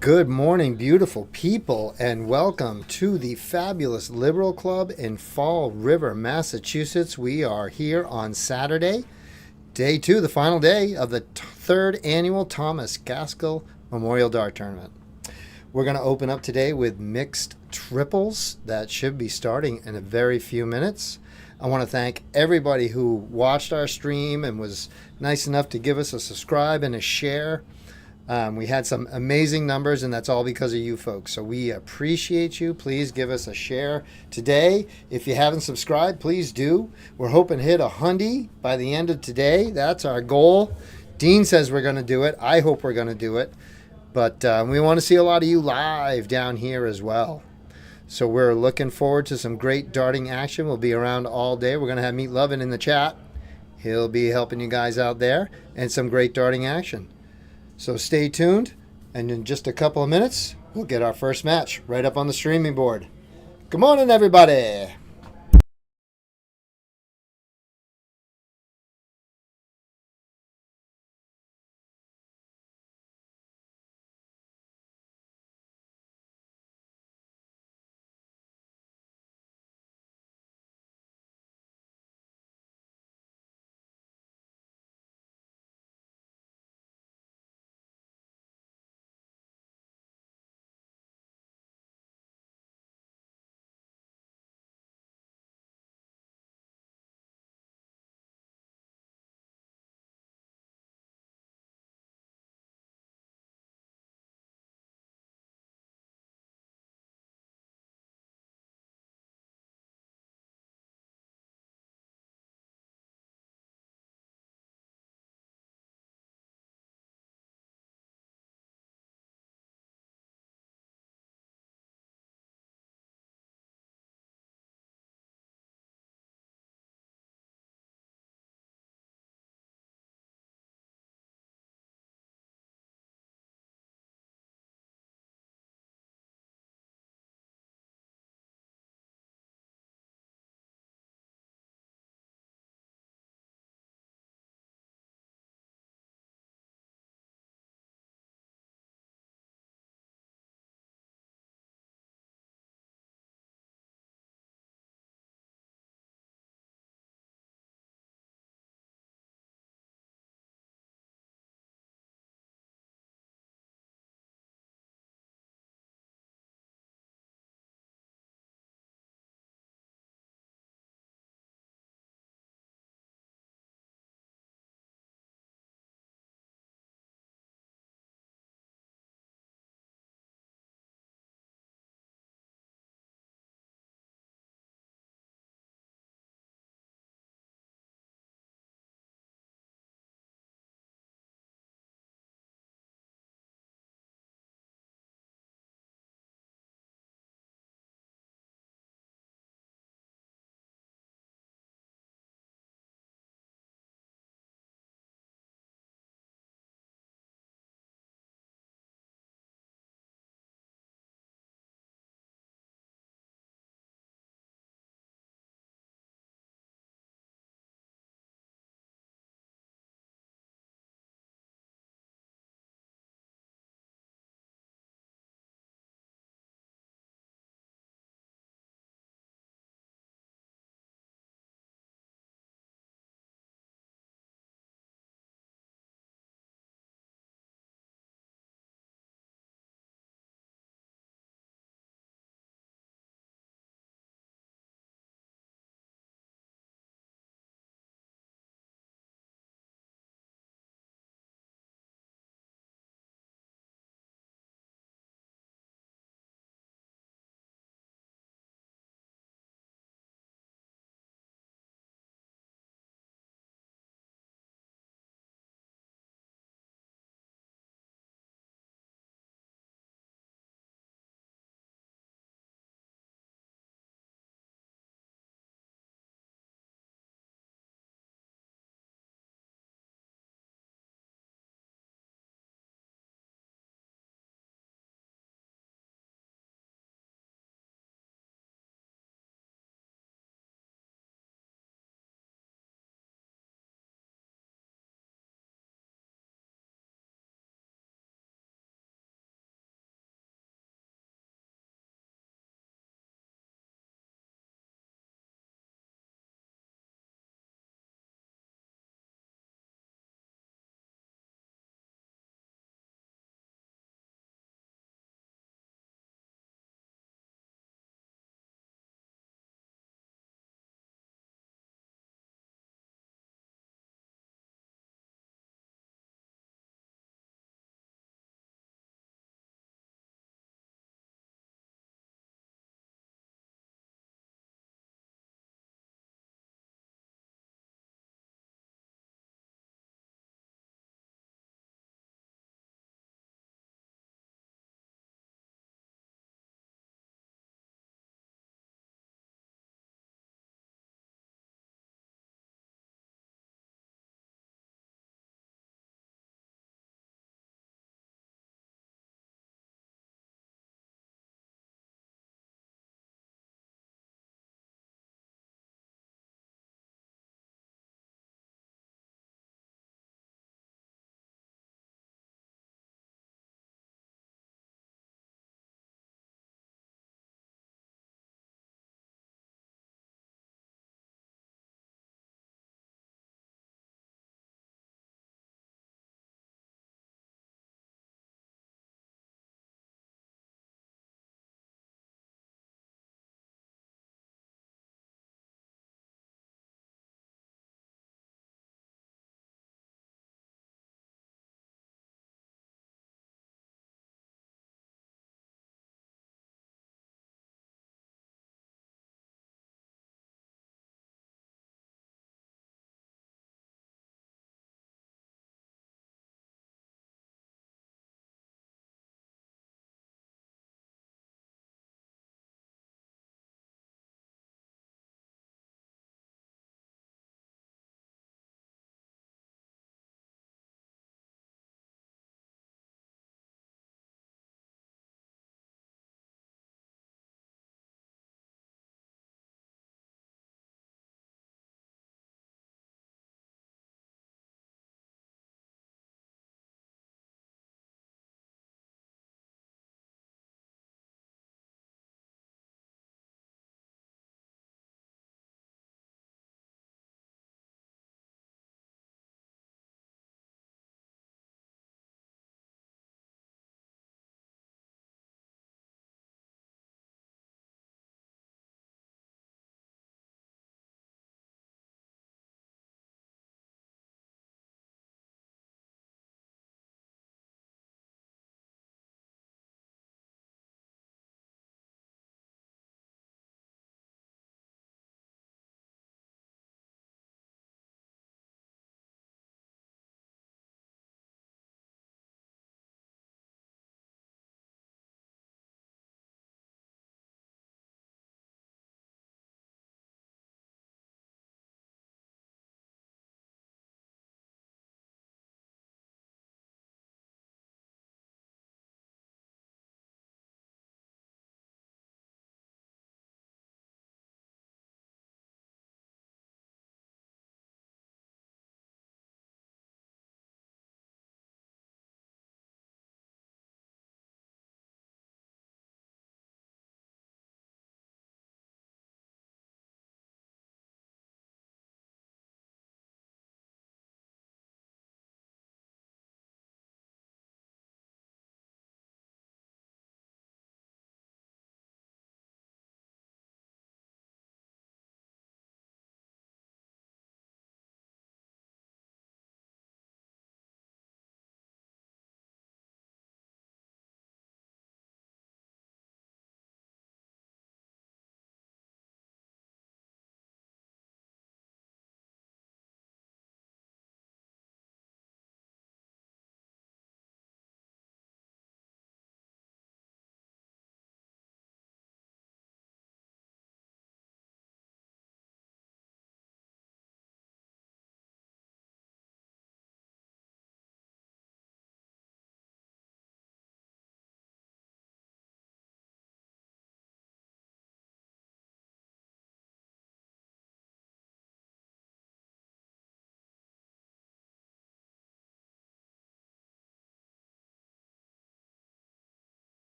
Good morning, beautiful people, and welcome to the fabulous Liberal Club in Fall River, Massachusetts. We are here on Saturday, day two, the final day of the third annual Thomas Gaskell Memorial Dart Tournament. We're going to open up today with mixed triples that should be starting in a very few minutes. I want to thank everybody who watched our stream and was nice enough to give us a subscribe and a share. We had some amazing numbers, and that's all because of you folks. So we appreciate you. Please give us a share today. If you haven't subscribed, please do. We're hoping to hit 100 by the end of today. That's our goal. Dean says we're going to do it. I hope we're going to do it. But we want to see a lot of you live down here as well. So we're looking forward to some great darting action. We'll be around all day. We're going to have Meat Lovin' in the chat. He'll be helping you guys out there, and some great darting action. So stay tuned, and in just a couple of minutes, we'll get our first match right up on the streaming board. Good morning, everybody.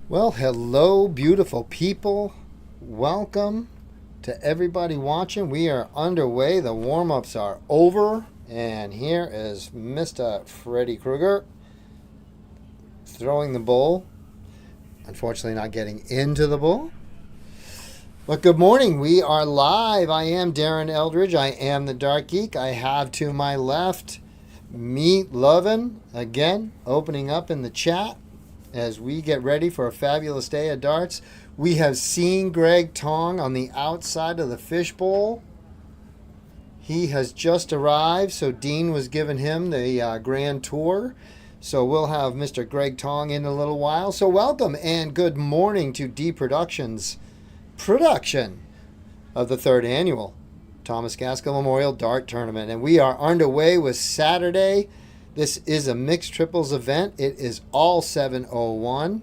Well, hello, beautiful people. Welcome to everybody watching. We are underway. The warm-ups are over. And here is Mr. Freddy Krueger throwing the bull. Unfortunately, not getting into the bull. But good morning. We are live. I am Darren Eldridge. I am the Dark Geek. I have to my left Meat Lovin' again, opening up in the chat as we get ready for a fabulous day of darts. We have seen Greg Tong on the outside of the fishbowl. He has just arrived, so Dean was giving him the grand tour. So we'll have Mr. Greg Tong in a little while. So welcome and good morning to D Productions production of the third annual Thomas Gaskell Memorial Dart Tournament. And we are underway with Saturday. This is a mixed triples event. It is all 701.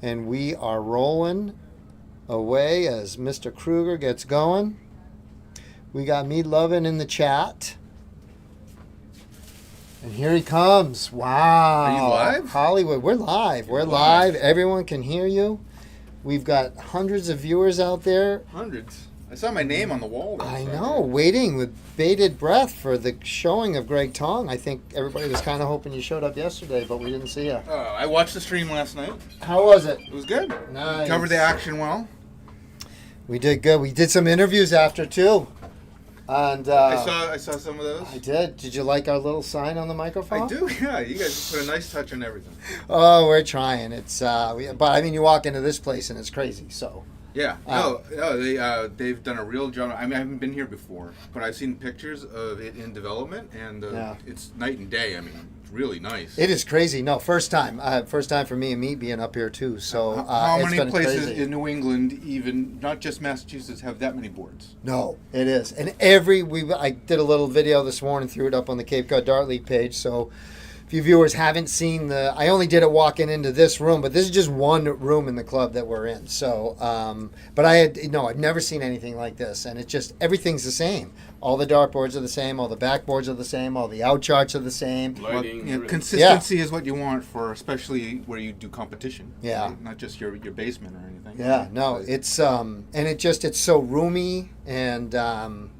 And we are rolling away as Mr. Krueger gets going. We got me loving in the chat. And here he comes. Wow. Are you live? Hollywood. We're live. We're live. Everyone can hear you. We've got hundreds of viewers out there. Hundreds. I saw my name on the wall. I know, waiting with bated breath for the showing of Greg Tong. I think everybody was kind of hoping you showed up yesterday, but we didn't see you. I watched the stream last night. How was it? It was good. Nice. Covered the action well. We did good. We did some interviews after, too. And I saw some of those. I did. Did you like our little sign on the microphone? I do, yeah. You guys put a nice touch on everything. Oh, we're trying. It's but I mean, you walk into this place and it's crazy. So yeah, they've done a real job. I mean, I haven't been here before, but I've seen pictures of it in development, and it's night and day. I mean, it's really nice. It is crazy. No, first time for me and Meat being up here too. So how it's many been places crazy. in New England, even not just Massachusetts, have that many boards? No, it is. And I did a little video this morning, threw it up on the Cape Cod Dart League page. So if you viewers haven't seen I only did it walking into this room, but this is just one room in the club that we're in. So, but I've never seen anything like this. And everything's the same. All the dartboards are the same. All the backboards are the same. All the out charts are the same. Lighting, consistency is what you want for, especially where you do competition. Yeah. Right? Not just your basement or anything. Yeah, no, it's and it's so roomy, and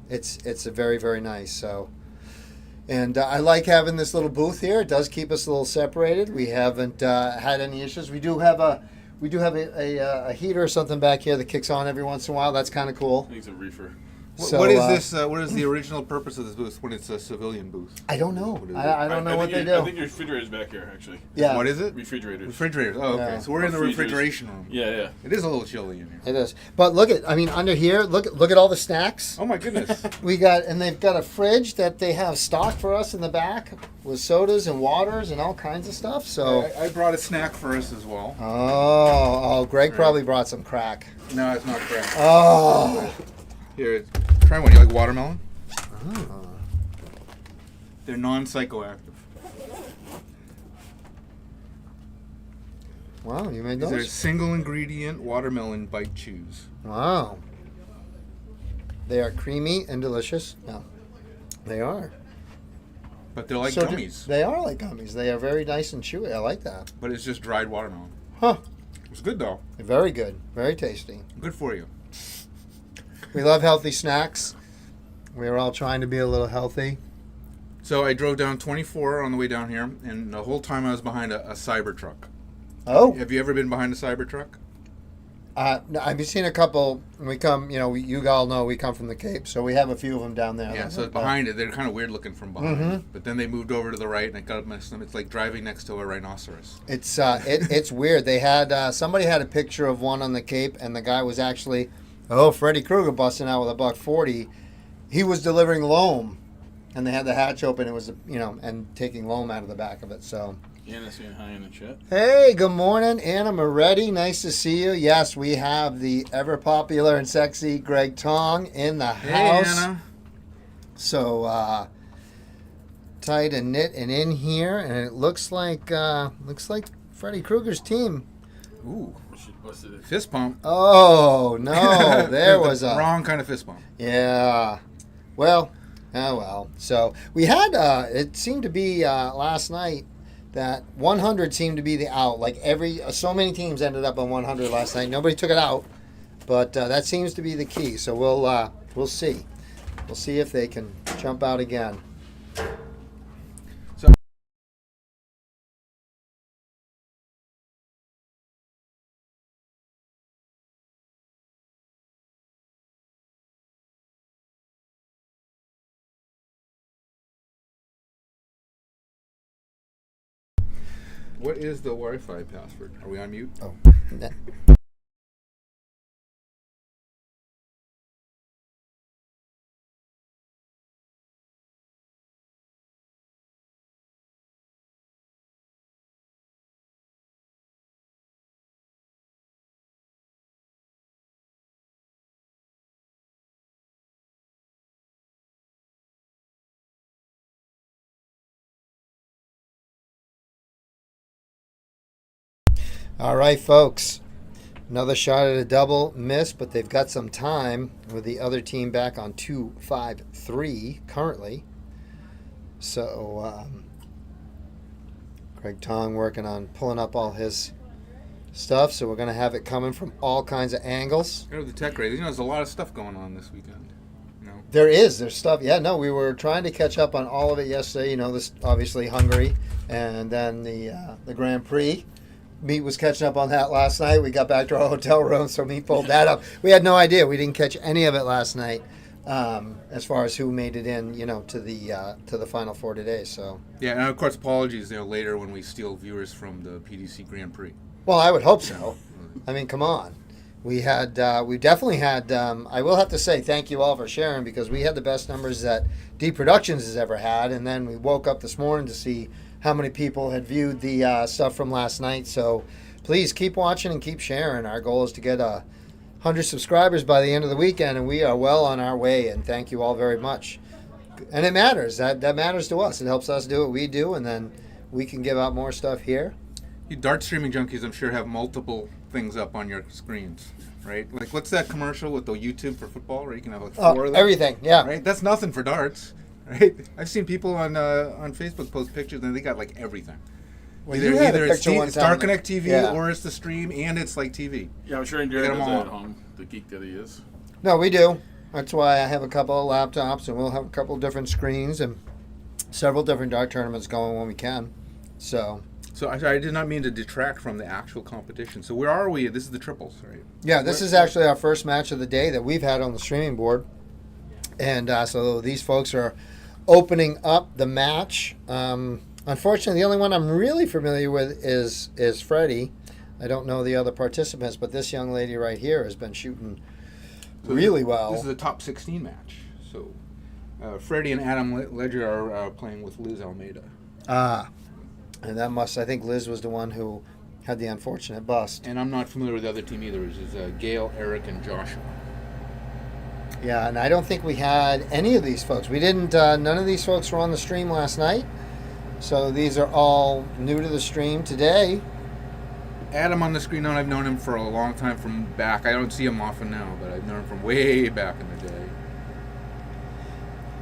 it's a very, very nice. So, and I like having this little booth here. It does keep us a little separated. We haven't had any issues. We do have a heater or something back here that kicks on every once in a while. That's kind of cool. I think it's a reefer. So, what is this? What is the original purpose of this booth when it's a civilian booth? I don't know. I don't know what they do. I think your refrigerator's back here, actually. Yeah. What is it? Refrigerators. Refrigerators. Oh, okay. Yeah. So we're in the refrigeration room. Yeah. It is a little chilly in here. It is. But under here, look at all the snacks. Oh my goodness. And they've got a fridge that they have stocked for us in the back with sodas and waters and all kinds of stuff. So I brought a snack for us as well. Oh, Greg probably brought some crack. No, it's not crack. Oh. Here, try one. You like watermelon? Oh. They're non-psychoactive. Wow, you made These are those? single ingredient watermelon bite chews. Wow. They are creamy and delicious. No, they are. But they're like gummies. They are like gummies. They are very nice and chewy. I like that. But it's just dried watermelon. Huh. It's good though. Very good. Very tasty. Good for you. We love healthy snacks. We're all trying to be a little healthy. So I drove down 24 on the way down here, and the whole time I was behind a Cybertruck. Oh. Have you ever been behind a Cybertruck? No, I've seen a couple. We come, you all know we come from the Cape, so we have a few of them down there. Yeah, so behind it, they're kind of weird looking from behind. Mm-hmm. But then they moved over to the right, and it got messed up. It's like driving next to a rhinoceros. It's weird. They had somebody had a picture of one on the Cape, and the guy was actually, Freddy Krueger busting out with a $140. He was delivering loam, and they had the hatch open. It was and taking loam out of the back of it. So. Anna saying hi in the chat. Hey, good morning, Anna Moretti. Nice to see you. Yes, we have the ever popular and sexy Greg Tong in the house. Hey, Anna. So tight and knit and in here, and it looks like Freddy Krueger's team. Ooh, What's it? fist pump. Oh no, there was a wrong kind of fist bump. Yeah. Well, oh well. So we had it seemed to be last night that 100 seemed to be the out. Like so many teams ended up on 100 last night. Nobody took it out, but that seems to be the key. So we'll see. We'll see if they can jump out again. So what is the Wi-Fi password? Are we on mute? Oh. All right, folks. Another shot at a double miss, but they've got some time with the other team back on 2-5-3 currently. So Greg Tong working on pulling up all his stuff. So we're going to have it coming from all kinds of angles. Go to the tech race. There's a lot of stuff going on this weekend. There's stuff. Yeah, no, we were trying to catch up on all of it yesterday. This obviously Hungary, and then the Grand Prix. Meat was catching up on that last night. We got back to our hotel room, so Meat pulled that up. We had no idea. We didn't catch any of it last night, as far as who made it in, to the Final Four today. So yeah, and of course, apologies later when we steal viewers from the PDC Grand Prix. Well, I would hope so. I mean, come on. We definitely had. I will have to say thank you all for sharing, because we had the best numbers that D Productions has ever had, and then we woke up this morning to see how many people had viewed the stuff from last night. So please keep watching and keep sharing. Our goal is to get 100 subscribers by the end of the weekend, and we are well on our way, and thank you all very much. And it matters. That matters to us. It helps us do what we do, and then we can give out more stuff here. You dart streaming junkies, I'm sure, have multiple things up on your screens, right? Like, what's that commercial with the YouTube for football, where you can have like 4 of them? Everything, yeah. Right? That's nothing for darts. Right, I've seen people on Facebook post pictures and they got like everything. Well, either it's Dark Connect TV, yeah, or it's the stream, and it's like TV. Yeah, I'm sure Jared does that at home. The geek that he is. No, we do. That's why I have a couple of laptops, and we'll have a couple of different screens and several different dart tournaments going when we can. So I did not mean to detract from the actual competition. So where are we? This is the triples, right? Yeah, this is actually our first match of the day that we've had on the streaming board, and so these folks are opening up the match. Unfortunately, the only one I'm really familiar with is Freddie. I don't know the other participants, but this young lady right here has been shooting really well. This is a top 16 match. So Freddie and Adam Ledger are playing with Liz Almeida. And I think Liz was the one who had the unfortunate bust. And I'm not familiar with the other team either. It's Gail, Eric, and Joshua. Yeah, and I don't think we had any of these folks. We didn't. None of these folks were on the stream last night, so these are all new to the stream today. Adam on the screen, I've known him for a long time from back. I don't see him often now, but I've known him from way back in the day.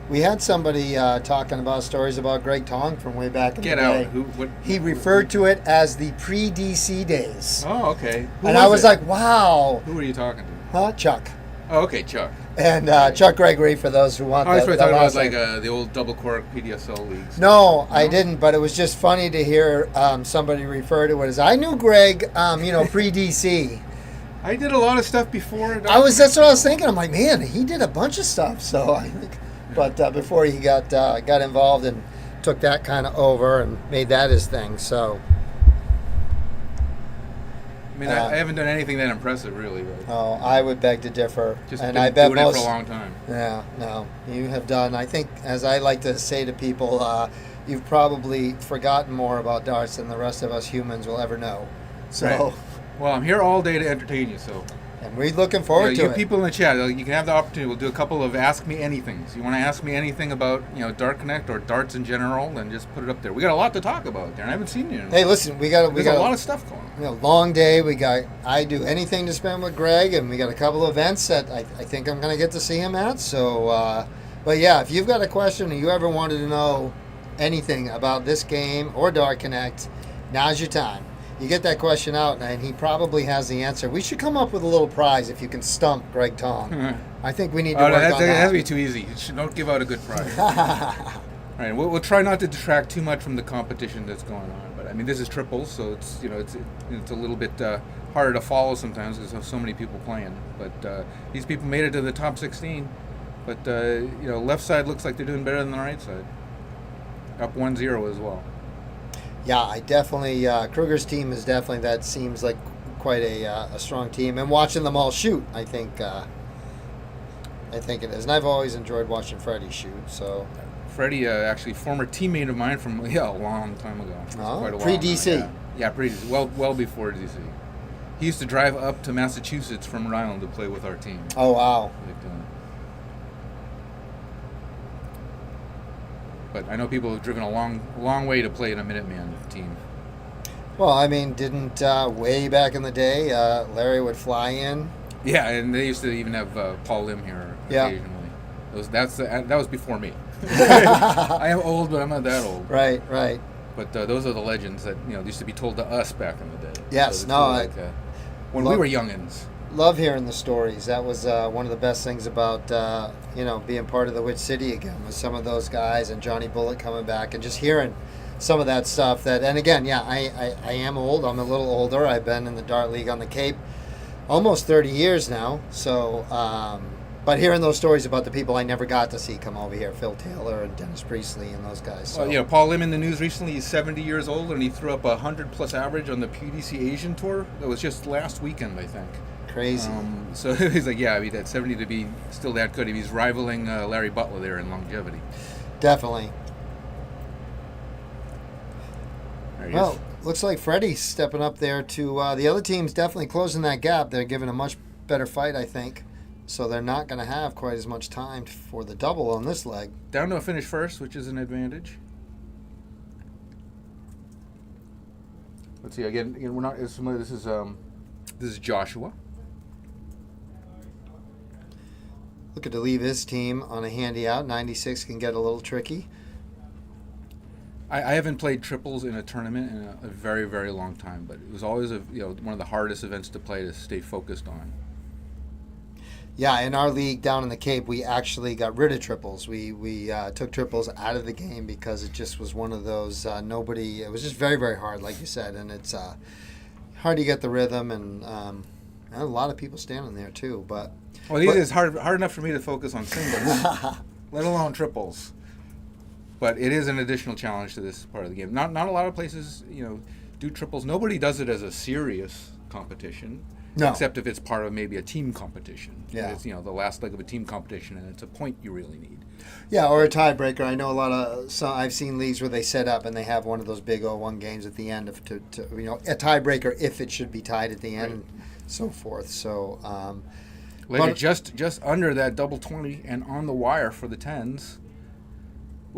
We had somebody talking about stories about Greg Tong from way back in the day. Get out. He referred to it as the pre-DC days. Oh, okay. And I was like, wow. Who were you talking to? Huh? Chuck. Oh, okay, Chuck. And Chuck Gregory, for those who want that. I was talking about like the old double cork PDSL leagues. No, I didn't, but it was just funny to hear somebody refer to it as, I knew Greg, pre-DC. I did a lot of stuff before. That's what I was thinking. I'm like, man, he did a bunch of stuff. So I think, but before he got involved and took that kind of over and made that his thing. So. I mean, I haven't done anything that impressive, really. But I would beg to differ. Just and been I bet doing it for a long time. Yeah, no, you have done. I think, as I like to say to people, you've probably forgotten more about darts than the rest of us humans will ever know. So, right. Well, I'm here all day to entertain you, so. And we're looking forward to you it. People in the chat, you can have the opportunity. We'll do a couple of Ask Me Anythings. You want to ask me anything about, Dart Connect or darts in general, then just put it up there. We got a lot to talk about there. I haven't seen you. Hey, listen, we got a lot of stuff going on. Long day. I do anything to spend with Greg, and we got a couple of events that I think I'm going to get to see him at. So, but yeah, if you've got a question or you ever wanted to know anything about this game or Dart Connect, now's your time. You get that question out, and he probably has the answer. We should come up with a little prize if you can stump Greg Tong. I think we need to work on that. That would be too easy. Don't give out a good prize. All right, we'll try not to detract too much from the competition that's going on. But I mean, this is triples, so it's it's a little bit harder to follow sometimes because there's so many people playing. But these people made it to the top 16. But left side looks like they're doing better than the right side. Up 1-0 as well. Yeah, I definitely Kruger's team is definitely, that seems like quite a strong team. And watching them all shoot, I think it is. And I've always enjoyed watching Freddie shoot. So. Freddie, actually, former teammate of mine from a long time ago. Pre-DC. Yeah, pre-DC. Well before DC. He used to drive up to Massachusetts from Rhode Island to play with our team. Oh, wow. But I know people have driven a long way to play in a Minuteman team. Well, I mean, didn't way back in the day, Larry would fly in? Yeah, and they used to even have Paul Lim here occasionally. That was before me. I am old, but I'm not that old. Right. But those are the legends that used to be told to us back in the day. Yes, so when we were youngins. Love hearing the stories. That was one of the best things about being part of the Witch City again, was some of those guys and Johnny Bullitt coming back and just hearing some of that stuff. And again, I am old. I'm a little older. I've been in the Dart League on the Cape almost 30 years now. So. But hearing those stories about the people I never got to see come over here, Phil Taylor and Dennis Priestley and those guys. So. Well, Paul Lim in the news recently, he's 70 years old, and he threw up a 100-plus average on the PDC Asian Tour. That was just last weekend, I think. Crazy. So he's like, at 70 to be still that good. He's rivaling Larry Butler there in longevity. Definitely. Well, looks like Freddie's stepping up there to the other team's definitely closing that gap. They're giving a much better fight, I think. So they're not going to have quite as much time for the double on this leg. Down to a finish first, which is an advantage. Let's see. Again, we're not as familiar. This is Joshua. Looking to leave his team on a handy out. 96 can get a little tricky. I haven't played triples in a tournament in a very, very long time, but it was always one of the hardest events to play to stay focused on. Yeah, in our league down in the Cape, we actually got rid of triples. We took triples out of the game because it just was one of those it was just very, very hard, like you said, and it's hard to get the rhythm, and a lot of people standing there too. But it's hard enough for me to focus on singles, let alone triples. But it is an additional challenge to this part of the game. Not a lot of places do triples. Nobody does it as a serious competition. No. Except if it's part of maybe a team competition. Yeah. It's, the last leg of a team competition, and it's a point you really need. Yeah, or a tiebreaker. I know I've seen leagues where they set up and they have one of those big 0-1 games at the end a tiebreaker if it should be tied at the end, and so forth. So, just under that double 20 and on the wire for the 10s.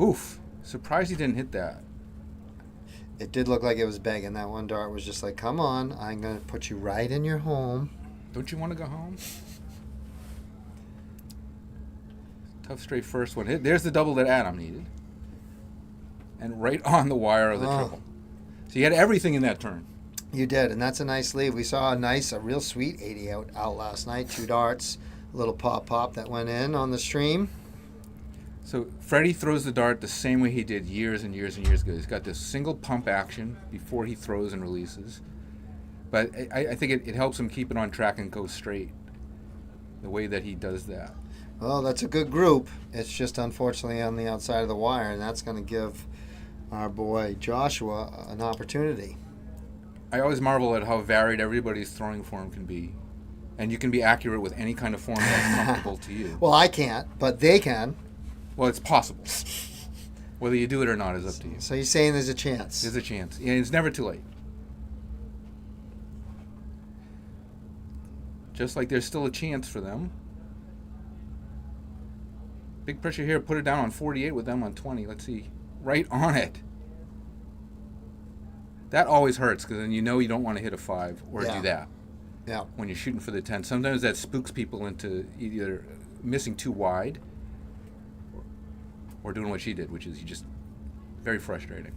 Oof! Surprised he didn't hit that. It did look like it was begging. That one dart was just like, come on, I'm going to put you right in your home. Don't you want to go home? Tough straight first one. There's the double that Adam needed. And right on the wire of the triple. So you had everything in that turn. You did, and that's a nice lead. We saw a real sweet 80 out last night. 2 darts, a little pop that went in on the stream. So Freddie throws the dart the same way he did years and years and years ago. He's got this single pump action before he throws and releases. But I think it helps him keep it on track and go straight, the way that he does that. Well, that's a good group. It's just unfortunately on the outside of the wire, and that's going to give our boy Joshua an opportunity. I always marvel at how varied everybody's throwing form can be. And you can be accurate with any kind of form that's comfortable to you. Well, I can't, but they can. Well, it's possible. Whether you do it or not is up to you. So you're saying there's a chance? There's a chance. And it's never too late. Just like there's still a chance for them. Big pressure here. Put it down on 48 with them on 20. Let's see. Right on it. That always hurts because then you don't want to hit a 5 or do that. Yeah. When you're shooting for the 10. Sometimes that spooks people into either missing too wide or doing what she did, which is you just Very frustrating.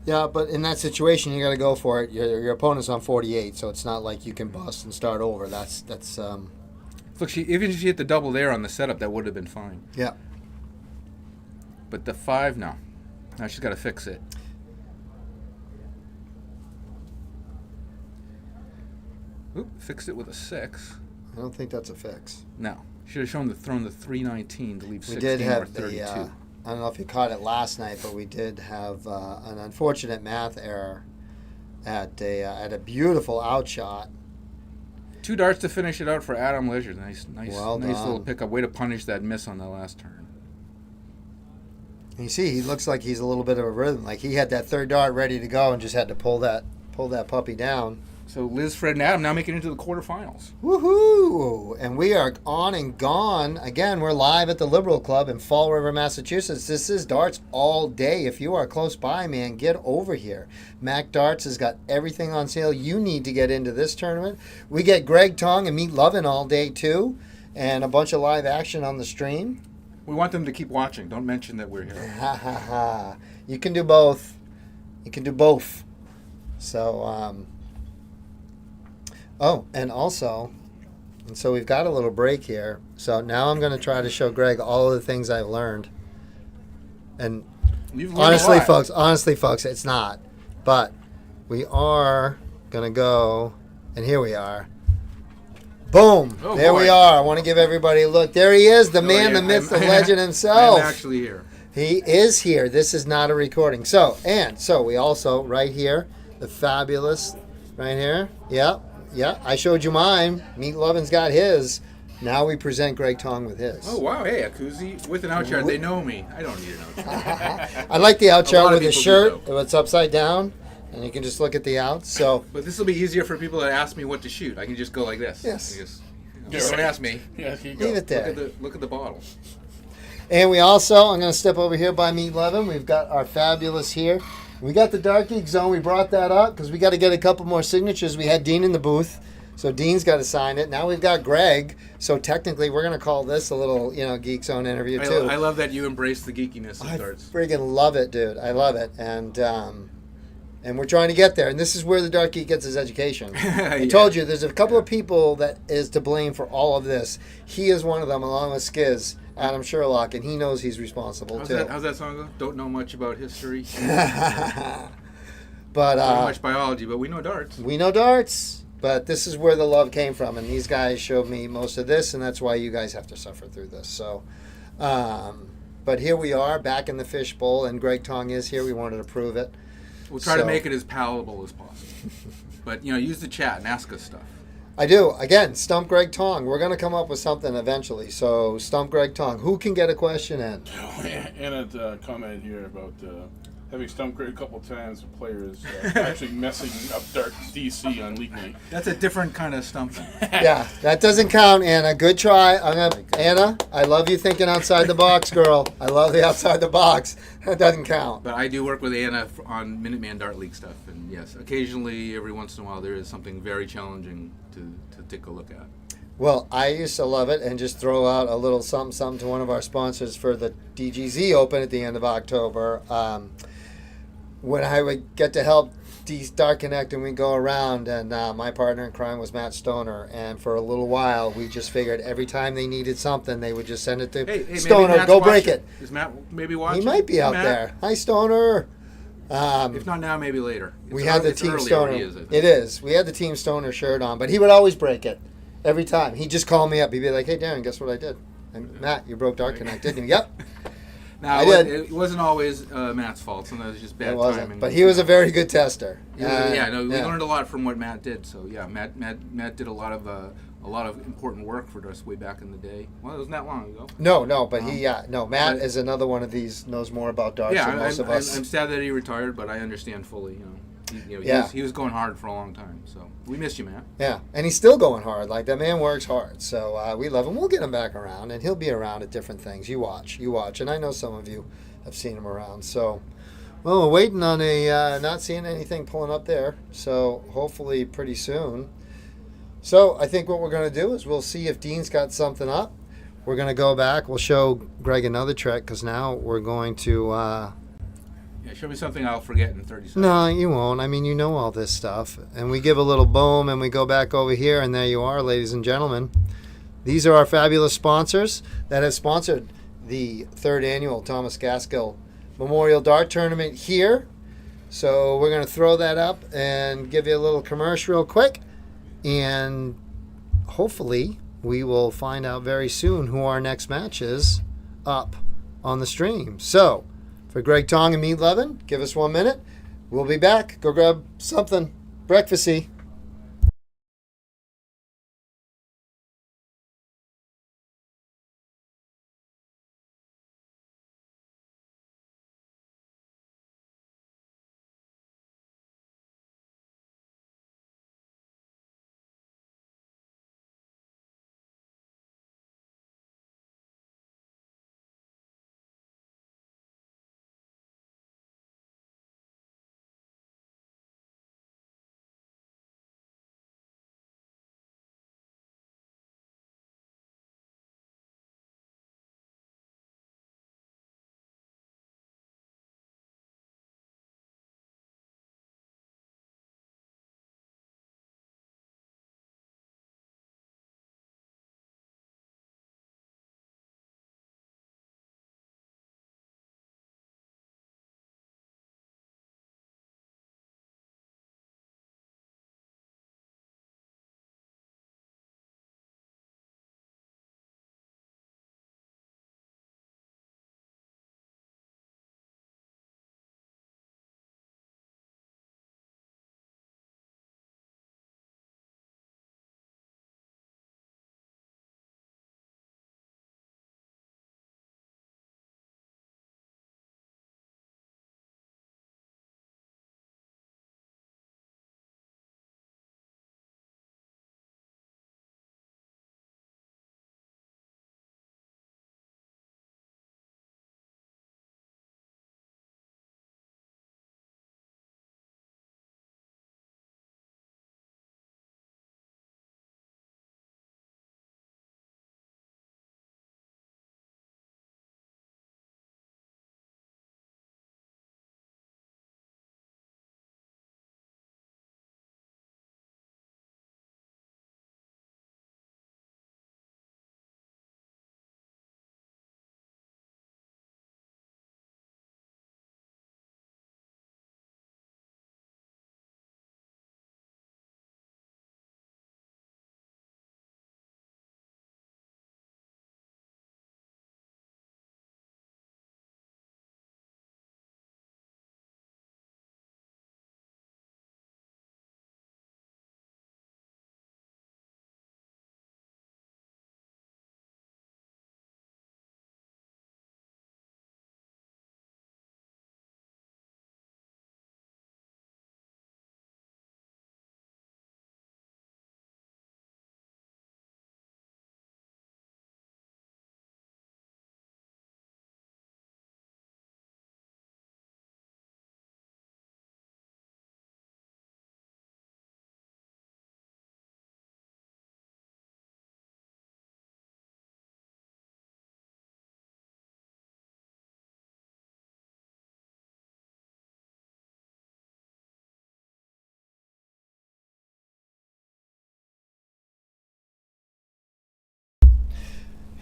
Yeah, but in that situation, you got to go for it. Your opponent's on 48, so it's not like you can bust and start over. That's Look, even if she hit the double there on the setup, that would have been fine. yeah. But the 5, no. Now she's got to fix it. Oop, fixed it with a 6. I don't think that's a fix. No. Should have thrown the 319 to leave We 16 did or have 32. I don't know if you caught it last night, but we did have an unfortunate math error at a beautiful outshot. 2 darts to finish it out for Adam Leisure. Nice Well little done. pickup. Way to punish that miss on the last turn. You see, he looks like he's a little bit of a rhythm. Like he had that third dart ready to go and just had to pull that puppy down. So Liz, Fred, and Adam now making it into the quarterfinals. Woohoo! And we are on and gone. Again, we're live at the Liberal Club in Fall River, Massachusetts. This is darts all day. If you are close by, man, get over here. Mac Darts has got everything on sale you need to get into this tournament. We get Greg Tong and Meat Lovin' all day, too, and a bunch of live action on the stream. We want them to keep watching. Don't mention that we're here. Ha, ha, ha. You can do both. You can do both. So, oh, and so we've got a little break here. So now I'm going to try to show Greg all of the things I've learned. And You've learned honestly, a lot. folks, it's not. But we are going to go, and here we are. Boom! Oh, there we boy. are. I want to give everybody a look. There he is, the man, yeah, the myth, the I'm- legend himself. I'm actually here. He is here. This is not a recording. So we also, right here, the fabulous, right here. Yeah. I showed you mine. Meat Lovin's got his. Now we present Greg Tong with his. Oh, wow. Hey, a koozie with an outshot. They know me. I don't need an outshot. I like the A outshot lot of with the people do, shirt. though. It's upside down, and you can just look at the outs. So But this will be easier for people that ask me what to shoot. I can just go like this. Yes. Just, Yeah, don't right. ask me. Yeah, here you go. leave it there. Look at the bottle. And we also, I'm going to step over here by Meat Lovin'. We've got our fabulous here. We got the Dark Geek Zone. We brought that up because we got to get a couple more signatures. We had Dean in the booth, so Dean's got to sign it. Now we've got Greg, so technically we're going to call this a little, Geek Zone interview too. I love that you embrace the geekiness of I darts. friggin' love it, dude. I love it, and we're trying to get there. And this is where the Dark Geek gets his education. I Yeah. told you, there's a couple of people that is to blame for all of this. He is one of them, along with Skiz, Adam Sherlock, and he knows he's responsible How's too. that song go? Don't know much about history. But Don't know much biology, but we know darts. we know darts. But this is where the love came from, and these guys showed me most of this, and that's why you guys have to suffer through this. So, but here we are, back in the fishbowl, and Greg Tong is here. We wanted to prove it. We'll try to So- make it as palatable as possible. But use the chat and ask us stuff. I do. Again, Stump Greg Tong. We're going to come up with something eventually. So, Stump Greg Tong. Who can get a question in? Anna commented here about having stumped Greg a couple times with players actually messing up Dark DC on league night. That's a different kind of stumping. Yeah, that doesn't count, Anna. Good try. Anna, I love you thinking outside the box, girl. I love the outside the box. That doesn't count. But I do work with Anna on Minuteman Dart League stuff, and yes, occasionally, every once in a while, there is something very challenging to take a look at. Well, I used to love it and just throw out a little something to one of our sponsors for the DGZ Open at the end of October. When I would get to help Dark Connect and we'd go around, and my partner in crime was Matt Stoner, and for a little while we just figured every time they needed something they would just send it to Hey, Stoner, maybe Matt's go break watching. it. Is Matt maybe watching? He might be out Matt? there. Hi, Stoner. If not now, maybe later. We had the It's Team earlier Stoner. he is, I think. It is. We had the Team Stoner shirt on, but he would always break it every time. He'd just call me up. He'd be like, "Hey, Darren, guess what I did?" And Matt, you broke Dark Connect, didn't you? Yep. Now, I did. it wasn't always Matt's fault. Sometimes it was just bad It wasn't. timing. But he was a very good tester. We learned a lot from what Matt did. So yeah, Matt did a lot of important work for us way back in the day. Well, it wasn't that long ago. No, but Matt but- is another one of these, knows more about darts Yeah, than most of us. I'm sad that he retired, but I understand fully. He was going hard for a long time. So we miss you, Matt. Yeah, and he's still going hard. Like, that man works hard. So we love him. We'll get him back around, and he'll be around at different things. You watch. And I know some of you have seen him around. So, well, we're waiting on not seeing anything pulling up there. So hopefully pretty soon. So I think what we're going to do is we'll see if Dean's got something up. we're going to go back. We'll show Greg another trick because now we're going to... Yeah, show me something I'll forget in 30 seconds. No, you won't. I mean, you know all this stuff. And we give a little boom and we go back over here, and there you are, ladies and gentlemen. These are our fabulous sponsors that have sponsored the 3rd annual Thomas Gaskell Memorial Dart Tournament here. So we're going to throw that up and give you a little commercial real quick. And hopefully we will find out very soon who our next match is up on the stream. So for Greg Tong and me, Levin, give us 1 minute. We'll be back. Go grab something breakfasty.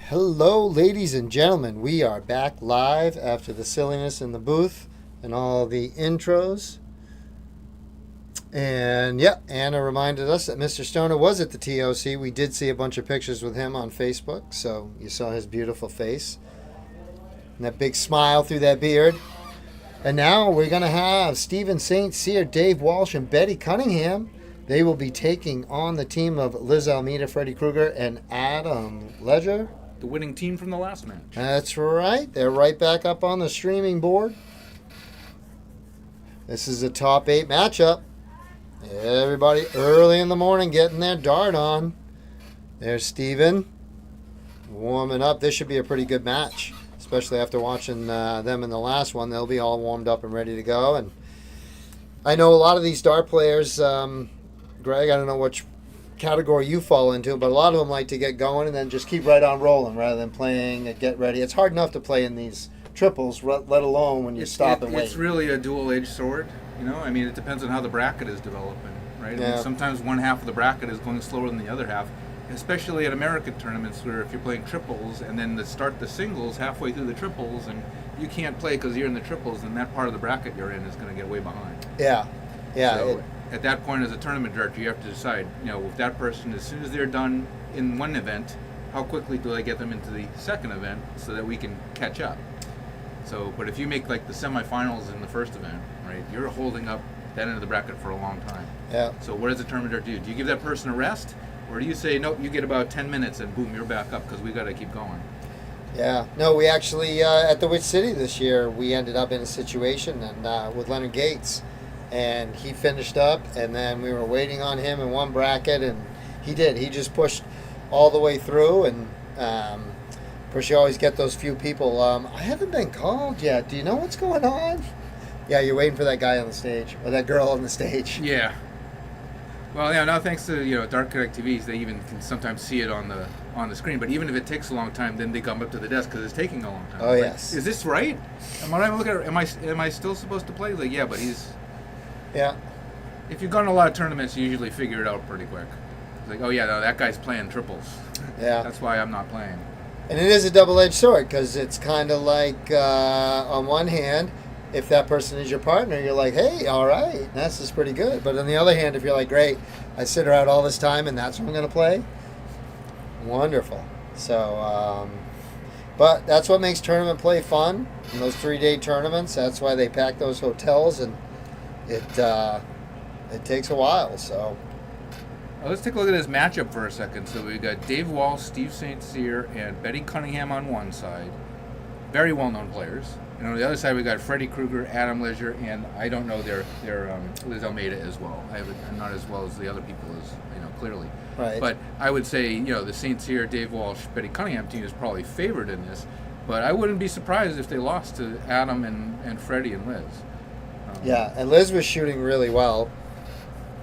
Hello, ladies and gentlemen. We are back live after the silliness in the booth and all the intros. And yeah, Anna reminded us that Mr. Stoner was at the TOC. We did see a bunch of pictures with him on Facebook, so you saw his beautiful face and that big smile through that beard. And now we're going to have Stephen St. Cyr, Dave Walsh, and Betty Cunningham. They will be taking on the team of Liz Almeida, Freddie Krueger, and Adam Ledger. The winning team from the last match. That's right. They're right back up on the streaming board. This is a top 8 matchup. Everybody early in the morning getting their dart on. There's Steven warming up. This should be a pretty good match, especially after watching them in the last one. They'll be all warmed up and ready to go. And I know a lot of these dart players, Greg, I don't know which category you fall into, but a lot of them like to get going and then just keep right on rolling rather than playing and get ready. It's hard enough to play in these triples, let alone when you stop and wait. It's really a dual-edged sword. I mean, it depends on how the bracket is developing, right? Yeah. I mean, sometimes one half of the bracket is going slower than the other half, especially at American tournaments where if you're playing triples and then start the singles halfway through the triples and you can't play because you're in the triples, then that part of the bracket you're in is going to get way behind. Yeah. So at that point, as a tournament director, you have to decide, if that person, as soon as they're done in one event, how quickly do I get them into the second event so that we can catch up? So, but if you make like the semifinals in the first event, right, you're holding up that end of the bracket for a long time. Yeah. So what does the tournament director do? Do you give that person a rest? Or do you say, no, you get about 10 minutes and boom, you're back up because we got to keep going? Yeah. No, we actually, at the Witch City this year, we ended up in a situation and with Leonard Gates. And he finished up, and then we were waiting on him in one bracket, and he did. He just pushed all the way through, and of course you always get those few people. I haven't been called yet. Do you know what's going on? Yeah, you're waiting for that guy on the stage, or that girl on the stage. Yeah. Well, yeah. Now thanks to Dark Connect TVs, they even can sometimes see it on the screen. But even if it takes a long time, then they come up to the desk because it's taking a long time. Oh, yes. Is this right? Am I still supposed to play? He's like, yeah, but he's. Yeah. If you've gone to a lot of tournaments, you usually figure it out pretty quick. It's like, oh yeah, no, that guy's playing triples. Yeah. That's why I'm not playing. And it is a double-edged sword because it's kind of like, on one hand, if that person is your partner, you're like, hey, all right, this is pretty good. But on the other hand, if you're like, great, I sit her out all this time and that's what I'm going to play, wonderful. So, but that's what makes tournament play fun. In those 3-day tournaments, that's why they pack those hotels, and it takes a while. So. Well, let's take a look at this matchup for a second. So we've got Dave Walsh, Steve St. Cyr, and Betty Cunningham on one side. Very well-known players. And on the other side, we've got Freddie Krueger, Adam Leisure, and I don't know their Liz Almeida as well. I'm not as well as the other people as clearly. Right. But I would say the St. Cyr, Dave Walsh, Betty Cunningham team is probably favored in this. But I wouldn't be surprised if they lost to Adam and Freddie and Liz. Yeah, and Liz was shooting really well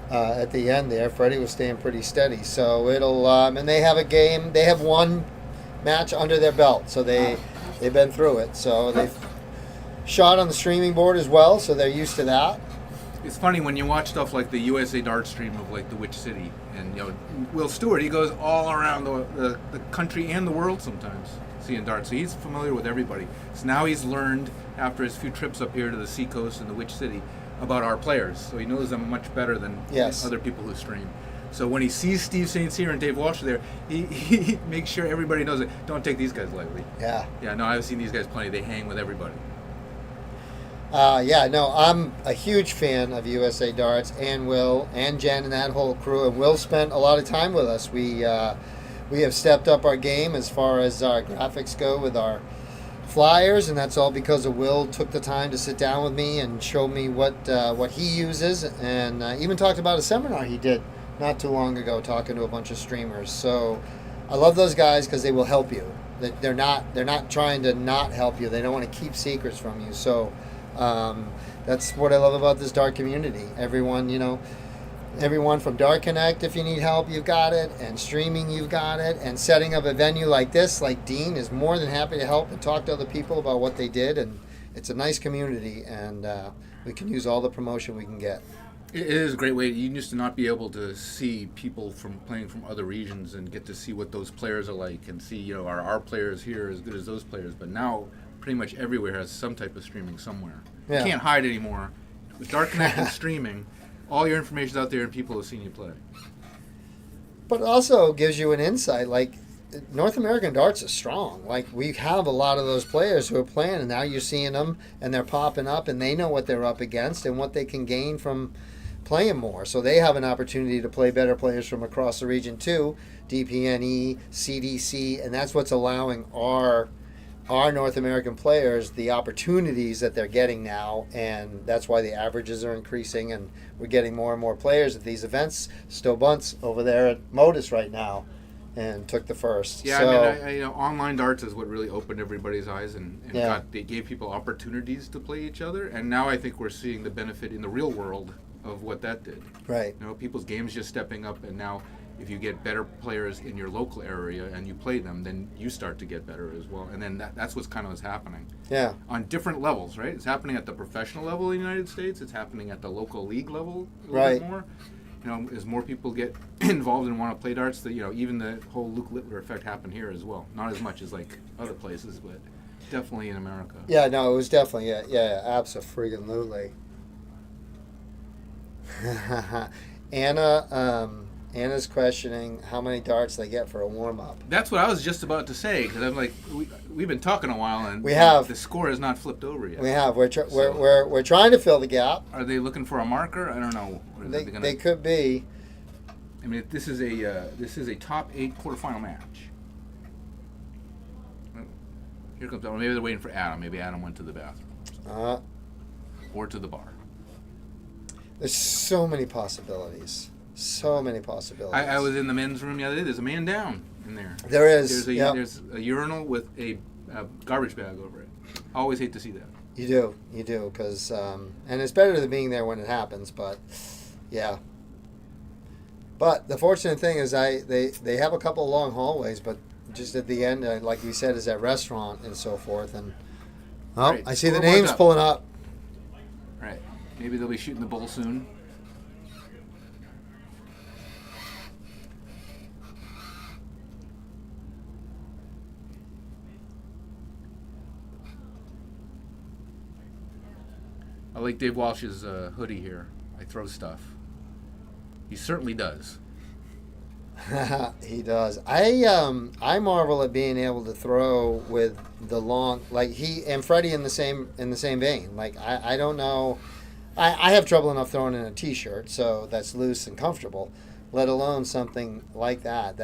at the end there. Freddie was staying pretty steady. So it'll and they have a game. They have one match under their belt, so they've been through it. So they've shot on the streaming board as well, so they're used to that. It's funny when you watch stuff like the USA Dart stream of like the Witch City, and Will Stewart, he goes all around the country and the world sometimes seeing darts. So he's familiar with everybody. So now he's learned after his few trips up here to the Seacoast and the Witch City about our players. So he knows them much better than other people who stream. So when he sees Steve St. Cyr and Dave Walsh there, he makes sure everybody knows it. Don't take these guys lightly. Yeah. Yeah, no, I've seen these guys plenty. They hang with everybody. I'm a huge fan of USA Darts and Will and Jen and that whole crew. And Will spent a lot of time with us. We have stepped up our game as far as our graphics go with our flyers, and that's all because of Will took the time to sit down with me and show me what he uses, and even talked about a seminar he did not too long ago talking to a bunch of streamers. So I love those guys because they will help you. They're not trying to not help you. They don't want to keep secrets from you. So that's what I love about this Dart community. Everyone from Dart Connect, if you need help, you've got it, and streaming, you've got it, and setting up a venue like this, like Dean, is more than happy to help and talk to other people about what they did, and it's a nice community, and we can use all the promotion we can get. It is a great way. You used to not be able to see people playing from other regions and get to see what those players are like and see, are our players here as good as those players? But now, pretty much everywhere has some type of streaming somewhere. Yeah. You can't hide anymore. With Dark Connect and streaming, all your information's out there and people have seen you play. But it also gives you an insight, like, North American darts is strong. Like, we have a lot of those players who are playing, and now you're seeing them, and they're popping up, and they know what they're up against and what they can gain from playing more. So they have an opportunity to play better players from across the region too, DPNE, CDC, and that's what's allowing our North American players the opportunities that they're getting now, and that's why the averages are increasing, and we're getting more and more players at these events. Sto Bunce over there at Modus right now and took the first. Yeah, so, I mean, online darts is what really opened everybody's eyes and they gave people opportunities to play each other, and now I think we're seeing the benefit in the real world of what that did. right. People's games just stepping up, and now if you get better players in your local area and you play them, then you start to get better as well. And then that's what's kind of what's happening. Yeah. On different levels, right? It's happening at the professional level in the United States. It's happening at the local league level a little bit more. You know, as more people get involved and want to play darts, you know, even the whole Luke Littler effect happened here as well. Not as much as like other places, but definitely in America. Yeah, no, it was definitely, yeah, absolutely. Anna's questioning how many darts they get for a warm-up. That's what I was just about to say, because I'm like, we've been talking a while, and we have. The score has not flipped over yet. We have. We're trying to fill the gap. Are they looking for a marker? I don't know. They could be. I mean, this is a top 8 quarterfinal match. Here comes. Maybe they're waiting for Adam. Maybe Adam went to the bathroom. Or to the bar. There's so many possibilities. So many possibilities. I was in the men's room the other day. There's a man down in there. There is. There's a urinal with a garbage bag over it. I always hate to see that. You do, because and it's better than being there when it happens. But yeah. But the fortunate thing is, they have a couple of long hallways, but just at the end, like we said, is that restaurant and so forth. And right. I see the names pulling up. Right. Maybe they'll be shooting the bull soon. I like Dave Walsh's hoodie here. I throw stuff. He certainly does. He does. I marvel at being able to throw with the long, like he and Freddie in the same vein. Like I don't know. I have trouble enough throwing in a t-shirt, so that's loose and comfortable, let alone something like that.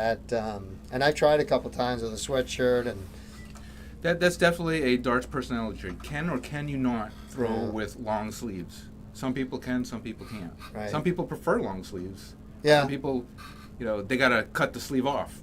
And I've tried a couple times with a sweatshirt and. That's definitely a darts personality trait. Can or can you not throw with long sleeves? Some people can, some people can't. Right. Some people prefer long sleeves. Yeah. Some people, they gotta cut the sleeve off.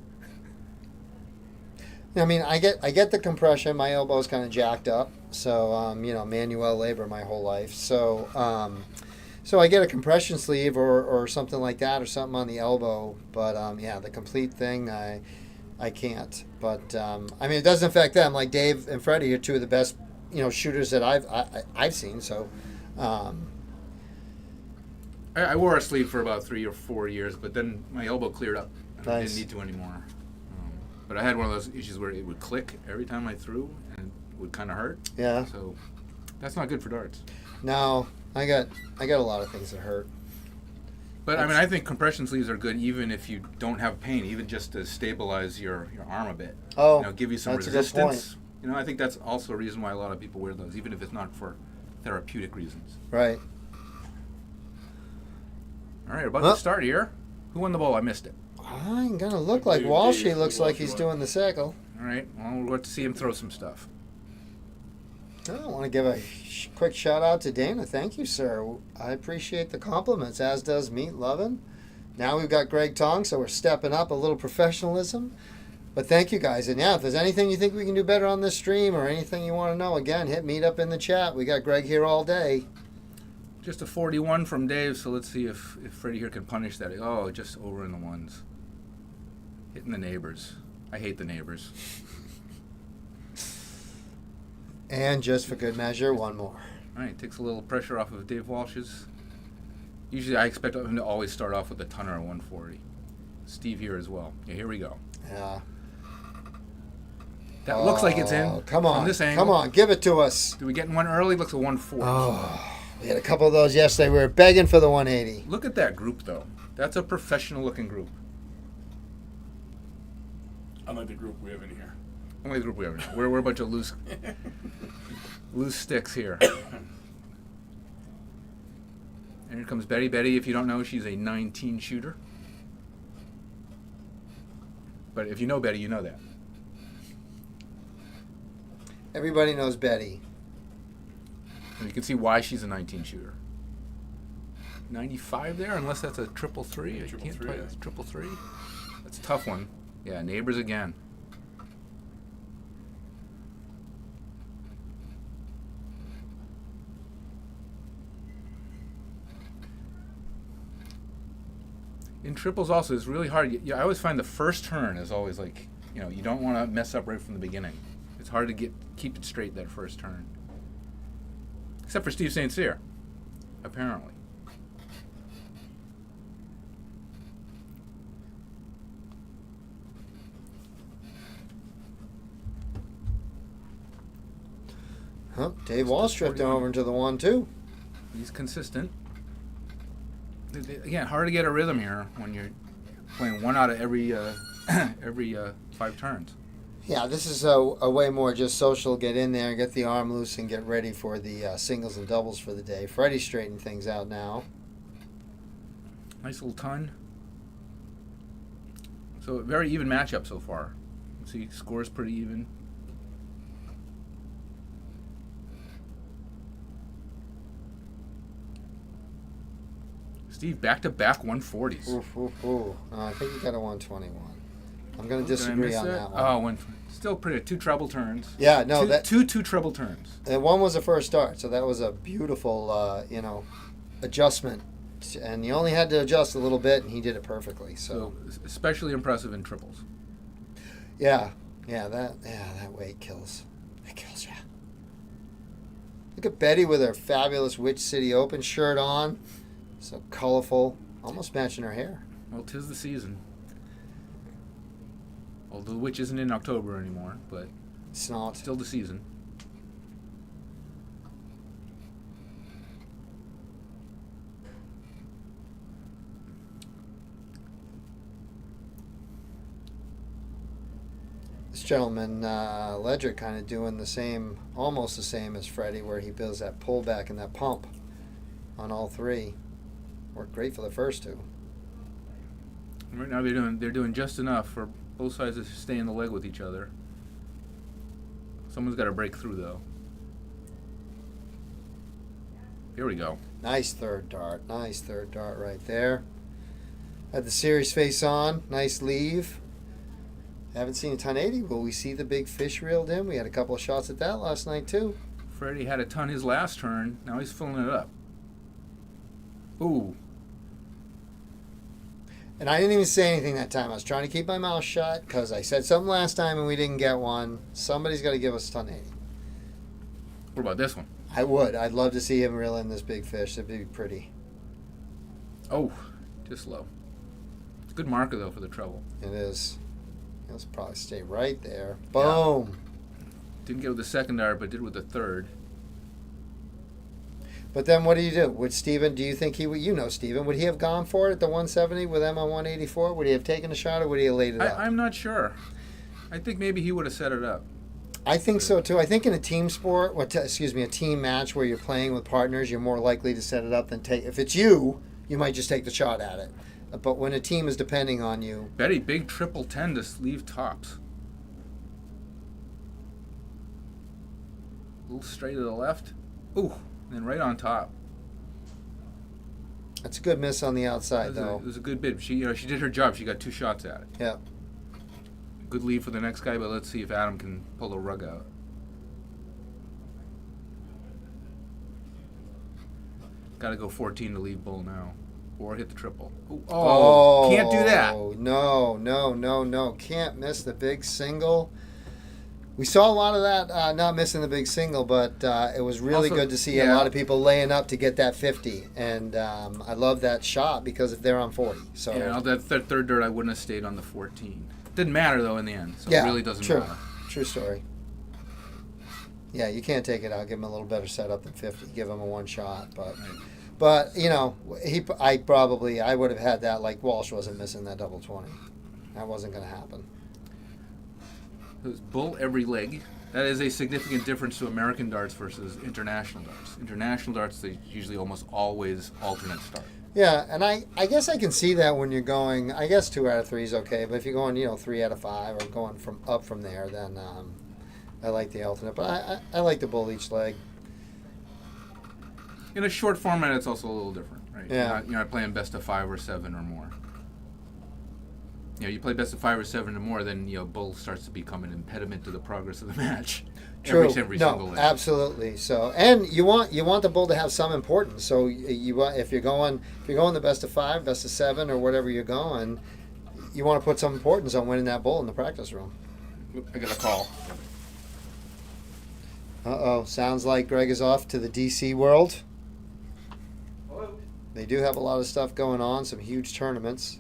I mean, I get the compression. My elbow's kind of jacked up, so manual labor my whole life. So I get a compression sleeve or something like that, or something on the elbow. But the complete thing, I can't. But I mean, it doesn't affect them. Like Dave and Freddie are two of the best, shooters that I've seen. So. I wore a sleeve for about 3 or 4 years, but then my elbow cleared up. And I Nice. didn't need to anymore. But I had one of those issues where it would click every time I threw, and it would kind of hurt. Yeah. So that's not good for darts. No, I got a lot of things that hurt. But I mean, I think compression sleeves are good even if you don't have pain, even just to stabilize your arm a bit. Oh, give you some that's a good resistance. I think that's also a reason why a lot of people wear those, even if it's not for therapeutic reasons. Right. All right, about to start here. Who won the ball? I missed it. I'm gonna look like Walshy. Looks like he's doing the circle. All right. Well, we'll get to see him throw some stuff. I want to give a quick shout out to Dana. Thank you, sir. I appreciate the compliments, as does Meat Lovin'. Now we've got Greg Tong, so we're stepping up a little professionalism. But thank you guys. And yeah, if there's anything you think we can do better on this stream or anything you want to know, again, hit Meat up in the chat. We got Greg here all day. Just a 41 from Dave, so let's see if Freddie here can punish that. Oh, just over in the ones. Hitting the neighbors. I hate the neighbors. And just for good measure, one more. All right, takes a little pressure off of Dave Walsh's. Usually I expect him to always start off with a tonner of 140. Steve here as well. Yeah, here we go. Yeah. That looks like it's in. Come on. From this angle. Come on, give it to us. Did we get one early? Looks like 140. Oh, we had a couple of those yesterday. We were begging for the 180. Look at that group, though. That's a professional-looking group. Unlike the group we have in here. Only the group we have. We're a bunch of loose sticks here. And here comes Betty. Betty, if you don't know, she's a 19 shooter. But if you know Betty, you know that. Everybody knows Betty. And you can see why she's a 19 shooter. 95 there, unless that's a triple three. Yeah, I triple can't three, play yeah. that's triple three. That's a tough one. Yeah, neighbors again. In triples also, it's really hard. I always find the first turn is always like, you don't want to mess up right from the beginning. It's hard to keep it straight that first turn. Except for Steve St. Cyr, apparently. Oh, Dave Walsh drifting over into the 1-2. He's consistent. Again, hard to get a rhythm here when you're playing one out of every 5 turns. Yeah, this is a way more just social. Get in there, get the arm loose, and get ready for the singles and doubles for the day. Freddie's straightening things out now. Nice little ton. So very even matchup so far. See, scores pretty even. Steve, back-to-back 140s. Oof, oof, oof. I think he got a 121. I'm going to disagree on that one. Oh, still pretty. 2 treble turns. Yeah, no, two treble turns. And one was a first start, so that was a beautiful, adjustment. And you only had to adjust a little bit, and he did it perfectly. So especially impressive in triples. Yeah, that weight kills. It kills you. Look at Betty with her fabulous Witch City Open shirt on. So colorful, almost matching her hair. Well, 'tis the season. Although the Witch isn't in October anymore, but it's not. Still the season. This gentleman, Ledger, kind of doing the same, almost the same as Freddie, where he builds that pullback and that pump on all 3. Worked great for the first 2. Right now they're doing just enough for both sides to stay in the leg with each other. Someone's got to break through though. Here we go. Nice third dart right there. Had the series face on. Nice leave. Haven't seen a 1080. Will we see the big fish reeled in? We had a couple of shots at that last night too. Freddie had a ton his last turn. Now he's filling it up. Ooh. And I didn't even say anything that time. I was trying to keep my mouth shut because I said something last time and we didn't get one. Somebody's got to give us a 1080. What about this one? I would. I'd love to see him reel in this big fish. It'd be pretty. Oh, just low. It's a good marker though for the treble. It is. Let's probably stay right there. Boom. Yeah. Didn't get with the second dart, but did with the third. But then what do you do? Would Steven, do you think he would, Steven, would he have gone for it at the 170 with them on 184? Would he have taken a shot or would he have laid it up? I'm not sure. I think maybe he would have set it up. I think so too. I think in a team sport, a team match where you're playing with partners, you're more likely to set it up than take. If it's you might just take the shot at it. But when a team is depending on you. Betty, big triple 10 to leave tops. A little straight to the left. Ooh. And right on top. That's a good miss on the outside, though. It was a good bid. She did her job. She got 2 shots at it. Yeah. Good lead for the next guy, but let's see if Adam can pull the rug out. Got to go 14 to lead bull now, or hit the triple. Oh, can't do that. No. Can't miss the big single. We saw a lot of that, not missing the big single, but it was really good to see a lot of people laying up to get that 50. And I love that shot because if they're on 40. So yeah, that third dirt, I wouldn't have stayed on the 14. Didn't matter, though, in the end. So it really doesn't matter. True story. Yeah, you can't take it out. Give him a little better setup than 50. Give him a one shot. But I would have had that like Walsh wasn't missing that double 20. That wasn't going to happen. It was bull every leg. That is a significant difference to American darts versus international darts. International darts, they usually almost always alternate start. Yeah, and I guess I can see that when you're going, I guess 2 out of 3 is okay, but if you're going, 3 out of 5 or going up from there, then I like the alternate. But I like the bull each leg. In a short format, it's also a little different, right? Yeah. You're not playing best of 5 or 7 or more. You play best of 5 or 7 or more, then bull starts to become an impediment to the progress of the match. True. Every no, single leg. absolutely. So, and you want the bull to have some importance. So you want if you're going the best of 5, best of 7, or whatever you're going, you want to put some importance on winning that bull in the practice room. I got a call. Sounds like Greg is off to the DC world. Hello. They do have a lot of stuff going on, some huge tournaments.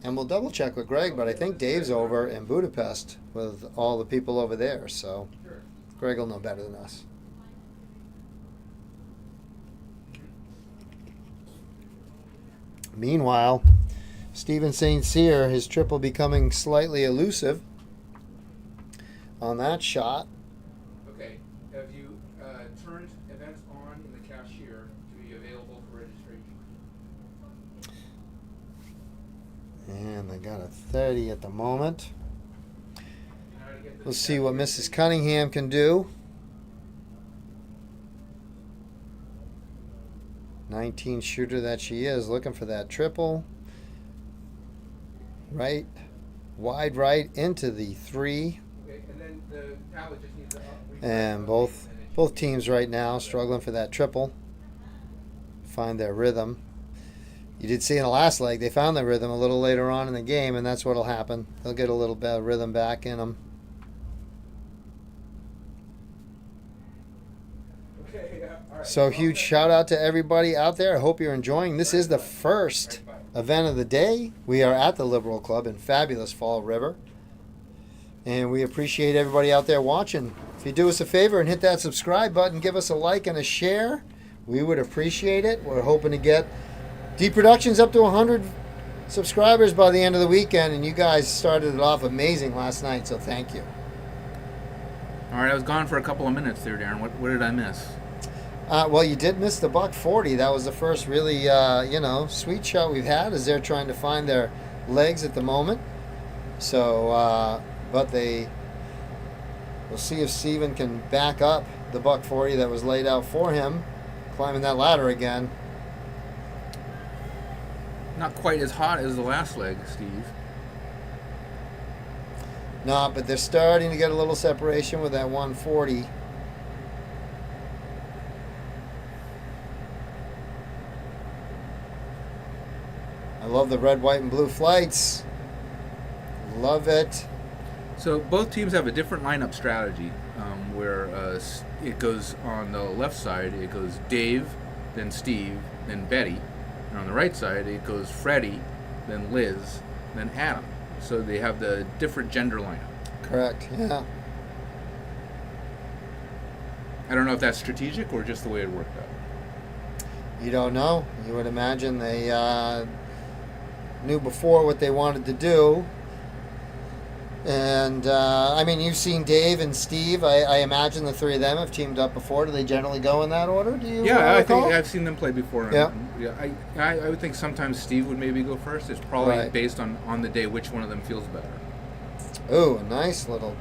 And we'll double check with Greg, but I think Dave's over in Budapest with all the people over there, so Greg will know better than us. Meanwhile, Stephen St. Cyr, his triple becoming slightly elusive on that shot. Okay, have you turned events on in the cashier to be available for registration? And they got a 30 at the moment. We'll see what Mrs. Cunningham can do. 19 shooter that she is, looking for that triple. Right, wide right into the 3. Okay, and then the tablet just needs to And both teams right now struggling for that triple. Find their rhythm. You did see in the last leg they found their rhythm a little later on in the game, and that's what'll happen. They'll get a little bit of rhythm back in them. So huge shout out to everybody out there. I hope you're enjoying. This is the first event of the day. We are at the Liberal Club in fabulous Fall River. And we appreciate everybody out there watching. If you do us a favor and hit that subscribe button, give us a like and a share, we would appreciate it. We're hoping to get D Productions up to 100 subscribers by the end of the weekend, and you guys started it off amazing last night, so thank you. All right, I was gone for a couple of minutes there, Darren. What did I miss? Well, you did miss the $140. That was the first really, sweet shot we've had as they're trying to find their legs at the moment. So, but we'll see if Steven can back up the $140 that was laid out for him, climbing that ladder again. Not quite as hot as the last leg, Steve. No, but they're starting to get a little separation with that 140. I love the red, white, and blue flights. Love it. So both teams have a different lineup strategy, where it goes on the left side, it goes Dave, then Steve, then Betty. And on the right side, it goes Freddie, then Liz, then Adam. So they have the different gender lineup. Correct, yeah. I don't know if that's strategic or just the way it worked out. You don't know. You would imagine they knew before what they wanted to do. And, you've seen Dave and Steve. I imagine the three of them have teamed up before. Do they generally go in that order? Do you I recall? think I've seen them play before. Yeah. I would think sometimes Steve would maybe go first. It's probably Right. based on the day which one of them feels better. Ooh, a nice little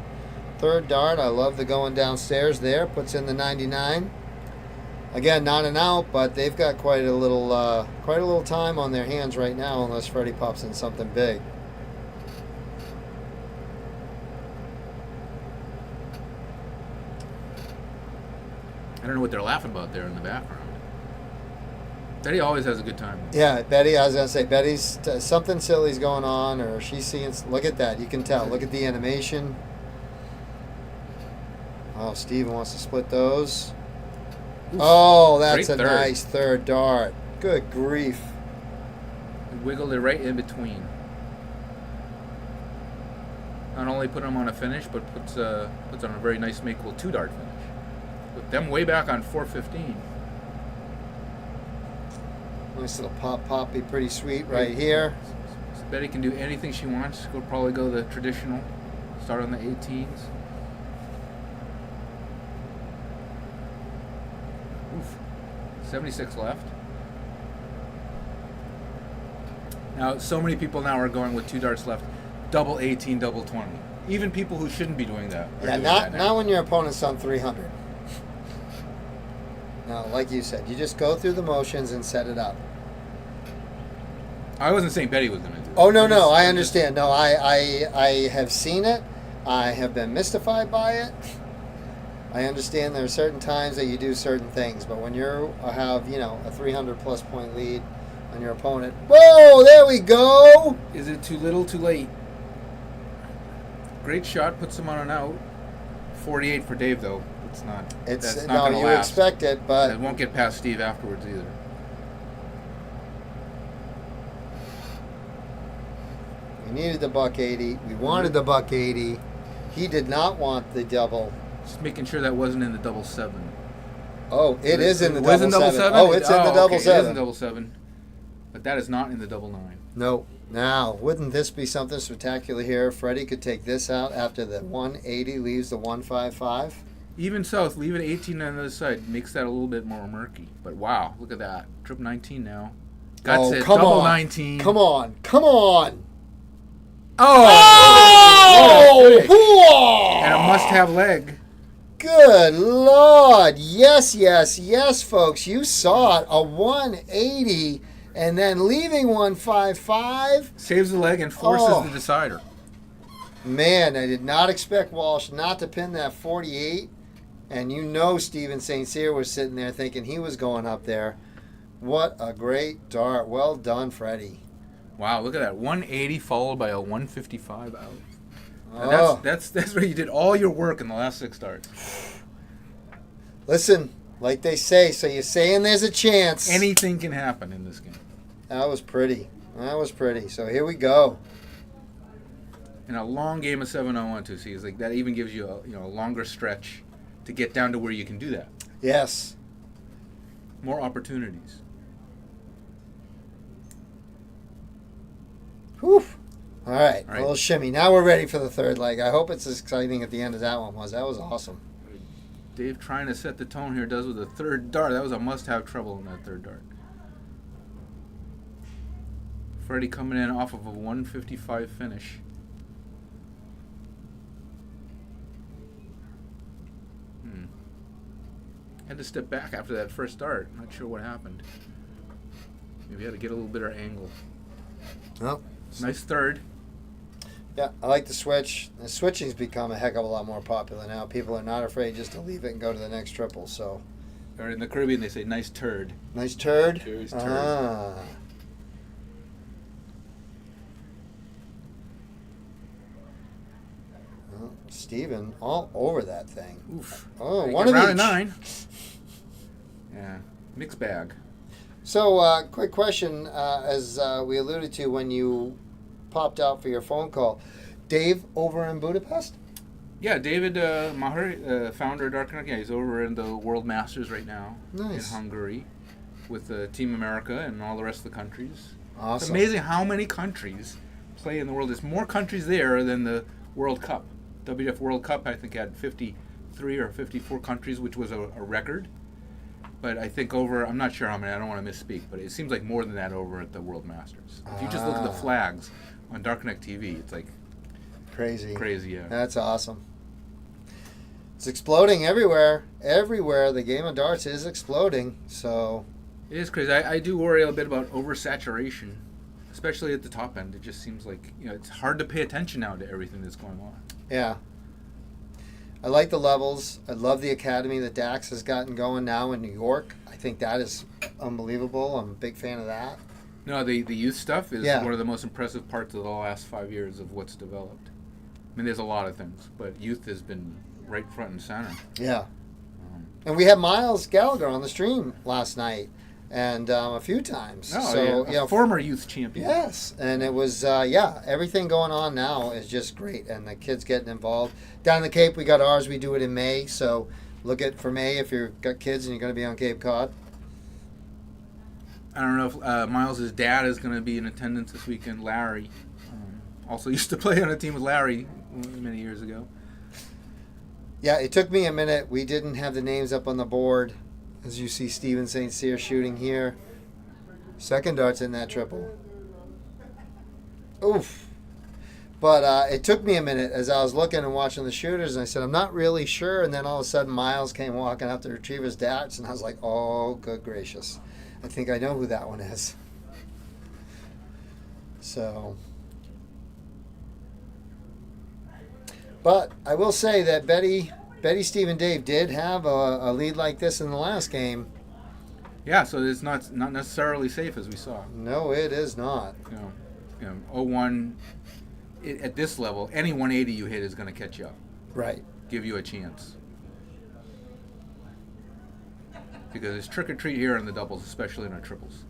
third dart. I love the going downstairs there. Puts in the 99. Again, not an out, but they've got quite a little time on their hands right now, unless Freddie pops in something big. I don't know what they're laughing about there in the background. Betty always has a good time. Yeah, Betty, I was going to say, Betty's, something silly's going on, or she's seeing, look at that, you can tell. Look at the animation. Oh, Steven wants to split those. Oh, that's a Great third. nice third dart. Good grief. Wiggled it right in between. Not only put them on a finish, but puts on a very nice makeable 2-dart finish. With them way back on 415. Nice little pop, be pretty sweet right here. So Betty can do anything she wants. She'll probably go the traditional, start on the 18s. Oof. 76 left. Now, so many people now are going with 2 darts left, double 18, double 20. Even people who shouldn't be doing that are Yeah, doing that now. not when your opponent's on 300. No, like you said, you just go through the motions and set it up. I wasn't saying Betty was going to do it. Oh, no, I understand. No, I have seen it. I have been mystified by it. I understand there are certain times that you do certain things, but when you have, a 300-plus point lead on your opponent, whoa, there we go. Is it too little, too late? Great shot, puts him on an out. 48 for Dave, though. It's not. It's that's no, not you last. expect it, but It won't get past Steve afterwards either. we needed the $180. We wanted the $180. He did not want the double. Just making sure that wasn't in the double seven. Oh, it is in the was double in double seven. seven. Oh, it's in the double It is seven. in double seven, but that is not in the double nine. No. Now, wouldn't this be something spectacular here? Freddie could take this out after the 180 leaves the 155. Even so, leave it 18 on the other side makes that a little bit more murky. But wow, look at that. Trip 19 now. Got it. Come Double on. 19. Come on. Come on. Oh! Oh! And a must-have leg. Good Lord. Yes, yes, yes, folks. You saw it. A 180 and then leaving 155. Saves the leg and forces Oh. the decider. Man, I did not expect Walsh not to pin that 48. And Steven St. Cyr was sitting there thinking he was going up there. What a great dart. Well done, Freddie. Wow, look at that. 180 followed by a 155 out. Oh. That's where you did all your work in the last 6 starts. Listen, like they say, so you're saying there's a chance. Anything can happen in this game. That was pretty. That was pretty. So here we go. In a long game of 7-0-1, 2 C's, like that even gives you a longer stretch to get down to where you can do that. Yes. More opportunities. Whew. All right. All right. A little shimmy. Now we're ready for the third leg. I hope it's as exciting at the end as that one was. That was awesome. Dave trying to set the tone here does with the third dart. That was a must-have treble in that third dart. Freddie coming in off of a 155 finish. Had to step back after that first dart. Not sure what happened. Maybe had to get a little better angle. Oh. Nice third. Yeah, I like the switch. The switching's become a heck of a lot more popular now. People are not afraid just to leave it and go to the next triple. So, Or in the Caribbean they say nice turd. nice turd. Nice turd. Ah. Well, Steven all over that thing. Oof. Oh, Hey, one get of round each. of 9. Yeah, mixed bag. So, quick question, as we alluded to when you popped out for your phone call. Dave over in Budapest? Yeah, David Maher, founder of Dark Knight, yeah, he's over in the World Masters right now Nice. in Hungary with Team America and all the rest of the countries. It's Awesome. amazing how many countries play in the world. There's more countries there than the World Cup. WWF World Cup, I think, had 53 or 54 countries, which was a record. But I think I'm not sure how many, I don't want to misspeak, but it seems like more than that over at the World Masters. If you just look at the flags on Dark Connect TV, it's like Crazy. yeah. That's awesome. It's exploding everywhere. Everywhere. The game of darts is exploding. So, It is crazy. I do worry a bit about oversaturation, especially at the top end. It just seems like it's hard to pay attention now to everything that's going on. yeah. I like the levels. I love the academy that Dax has gotten going now in New York. I think that is unbelievable. I'm a big fan of that. No, the youth stuff is Yeah. one of the most impressive parts of the last 5 years of what's developed. I mean, there's a lot of things, but youth has been right front and center. Yeah. And we had Miles Gallagher on the stream last night, and a few times. Oh, yeah. A former youth champion. Yes, and it was everything going on now is just great, and the kids getting involved. Down in the Cape, we got ours. We do it in May, so look at for May if you've got kids and you're going to be on Cape Cod. I don't know if Miles' dad is going to be in attendance this weekend. Larry also used to play on a team with Larry many years ago. Yeah, it took me a minute. We didn't have the names up on the board. As you see Steven St. Cyr shooting here. Second dart's in that triple. Oof. But it took me a minute as I was looking and watching the shooters, and I said, I'm not really sure. And then all of a sudden, Miles came walking up to retrieve his darts, and I was like, oh, good gracious. I think I know who that one is. So, but I will say that Betty, Steve, and Dave did have a lead like this in the last game. Yeah, so it's not necessarily safe as we saw. No, it is not. You know, 0-1 at this level, any 180 you hit is going to catch you up, Right. give you a chance. Because it's trick or treat here in the doubles, especially in our triples.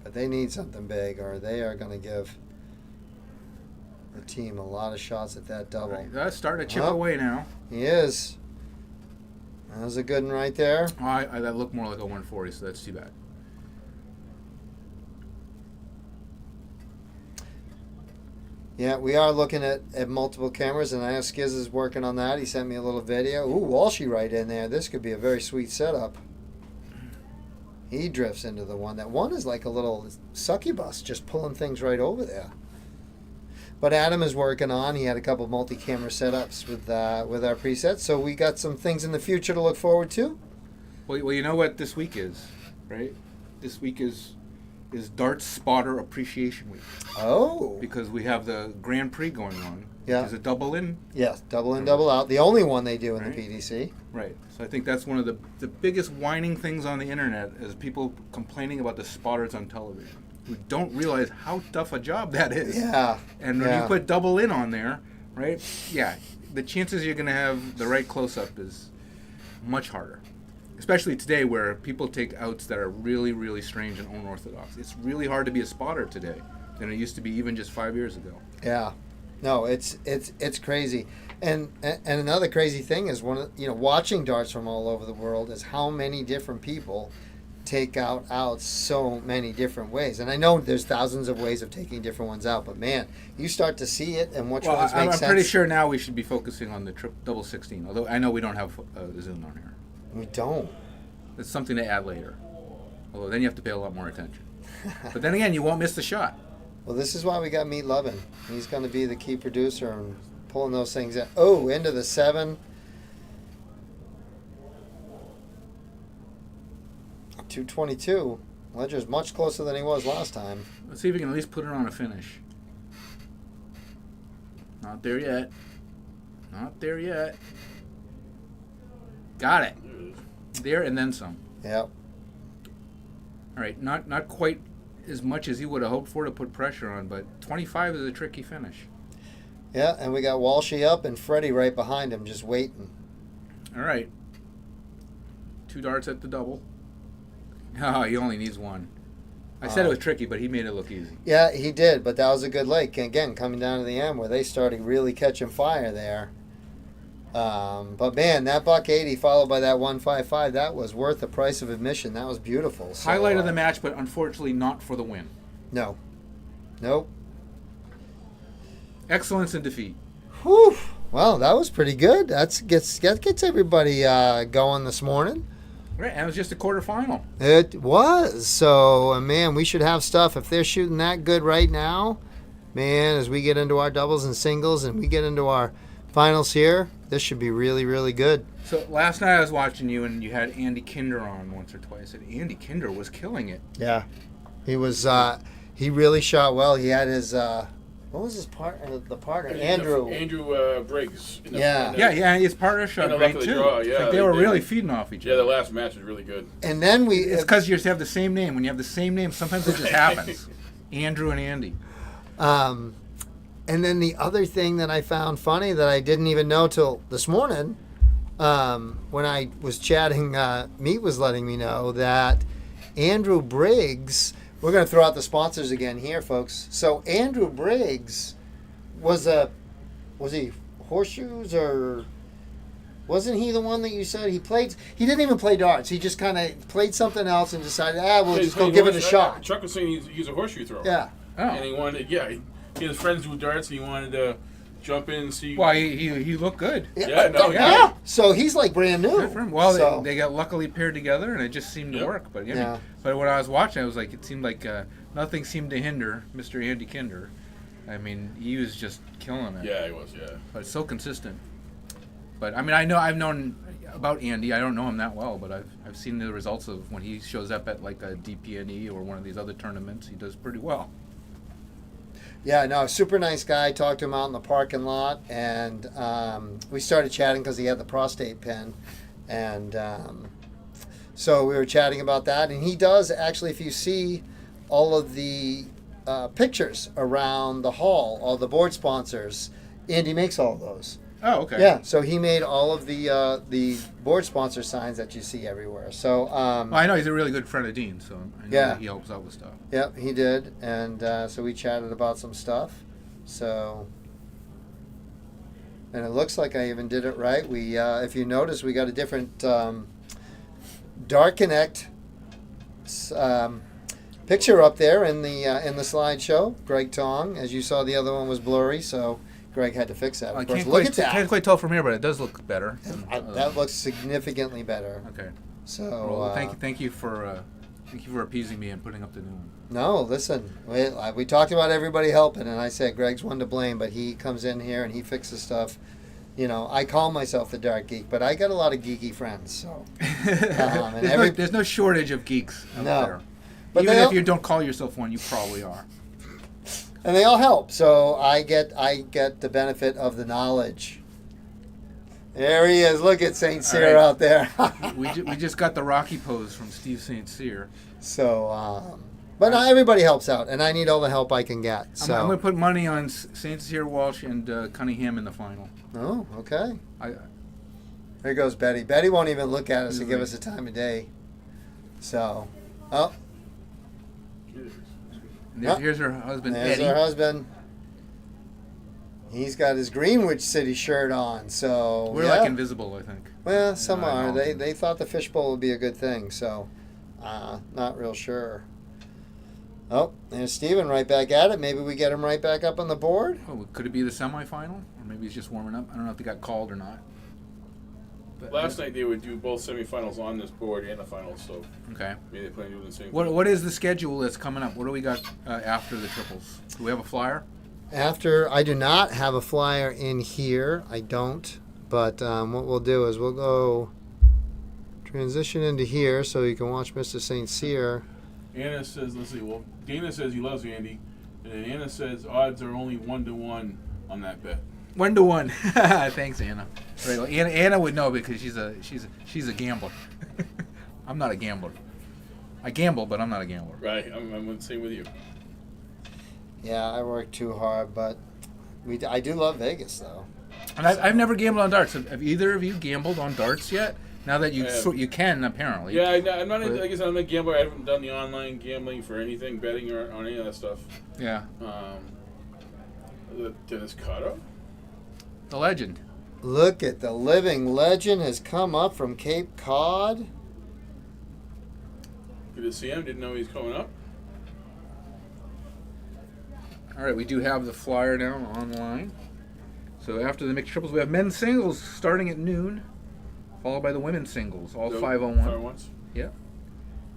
But they need something big, or they are going to give the team a lot of shots at that double. Right, that's starting to chip Oh. away now. He is. That was a good one right there. Oh, that looked more like a 140, so that's too bad. Yeah, we are looking at multiple cameras, and I know Skiz is working on that. He sent me a little video. Ooh, Walshy right in there. This could be a very sweet setup. He drifts into the one. That one is like a little succubus, just pulling things right over there. But Adam is working on. He had a couple multi-camera setups with our presets, so we got some things in the future to look forward to. Well, you know what this week is, right? This week is Darts Spotter Appreciation Week. Oh, Because we have the Grand Prix going on. Yeah. Which is a double in. yes, double in, double out. The only one they do in Right. the PDC. Right. So I think that's one of the biggest whining things on the internet is people complaining about the spotters on television who don't realize how tough a job that is. Yeah. And when yeah. you put double in on there, right? Yeah, the chances you're going to have the right close-up is much harder. Especially today where people take outs that are really, really strange and unorthodox. It's really hard to be a spotter today than it used to be even just 5 years ago. Yeah, no, it's crazy, and another crazy thing is watching darts from all over the world is how many different people take outs so many different ways. And I know there's thousands of ways of taking different ones out, but man, you start to see it and which ones make I'm sense. pretty sure now we should be focusing on the double 16. Although I know we don't have Zoom on here. We don't. It's something to add later. Although then you have to pay a lot more attention. But then again, you won't miss the shot. Well, this is why we got Meat Lovin'. He's going to be the key producer and pulling those things out. Oh, into the 7. 222. Ledger's much closer than he was last time. Let's see if we can at least put it on a finish. Not there yet. Not there yet. Got it. There and then some. Yep. All right, not quite as much as he would have hoped for to put pressure on, but 25 is a tricky finish. Yeah, and we got Walshy up and Freddie right behind him, just waiting. All right. 2 darts at the double. Oh, he only needs 1. I said it was tricky, but he made it look easy. Yeah, he did, but that was a good lake. Again, coming down to the end where they started really catching fire there. But man, that $180 followed by that 155, that was worth the price of admission. That was beautiful. So, Highlight of the match, but unfortunately not for the win. No. Nope. Excellence in defeat. Whew. Well, that was pretty good. That gets everybody going this morning. Right, and it was just a quarterfinal. It was. So, man, we should have stuff. If they're shooting that good right now, man, as we get into our doubles and singles and we get into our finals here, this should be really, really good. So last night I was watching you, and you had Andy Kinder on once or twice, and Andy Kinder was killing it. Yeah. He was, he really shot well. He had his, what was his partner? The partner? Andrew. Andrew Briggs. Yeah, his partner shot in the great luck of too. the draw, yeah, Like they they were did. really feeding off each Yeah, other. the last match was really good. And then we... It's because you have the same name. When you have the same name, sometimes it just happens. Andrew and Andy. And then the other thing that I found funny that I didn't even know till this morning, when I was chatting, Meat was letting me know that Andrew Briggs, we're going to throw out the sponsors again here, folks. So Andrew Briggs was he horseshoes, or wasn't he the one that you said he played? He didn't even play darts. He just kind of played something else and decided, we'll just go give it a shot. Chuck was saying he's a horseshoe thrower. Yeah. Oh. And he wanted, he has friends do darts, and he wanted to jump in and see. Well, he looked good. Yeah. So he's like brand new. Good for him. Well, So- they got luckily paired together, and it just seemed to Yep. work. But Yeah. but when I was watching, I was like, it seemed like nothing seemed to hinder Mr. Andy Kinder. I mean, he was just killing it. Yeah, he was. Yeah. But it's so consistent. But I mean, I've known about Andy. I don't know him that well, but I've seen the results of when he shows up at like a DPNE or one of these other tournaments. He does pretty well. Yeah, no, super nice guy. Talked to him out in the parking lot, and we started chatting because he had the prostate pen, and so we were chatting about that. And he does actually, if you see all of the pictures around the hall, all the board sponsors, Andy makes all of those. Oh, okay. Yeah, so he made all of the board sponsor signs that you see everywhere. So Well, I know he's a really good friend of Dean, so I know that he helps out with stuff. Yep, he did, and so we chatted about some stuff. So, and it looks like I even did it right. We, if you notice, we got a different Dark Connect picture up there in the slideshow. Greg Tong, as you saw, the other one was blurry, so Greg had to fix that. I Of course, can't look at that. can't quite tell from here, but it does look better. That looks significantly better. Okay. So Well, thank you for appeasing me and putting up the new one. no, listen, we talked about everybody helping, and I said Greg's one to blame, but he comes in here and he fixes stuff. You know, I call myself the dark geek, but I got a lot of geeky friends. So and there's no shortage of geeks out there. But Even if you don't call yourself one, you probably are. and they all help. So I get the benefit of the knowledge. There he is. Look at St. Cyr out there. we just got the Rocky pose from Steve St. Cyr. So, but not everybody helps out, and I need all the help I can get. So I'm going to put money on St. Cyr, Walsh, and Cunningham in the final. Oh, okay. I There goes Betty. Betty won't even look at us to give us a time of day. So, here's her husband, there's Eddie. her husband. He's got his Greenwich City shirt on. So We're like invisible, I think. Well, some I are. know. They thought the fishbowl would be a good thing. So, not real sure. Oh, there's Steven right back at it. Maybe we get him right back up on the board. Oh, could it be the semifinal? Or maybe he's just warming up. I don't know if they got called or not. But Last night they would do both semifinals on this board and the finals, so Okay. maybe they plan to do the same. What is the schedule that's coming up? What do we got after the triples? Do we have a flyer? After, I do not have a flyer in here. I don't. But what we'll do is we'll go transition into here so you can watch Mr. St. Cyr. Anna says, let's see, well, Dana says he loves Andy, and then Anna says odds are only 1-1 on that bet. 1-1. Thanks, Anna. Right, well, Anna would know because she's a gambler. I'm not a gambler. I gamble, but I'm not a gambler. Right, I'm the same with you. Yeah, I work too hard, but I do love Vegas, though. And I've never gambled on darts. Have either of you gambled on darts yet? Now that you can, apparently. Yeah, I'm not. I guess I'm not a gambler. I haven't done the online gambling for anything, betting or on any of that stuff. Yeah. Dennis Cotto. The legend. Look at the living legend has come up from Cape Cod. Good to see him. Didn't know he was coming up. All right, we do have the flyer now online. So after the mixed triples, we have men's singles starting at noon, followed by the women's singles, all 501. 501s. Yeah.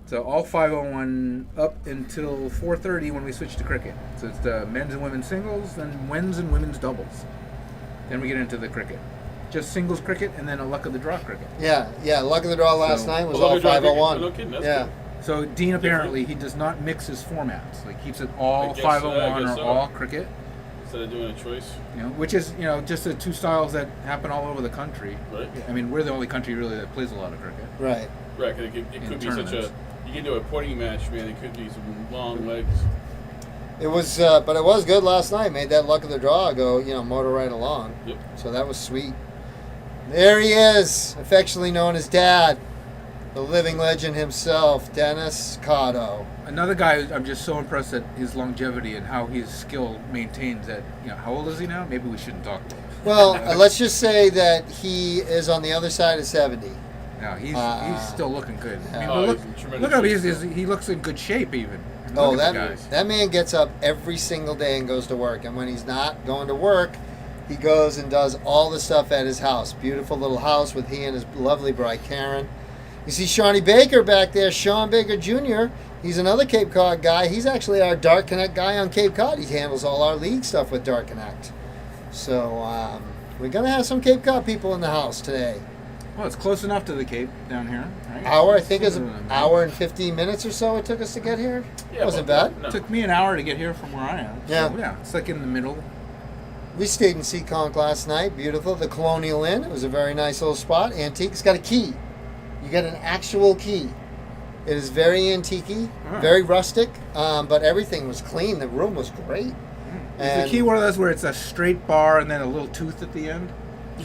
So all 501 up until 4:30 when we switch to cricket. So it's the men's and women's singles, then men's and women's doubles. Then we get into the cricket. Just singles cricket and then a luck of the draw cricket. Yeah. Luck of the draw last So- night was Luck all of the draw cricket? 501. No kidding, that's Yeah. good. So Dean apparently he does not mix his formats. Like keeps it all I guess 501 or so. all cricket. Instead of doing a choice. Which is just the two styles that happen all over the country. Right. I mean, we're the only country really that plays a lot of cricket. Right. Right, 'cause it could be such a. tournaments. You can do a pointing match, man. It could be some long legs. It was, but it was good last night. Made that luck of the draw go, motor right along. Yep. So that was sweet. There he is, affectionately known as Dad, the living legend himself, Dennis Cotto. Another guy, I'm just so impressed at his longevity and how his skill maintains that. How old is he now? Maybe we shouldn't talk about it. Well, let's just say that he is on the other side of 70. No, he's still looking good. I mean, Oh, look, he's in tremendous look how shape. he looks in good shape even. I mean, Oh, look at the guys. that man gets up every single day and goes to work. And when he's not going to work, he goes and does all the stuff at his house. Beautiful little house with he and his lovely bride Karen. You see Shawnee Baker back there, Sean Baker Jr. He's another Cape Cod guy. He's actually our Dark Connect guy on Cape Cod. He handles all our league stuff with Dark Connect. So we're going to have some Cape Cod people in the house today. Well, it's close enough to the Cape down here, right? I think it was It's, an hour and 15 minutes or so it took us to get here. Yeah, Wasn't about bad. that. No. It took me an hour to get here from where I am. Yeah. So, yeah, it's like in the middle. We stayed in Seekonk last night. Beautiful. The Colonial Inn. It was a very nice little spot. Antique. It's got a key. You get an actual key. It is very antique-y, very rustic, but everything was clean. The room was great. Is the key one of those where it's a straight bar and then a little tooth at the end?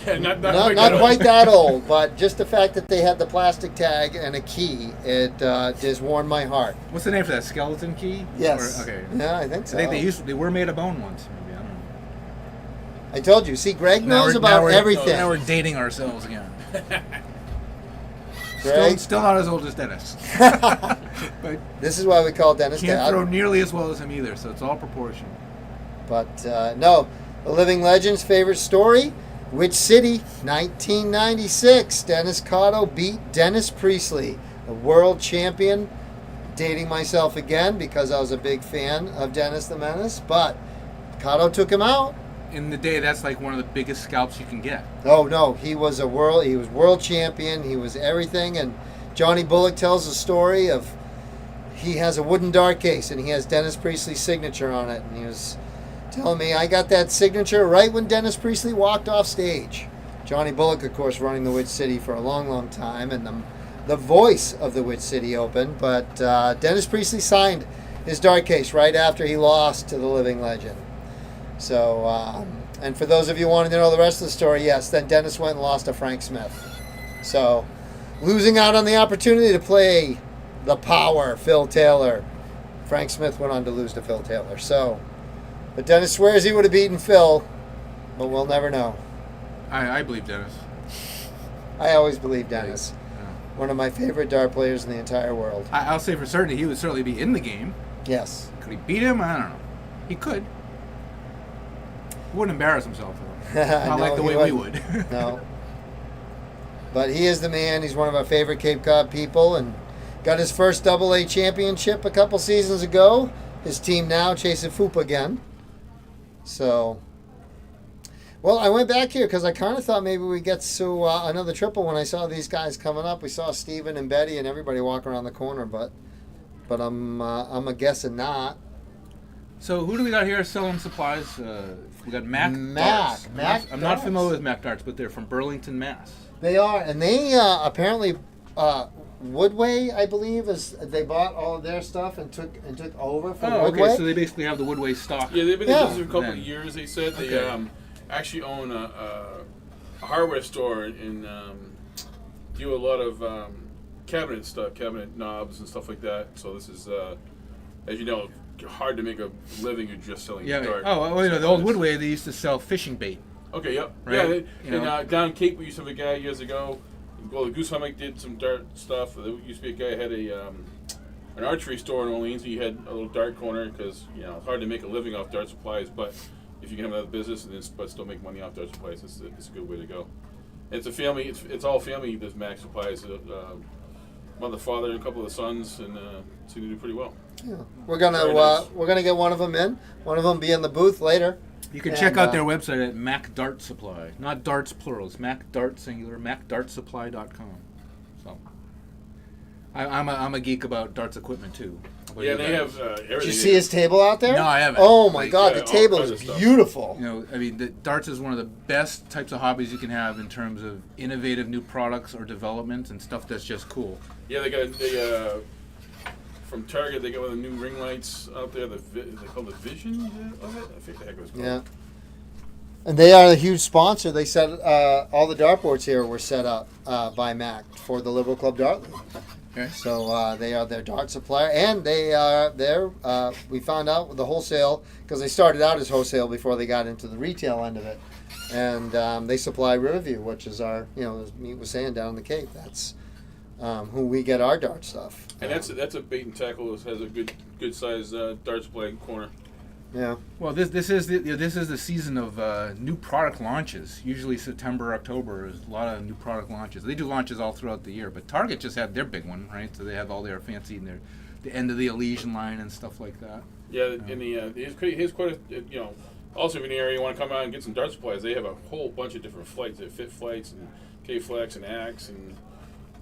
Yeah, not Not quite that old, but just the fact that they had the plastic tag and a key, it just warmed my heart. What's the name for that? Skeleton key? Yes. Or, okay. Yeah, I think so. I think they were made of bone once. Maybe I don't know. I told you. See, Greg knows now about we're, everything. Now we're dating ourselves again. Greg, Still not as old as Dennis. But this is why we call Dennis can't Dad. throw nearly as well as him either, so it's all proportion. But no, the Living Legend's favorite story. Which city? 1996. Dennis Cotto beat Dennis Priestley, a world champion. Dating myself again because I was a big fan of Dennis the Menace, but Cotto took him out. In the day, that's like one of the biggest scalps you can get. Oh no, he was world champion. He was everything. And Johnny Bullock tells the story of he has a wooden dart case and he has Dennis Priestley's signature on it, and he was telling me, I got that signature right when Dennis Priestley walked off stage. Johnny Bullock, of course, running the Witch City for a long, long time, and the voice of the Witch City Open. But Dennis Priestley signed his dart case right after he lost to the Living Legend. So, and for those of you wanting to know the rest of the story, yes, then Dennis went and lost to Frank Smith. So, losing out on the opportunity to play the Power, Phil Taylor. Frank Smith went on to lose to Phil Taylor. So, but Dennis swears he would have beaten Phil, but we'll never know. I believe Dennis. I always believe Dennis. Yeah. One of my favorite dart players in the entire world. I'll say for certain he would certainly be in the game. Yes. Could he beat him? I don't know. He could. He wouldn't embarrass himself, though. Not No, like the he way we wouldn't. would. No. But he is the man. He's one of our favorite Cape Cod people and got his first AA championship a couple seasons ago. His team now chasing FOOP again. So, well, I went back here because I kind of thought maybe we'd get to another triple when I saw these guys coming up. We saw Steven and Betty and everybody walking around the corner, but I'm a guessing not. So who do we got here selling supplies? We got Mac Darts. I'm not Darts. familiar with Mac Darts, but they're from Burlington, Mass. They are, and they apparently Woodway, I believe, is they bought all of their stuff and took over from Woodway. Okay, so they basically have the Woodway stock. Yeah, they've been in business for a couple Then. of years. They said they Okay. actually own a hardware store and do a lot of cabinet stuff, cabinet knobs and stuff like that. So this is, as you know, hard to make a living. You're just selling Yeah. dart. Oh, you know, the old Woodway, they used to sell fishing bait. Okay, yep. Right, Yeah, you know. and down in Cape, we used to have a guy years ago. Well, the Goose Hummock did some dart stuff. There used to be a guy who had an archery store in Orleans. He had a little dart corner because it's hard to make a living off dart supplies. But if you can have another business but still make money off dart supplies, it's a good way to go. It's a family. It's all family. There's Mac Supplies. Mother, father, and a couple of the sons, and seem to do pretty well. Yeah. We're gonna Very nice. we're gonna get one of them in. One of them be in the booth later. You can And, check out their website at Mac Dart Supply. Not darts plural. It's Mac Dart singular. MacDartSupply.com. So, I'm a geek about darts equipment too. What Yeah, do you they guys? have everything. Did you see his table out there? No, I haven't. Oh my Like, God, the all table kinds is of stuff. beautiful. You know, I mean, darts is one of the best types of hobbies you can have in terms of innovative new products or developments and stuff that's just cool. Yeah, from Target. They got one of the new ring lights out there. They call the Vision of it. I think the heck it was called. Yeah. And they are a huge sponsor. They set all the dartboards here were set up by Mac for the Liberal Club Dart League. Okay. So they are their dart supplier, and they are their. We found out with the wholesale because they started out as wholesale before they got into the retail end of it, and they supply Riverview, which is our, as Meat was saying, down in the Cape. That's who we get our dart stuff. And that's a bait and tackle. It has a good size dart supply corner. Yeah. Well, this is the season of new product launches. Usually September, October is a lot of new product launches. They do launches all throughout the year, but Target just had their big one, right? So they have all their fancy the end of the Elysian line and stuff like that. Yeah, and here's quite a also if you're in the area you want to come out and get some dart supplies, they have a whole bunch of different flights. They have fit flights and K-Flex and Axe, and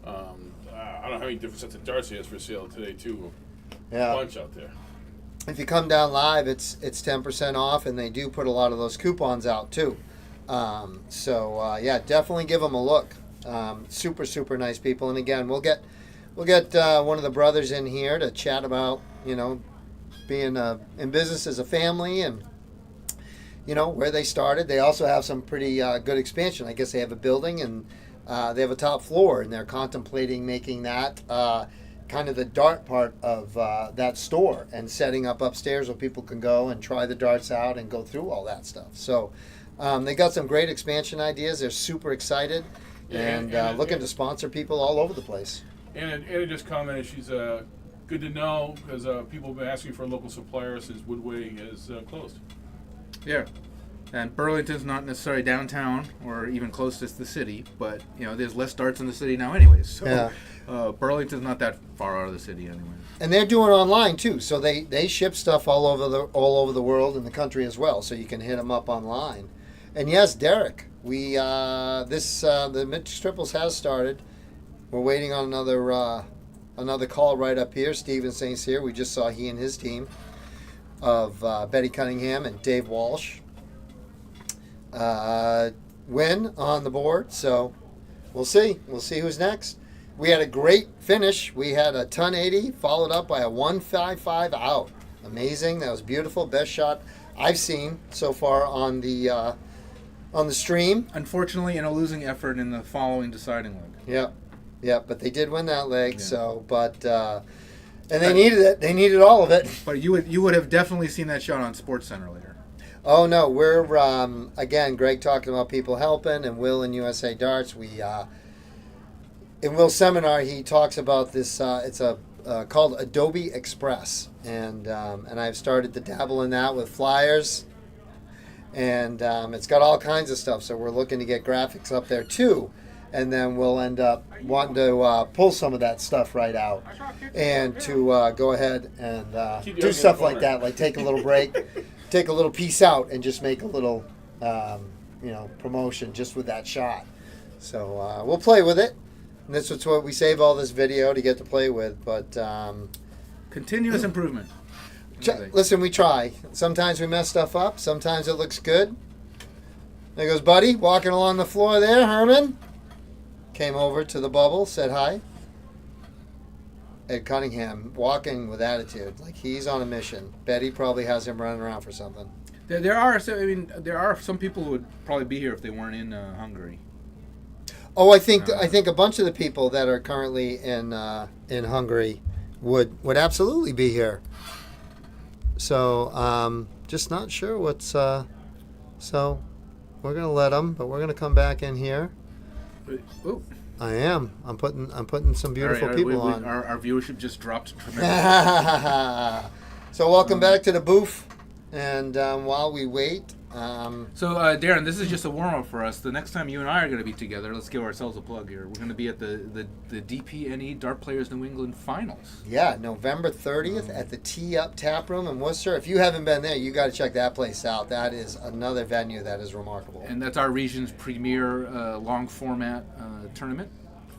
I don't know how many different sets of darts he has for sale today too. Yeah. A bunch out there. If you come down live, it's 10% off, and they do put a lot of those coupons out too. Yeah, definitely give them a look. Super, super nice people. And again, we'll get one of the brothers in here to chat about, being in business as a family and, where they started. They also have some pretty good expansion. I guess they have a building and they have a top floor, and they're contemplating making that kind of the dart part of that store and setting up upstairs where people can go and try the darts out and go through all that stuff. So they got some great expansion ideas. They're super excited and looking to sponsor people all over the place. Anna just commented she's good to know because people have been asking for a local supplier since Woodway is closed. Yeah. And Burlington's not necessarily downtown or even close to the city, but there's less darts in the city now anyways. So Yeah. Burlington's not that far out of the city anyway. And they're doing it online too, so they ship stuff all over the world and the country as well. So you can hit them up online. And yes, Derek, we the mixed triples has started. We're waiting on another call right up here. Steven Saint's here. We just saw he and his team of Betty Cunningham and Dave Walsh win on the board. So we'll see. We'll see who's next. We had a great finish. We had a ton 80 followed up by a 155 out. Amazing. That was beautiful. Best shot I've seen so far on the stream. Unfortunately, in a losing effort in the following deciding leg. Yeah, but they did win that leg. Yeah. So, and they needed it. They needed all of it. But you would have definitely seen that shot on SportsCenter later. Oh no, we're again. Greg talking about people helping, and Will in USA Darts. We in Will's seminar he talks about this. It's called Adobe Express, and I've started to dabble in that with flyers, and it's got all kinds of stuff. So we're looking to get graphics up there too. And then we'll end up wanting to pull some of that stuff right out and to go ahead and do stuff like that, like take a little break, take a little piece out, and just make a little, promotion just with that shot. So we'll play with it. And this is what we save all this video to get to play with. But continuous improvement. Listen, we try. Sometimes we mess stuff up. Sometimes it looks good. There goes Buddy walking along the floor there, Herman. Came over to the bubble, said hi. Ed Cunningham, walking with attitude, like he's on a mission. Betty probably has him running around for something. There are some people who would probably be here if they weren't in Hungary. Oh, I think a bunch of the people that are currently in Hungary would absolutely be here. So just not sure what's. So we're gonna let them, but we're gonna come back in here. Ooh. I am. I'm putting some beautiful people on. Our viewership just dropped tremendously. So welcome back to the booth. And while we wait, Darren, this is just a warm up for us. The next time you and I are going to be together, let's give ourselves a plug here. We're going to be at the DPNE Dart Players New England Finals. Yeah, November 30th at the Tee Up Tap Room in Worcester. If you haven't been there, you got to check that place out. That is another venue that is remarkable. And that's our region's premier long format tournament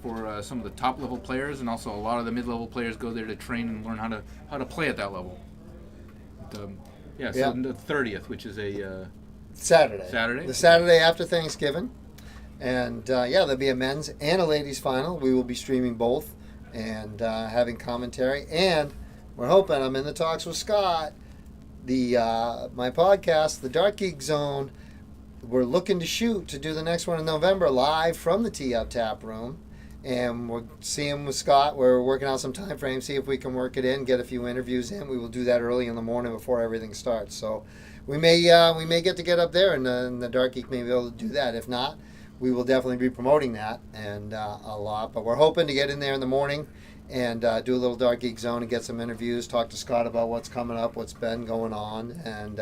for some of the top level players, and also a lot of the mid level players go there to train and learn how to play at that level. The 30th, which is a Saturday. The Saturday after Thanksgiving. And there'll be a men's and a ladies final. We will be streaming both and having commentary. And we're hoping, I'm in the talks with Scott, my podcast, The Dart Geek Zone, we're looking to do the next one in November live from the Tee Up Tap Room. And we're seeing with Scott, we're working out some time frames, see if we can work it in, get a few interviews in. We will do that early in the morning before everything starts. So we may get up there, and the Dart Geek may be able to do that. If not, we will definitely be promoting that and a lot. But we're hoping to get in there in the morning and do a little Dart Geek Zone and get some interviews, talk to Scott about what's coming up, what's been going on, and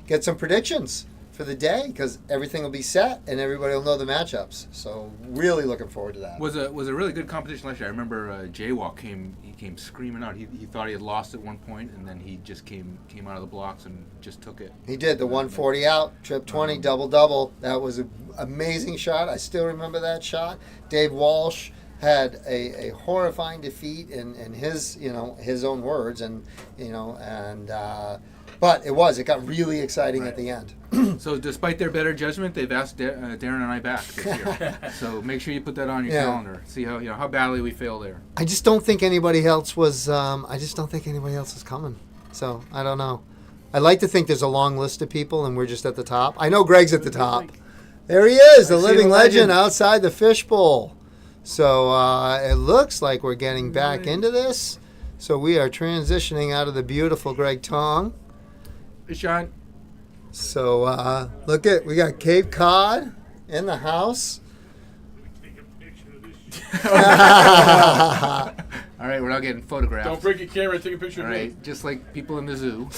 get some predictions for the day because everything will be set and everybody will know the matchups. So really looking forward to that. Was a really good competition last year. I remember Jaywalk came screaming out. He thought he had lost at one point, and then he just came out of the blocks and just took it. He did the 140 out, trip 20, double. That was an amazing shot. I still remember that shot. Dave Walsh had a horrifying defeat in his his own words, but it got really exciting at the end. So despite their better judgment, they've asked Darren and I back this year. So make sure you put that on your calendar. See how badly we fail there. I just don't think anybody else was. I just don't think anybody else is coming. So I don't know. I like to think there's a long list of people, and we're just at the top. I know Greg's at the top. There he is, the living legend outside the fishbowl. So it looks like we're getting back into this. So we are transitioning out of the beautiful Greg Tong. Hey, Sean. So we got Cape Cod in the house. All right, we're not getting photographs. Don't break your camera. Take a picture All of me. right, just like people in the zoo.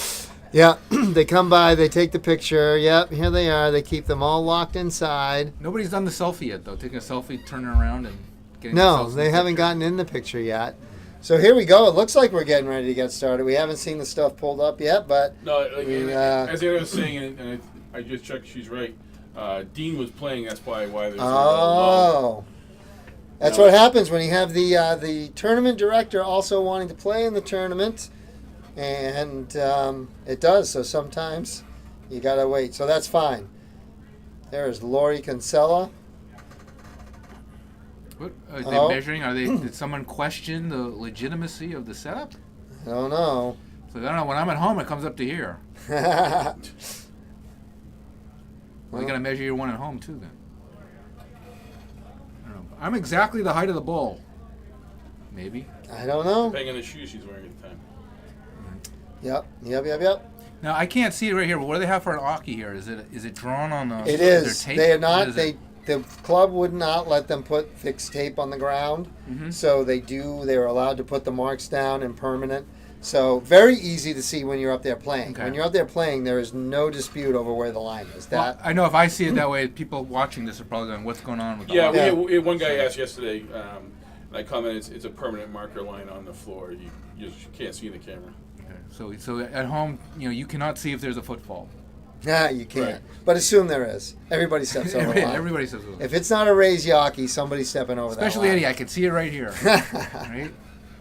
Yeah, they come by, they take the picture. Yep, here they are. They keep them all locked inside. Nobody's done the selfie yet, though. Taking a selfie, turning around, and getting No, themselves in they the haven't picture. gotten in the picture yet. So here we go. It looks like we're getting ready to get started. We haven't seen the stuff pulled up yet, but No, as I was saying, and I just checked. She's right. Dean was playing. That's probably why there's. That's No. what happens when you have the tournament director also wanting to play in the tournament, and it does. So sometimes you gotta wait. So that's fine. There's Lori Kinsella. What are they measuring? Did someone question the legitimacy of the setup? I don't know. So I don't know. When I'm at home, it comes up to here. Well, you got to measure your one at home too, then. I don't know. I'm exactly the height of the bowl. Maybe. I don't know. Depending on the shoes she's wearing at the time. Yep. Now I can't see it right here, but what do they have for an Aki here? Is it drawn on the? It their is. tape? They are What not. is it? The club would not let them put fixed tape on the ground, so they are allowed to put the marks down in permanent. So very easy to see when you're up there playing. Okay. When you're up there playing, there is no dispute over where the line is. Well, I know if I see it that way, people watching this are probably going, "What's going on with the?" Yeah, Aki?" we had one guy asked yesterday, and I commented, it's a permanent marker line on the floor. You just can't see in the camera. Okay. So at home, you cannot see if there's a footfall. Nah, you can't. Right. But assume there is. Everybody steps over the line. Everybody says it. If it's not a raised Yaki, somebody's stepping over Especially that line. Eddie, I can see it right here. Right?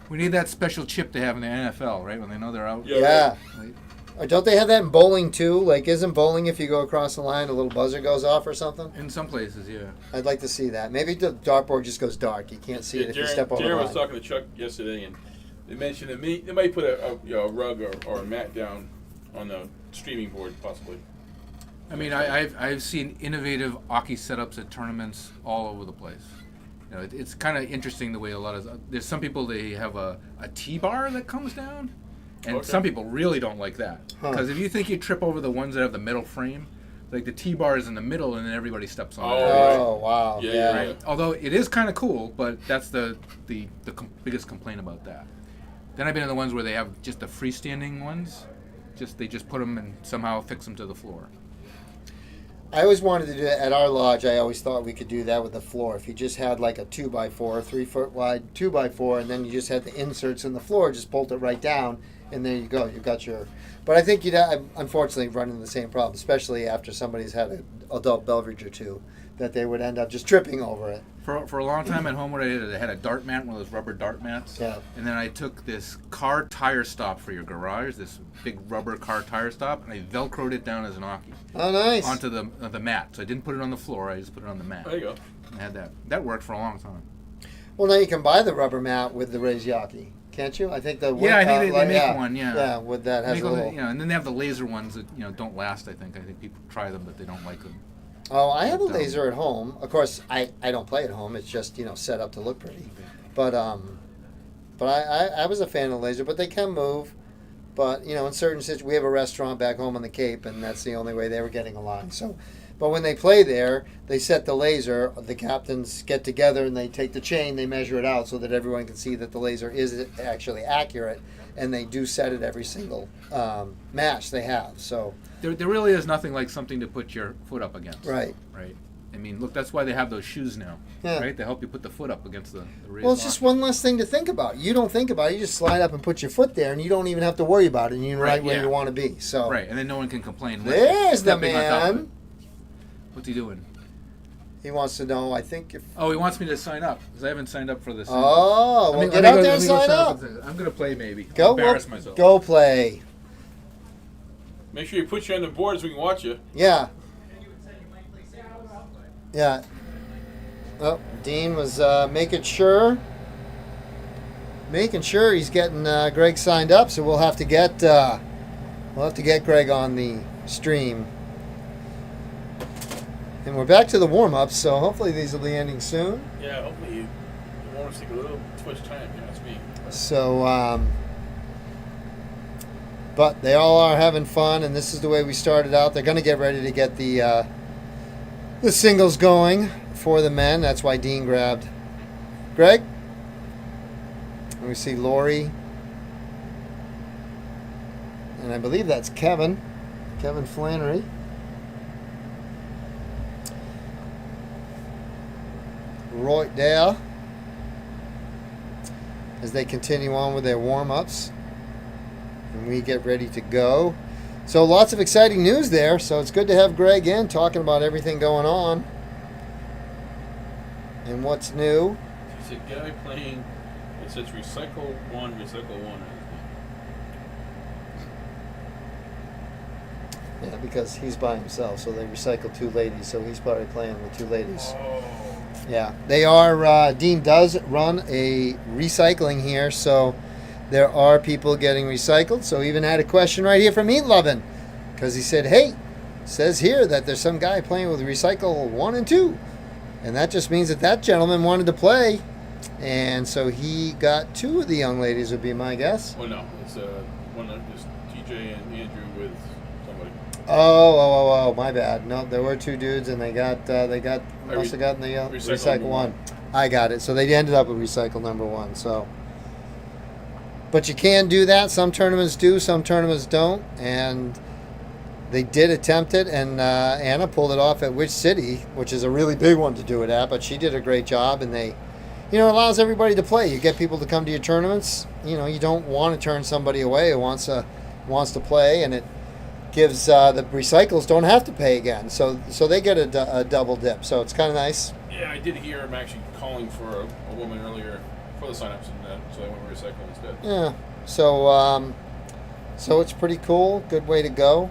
We need that special chip they have in the NFL, right? When they know they're out. Yeah. Right? Or don't they have that in bowling too? Like, isn't bowling if you go across the line, a little buzzer goes off or something? In some places, yeah. I'd like to see that. Maybe the dartboard just goes dark. You can't see it if you step over the Darren line. was talking to Chuck yesterday, and they mentioned that they might put a rug or a mat down on the streaming board, possibly. I mean, I've seen innovative Aki setups at tournaments all over the place. It's kind of interesting the way there's some people, they have a T-bar that comes down, and Okay. some people really don't like that. Because if you think you trip over the ones that have the metal frame, like the T-bar is in the middle and then everybody steps on it. Oh, wow. Yeah. Right. Although it is kind of cool, but that's the biggest complaint about that. Then I've been in the ones where they have just the freestanding ones. They just put them and somehow fix them to the floor. I always wanted to do that at our lodge. I always thought we could do that with the floor. If you just had like a 2x4, 3 foot wide 2x4, and then you just had the inserts in the floor, just bolt it right down, and there you go. You've got your. But I think I'm unfortunately running the same problem, especially after somebody's had an adult beverage or two, that they would end up just tripping over it. For a long time at home, what I did is I had a dart mat, one of those rubber dart mats. Yeah. And then I took this car tire stop for your garage, this big rubber car tire stop, and I velcroed it down as an Aki Oh, nice. onto the mat. So I didn't put it on the floor, I just put it on the mat. There you go. I had that. That worked for a long time. Well, now you can buy the rubber mat with the raised Yaki, can't you? I think the Yeah, I think they make one, yeah. Yeah, with that has Make a all the- little. and then they have the laser ones that don't last. I think people try them, but they don't like them. Oh, I have a But, laser at home. Of course, I don't play at home. It's just set up to look pretty. But I was a fan of laser. But they can move. But in certain situations, we have a restaurant back home on the Cape, and that's the only way they were getting along. So But when they play there, they set the laser. The captains get together and they take the chain, they measure it out so that everyone can see that the laser is actually accurate, and they do set it every single match they have. So there really is nothing like something to put your foot up against. right. Right. I mean, look, that's why they have those shoes now, Yeah. right? They help you put the foot up against the raised Well, it's just one less thing to think about. You don't think about it. You just slide up and put your foot there, and you don't even have to worry about it. And you're right where yeah. you want to be. So Right, and then no one can complain. there's the Stepping on top of it. man. What's he doing? He wants to know, I think, if... Oh, he wants me to sign up because I haven't signed up for this. Oh, well, Let me get go- out there let and me go sign up. I'm gonna play maybe. Go, I'll embarrass myself. go play. Make sure you put you on the board so we can watch you. Yeah. Yeah. Oh, Dean was making sure he's getting Greg signed up. So we'll have to get Greg on the stream. And we're back to the warm-ups, so hopefully these will be ending soon. Yeah, hopefully you want us to take a little too much time. Yeah, that's me. So, but they all are having fun, and this is the way we started out. They're going to get ready to get the singles going for the men. That's why Dean grabbed Greg. And we see Lori. And I believe that's Kevin Flannery. Roy there as they continue on with their warm-ups. And we get ready to go. So lots of exciting news there. So it's good to have Greg in talking about everything going on and what's new. It's a guy playing. It says recycle one. Yeah, because he's by himself, so they recycle two ladies. So he's probably playing with two ladies. Oh. Yeah, they are. Dean does run a recycling here, so there are people getting recycled. So even had a question right here from Meat Lovin', because he said, "Hey, says here that there's some guy playing with recycle 1 and 2, and that just means that gentleman wanted to play, and so he got 2 of the young ladies would be my guess." Well, no, it's one of just TJ and Andrew with somebody. Oh, my bad. No, there were 2 dudes, and they must have gotten the recycle 1. I got it. So they ended up with recycle number 1. So, but you can do that. Some tournaments do, some tournaments don't, and they did attempt it. And Anna pulled it off at Which City, which is a really big one to do it at. But she did a great job, and they, it allows everybody to play. You get people to come to your tournaments. You don't want to turn somebody away who wants to play, and it gives the recycles don't have to pay again, so they get a double dip. So it's kind of nice. Yeah, I did hear him actually calling for a woman earlier for the signups, and so I went recycling instead. Yeah, so it's pretty cool. Good way to go.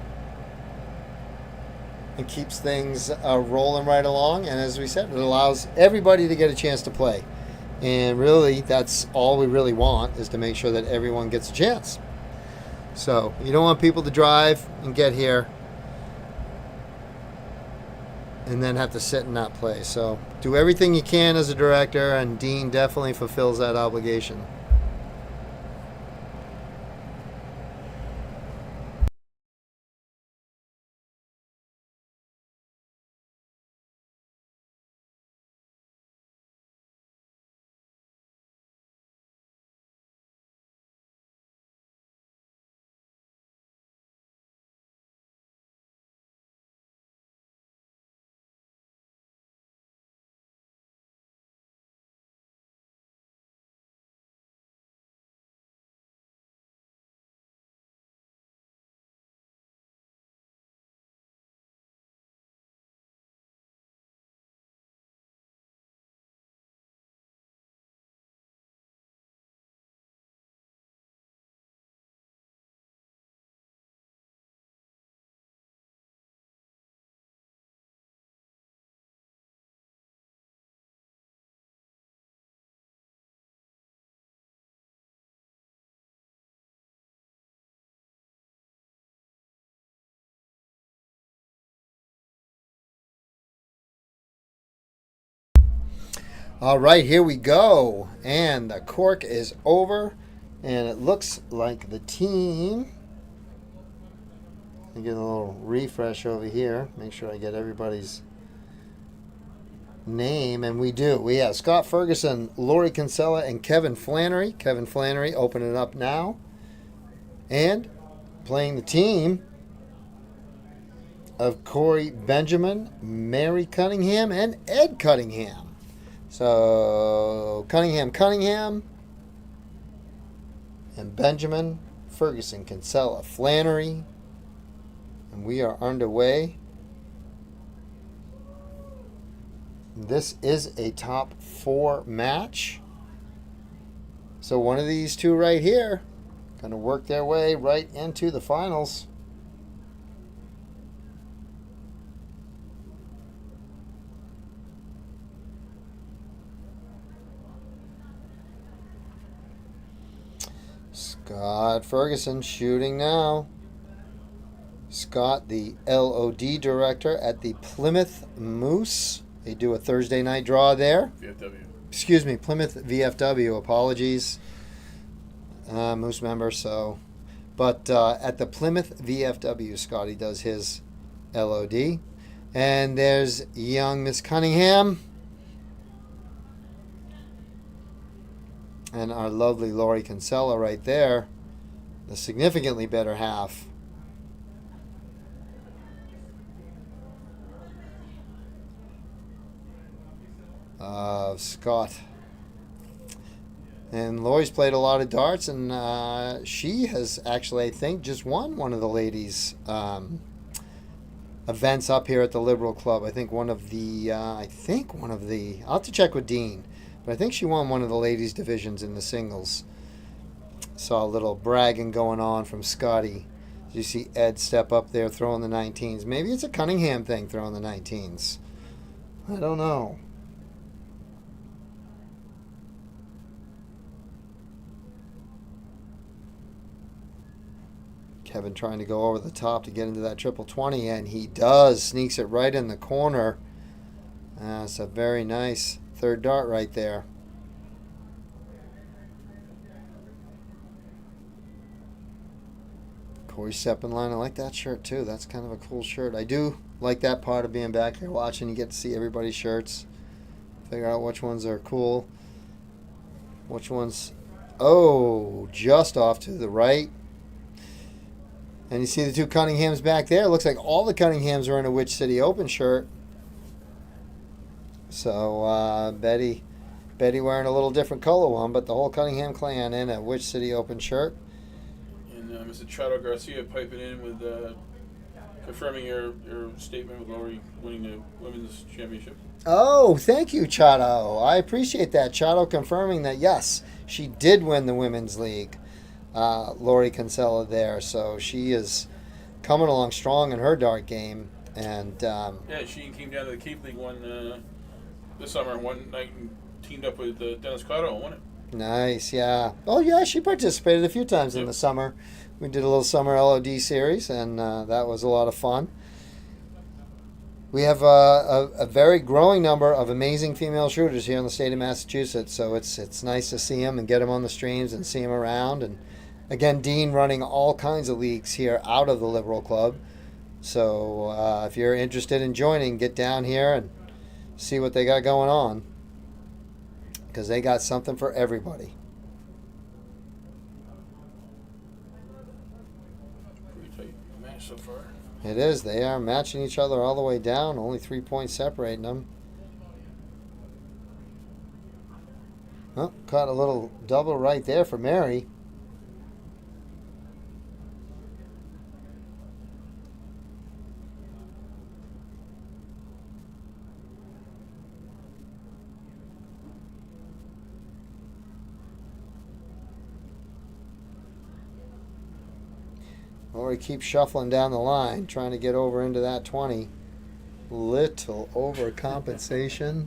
It keeps things rolling right along, and as we said, it allows everybody to get a chance to play. And really, that's all we really want, is to make sure that everyone gets a chance. So you don't want people to drive and get here and then have to sit and not play. So do everything you can as a director, and Dean definitely fulfills that obligation. All right, here we go. And the cork is over. And it looks like the team I get a little refresh over here. Make sure I get everybody's name, and we do. We have Scott Ferguson, Lori Kinsella, and Kevin Flannery. Kevin Flannery opening up now. And playing the team of Corey Benjamin, Mary Cunningham, and Ed Cunningham. So Cunningham, and Benjamin, Ferguson, Kinsella, Flannery. And we are underway. This is a top 4 match. So one of these two right here going to work their way right into the finals. Scott Ferguson shooting now. Scott, the LOD director at the Plymouth Moose. They do a Thursday night draw there. VFW. Excuse me, Plymouth VFW. Apologies, Moose member. So, but at the Plymouth VFW, Scotty does his LOD. And there's young Miss Cunningham. And our lovely Lori Kinsella right there, the significantly better half. Scott. And Lori's played a lot of darts, and she has actually, I think, just won one of the ladies' events up here at the Liberal Club. I think one of the, I'll have to check with Dean, but I think she won one of the ladies' divisions in the singles. Saw a little bragging going on from Scotty. You see Ed step up there throwing the 19s. Maybe it's a Cunningham thing throwing the 19s. I don't know. Kevin trying to go over the top to get into that triple 20, and he does. Sneaks it right in the corner. It's a very nice third dart right there. Corey Seppenline, I like that shirt too. That's kind of a cool shirt. I do like that part of being back here watching. You get to see everybody's shirts. Figure out which ones are cool. Which ones... Oh, just off to the right. And you see the two Cunninghams back there. It looks like all the Cunninghams are in a Which City Open shirt. So Betty wearing a little different color one, but the whole Cunningham clan in a Which City Open shirt. And Mr. Chado Garcia piping in with confirming your statement with Lori winning the women's championship. Oh, thank you, Chado. I appreciate that. Chado confirming that, yes, she did win the women's league. Lori Kinsella there, so she is coming along strong in her dart game, and yeah, she came down to the Cape League one this summer one night and teamed up with Dennis Cotto and won it. Nice, yeah. Oh yeah, she participated a few times in the summer. We did a little summer LOD series, and that was a lot of fun. We have a very growing number of amazing female shooters here in the state of Massachusetts, so it's nice to see them and get them on the streams and see them around. And again, Dean running all kinds of leagues here out of the Liberal Club. So if you're interested in joining, get down here and see what they got going on, because they got something for everybody. Pretty tight match so far. It is. They are matching each other all the way down. Only 3 points separating them. Oh, caught a little double right there for Mary. Lori keeps shuffling down the line, trying to get over into that 20. Little overcompensation.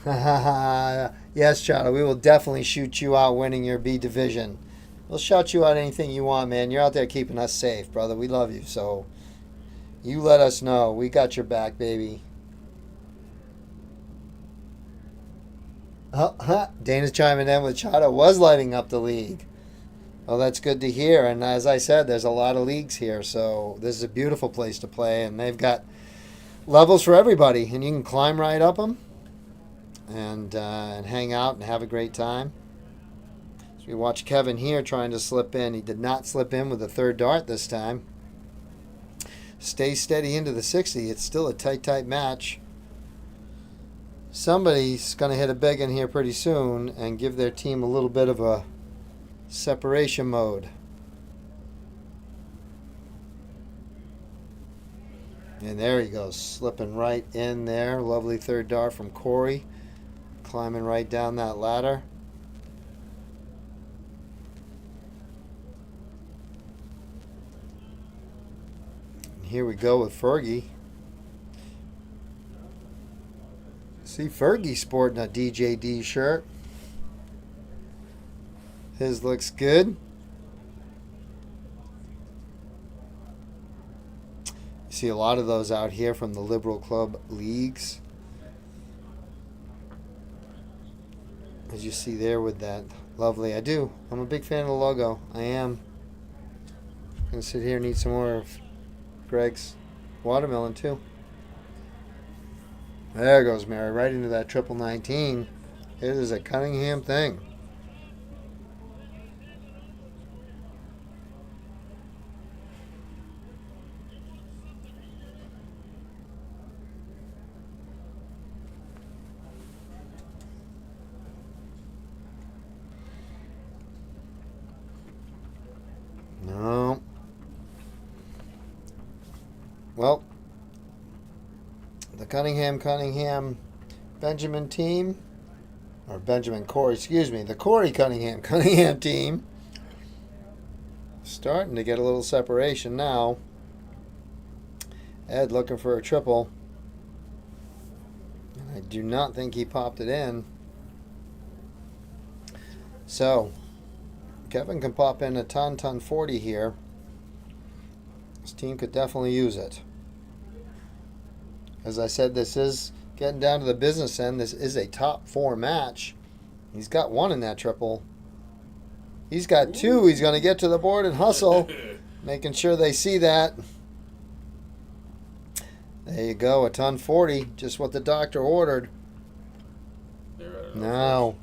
Yes, Chado, we will definitely shoot you out winning your B division. We'll shout you out anything you want, man. You're out there keeping us safe, brother. We love you, so you let us know. We got your back, baby. Dana's chiming in with Chado was lighting up the league. Well, that's good to hear. And as I said, there's a lot of leagues here, so this is a beautiful place to play. And they've got levels for everybody, and you can climb right up them and hang out and have a great time. So we watch Kevin here trying to slip in. He did not slip in with the third dart this time. Stay steady into the 60. It's still a tight match. Somebody's going to hit a big one here pretty soon and give their team a little bit of a separation mode. And there he goes, slipping right in there. Lovely third dart from Corey, climbing right down that ladder. And here we go with Fergie. See Fergie sporting a DJD shirt. His looks good. You see a lot of those out here from the Liberal Club leagues. As you see there with that lovely, I'm a big fan of the logo. I am. I'm going to sit here and eat some more of Greg's watermelon too. There goes Mary, right into that triple 19. It is a Cunningham thing. No. Well, the Cunningham Benjamin team, or Benjamin Corey, the Corey Cunningham team, starting to get a little separation now. Ed looking for a triple. And I do not think he popped it in. So, Kevin can pop in a ton 40 here. His team could definitely use it. As I said, this is getting down to the business end. This is a top 4 match. He's got one in that triple. He's got two. He's going to get to the board and hustle, making sure they see that. There you go, a ton 40, just what the doctor ordered. Now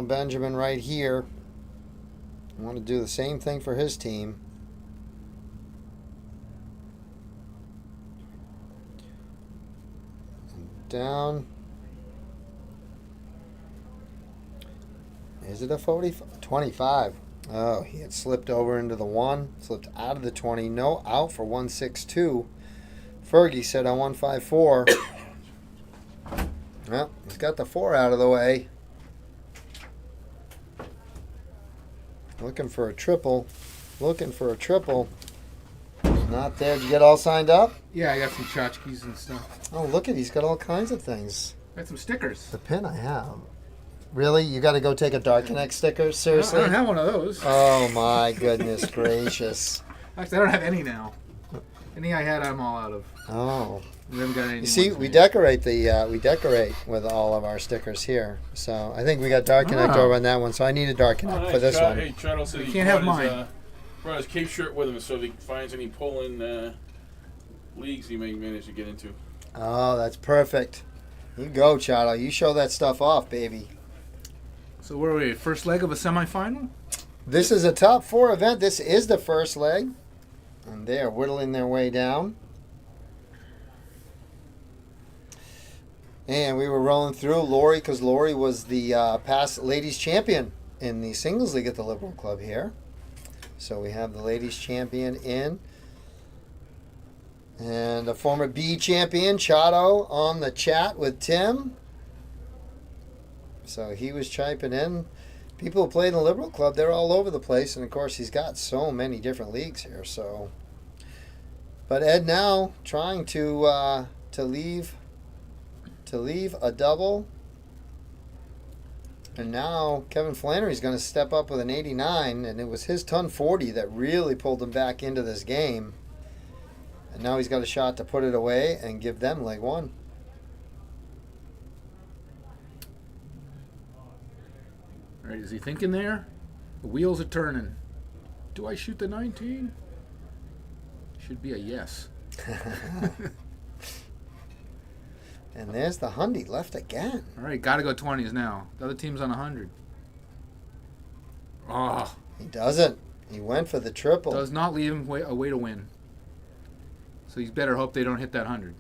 Benjamin right here. I want to do the same thing for his team. Down. Is it a 40? 25. Oh, he had slipped over into the 1. Slipped out of the 20. No, out for 162. Fergie said on 154. Well, he's got the 4 out of the way. Looking for a triple. Not there. Did you get all signed up? Yeah, I got some tchotchkes and stuff. Oh, look at, he's got all kinds of things. Got some stickers. The pin I have. Really? You got to go take a Dark Connect sticker? Seriously? I don't have one of those. Oh my goodness gracious. Actually, I don't have any now. Any I had, I'm all out of. Oh. We haven't got any. You see, we decorate with all of our stickers here. So I think we got Dark Connect over on that one. So I need a Dark Connect for this one. Hey, Chado said he can't have mine. Brought his Cape shirt with him, so if he finds any Poland leagues he may manage to get into. Oh, that's perfect. You go, Chado. You show that stuff off, baby. So where are we? First leg of a semifinal? This is a top 4 event. This is the first leg. And they are whittling their way down. And we were rolling through Lori, because Lori was the past ladies champion in the singles league at the Liberal Club here. So we have the ladies champion in. And a former B champion, Chado, on the chat with Tim. So he was chiming in. People who play in the Liberal Club, they're all over the place. And, of course, he's got so many different leagues here. So, but Ed now trying to leave a double. And now Kevin Flannery's going to step up with an 89. And it was his ton 40 that really pulled him back into this game. And now he's got a shot to put it away and give them leg 1. All right, is he thinking there? The wheels are turning. Do I shoot the 19? Should be a yes. And there's the Hundy left again. All right, got to go 20s now. The other team's on 100. Oh, He doesn't. He went for the triple. does not leave him a way to win. So he's better hope they don't hit that 100.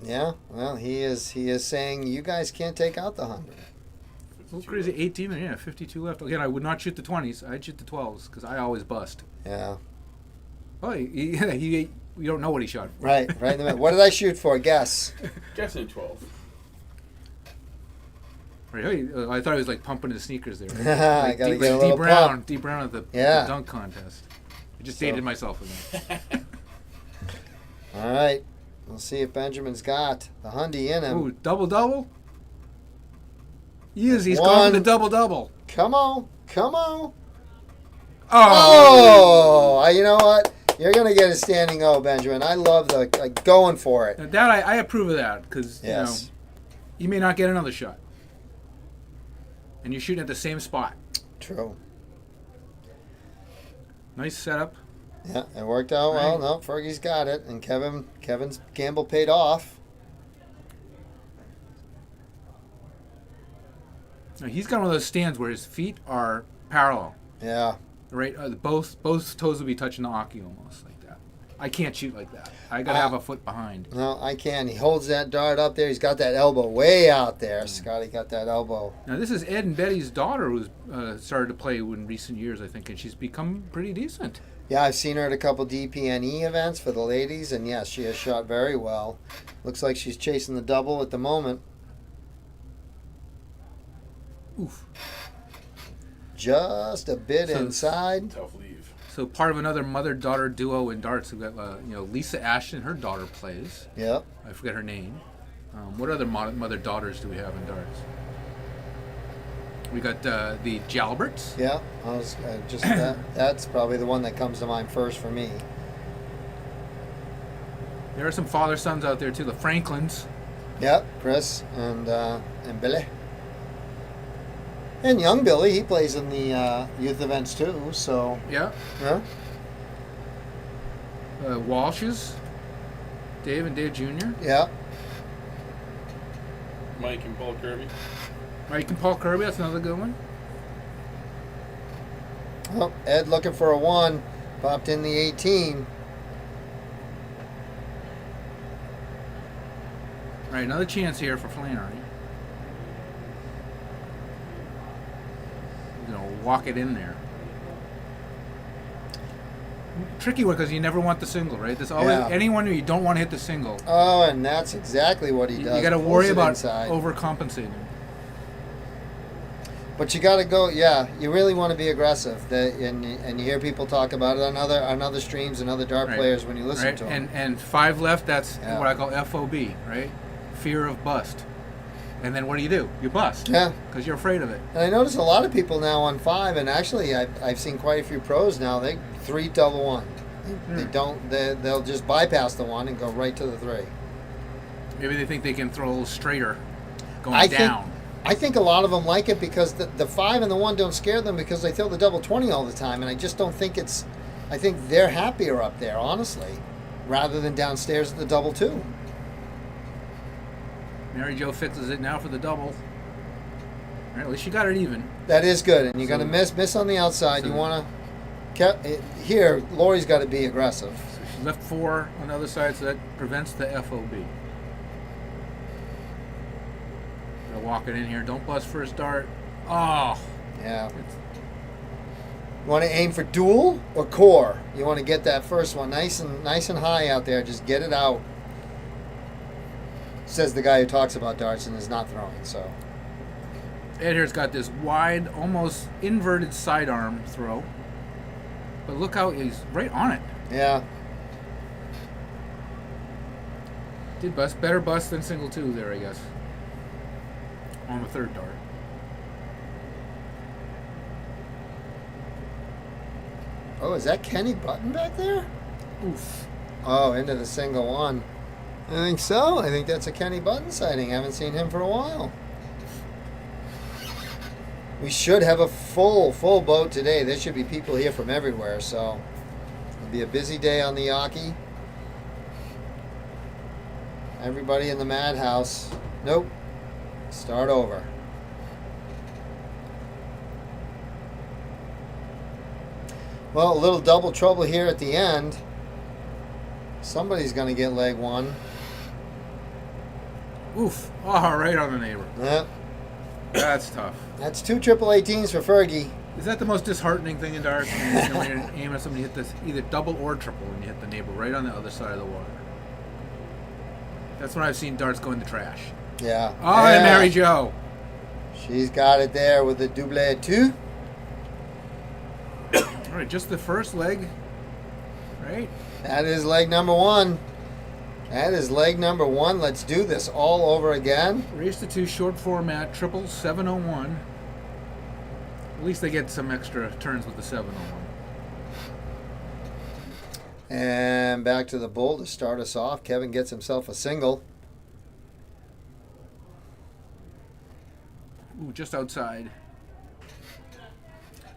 Yeah, well, he is saying you guys can't take out the 100. Well, crazy, 18, yeah, 52 left. Again, I would not shoot the 20s. I'd shoot the 12s because I always bust. Yeah. Oh, you don't know what he shot for. Right in the middle. What did I shoot for? Guess. Guessing 12. Right, I thought he was like pumping his sneakers there. I Like gotta D, get a like little pump. D Brown at the dunk contest. I just dated myself with that. All right. We'll see if Benjamin's got the Hundy in him. Ooh, double? He is. He's One. gone for the double. Come on. Oh! Oh! You know what? You're going to get a standing O, Benjamin. I love the going for it. Now that I approve of that because Yes. you may not get another shot, and you're shooting at the same spot. True. Nice setup. Yeah, it worked out well. Right. No, Fergie's got it, and Kevin's gamble paid off. Now, he's got one of those stands where his feet are parallel. Yeah. Right, both toes will be touching the hockey almost like that. I can't shoot like that. I gotta have a foot behind. No, I can. He holds that dart up there. He's got that elbow way out there. Scotty got that elbow. Now this is Ed and Betty's daughter who's started to play in recent years, I think, and she's become pretty decent. Yeah, I've seen her at a couple DPNE events for the ladies, and yes, she has shot very well. Looks like she's chasing the double at the moment. Oof. Just a bit inside. Tough leave. So part of another mother-daughter duo in darts. We've got Lisa Ashton, her daughter plays. Yep. I forget her name. What other mother-daughters do we have in darts? We got the Jalberts. Yeah, I was just that's probably the one that comes to mind first for me. There are some father-sons out there too. The Franklins. Yep, Chris and Billy. And young Billy, he plays in the youth events too, so Yeah. yeah. Walsh's. Dave and Dave Jr. Yeah. Mike and Paul Kirby. Mike and Paul Kirby, that's another good one. Oh, Ed looking for a 1. Popped in the 18. All right, another chance here for Flannery. He's going to walk it in there. Tricky one because you never want the single, right? There's always anyone who you don't want to hit the single. Oh, and that's exactly what he does. You got to Pulls worry it about inside. overcompensating. But you got to go. Yeah, you really want to be aggressive. And you hear people talk about it on other streams and other dart Right. players when you listen Right, to them. and 5 left. That's Yeah. what I call FOB, right? Fear of bust. And then what do? You bust. Yeah. Because you're afraid of it. And I notice a lot of people now on 5, and actually I've seen quite a few pros now. They 3 double 1. They don't. They'll just bypass the 1 and go right to the 3. Maybe they think they can throw a little straighter going down. I think a lot of them like it because the 5 and the 1 don't scare them because they throw the double 20 all the time, and I just don't think it's. I think they're happier up there, honestly, rather than downstairs at the double 2. Mary Jo fixes it now for the double. All right, at least she got it even. That is good, and you're So- going to miss on the outside. so- You want to. Here, Lori's got to be aggressive. So she left 4 on the other side, so that prevents the FOB. Gotta walk it in here. Don't bust first dart. Oh, Yeah. it's, You want to aim for dual or core? You want to get that first one nice and high out there. Just get it out. Says the guy who talks about darts and is not throwing. So Ed here's got this wide, almost inverted sidearm throw. But look how he's right on it. yeah, Did bust. Better bust than single 2 there, I guess. On the 3rd dart. oh, is that Kenny Button back there? Oof. Oh, into the single 1. I think so. I think that's a Kenny Button sighting. I haven't seen him for a while. We should have a full boat today. There should be people here from everywhere, so it'll be a busy day on the Yawkey. Everybody in the madhouse. Nope. Start over. Well, a little double trouble here at the end. Somebody's going to get leg one. Oof. Oh, right on the neighbor. Yep. That's tough. That's 2 18s for Fergie. Is that the most disheartening thing in darts? When you're aiming at somebody, you hit this either double or triple, and you hit the neighbor right on the other side of the water. That's when I've seen darts go in the trash. Yeah. Oh, yeah. and Mary Jo. She's got it there with the double two. All right, just the first leg, right? That is leg number 1. That is leg number 1. Let's do this all over again. Race to 2 short format, triple 701. At least they get some extra turns with the 701. And back to the bull to start us off. Kevin gets himself a single. Ooh, just outside.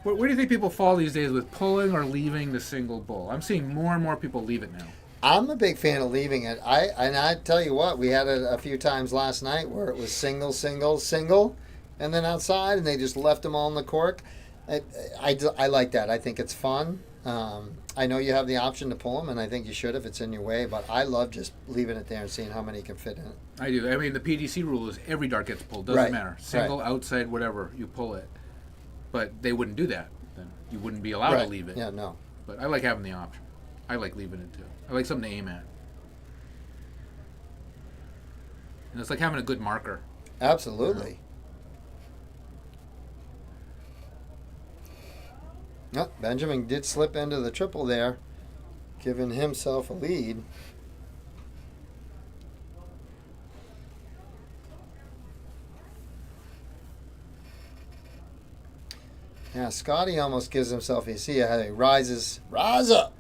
Where do you think people fall these days with pulling or leaving the single bull? I'm seeing more and more people leave it now. I'm a big fan of leaving it. I tell you what, we had it a few times last night where it was single, single, single, and then outside, and they just left them all in the cork. I like that. I think it's fun. I know you have the option to pull them, and I think you should if it's in your way, but I love just leaving it there and seeing how many can fit in it. I do. I mean, the PDC rule is every dart gets pulled. Doesn't Right. matter. Single, Right. outside, whatever, you pull it. But they wouldn't do that. Then you wouldn't be allowed Right. to leave it. Yeah, no. But I like having the option. I like leaving it too. I like something to aim at. And it's like having a good marker. Absolutely. Oh, Benjamin did slip into the triple there, giving himself a lead. Yeah, Scotty almost gives himself, you see how he rise up,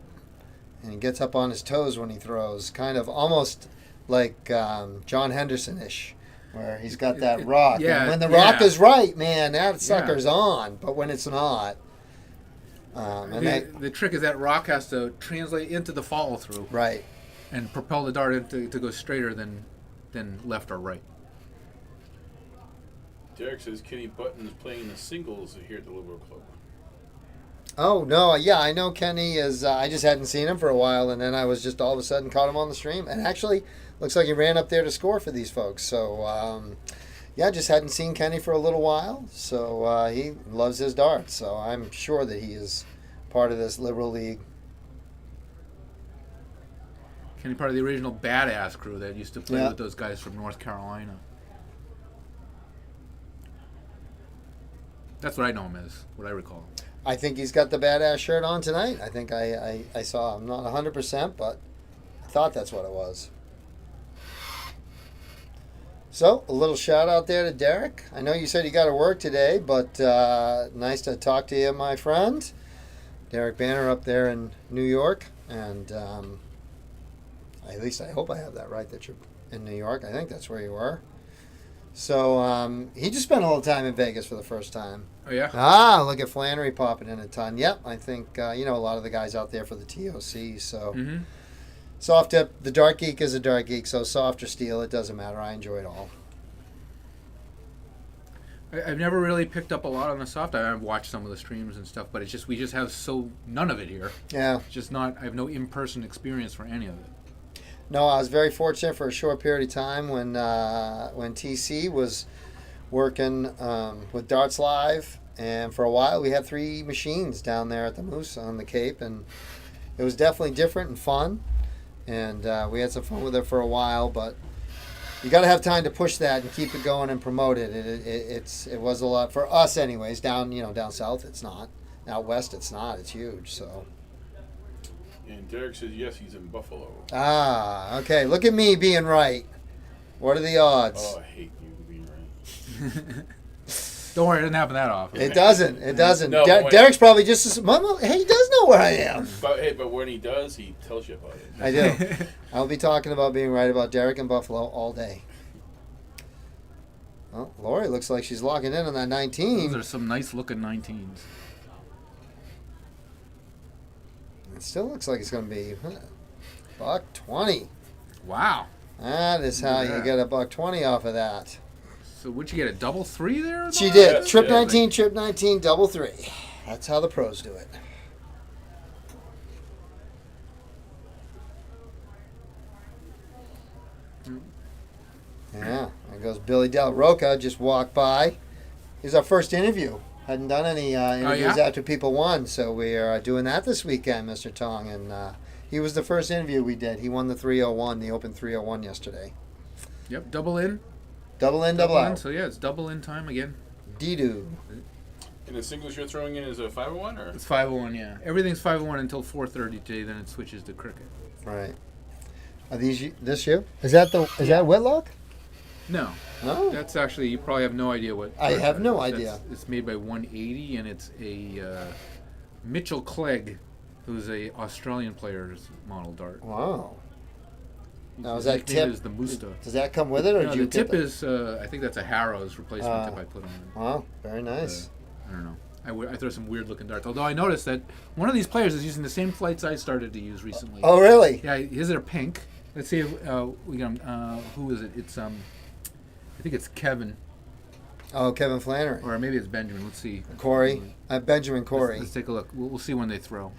and he gets up on his toes when he throws, kind of almost like John Henderson-ish, where he's got that rock. Yeah, And when the yeah. rock is right, man, that sucker's on. But when it's not, The trick is that rock has to translate into the follow through right. and propel the dart to go straighter than left or right. Derek says Kenny Button is playing the singles here at the Liberal Club. Oh no, yeah, I know Kenny is. I just hadn't seen him for a while, and then I was just all of a sudden caught him on the stream, and actually looks like he ran up there to score for these folks. So yeah, just hadn't seen Kenny for a little while. So he loves his darts. So I'm sure that he is part of this Liberal League. Kenny, part of the original Badass crew that used to play Yeah. with those guys from North Carolina. That's what I know him as, what I recall. I think he's got the badass shirt on tonight. I think I saw him. Not 100%, but I thought that's what it was. So, a little shout out there to Derek. I know you said you got to work today, but nice to talk to you, my friend. Derek Banner up there in New York. And at least I hope I have that right, that you're in New York. I think that's where you were. So he just spent a little time in Vegas for the first time. Oh, yeah? Ah, look at Flannery popping in a ton. Yep, I think, a lot of the guys out there for the TOC. So, soft tip, the Dark Geek is a Dark Geek, so soft or steel, it doesn't matter. I enjoy it all. I've never really picked up a lot on the soft. I've watched some of the streams and stuff, but it's just we just have none of it here. Yeah. It's just not. I have no in-person experience for any of it. No, I was very fortunate for a short period of time when TC was working with Darts Live, and for a while we had 3 machines down there at the Moose on the Cape, and it was definitely different and fun, and we had some fun with it for a while, but you got to have time to push that and keep it going and promote it. It was a lot for us, anyways. Down south, it's not. Out west, it's not. It's huge. So. And Derek says yes, he's in Buffalo. Ah, okay. Look at me being right. What are the odds? Oh, I hate you being right. Don't worry, it doesn't happen that often. It doesn't. It doesn't. No, Derek's probably just as. Mama, hey, he does know where I am. But when he does, he tells you about it. I do. I'll be talking about being right about Derek and Buffalo all day. Well, Lori looks like she's locking in on that 19. Those are some nice looking 19s. It still looks like it's going to be $120. Wow. That is how you get $120 off of that. So would you get a double 3 there? She did. Yes, Trip yeah, 19, trip 19, double 3. That's how the pros do it. Yeah, there goes Billy Del Roca. Just walked by. He was our first interview. Hadn't done any interviews after people won, so we are doing that this weekend, Mr. Tong. And he was the first interview we did. He won the 301, the Open 301 yesterday. Yep, double in. Double in, double out. So yeah, it's double in time again. Dee-doo. And the singles you're throwing in is a 501 or? It's 501, yeah. Everything's 501 until 4:30 today. Then it switches to cricket. Right. Are these this you? Is that that Whitlock? No, No. that's actually, you probably have no idea what. I have no That's- idea. It's made by 180, and it's a Mitchell Clegg, who's a Australian player's model dart. Wow. Now, is His that nickname tip? is the Musta. Does that come with it, or No, do you the tip get is, I think that's a Harrow's replacement tip I put on it. Wow, very nice. I don't know. I throw some weird looking darts. Although I noticed that one of these players is using the same flights I started to use recently. Oh, really? Yeah, his are pink. Let's see if we got who is it? It's I think it's Kevin, Oh, Kevin Flannery. or maybe it's Benjamin. Let's see. Corey. Benjamin Corey. Let's take a look. We'll see when they throw.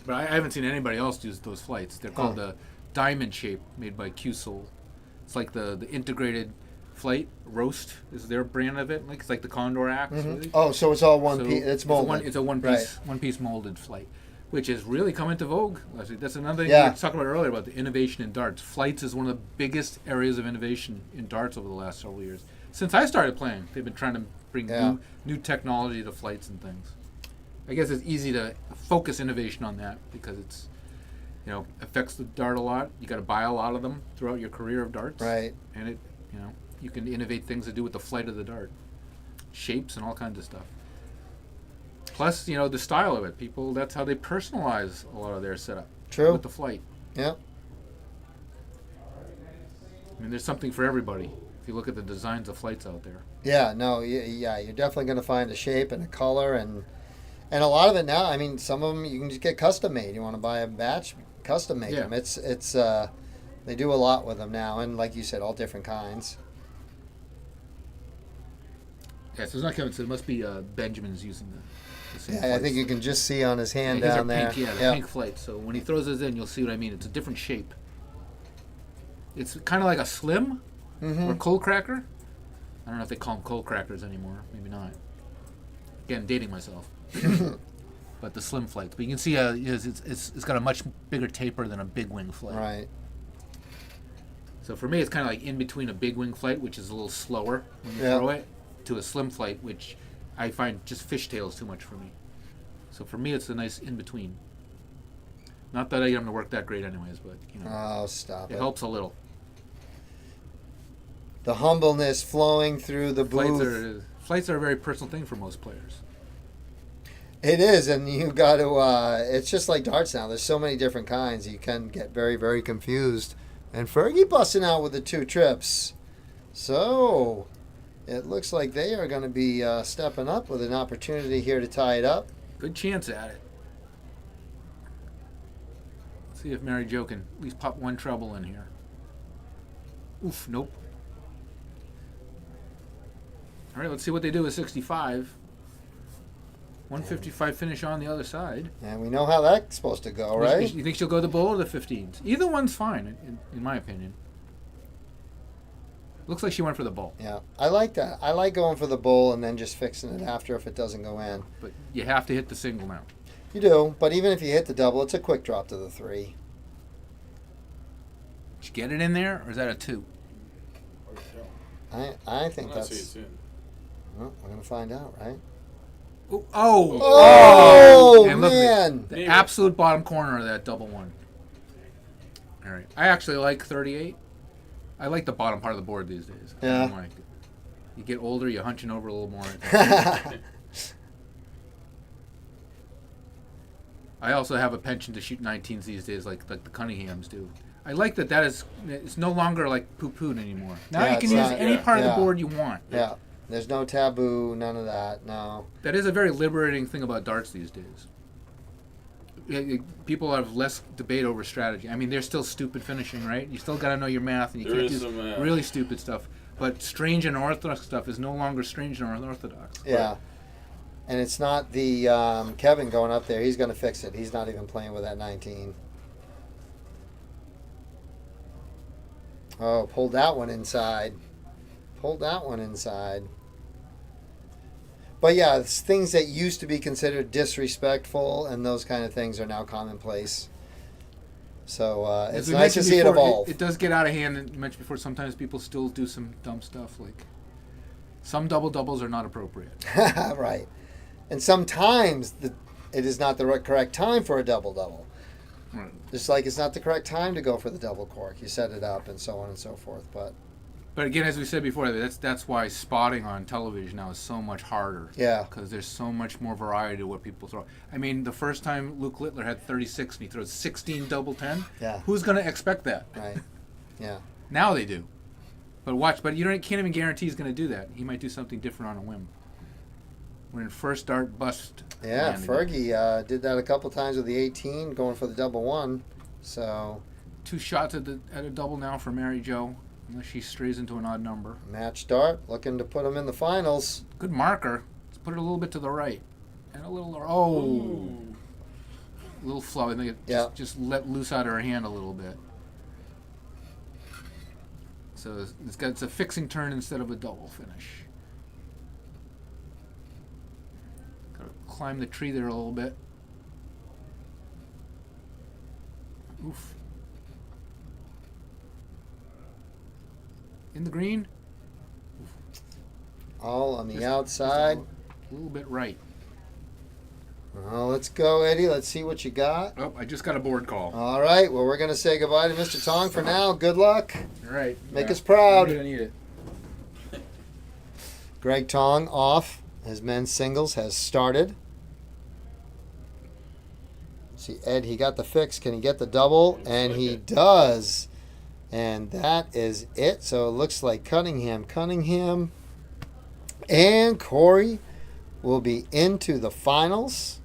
But I haven't seen anybody else use those flights. They're called the diamond shape, made by Q-Sol. It's like the integrated flight roast is their brand of it. Like it's like the Condor Axe. Really. Oh, so it's all one So piece. It's molded. It's a one Right. piece one piece molded flight, which is really come into vogue. That's another thing Yeah. we were talking about earlier about the innovation in darts. Flights is one of the biggest areas of innovation in darts over the last several years. Since I started playing, they've been trying to bring Yeah. new technology to flights and things. I guess it's easy to focus innovation on that because it's, affects the dart a lot. You got to buy a lot of them throughout your career of darts. Right. And it, you can innovate things to do with the flight of the dart, shapes and all kinds of stuff. Plus, the style of it. People, that's how they personalize a lot of their setup. True. With the flight. Yeah. I mean, there's something for everybody. If you look at the designs of flights out there. Yeah. No. Yeah. You're definitely going to find a shape and a color and a lot of it now. I mean, some of them you can just get custom made. You want to buy a batch, custom make them. It's they do a lot with them now, and like you said, all different kinds. Yeah, so it's not Kevin. So it must be Benjamin's using the same. Yeah, I flights. think you can just see on his hand his down are there. pink, the pink flight. So when he throws this in, you'll see what I mean. It's a different shape. It's kind of like a slim or cold cracker. I don't know if they call them cold crackers anymore. Maybe not. Again, dating myself. But the slim flights. But you can see it's got a much bigger taper than a big wing flight. Right. So for me, it's kind of like in between a big wing flight, which is a little slower when you throw it, to a slim flight, which I find just fishtails too much for me. So for me, it's a nice in between. Not that I am to work that great, anyways, but Oh, stop it. it helps a little. The humbleness flowing through the booth. Flights are a very personal thing for most players. It is, and you got to. It's just like darts now. There's so many different kinds. You can get very, very confused. And Fergie busting out with the 2 trips. So it looks like they are going to be stepping up with an opportunity here to tie it up. Good chance at it. Let's see if Mary Jo can at least pop one treble in here. Oof, nope. All right, let's see what they do with 65. 155 finish on the other side. And we know how that's supposed to go, right? You think she'll go the bull or the 15s? Either one's fine, in my opinion. Looks like she went for the bull. Yeah, I like that. I like going for the bull and then just fixing it after if it doesn't go in. But you have to hit the single now. You do, but even if you hit the double, it's a quick drop to the 3. Did you get it in there, or is that a 2? I think I'll say that's. it's in. Well, we're gonna find out, right? Oh! Oh, And look, man! the absolute bottom corner of that double one. All right. I actually like 38. I like the bottom part of the board these days. I Yeah. don't like it. You get older, you're hunching over a little more. I also have a penchant to shoot 19s these days, like the Cunninghams do. I like that is it's no longer like poo-pooed anymore. Now Yeah, you can it's use not- any part of yeah. the board you want. Yeah. There's no taboo, none of that. No. That is a very liberating thing about darts these days. People have less debate over strategy. I mean, there's still stupid finishing, right? You still got to know your math, and you There can't is do some, really stupid stuff. But strange and unorthodox stuff is no longer strange and unorthodox. Yeah. And it's not the Kevin going up there. He's going to fix it. He's not even playing with that 19. Oh, pulled that one inside. Pulled that one inside. But yeah, it's things that used to be considered disrespectful and those kind of things are now commonplace. So As it's we nice to mentioned see it before, evolve. It does get out of hand. And you mentioned before, sometimes people still do some dumb stuff. Like some doubles are not appropriate. Right. And sometimes it is not the correct time for a double. Right. Just like it's not the correct time to go for the double cork. You set it up and so on and so forth. But again, as we said before, that's why spotting on television now is so much harder. Yeah. Because there's so much more variety to what people throw. I mean, the first time Luke Littler had 36 and he throws 16 double 10, Yeah. who's going to expect that? Right. Yeah. Now they do. But you can't even guarantee he's going to do that. He might do something different on a whim. We're in first dart bust. Yeah, land again. Fergie did that a couple times with the 18, going for the double one. So 2 shots at a double now for Mary Jo, unless she strays into an odd number. match dart, looking to put him in the finals. Good marker. Let's put it a little bit to the right. And a little, oh, Ooh. a little flow. I think it Yeah. just let loose out of her hand a little bit. So it's a fixing turn instead of a double finish. Gotta climb the tree there a little bit. Oof. In the green. All on the Just- outside. A little bit right. Well, let's go, Eddie. Let's see what you got. Oh, I just got a board call. All right. Well, we're going to say goodbye to Mr. Tong for now. Good luck. All right. Make us proud. I'm gonna need it. Greg Tong off. His men's singles has started. See, Ed, he got the fix. Can he get the double? And he does. And that is it. So it looks like Cunningham, and Corey will be into the finals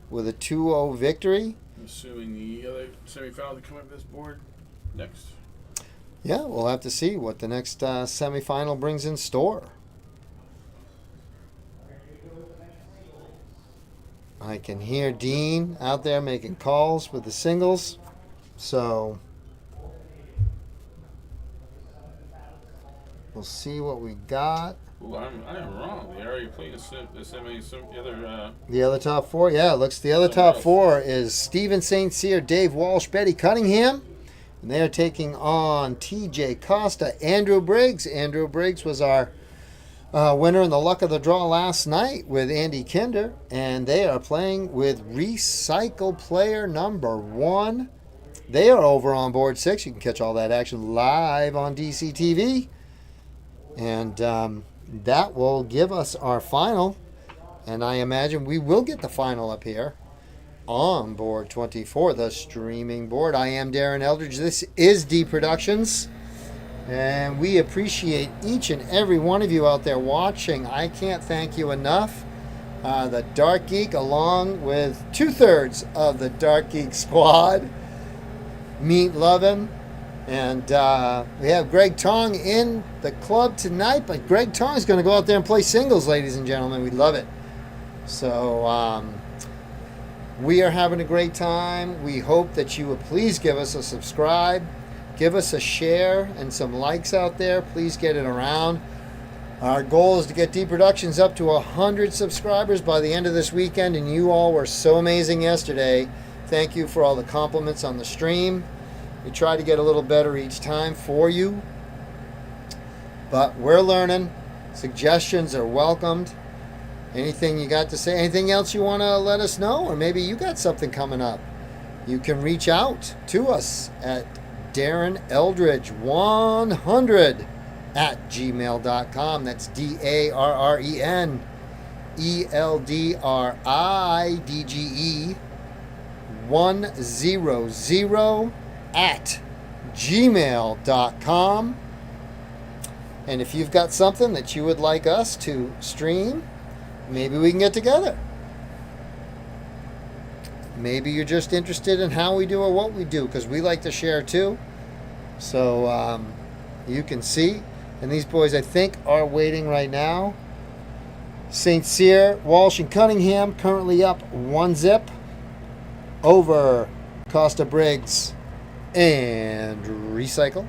with a 2-0 victory. I'm assuming the other semifinal to come up this board next. Yeah, we'll have to see what the next semifinal brings in store. I can hear Dean out there making calls with the singles. So we'll see what we got. Ooh, I am wrong. They already played the other. The other top four, yeah, it looks the other top four is Steven St. Cyr, Dave Walsh, Betty Cunningham. And they are taking on TJ Costa, Andrew Briggs. Andrew Briggs was our winner in the luck of the draw last night with Andy Kinder. And they are playing with Recycle Player number 1. They are over on board 6. You can catch all that action live on DCTV. And that will give us our final. And I imagine we will get the final up here on board 24, the streaming board. I am Darren Eldridge. This is D Productions. And we appreciate each and every one of you out there watching. I can't thank you enough. The Dark Geek, along with 2/3 of the Dark Geek squad. Meet, love him. And we have Greg Tong in the club tonight, but Greg Tong is going to go out there and play singles, ladies and gentlemen. We love it. So we are having a great time. We hope that you would please give us a subscribe, give us a share, and some likes out there. Please get it around. Our goal is to get D Productions up to 100 subscribers by the end of this weekend, and you all were so amazing yesterday. Thank you for all the compliments on the stream. We try to get a little better each time for you. But we're learning. Suggestions are welcomed. Anything you got to say? Anything else you want to let us know? Or maybe you got something coming up. You can reach out to us at Darren Eldridge 100 at gmail.com. That's DARREN ELDRIDGE 100 at gmail.com. And if you've got something that you would like us to stream, maybe we can get together. Maybe you're just interested in how we do or what we do, because we like to share too. So you can see. And these boys, I think, are waiting right now. St. Cyr, Walsh, and Cunningham currently up 1-0 over Costa Briggs and Recycle.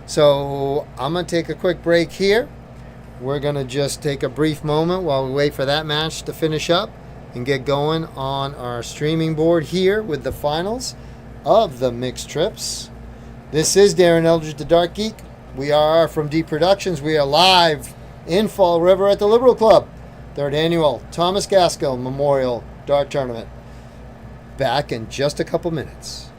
So I'm going to take a quick break here. We're going to just take a brief moment while we wait for that match to finish up and get going on our streaming board here with the finals of the mixed trips. This is Darren Eldridge, the Dark Geek. We are from D Productions. We are live in Fall River at the Liberal Club, 3rd Annual Thomas Gaskell Memorial Dart Tournament. Back in just a couple minutes.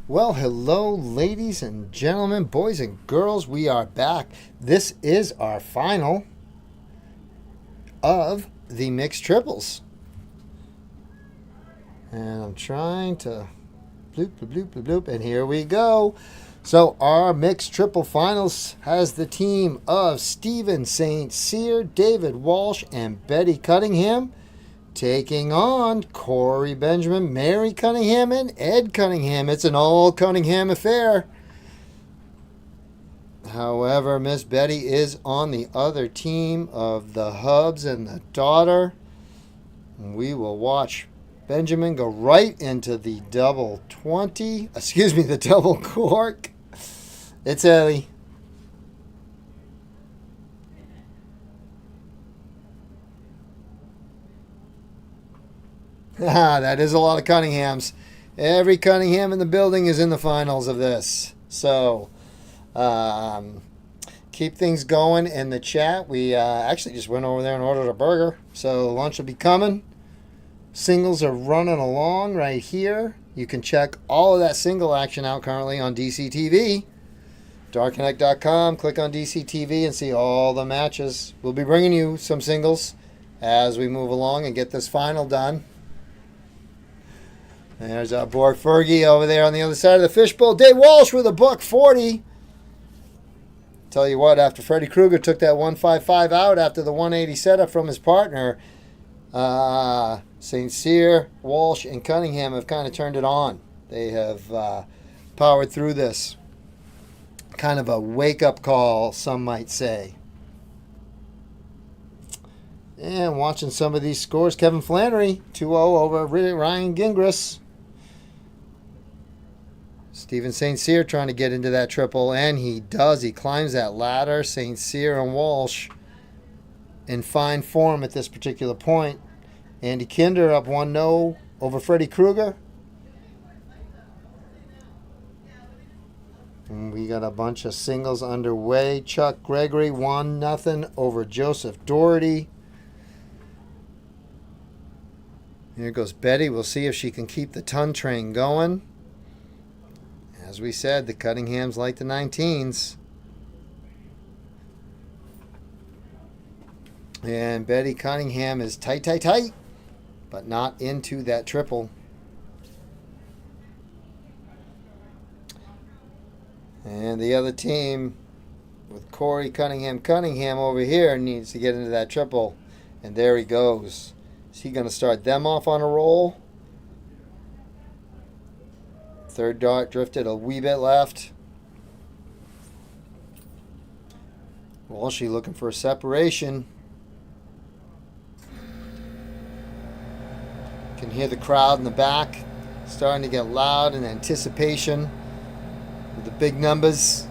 Well, hello, ladies and gentlemen, boys and girls. We are back. This is our final of the mixed triples. And I'm trying to bloop, bloop, bloop, bloop, bloop, and here we go. So our mixed triple finals has the team of Stephen St. Cyr, David Walsh, and Betty Cunningham taking on Corey Benjamin, Mary Cunningham, and Ed Cunningham. It's an all Cunningham affair. However, Miss Betty is on the other team of the hubs and the daughter. We will watch Benjamin go right into the double 20. Excuse me, the double cork. It's Ellie. That is a lot of Cunninghams. Every Cunningham in the building is in the finals of this. So, keep things going in the chat. We actually just went over there and ordered a burger. So, lunch will be coming. Singles are running along right here. You can check all of that single action out currently on DCTV. DarkConnect.com. Click on DCTV and see all the matches. We'll be bringing you some singles as we move along and get this final done. There's our boy Fergie over there on the other side of the fishbowl. Dave Walsh with a $140. Tell you what, after Freddy Krueger took that 155 out after the 180 setup from his partner, St. Cyr, Walsh, and Cunningham have kind of turned it on. They have powered through this. Kind of a wake-up call, some might say. And watching some of these scores, Kevin Flannery, 2-0 over Ryan Gingras. Stephen St. Cyr trying to get into that triple, and he does. He climbs that ladder. St. Cyr and Walsh in fine form at this particular point. Andy Kinder up 1-0 over Freddy Krueger. And we got a bunch of singles underway. Chuck Gregory 1-0 over Joseph Doherty. Here goes Betty. We'll see if she can keep the ton train going. As we said, the Cunninghams like the 19s. And Betty Cunningham is tight, tight, tight, but not into that triple. And the other team with Corey Cunningham over here needs to get into that triple. And there he goes. Is he going to start them off on a roll? Third dart drifted a wee bit left. Walshy looking for a separation. Can hear the crowd in the back starting to get loud in anticipation with the big numbers.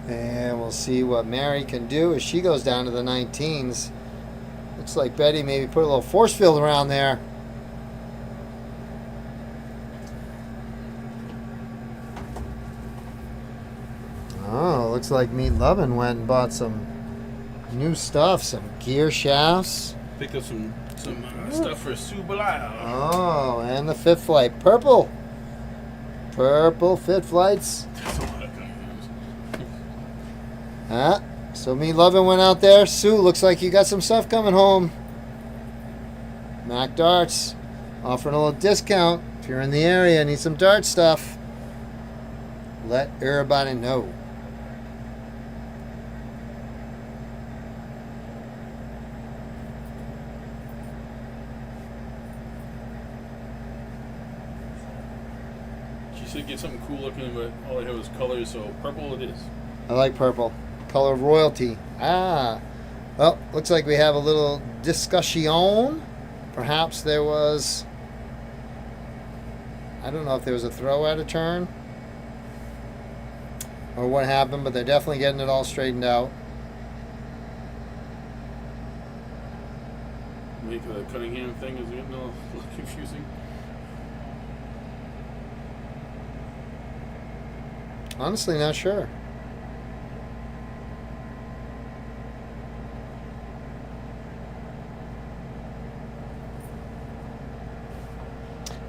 And we'll see what Mary can do as she goes down to the 19s. Looks like Betty maybe put a little force field around there. Oh, looks like Meat Lovin' went and bought some new stuff, some gear shafts. Picked up some stuff for Sue Belial. Oh, and the Fit Flight. Purple Fit Flights. So Meat Lovin' went out there. Sue, looks like you got some stuff coming home. Mac Darts offering a little discount. If you're in the area and need some dart stuff, let everybody know. She said get something cool looking, but all I have is colors, so purple it is. I like purple. Color of royalty. Well, looks like we have a little discussion. Perhaps there was, I don't know if there was a throw at a turn or what happened, but they're definitely getting it all straightened out. Make the Cunningham thing is getting a little confusing. Honestly, not sure.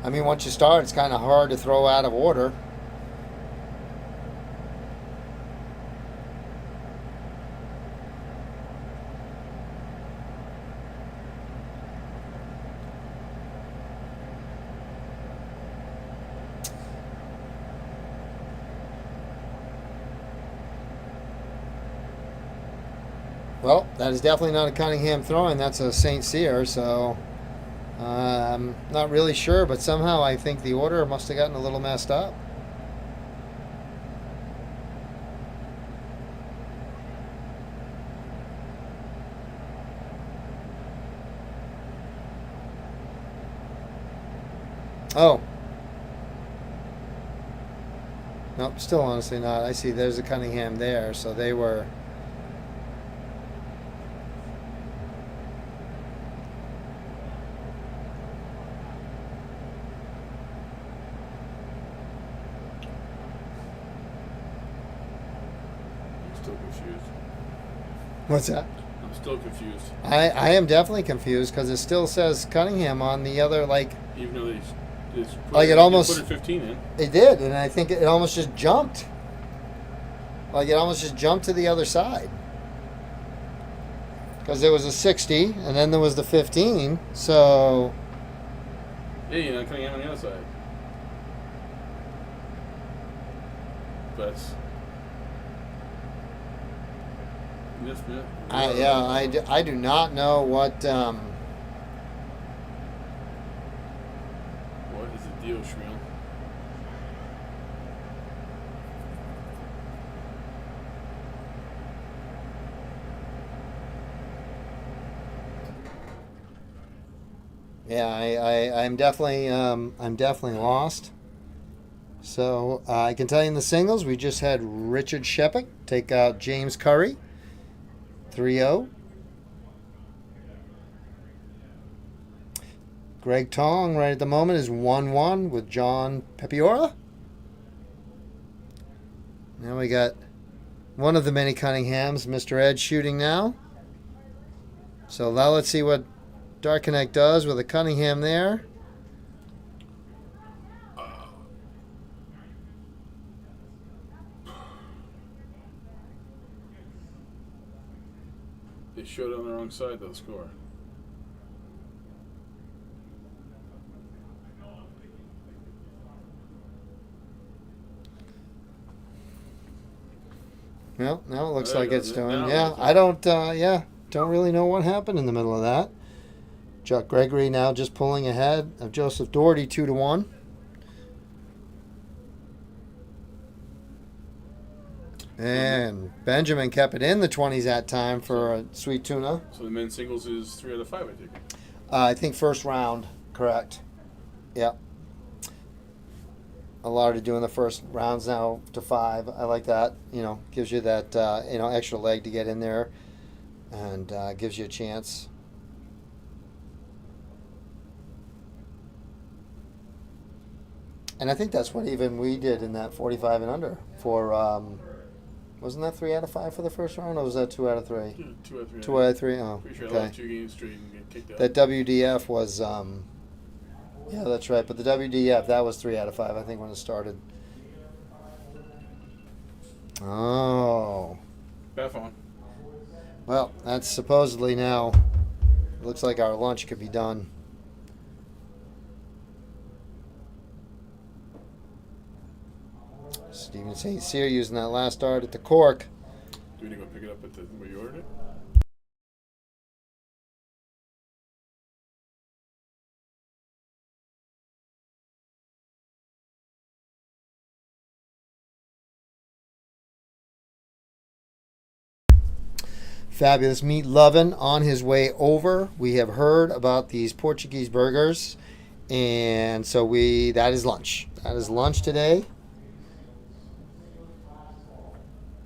I mean, once you start, it's kind of hard to throw out of order. Well, that is definitely not a Cunningham throwing. That's a St. Cyr, so I'm not really sure, but somehow I think the order must have gotten a little messed up. Oh. Nope, still honestly not. I see there's a Cunningham there, so they were... I'm still confused. What's that? I'm still confused. I am definitely confused because it still says Cunningham on the other, like... Even though they put, Like it they almost- put a 15 in. It did, and I think it almost just jumped. Like it almost just jumped to the other side. Because there was a 60, and then there was the 15, so... Yeah, you know, Cunningham on the other side. But yes, man. I do not know what... What is the deal, Shmuel? Yeah, I'm definitely lost. So I can tell you in the singles, we just had Richard Shepard take out James Curry, 3-0. Greg Tong right at the moment is 1-1 with John Pepiora. Now we got one of the many Cunninghams, Mr. Ed, shooting now. So now let's see what Darkenek does with a Cunningham there. They showed it on the wrong side, though, score. Well, now it looks There like you it's go. doing. Now Yeah, it's I don't really know what happened in the middle of that. Chuck Gregory now just pulling ahead of Joseph Doherty 2-1. And Benjamin kept it in the 20s that time for a sweet tuna. So the men's singles is 3 out of 5, I think. I think first round, correct. Yep. A lot of doing the first rounds now to 5. I like that. You know, gives you that extra leg to get in there, and gives you a chance. And I think that's what even we did in that 45 and under for. Wasn't that 3 out of 5 for the first round, or was that 2 out of 3? 2 out of 3. 2 out of 3. Oh, Pretty sure I okay. lost 2 games straight and get kicked out. That WDF was. Yeah, that's right. But the WDF, that was 3 out of 5, I think, when it started. Oh. Bath on. Well, that's supposedly now. Looks like our lunch could be done. Stephen St. Cyr using that last dart at the cork. Do we need to go pick it up at where you ordered it? Fabulous Meat Lovin' on his way over. We have heard about these Portuguese burgers, and so that is lunch. That is lunch today.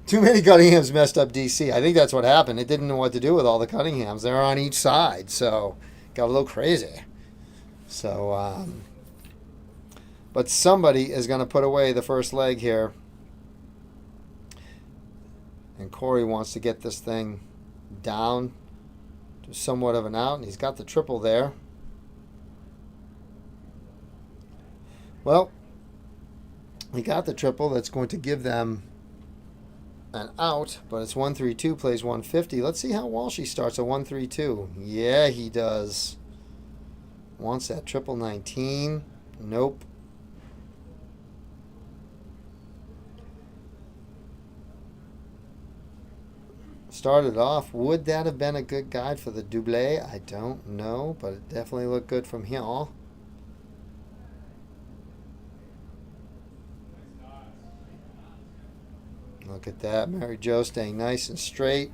Too many Cunninghams messed up DC. I think that's what happened. It didn't know what to do with all the Cunninghams. They're on each side, so got a little crazy. So, but somebody is going to put away the first leg here. And Corey wants to get this thing down to somewhat of an out, and he's got the triple there. Well, he got the triple that's going to give them an out, but it's 132, plays 150. Let's see how Walshy starts a 132. Yeah, he does. Wants that triple 19. Nope. Started off. Would that have been a good guide for the double? I don't know, but it definitely looked good from here. Look at that. Mary Jo staying nice and straight.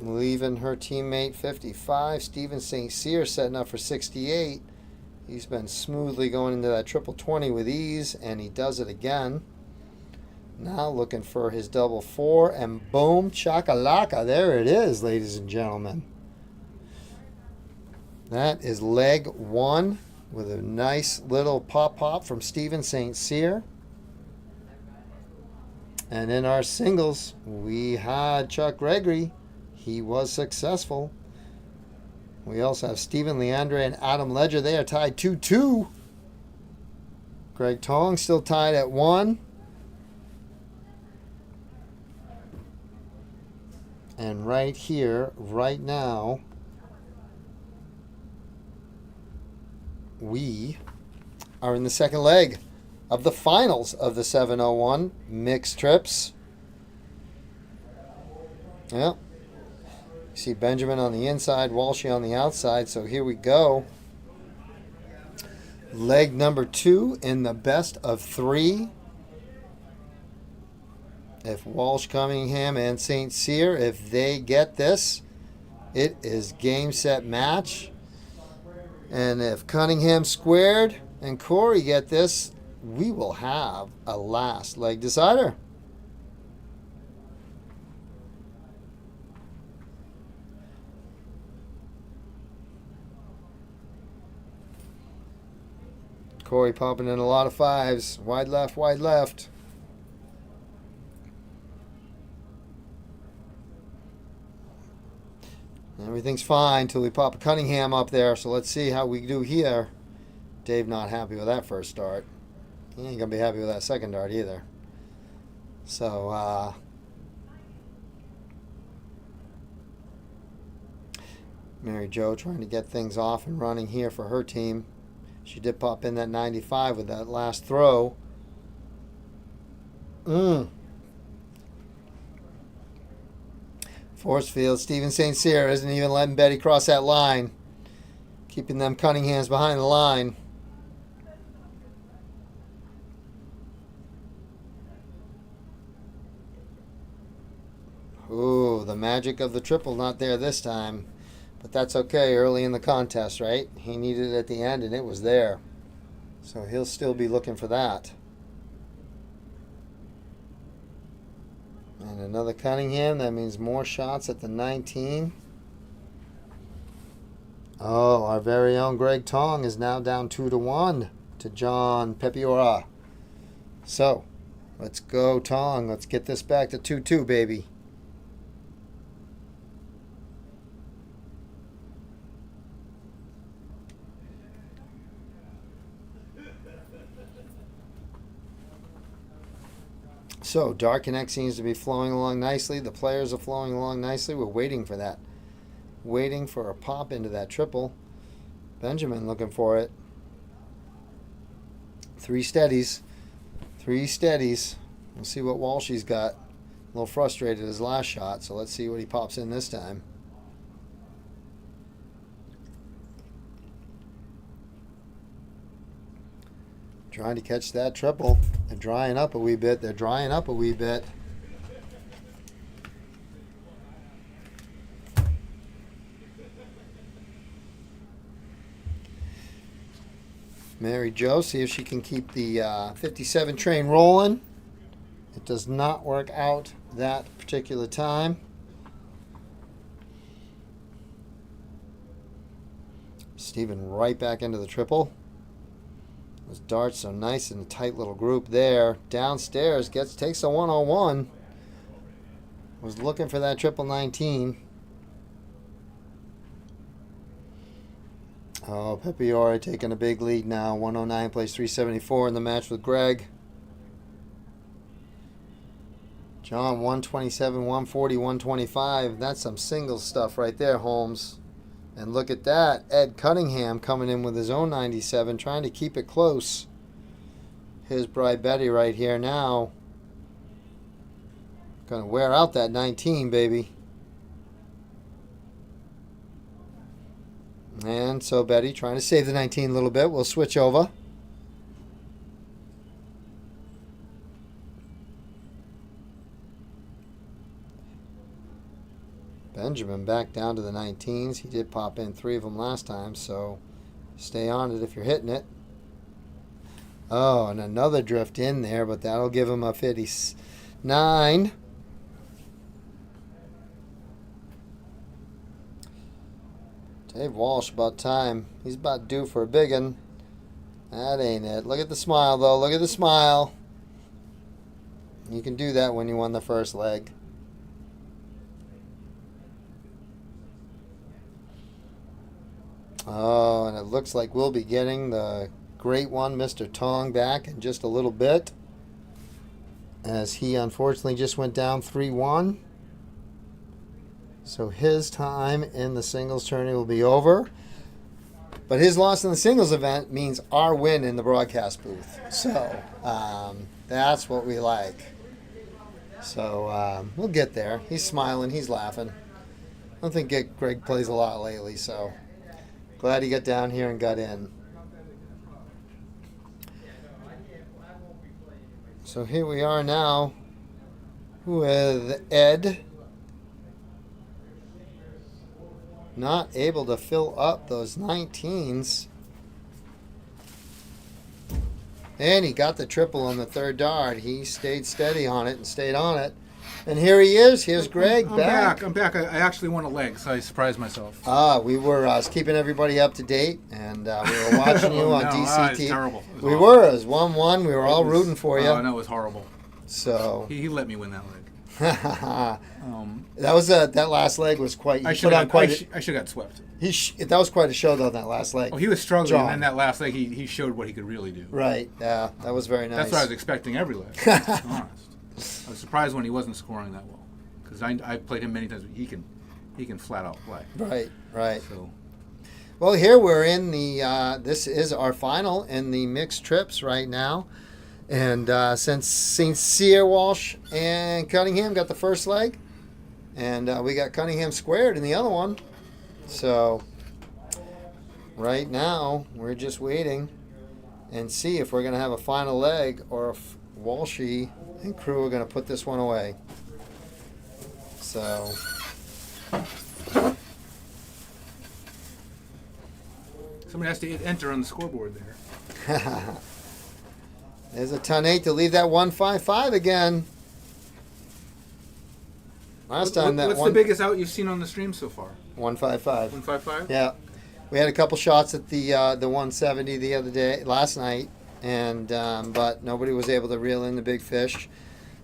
Leaving her teammate 55. Steven St. Cyr setting up for 68. He's been smoothly going into that triple 20 with ease, and he does it again. Now looking for his double 4, and boom, chakalaka. There it is, ladies and gentlemen. That is leg 1 with a nice little pop from Steven St. Cyr. And in our singles, we had Chuck Gregory. He was successful. We also have Stephen Leandre and Adam Ledger. They are tied 2-2. Greg Tong still tied at 1. And right here, right now, we are in the second leg of the finals of the 701 mixed trips. Yep. You see Benjamin on the inside, Walshy on the outside. So here we go. Leg number 2 in the best of 3. If Walsh, Cunningham, and St. Cyr, if they get this, it is game, set, match. And if Cunningham squared and Corey get this, we will have a last leg decider. Corey popping in a lot of 5s. Wide left, wide left. Everything's fine until we pop a Cunningham up there. So let's see how we do here. Dave not happy with that first start. He ain't going to be happy with that second dart either. So, Mary Jo trying to get things off and running here for her team. She did pop in that 95 with that last throw. Force field. Steven St. Cyr isn't even letting Betty cross that line. Keeping them Cunninghams behind the line. Ooh, the magic of the triple not there this time. But that's okay, early in the contest, right? He needed it at the end, and it was there. So he'll still be looking for that. And another Cunningham. That means more shots at the 19. Oh, our very own Greg Tong is now down 2-1 to John Pepiora. So, let's go, Tong. Let's get this back to 2-2, baby. So, Dark Connect seems to be flowing along nicely. The players are flowing along nicely. We're waiting for that. Waiting for a pop into that triple. Benjamin looking for it. 3 steadies. 3 steadies. We'll see what Walshy's got. A little frustrated his last shot, so let's see what he pops in this time. Trying to catch that triple. They're drying up a wee bit. They're drying up a wee bit. Mary Jo, see if she can keep the 57 train rolling. It does not work out that particular time. Steven right back into the triple. Those darts so nice in a tight little group there. Downstairs takes a 1-on-1. Was looking for that triple 19. Oh, Pepiore taking a big lead now. 109 plays 374 in the match with Greg. John, 127, 140, 125. That's some singles stuff right there, Holmes. And look at that. Ed Cunningham coming in with his own 97, trying to keep it close. Here's Bri Betty right here now. Gonna wear out that 19, baby. And so Betty trying to save the 19 a little bit. We'll switch over. Benjamin back down to the 19s. He did pop in 3 of them last time, so stay on it if you're hitting it. Oh, and another drift in there, but that'll give him a 59. Dave Walsh, about time. He's about due for a big one. That ain't it. Look at the smile, though. Look at the smile. You can do that when you won the first leg. Oh, and it looks like we'll be getting the great one, Mr. Tong, back in just a little bit, as he unfortunately just went down 3-1. So his time in the singles tourney will be over. But his loss in the singles event means our win in the broadcast booth. So that's what we like. So we'll get there. He's smiling. He's laughing. I don't think Greg plays a lot lately, so glad he got down here and got in. So here we are now with Ed. Not able to fill up those 19s. And he got the triple on the third dart. He stayed steady on it and stayed on it. And here he is. Here's Greg back. I'm back. I actually won a leg, so I surprised myself. We were keeping everybody up to date, and we were watching you on DCT. It's terrible. It was 1-1. We were all rooting for you. Oh, no, it was horrible. So he let me win that leg. That was that last leg was quite. I should have got swept. That was quite a show though. That last leg. Oh, he was struggling, and then that last leg, he showed what he could really do. Right. Yeah, that was very nice. That's what I was expecting every leg. To be honest, I was surprised when he wasn't scoring that well, because I played him many times. He can flat out play. Right. Right. So. Well, here we're in the. This is our final in the mixed trips right now. And since St. Cyr, Walsh, and Cunningham got the first leg, and we got Cunningham squared in the other one. So right now we're just waiting and see if we're going to have a final leg or if Walshy and crew are going to put this one away. So somebody has to hit enter on the scoreboard there. There's a ton 8 to leave that 155 again. Last time what's the biggest out you've seen on the stream so far? 155. 155? Yeah. We had a couple shots at the 170 the other day, last night, and but nobody was able to reel in the big fish.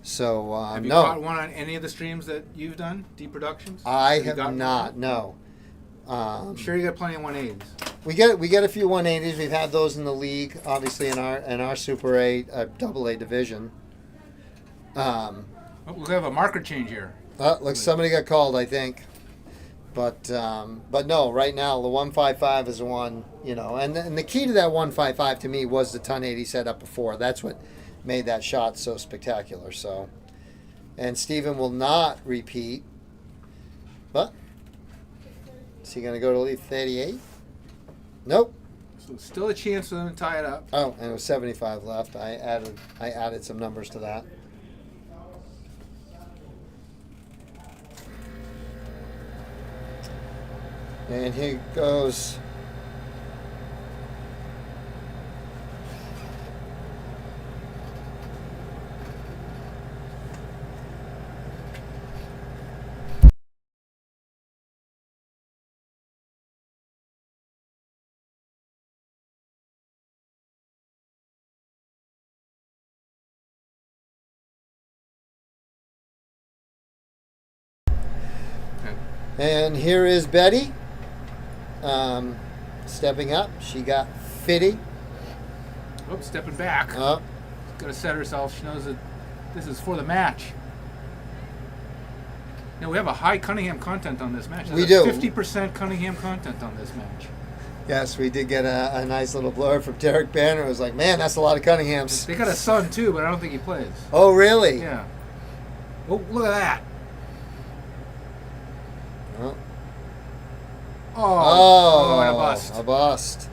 So have you caught one on any of the streams that you've done, Deep Productions? I have not. No. I'm sure you got plenty of 180s. We get a few 180s. We've had those in the league, obviously in our Super A, Double A division. We have a marker change here. Looks somebody got called, I think. But no, right now the 155 is the one, and the key to that 155 to me was the ton 80 set up before. That's what made that shot so spectacular. So, and Steven will not repeat, but is he going to go to leave 38? Nope. So still a chance for them to tie it up. Oh, and it was 75 left. I added some numbers to that. And here goes. And here is Betty. stepping up. She got 50. Oops, stepping back. Oh, Got to set herself. She knows that this is for the match. Now, we have a high Cunningham content on this match. We do. 50% Cunningham content on this match. yes, we did get a nice little blur from Derek Banner. It was like, man, that's a lot of Cunninghams. They got a son, too, but I don't think he plays. Oh, really? Yeah. Oh, look at that. Oh, Oh, and a bust. A bust.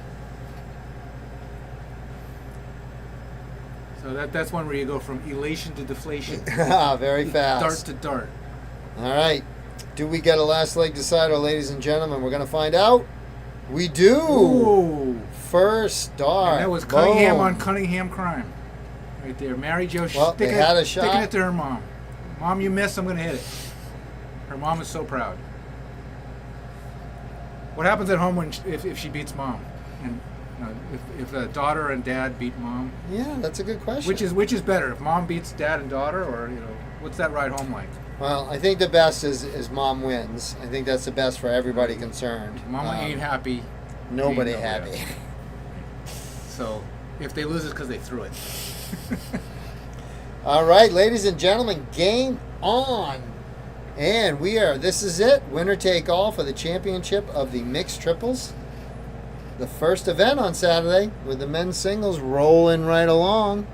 So that's one where you go from elation to deflation. Very fast. Dart to dart. All right. Do we get a last leg decider, ladies and gentlemen? We're going to find out. We do. Ooh. First dart. And that was Cunningham Boom. on Cunningham crime. Right there. Mary Jo Well, they had a shot. sticking it to her mom. Mom, you missed. I'm going to hit it. Her mom is so proud. What happens at home when if she beats mom? And if the daughter and dad beat mom? Yeah, that's a good question. Which is better? If mom beats dad and daughter, or what's that ride home like? Well, I think the best is mom wins. I think that's the best for everybody concerned. Mama ain't happy. Nobody ain't no happy. happy. So if they lose, it's because they threw it. All right, ladies and gentlemen, game on. And this is it. Winner take all for the championship of the mixed triples. The first event on Saturday with the men's singles rolling right along.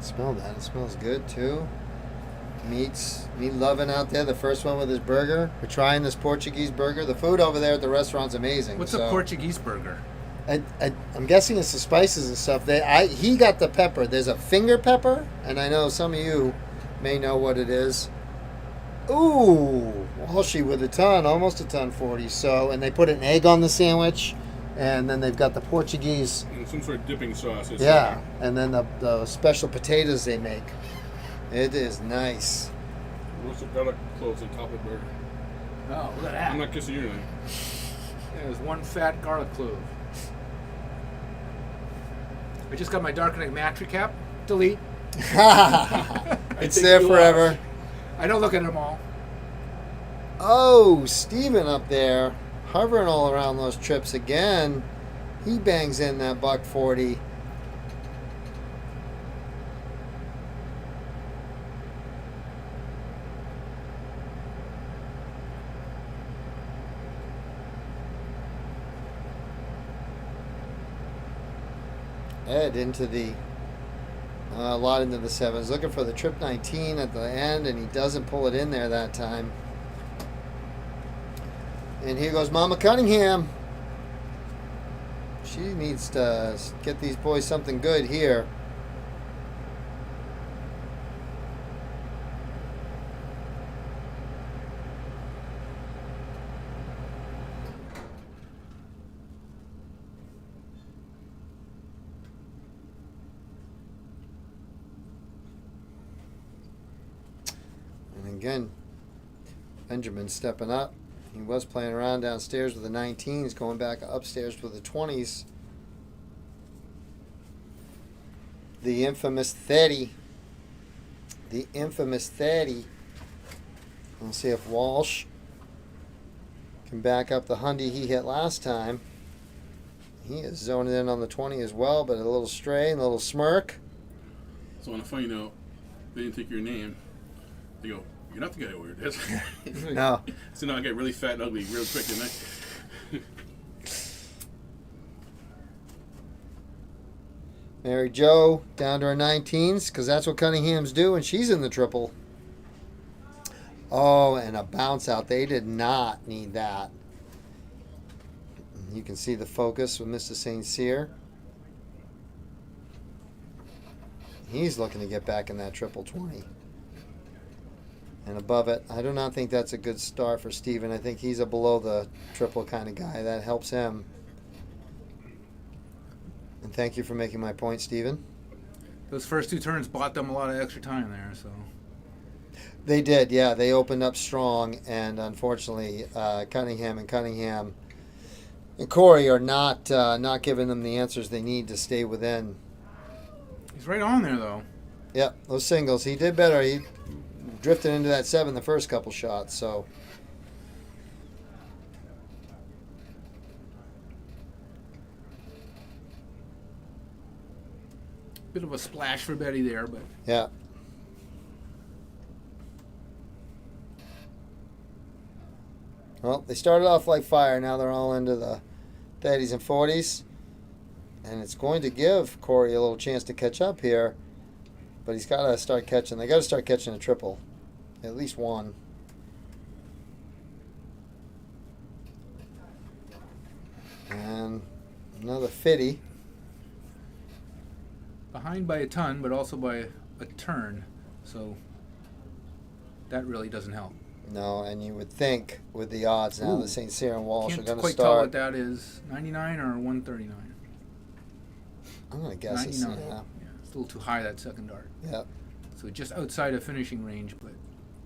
Smell that. It smells good too. Meat loving out there. The first one with his burger. We're trying this Portuguese burger. The food over there at the restaurant's amazing. What's a Portuguese burger? I'm guessing it's the spices and stuff. He got the pepper. There's a finger pepper, and I know some of you may know what it is. Ooh, Walshy with a ton, almost a ton 40. So, and they put an egg on the sandwich, and then they've got the Portuguese. And some sort of dipping sauce. Yeah, and then the special potatoes they make. It is nice. What's the garlic cloves on top of the burger? Oh, look at that. I'm not kissing you anything. There's one fat garlic clove. I just got my darkening mattress cap. Delete. It's there forever. I don't look at them all. Oh, Steven up there, hovering all around those trips again. He bangs in that $140. Ed into the a lot into the sevens, looking for the trip 19 at the end, and he doesn't pull it in there that time. And here goes Mama Cunningham. She needs to get these boys something good here. Again, Benjamin stepping up. He was playing around downstairs with the 19s, going back upstairs with the 20s. The infamous 30. The infamous 30. We'll see if Walsh can back up the Hyundai he hit last time. He is zoning in on the 20 as well, but a little stray and a little smirk. So on a funny note, they didn't take your name. They go, "You're not the guy who ordered this." No. So now I get really fat and ugly real quick, didn't I? Mary Jo down to her 19s, because that's what Cunningham's do, and she's in the triple. Oh, and a bounce out. They did not need that. You can see the focus with Mr. St. Cyr. He's looking to get back in that triple 20. And above it, I do not think that's a good start for Steven. I think he's a below the triple kind of guy. That helps him. And thank you for making my point, Steven. Those first two turns bought them a lot of extra time there, so. They did, yeah. They opened up strong, and unfortunately, Cunningham and Corey are not giving them the answers they need to stay within He's right on there, though. Yep, those singles. He did better. He drifted into that 7 the first couple shots, so. Bit of a splash for Betty there, but Yeah. Well, they started off like fire. Now they're all into the 30s and 40s. And it's going to give Corey a little chance to catch up here. But he's got to start catching. They got to start catching a triple. At least one. And another 50. behind by a ton, but also by a turn. So that really doesn't help. No, and you would think with the odds now, Ooh. the St. Cyr and Walsh are Can't going to quite tell what start. that is. 99 or 139? I'm going to guess it's 99. yeah. Yeah, it's a little too high, that second dart. Yep. So just outside of finishing range, but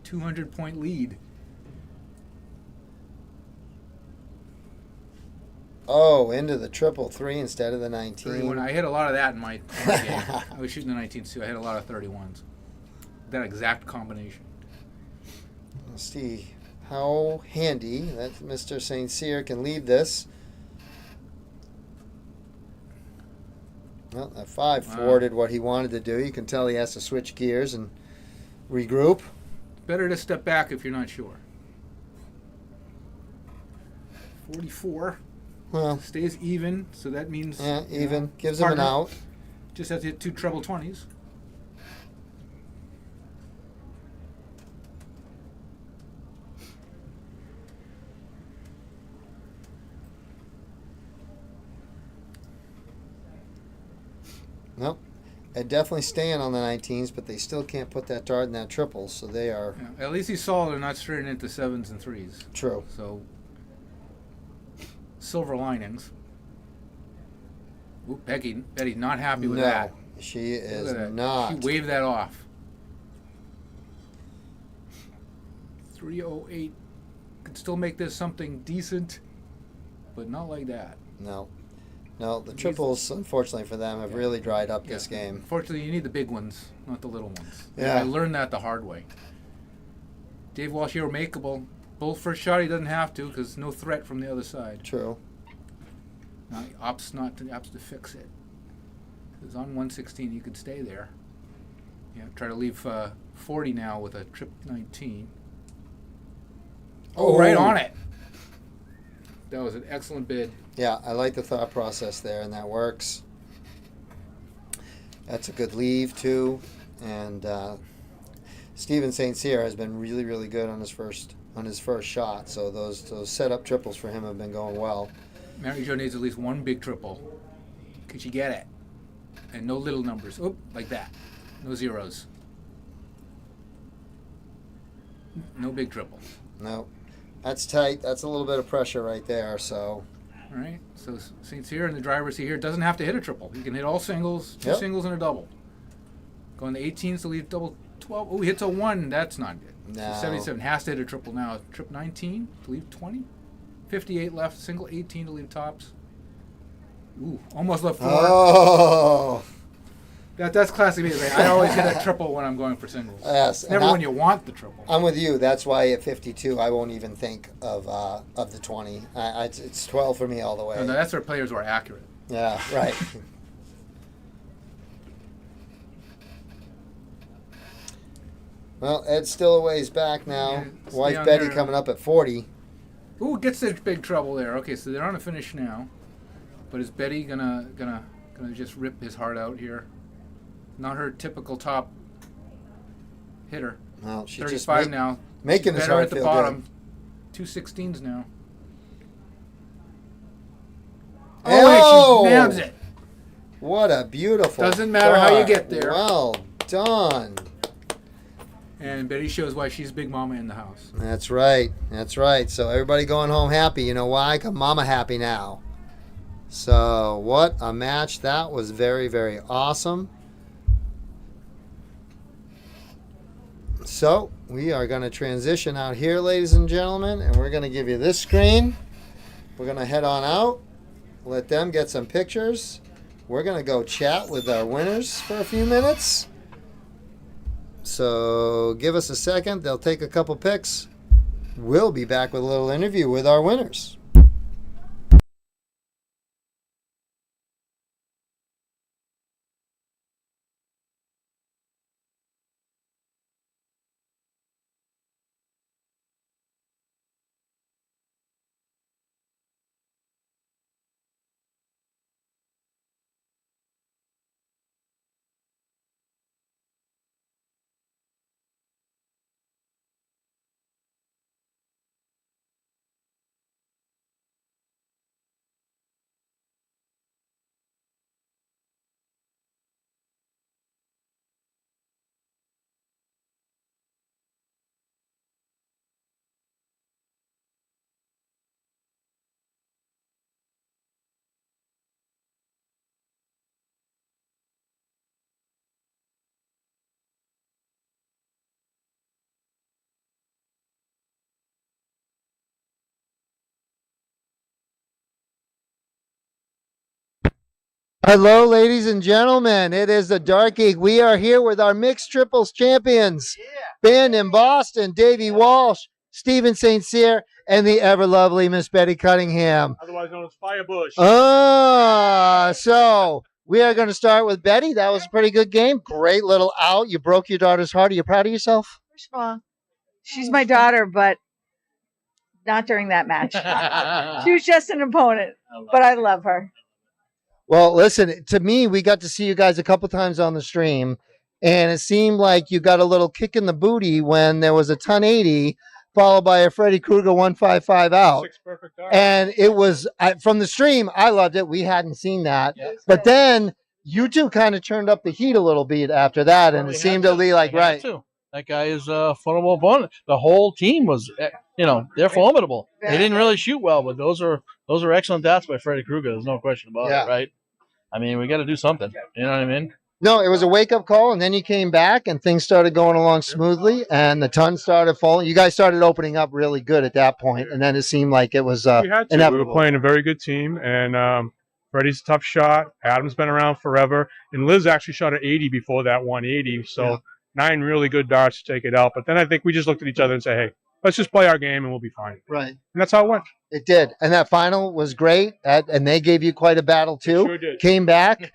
200-point lead. Oh, into the triple three instead of the 19. 31. I hit a lot of that in my game. I was shooting the 19s too. I hit a lot of 31s. That exact combination. Let's see how handy that Mr. St. Cyr can leave this. Well, that 5 Wow. thwarted what he wanted to do. You can tell he has to switch gears and regroup. Better to step back if you're not sure. 44. Well, Stays even, so that means yeah, you even. know, Gives him an partner out. Just have to hit 2 treble 20s. Nope. They're definitely staying on the 19s, but they still can't put that dart in that triple, so they are Yeah, at least he's solid and not straight into 7s and 3s. true. So, silver linings. Ooh, Betty's not happy with No, that. she Look is at that. not. She waved that off. 308. Could still make this something decent, but not like that. No. No, the triples, unfortunately for them, have really dried up this game. Unfortunately, you need the big ones, not the little ones. Yeah. I learned that the hard way. Dave Walsh here, makeable. Both first shot, he doesn't have to because no threat from the other side. True. Now, he opts to fix it. Because on 116, you could stay there. Yeah, try to leave 40 now with a trip 19. Oh, right on it. That was an excellent bid. Yeah, I like the thought process there, and that works. That's a good leave, too. And Steven St. Cyr has been really, really good on his first shot. So those setup triples for him have been going well. Mary Jo needs at least one big triple. Could she get it? And no little numbers. Oop, like that. No zeros. No big triple. No, that's tight. That's a little bit of pressure right there. So All right. So St. Cyr in the driver's seat here doesn't have to hit a triple. He can hit all singles, two Yep. singles and a double. Going to 18s to leave double 12. Oh, he hits a 1. That's not good. No. So 77 has to hit a triple now. Trip 19 to leave 20. 58 left. Single 18 to leave tops. Ooh, almost left 4. oh That's classic me. Right? I always hit a triple when I'm going for singles. yes, Never and when you want the triple. I'm with you. That's why at 52 I won't even think of the 20. It's 12 for me all the way. No, that's where players are accurate. Yeah, right. Well, Ed's still a ways back now. Yeah, stay Wife on Betty there. coming up at 40. Ooh, gets the big trouble there. Okay, so they're on a finish now. But is Betty gonna just rip his heart out here? Not her typical top hitter. Well, she's just 35 now. making his Better heart at the feel bottom. 2 16s now. Oh! Oh, wait, she nabs it. good. What a beautiful Doesn't matter how you dart. get there. Well done. And Betty shows why she's big mama in the house. That's right. That's right. So everybody going home happy. You know why? 'Cause Mama happy now. So what a match. That was very, very awesome. So we are going to transition out here, ladies and gentlemen, and we're going to give you this screen. We're going to head on out, let them get some pictures, we're going to go chat with our winners for a few minutes. So give us a second. They'll take a couple picks. We'll be back with a little interview with our winners. Hello, ladies and gentlemen. It is the Dark Geek. We are here with our mixed triples champions, Ben in Boston, Davey Walsh, Stephen St. Cyr, and the ever lovely Miss Betty Cunningham. Otherwise known as Firebush. So we are going to start with Betty. That was a pretty good game. Great little out. You broke your daughter's heart. Are you proud of yourself? First of all, she's my daughter, but not during that match. She was just an opponent, but I love her. Well, listen, to me, we got to see you guys a couple times on the stream, and it seemed like you got a little kick in the booty when there was a 1080 followed by a Freddy Krueger 155 out. 6 perfect darts. And it was, from the stream, I loved it. We hadn't seen that. But then you two kind of turned up the heat a little bit after that, and it seemed to be like, right. That guy is a formidable opponent. The whole team was, they're formidable. They didn't really shoot well, but those are excellent darts by Freddy Krueger. There's no question about it, right? I mean, we got to do something. You know what I mean? No, it was a wake-up call, and then you came back, and things started going along smoothly, and the ton started falling. You guys started opening up really good at that point, and then it seemed like it was we had to. inevitable. We were playing a very good team, and Freddie's a tough shot. Adam's been around forever, and Liz actually shot at 80 before that 180, so 9 really good darts to take it out. But then I think we just looked at each other and said, hey, let's just play our game, and we'll be fine. Right. And that's how it went. It did. And that final was great. And they gave you quite a battle, too. Sure did. Came back,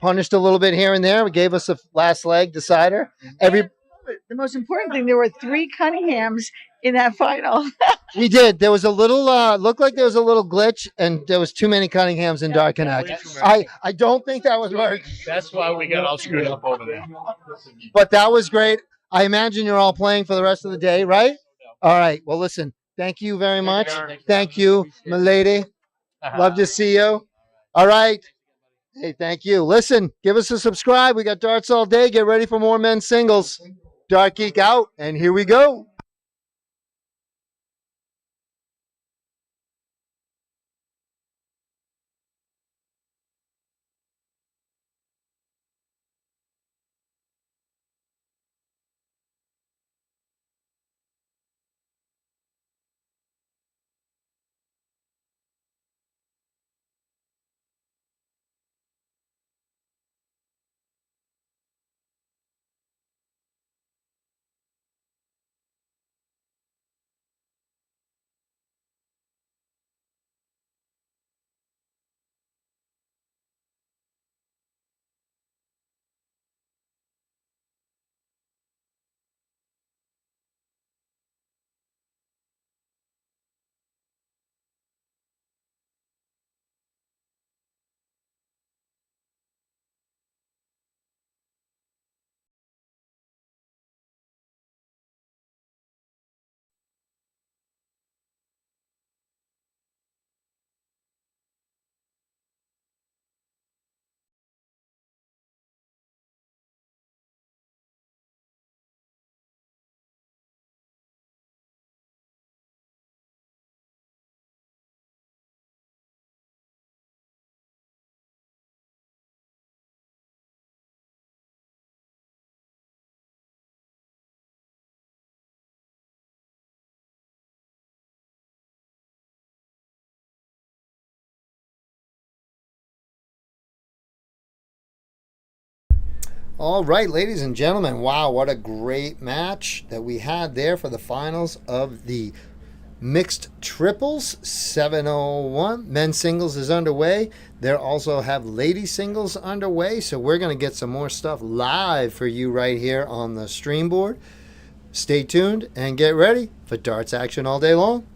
punished a little bit here and there. Gave us a last leg decider. The most important thing, there were 3 Cunninghams in that final. We did. There was a little, looked like there was a little glitch, and there was too many Cunninghams in Dark Connect. I don't think that was right. That's why we got all screwed up over there. But that was great. I imagine you're all playing for the rest of the day, right? All right. Well, listen. Thank you very much. Thank you, my lady. Love to see you. All right. Hey, thank you. Listen, give us a subscribe. We got darts all day. Get ready for more men's singles. Dark Geek out, and here we go. All right, ladies and gentlemen. Wow, what a great match that we had there for the finals of the mixed triples. 701 men's singles is underway. They also have lady singles underway, so we're going to get some more stuff live for you right here on the stream board. Stay tuned and get ready for darts action all day long.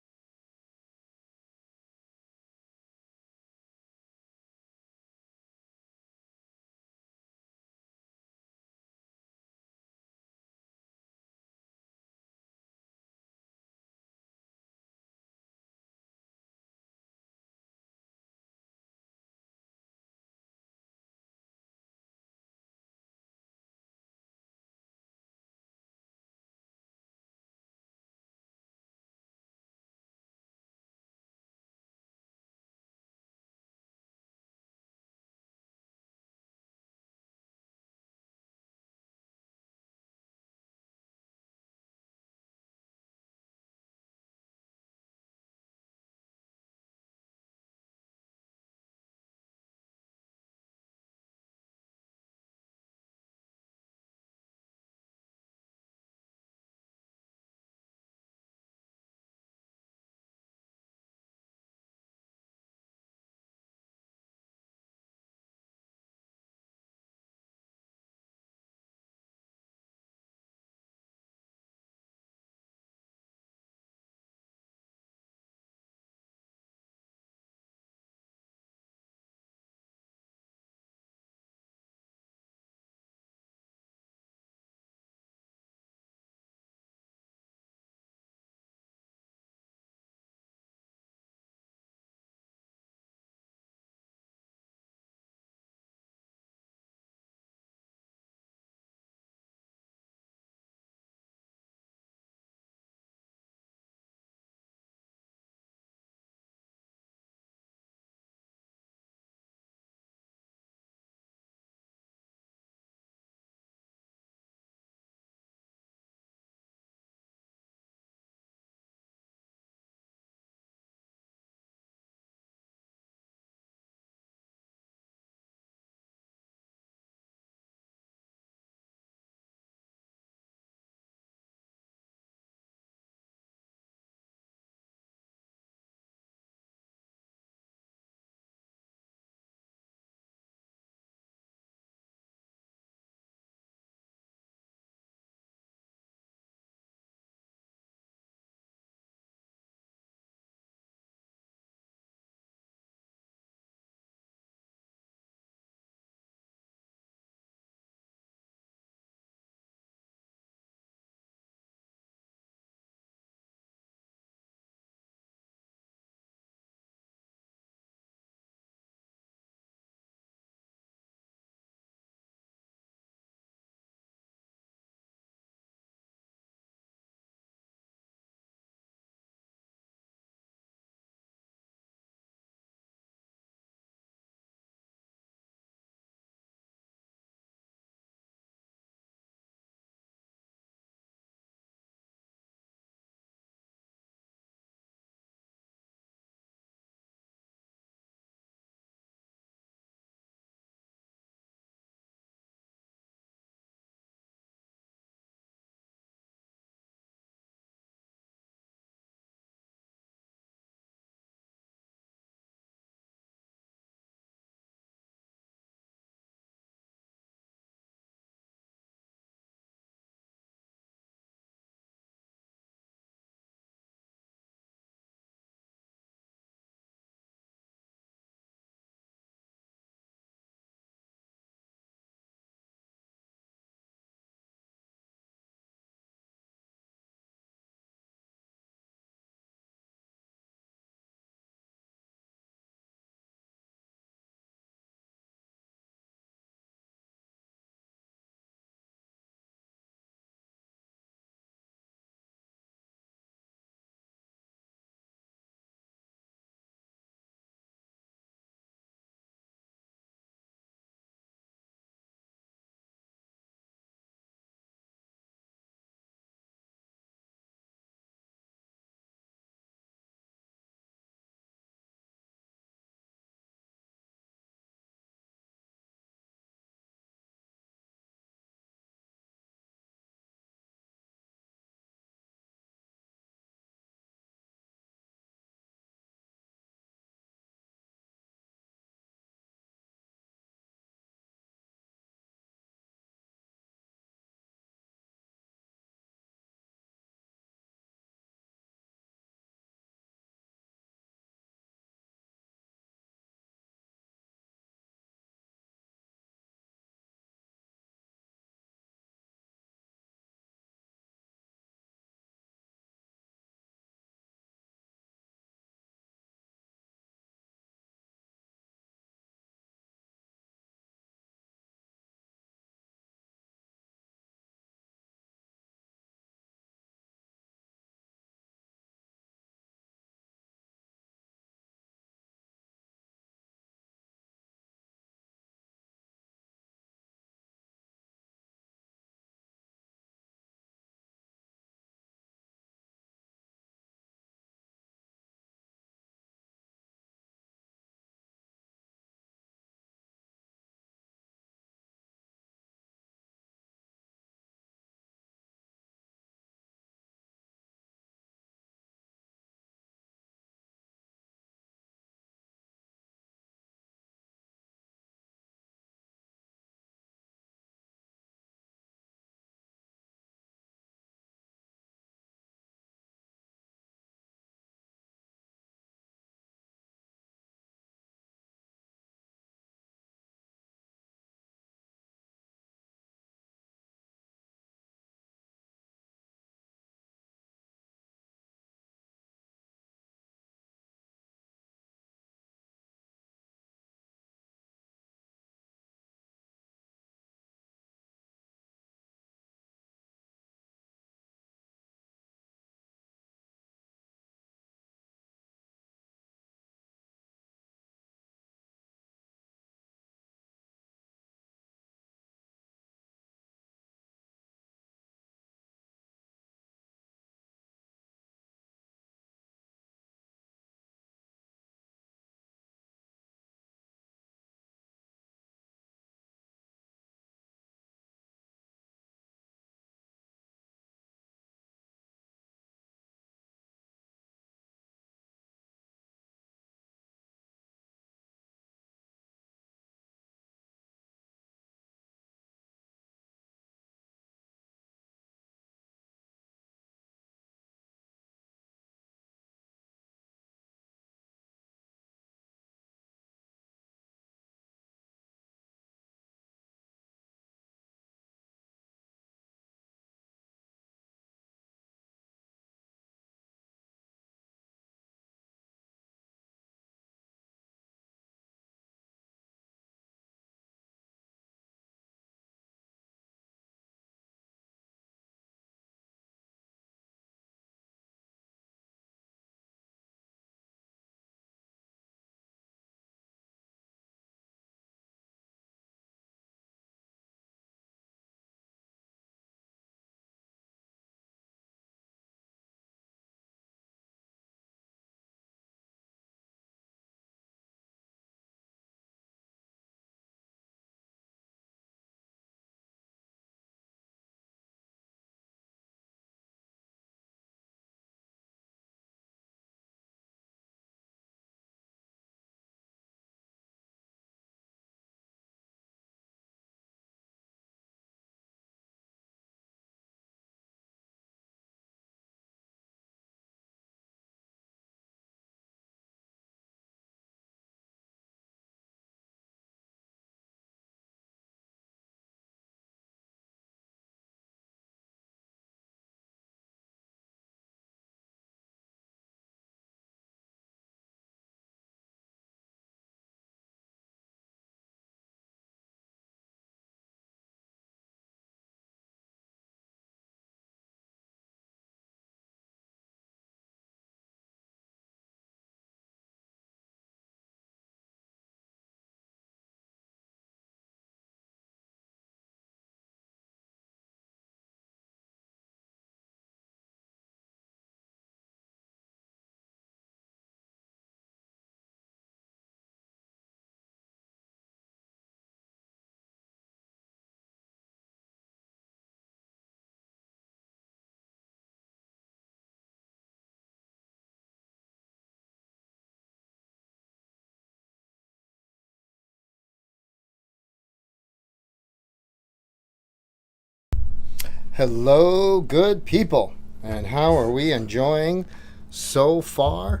Hello, good people. And how are we enjoying so far?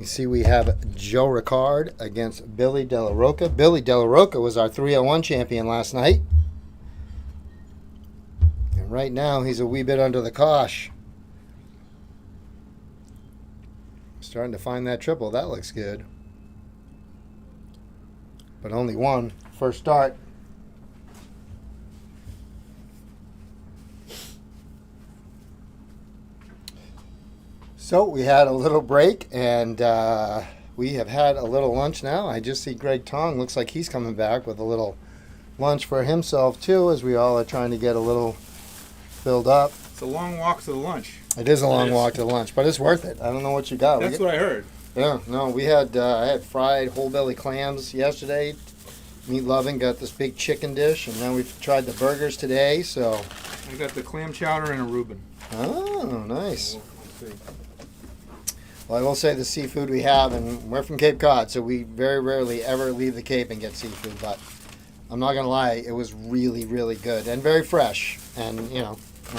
You see, we have Joe Ricard against Billy De La Roca. Billy De La Roca was our 301 champion last night. And right now, he's a wee bit under the cosh. Starting to find that triple. That looks good. But only one. First start. So we had a little break, and we have had a little lunch now. I just see Greg Tong. Looks like he's coming back with a little lunch for himself, too, as we all are trying to get a little filled up. It's a long walk to the lunch. It is a long walk to lunch, but it's worth it. I don't know what you got. That's what I heard. Yeah, no, we had I had fried whole belly clams yesterday. Meat Loving got this big chicken dish, and then we've tried the burgers today. So I got the clam chowder and a Reuben. Oh, nice. We'll see. Well, I will say the seafood we have, and we're from Cape Cod, so we very rarely ever leave the Cape and get seafood. But I'm not gonna lie, it was really, really good and very fresh, and on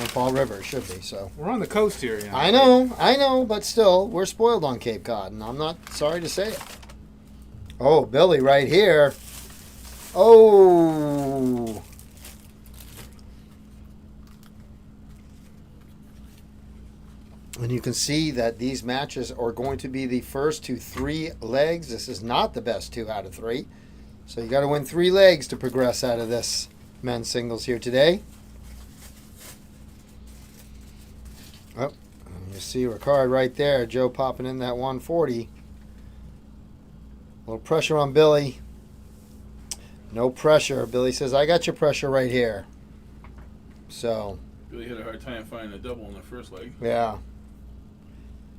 Fall River it should be. So We're on the coast here. You know. I know, but still, we're spoiled on Cape Cod, and I'm not sorry to say it. Oh, Billy right here. Oh. And you can see that these matches are going to be the first to 3 legs. This is not the best 2 out of 3. So you got to win 3 legs to progress out of this men's singles here today. Oh, you see Ricard right there. Joe popping in that 140. A little pressure on Billy. No pressure. Billy says, I got your pressure right here. So. Billy had a hard time finding a double in the first leg. Yeah.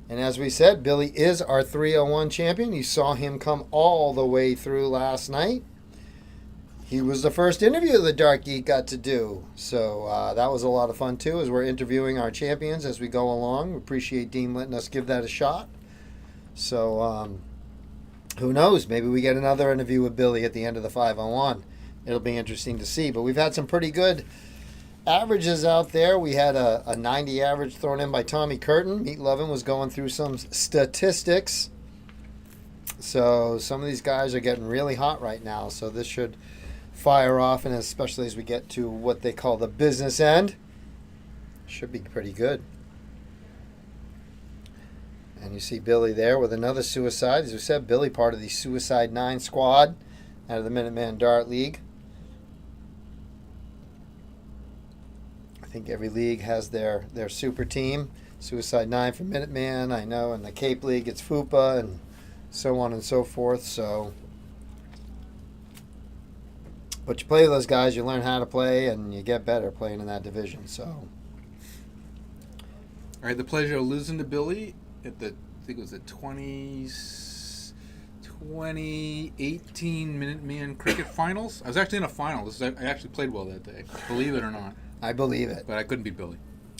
And as we said, Billy is our 301 champion. You saw him come all the way through last night. He was the first interview the Dark Geek got to do. So that was a lot of fun, too, as we're interviewing our champions as we go along. We appreciate Dean letting us give that a shot. So who knows? Maybe we get another interview with Billy at the end of the 501. It'll be interesting to see. But we've had some pretty good averages out there. We had a 90 average thrown in by Tommy Curtin. Meat Lovin was going through some statistics. So some of these guys are getting really hot right now. So this should fire off, and especially as we get to what they call the business end, should be pretty good. And you see Billy there with another suicide. As we said, Billy part of the Suicide 9 squad out of the Minuteman Dart League. I think every league has their super team. Suicide 9 for Minuteman, I know. In the Cape League, it's FUPA and so on and so forth. So, but you play with those guys, you learn how to play, and you get better playing in that division. So, I had the pleasure of losing to Billy at the, I think it was the 2018 Minuteman Cricket Finals. I was actually in a final. I actually played well that day, believe it or not. I believe it. But I couldn't beat Billy.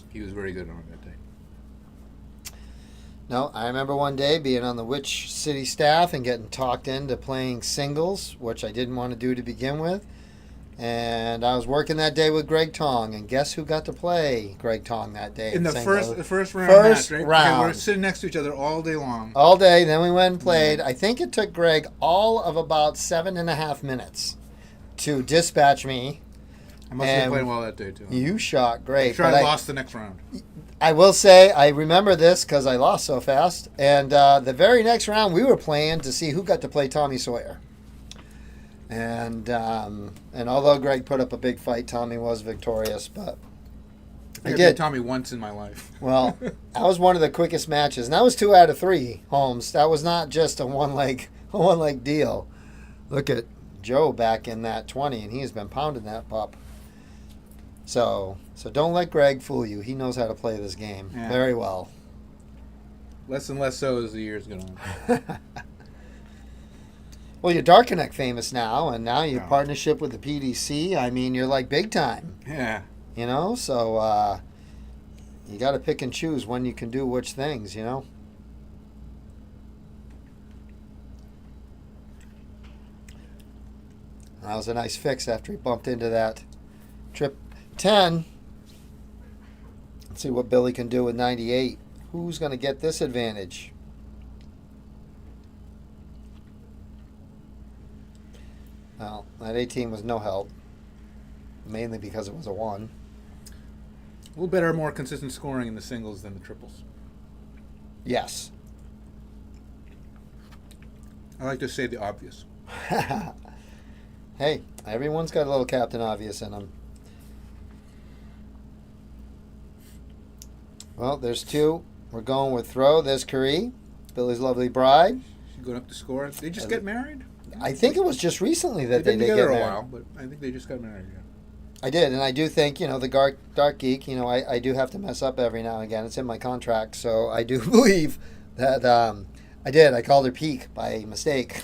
He was very good on it that day. No, I remember one day being on the Witch City staff and getting talked into playing singles, which I didn't want to do to begin with. And I was working that day with Greg Tong, and guess who got to play Greg Tong that day? In the singles? first round First match, right? round. Okay, we're sitting next to each other all day long. All day, then we went and played. I think it took Greg all of about 7.5 minutes to dispatch me. I must have played well that day, too. You shot great. I'm sure I lost the next round. I will say, I remember this because I lost so fast. And the very next round, we were playing to see who got to play Tommy Sawyer. And although Greg put up a big fight, Tommy was victorious. But I did Tommy once in my life. Well, that was one of the quickest matches, and that was 2 out of 3 homes. That was not just a one leg deal. Look at Joe back in that 20, and he has been pounding that pup. So don't let Greg fool you. He knows how to play this game very well. Less and less so as the years go on. Well, you're Dark Connect famous now, and now your partnership with the PDC. I mean, you're like big time. Yeah. So you got to pick and choose when you can do which things. That was a nice fix after he bumped into that trip 10. Let's see what Billy can do with 98. Who's going to get this advantage? Well, that 18 was no help, mainly because it was a 1. A little better, more consistent scoring in the singles than the triples. Yes. I like to say the obvious. Hey, everyone's got a little Captain Obvious in them. Well, there's 2. We're going with throw. There's Curry, Billy's lovely bride. She's going up to score. They just get married? I think it was just recently that they They've did been get together a married. while, but I think they just got married. Yeah. I did, and I do think, the dark geek, I do have to mess up every now and again. It's in my contract, so I do believe that I did. I called her Peak by mistake,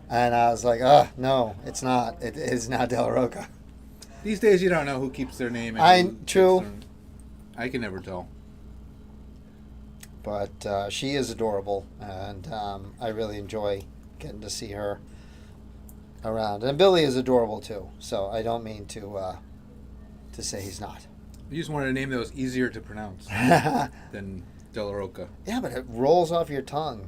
and I was like, oh, no, it's not. It is not Del Roca. These days, you don't know who keeps their name. And who True. keeps I can never tell. But she is adorable, and I really enjoy getting to see her around. And Billy is adorable, too, so I don't mean to say he's not. You just wanted a name that was easier to pronounce than Del Roca. Yeah, but it rolls off your tongue.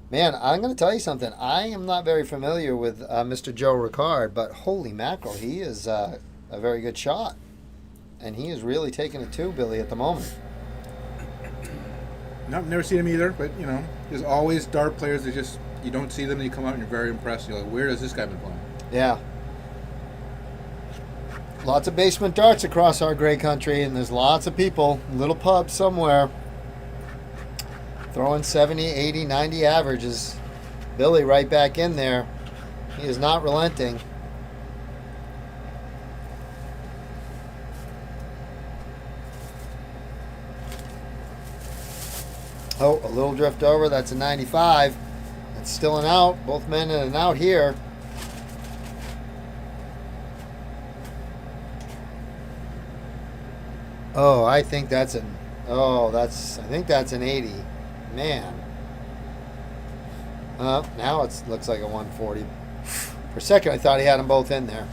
Man, I'm going to tell you something. I am not very familiar with Mr. Joe Ricard, but holy mackerel, he is a very good shot. And he is really taking it to Billy at the moment. No, never seen him either, but, there's always dart players that just, you don't see them, and you come out and you're very impressed. You're like, where has this guy been playing? Yeah. Lots of basement darts across our great country, and there's lots of people, little pubs somewhere, throwing 70, 80, 90 averages. Billy right back in there. He is not relenting. Oh, a little drift over. That's a 95. That's still an out. Both men in and out here. Oh, I think that's an 80. Man. Now it looks like a 140. For a second, I thought he had them both in there.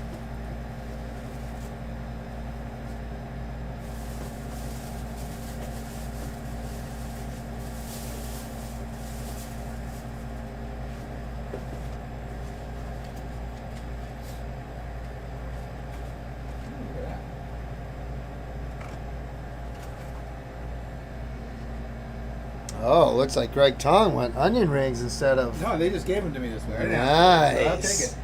Oh, looks like Greg Tong went onion rings instead of... No, they just gave them to me this way. Nice. I'll take it.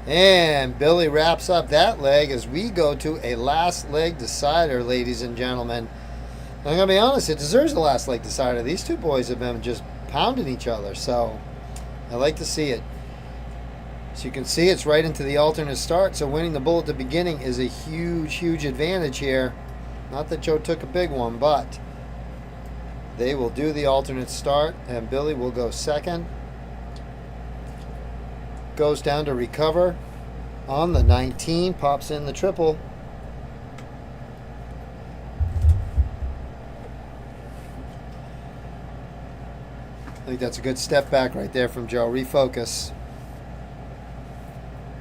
And Billy wraps up that leg as we go to a last leg decider, ladies and gentlemen. I'm going to be honest, it deserves a last leg decider. These two boys have been just pounding each other, so I like to see it. So you can see it's right into the alternate start, so winning the bull at the beginning is a huge, huge advantage here. Not that Joe took a big one, but they will do the alternate start, and Billy will go second. Goes down to recover on the 19, pops in the triple. I think that's a good step back right there from Joe. Refocus.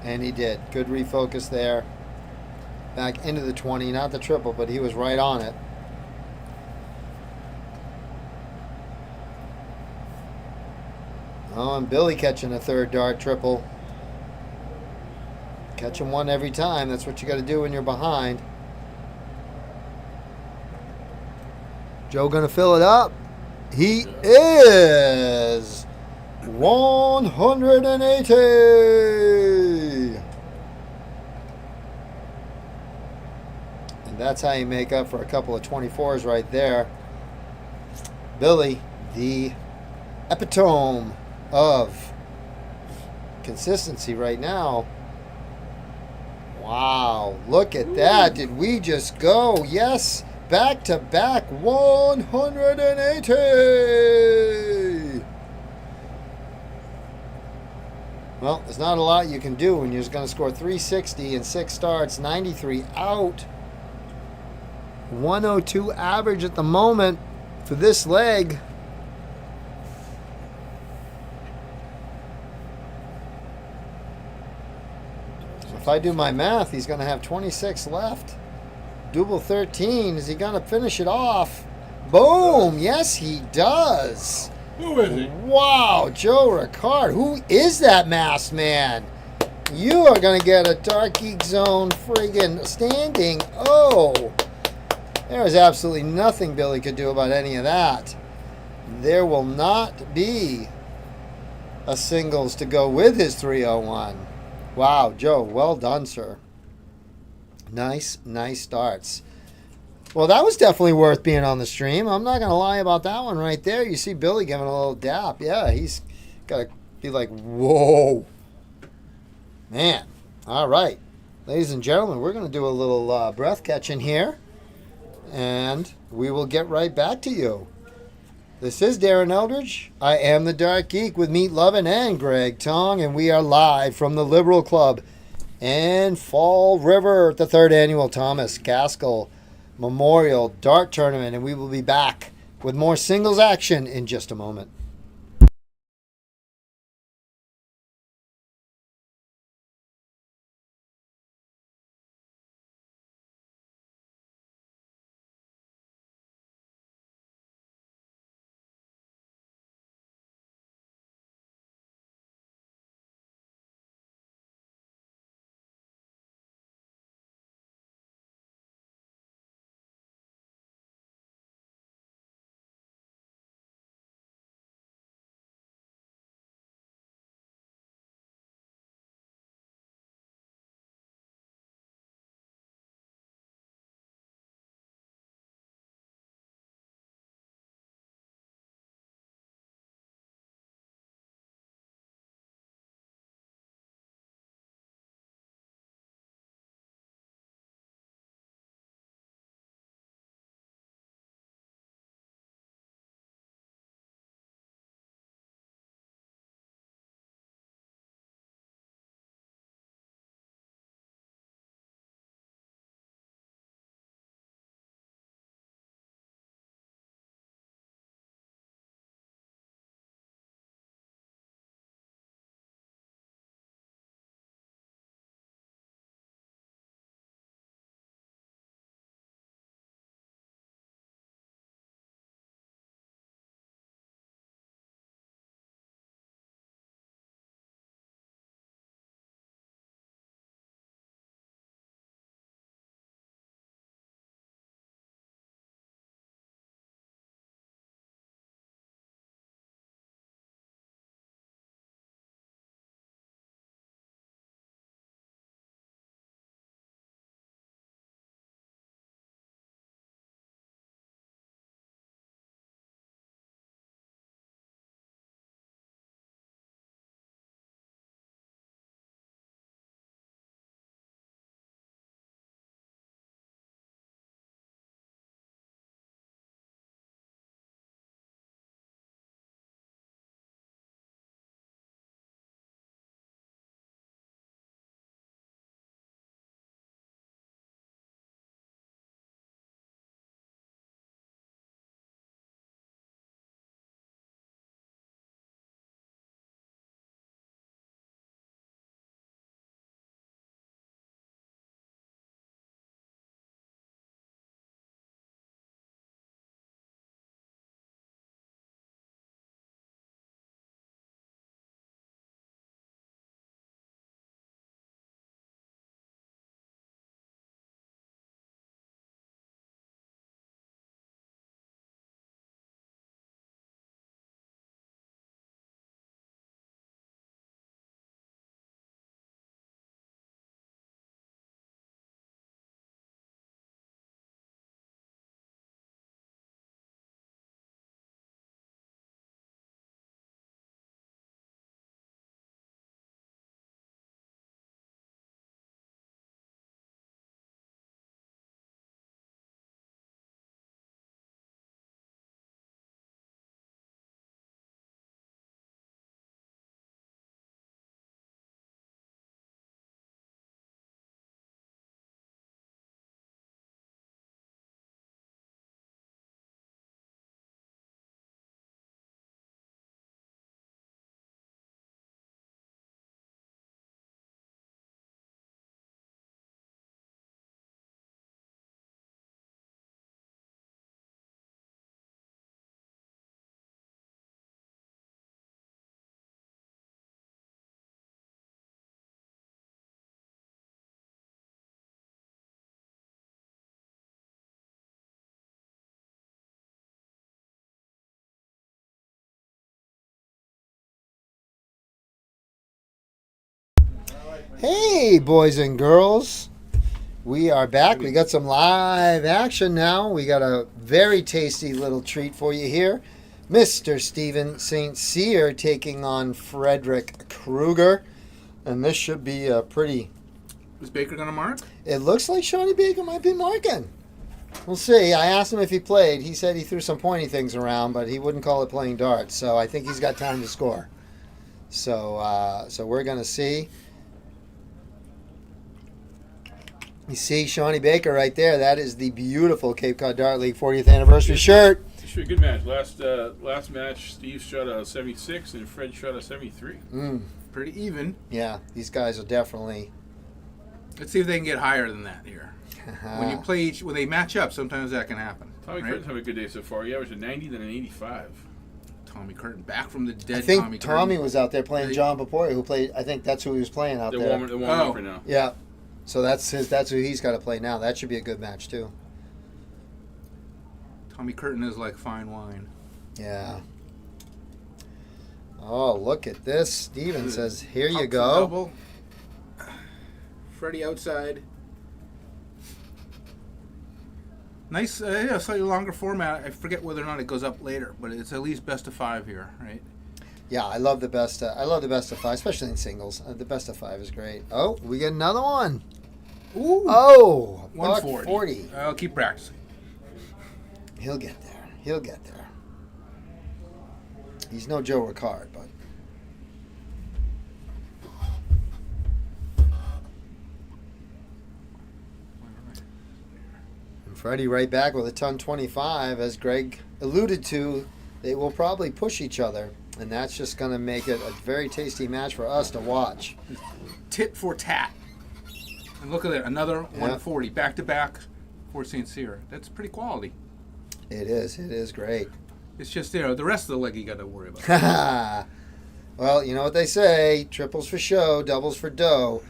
And he did. Good refocus there. Back into the 20, not the triple, but he was right on it. Oh, and Billy catching a third dart triple. Catching one every time. That's what you got to do when you're behind. Joe going to fill it up. He is 180. And that's how you make up for a couple of 24s right there. Billy, the epitome of consistency right now. Wow, look at that. Did we just go? Yes, back to back 180. Well, there's not a lot you can do when you're just going to score 360 in 6 starts, 93 out. 102 average at the moment for this leg. If I do my math, he's going to have 26 left. Double 13. Is he going to finish it off? Boom. Yes, he does. Who is he? Wow, Joe Ricard. Who is that masked man? You are going to get a Dark Geek Zone friggin' standing. Oh, there is absolutely nothing Billy could do about any of that. There will not be a singles to go with his 301. Wow, Joe, well done, sir. Nice starts. Well, that was definitely worth being on the stream. I'm not going to lie about that one right there. You see Billy giving a little dap. Yeah, he's got to be like, whoa. Man. All right. Ladies and gentlemen, we're going to do a little breath catching here. And we will get right back to you. This is Darren Eldridge. I am the Dark Geek with Meat Lovin' and Greg Tong. And we are live from the Liberal Club in Fall River at the 3rd Annual Thomas Gaskell Memorial Dart Tournament, and we will be back with more singles action in just a moment. Hey, boys and girls. We are back. We got some live action now. We got a very tasty little treat for you here. Mr. Steven St. Cyr taking on Frederick Krueger. And this should be a pretty... Is Baker going to mark? It looks like Shawnee Baker might be marking. We'll see. I asked him if he played. He said he threw some pointy things around, but he wouldn't call it playing darts. So I think he's got time to score. So we're going to see. You see Shawnee Baker right there. That is the beautiful Cape Cod Dart League 40th anniversary shirt. Sure, good match. Last match, Steve shot a 76 and Fred shot a 73. Pretty even. Yeah, these guys are definitely. Let's see if they can get higher than that here. When they match up, sometimes that can happen. Tommy Curtin's having a good day so far. He averaged a 90, then an 85. Tommy Curtin, back from the dead. I think Tommy Curtin was out there playing John Paporia, who played. I think that's who he was playing out there. They're warming up right now. Yeah. So that's who he's got to play now. That should be a good match too. Tommy Curtin is like fine wine. Yeah. Oh, look at this. Steven says, here you Up for go. double. Freddie outside. Nice, slightly longer format. I forget whether or not it goes up later, but it's at least best of 5 here, right? Yeah, I love the best. I love the best of 5, especially in singles. The best of 5 is great. Oh, we get another one. Ooh. Oh, 140. I'll keep practicing. He'll get there. He'll get there. He's no Joe Ricard, but. And Freddie right back with a ton 25. As Greg alluded to, they will probably push each other. And that's just going to make it a very tasty match for us to watch. Tit for tat. And look at that, another 140 back to back for St. Cyr. That's pretty quality. It is. It is great. It's just the rest of the leg you got to worry about. Well, you know what they say: triples for show, doubles for dough.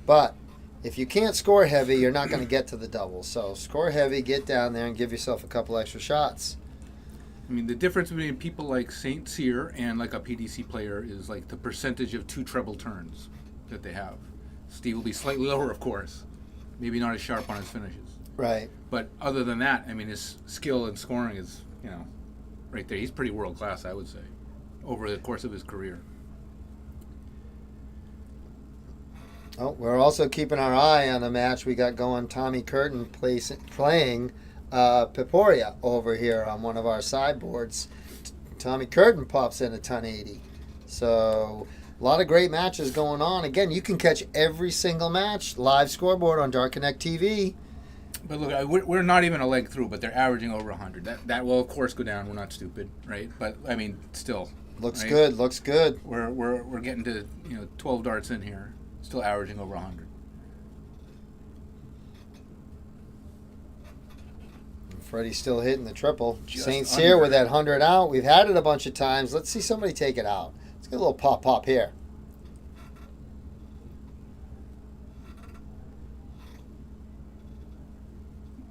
But if you can't score heavy, you're not going to get to the doubles. So score heavy, get down there, and give yourself a couple extra shots. I mean, the difference between people like St. Cyr and like a PDC player is like the percentage of 2 treble turns that they have. Steve will be slightly lower, of course. Maybe not as sharp on his finishes. Right. But other than that, I mean, his skill and scoring is, right there. He's pretty world class, I would say, over the course of his career. Oh, we're also keeping our eye on the match we got going. Tommy Curtin playing Piporia over here on one of our sideboards. Tommy Curtin pops in a ton 80. So a lot of great matches going on. Again, you can catch every single match live scoreboard on Dart Connect TV. But look, we're not even a leg through, but they're averaging over 100. That will of course go down. We're not stupid, right? But I mean, still looks right? good. Looks good. We're getting to 12 darts in here, still averaging over 100. Freddie's still hitting the triple. Just St. Cyr with that 100 out. We've had it a bunch of times. Let's see somebody take it out. Let's get a little pop here.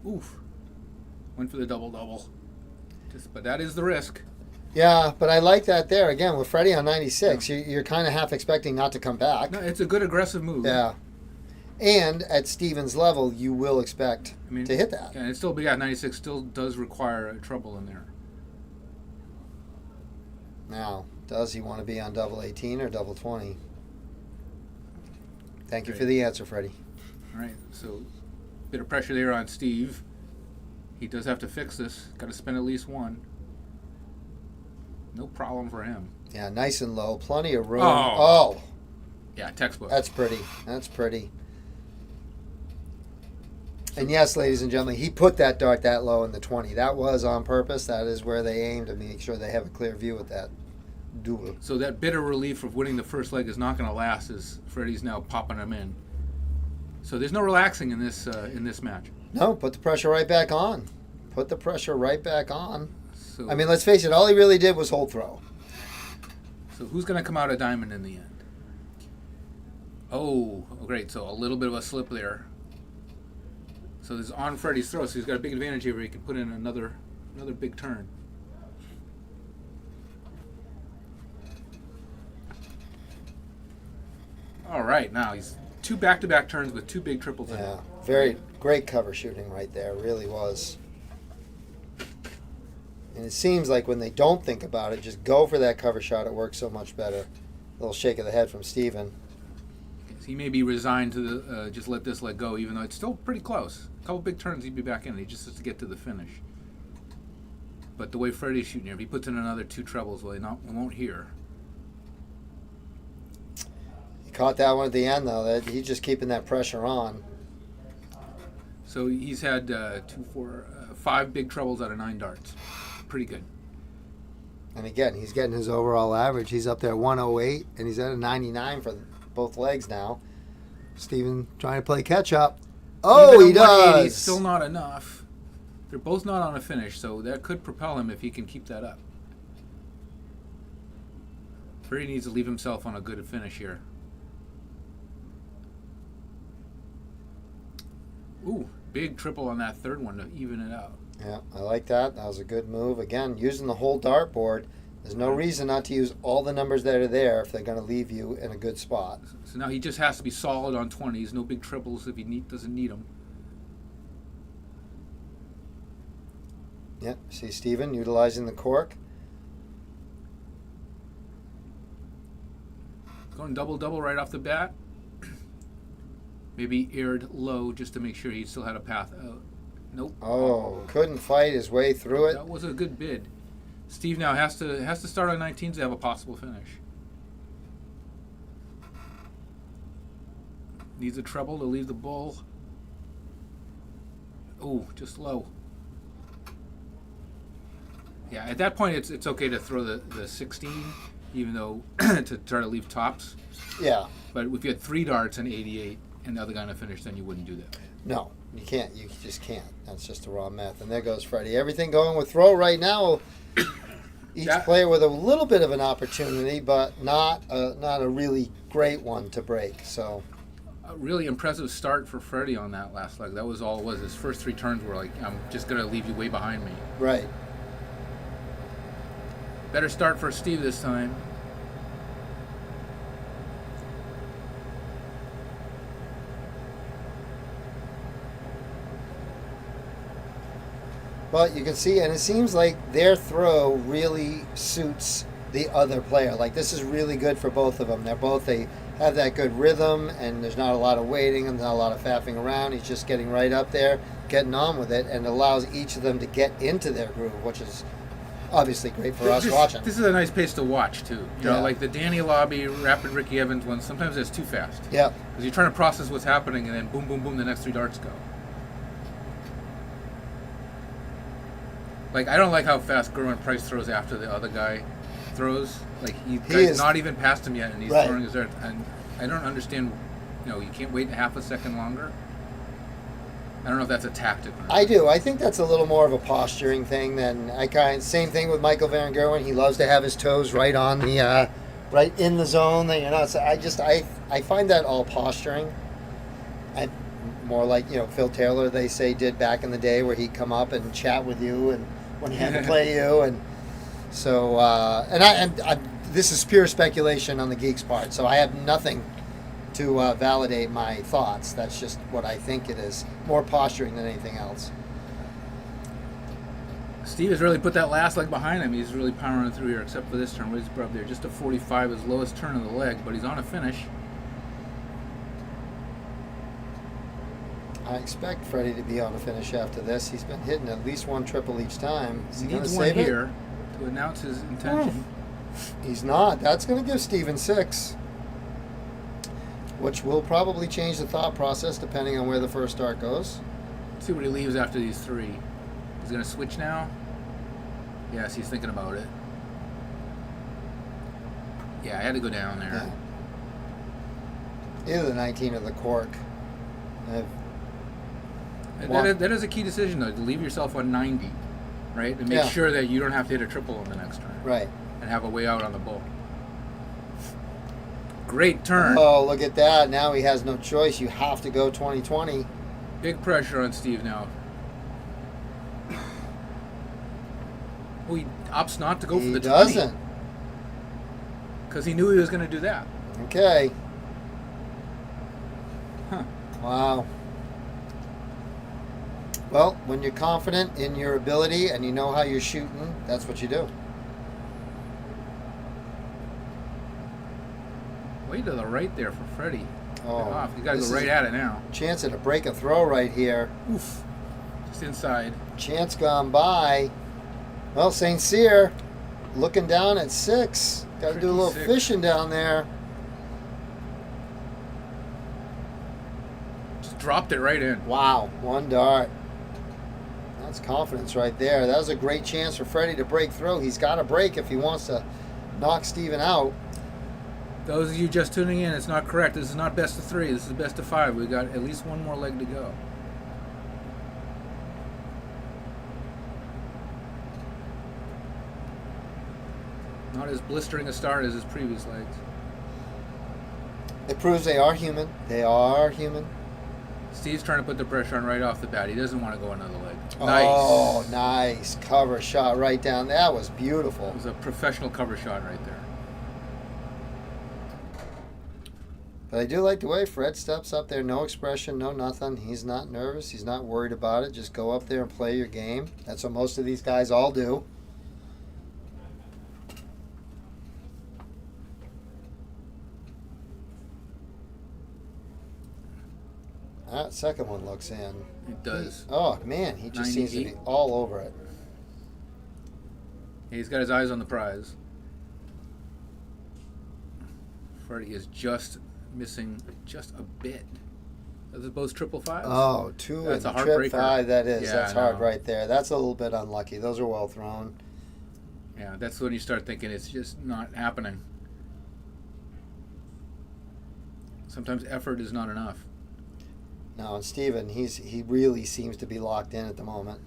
Oof. Went for the double-double. But that is the risk. Yeah, but I like that there. Again, with Freddie on 96, you're kind of half expecting not to come back. No, it's a good aggressive move. Yeah. And at Steven's level, you will expect to hit that. Yeah, and it's still, but yeah, 96 still does require a treble in there. Now, does he want to be on double 18 or double 20? Thank you for the answer, Freddie. All right, so bit of pressure there on Steve. He does have to fix this. Got to spend at least one. No problem for him. Yeah, nice and low. Plenty of room. Oh. Yeah, textbook. That's pretty. That's pretty. And yes, ladies and gentlemen, he put that dart that low in the 20. That was on purpose. That is where they aim to make sure they have a clear view with that duel. So that bitter relief of winning the first leg is not going to last as Freddie's now popping them in. So there's no relaxing in this match. No, put the pressure right back on. Put the pressure right back on. So, I mean, let's face it, all he really did was hold throw. So who's going to come out a diamond in the end? Oh, great. So a little bit of a slip there. So this is on Freddie's throw, so he's got a big advantage here where he can put in another big turn. All right, now he's 2 back-to-back turns with 2 big triples in Yeah, it. very great cover shooting right there. Really was. And it seems like when they don't think about it, just go for that cover shot. It works so much better. A little shake of the head from Steven. He may be resigned to the just let this let go, even though it's still pretty close. A couple big turns, he'd be back in. He just has to get to the finish. But the way Freddie's shooting here, if he puts in another 2 trebles, well, he won't hear. He caught that one at the end, though. He's just keeping that pressure on. So he's had 5 big trebles out of 9 darts. Pretty good. And again, he's getting his overall average. He's up there 108, and he's at a 99 for both legs now. Steven trying to play catch up. Oh, Even he at 180, does. Still not enough. They're both not on a finish, so that could propel him if he can keep that up. Freddie needs to leave himself on a good finish here. Ooh, big triple on that third one to even it out. Yeah, I like that. That was a good move. Again, using the whole dartboard. There's no reason not to use all the numbers that are there if they're going to leave you in a good spot. So now he just has to be solid on 20s. No big triples if he doesn't need them. Yep, see Steven utilizing the cork. Going double-double right off the bat. Maybe aired low just to make sure he still had a path out. Nope. Oh, couldn't fight his way through it. That was a good bid. Steve now has to start on 19s to have a possible finish. Needs a treble to leave the bull. Oh, just low. Yeah, at that point it's okay to throw the 16, even though to try to leave tops. Yeah. But if you had 3 darts and 88 and the other guy to finish, then you wouldn't do that. No, you can't. You just can't. That's just the raw math. And there goes Freddie. Everything going with throw right now. Each player with a little bit of an opportunity, but not a really great one to break. So A really impressive start for Freddie on that last leg. That was all it was. His first 3 turns were like, I'm just going to leave you way behind me. right. Better start for Steve this time. But you can see, and it seems like their throw really suits the other player. Like this is really good for both of them. They have that good rhythm, and there's not a lot of waiting and not a lot of faffing around. He's just getting right up there, getting on with it, and allows each of them to get into their groove, which is obviously great for us watching. This is a nice pace to watch too. You Yeah. know, like the Danny Lobby, Rapid Ricky Evans one. Sometimes it's too fast. Yeah. Because you're trying to process what's happening, and then boom, boom, boom, the next 3 darts go. Like I don't like how fast Gerwin Price throws after the other guy throws. Like he's not even past him yet, and he's Right. throwing his dart. And I don't understand. You know, you can't wait half a second longer. I don't know if that's a tactic or not. I do. I think that's a little more of a posturing thing than same thing with Michael Van Gerwen. He loves to have his toes right on the right in the zone. That you're not. So I find that all posturing. And more like Phil Taylor they say did back in the day, where he'd come up and chat with you and when he had to play you, and so this is pure speculation on the Geeks' part. So I have nothing to validate my thoughts. That's just what I think it is. More posturing than anything else. Steve has really put that last leg behind him. He's really powering through here, except for this turn. What he's up there? Just a 45, his lowest turn of the leg, but he's on a finish. I expect Freddie to be on a finish after this. He's been hitting at least 1 triple each time. Is He he going to needs one save it? here to announce his intention. He's not. That's going to give Steven 6, which will probably change the thought process depending on where the first dart goes. Let's see what he leaves after these 3. He's going to switch now. Yes, he's thinking about it. Yeah, I had to go down there. Yeah. Either the 19 or the cork. That is a key decision, though, to leave yourself on 90, right? And make sure that you don't have to hit a triple on the next turn. Right. And have a way out on the bull. Great turn. Oh, look at that. Now he has no choice. You have to go 20-20. Big pressure on Steve now. Oh, he opts not to go for the 20. He doesn't. Because he knew he was going to do that. Okay. Wow. Well, when you're confident in your ability and you know how you're shooting, that's what you do. Way to the right there for Freddie. Oh, Off. You got to this go right is at it now. Chance at a break a throw right here. Oof. Just inside. Chance gone by. Well, St. Cyr looking down at 6. Got to do a Tricky little 6. fishing down there. Just dropped it right in. Wow, 1 dart. That's confidence right there. That was a great chance for Freddie to break through. He's got to break if he wants to knock Steven out. Those of you just tuning in, it's not correct. This is not best of 3. This is best of 5. We got at least 1 more leg to go. Not as blistering a start as his previous legs. It proves they are human. They are human. Steve's trying to put the pressure on right off the bat. He doesn't want to go another leg. Oh, nice. Cover shot right down. That was beautiful. It was a professional cover shot right there. But I do like the way Fred steps up there. No expression, no nothing. He's not nervous. He's not worried about it. Just go up there and play your game. That's what most of these guys all do. That second one looks in. It does. Oh, man. He just seems to be 98. all over it. He's got his eyes on the prize. Freddie is just missing just a bit. Those are both 555s. Oh, 2 That's and a trip heartbreaker. 5. That is. Yeah, That's I hard know. right there. That's a little bit unlucky. Those are well thrown. Yeah, that's when you start thinking it's just not happening. Sometimes effort is not enough. No, and Steven, he really seems to be locked in at the moment.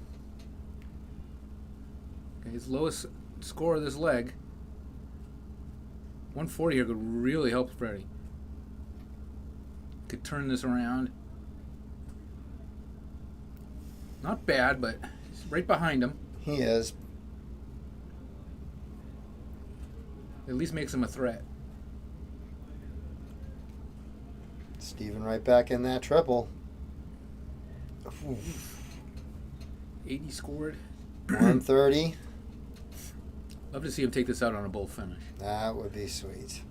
Okay, his lowest score of this leg, 140 here, could really help Freddie. Could turn this around. Not bad, but he's right behind him. He is. At least makes him a threat. Steven right back in that triple. 80 scored. 130. Love to see him take this out on a bowl finish. That would be sweet.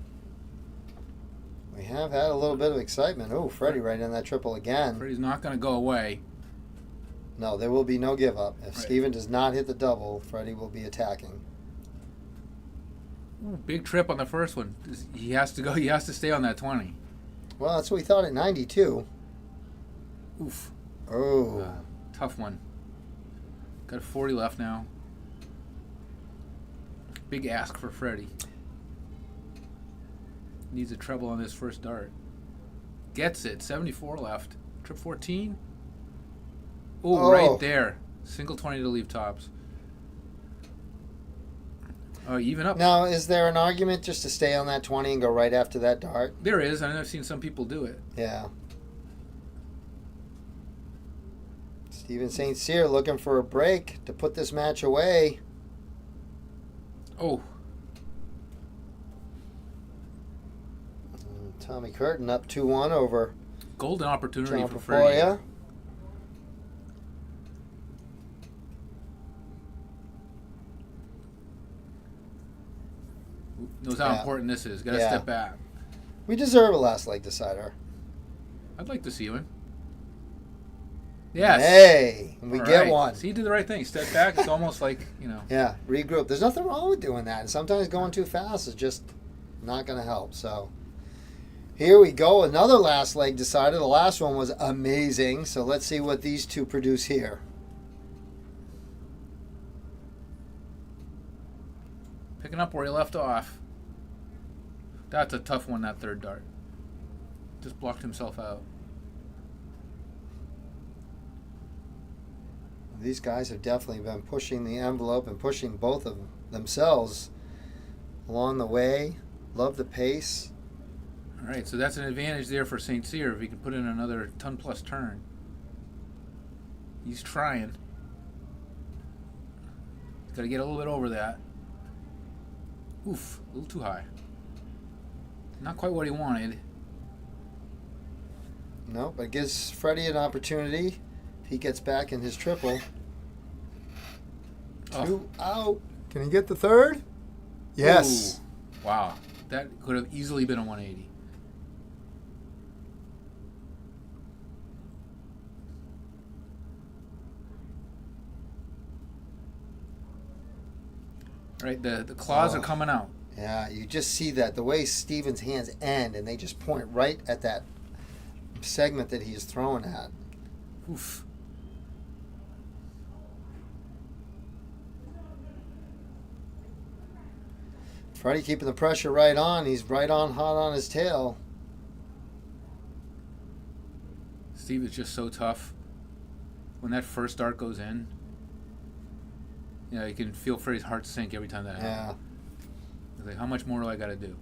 We have had a little bit of excitement. Oh, Freddie right in that triple again. Freddie's not going to go away. No, there will be no give up. If Right. Steven does not hit the double, Freddie will be attacking. Ooh, big trip on the first one. He has to go. He has to stay on that 20. Well, that's what we thought at 92. Oof. Oh. Tough one. Got a 40 left now. Big ask for Freddie. Needs a treble on this first dart. Gets it. 74 left. Trip 14. Ooh, Oh. right there. Single 20 to leave tops. Oh, even up. Now, is there an argument just to stay on that 20 and go right after that dart? There is, and I've seen some people do it. Yeah. Steven St. Cyr looking for a break to put this match away. Oh, And Tommy Curtin up 2-1 over golden opportunity John for Freddie. Paporia. Knows how Yeah. important this is. Got to Yeah. step back. We deserve a last leg decider. I'd like to see one. Yes. Hey, we All get right. one. See, he did the right thing. Step back. It's almost like, Yeah, regroup. There's nothing wrong with doing that. And sometimes going too fast is just not going to help. So here we go. Another last leg decider. The last one was amazing. So let's see what these two produce here. picking up where he left off. That's a tough one, that third dart. Just blocked himself out. These guys have definitely been pushing the envelope and pushing both of themselves along the way. Love the pace. All right, so that's an advantage there for St. Cyr if he can put in another ton-plus turn. He's trying. He's got to get a little bit over that. Oof, a little too high. Not quite what he wanted. No, but it gives Freddie an opportunity. If he gets back in his triple. 2 out. Can he get the third? Yes. Ooh. Wow. That could have easily been a 180. Right, the claws are coming out. Yeah, you just see that. The way Steven's hands end, and they just point right at that segment that he's throwing at. Oof. Freddie keeping the pressure right on. He's right on hot on his tail. Steve is just so tough. When that first dart goes in, you know, you can feel Freddie's heart sink every time that happens. Yeah. Like, how much more do I got to do?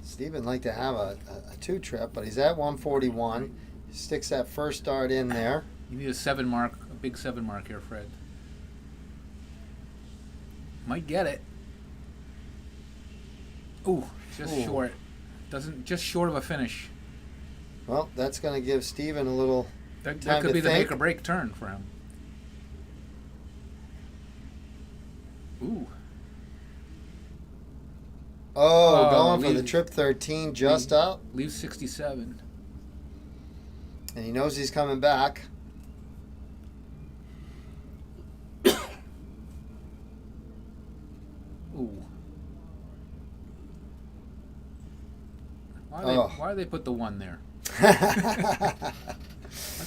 Steven like to have a 2-trip, but he's at 141. He sticks that first dart in there. You need a 7 mark, a big 7 mark here, Fred. Might get it. Ooh, just short. Just short of a finish. Well, that's going to give Steven a little That time could to be the think. make or break turn for him. Ooh. Oh, going for leave- the trip 13 just up. Leaves 67. And he knows he's coming back. Ooh. Oh. Why did they put the 1 there? Why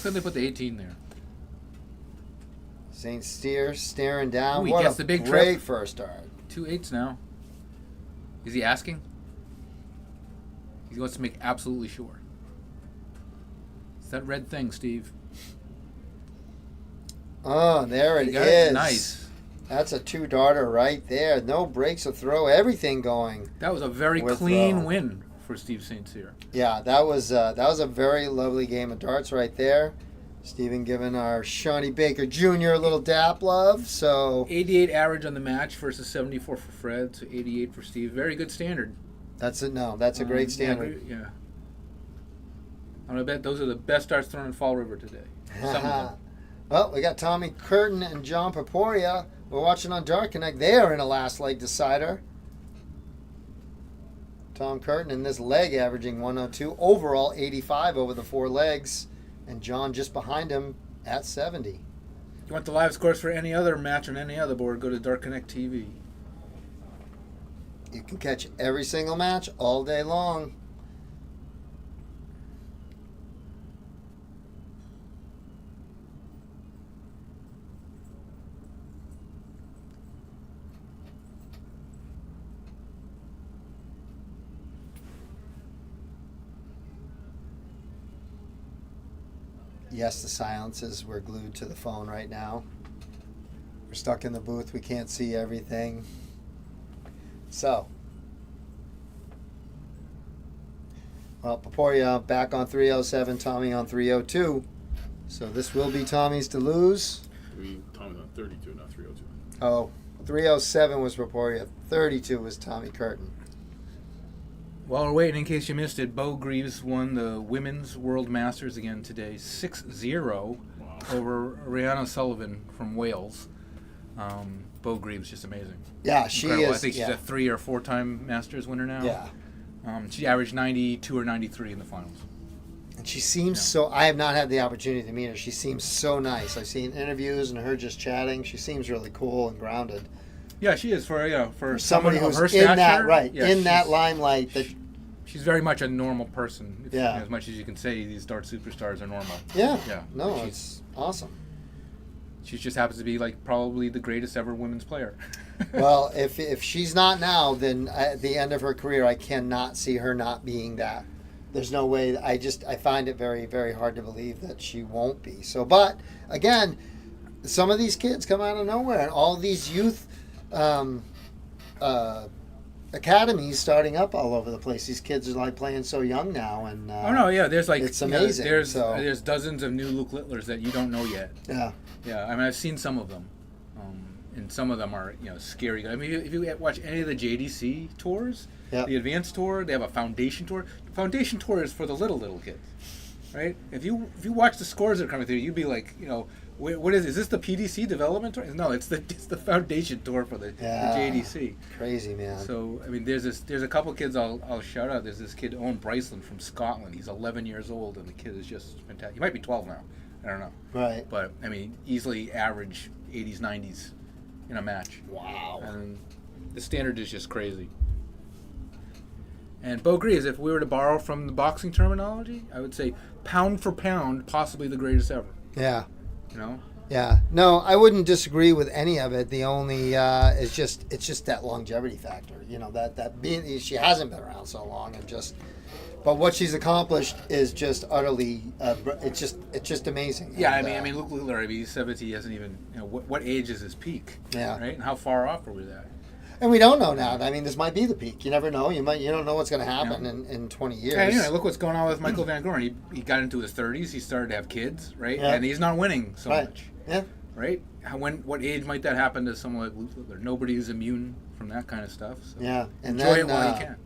couldn't they put the 18 there? St. Steer staring down. Ooh, he What gets a the big great trip. first dart. 2 8s now. Is he asking? He wants to make absolutely sure. It's that red thing, Steve. Oh, there it You got is. it? Nice. That's a 2-darter right there. No breaks or throw. Everything going. That was a very With, clean win for Steve St. Cyr. Yeah, that was a very lovely game of darts right there. Steven giving our Shawnee Baker Jr. a little dap love. So 88 average on the match versus 74 for Fred, so 88 for Steve. Very good standard. that's it. No, that's a great standard. Yeah. I'm gonna bet those are the best darts thrown in Fall River today. Some of them. Well, we got Tommy Curtin and John Paporia. We're watching on Dart Connect. They are in a last leg decider. Tom Curtin in this leg averaging 102. Overall, 85 over the 4 legs. And John just behind him at 70. You want the live scores for any other match on any other board, go to Dart Connect TV. You can catch every single match all day long. Yes, the silences. We're glued to the phone right now. We're stuck in the booth. We can't see everything. So, well, Paporia back on 307, Tommy on 302. So this will be Tommy's to lose. Tommy's on 32, not 302. Oh, 307 was Paporia, 32 was Tommy Curtin. While we're waiting, in case you missed it, Bo Greaves won the Women's World Masters again today, 6-0 over Rihanna Sullivan from Wales. Bo Greaves, just amazing. Yeah, she Incredible. is. I think she's yeah. a 3 or 4-time Masters winner now. Yeah. She averaged 92 or 93 in the finals. And she seems so. I have not had the opportunity to meet her. She seems so nice. I've seen interviews and her just chatting. She seems really cool and grounded. Yeah, she is for Somebody someone of who's her in stature. that right, yeah, in that limelight. That she's very much a normal person. Yeah. As much as you can say, these dart superstars are normal. yeah, Yeah. no, She's- it's awesome. She just happens to be like probably the greatest ever women's player. Well, if she's not now, then at the end of her career, I cannot see her not being that. There's no way. I find it very, very hard to believe that she won't be. So, but again, some of these kids come out of nowhere, and all these youth academies starting up all over the place. These kids are like playing so young now, and Oh no, yeah. There's like it's you know, amazing, there's so- there's dozens of new Luke Littlers that you don't know yet. yeah. Yeah, I mean I've seen some of them, and some of them are scary. I mean if you watch any of the JDC tours, Yep. the advanced tour, they have a foundation tour. The foundation tour is for the little kids. right? If you watch the scores that are coming through, you'd be like, what is this the PDC development tour? No, it's the foundation tour for the JDC. Crazy, man. So I mean, there's a couple kids I'll shout out. There's this kid Owen Bryceland from Scotland. He's 11 years old, and the kid is just fantastic. He might be 12 now. I don't know. Right. But I mean, easily average 80s, 90s in a match. Wow. And the standard is just crazy. And Bo agrees, if we were to borrow from the boxing terminology, I would say pound for pound, possibly the greatest ever. Yeah. Yeah. No, I wouldn't disagree with any of it. The only it's just that longevity factor. That being she hasn't been around so long, but what she's accomplished is just utterly it's just amazing. Yeah, and, I mean, look at Larry. He's 70. He hasn't even what age is his peak? Yeah. Right. And how far off are we that? And we don't know now. I mean, this might be the peak. You never know. You don't know what's going to happen in 20 years. Yeah, look what's going on with Michael Van Goren. He got into his 30s. He started to have kids, right? Yeah. And he's not winning so much. Yeah. Right? What age might that happen to someone like Luther? Nobody is immune from that kind of stuff. So yeah. And enjoy then, it while you can.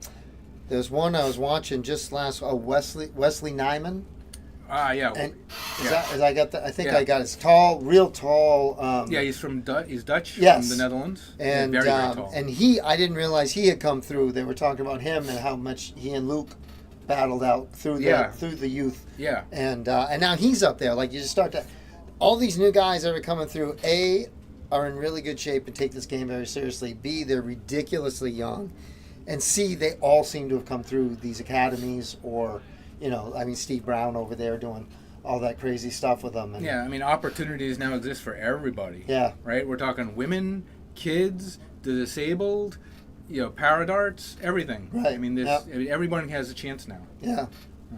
There's one I was watching just Wesley Nyman. Yeah. And yeah. I got his real tall. He's he's Dutch. Yes. From the Netherlands. And very, very tall. And I didn't realize he had come through. They were talking about him and how much he and Luke battled out through the youth. Yeah. And now he's up there. Like, you just start to, all these new guys that are coming through, A, are in really good shape and take this game very seriously. B, they're ridiculously young. And C, they all seem to have come through these academies or, Steve Brown over there doing all that crazy stuff with them. And, opportunities now exist for everybody. Yeah. Right? We're talking women, kids, the disabled, paradarts, everything. Right. I mean, everyone has a chance now. Yeah.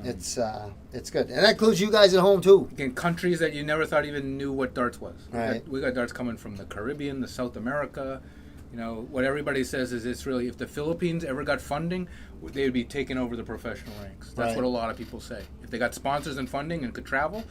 It's good. And that includes you guys at home, too. In countries that you never thought even knew what darts was. Right. We got darts coming from the Caribbean, the South America. What everybody says is it's really, if the Philippines ever got funding, they would be taking over the professional ranks. That's what a lot of people say. If they got sponsors and funding and could travel,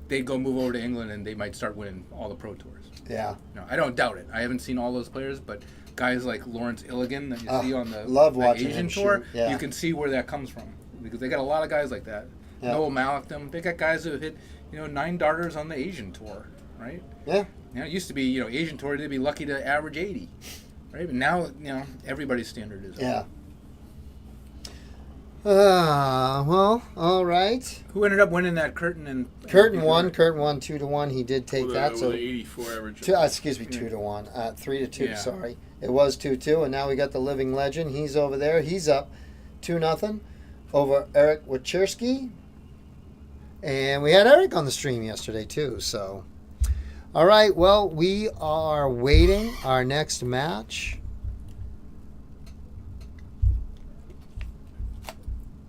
they'd go move over to England and they might start winning all the pro tours. Yeah. I don't doubt it. I haven't seen all those players, but guys like Lawrence Illigan that you see on the Asian tour, you can see where that comes from. Because they got a lot of guys like that. Yeah. Noel Malcolm, they got guys who have hit, 9 darters on the Asian tour, right? Yeah. It used to be, Asian tour, they'd be lucky to average 80, right? But now, everybody's standard is. Yeah. Well, all right. Who ended up winning that Curtin Curtin won 2-1. He did take that. So 84 average. 2-1. 3-2. Yeah. Sorry, it was 2-2, and now we got the living legend. He's over there. He's up 2-0 over Eric Wachurski, and we had Eric on the stream yesterday too. So, all right. Well, we are waiting our next match.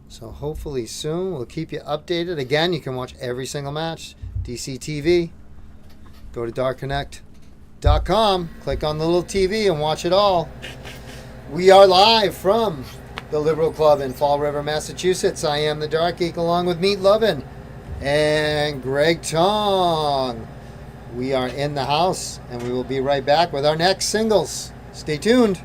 So hopefully soon we'll keep you updated. Again, you can watch every single match. DCTV. Go to dartconnect.com. Click on the little TV and watch it all. We are live from the Liberal Club in Fall River, Massachusetts. I am the Dark Geek along with Meat Lovin' and Greg Tong. We are in the house and we will be right back with our next singles. Stay tuned.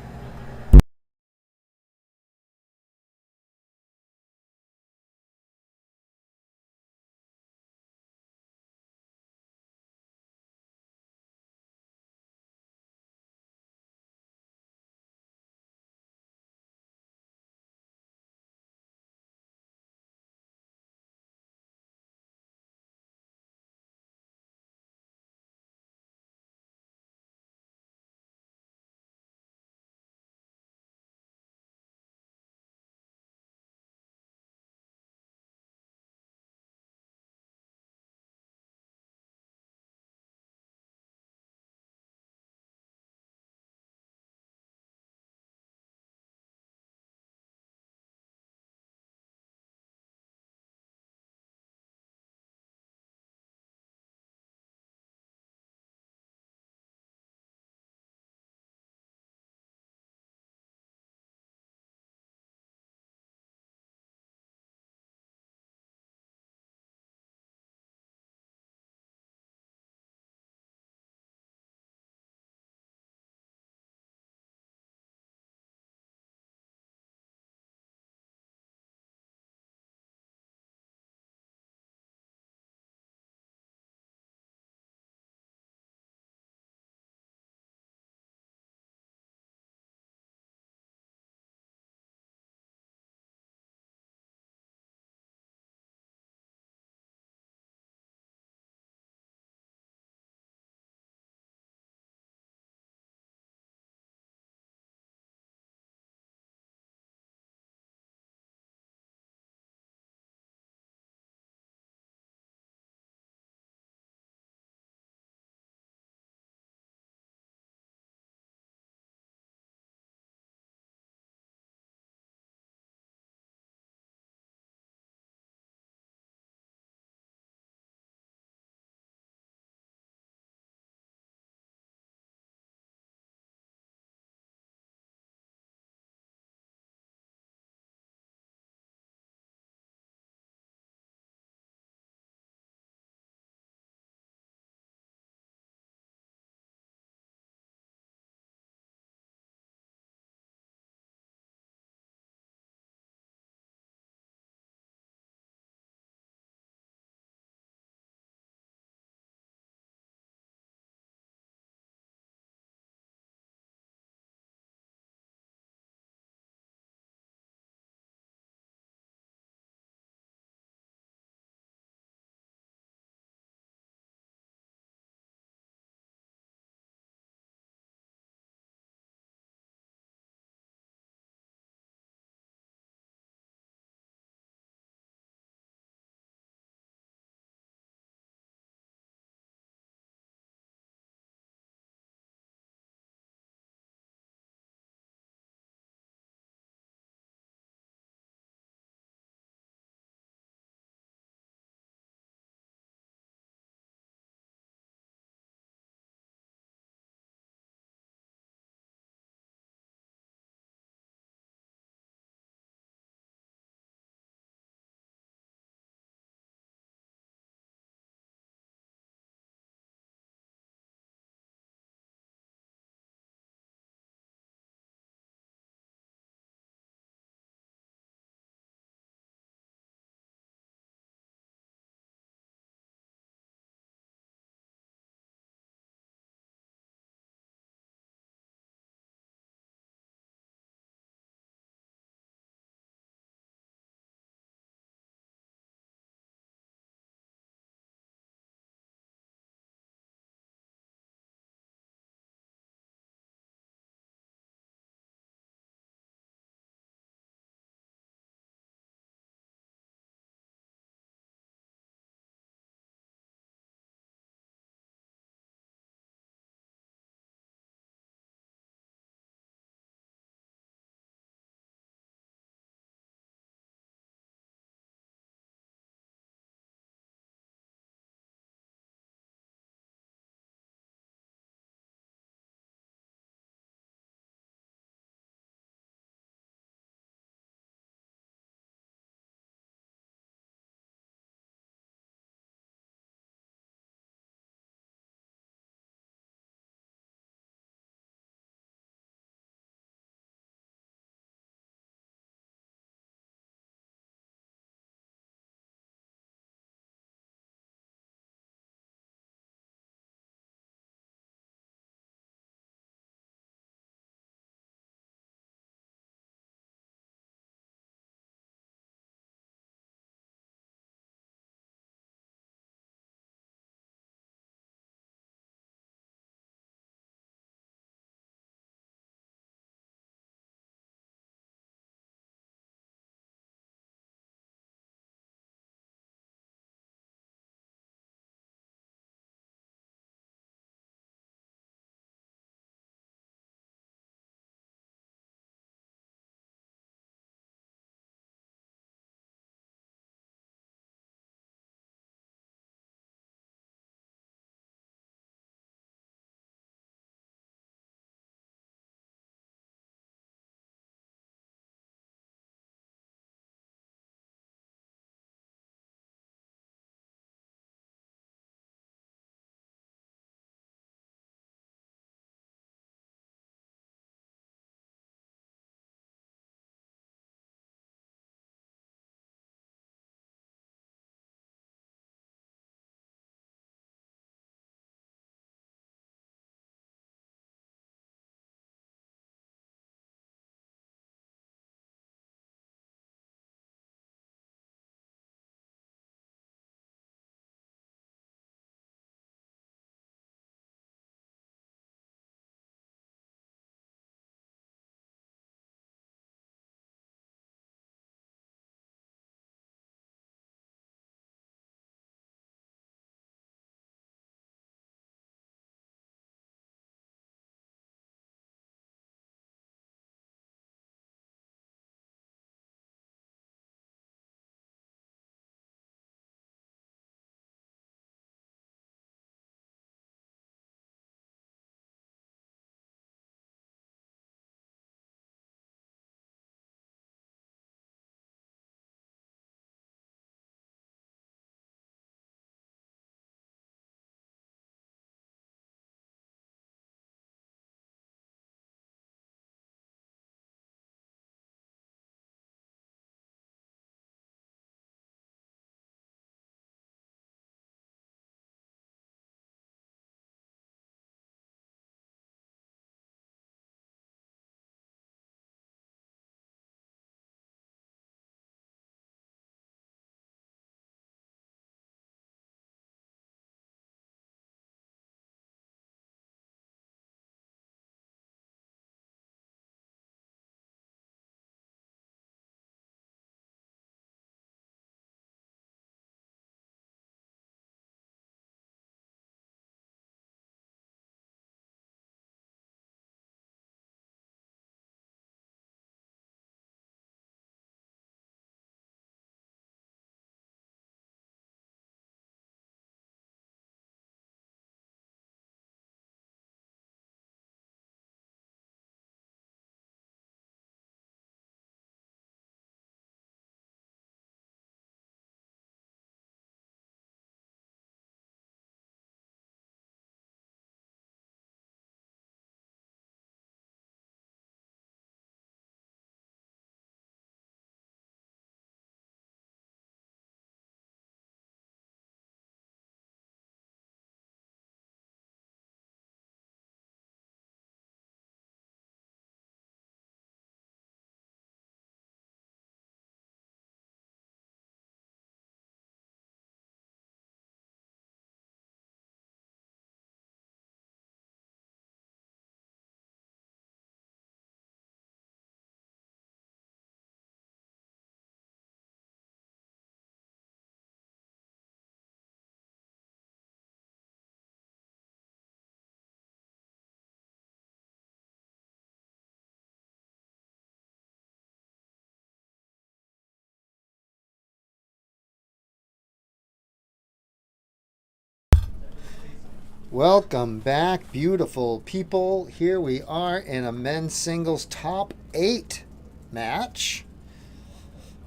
Welcome back, beautiful people. Here we are in a men's singles top 8 match.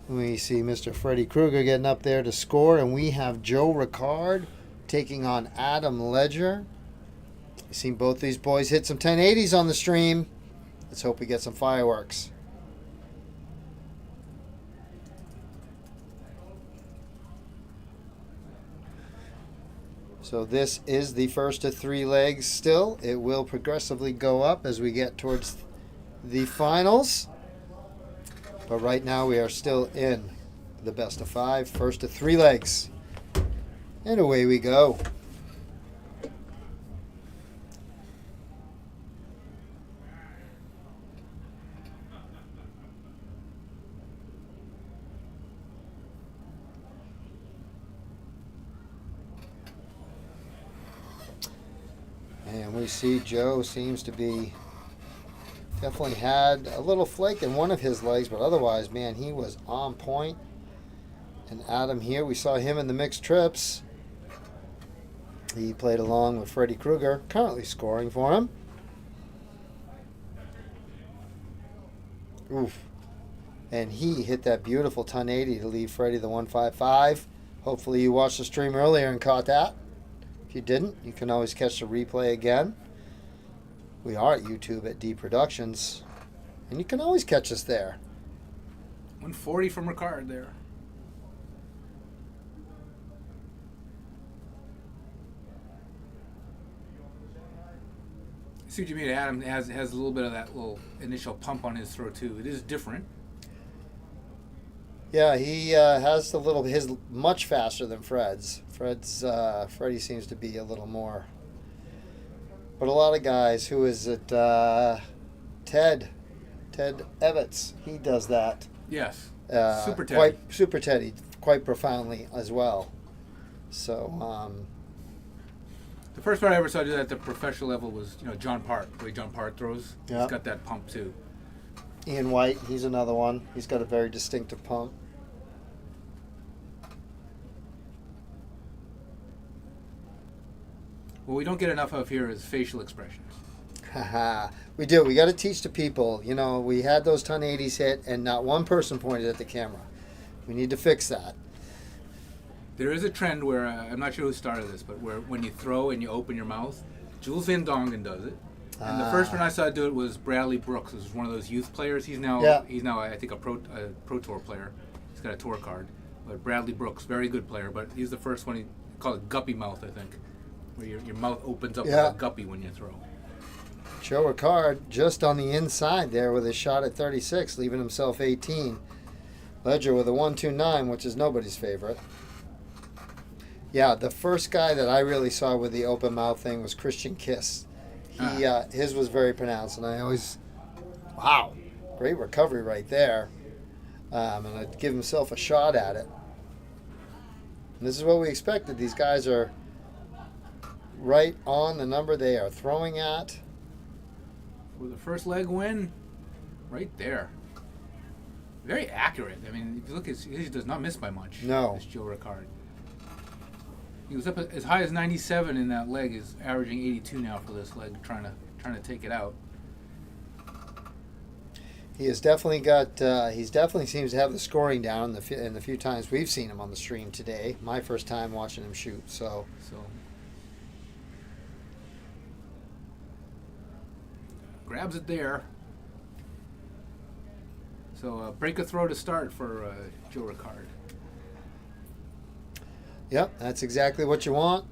We see Mr. Freddy Krueger getting up there to score, and we have Joe Ricard taking on Adam Ledger. We've seen both these boys hit some 1080s on the stream. Let's hope we get some fireworks. So this is the first of 3 legs still. It will progressively go up as we get towards the finals. But right now we are still in the best of 5, first of 3 legs. And away we go. And we see Joe seems to be definitely had a little flake in one of his legs, but otherwise, man, he was on point. And Adam here, we saw him in the mixed trips. He played along with Freddy Krueger, currently scoring for him. Oof. And he hit that beautiful 1080 to leave Freddy the 155. Hopefully you watched the stream earlier and caught that. If you didn't, you can always catch the replay again. We are at YouTube at D Productions, and you can always catch us there. 140 from Ricard there. I see what you mean. Adam has a little bit of that little initial pump on his throw too. It is different. Yeah, he has a little. His much faster than Fred's. Freddie seems to be a little more. But a lot of guys. Who is it? Ted Evans. He does that. Yes. Super Ted. Super Teddy, quite profoundly as well. So. The first part I ever saw do that at the professional level was, John Part. The way John Part throws. Yeah. He's got that pump too. Ian White, he's another one. He's got a very distinctive pump. What we don't get enough of here is facial expressions. Haha, we do. We got to teach the people. We had those 1080s hit, and not one person pointed at the camera. We need to fix that. There is a trend where, I'm not sure who started this, but where when you throw and you open your mouth, Jules Van Dongen does it. And the first one I saw do it was Bradley Brooks. Who's one of those youth players. He's now I think a pro tour player. He's got a tour card. But Bradley Brooks, very good player. But he's the first one. He called it guppy mouth, I think, where your mouth opens up like a guppy when you throw. Joe Ricard just on the inside there with a shot at 36, leaving himself 18. Ledger with a 129, which is nobody's favorite. Yeah, the first guy that I really saw with the open mouth thing was Christian Kiss. His was very pronounced, and I always, wow, great recovery right there. And I'd give himself a shot at it. And this is what we expected. These guys are right on the number they are throwing at. For the first leg win, right there. Very accurate. I mean, if you look, he does not miss by much. No. This Joe Ricard. He was up as high as 97 in that leg. Is averaging 82 now for this leg, trying to take it out. He has definitely got. He's definitely seems to have the scoring down in the few times we've seen him on the stream today. My first time watching him shoot. So. Grabs it there. So break a throw to start for Joe Ricard. Yep, that's exactly what you want.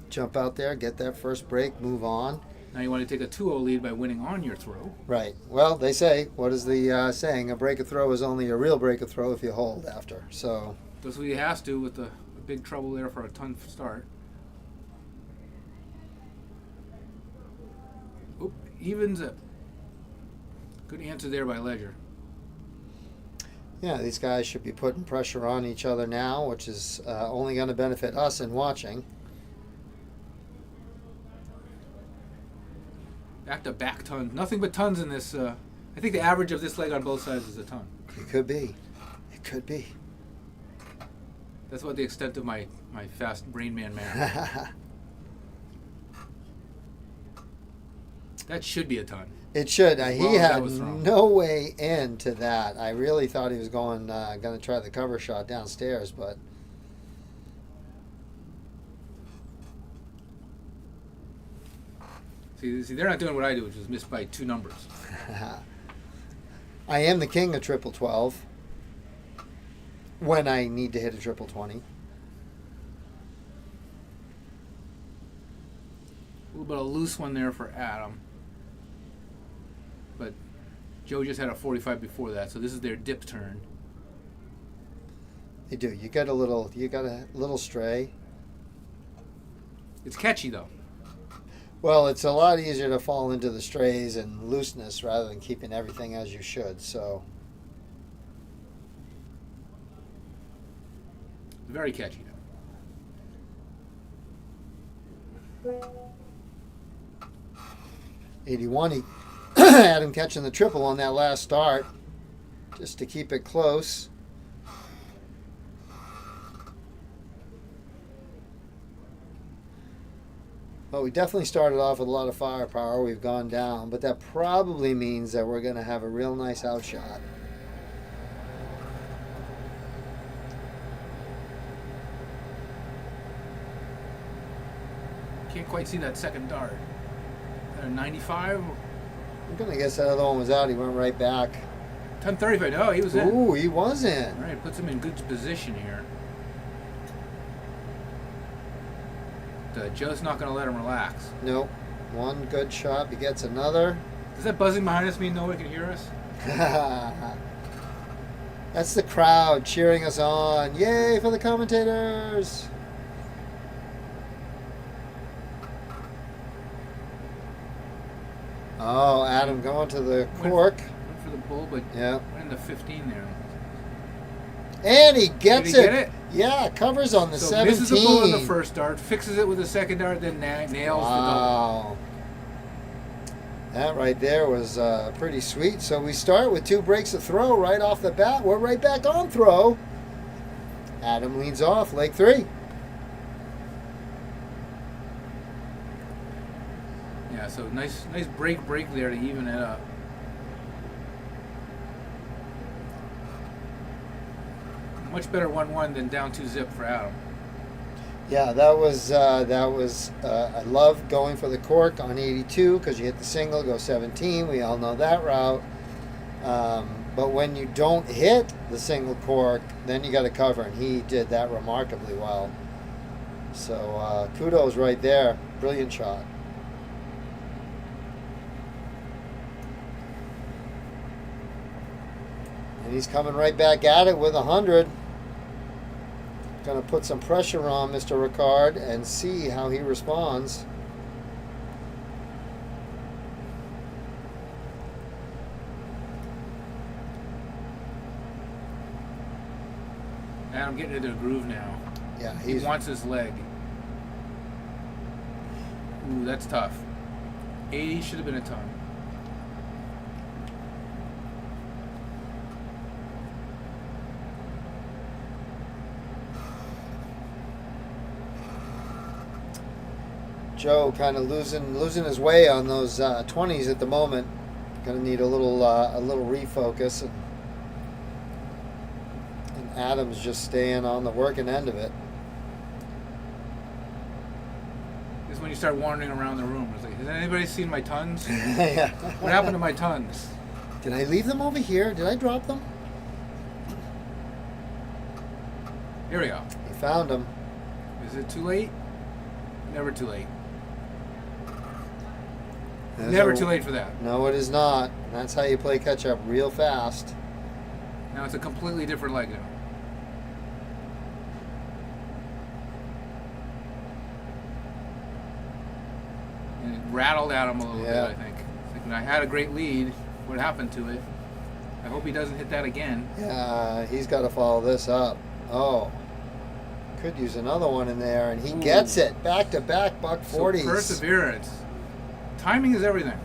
Jump out there, get that first break, move on. Now you want to take a 2-0 lead by winning on your throw. Right. Well, they say, what is the saying? A break a throw is only a real break a throw if you hold after. So that's what he has to with the big trouble there for a ton start. Oop, evens it. Good answer there by Ledger. Yeah, these guys should be putting pressure on each other now, which is only going to benefit us in watching. Back-to-back tons. Nothing but tons in this. I think the average of this leg on both sides is a ton. It could be. It could be. That's about the extent of my fast brain man math. That should be a ton. It should. As He well as that had was thrown. no way into that. I really thought he was going to try the cover shot downstairs, but See, they're not doing what I do, which is miss by 2 numbers. I am the king of triple 12 when I need to hit a triple 20. A little bit of a loose one there for Adam. But Joe just had a 45 before that, so this is their dip turn. You do. You got a little stray. It's catchy, though. Well, it's a lot easier to fall into the strays and looseness rather than keeping everything as you should. So Very catchy, though. 81. He had him catching the triple on that last start, just to keep it close. Well, we definitely started off with a lot of firepower. We've gone down, but that probably means that we're going to have a real nice outshot. Can't quite see that second dart. At a 95? I'm going to guess that other one was out. He went right back. 1035. No, he was in. Ooh, he was in. All right, puts him in good position here. Joe's not going to let him relax. Nope. One good shot. He gets another. Does that buzzing behind us mean no one can hear us? That's the crowd cheering us on. Yay for the commentators. Oh, Adam going to the cork. Went for the bull, but Yeah. went in the 15 there. And he gets Did he it. get it? Yeah, covers on the So 17. misses the bull on the first dart, fixes it with the second dart, then nails the double. Wow. That right there was pretty sweet. So we start with 2 breaks of throw right off the bat. We're right back on throw. Adam leads off, leg 3. Yeah, so nice break there to even it up. Much better 1-1 than down 2-zip for Adam. Yeah, that was I love going for the cork on 82 because you hit the single, go 17. We all know that route. But when you don't hit the single cork, then you got to cover, and he did that remarkably well. So kudos right there, brilliant shot. And he's coming right back at it with 100. Going to put some pressure on Mr. Ricard and see how he responds. Adam getting into the groove now. Yeah, He wants his leg. Ooh, that's tough. 80 should have been a ton. Joe kind of losing his way on those 20s at the moment. Going to need a little refocus, and Adam's just staying on the working end of it. This is when you start wandering around the room. It's like, has anybody seen my tons? Yeah. What happened to my tons? Did I leave them over here? Did I drop them? Here we go. He found them. Is it too late? Never too late. There's Never a- too late for that. No, it is not. And that's how you play catch up real fast. Now it's a completely different leg now. And it rattled at him a little Yeah. bit, I think. It's like, when I had a great lead, what happened to it? I hope he doesn't hit that again. Yeah, he's got to follow this up. Oh, could use another one in there, and he Ooh. gets it back to back buck 40s. So perseverance. Timing is everything.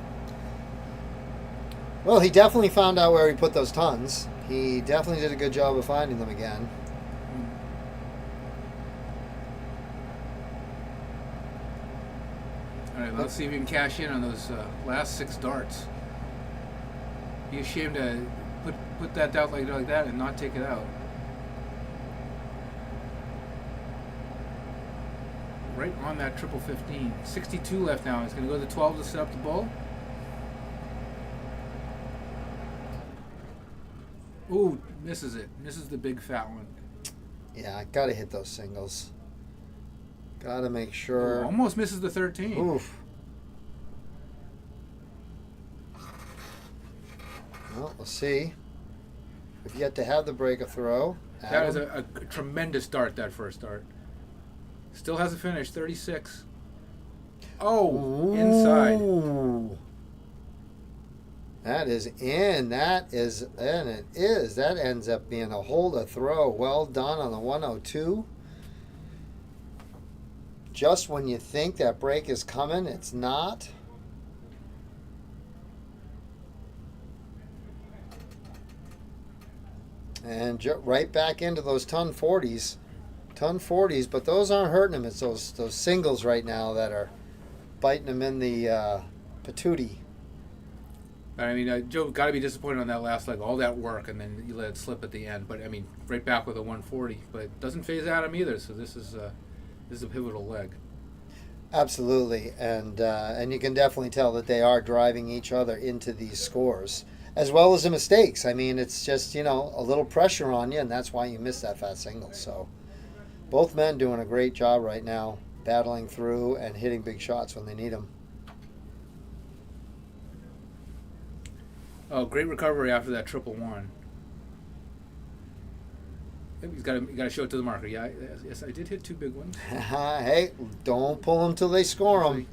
Well, he definitely found out where he put those tons. He definitely did a good job of finding them again. All right, let's see if you can cash in on those last 6 darts. Be ashamed to put that out like that and not take it out. Right on that triple 15. 62 left now. It's going to go to the 12 to set up the bull. Ooh, misses it. Misses the big fat one. Yeah, I gotta hit those singles. Gotta make sure. Ooh, almost misses the 13. Oof. Well, we'll see. We've yet to have the break a throw. That was a tremendous dart, that first dart. Still hasn't finished. 36. Oh, inside. Ooh. That is in. That is, and it is. That ends up being a hold a throw. Well done on the 102. Just when you think that break is coming, it's not. And right back into those ton 40s. Ton 40s, but those aren't hurting him. It's those singles right now that are biting him in the patootie. I mean, Joe got to be disappointed on that last leg. All that work, and then you let it slip at the end. But I mean, right back with a 140. But it doesn't phase Adam either. So this is a pivotal leg. Absolutely, and you can definitely tell that they are driving each other into these scores, as well as the mistakes. I mean, it's just a little pressure on you, and that's why you miss that fat single. So both men doing a great job right now, battling through and hitting big shots when they need them. Oh, great recovery after that triple one. You got to show it to the marker. Yeah, yes, I did hit 2 big ones. Hey, don't pull them till they score them.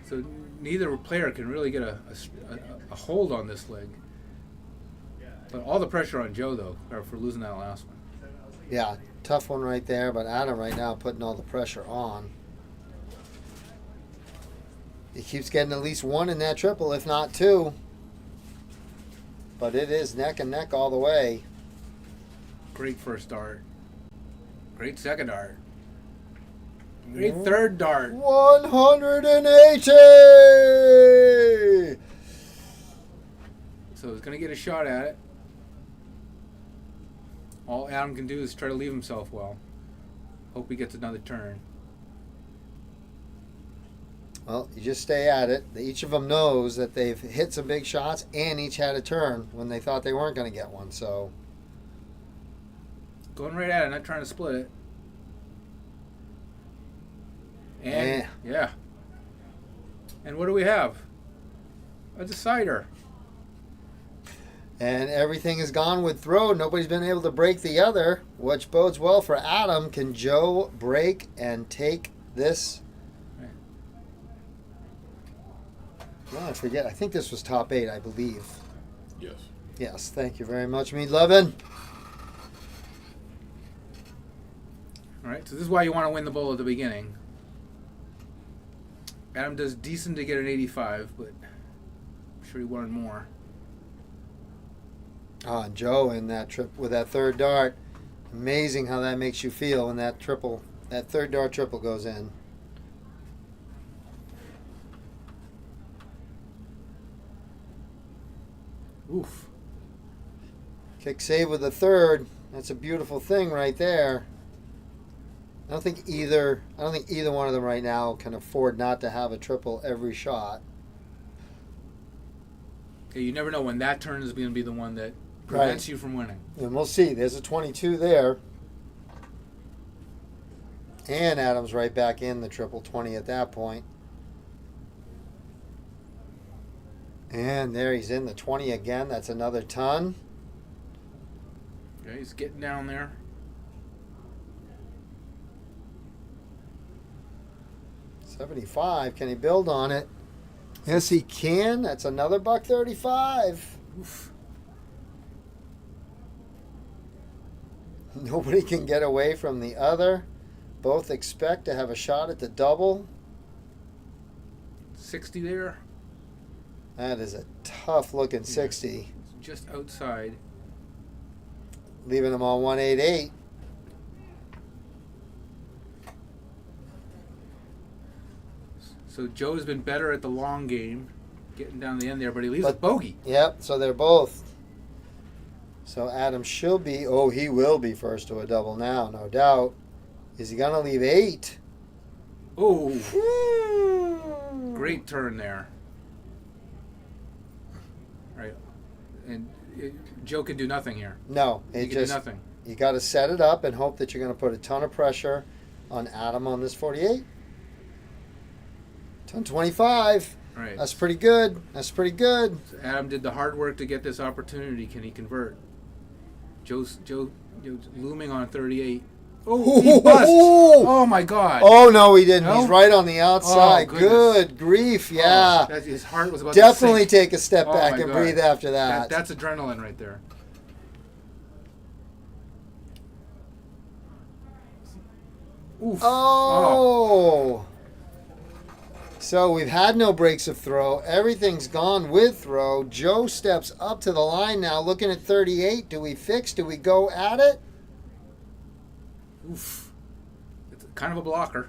So neither player can really get a hold on this leg. But all the pressure on Joe, though, for losing that last one. Yeah, tough one right there, but Adam right now putting all the pressure on. He keeps getting at least 1 in that triple, if not 2. But it is neck and neck all the way. Great first dart. Great second dart. Great third dart. 180! So he's going to get a shot at it. All Adam can do is try to leave himself well. Hope he gets another turn. Well, you just stay at it. Each of them knows that they've hit some big shots and each had a turn when they thought they weren't going to get one. So going right at it, not trying to split it. And yeah. And what do we have? A decider. And everything is gone with throw. Nobody's been able to break the other, which bodes well for Adam. Can Joe break and take this? No, I forget. I think this was top 8, I believe. Yes. Yes, thank you very much, Mead Levin. All right, so this is why you want to win the bowl at the beginning. Adam does decent to get an 85, but I'm sure he wanted more. Oh, and Joe in that trip with that third dart. Amazing how that makes you feel when that third dart triple goes in. Oof. Kick save with the third. That's a beautiful thing right there. I don't think either one of them right now can afford not to have a triple every shot. Okay, you never know when that turn is going to be the one that prevents you from winning. And we'll see. There's a 22 there. And Adams right back in the triple 20 at that point. And there he's in the 20 again. That's another ton. Okay, he's getting down there. $75. Can he build on it? Yes, he can. That's another $135. Oof. Nobody can get away from the other. Both expect to have a shot at the double. 60 there. That is a tough looking 60. It's just outside. leaving him on 188. So Joe's been better at the long game, getting down the end there, but he leaves a bogey. Yep, so they're both. So Adam should be, he will be first to a double now, no doubt. Is he going to leave 8? Oh, great turn there. Right. And Joe can do nothing here. No, He can do nothing. You got to set it up and hope that you're going to put a ton of pressure on Adam on this 48. 1025. Right. That's pretty good. That's pretty good. So Adam did the hard work to get this opportunity. Can he convert? Joe's looming on 38. Oh, he busts. Oh, my God. Oh, no, he didn't. No? He's right on the outside. Oh, goodness. Good grief, yeah. Oh, his heart was about Definitely to sink. take a step Oh, back my and God. breathe after that. That's adrenaline right there. Oof. Oh. So we've had no breaks of throw. Everything's gone with throw. Joe steps up to the line now, looking at 38. Do we fix? Do we go at it? Oof. It's kind of a blocker.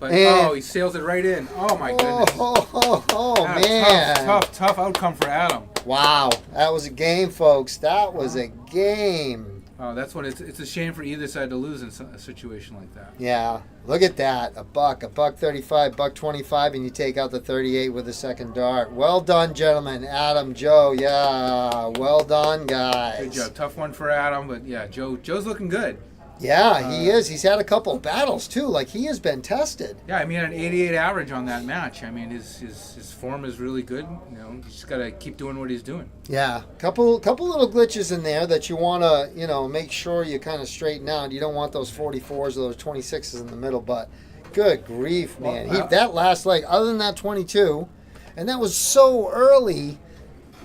But, And- he sails it right in. Oh, my goodness. Oh, Yeah, man. Tough outcome for Adam. Wow. That was a game, folks. That was a game. Oh, that's when it's a shame for either side to lose in a situation like that. Yeah. Look at that. A buck 35, buck 25, and you take out the 38 with a second dart. Well done, gentlemen. Adam, Joe, yeah. Well done, guys. Good job. Tough one for Adam, but yeah, Joe's looking good. Yeah, he is. He's had a couple of battles, too. Like, he has been tested. Yeah, I mean, an 88 average on that match. I mean, his form is really good. You know, he's just got to keep doing what he's doing. Yeah, couple little glitches in there that you want to, make sure you kind of straighten out. You don't want those 44s or those 26s in the middle, but good grief, man. Well, That last leg, other than that 22, and that was so early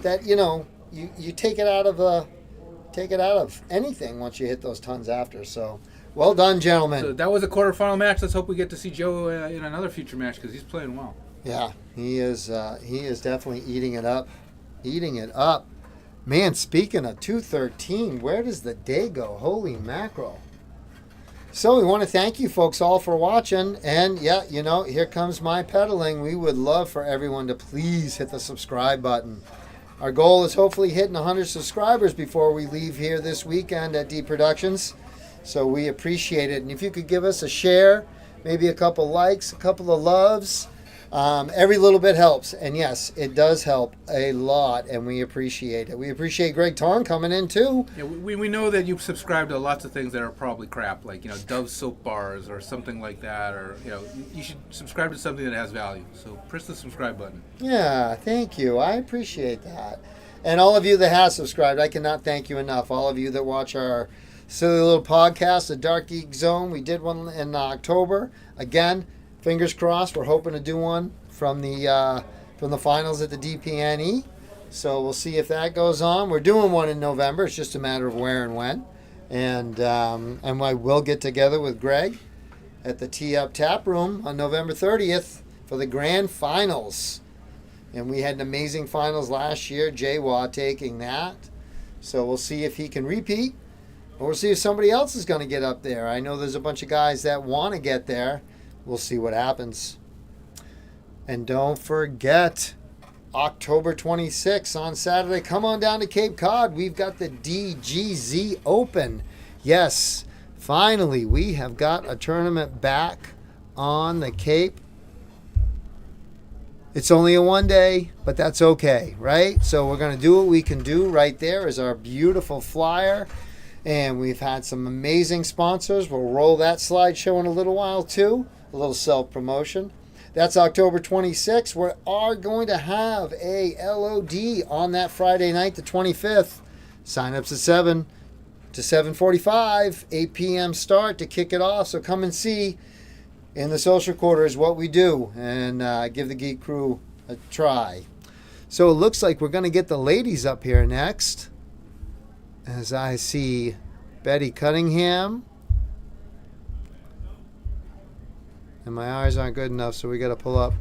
that, you take it out of anything once you hit those tons after. So, well done, gentlemen. So that was a quarterfinal match. Let's hope we get to see Joe in another future match because he's playing well. Yeah, he is definitely eating it up. Eating it up. Man, speaking of 213, where does the day go? Holy mackerel. So we want to thank you folks all for watching. And yeah, here comes my pedaling. We would love for everyone to please hit the subscribe button. Our goal is hopefully hitting 100 subscribers before we leave here this weekend at D Productions. So we appreciate it. And if you could give us a share, maybe a couple likes, a couple of loves, every little bit helps. And yes, it does help a lot, and we appreciate it. We appreciate Greg Torn coming in too. Yeah, we know that you subscribe to lots of things that are probably crap, like Dove soap bars or something like that, or you should subscribe to something that has value. So press the subscribe button. Yeah, thank you. I appreciate that. And all of you that have subscribed, I cannot thank you enough. All of you that watch our silly little podcast, The Dark Geek Zone. We did one in October. Again, fingers crossed. We're hoping to do one from the finals at the DPNE. So we'll see if that goes on. We're doing one in November. It's just a matter of where and when. And I will get together with Greg at the Tee Up Tap Room on November 30th for the grand finals. And we had an amazing finals last year. Jay Watt taking that. So we'll see if he can repeat. Or we'll see if somebody else is going to get up there. I know there's a bunch of guys that want to get there. We'll see what happens. And don't forget, October 26th on Saturday, come on down to Cape Cod. We've got the DGZ Open. Yes, finally, we have got a tournament back on the Cape. It's only a one day, but that's okay, right? So we're going to do what we can do. Right there is our beautiful flyer. And we've had some amazing sponsors. We'll roll that slideshow in a little while too. A little self-promotion. That's October 26th. We are going to have a LOD on that Friday night, the 25th. Sign-ups at 7 to 7:45, 8 p.m. start to kick it off. So come and see in the social quarters what we do and give the Geek Crew a try. So it looks like we're going to get the ladies up here next. As I see Betty Cunningham. And my eyes aren't good enough, so we got to pull up.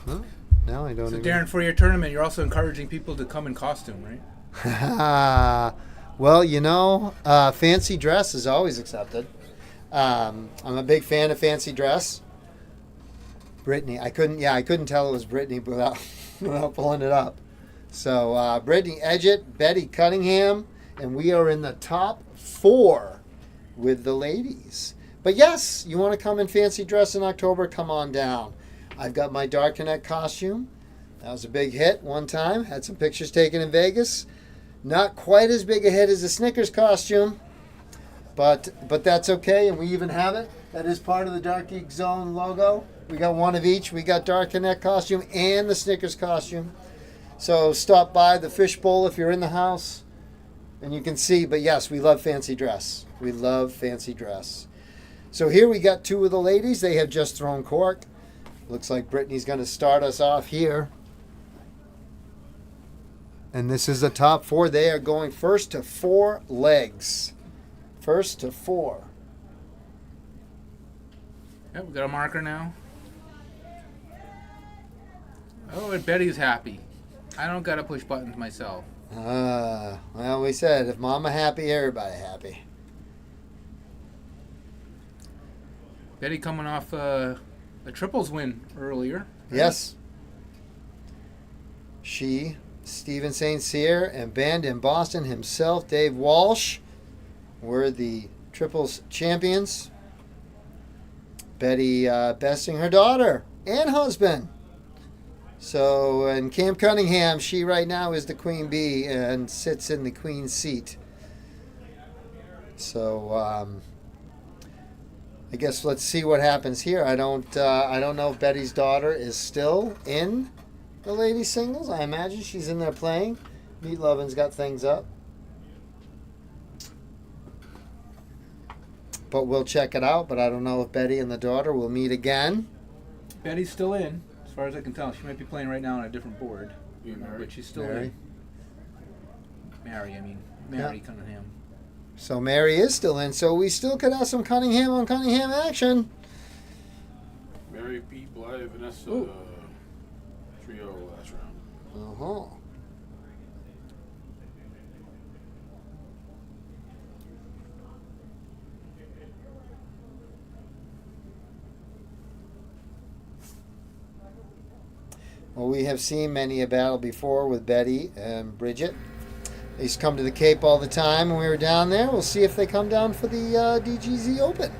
Huh? Now I don't So even. Darren, for your tournament, you're also encouraging people to come in costume, right? Well, fancy dress is always accepted. I'm a big fan of fancy dress. Brittany, I couldn't tell it was Brittany without without pulling it up. So Brittany Edgett, Betty Cunningham, and we are in the top 4 with the ladies. But yes, you want to come in fancy dress in October, come on down. I've got my Dark Connect costume. That was a big hit one time. Had some pictures taken in Vegas. Not quite as big a hit as the Snickers costume, but that's okay, and we even have it. That is part of the Dark Geek Zone logo. We got one of each. We got Dark Connect costume and the Snickers costume. So stop by the Fishbowl if you're in the house, and you can see. But yes, we love fancy dress. We love fancy dress. So here we got 2 of the ladies. They have just thrown cork. Looks like Brittany's going to start us off here. And this is the top 4. They are going first to 4 legs. First to 4. Yep, we got a marker now. Oh, and Betty's happy. I don't gotta push buttons myself. Well, we said if Mama happy, everybody happy. Betty coming off a triples win earlier. Right? Yes. She, Stephen St. Cyr, and band in Boston himself, Dave Walsh, were the triples champions. Betty besting her daughter and husband. So, and Cam Cunningham, she right now is the queen bee and sits in the queen seat. So, I guess let's see what happens here. I don't know if Betty's daughter is still in the ladies singles. I imagine she's in there playing. Meat Lovin's got things up. But we'll check it out. But I don't know if Betty and the daughter will meet again. Betty's still in, as far as I can tell. She might be playing right now on a different board. But she's still Mary? in. Mary Cunningham. So Mary is still in. So we still could have some Cunningham on Cunningham action. Mary beat Blythe Vanessa Ooh. 3-0 last round. Uh-huh. Well, we have seen many a battle before with Betty and Bridget. They used to come to the Cape all the time when we were down there. We'll see if they come down for the DGZ Open.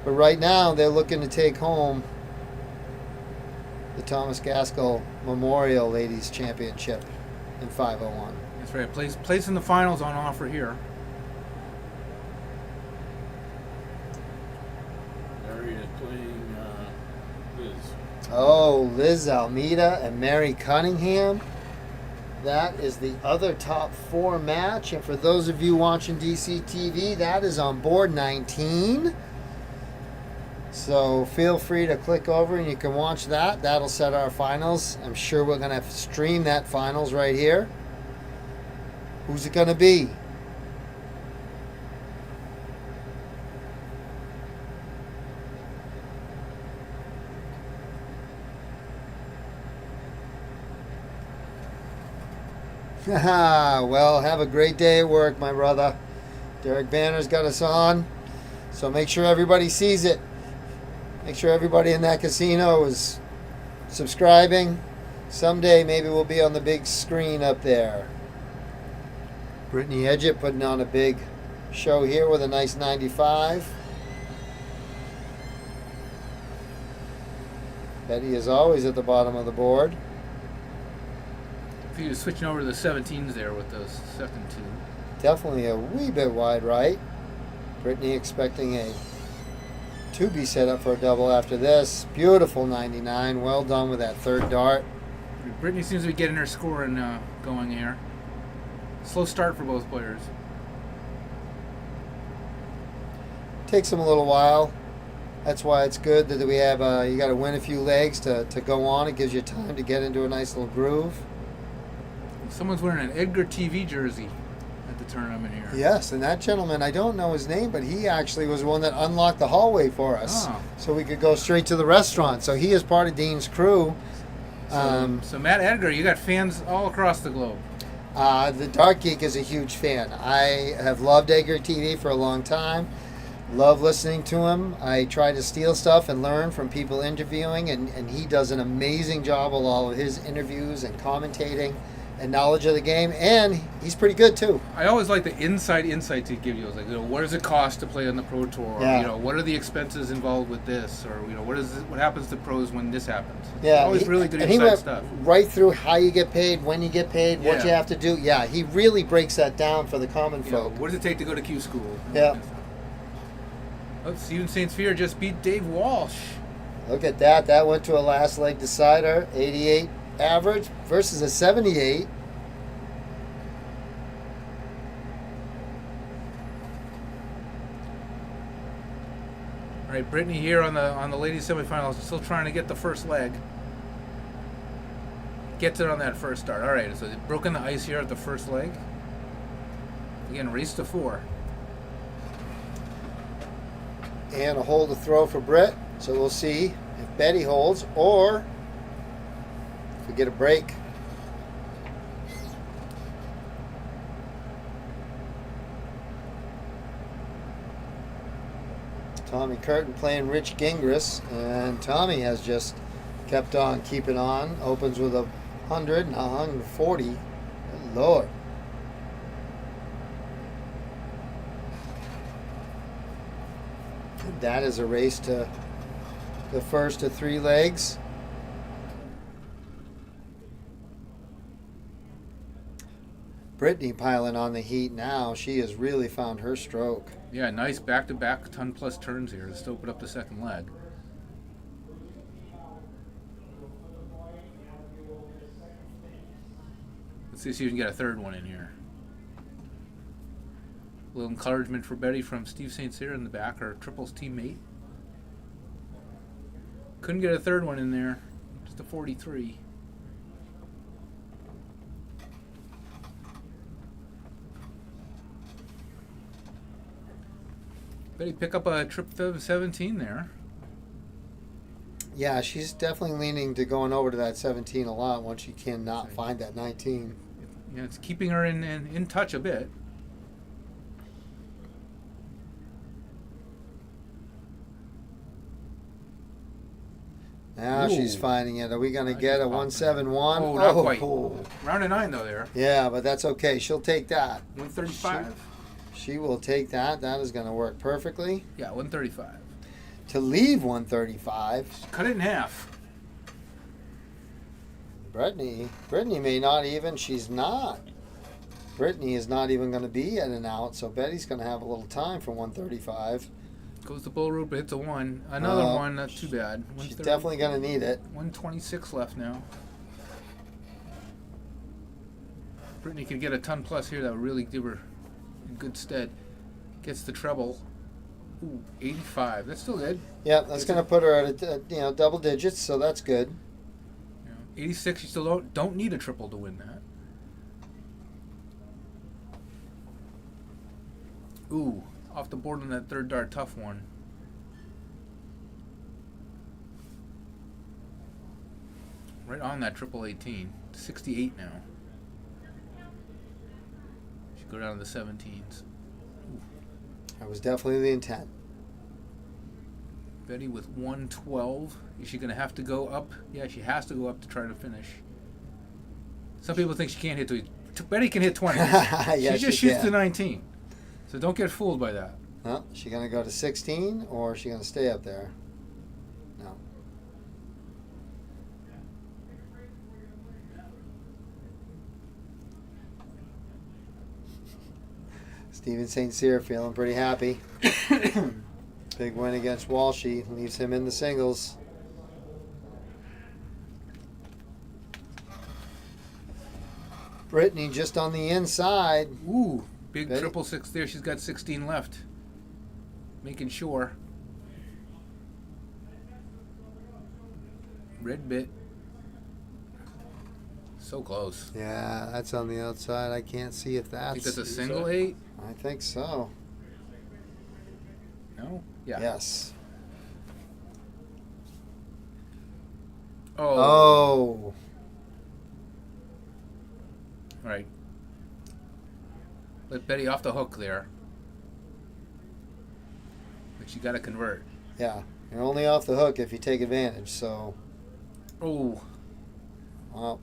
But right now, they're looking to take home the Thomas Gaskell Memorial Ladies Championship in 501. That's right. Place in the finals on offer here. Mary is playing Liz. Oh, Liz Almeida and Mary Cunningham. That is the other top 4 match. And for those of you watching DC TV, that is on board 19. So feel free to click over and you can watch that. That'll set our finals. I'm sure we're going to stream that finals right here. Who's it going to be? Well, have a great day at work, my brother. Derek Banner's got us on, so make sure everybody sees it. Make sure everybody in that casino is subscribing. Someday, maybe we'll be on the big screen up there. Brittany Edgett putting on a big show here with a nice 95. Betty is always at the bottom of the board. If you're switching over to the 17s there with those second 2. Definitely a wee bit wide right. Brittany expecting to be set up for a double after this. Beautiful 99. Well done with that third dart. Brittany seems to be getting her scoring going here. Slow start for both players. Takes them a little while. That's why it's good that we have, you got to win a few legs to go on. It gives you time to get into a nice little groove. Someone's wearing an Edgar TV jersey at the tournament here. Yes, and that gentleman, I don't know his name, but he actually was the one that unlocked the hallway for us. Oh. So we could go straight to the restaurant. So he is part of Dean's crew. So Matt Edgar, you got fans all across the globe. The Dark Geek is a huge fan. I have loved Edgar TV for a long time. Love listening to him. I try to steal stuff and learn from people interviewing, and he does an amazing job of all of his interviews and commentating and knowledge of the game, and he's pretty good too. I always like the insights he gives you. It's like, what does it cost to play on the Pro Tour? Yeah. Or, what are the expenses involved with this? Or what happens to pros when this happens? Yeah, Always really good and he inside went stuff. right through how you get paid, when you get paid, what Yeah. you have to do. Yeah, he really breaks that down for the common You know, folk. what does it take to go to Q school? Yeah. Oh, Steven St. Cyr just beat Dave Walsh. Look at that. That went to a last leg decider. 88 average versus a 78. All right, Brittany here on the ladies semifinals, still trying to get the first leg. Gets it on that first start. All right, so they've broken the ice here at the first leg. Again, race to 4. And a hold to throw for Brett. So we'll see if Betty holds or if we get a break. Tommy Curtin playing Rich Gingras, and Tommy has just kept on keeping on. Opens with 100 and 140. Good Lord. And that is a race to the first of 3 legs. Brittany piling on the heat now. She has really found her stroke. Yeah, nice back-to-back ton-plus turns here to open up the second leg. Let's see if you can get a third one in here. A little encouragement for Betty from Steve St. Cyr in the back, our triples teammate. Couldn't get a third one in there. Just a 43. Betty pick up a trip to 17 there. Yeah, she's definitely leaning to going over to that 17 a lot once she cannot find that 19. Yeah, it's keeping her in touch a bit. Now she's Ooh. finding it. Are we going to Nice get a pop there. 171? Oh, not quite. Round of 9 though there. Yeah, but that's okay. She'll take that. 135. She will take that. That is going to work perfectly. Yeah, 135. To leave 135, Cut it in half. Brittany may not even. She's not. Brittany is not even going to be at an out, so Betty's going to have a little time for 135. Goes the bull route, but hits a 1. Another 1, not too bad. She's 130. definitely going to need it. 126 left now. Brittany could get a ton plus here. That would really give her in good stead. Gets the treble. Ooh, 85. That's still good. Yeah, that's going to put her at double digits, so that's good. You know, 86. You still don't need a triple to win that. Ooh, off the board on that third dart, tough one. Right on that triple 18. 68 now. Should go down to the 17s. That was definitely the intent. Betty with 112. Is she going to have to go up? Yeah, she has to go up to try to finish. Some people think she can't hit. Betty can hit 20. Yeah, she just shoots can. to 19. So don't get fooled by that. Well, is she going to go to 16 or is she going to stay up there? No. Steven St. Cyr feeling pretty happy. Big win against Walshy leaves him in the singles. Brittany just on the inside. Ooh, big Betty? triple 6 there. She's got 16 left. Making sure. Red bit. So close. Yeah, that's on the outside. I can't see if I that's. think that's a single 8. I think so. No? Yeah. Yes. Oh. Oh. Right. took Betty off the hook there. But you got to convert. Yeah, you're only off the hook if you take advantage. So, Oh, well,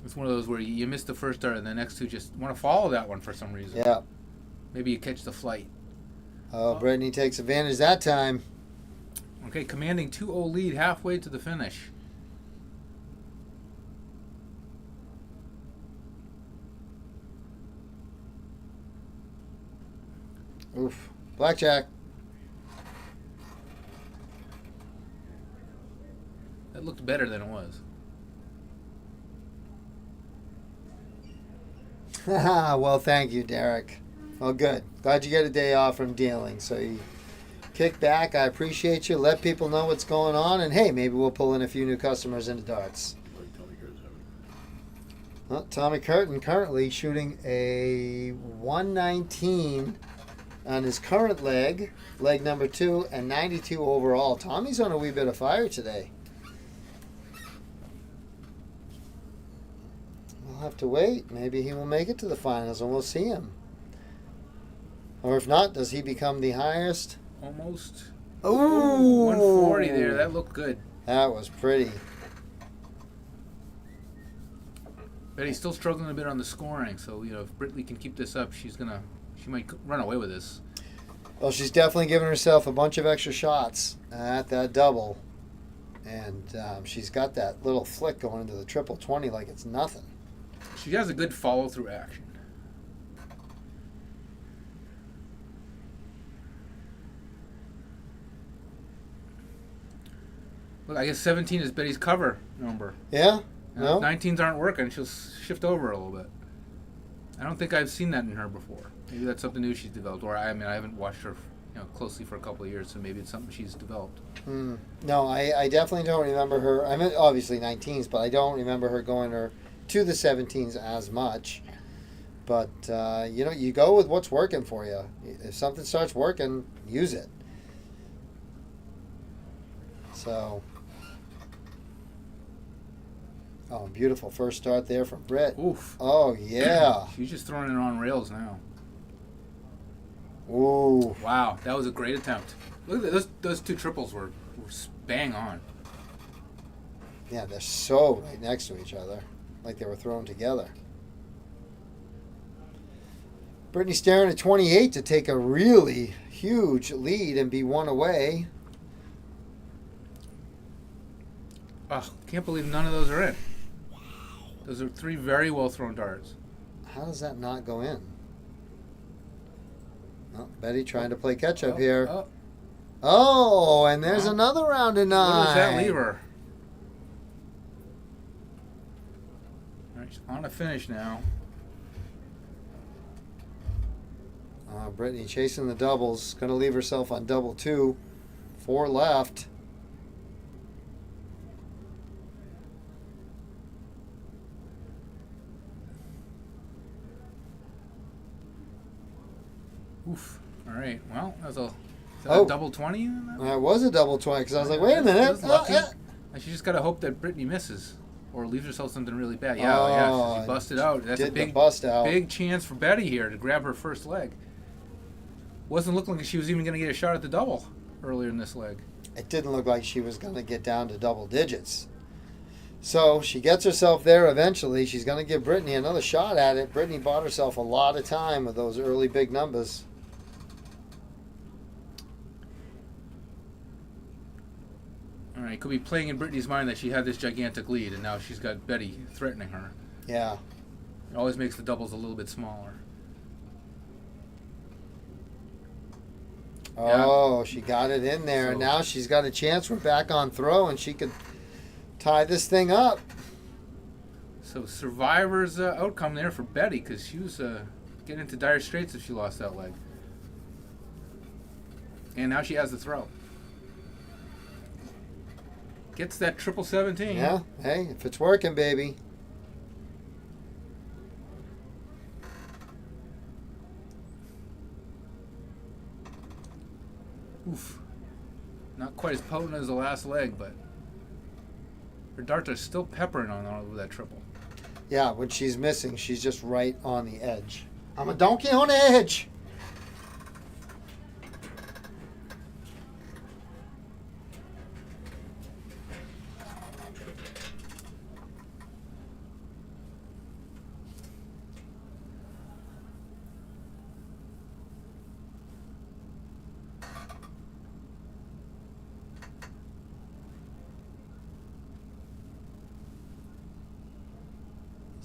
it's one of those where you miss the first dart and the next two just want to follow that one for some reason. yeah. Maybe you catch the flight. Oh, Brittany takes advantage that time. Okay, commanding 2-0 lead halfway to the finish. Oof. Blackjack. That looked better than it was. Well, thank you, Derek. Well, good. Glad you get a day off from dealing. So you kick back. I appreciate you. Let people know what's going on. And, hey, maybe we'll pull in a few new customers into darts. Well, Tommy Curtin currently shooting a 119 on his current leg number 2, and 92 overall. Tommy's on a wee bit of fire today. We'll have to wait. Maybe he will make it to the finals and we'll see him. Or if not, does he become the highest? Almost. Ooh! 140 there. That looked good. That was pretty. But he's still struggling a bit on the scoring. So, if Brittany can keep this up, she might run away with this. Well, she's definitely given herself a bunch of extra shots at that double. And she's got that little flick going into the triple 20 like it's nothing. She has a good follow-through action. Look, I guess 17 is Betty's cover number. Yeah? And No? if 19s aren't working, she'll shift over a little bit. I don't think I've seen that in her before. Maybe that's something new she's developed. Or I haven't watched her, closely for a couple of years, so maybe it's something she's developed. No, I definitely don't remember her. I mean, obviously 19s, but I don't remember her going to the 17s as much. But, you go with what's working for you. If something starts working, use it. So, oh, beautiful first start there from Britt. Oof. Oh, yeah. She's just throwing it on rails now. Ooh. Wow, that was a great attempt. Look at those two triples were bang on. Yeah, they're so right next to each other, like they were thrown together. Brittany staring at 28 to take a really huge lead and be one away. Oh, can't believe none of those are in. Those are 3 very well thrown darts. How does that not go in? Oh, Betty trying to play catch up here. Oh, and there's another round of 9. What does that leave her? All right, she's on a finish now. Brittany chasing the doubles. Going to leave herself on double 2. 4 left. Oof. All right. Well, is that a double 20? That was a double 20 because I was like, wait a minute. That's lucky. She just got to hope that Brittany misses or leaves herself something really bad. Yeah, Oh, she busted out. That's a did the big bust out. big chance for Betty here to grab her first leg. Wasn't looking like she was even going to get a shot at the double earlier in this leg. It didn't look like she was going to get down to double digits. So she gets herself there eventually. She's going to give Brittany another shot at it. Brittany bought herself a lot of time with those early big numbers. All right, could be playing in Brittany's mind that she had this gigantic lead, and now she's got Betty threatening her. Yeah. It always makes the doubles a little bit smaller. Oh, she got it in there. So- Now she's got a chance. We're back on throw, and she could tie this thing up. So survivor's outcome there for Betty, because she was getting into dire straits if she lost that leg. And now she has the throw. Gets that triple 17. Yeah. Hey, if it's working, baby. Oof. Not quite as potent as the last leg, but her darts are still peppering on that triple. Yeah, when she's missing, she's just right on the edge. I'm a donkey on edge.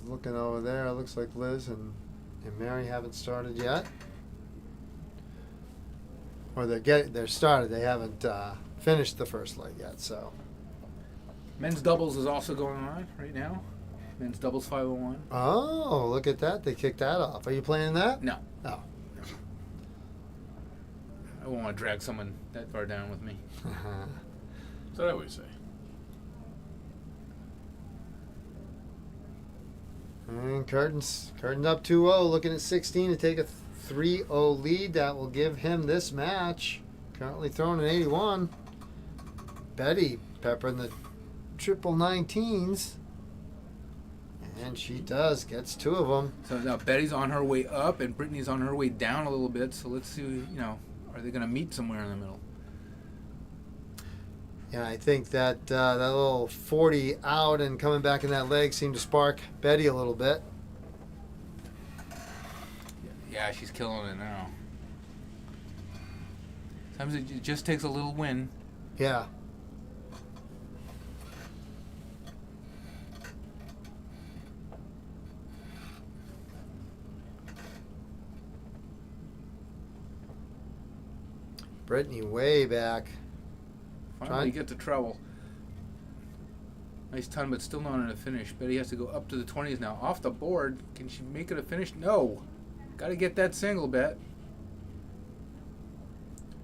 Looking over there, it looks like Liz and Mary haven't started yet. Or they're started. They haven't finished the first leg yet. So Men's doubles is also going on right now. Men's doubles 501. oh, look at that! They kicked that off. Are you playing that? No, No. I won't want to drag someone that far down with me. That's what I always say. And curtain up 2-0, looking at 16 to take a 3-0 lead. That will give him this match. Currently throwing an 81. Betty peppering the triple 19s. And she does, gets 2 of them. So now Betty's on her way up and Brittany's on her way down a little bit. So let's see, are they going to meet somewhere in the middle? And I think that that little 40 out and coming back in that leg seemed to spark Betty a little bit. Yeah, she's killing it now. Sometimes it just takes a little win. Yeah. Brittany way back. Finally get to treble. Nice ton, but still not in a finish. Betty has to go up to the 20s now. Off the board. Can she make it a finish? No. Got to get that single, Bet.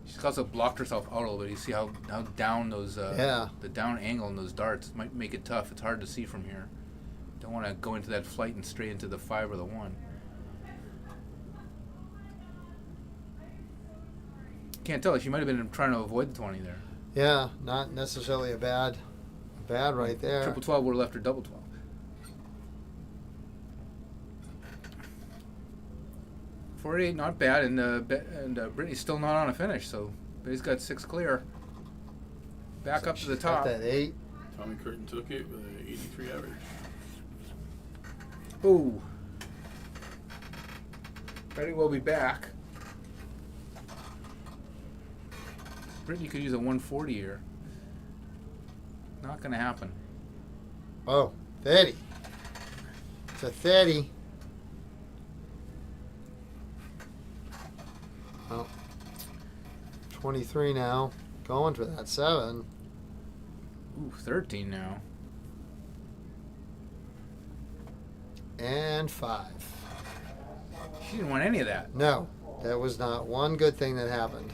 She's also blocked herself out a little bit. You see how down those, the down angle in those darts might make it tough. It's hard to see from here. Don't want to go into that flight and straight into the 5 or the 1. Can't tell. She might have been trying to avoid the 20 there. Yeah, not necessarily a bad right there. Triple 12 would have left her double 12. .48, not bad, and Brittany's still not on a finish, so Betty's got 6 clear. Back So up to the she's got top. that 8. Tommy Curtin took it with an 83 average. Ooh. Betty will be back. Brittany could use a 140 here. Not going to happen. Oh, 30. It's a 30. Well, 23 now. Going for that 7. Ooh, 13 now. And 5. She didn't want any of that. No, there was not one good thing that happened.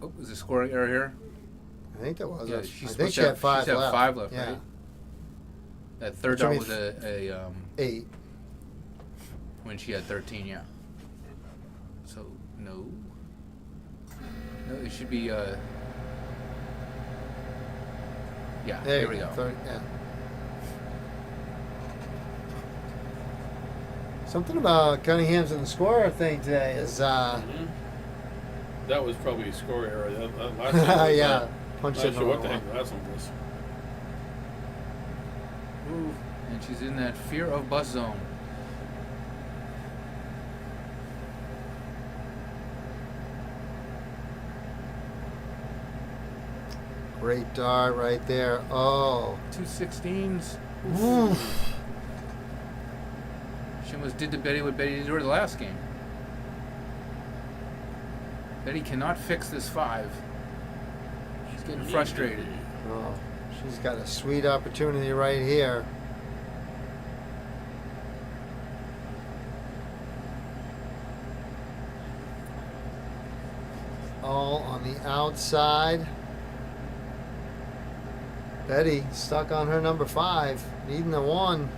Oh, is there a scoring error here? I think there was. Yeah, I she's think supposed she to had have 5 left. 5 left, Yeah. right? That third Which I dot mean, was a 8. when she had 13, yeah. So, no. No, it should be, yeah, there we go. 30, yeah. Something about Cunningham's in the scorer thing today is, That was probably a score error. That last one was, yeah, punched not in the sure what the wrong heck one. the last one was. Ooh, and she's in that fear of bus zone. Great dart right there. Oh. 2 16s. Oof. She almost did to Betty what Betty did to her the last game. Betty cannot fix this 5. She's getting frustrated. Oh, she's got a sweet opportunity right here. All on the outside. Betty stuck on her number 5, needing the 1.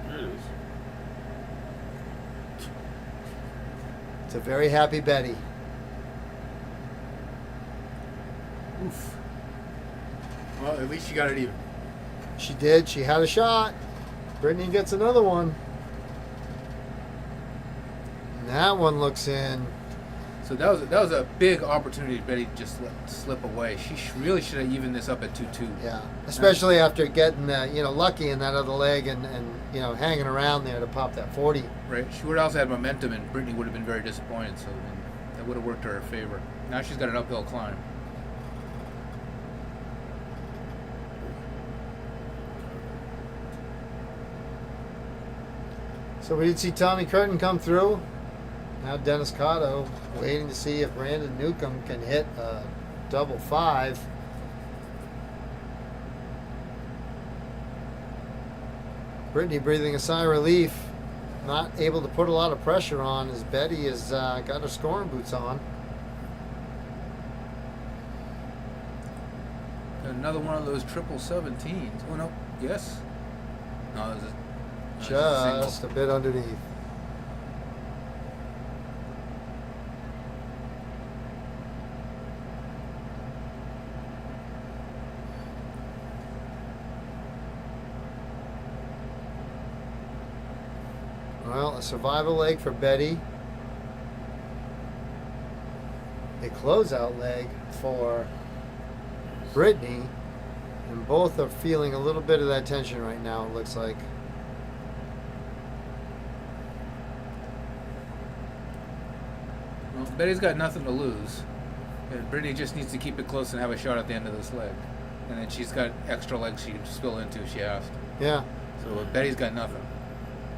There it is. It's a very happy Betty. Oof. Well, at least she got it even. She did. She had a shot, Brittany gets another one. And that one looks in. So that was a big opportunity Betty just let slip away. She really should have evened this up at 2-2. Yeah, especially after getting lucky in that other leg and hanging around there to pop that 40. Right. She would have also had momentum, and Brittany would have been very disappointed. So that would have worked to her favor. Now she's got an uphill climb. So we did see Tommy Curtin come through. Now Dennis Cotto waiting to see if Brandon Newcomb can hit a double 5. Brittany breathing a sigh of relief. Not able to put a lot of pressure on as Betty has got her scoring boots on. Another one of those triple 17s. Oh no, yes. No, it was Just a bit underneath. Well, a survival leg for Betty. A closeout leg for Brittany. And both are feeling a little bit of that tension right now, it looks like. Well, Betty's got nothing to lose. And Brittany just needs to keep it close and have a shot at the end of this leg. And then she's got extra legs she can spill into if she has to. Yeah. So Betty's got nothing.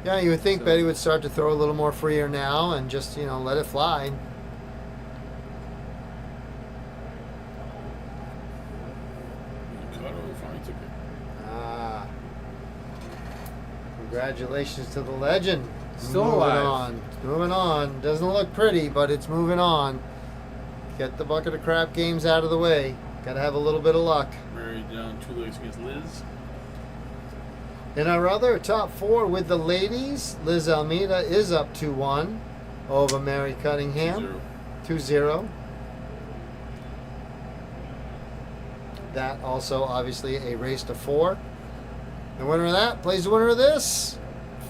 Yeah, you would think So- Betty would start to throw a little more freer now and just, let it fly. Cotto finally took it. Ah. Congratulations to the legend. Still moving alive. on. Moving on. Doesn't look pretty, but it's moving on. Get the bucket of crap games out of the way. Gotta have a little bit of luck. Mary down 2 legs against Liz. In our other top 4 with the ladies, Liz Almeida is up 2-1 over Mary Cunningham. 0. 2-0. That also obviously a race to 4. The winner of that plays the winner of this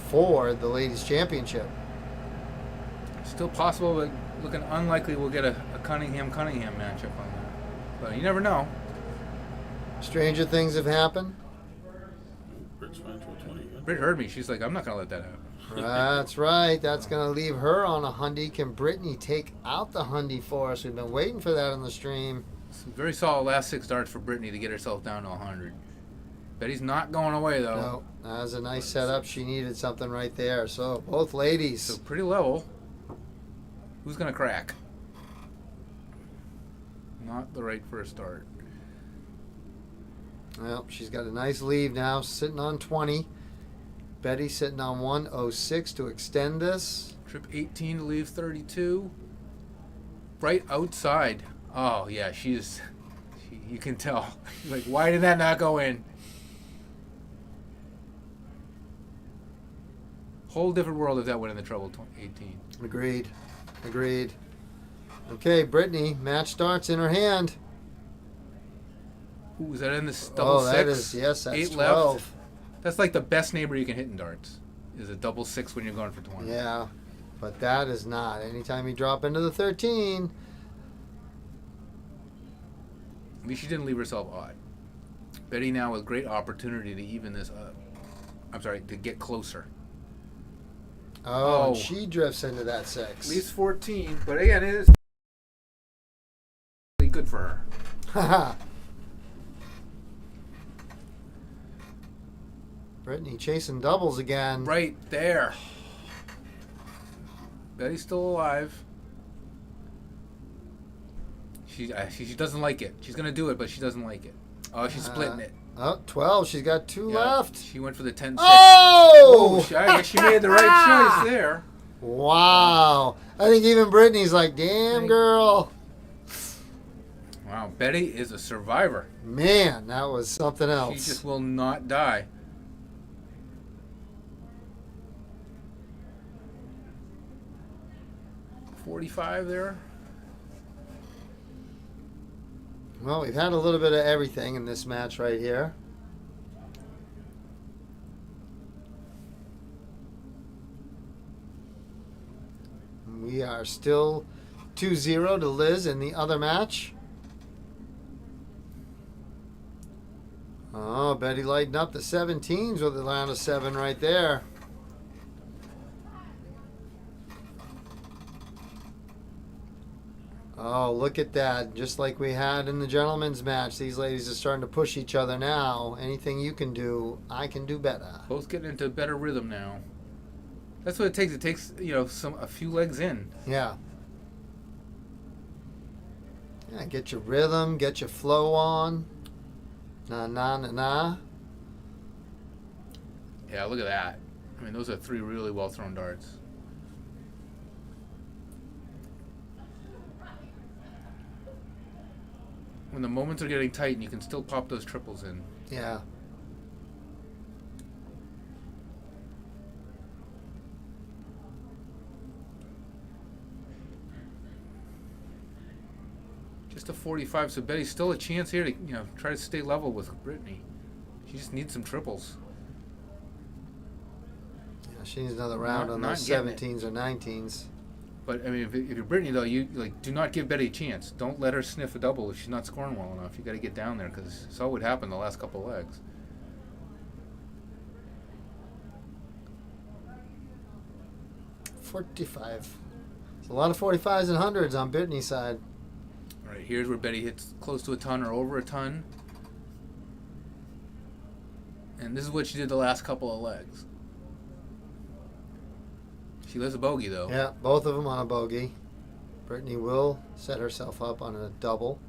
for the ladies championship. Still possible, but looking unlikely we'll get a Cunningham matchup on that. But you never know. Stranger things have happened. Britt's fine to 20. Britt heard me. She's like, I'm not going to let that happen. That's right. That's going to leave her on a Hyundai. Can Brittany take out the Hyundai for us? We've been waiting for that on the stream. Some very solid last 6 darts for Brittany to get herself down to 100. Betty's not going away, though. No, that was a nice setup. She needed something right there. So both ladies. So pretty level. Who's going to crack? Not the right first start. Well, she's got a nice lead now, sitting on 20. Betty sitting on 106 to extend this. Trip 18 to leave 32. Right outside. Oh, yeah, you can tell. Like, why did that not go in? Whole different world if that went in the treble 18. Agreed. Okay, Brittany, match starts in her hand. Ooh, is that in this double six? That is, yes, that's 8 12. left. That's like the best neighbor you can hit in darts. Is a double 6 when you're going for 20. Yeah, but that is not. Anytime you drop into the 13. At least she didn't leave herself odd. Betty now with great opportunity to even this up. I'm sorry, to get closer. Oh, and she drifts into that 6. At least 14, but again, it is really good for her. Haha. Brittany chasing doubles again. Right there. Betty's still alive. She doesn't like it. She's going to do it, but she doesn't like it. Oh, she's splitting it. Oh, 12. She's got 2 left. She went for the 10-6. Oh! I guess she made the right choice there. Wow. I think even Brittany's like, damn, girl. Wow, Betty is a survivor. Man, that was something else. She just will not die. $45 there. Well, we've had a little bit of everything in this match right here. We are still 2-0 to Liz in the other match. Oh, Betty lighting up the 17s with the round of 7 right there. Oh, look at that. Just like we had in the gentlemen's match. These ladies are starting to push each other now. Anything you can do, I can do better. Both getting into a better rhythm now. That's what it takes. It takes, a few legs in. Yeah. Yeah, get your rhythm, get your flow on. Na, na, na, na. Yeah, look at that. I mean, those are 3 really well thrown darts. When the moments are getting tight and you can still pop those triples in. Yeah. Just a 45, so Betty's still a chance here to, try to stay level with Brittany. She just needs some triples. Yeah, she needs another round on those 17s or 19s. But I mean, if you're Brittany though, you do not give Betty a chance. Don't let her sniff a double if she's not scoring well enough. You got to get down there because saw what happened the last couple of legs. $45. It's a lot of 45s and hundreds on Brittany's side. All right, here's where Betty hits close to a ton or over a ton. And this is what she did the last couple of legs. She lives a bogey, though. Yeah, both of them on a bogey. Brittany will set herself up on a double.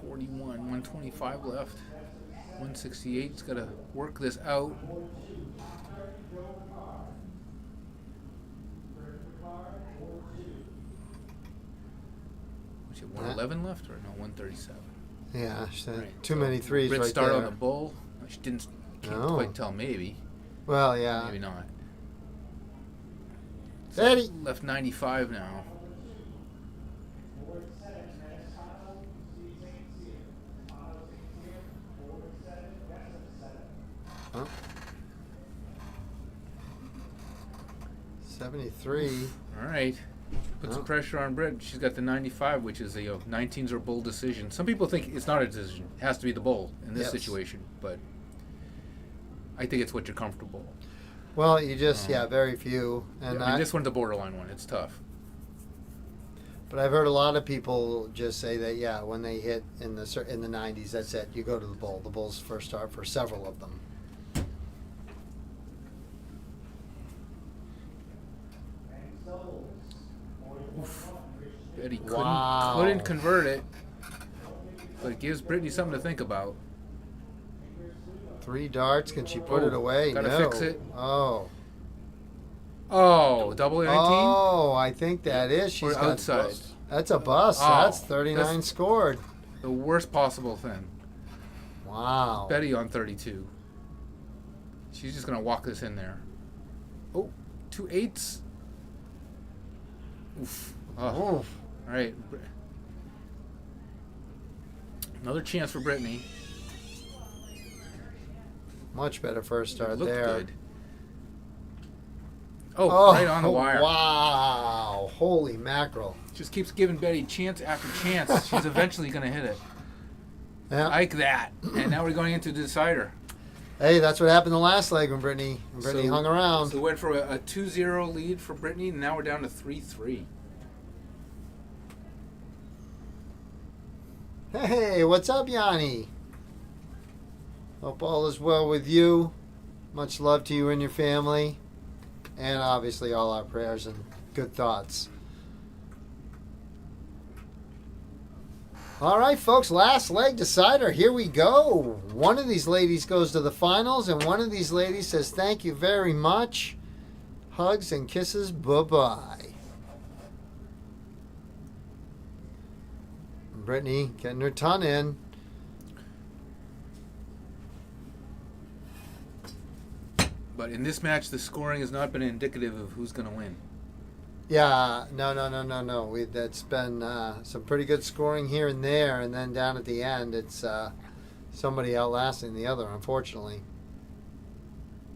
41, 125 left. 168's got to work this out. What's it, 111 left or no, 137? Yeah, she had Right, too so many threes Brit right start there. on the bull. She didn't. Can't No. quite tell. Maybe. Well, yeah. Maybe not. Betty. Left 95 now. Huh? 73. All right. Put some Oh. pressure on Britt. She's got the 95, which is a 19s or bull decision. Some people think it's not a decision. It has to be the bull in this Yes. situation, but I think it's what you're comfortable. Well, you just, very few. And I mean, this one's a borderline one. It's tough. But I've heard a lot of people just say that, when they hit in the 90s, that's it. You go to the bull. The bull's first start for several of them. Oof. Betty Wow. couldn't convert it, but it gives Brittany something to think about. 3 darts. Can she put it away? Gotta No. fix it. Oh. Double 19? Oh, I think that is. She's Or got outside. That's a bust. Oh, That's 39 that's- scored. The worst possible thing. Wow. Betty on 32. She's just going to walk this in there. Oh, 2 8s. Oof. Oh. All Oof. right. Another chance for Brittany. Much better first start Looked there. good. Oh, right on the wire. Wow. Holy mackerel. Just keeps giving Betty chance after chance. She's eventually going to hit it. Yeah. Like that. And now we're going into the decider. Hey, that's what happened the last leg when Brittany hung around. So we went for a 2-0 lead for Brittany, and now we're down to 3-3. Hey, what's up, Yanni? Hope all is well with you. Much love to you and your family. And obviously all our prayers and good thoughts. All right, folks, last leg decider. Here we go. One of these ladies goes to the finals, and one of these ladies says thank you very much. Hugs and kisses. Bye-bye. Brittany getting her ton in. But in this match, the scoring has not been indicative of who's going to win. Yeah, no. That's been some pretty good scoring here and there, and then down at the end, it's somebody outlasting the other, unfortunately.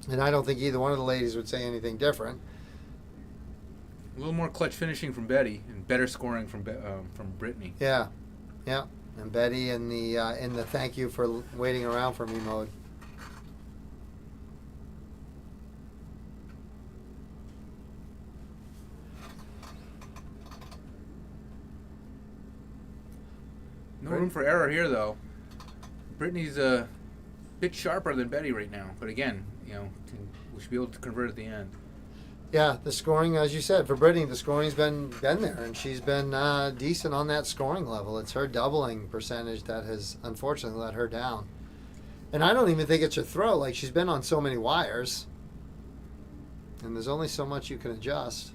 And I don't think either one of the ladies would say anything different. A little more clutch finishing from Betty and better scoring from Brittany. Yeah, yeah. And Betty in the thank you for waiting around for me mode. No room for error here, though. Brittany's a bit sharper than Betty right now, but again, we should be able to convert at the end. Yeah, the scoring, as you said, for Brittany, the scoring's been there, and she's been decent on that scoring level. It's her doubling percentage that has unfortunately let her down. And I don't even think it's her throw. Like, she's been on so many wires, and there's only so much you can adjust.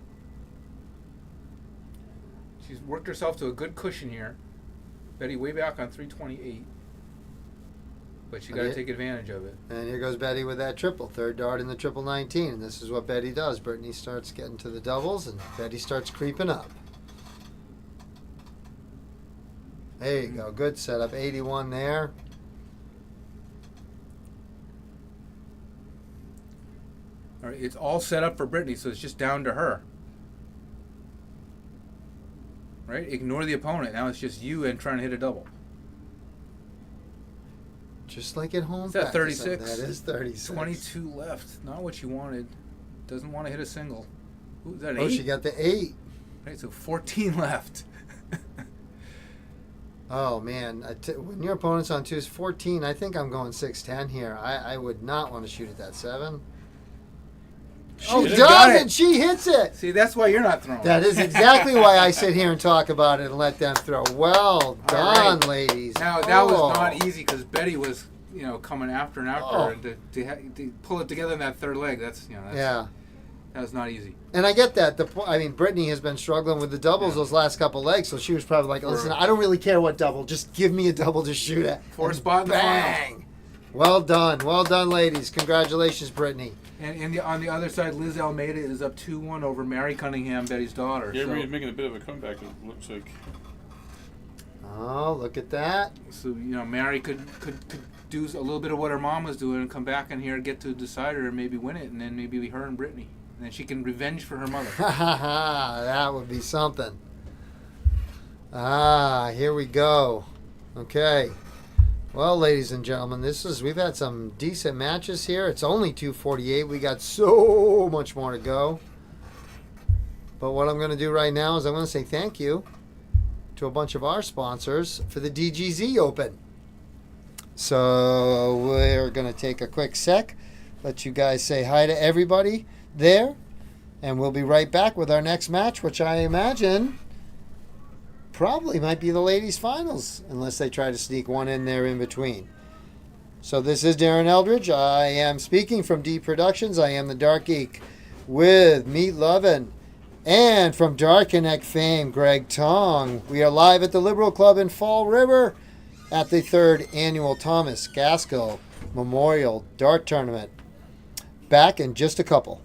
She's worked herself to a good cushion here. Betty way back on 328. But you got to take advantage of it. And here goes Betty with that triple. Third dart in the triple 19. And this is what Betty does. Brittany starts getting to the doubles, and Betty starts creeping up. There you go. Good setup. 81 there. All right, it's all set up for Brittany, so it's just down to her. Right? Ignore the opponent. Now it's just you and trying to hit a double. Just like at home. Is that practice. 36? That is 36. 22 left. Not what you wanted. Doesn't want to hit a single. Ooh, is that an 8? Oh, she got the 8. Right, so 14 left. Oh, man. When your opponent's on 2 is 14, I think I'm going 6-10 here. I would not want to shoot at that 7. She doesn't. She hits it. See, that's why you're not throwing. That is exactly why I sit here and talk about it and let them throw. Well done, ladies. Now, that was not easy because Betty was, coming after and after. And to pull it together in that third leg, that was not easy. And I get that. Brittany has been struggling with the doubles those last couple legs, so she was probably like, listen, I don't really care what double. Just give me a double to shoot at. Fourth spot in the bang! final. Well done. Well done, ladies. Congratulations, Brittany. And on the other side, Liz Almeida is up 2-1 over Mary Cunningham, Betty's daughter. Yeah, Mary's making a bit of a comeback, it looks like. Oh, look at that. So, Mary could do a little bit of what her mom was doing and come back in here and get to a decider and maybe win it, and then maybe her and Brittany. And then she can revenge for her mother. That would be something. Here we go. Okay. Well, ladies and gentlemen, we've had some decent matches here. It's only 2:48. We got so much more to go. But what I'm going to do right now is I'm going to say thank you to a bunch of our sponsors for the DGZ Open. So we're going to take a quick sec, let you guys say hi to everybody there, and we'll be right back with our next match, which I imagine probably might be the ladies' finals, unless they try to sneak one in there in between. So this is Darren Eldridge. I am speaking from D Productions. I am the Dark Geek with Meat Lovin'. And from Dark Connect fame, Greg Tong. We are live at the Liberal Club in Fall River at the 3rd Annual Thomas Gaskell Memorial Dart Tournament. Back in just a couple.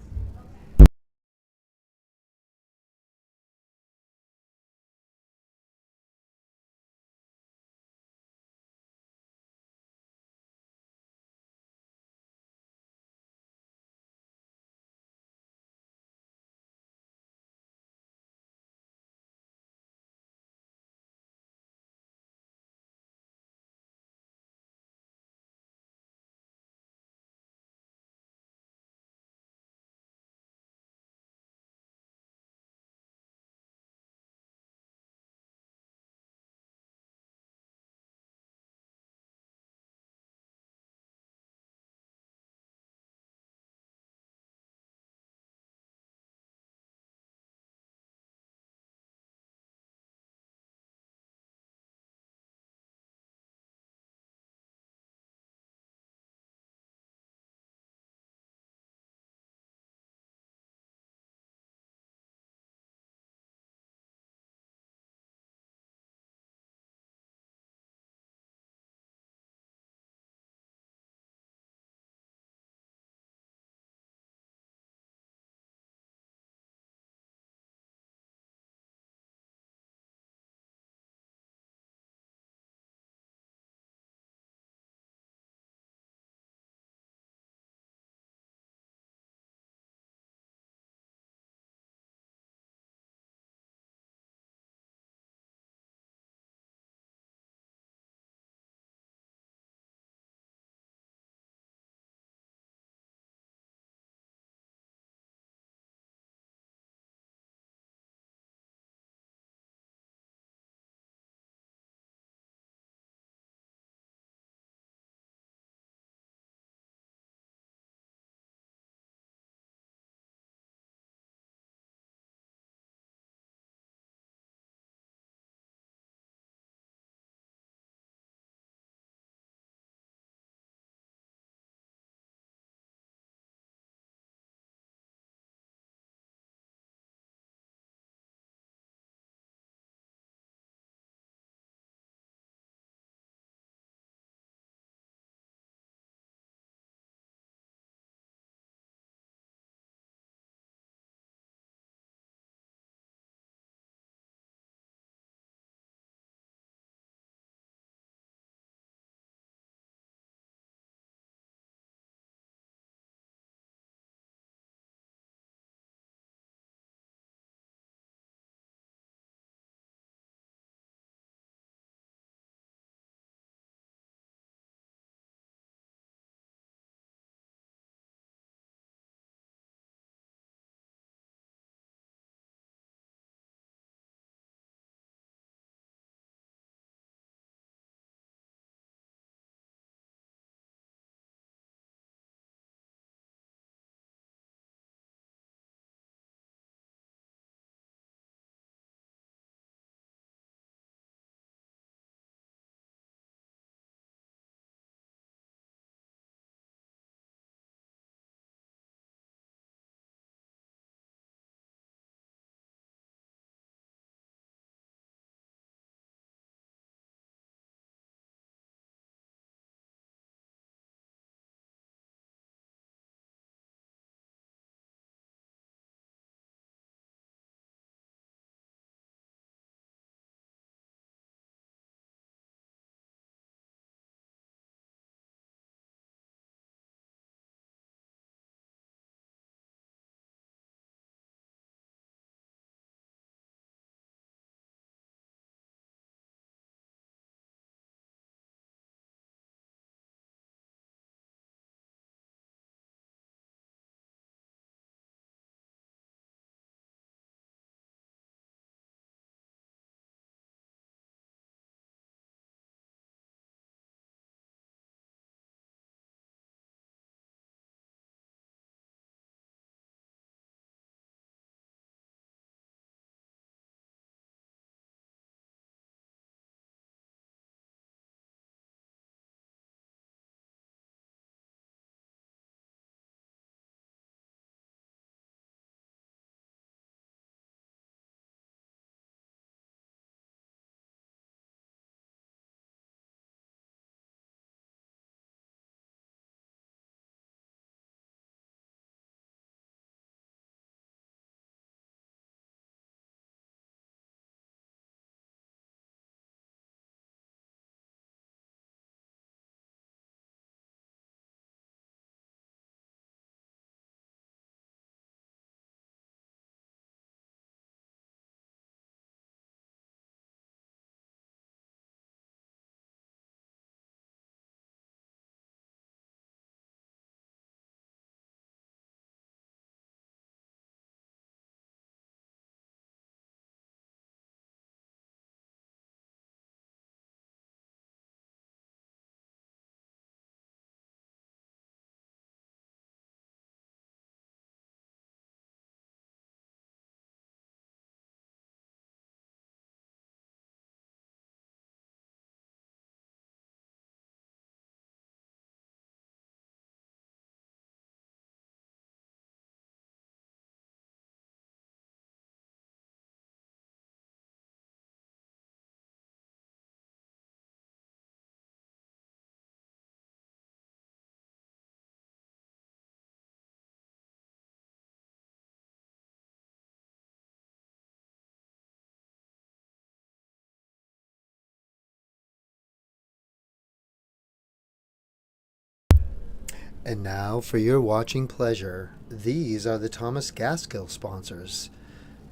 And now, for your watching pleasure, these are the Thomas Gaskell sponsors.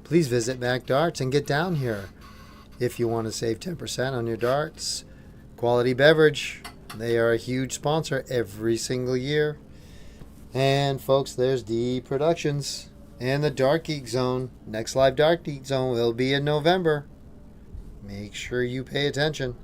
Please visit Mac Darts and get down here. If you want to save 10% on your darts, Quality Beverage, they are a huge sponsor every single year. And folks, there's D Productions and the Dark Geek Zone. Next live Dark Geek Zone will be in November. Make sure you pay attention.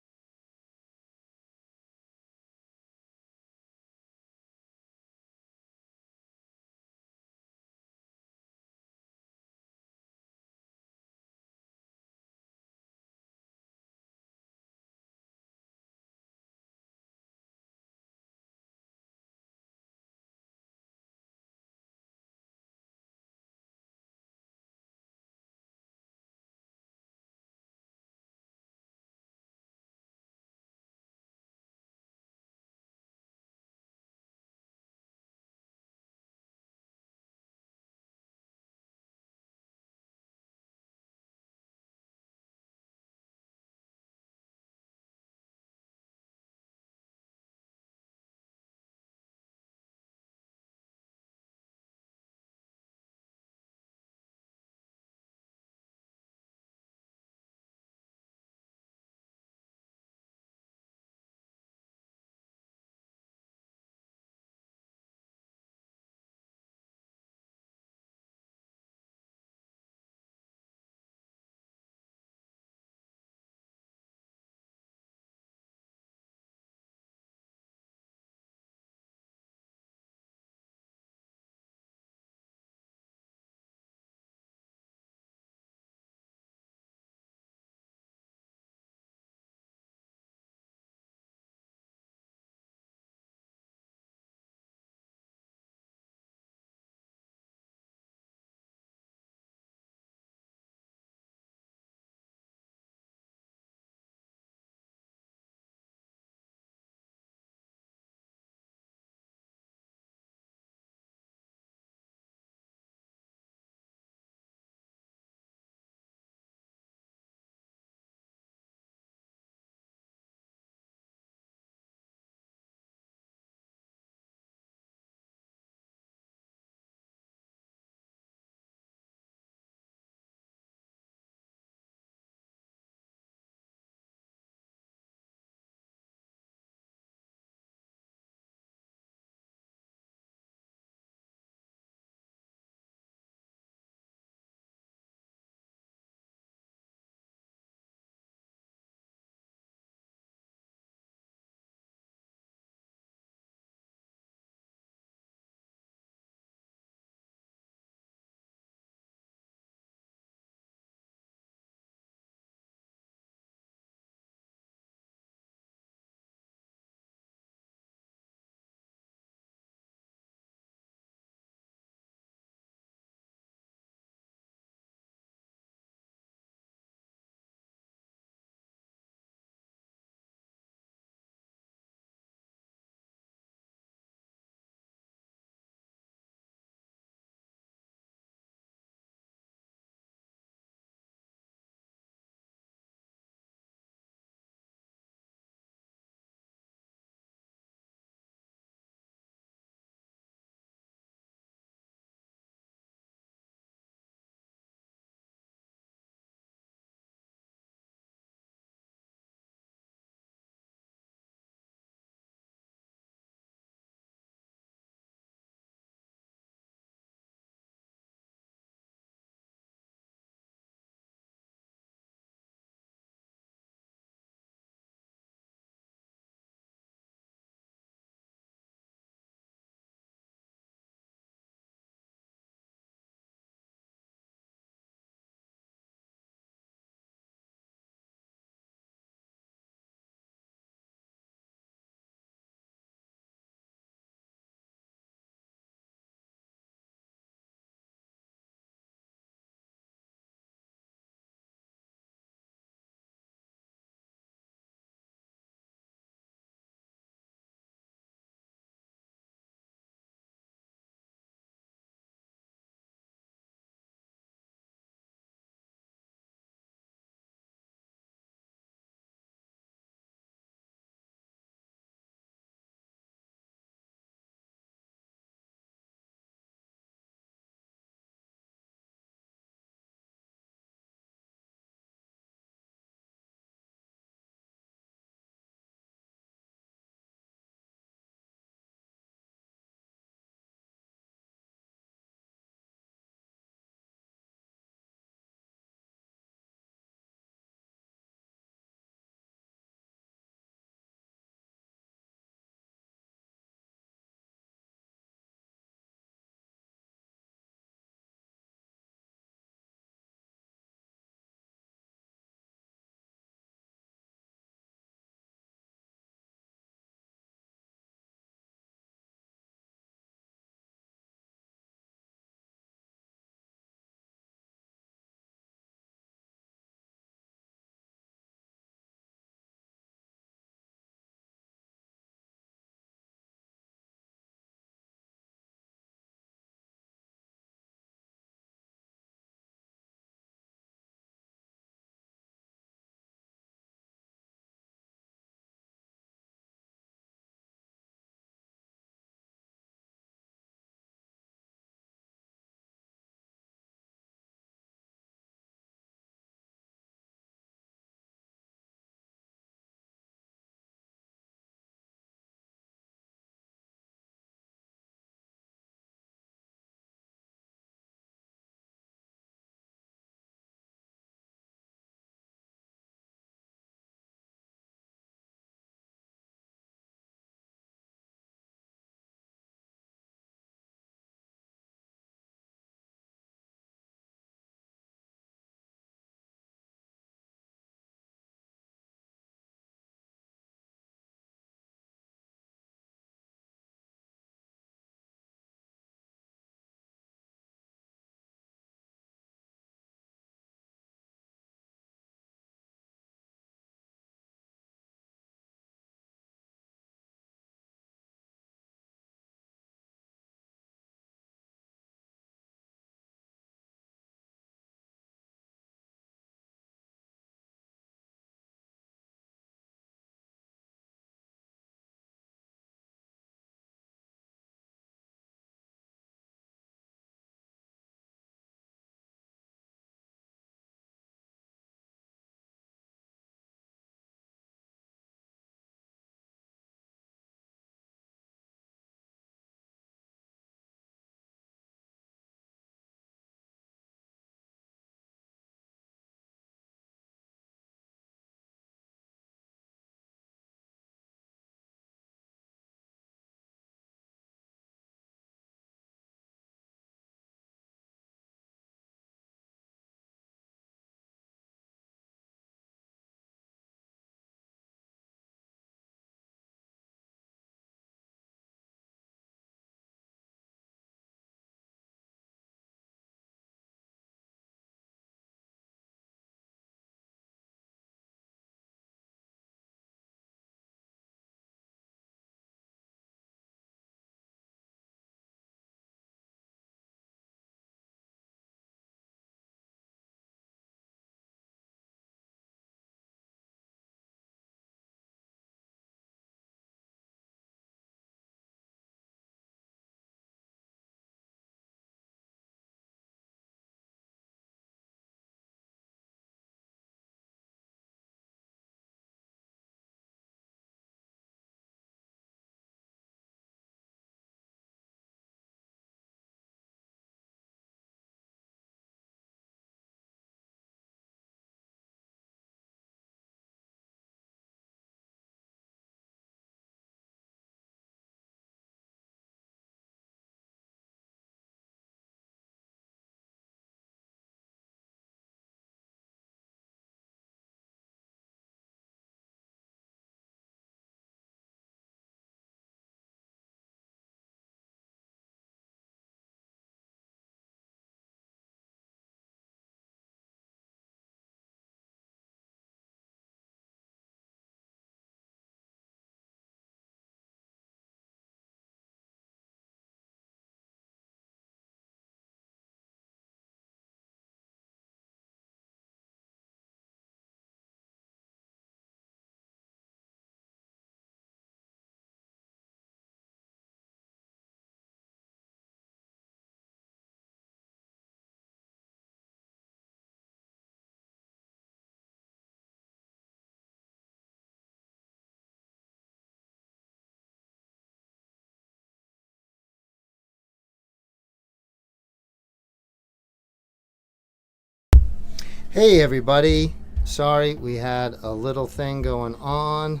Hey everybody, sorry we had a little thing going on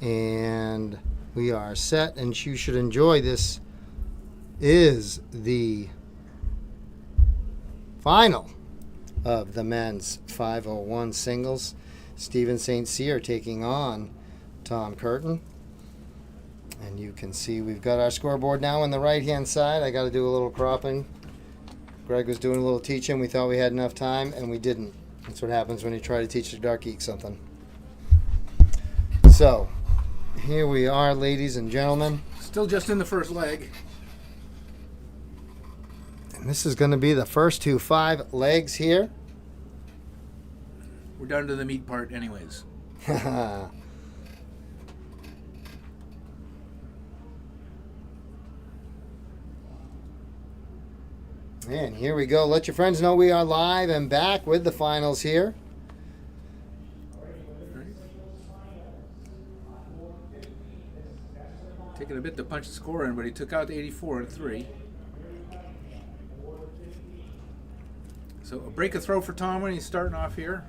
and we are set and you should enjoy this. Is the final of the men's 501 singles. Stephen St. Cyr taking on Tom Curtin. And you can see we've got our scoreboard now on the right hand side. I got to do a little cropping. Greg was doing a little teaching. We thought we had enough time, and we didn't. That's what happens when you try to teach the dark geek something. So, here we are, ladies and gentlemen. Still just in the first leg. And this is going to be the first 2 5 legs here. We're down to the meat part anyways. And here we go. Let your friends know we are live and back with the finals here. Taking a bit to punch the score in, but he took out 84 and 3. So a break a throw for Tom when he's starting off here.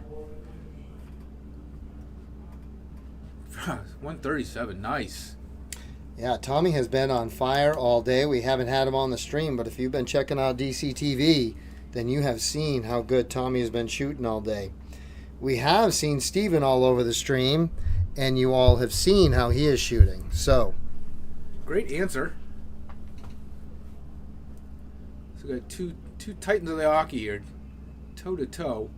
137, nice. Yeah, Tommy has been on fire all day. We haven't had him on the stream, but if you've been checking out DCTV, then you have seen how good Tommy has been shooting all day. We have seen Steven all over the stream, and you all have seen how he is shooting. So, great answer. So we got two titans of the hockey here, toe to toe.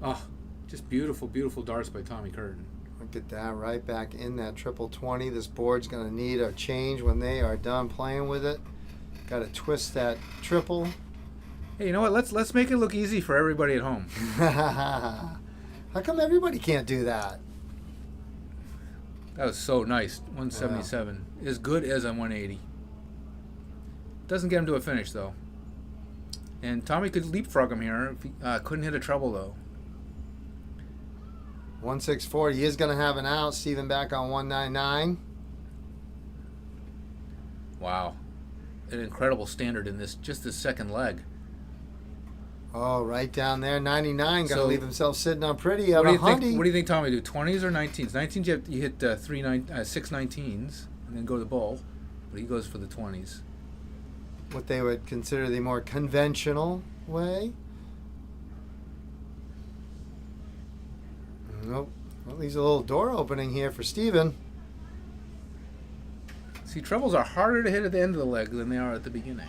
Oh, just beautiful, beautiful darts by Tommy Curtin. look at that, right back in that triple 20. This board's going to need a change when they are done playing with it. Got to twist that triple. Hey, you know what? Let's make it look easy for everybody at home. How come everybody can't do that? That was so nice. 177. Wow. As good as a 180. Doesn't get him to a finish, though. And Tommy could leapfrog him here. If he, couldn't hit a treble, though. 164. He is going to have an out. Steven back on 199. Wow. An incredible standard in this, just this second leg. Oh, right down there. 99. Going to leave himself sitting on pretty. What do you think Tommy do? 20s or 19s? 19s, you hit 6 19s and then go to the ball. But he goes for the 20s. What they would consider the more conventional way. Nope. Well, leaves a little door opening here for Steven. See, trebles are harder to hit at the end of the leg than they are at the beginning.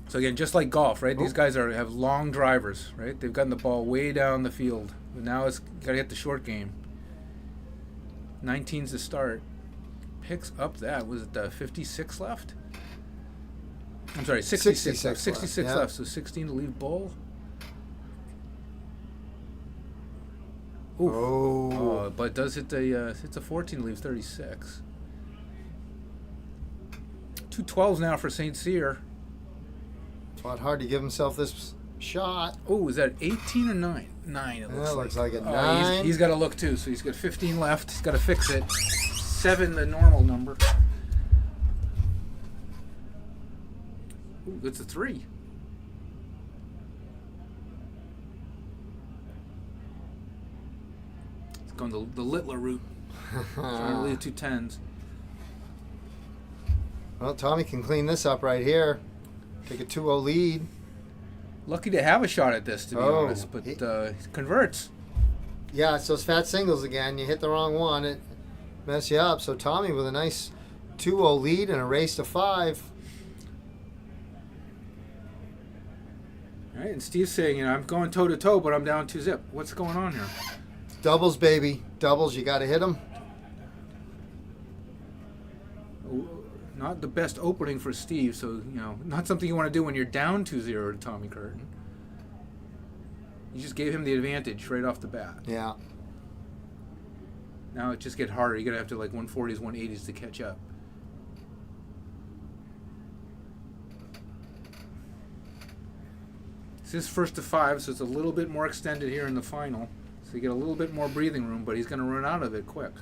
So again, just like golf, right? These guys have long drivers, right? They've gotten the ball way down the field. But now it's got to hit the short game. 19's to start. Picks up that. Was it 56 left? I'm sorry, 66 left. 66 left, so 16 to leave bowl. Oof. Oh, but it does hit hits a 14, leaves 36. 2 12s now for St. Cyr. Fought hard to give himself this shot. Oh, is that 18 or 9? 9, it looks like a 9. He's got to look too, so he's got 15 left. He's got to fix it. 7, the normal number. Ooh, that's a 3. It's going the Littler route. Trying to leave 2 10s. Well, Tommy can clean this up right here. Take a 2-0 lead. Lucky to have a shot at this, to be honest, but he converts. Yeah, it's those fat singles again. You hit the wrong one, it mess you up. So Tommy with a nice 2-0 lead and a race to 5. All right, and Steve's saying, I'm going toe-to-toe, but I'm down 2-zip. What's going on here? Doubles, baby. Doubles, you got to hit them. Not the best opening for Steve, so, not something you want to do when you're down 2-0 to Tommy Curtin. You just gave him the advantage right off the bat. Yeah. Now it just gets harder. You're going to have to, 140s, 180s to catch up. This is first to 5, so it's a little bit more extended here in the final. So you get a little bit more breathing room, but he's going to run out of it quick.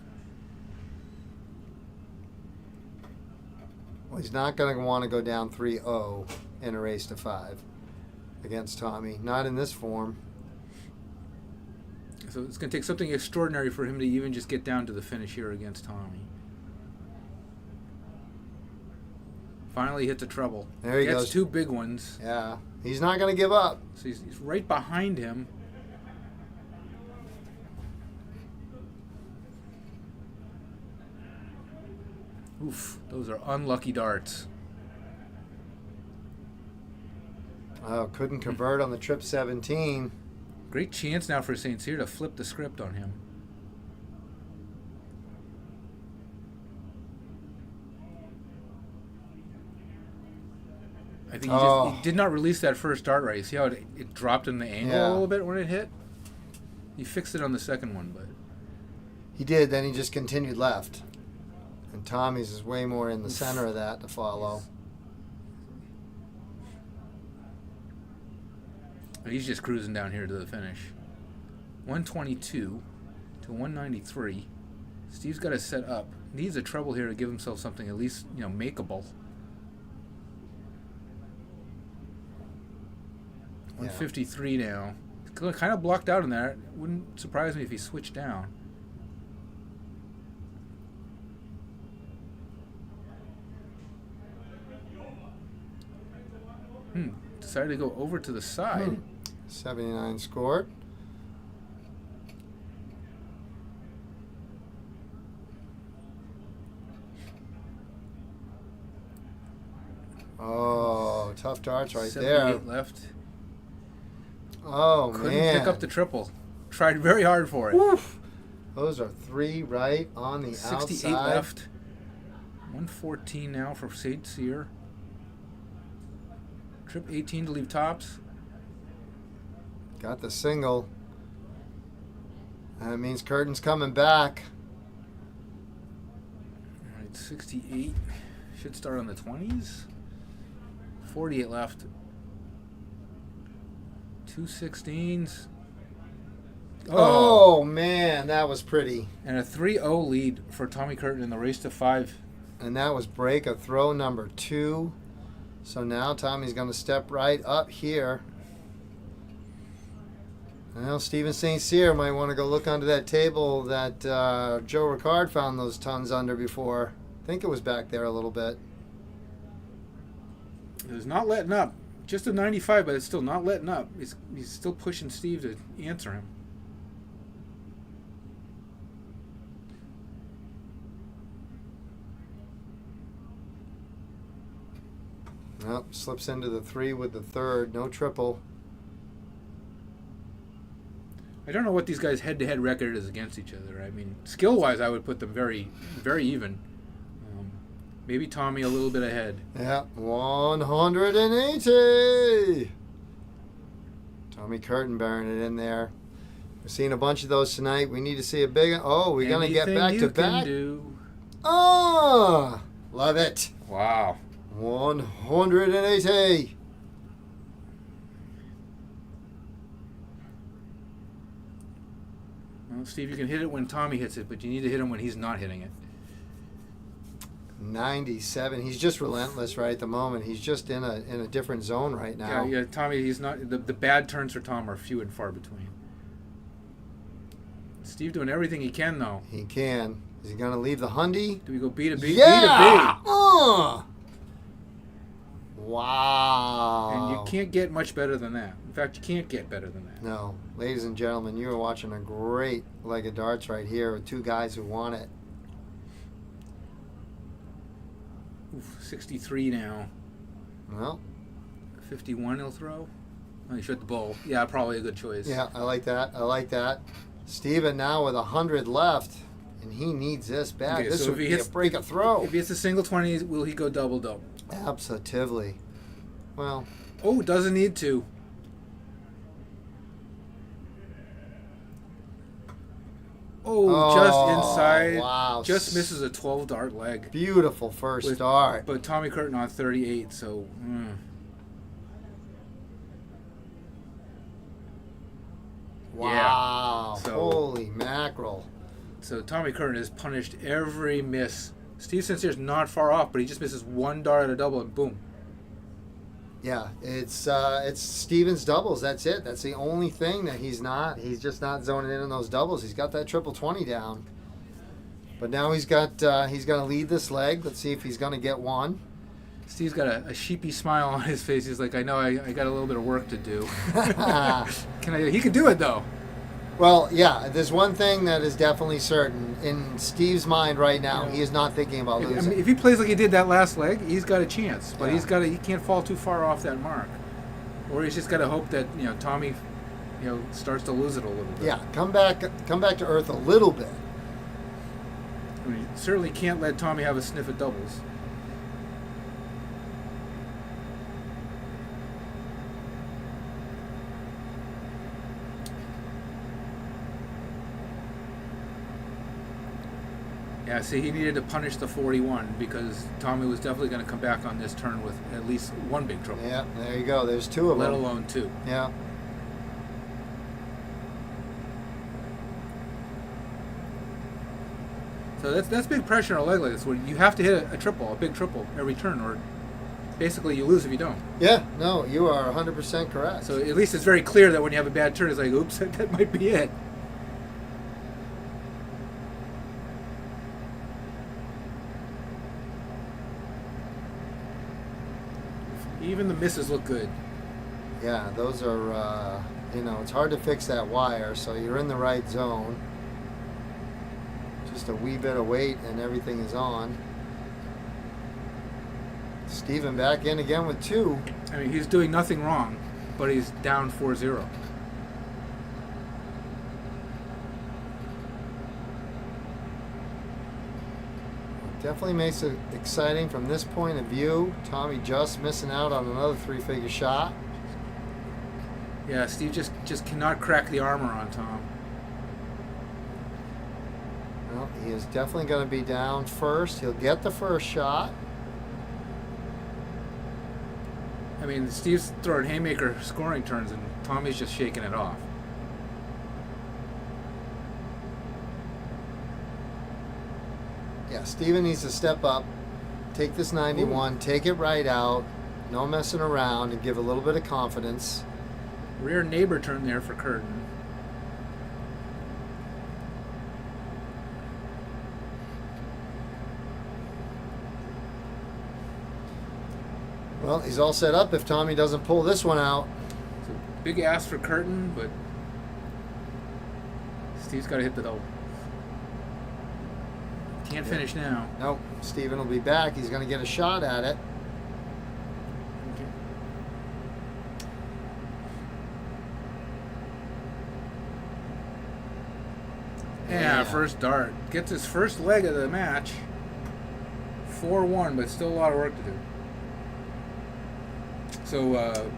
Well, he's not going to want to go down 3-0 in a race to 5 against Tommy. Not in this form. So it's going to take something extraordinary for him to even just get down to the finish here against Tommy. Finally hits a treble. There he Gets goes. 2 big ones. Yeah. He's not going to give up. So he's right behind him. Oof, those are unlucky darts. Oh, couldn't convert on the trip 17. Great chance now for St. Cyr to flip the script on him. I think he did not release that first dart right. You see how it dropped in the angle a little bit when it hit? He fixed it on the second one, but... He did, then he just continued left. And Tommy's is way more in the center of that to follow. He's just cruising down here to the finish. 122 to 193. Steve's got to set up. Needs a treble here to give himself something at least, makeable. 153 now. Kind of blocked out in there. Wouldn't surprise me if he switched down. Decided to go over to the side. 79 scored. Oh, tough darts right there. 78 left. Oh, Couldn't man. pick up the triple. Tried very hard for it. Oof. Those are 3 right on the 68 outside. left. 114 now for St. Cyr. Trip 18 to leave tops. Got the single. That means Curtin's coming back. All right, 68. Should start on the 20s. 48 left. 2 16s. Oh, man, that was pretty. And a 3-0 lead for Tommy Curtin in the race to 5. And that was break of throw number 2. So now Tommy's going to step right up here. Well, Stephen St. Cyr might want to go look under that table that Joe Ricard found those tons under before. I think it was back there a little bit. He's not letting up. Just a 95, but it's still not letting up. He's still pushing Steve to answer him. Nope, slips into the 3 with the 3rd. No triple. I don't know what these guys' head-to-head record is against each other. I mean, skill-wise, I would put them very, very even. Maybe Tommy a little bit ahead. Yeah, 180. Tommy Curtin bearing it in there. We've seen a bunch of those tonight. We need to see a big... Oh, we're going to get back to back. Oh, love it. Wow. 180. Well, Steve, you can hit it when Tommy hits it, but you need to hit him when he's not hitting it. 97. He's just relentless right at the moment. He's just in a different zone right now. Yeah, Tommy, he's not... The bad turns for Tom are few and far between. Steve doing everything he can, though. He can. Is he going to leave the Hundy? Do we go B to B? Yeah! B to B. Wow. And you can't get much better than that. In fact, you can't get better than that. No. Ladies and gentlemen, you are watching a great leg of darts right here with 2 guys who want it. Oof, 63 now. Well. 51 he'll throw. Oh, he shot the ball. Yeah, probably a good choice. Yeah, I like that. I like that. Steven now with 100 left, and he needs this bad. Okay, this so would if he be hits, a break of throw. If he hits a single 20, will he go double-double? Absolutely. Well. Oh, doesn't need to. Oh, just inside. Wow. Just misses a 12 dart leg. Beautiful first dart. But Tommy Curtin on 38, so. Wow. Yeah. So, holy mackerel. So Tommy Curtin has punished every miss Steve Sincere's not far off, but he just misses one dart at a double and boom. Yeah, it's Stevens doubles. That's it. That's the only thing that he's not. He's just not zoning in on those doubles. He's got that triple 20 down. But now he's got to lead this leg. Let's see if he's going to get one. Steve's got a sheepy smile on his face. He's like, I know I got a little bit of work to do. He can do it though. Well, yeah, there's one thing that is definitely certain. In Steve's mind right now, he is not thinking about losing. I mean, if he plays like he did that last leg, he's got a chance. But Yeah. he can't fall too far off that mark. Or he's just got to hope that, Tommy, starts to lose it a little bit. Yeah, come back to earth a little bit. I mean, you certainly can't let Tommy have a sniff at doubles. Yeah, see, he needed to punish the 41 because Tommy was definitely going to come back on this turn with at least one big trouble. Yeah, there you go. There's two of Let them. alone two. Yeah. So that's big pressure on a leg like this. Where you have to hit a triple, a big triple every turn, or basically you lose if you don't. Yeah, no, you are 100% correct. So at least it's very clear that when you have a bad turn, it's like, oops, that might be it. Even the misses look good. Yeah, those are, it's hard to fix that wire, so you're in the right zone. Just a wee bit of weight and everything is on. Steven back in again with two. I mean, he's doing nothing wrong, but he's down 4-0. Definitely makes it exciting from this point of view. Tommy just missing out on another three-figure shot. Yeah, Steve just cannot crack the armor on Tom. Well, he is definitely going to be down first. He'll get the first shot. I mean, Steve's throwing haymaker scoring turns, and Tommy's just shaking it off. Yeah, Steven needs to step up, take this 91, take it right out, no messing around, and give a little bit of confidence. Rear neighbor turn there for Curtin. Well, he's all set up if Tommy doesn't pull this one out. So big ask for Curtin, but Steve's got to hit the double. Can't finish now. Nope, Steven will be back. He's going to get a shot at it. Okay. Yeah, first dart. Gets his first leg of the match. 4-1, but still a lot of work to do. So,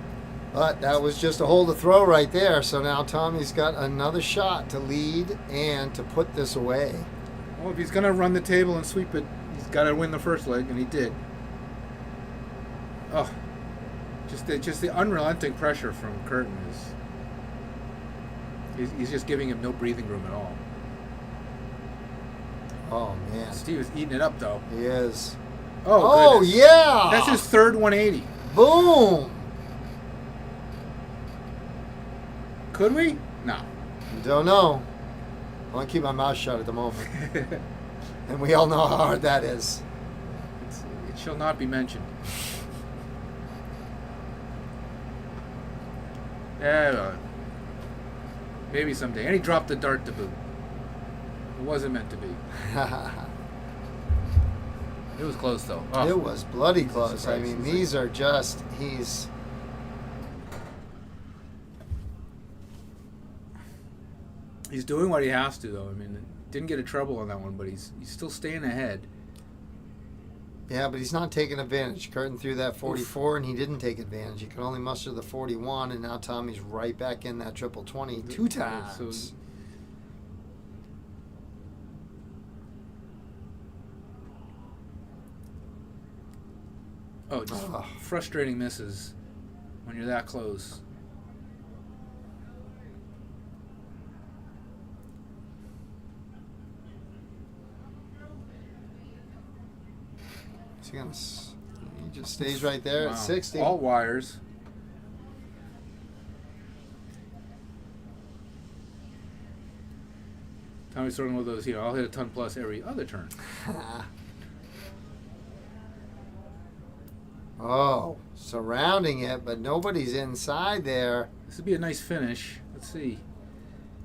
But that was just a hold to throw right there. So now Tommy's got another shot to lead and to put this away. well, if he's going to run the table and sweep it, he's got to win the first leg, and he did. Oh, just the unrelenting pressure from Curtin is. He's just giving him no breathing room at all. Oh, man. Steve is eating it up, though. He is. Oh, goodness. Yeah. That's his third 180. Boom. Could we? No. Don't know. I want to keep my mouth shut at the moment. And we all know how hard that is. It shall not be mentioned. Yeah, maybe someday. And he dropped the dart to boot. It wasn't meant to be. It was close, though. Oh. It was bloody close. I Christ. mean, these are just, he's doing what he has to, though. I mean, didn't get a trouble on that one, but he's still staying ahead. Yeah, but he's not taking advantage. Curtin threw that 44, and he didn't take advantage. He could only muster the 41, and now Tommy's right back in that triple 20 two times. So, just frustrating misses when you're that close. He just stays right there Wow. at 60. All wires. Tommy's throwing one of those, I'll hit a ton plus every other turn. Oh, surrounding it, but nobody's inside there. This would be a nice finish. Let's see.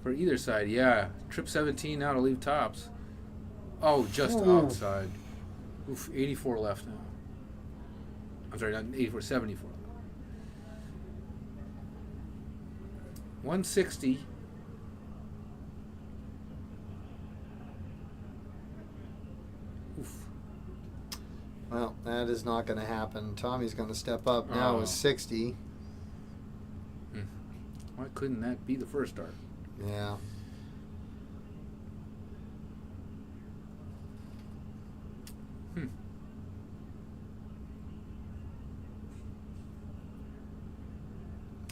For either side, yeah. Trip 17 now to leave tops. Oh, just outside. Oof, 84 left now. I'm sorry, not 84, 74. 160. Oof. Well, that is not going to happen. Tommy's going to step up now Oh. with 60. Why couldn't that be the first dart? Yeah.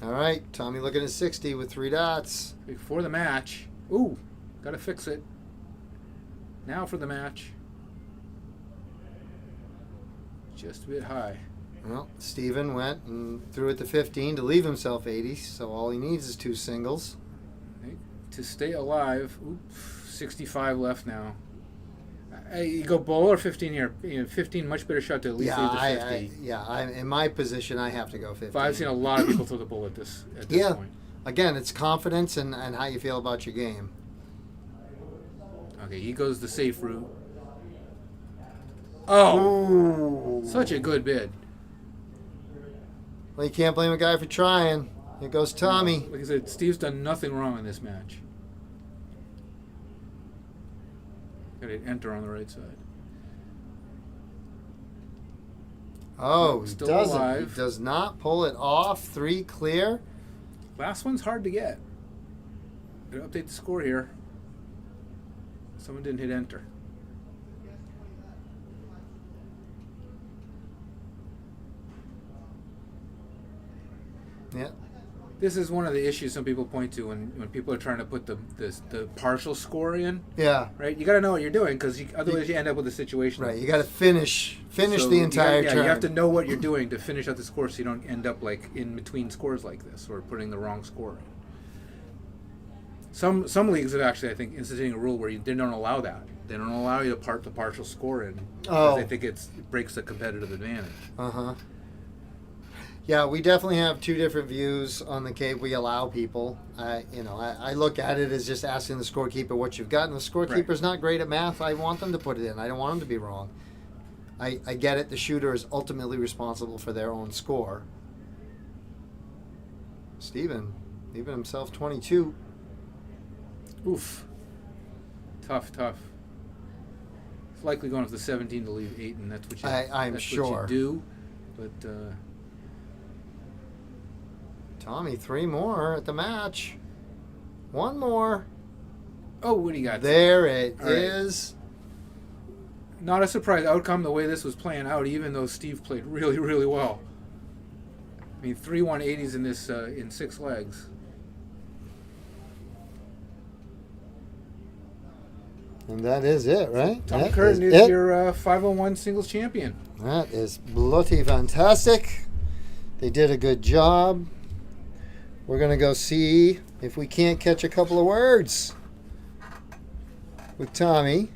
All right, Tommy looking at 60 with 3 dots. For the match. Ooh, gotta fix it. Now for the match. Just a bit high. Well, Steven went and threw it to 15 to leave himself 80, so all he needs is 2 singles. Okay. To stay alive. Oop, 65 left now. You go ball or 15 here. 15, much better shot to at least leave the 50. I'm in my position. I have to go 15. But I've seen a lot of people throw the bull at this point. Again, it's confidence and how you feel about your game. Okay, he goes the safe route. Oh, such a good bid. Well, you can't blame a guy for trying. Here goes Tommy. Like I said, Steve's done nothing wrong in this match. Got to enter on the right side. Oh, he Still doesn't. alive. He does not pull it off. 3 clear. Last one's hard to get. Gotta update the score here. Someone didn't hit enter. Yeah. This is one of the issues some people point to when people are trying to put the partial score in. Yeah. Right? You got to know what you're doing because otherwise you end up with a situation. Right. You got to finish So the entire turn. turn. You have to know what you're doing to finish out the score so you don't end up like in between scores like this or putting the wrong score in. Some leagues have actually, I think, instituting a rule where they don't allow that. They don't allow you to part the partial score in because they think it breaks the competitive advantage. Uh-huh. Yeah, we definitely have 2 different views on the Cape. We allow people. I look at it as just asking the scorekeeper what you've got, and the scorekeeper's not great at math. I want them to put it in. I don't want them to be wrong. I get it. The shooter is ultimately responsible for their own score. Steven, leaving himself 22. Oof. Tough. It's likely going with the 17 to leave 8, and that's what you. I'm that's sure. what you do, but. Tommy, 3 more at the match. 1 more. Oh, what do you got? There it All right. is. Not a surprise outcome the way this was playing out, even though Steve played really, really well. I mean, 3 180s in this in 6 legs. And that is it, right? Tom That Curtin is it. your 501 singles champion. That is bloody fantastic. They did a good job. We're going to go see if we can't catch a couple of words with Tommy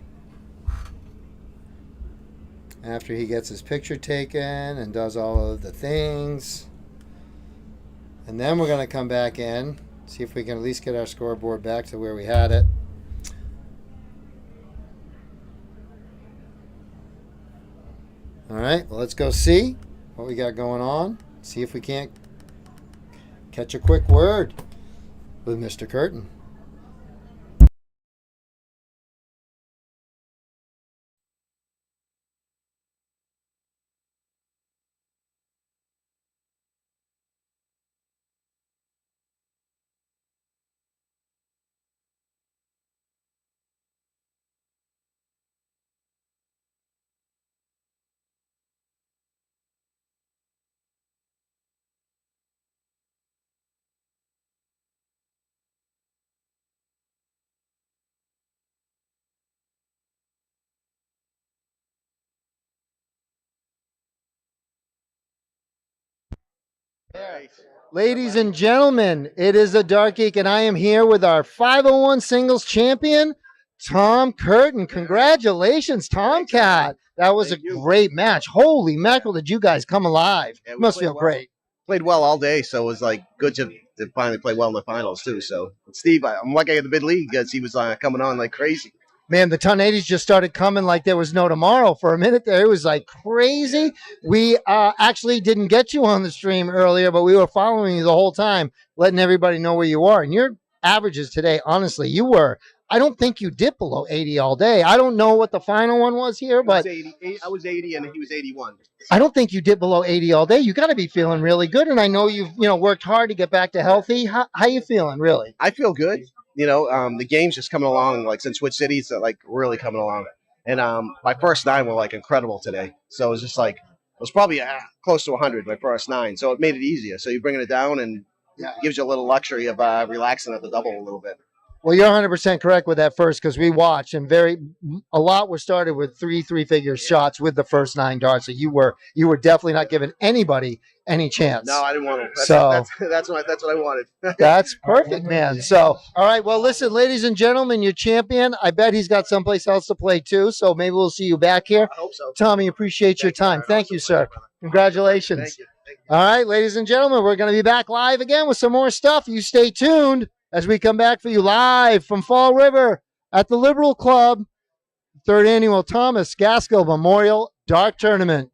after he gets his picture taken and does all of the things. And then we're going to come back in, see if we can at least get our scoreboard back to where we had it. All right, well, let's go see what we got going on. See if we can't catch a quick word with Mr. Curtin. Ladies and gentlemen, it is the Dark Geek, and I am here with our 501 singles champion, Tom Curtin. Congratulations, Tomcat. That was a great match. Holy mackerel, did you guys come alive? Yeah, You must feel great. Played well all day, so it was like good to finally play well in the finals too. So Steve, I'm lucky I got the bid league because he was coming on like crazy. Man, the 1080s just started coming like there was no tomorrow. For a minute there, it was like crazy. We actually didn't get you on the stream earlier, but we were following you the whole time, letting everybody know where you are. And your averages today, honestly, I don't think you dipped below 80 all day. I don't know what the final one was here, but I was 80 and he was 81. I don't think you dipped below 80 all day. You got to be feeling really good. And I know you've worked hard to get back to healthy. How you feeling, really? I feel good. The game's just coming along. Like since Switch City's like really coming along, and my first 9 were like incredible today. So it was just like it was probably close to 100 my first 9. So it made it easier. So you're bringing it down and gives you a little luxury of relaxing at the double a little bit. Well, you're 100% correct with that first because we watched and a lot were started with three-figure shots with the first 9 darts. So you were definitely not giving anybody any chance. No, I didn't want to. That's what I wanted. That's perfect, man. So, all right. Well, listen, ladies and gentlemen, your champion. I bet he's got someplace else to play too. So maybe we'll see you back here. I hope so. Tommy, appreciate your time. Thank you, sir. Congratulations. Thank you. All right, ladies and gentlemen, we're going to be back live again with some more stuff. You stay tuned as we come back for you live from Fall River at the Liberal Club, 3rd Annual Thomas Gaskell Memorial Dart Tournament.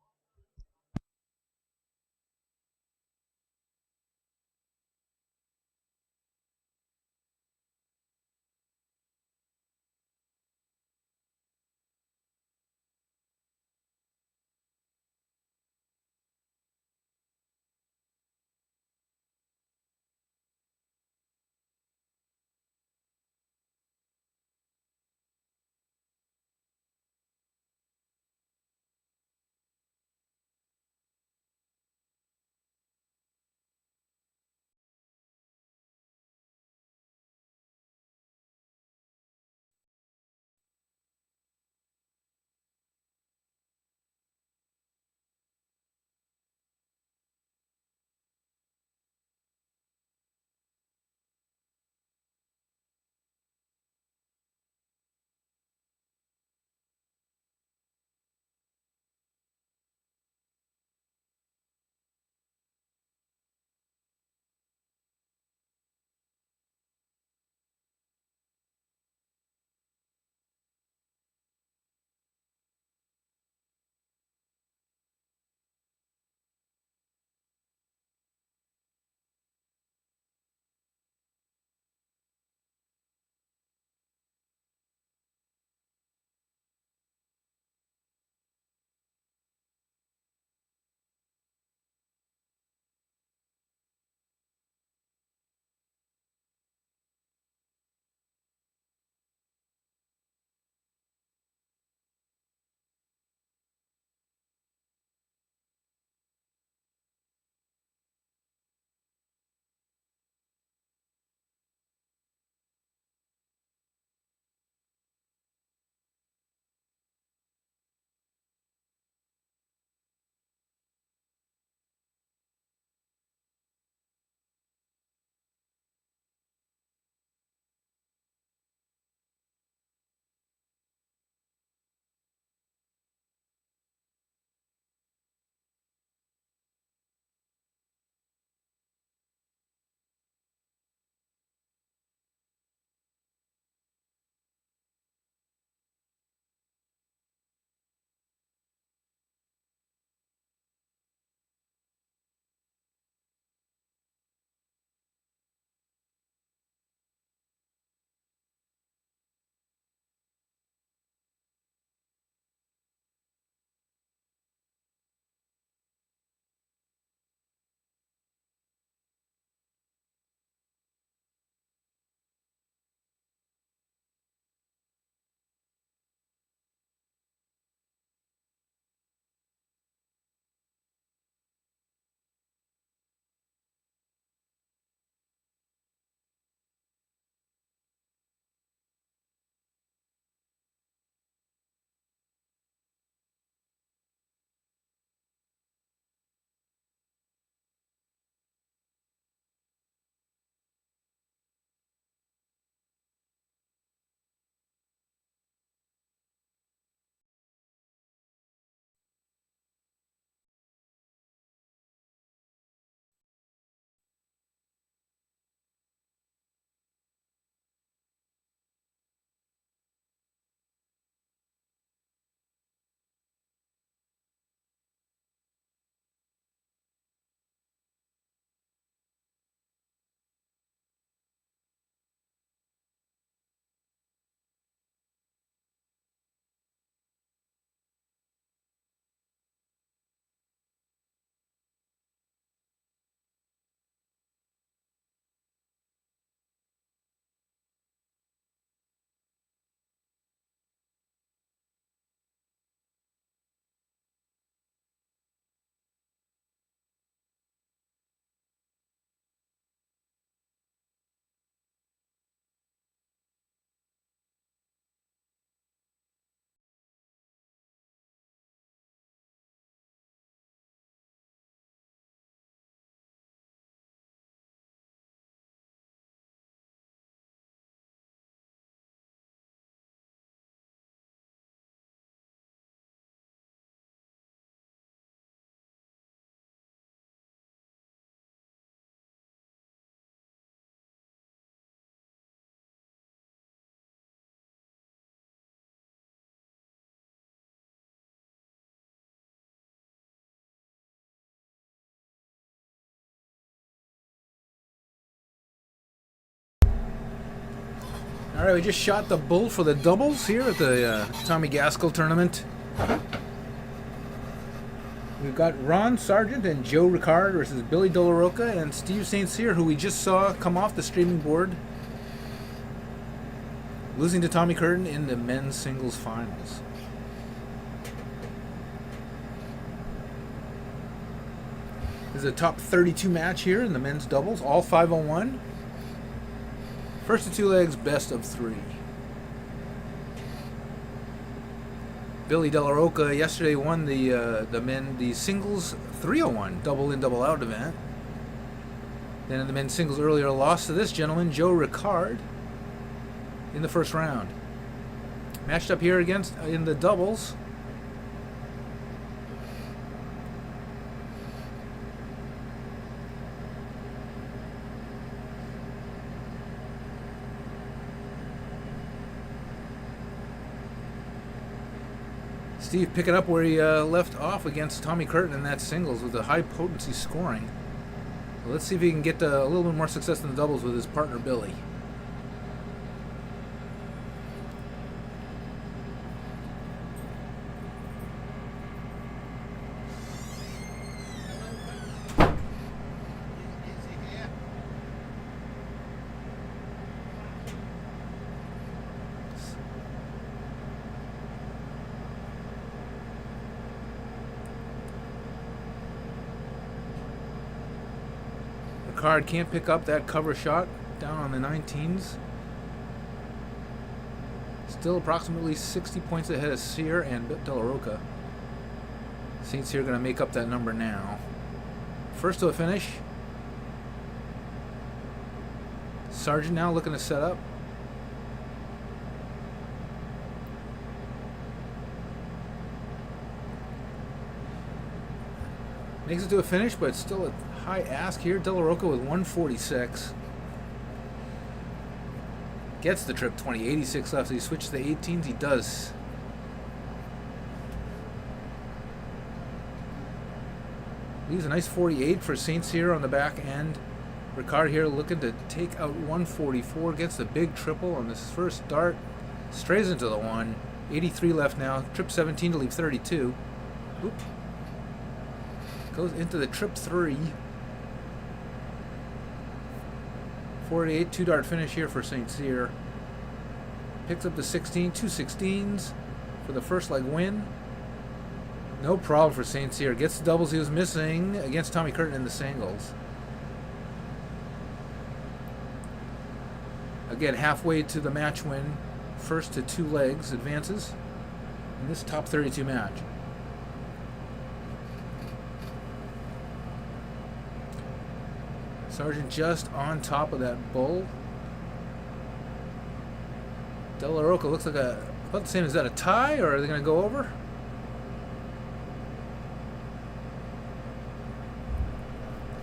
right, we just shot the bull for the doubles here at the Tommy Gaskell tournament. We've got Ron Sargent and Joe Ricard versus Billy Delaroca and Steve St. Cyr, who we just saw come off the streaming board, losing to Tommy Curtin in the men's singles finals. This is a top 32 match here in the men's doubles, all 5-on-1. First of two legs, best of three. Billy Delaroca yesterday won the singles 3-on-1 double in double out event. Then in the men's singles earlier lost to this gentleman, Joe Ricard, in the first round. Matched up here against in the doubles. Steve picking up where he left off against Tommy Curtin in that singles with a high potency scoring. Well, let's see if he can get a little bit more success in the doubles with his partner Billy. Ricard can't pick up that cover shot down on the 19s. Still approximately 60 points ahead of Cyr and Delaroca. St. Cyr going to make up that number now. First to a finish. Sargent now looking to set up. Makes it to a finish, but it's still a high ask here. Delaroca with 146. Gets the trip 20, 86 left. So he switches to 18s. He does. Leaves a nice 48 for St. Cyr on the back end. Ricard here looking to take out 144. Gets the big triple on this first dart. Strays into the one. 83 left now. Trip 17 to leave 32. Oop. Goes into the trip 3. 48, 2-dart finish here for St. Cyr. Picks up the 16, 2 16s for the first leg win. No problem for St. Cyr. Gets the doubles he was missing against Tommy Curtin in the singles. Again, halfway to the match win. First to 2 legs advances in this top 32 match. Sargent just on top of that bull. Delaroca looks like about the same. Is that a tie, or are they going to go over?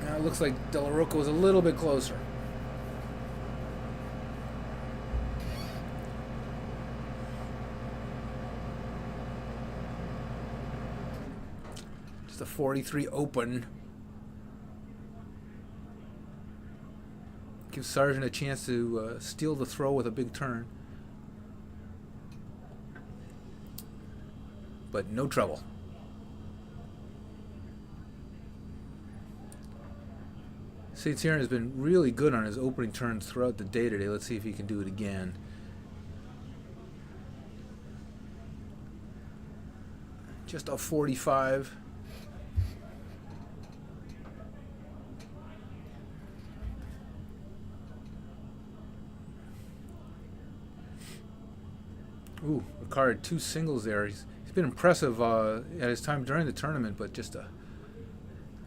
Now it looks like Delaroca was a little bit closer. Just a 43 open. Gives Sargent a chance to steal the throw with a big turn. But no trouble. St. Cyr has been really good on his opening turns throughout the day today. Let's see if he can do it again. Just a 45. Ooh, Ricard, 2 singles there. He's been impressive at his time during the tournament, but just a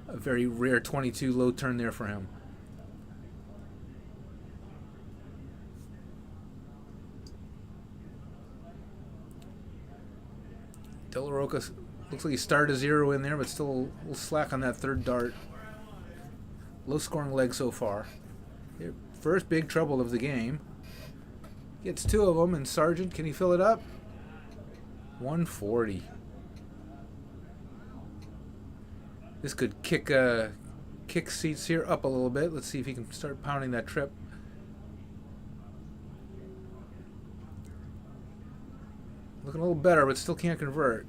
very rare 22 low turn there for him. Delaroca looks like he started a 0 in there, but still a little slack on that third dart. Low scoring leg so far. First big trouble of the game. Gets 2 of them, and Sargent, can he fill it up? 140. This could kick Seats here up a little bit. Let's see if he can start pounding that trip. Looking a little better, but still can't convert.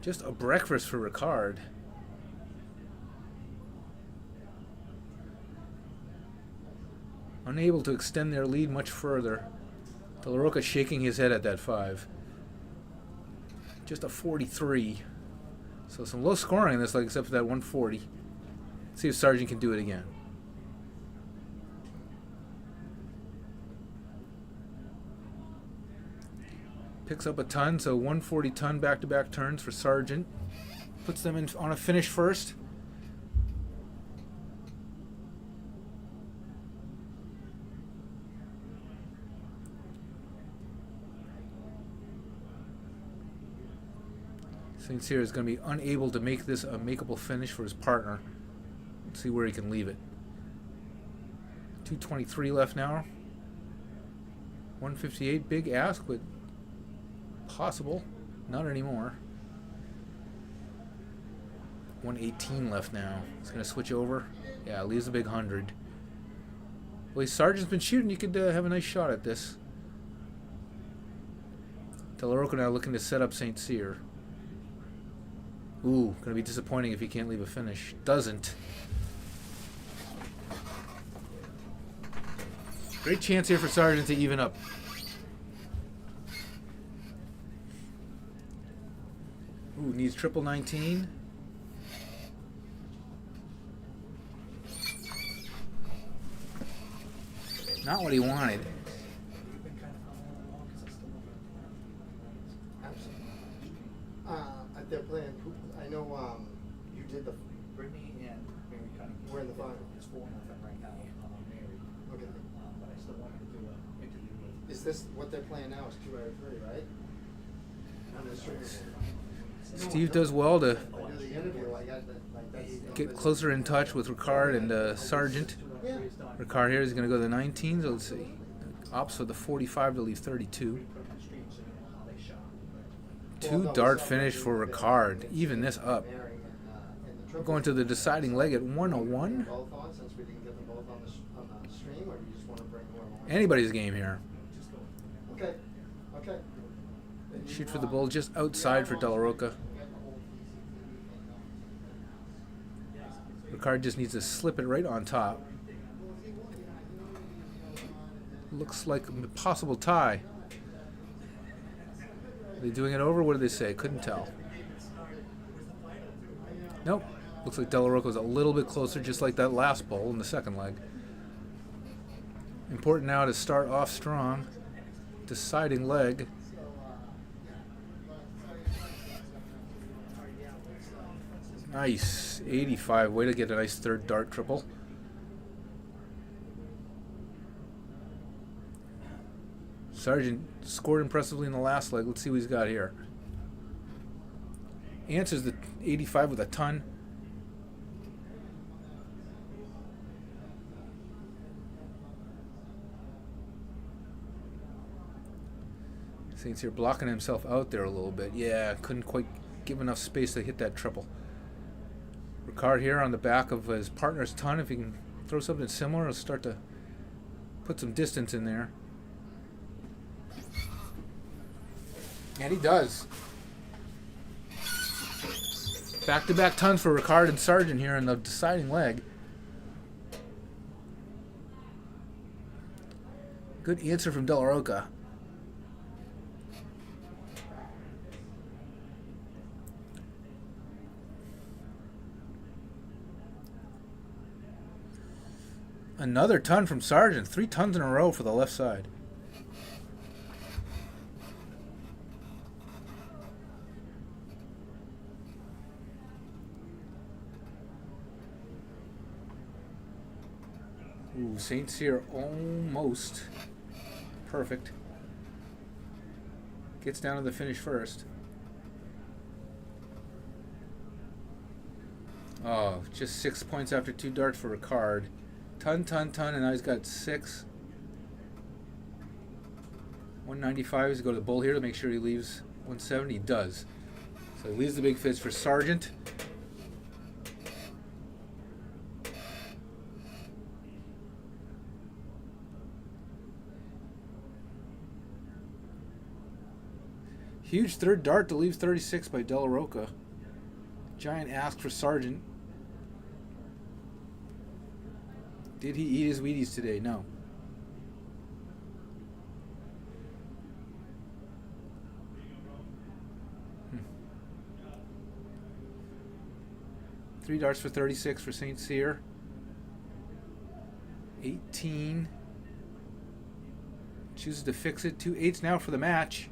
Just a breakfast for Ricard. Unable to extend their lead much further. De La Roca shaking his head at that 5. Just a 43. So some low scoring in this, like, except for that 140. See if Sargent can do it again. Picks up a ton, so 140 ton back-to-back turns for Sargent. Puts them in on a finish first. St. Cyr is going to be unable to make this a makeable finish for his partner. Let's see where he can leave it. 2:23 left now. 158, big ask, but possible. Not anymore. 118 left now. He's going to switch over. Yeah, leaves a big 100. Well, Sargent's been shooting. You could have a nice shot at this. De La Roca now looking to set up St. Cyr. Ooh, going to be disappointing if he can't leave a finish. Doesn't. Great chance here for Sargent to even up. Ooh, needs triple 19. Not what he wanted. They're playing. I know you did the. Brittany and Mary Cunningham. We're in the final. It's 4-0 right now on Mary. Okay. But I still wanted to do an interview with. Is this what they're playing now? Is 2 out of 3, right? On the string. Steve does well to I do the interview. I got that. Like that's get closer in touch with Ricard and Sargent. Yeah. Ricard here is going to go to the 19s. Let's see. Opts for the 45 to leave 32. Two dart finish for Ricard. Even this up. We're going to the deciding leg at 101. Both on, since we didn't get them both on the stream, or do you just want to bring more along? Anybody's game here. Okay. Okay. Shoot for the bull just outside for De La Roca. Ricard just needs to slip it right on top. Looks like a possible tie. Are they doing it over? What did they say? Couldn't tell. Nope. Looks like De La Roca was a little bit closer, just like that last bowl in the second leg. Important now to start off strong. Deciding leg. Nice. 85. Way to get a nice third dart triple. Sargent scored impressively in the last leg. Let's see what he's got here. Answers the 85 with a ton. Saints here blocking himself out there a little bit. Yeah, couldn't quite give enough space to hit that triple. Ricard here on the back of his partner's ton. If he can throw something similar, he'll start to put some distance in there. And he does. Back-to-back tons for Ricard and Sargent here in the deciding leg. Good answer from De La Roca. Another ton from Sargent. 3 tons in a row for the left side. Ooh, St. Cyr almost perfect. Gets down to the finish first. Oh, just 6 points after 2 darts for Ricard. Ton, and now he's got 6. 195 is go to the bull here to make sure he leaves 170. He does. So he leaves the big fish for Sargent. Huge third dart to leave 36 by De La Roca. Giant ask for Sargent. Did he eat his Wheaties today? No. Three darts for 36 for St. Cyr. 18. Chooses to fix it. 2 8s now for the match.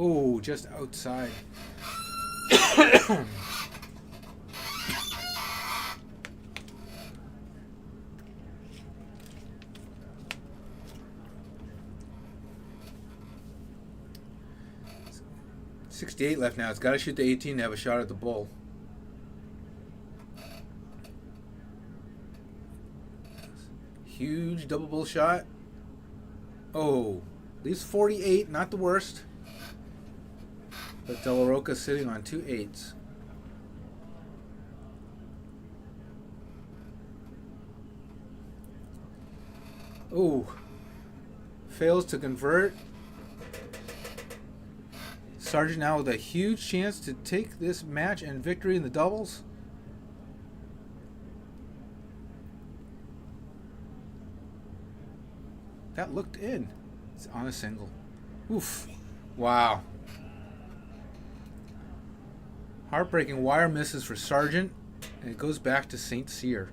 Oh, just outside. $68 left now. It's got to shoot the 18 to have a shot at the bull. Huge double bull shot. Oh, leaves 48. Not the worst. But De La Roca sitting on 2 8s. Oh, fails to convert. Sargent now with a huge chance to take this match and victory in the doubles. That looked in. It's on a single. Oof. Wow. Heartbreaking wire misses for Sargent, and it goes back to St. Cyr.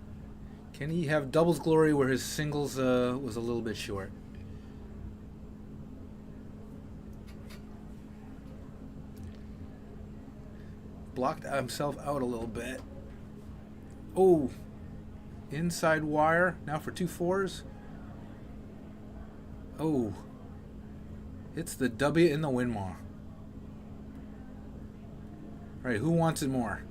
Can he have doubles glory where his singles was a little bit short? Blocked himself out a little bit. Oh, inside wire. Now for 2 4s. Oh, it's the W in the Winmar. All right, who wants it more?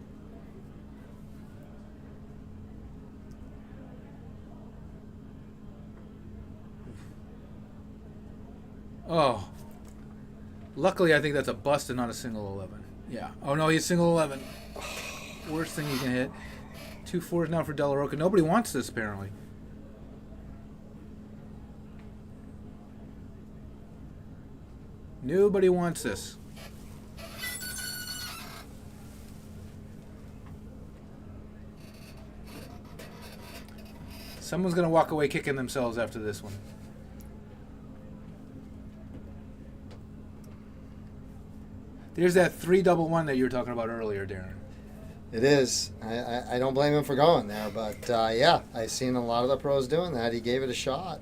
Oh, luckily I think that's a bust and not a single 11. Yeah. Oh no, he's single 11. Worst thing you can hit. 2 4s now for De La Roca. Nobody wants this apparently. Nobody wants this. Someone's going to walk away kicking themselves after this one. There's that 3-1 that you were talking about earlier, Darren. It is. I don't blame him for going there, but yeah, I've seen a lot of the pros doing that. He gave it a shot.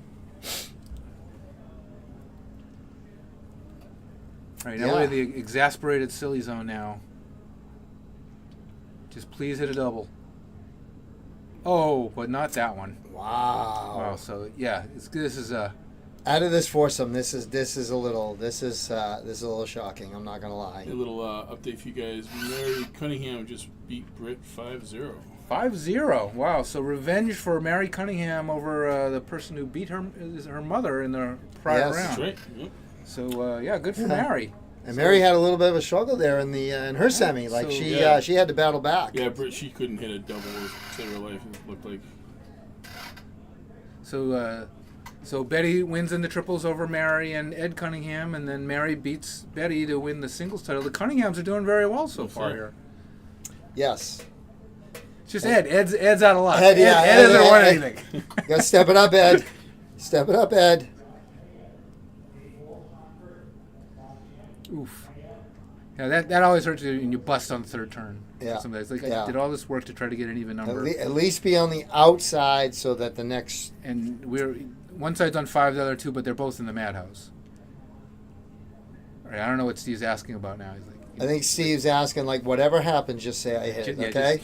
All right, now we're in the exasperated silly zone now. Just please hit a double. Oh, but not that one. Wow. Wow. So yeah, this is out of this foursome. This is a little shocking. I'm not gonna lie. A little update for you guys. Mary Cunningham just beat Britt 5-0. 5-0. Wow. So revenge for Mary Cunningham over the person who beat her mother in the prior round. That's right. Yep. So yeah, good for Mary. And Mary had a little bit of a struggle there in her semi. Like so, she had to battle back. Yeah, Britt, she couldn't hit a double to her life. It looked like. So Betty wins in the triples over Mary and Ed Cunningham, and then Mary beats Betty to win the singles title. The Cunninghams are doing very well so far here. Yes. It's just Ed. Ed's out of luck. Ed hasn't won anything. Got to step it up, Ed. Step it up, Ed. Oof. Yeah, that always hurts you when you bust on the third turn. Yeah. Sometimes I did all this work to try to get an even number. At least be on the outside so that the next. And one side's on 5, the other 2, but they're both in the madhouse. All right, I don't know what Steve's asking about now. He's like, I think Steve's asking, like, whatever happens, just say I hit, okay?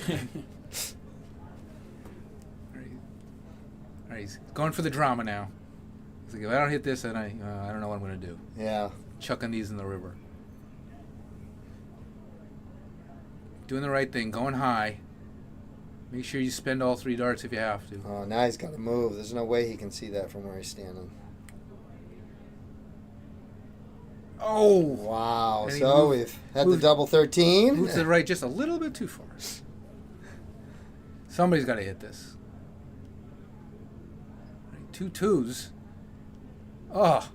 All right, he's going for the drama now. He's like, if I don't hit this, then I don't know what I'm going to do. Yeah. Chucking these in the river. Doing the right thing, going high. Make sure you spend all 3 darts if you have to. Oh, now he's got to move. There's no way he can see that from where he's standing. Oh, Wow. And he So moved- we've had the moved- double 13. moved to the right just a little bit too far. Somebody's got to hit this. Right, 2 2s. Oh,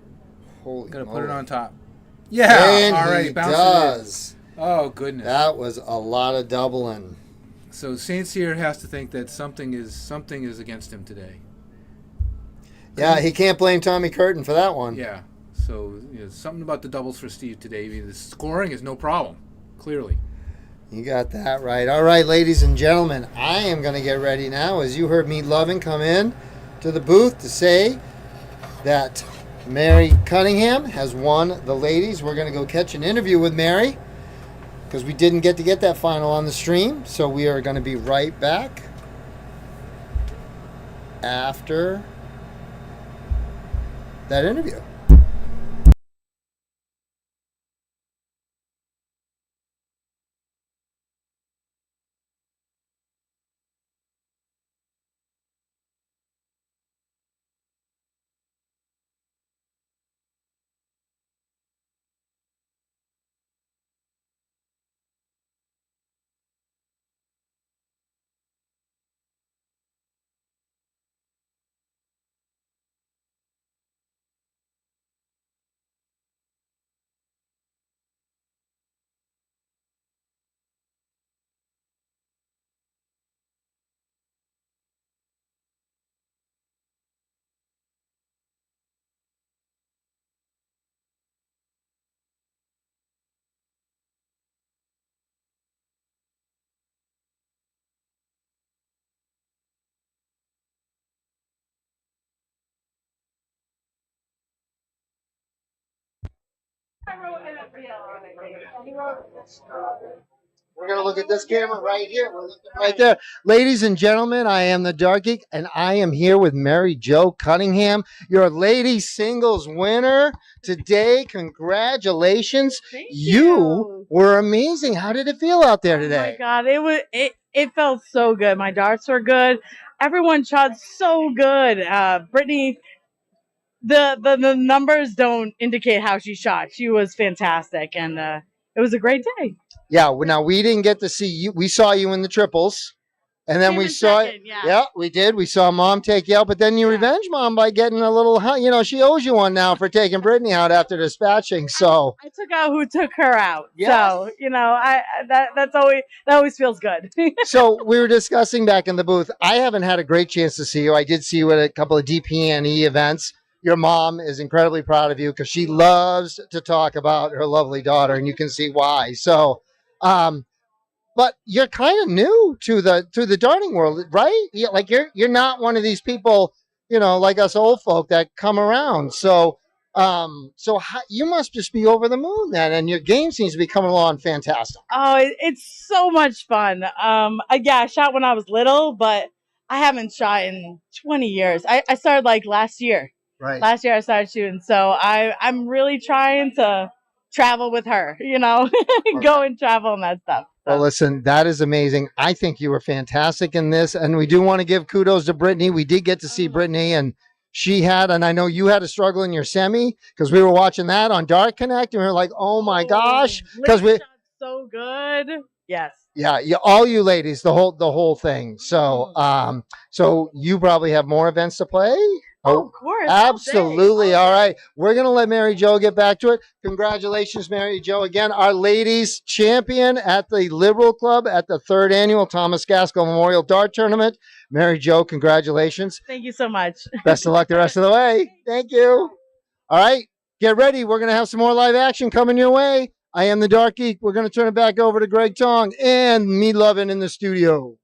Holy gotta moly. put it on top. Yeah. And all right. he Bounce it does. in. Oh goodness. That was a lot of doubling. So Saint Cyr has to think that something is against him today. Yeah, he can't blame Tommy Curtin for that one. Yeah. So something about the doubles for Steve today. I mean, the scoring is no problem. Clearly. You got that right. All right, ladies and gentlemen, I am going to get ready now. As you heard me loving come in to the booth to say that Mary Cunningham has won the ladies. We're going to go catch an interview with Mary because we didn't get to get that final on the stream. So we are going to be right back after that interview. We're going to look at this camera right here. We're looking right there. Ladies and gentlemen, I am the Dark Geek, and I am here with Mary Jo Cunningham, your lady singles winner today. Congratulations. Thank You were amazing. How did it feel out there Oh my today? God, it felt so good. My darts were good. Everyone shot so good. Brittany, the numbers don't indicate how she shot. She was fantastic, and it was a great day. Yeah, now we didn't get to see you. We saw you in the triples. And then Came we in saw second, yeah. we did. We saw Mom take you out, but then you Yeah. revenge Mom by getting a little, she owes you one now for taking Brittany out after dispatching. So, I took out who took her out. Yes. So that always feels good. so we were discussing back in the booth. I haven't had a great chance to see you. I did see you at a couple of DPNE events. Your mom is incredibly proud of you because she loves to talk about her lovely daughter, and you can see why. So, but you're kind of new to the darting world, right? Like you're not one of these people, like us old folk that come around. So, you must just be over the moon then, and your game seems to be coming along fantastic. Oh, it's so much fun. Yeah, I shot when I was little, but I haven't shot in 20 years. I started like last year. Right. Last year I started shooting, so I'm really trying to travel with her, go and travel and that stuff. Well, listen, that is amazing. I think you were fantastic in this, and we do want to give kudos to Brittany. We did get to see Brittany, and and I know you had a struggle in your semi because we were watching that on Dark Connect, and we were like, oh my gosh, because Liz shot so good. Yes. yeah, all you ladies, the whole thing. So, so you probably have more events to play. Oh, of course. all day, Absolutely. all All day. right. We're going to let Mary Jo get back to it. Congratulations, Mary Jo. Again, our ladies champion at the Liberal Club at the 3rd annual Thomas Gaskell Memorial Dart Tournament. Mary Jo, congratulations. Thank you so much. Best of luck the rest of the way. Thank you. All right. Get ready. We're going to have some more live action coming your way. I am the Dark Geek. We're going to turn it back over to Greg Tong and me loving in the studio.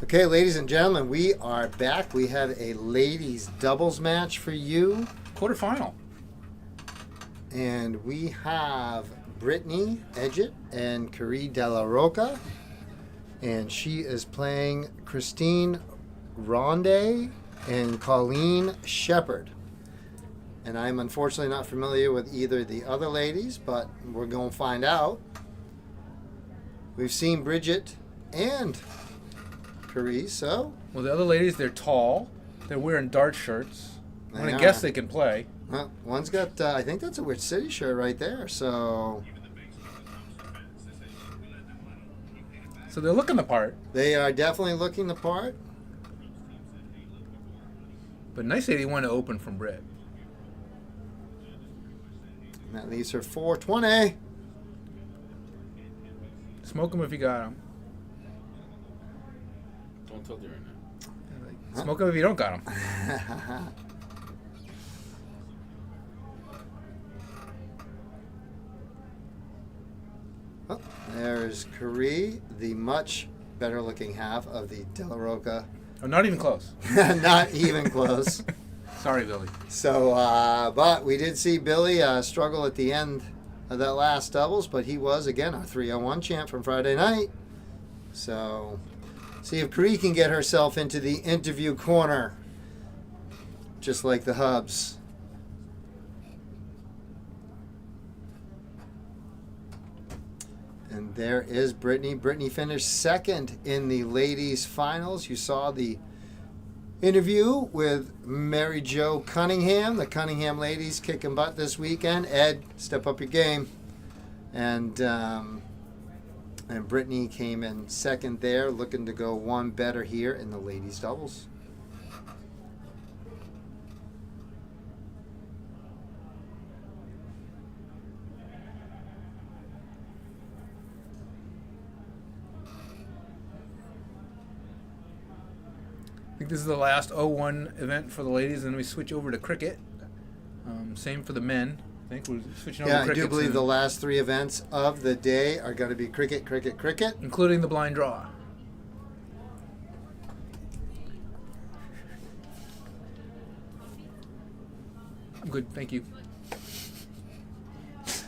Okay, ladies and gentlemen, we are back. We have a ladies doubles match for you. Quarterfinal. And we have Brittany Edgett and Carrie Della Rocca. And she is playing Christine Ronde and Colleen Shepard. And I'm unfortunately not familiar with either of the other ladies, but we're going to find out. We've seen Bridget and Carrie, so. Well, the other ladies, they're tall. They're wearing dart shirts. I'm going They to guess are. they can play. Well, one's got, I think that's a Witch City shirt right there, so. So they're looking the part. They are definitely looking the part. But nice 81 to open from Britt. And that leaves her 420. Smoke him if you got him. Don't tell Darren that. Smoke him if you don't got him. Oh, there's Carrie, the much better looking half of the Della Rocca. Oh, not even close. Not even close. Sorry, Billy. So, but we did see Billy struggle at the end of that last doubles, but he was, again, our 301 champ from Friday night. So, see if Carrie can get herself into the interview corner, just like the Hubs. And there is Brittany. Brittany finished second in the ladies' finals. You saw the interview with Mary Jo Cunningham. The Cunningham ladies kicking butt this weekend. Ed, step up your game. And Brittany came in second there, looking to go one better here in the ladies' doubles. I think this is the last 01 event for the ladies, and then we switch over to cricket. Same for the men. I think we're switching over Yeah, to I cricket do believe soon, the last three events of the day are going to be cricket, cricket, cricket. including the blind draw. I'm good, thank you.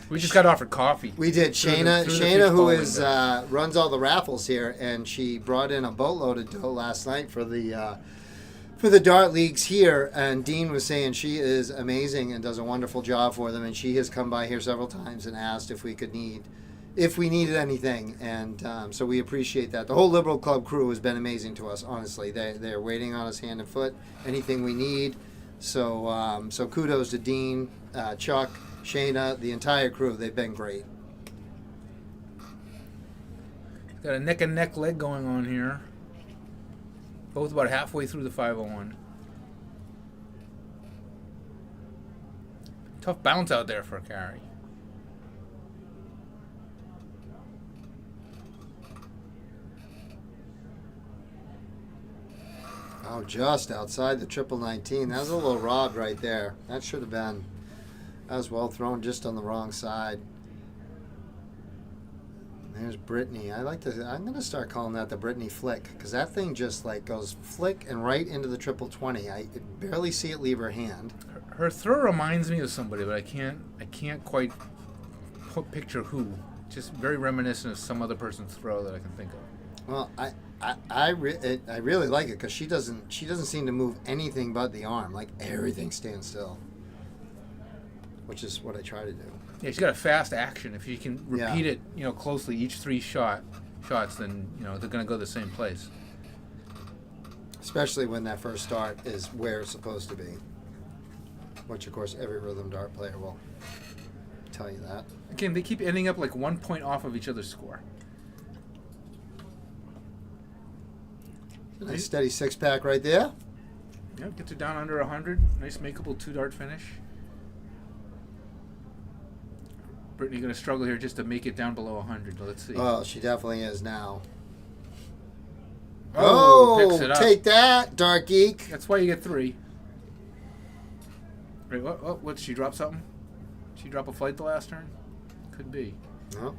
We just got offered coffee. We did. Through the Shayna, fishbowl who is window. runs all the raffles here, and she brought in a boatload of dough last night for the dart leagues here. And Dean was saying she is amazing and does a wonderful job for them. And she has come by here several times and asked if we needed anything. And so we appreciate that. The whole Liberal Club crew has been amazing to us. Honestly, they're waiting on us hand and foot. Anything we need. So so kudos to Dean, Chuck, Shayna, the entire crew. They've been great. Got a neck and neck leg going on here. Both about halfway through the 501. Tough bounce out there for a carry. Oh, just outside the 19. That was a little robbed right there. That should have been. That was well thrown, just on the wrong side. There's Brittany. I'm going to start calling that the Brittany flick, because that thing just like goes flick and right into the 20. I could barely see it leave her hand. Her throw reminds me of somebody, but I can't quite picture who. Just very reminiscent of some other person's throw that I can think of. Well, I really like it because she doesn't seem to move anything but the arm. Like everything stands still, which is what I try to do. Yeah, she's got a fast action. If you can repeat Yeah. it, closely each three shots, then they're going to go the same place. Especially when that first start is where it's supposed to be, which of course every rhythm dart player will tell you that. Again, they keep ending up like 1 point off of each other's score. Nice steady six pack right there. Yeah, gets her down under 100. Nice makeable 2-dart finish. Brittany going to struggle here just to make it down below 100. Let's see. Oh, she definitely is now. Picks it up. Take that, Dark Geek. That's why you get 3. Wait, what? Did she drop something? Did she drop a flight the last turn? Could be. No.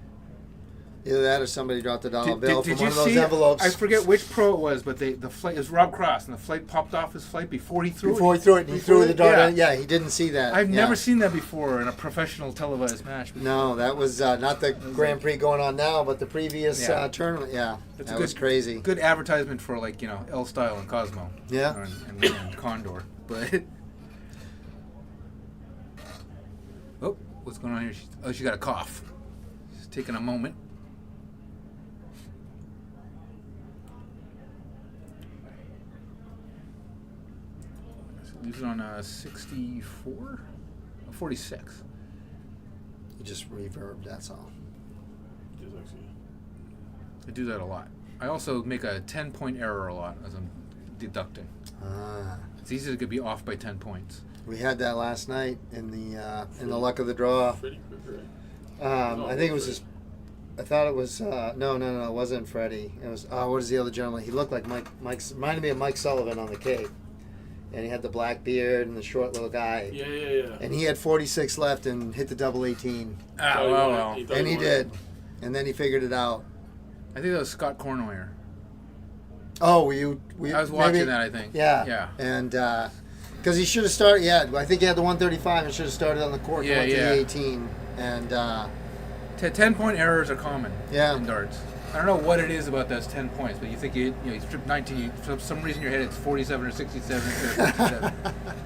Either that or somebody dropped a dollar bill from did one you of those see? envelopes. I forget which pro it was, but the flight, it was Rob Cross, and the flight popped off his flight before he threw Before it. he threw it, he threw the dart. Yeah. Yeah, he didn't see that. I've Yeah. never seen that before in a professional televised match. Before. No, that was not the Grand Prix going on now, but the previous Yeah. tournament. Yeah, It's that was crazy. Good advertisement for L Style and Cosmo. Yeah. And Condor, but. Oh, what's going on here? She got a cough. She's taking a moment. Leaves it on 64? 46. You just reverb. That's all. I do that a lot. I also make a 10-point error a lot as I'm deducting. It's easy to be off by 10 points. We had that last night in the luck of the draw. Freddie Krueger, right? I think it was just. I thought it was no, it wasn't Freddie. It was what is the other gentleman? He looked like Mike. Reminded me of Mike Sullivan on the Cape, and he had the black beard and the short little guy. Yeah. And he had 46 left and hit the double 18, Well. and he did, and then he figured it out. I think that was Scott Cornwire. Oh, I was watching that, I think. Yeah. And because he should have started. Yeah, I think he had the 135 and should have started on the court going to the 18. And 10-point errors are common in darts. I don't know what it is about those 10 points, but you think you strip 19, for some reason in your head it's 47 or 67 instead of 57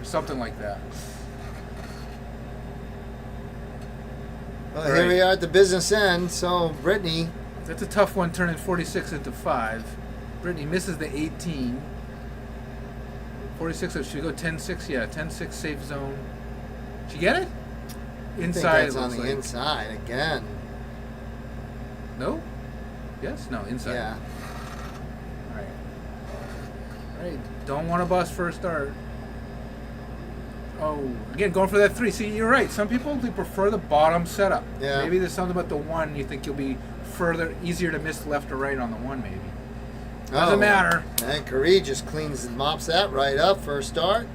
or something like that. Well, here we are at the business end. So Brittany. That's a tough one, turning 46 into 5. Brittany misses the 18. 46, so should we go 10-6? Yeah, 10-6 safe zone. Did you get it? Inside. I think that's on the inside again. No? Yes? No, inside. Yeah. All right. Don't want to bust first start. Oh, again, going for that 3. See, you're right. Some people, they prefer the bottom setup. Yeah. Maybe there's something about the 1 you think you'll be easier to miss left or right on the 1, maybe. Doesn't matter. And Curry just cleans and mops that right up first start.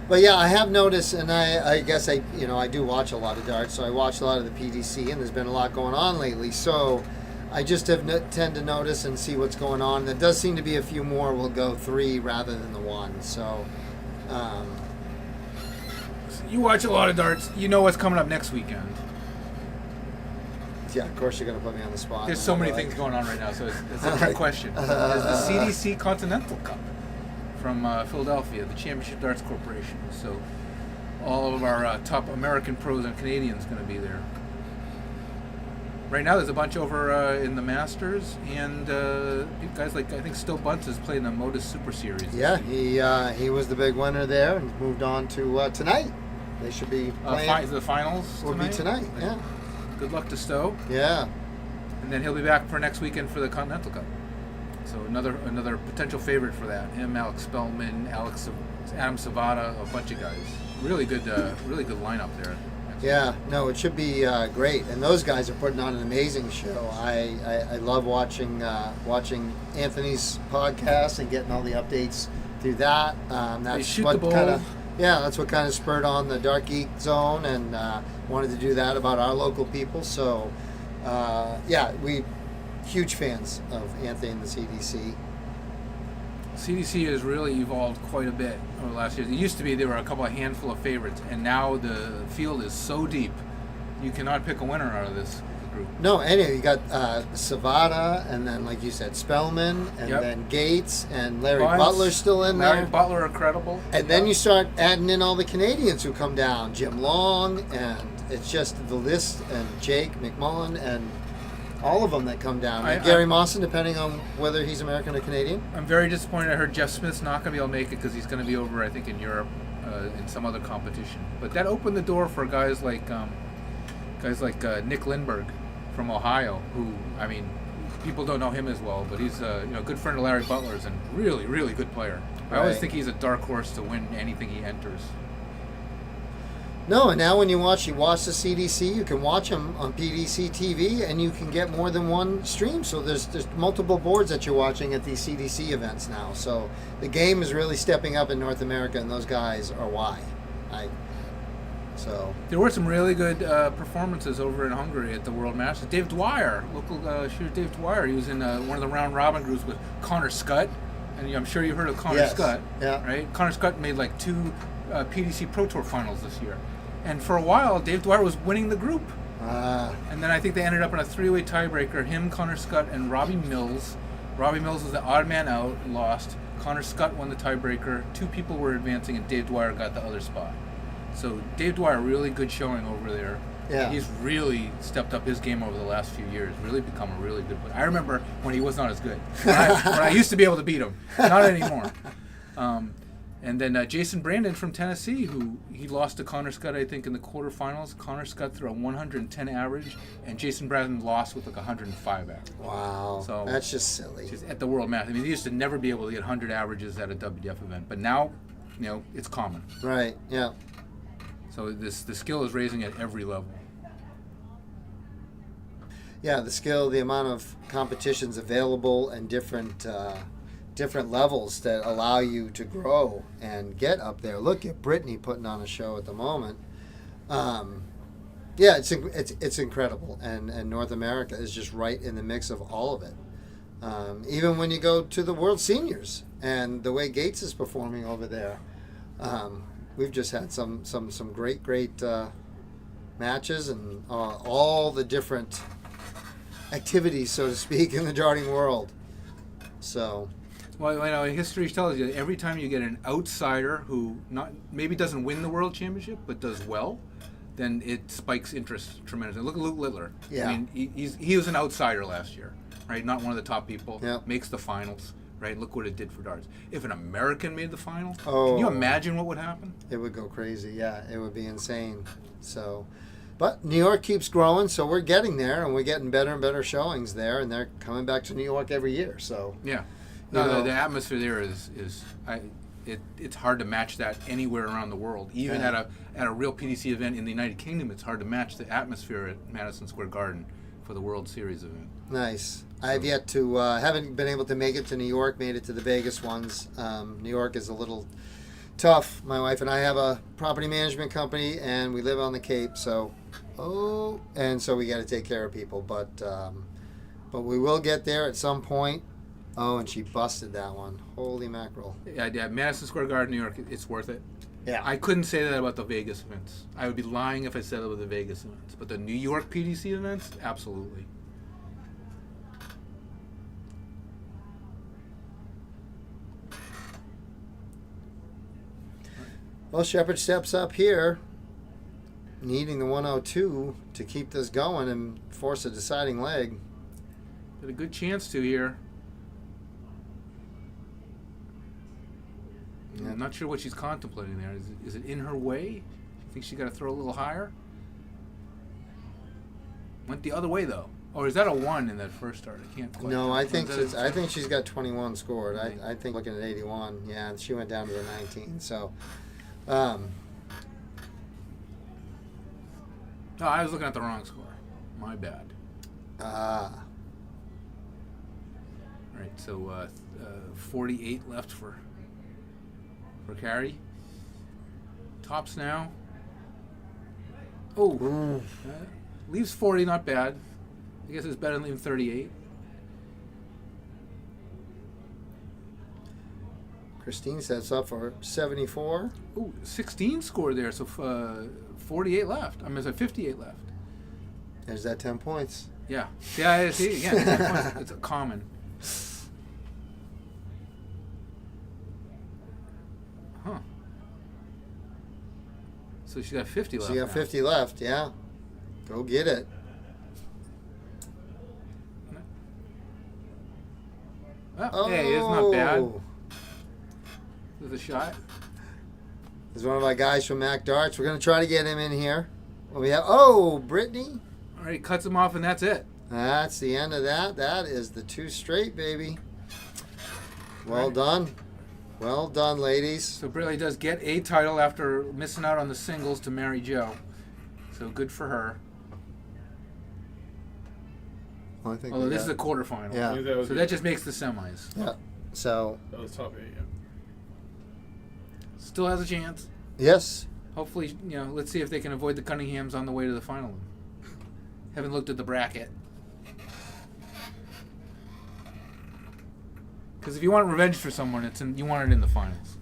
But yeah, I have noticed, and I guess I do watch a lot of darts, so I watch a lot of the PDC, and there's been a lot going on lately. So I just tend to notice and see what's going on. There does seem to be a few more will go 3 rather than the 1. So you watch a lot of darts. You know what's coming up next weekend. yeah, of course you're going to put me on the spot. There's so many things going on right now, so it's a trick question. There's the CDC Continental Cup from Philadelphia, the Championship Darts Corporation. So all of our top American pros and Canadians going to be there. Right now, there's a bunch over in the Masters, and guys like I think Sto Bunce is playing the Modus Super Series. Yeah, he was the big winner there and moved on to tonight. They should be playing. The finals will be tonight. Yeah. Good luck to Sto. Yeah. And then he'll be back for next weekend for the Continental Cup. So another potential favorite for that. Him, Alex Spellman, Adam Savada, a bunch of guys. Really good lineup there. Yeah, no, it should be great, and those guys are putting on an amazing show. I love watching Anthony's podcast and getting all the updates through that. That's what kind of spurred on the Dark Geek Zone, and wanted to do that about our local people. So, we huge fans of Anthony and the CDC. CDC has really evolved quite a bit over the last years. It used to be there were a handful of favorites, and now the field is so deep, you cannot pick a winner out of this group. No, anyway, you got Savada, and then, like you said, Spellman, and then Gates, and Larry Butler's still in there. Larry Butler are credible. And then you start adding in all the Canadians who come down, Jim Long, and it's just the list, and Jake McMullen, and all of them that come down. Gary Mawson, depending on whether he's American or Canadian. I'm very disappointed. I heard Jeff Smith's not going to be able to make it because he's going to be over, I think, in Europe in some other competition. But that opened the door for guys like Nick Lindbergh from Ohio, who, I mean, people don't know him as well, but he's a good friend of Larry Butler's and really, really good player. I always think he's a dark horse to win anything he enters. No, and now when you watch the CDC, you can watch them on PDC TV, and you can get more than one stream. So there's multiple boards that you're watching at these CDC events now. So the game is really stepping up in North America, and those guys are why. So There were some really good performances over in Hungary at the World Masters. Dave Dwyer, local shooter Dave Dwyer, he was in one of the round robin groups with Connor Scott. And I'm sure you've heard of Connor Yes. Scott, Yeah. right? Connor Scott made like 2 PDC Pro Tour finals this year. And for a while, Dave Dwyer was winning the group. And then I think they ended up in a 3-way tiebreaker, him, Connor Scott, and Robbie Mills. Robbie Mills was the odd man out and lost. Connor Scott won the tiebreaker. 2 people were advancing, and Dave Dwyer got the other spot. So Dave Dwyer, really good showing over there. Yeah. He's really stepped up his game over the last few years. Really become a really good player. I remember when he was not as good. When I used to be able to beat him. Not anymore. And then Jason Brandon from Tennessee, who he lost to Connor Scott, I think, in the quarterfinals. Connor Scott threw a 110 average, and Jason Brandon lost with like 105 average. wow, So that's just silly. Just at the World Match. I mean, he used to never be able to get 100 averages at a WDF event, but now, it's common. Right? Yeah. So the skill is raising at every level. Yeah, the skill, the amount of competitions available, and different levels that allow you to grow and get up there. Look at Brittany putting on a show at the moment. Yeah, it's incredible, and North America is just right in the mix of all of it. Even when you go to the World Seniors and the way Gates is performing over there, we've just had some great matches, and all the different activities, so to speak, in the darting world. So, Well, history tells you every time you get an outsider who maybe doesn't win the world championship but does well, then it spikes interest tremendously. Look at Luke Littler. Yeah. I mean, he was an outsider last year, right? Not one of the top people. Yeah. Makes the finals, right? Look what it did for darts. If an American made the final, Oh. can you imagine what would happen? it would go crazy. Yeah, it would be insane. So, but New York keeps growing, so we're getting there, and we're getting better and better showings there, and they're coming back to New York every year. So, Yeah. You No, know. the atmosphere there it's hard to match that anywhere around the world. Even Yeah. at a real PDC event in the United Kingdom, it's hard to match the atmosphere at Madison Square Garden for the World Series event. nice. I've yet to, haven't been able to make it to New York, made it to the Vegas ones. New York is a little tough. My wife and I have a property management company, and we live on the Cape, so, and so we got to take care of people. But we will get there at some point. Oh, and she busted that one. Holy mackerel. Yeah, Madison Square Garden, New York, it's worth it. Yeah. I couldn't say that about the Vegas events. I would be lying if I said it about the Vegas events. But the New York PDC events, absolutely. Well, Shepard steps up here, needing the 102 to keep this going and force a deciding leg. Got a good chance to here. Yeah. I'm not sure what she's contemplating there. Is it in her way? You think she got to throw a little higher? Went the other way though. Or is that a 1 in that first start? I can't quite. No, tell. I think Is that a- I think she's got 21 scored. Okay. I think looking at 81, yeah, she went down to the 19. So, No, I was looking at the wrong score. My bad. All right, so 48 left for Carrie. Tops now. Oh, leaves 40, not bad. I guess it's better than leaving 38. Christine sets up for 74. Oh, 16 score there, so 48 left. I mean, so 58 left. There's that 10 points. Yeah. Yeah, see, again, 10 points. It's a common. Huh. So she got 50 left. She got now. 50 left. Yeah, go get it. Oh, hey, it's not bad. Oh. There's a shot. There's one of our guys from Mac Darts. We're gonna try to get him in here. Well, we have Brittany. All right, cuts him off, and that's it. That's the end of that. That is the 2 straight, baby. Well Right. done. Well done, ladies. So Brittany does get a title after missing out on the singles to Mary Jo. So good for her. Well, I think Although we this is the got- quarterfinal. Yeah. I think that was So that just makes the semis. Yeah. So that was top 8. Yeah. Still has a chance. yes, hopefully, let's see if they can avoid the Cunninghams on the way to the final. Haven't looked at the bracket. Because if you want revenge for someone, you want it in the finals.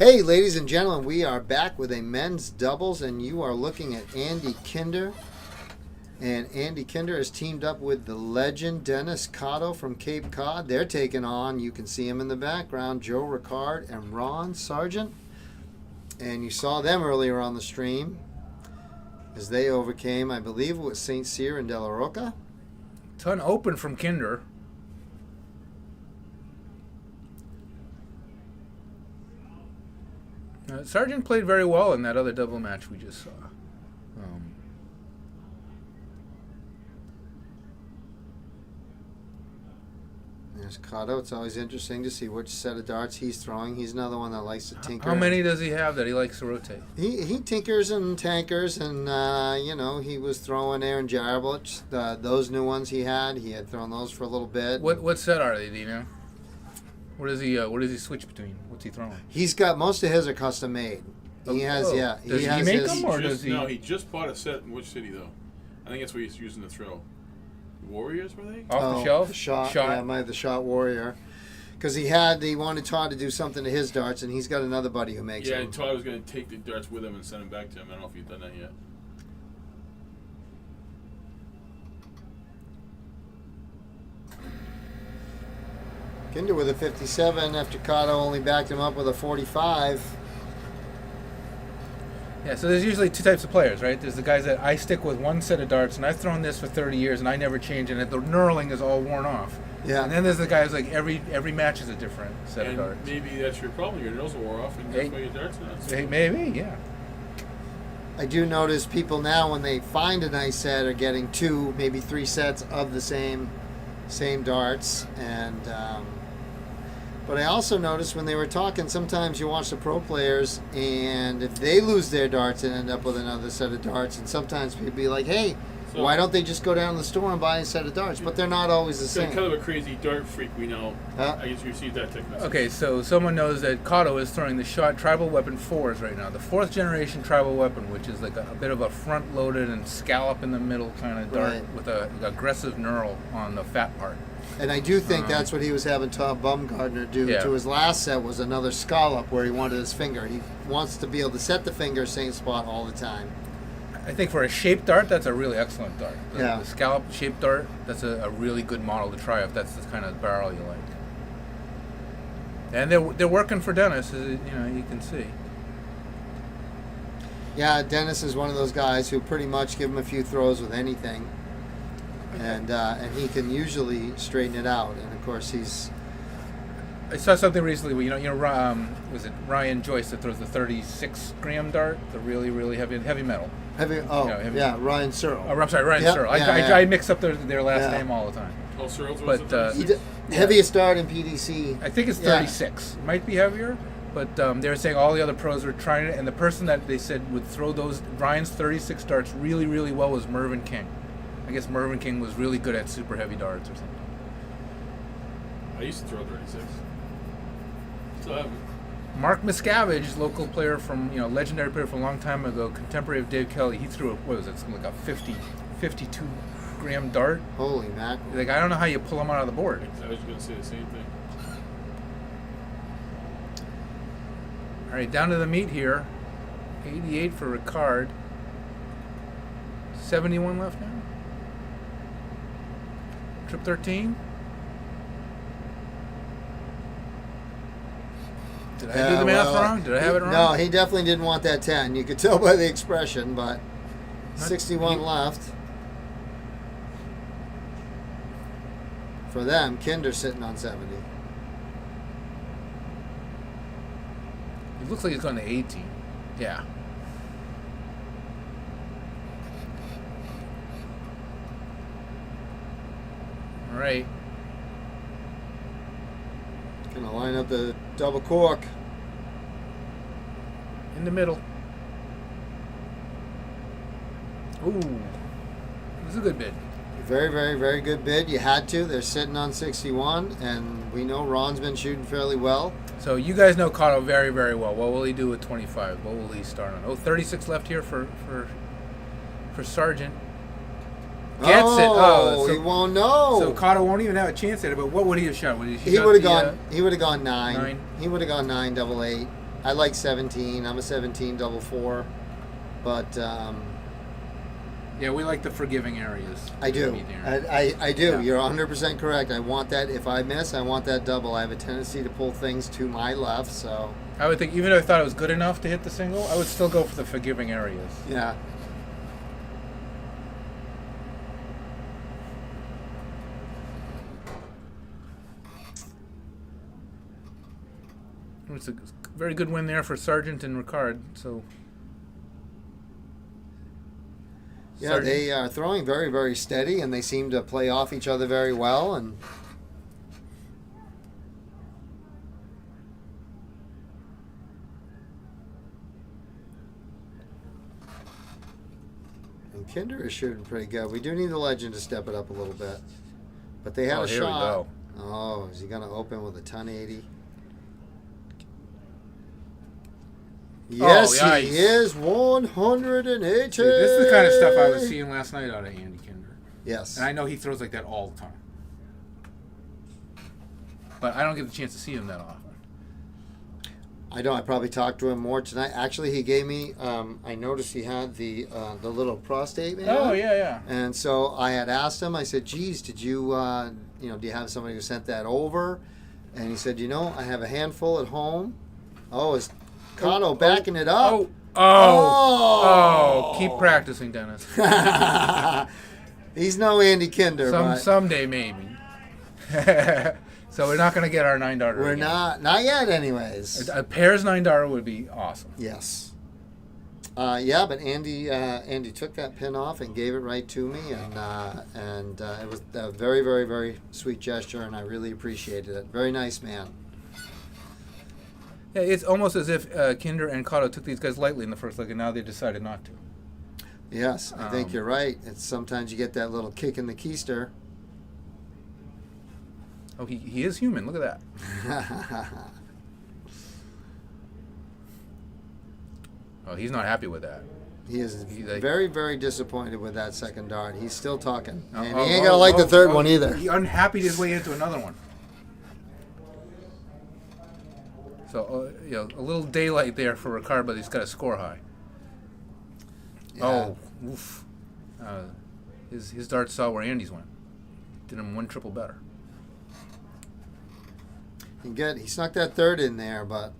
Hey, ladies and gentlemen, we are back with a men's doubles, and you are looking at Andy Kinder. And Andy Kinder is teamed up with the legend Dennis Cotto from Cape Cod. They're taking on, you can see him in the background, Joe Ricard and Ron Sargent. And you saw them earlier on the stream as they overcame, I believe it was St. Cyr and De La Roca. Ton open from Kinder. Sargent played very well in that other double match we just saw. There's Cotto. It's always interesting to see which set of darts he's throwing. He's another one that likes to tinker. How many does he have that he likes to rotate? He tinkers and tankers, and he was throwing Aaron Jarablich. Those new ones he had thrown those for a little bit. What set are they? Do you know? What does he switch between? What's he throwing? He's got most of his are custom made. He has. Does he has make his, them, or does he? No, he just bought a set in which city though? I think that's what he's using to throw. Warriors were they? Off the shelf? The shot. Yeah, the Shot Warrior. Because he wanted Todd to do something to his darts, and he's got another buddy who makes them. Yeah, and Todd was going to take the darts with him and send them back to him. I don't know if you've done that yet. Kinder with a 57 after Cotto only backed him up with a 45. Yeah, so there's usually two types of players, right? There's the guys that I stick with one set of darts, and I've thrown this for 30 years, and I never change it, and the knurling is all worn off. Yeah. And then there's the guys like every match is a different set of darts. Maybe that's your problem. Your nose wore off, and that's why your darts are not. Hey, maybe, yeah. I do notice people now, when they find a nice set, are getting 2, maybe 3 sets of the same darts, and but I also noticed when they were talking, sometimes you watch the pro players, and if they lose their darts and end up with another set of darts, and sometimes people be like, hey, why don't they just go down to the store and buy a set of darts? But they're not always the same. Kind of a crazy dart freak we know. I guess you received that text message. Okay, so someone knows that Cotto is throwing the Shot Tribal Weapon 4s right now. The 4th generation Tribal Weapon, which is like a bit of a front-loaded and scallop in the middle kind of dart with an aggressive knurl on the fat part. And I do think that's what he was having Tom Bumgardner do to his last set, was another scallop where he wanted his finger. He wants to be able to set the finger same spot all the time. I think for a shaped dart, that's a really excellent dart. The Yeah. scallop shaped dart, that's a really good model to try if that's the kind of barrel you like. And they're working for Dennis, you can see. Yeah, Dennis is one of those guys who pretty much give him a few throws with anything, and he can usually straighten it out. And of course, I saw something recently where was it Ryan Joyce that throws the 36 gram dart, the really really heavy metal. Ryan Searle. Oh, I'm sorry, Ryan Searle. I mix up their last name all the time. Oh, Searle's But heaviest dart in PDC. I think it's 36. It might be heavier, but they were saying all the other pros were trying it, and the person that they said would throw those Ryan's 36 darts really really well was Mervyn King. I guess Mervyn King was really good at super heavy darts or something. I used to throw 36. Still haven't. Mark Miscavige, local player from, legendary player from a long time ago, contemporary of Dave Kelly, he threw something like a 52 gram dart. Holy mackerel. Like, I don't know how you pull them out of the board. I was going to say the same thing. All right, down to the meat here. 88 for Ricard. 71 left now. Trip 13. Did I do the math wrong? Did I have it wrong? No, he definitely didn't want that 10. You could tell by the expression, but 61 left. For them, Kinder's sitting on 70. It looks like he's going to 18. Yeah. All right. Gonna line up the double cork. In the middle. Ooh. It was a good bid. Very, very, very good bid. You had to. They're sitting on 61, and we know Ron's been shooting fairly well. So you guys know Cotto very, very well. What will he do with 25? What will he start on? 36 left here for Sargent. Gets it. Oh, he won't know. So Cotto won't even have a chance at it. But what would he have shot? He would have gone. He would have gone 9. 9. He would have gone 9 double 8. I like 17. I'm a 17 double four, but Yeah, we like the forgiving areas. I do. There. I do. Yeah. You're 100% correct. I want that. If I miss, I want that double. I have a tendency to pull things to my left, so I would think, even though I thought it was good enough to hit the single, I would still go for the forgiving areas. yeah. It's a very good win there for Sargent and Ricard. So Yeah, Sargent- they are throwing very, very steady, and they seem to play off each other very well. And Kinder is shooting pretty good. We do need the legend to step it up a little bit, but they had Oh, a here we shot. go. Oh, is he going to open with a ton 80? Yes, nice. he is 180. See, this is the kind of stuff I was seeing last night out of Andy Kinder. Yes. And I know he throws like that all the time. But I don't get the chance to see him that often. I know. I probably talked to him more tonight. Actually, he gave me. I noticed he had the little prostate man. Oh, yeah. And so I had asked him. I said, "Geez, did you do you have somebody who sent that over?" And he said, I have a handful at home." Oh, is Cotto backing it up? Oh, keep practicing, Dennis. He's no Andy Kinder, but Someday, maybe. So we're not going to get our 9-darter we're again. not yet, anyways. A pairs 9-darter would be awesome. Yes. Yeah, but Andy took that pin off and gave it right to me, and it was a very, very, very sweet gesture, and I really appreciated it. Very nice man. Yeah, it's almost as if Kinder and Cotto took these guys lightly in the first leg, and now they decided not to. Yes, I think you're right. It's sometimes you get that little kick in the keister. Oh, he is human. Look at that. Oh, he's not happy with that. He is He's like- very, very disappointed with that second dart. He's still talking, and Oh, he ain't gonna like the third one either. He unhappied his way into another one. So, a little daylight there for Ricard, but he's got to score high. Yeah. Oh, oof. His dart saw where Andy's went. Did him one triple better. He snuck that third in there, but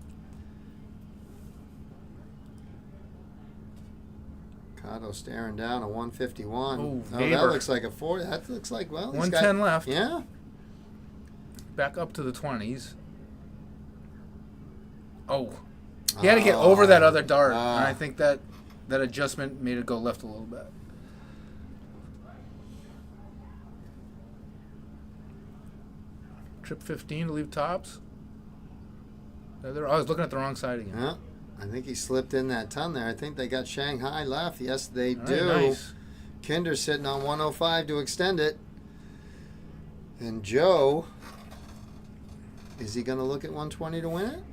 Cotto staring down a 151. Oh, that Weber. looks like a 4. That looks like, well, he's 110 got, left. Yeah. Back up to the 20s. Oh. He had to get over that other dart. And I think that adjustment made it go left a little bit. Trip 15 to leave tops. I was looking at the wrong side again. Yeah. I think he slipped in that ton there. I think they got Shanghai left. Yes, they All right, do. nice. Kinder's sitting on 105 to extend it. And Joe, is he going to look at 120 to win it?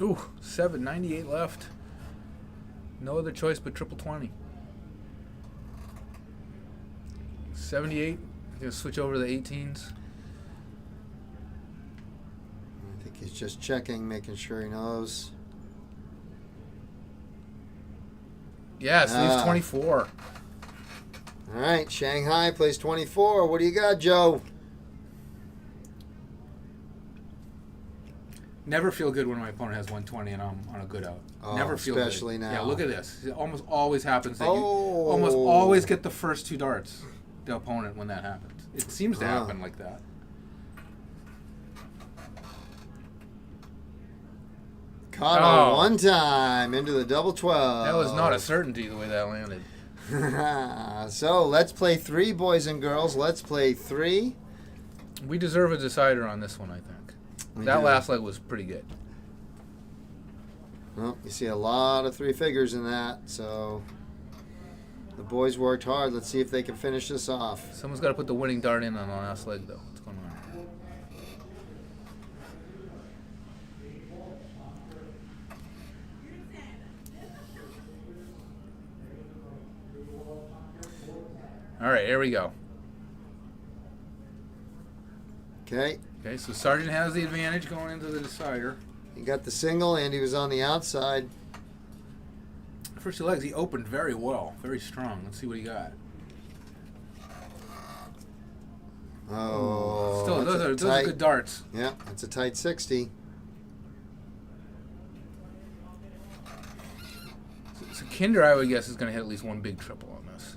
Ooh, 798 left. No other choice but triple 20. 78. I'm going to switch over to the 18s. I think he's just checking, making sure he knows. Yes, leaves 24. All right, Shanghai plays 24. What do you got, Joe? Never feel good when my opponent has 120 and I'm on a good out. Oh, Never feel especially good. now. Yeah, look at this. It almost always happens that you Oh. almost always get the first two darts, the opponent, when that happens. It seems to Ah. happen like that. Caught Oh. one time into the double 12. That was not a certainty the way that landed. So let's play 3, boys and girls. Let's play 3. We deserve a decider on this one, I think. We That do. last leg was pretty good. Well, you see a lot of 3 figures in that, so the boys worked hard. Let's see if they can finish this off. Someone's got to put the winning dart in on the last leg, though. What's going on? All right, here we go. Okay. Okay, so Sargent has the advantage going into the decider. He got the single, and he was on the outside. First two legs, he opened very well, very strong. Let's see what he got. Oh, Still, those are good darts. Yeah, that's a tight 60. So Kinder, I would guess, is going to hit at least one big triple on this.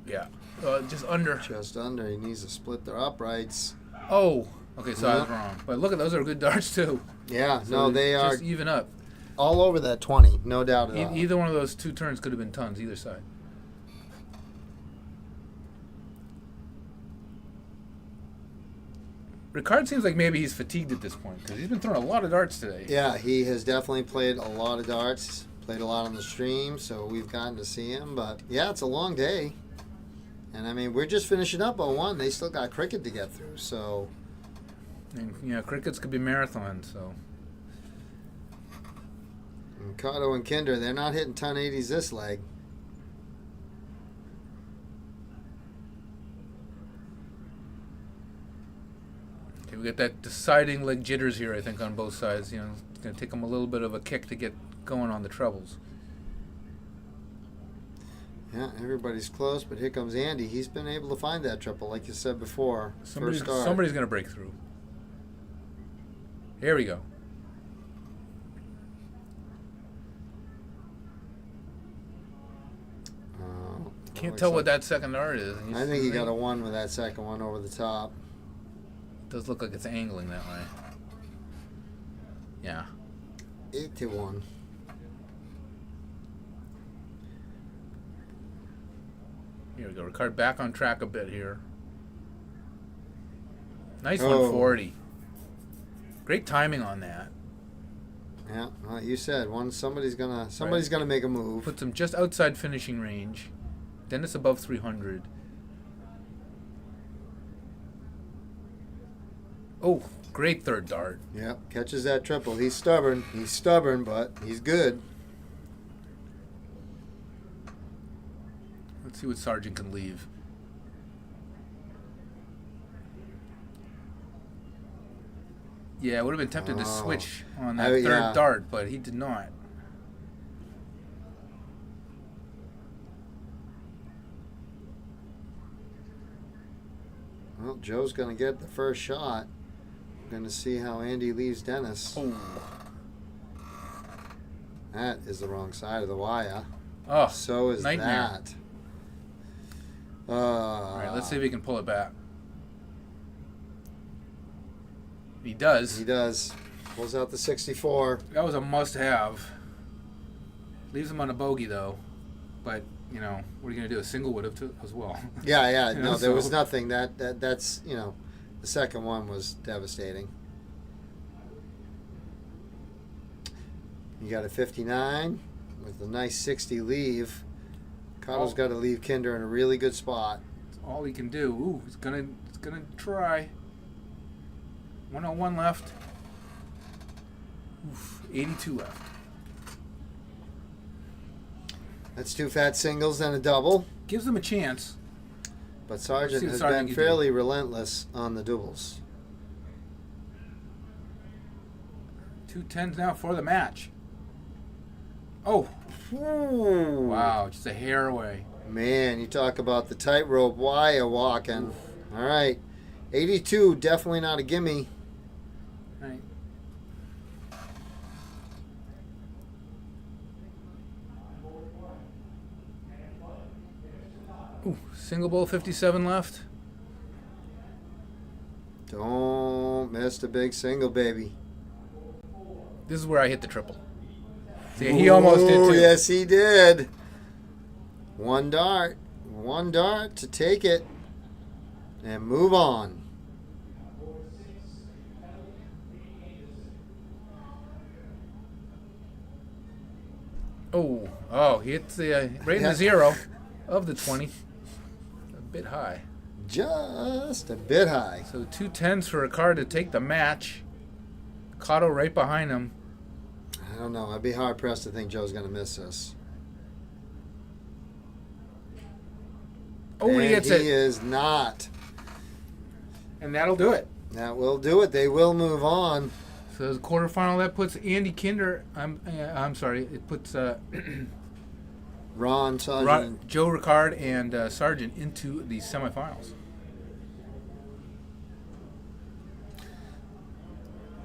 Yeah, just under. Just under. He needs to split their uprights. Oh, okay, so I was wrong. But look at those are good darts too. Yeah, So no, they are just even up. all over that 20, no doubt at all. Either one of those two turns could have been tons, either side. Ricard seems like maybe he's fatigued at this point because he's been throwing a lot of darts today. Yeah, he has definitely played a lot of darts, played a lot on the stream, so we've gotten to see him. But yeah, it's a long day. And I mean, we're just finishing up on one. They still got cricket to get through, so. And, you know, crickets could be marathons, so. And Cotto and Kinder, they're not hitting ton 80s this leg. Okay, we got that deciding leg jitters here, I think, on both sides. You know, it's going to take them a little bit of a kick to get going on the trebles. Yeah, everybody's close, but here comes Andy. He's been able to find that triple, like you said before. Somebody's First start. going to break through. Here we go. Can't tell what that second dart is. I think he got a 1 with that second one over the top. Does look like it's angling that way. Yeah. 8-1. Here we go. Ricard back on track a bit here. Nice Oh. 140. Great timing on that. Yeah, well, you said somebody's gonna make a move. Puts him just outside finishing range. Then it's above 300. Oh, great third dart. Yep, catches that triple. He's stubborn. He's stubborn, but he's good. Let's see what Sargent can leave. Yeah, I would have been tempted to switch on that third dart, but he did not. Well, Joe's going to get the first shot. Going to see how Andy leaves Dennis. Oh. That is the wrong side of the wire. Oh, So is nightmare. that. All right, let's see if he can pull it back. He does. He does. Pulls out the 64. That was a must-have. Leaves him on a bogey, though. But, you know, what are you going to do? A single would have, too, as well. Yeah. You No, know, there was so- nothing. That's, you know, the second one was devastating. You got a 59 with a nice 60 leave. Cotto's got to leave Kinder in a really good spot. That's all he can do. Ooh, he's gonna try. 101 left. Oof, 82 left. That's 2 fat singles and a double. Gives him a chance. But Sargent See what has Sargent been can do. fairly relentless on the doubles. 2 10s now for the match. Oh, Ooh. wow, just a hair away. Man, you talk about the tightrope wire walking. All right. 82, definitely not a gimme. Right. Ooh, single bowl 57 left. Don't miss the big single, baby. This is where I hit the triple. See, he almost did Ooh, too. yes, he did. One dart to take it and move on. Oh, he hits the right in the zero of the 20. A bit high. Just a bit high. So 2 10s for Ricard to take the match. Cotto right behind him. I don't know. I'd be hard pressed to think Joe's going to miss this. Oh, and he gets he it. is not. And that'll do it. That will do it. They will move on. So the quarterfinal, that puts Andy Kinder. I'm sorry. It puts Ron, Sargent. Joe Ricard and Sargent into the semifinals.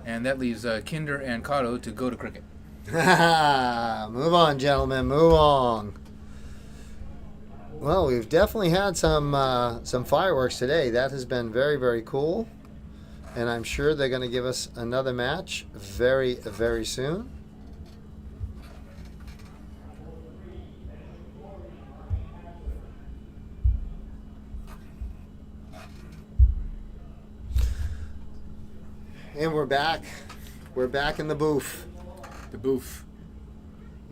And that leaves Kinder and Cotto to go to cricket. Move on, gentlemen. Move on. Well, we've definitely had some fireworks today. That has been very, very cool. And I'm sure they're going to give us another match very, very soon. And we're back. We're back in the booth. The booth.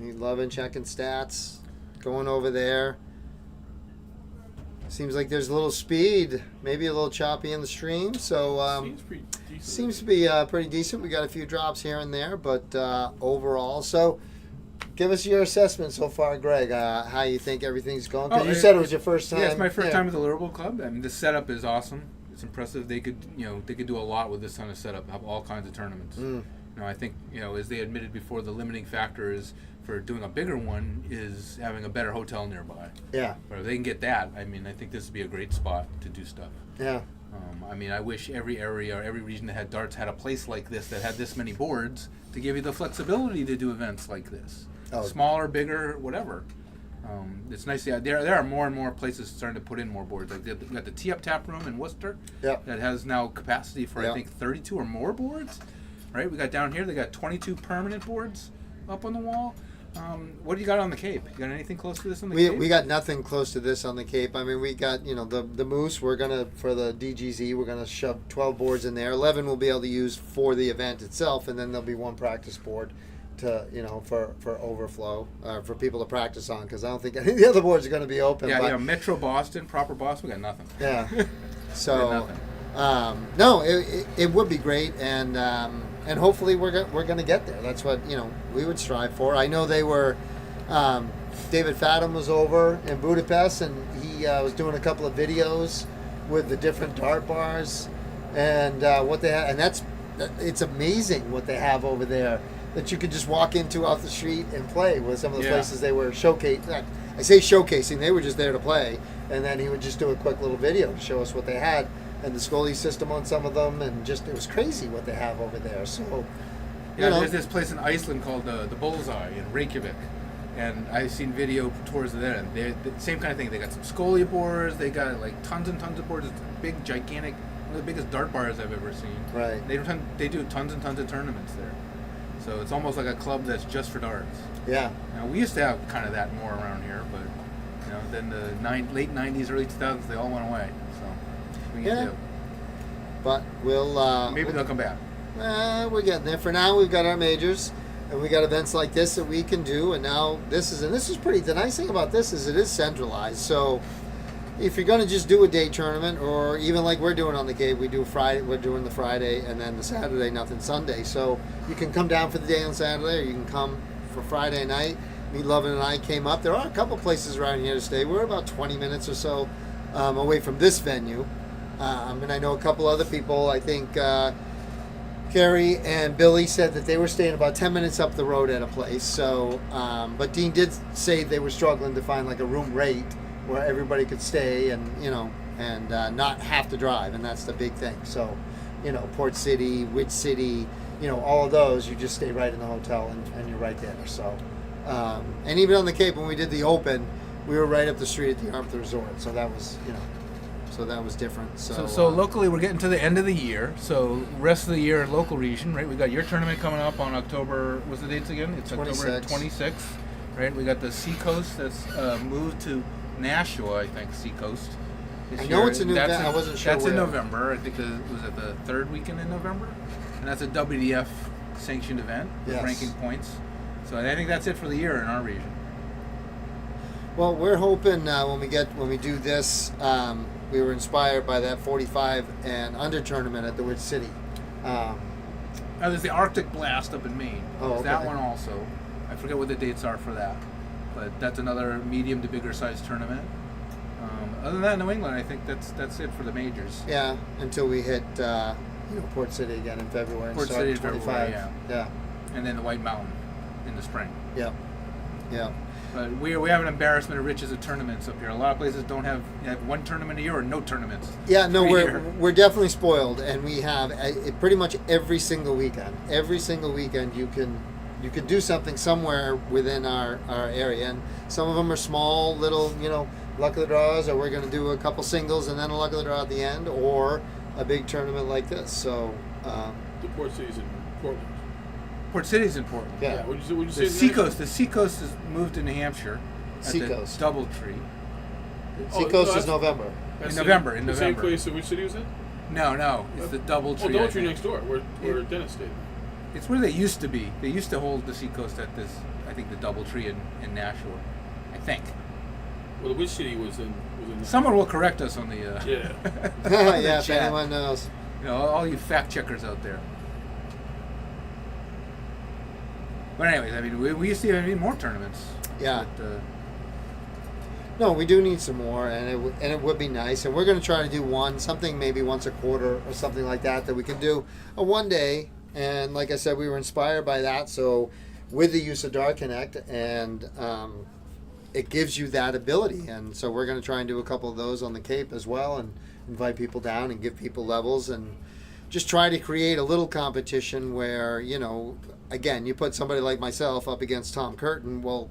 Loving checking stats. Going over there. Seems like there's a little speed, maybe a little choppy in the stream. So Seems pretty decent. seems to be pretty decent. We got a few drops here and there, but overall. So give us your assessment so far, Greg. How you think everything's going? Because you said it was your first time. Yeah, it's my first time at the Liverpool Club. I mean, the setup is awesome. It's impressive. They could do a lot with this kind of setup. Have all kinds of tournaments. I think as they admitted before, the limiting factor is for doing a bigger one is having a better hotel nearby. Yeah. But if they can get that, I mean, I think this would be a great spot to do stuff. Yeah. I mean, I wish every area or every region that had darts had a place like this that had this many boards to give you the flexibility to do events like this. Oh. Smaller, bigger, whatever. It's nice. Yeah, there are more and more places starting to put in more boards. Like we got the Tee Up Tap Room in Worcester. Yep. That has now capacity for Yep. I think 32 or more boards. Right. We got down here. They got 22 permanent boards up on the wall. What do you got on the Cape? You got anything close to this on the Cape? We got nothing close to this on the Cape. I mean, we got the Moose. We're gonna for the DGZ. We're gonna shove 12 boards in there. 11 we'll be able to use for the event itself, and then there'll be one practice board to for overflow for people to practice on. Because I don't think any of the other boards are going to be open. Yeah, but, Metro Boston, proper Boston. We got nothing. Yeah. We got So nothing. no, it would be great, and hopefully we're going to get there. That's what we would strive for. I know they were. David Fathom was over in Budapest, and he was doing a couple of videos with the different dart bars and what they have, and it's amazing what they have over there that you could just walk into off the street and play with some of the places they were showcasing. I say showcasing, they were just there to play, and then he would just do a quick little video to show us what they had and the Scully system on some of them, and just it was crazy what they have over there. So there's this place in Iceland called the Bullseye in Reykjavik, and I've seen video tours of that, and they're the same kind of thing. They got some Scully boards, they got like tons and tons of boards. It's big, gigantic, one of the biggest dart bars I've ever seen. Right. They do tons and tons of tournaments there, so it's almost like a club that's just for darts. Yeah. Now we used to have kind of that more around here, but then the late '90s, early 2000s, they all went away. So we can do. But we'll maybe they'll come back. We're getting there. For now, we've got our majors, and we got events like this that we can do. And now this is pretty. The nice thing about this is it is centralized. So if you're going to just do a day tournament, or even like we're doing on the Cape, we do Friday. We're doing the Friday, and then the Saturday, nothing Sunday. So you can come down for the day on Saturday, or you can come for Friday night. Me, Lovin, and I came up. There are a couple places around here to stay. We're about 20 minutes or so away from this venue. And I know a couple other people. I think Carrie and Billy said that they were staying about 10 minutes up the road at a place. So, but Dean did say they were struggling to find like a room rate where everybody could stay and not have to drive. And that's the big thing. So, Port City, Which City, all of those, you just stay right in the hotel and you're right there. So, and even on the Cape, when we did the Open, we were right up the street at the Armth Resort. So that was, so that was different. So locally, we're getting to the end of the year. So rest of the year, local region, right? We got your tournament coming up on October. What's the dates again? It's 26. October 26th, right? We got the Seacoast that's moved to Nashua, I think. Seacoast. I know it's a new event. I wasn't sure. That's in where. November. I think was it the third weekend in November, and that's a WDF sanctioned event with ranking points. So I think that's it for the year in our region. Well, we're hoping when we do this, we were inspired by that 45 and under tournament at the Which City There's the Arctic Blast up in Maine. Oh, There's that okay. one also. I forget what the dates are for that, but that's another medium to bigger size tournament. Other than that, New England, I think that's it for the majors. Yeah, until we hit Port City again in February. and Port start City in 25. February, Yeah. And then the White Mountain in the spring. Yeah. Yeah. But we have an embarrassment of riches of tournaments up here. A lot of places don't have one tournament a year or no tournaments. Yeah, no, per we're year. we're definitely spoiled, and we have pretty much every single weekend. Every single weekend, you can do something somewhere within our area, and some of them are small, little, luck of the draws, or we're going to do a couple singles and then a luck of the draw at the end, or a big tournament like this. So, The Port City's in Portland. Port City's in Portland. yeah, What'd you The say? Seacoast. The Seacoast has moved to New Hampshire. At Seacoast. the DoubleTree. Seacoast is November. In November. The same place. Which city was it? No. It's the DoubleTree. Oh, I Doubletree think. next door, where Dennis stayed. It's where they used to be. They used to hold the Seacoast at this. I think the DoubleTree in Nashua. I think. Well, which city was in? Someone will correct us on the. Yeah. Yeah, if chat. anyone knows. All you fact checkers out there. But anyways, I mean, we used to have more tournaments. Yeah. But, No, we do need some more, and it would be nice. And we're going to try to do something maybe once a quarter or something like that we can do a one day. And like I said, we were inspired by that. So with the use of Dart Connect, and it gives you that ability. And so we're going to try and do a couple of those on the Cape as well, and invite people down and give people levels, and just try to create a little competition where, again, you put somebody like myself up against Tom Curtin. Well,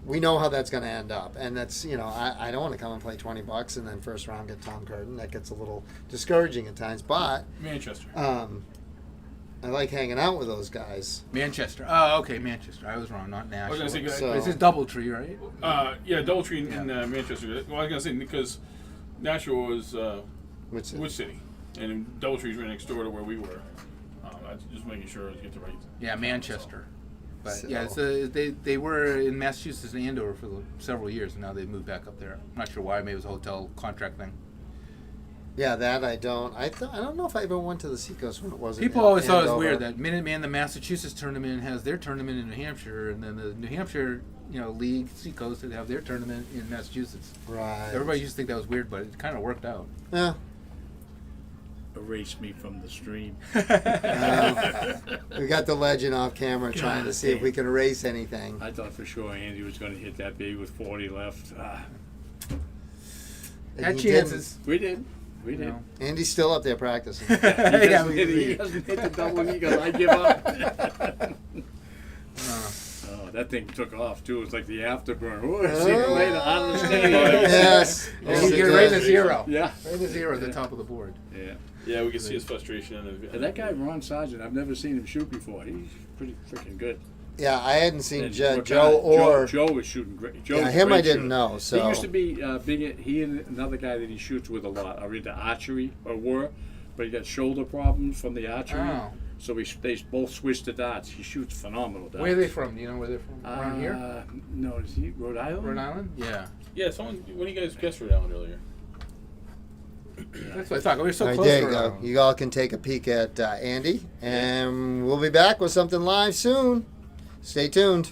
we know how that's going to end up, and that's I don't want to come and play $20 and then first round get Tom Curtin. That gets a little discouraging at times. But Manchester. I like hanging out with those guys. Manchester. Oh, okay, Manchester. I was wrong, not I Nashua. was gonna say, So- This is DoubleTree, right? yeah, Doubletree in Yeah. Manchester. Well, I was gonna say because Nashua was Which which city, and Doubletree's right next door to where we were. I was just making sure I get the right. Yeah, Manchester. But So- yeah, they were in Massachusetts and Andover for several years, and now they've moved back up there. I'm not sure why. Maybe it was a hotel contract thing. Yeah, that I don't. I don't know if I ever went to the Seacoast when it wasn't. People in always thought it was Andover. weird that Minuteman, the Massachusetts tournament, has their tournament in New Hampshire, and then the New Hampshire, League Seacoast would have their tournament in Massachusetts. Right. Everybody used to think that was weird, but it kind of worked out. Yeah. Erase me from the stream. We got the legend off camera trying to see if we can erase anything. I thought for sure Andy was going to hit that baby with 40 left. And Had he chances. We did. We You did. know. Andy's still up there practicing. He Yeah, doesn't, he doesn't hit the double eagle. I give up. Oh, that thing took off too. It's like the afterburn. Oh, see you later. Out of the stadium. Yes. You Yes, get it right does. to zero. Yeah. Right to zero at the top of the board. Yeah. Yeah, we can see his frustration. And that guy Ron Sargent, I've never seen him shoot before. He's pretty freaking good. Yeah, I hadn't seen And Joe or Joe was shooting great. Joe's yeah, a him great I didn't shooter. know. So He used to be big. He and another guy that he shoots with a lot are into archery, or were, but he got shoulder problems from the archery. Oh. So they both switched to darts. He shoots phenomenal darts. Where are they from? Do you know where they're from? Around here? No, is he Rhode Island? Rhode Island? Yeah. Yeah, when you guys guessed Rhode Island earlier. That's what I thought. We were so all right, close there to you Rhode go. Island. You all can take a peek at Andy, and we'll be back with something live soon. Stay tuned.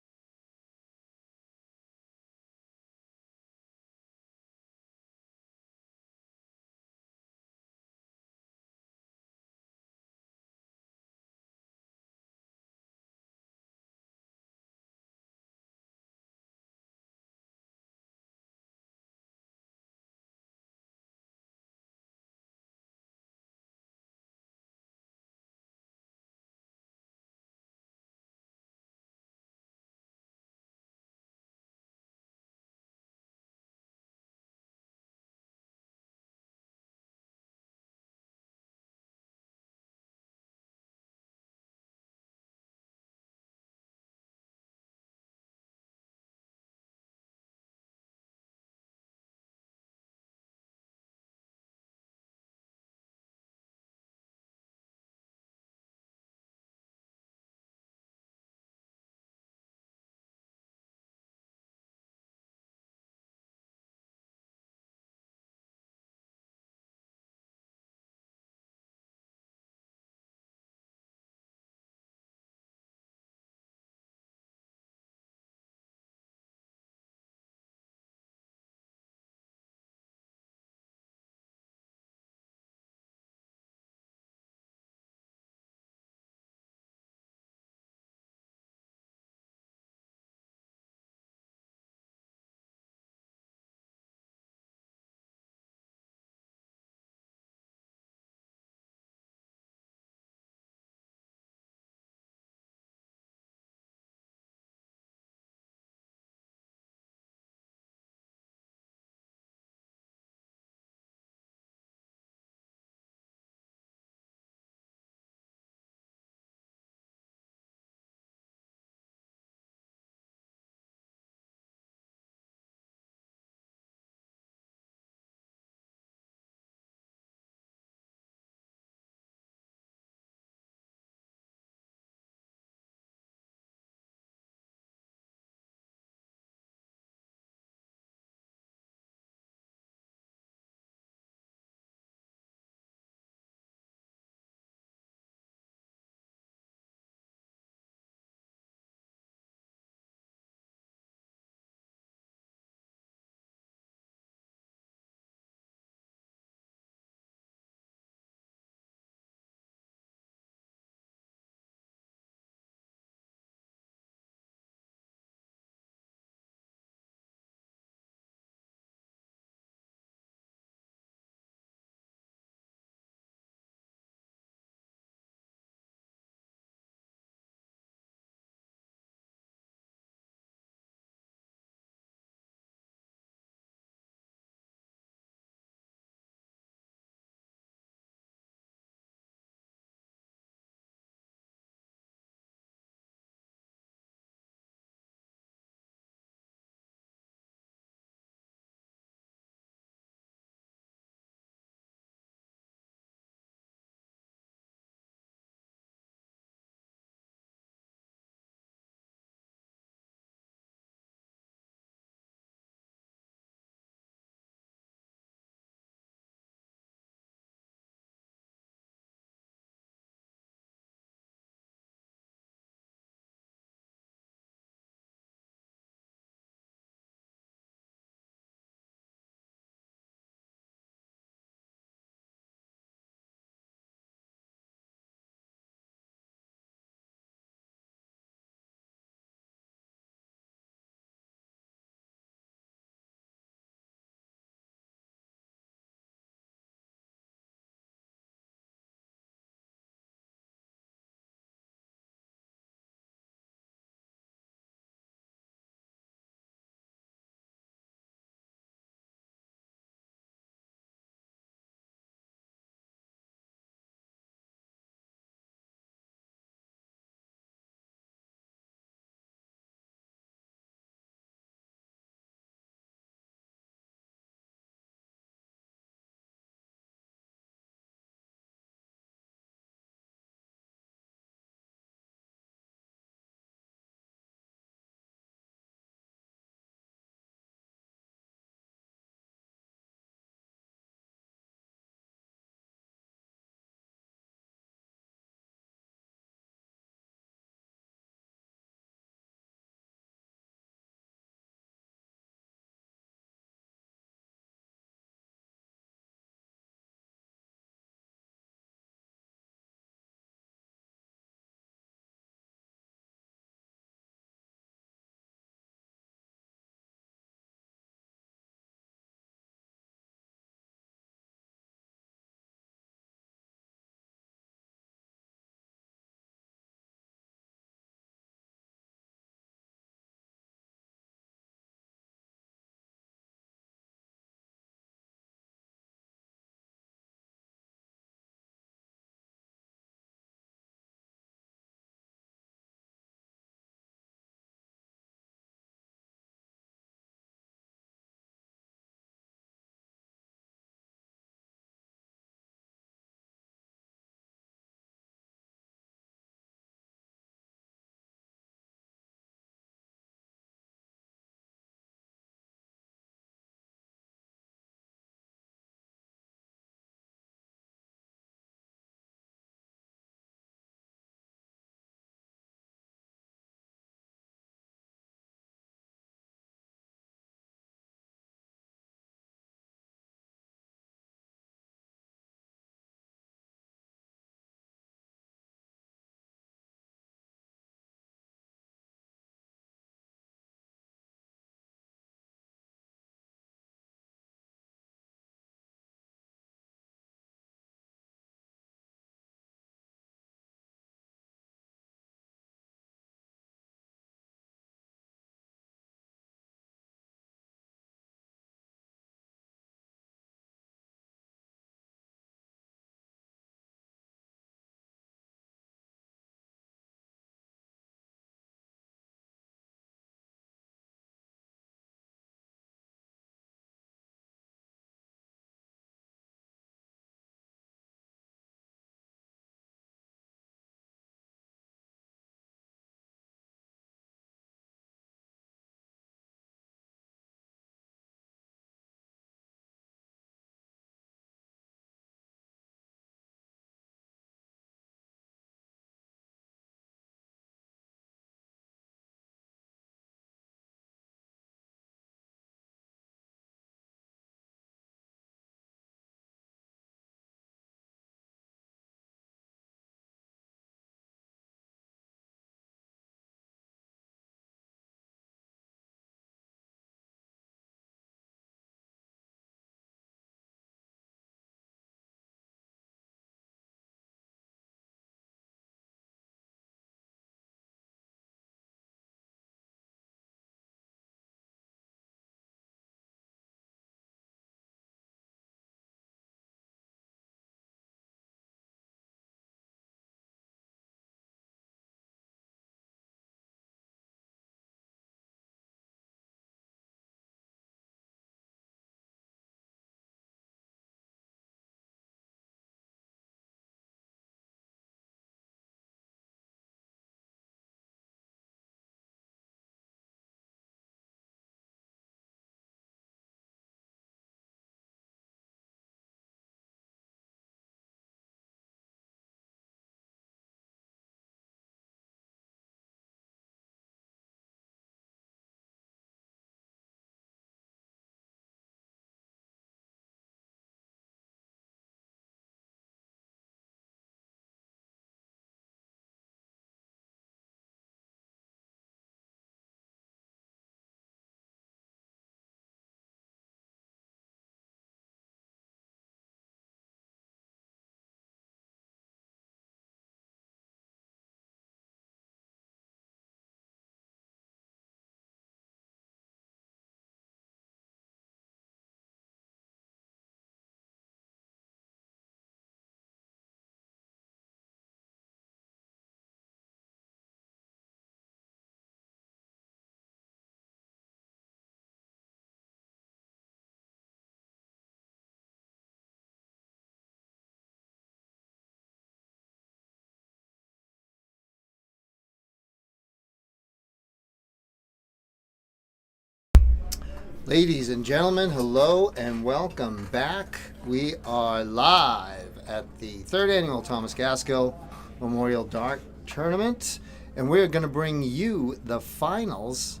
Ladies and gentlemen, hello and welcome back. We are live at the third annual Thomas Gaskell Memorial Dart Tournament, and we're going to bring you the finals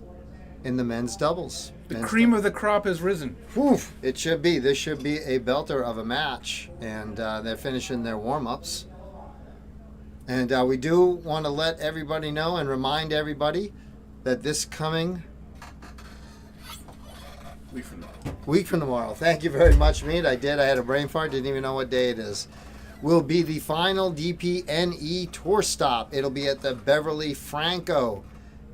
in the men's doubles. The cream of the crop has risen. Oof, it should be. This should be a belter of a match, and they're finishing their warm-ups. And we do want to let everybody know and remind everybody that this coming week from tomorrow. Thank you very much, Mead. I had a brain fart. Didn't even know what day it is. Will be the final DPNE tour stop. It'll be at the Beverly Franco.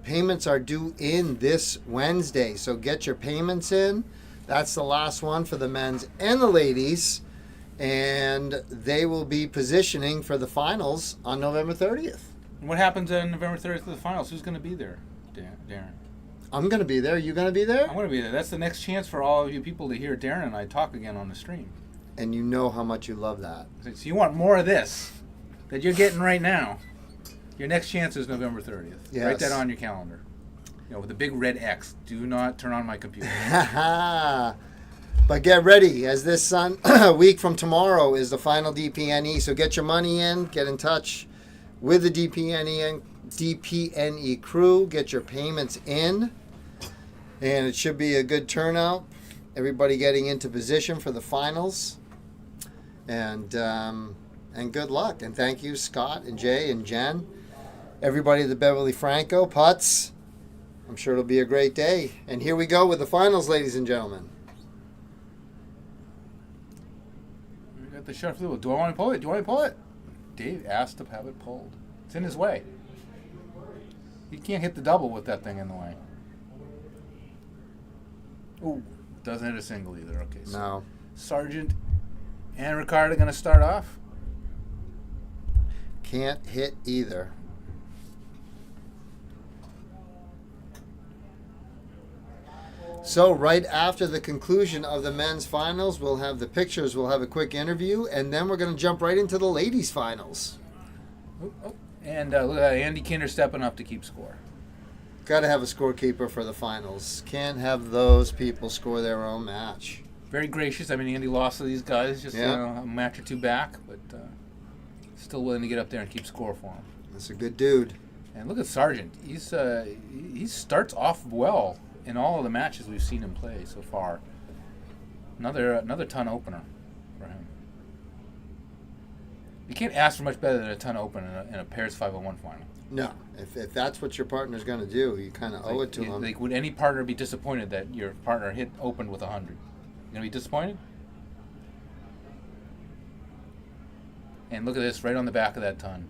Payments are due in this Wednesday, so get your payments in. That's the last one for the men's and the ladies, and they will be positioning for the finals on November 30th. And what happens on November 30th for the finals? Who's going to be there, Darren? I'm going to be there. You going to be there? I'm going to be there. That's the next chance for all of you people to hear Darren and I talk again on the stream. And you know how much you love that. So you want more of this that you're getting right now. Your next chance is November 30th. Yes. Write that on your calendar. With a big red X. Do not turn on my computer. But get ready, as this week from tomorrow is the final DPNE. So get your money in. Get in touch with the DPNE crew. Get your payments in. And it should be a good turnout. Everybody getting into position for the finals. And good luck. And thank you, Scott and Jay and Jen. Everybody at the Beverly Franco, Putz. I'm sure it'll be a great day. And here we go with the finals, ladies and gentlemen. We got the shot for the. Do I want to pull it? Do you want to pull it? Dave asked to have it pulled. It's in his way. He can't hit the double with that thing in the way. Ooh, doesn't hit a single either. Okay. So No. Sargent and Ricard are going to start off. Can't hit either. So right after the conclusion of the men's finals, we'll have the pictures, we'll have a quick interview, and then we're going to jump right into the ladies' finals. And look at Andy Kinder stepping up to keep score. Got to have a scorekeeper for the finals. Can't have those people score their own match. Very gracious. I mean, Andy lost to these guys just a match or two back, but still willing to get up there and keep score for them. That's a good dude. And look at Sargent. He starts off well in all of the matches we've seen him play so far. Another ton opener for him. You can't ask for much better than a ton opener in a pairs 501 final. No, if that's what your partner's going to do, you kind of owe it to him. Like, would any partner be disappointed that your partner opened with 100? You gonna be disappointed? And look at this, right on the back of that ton.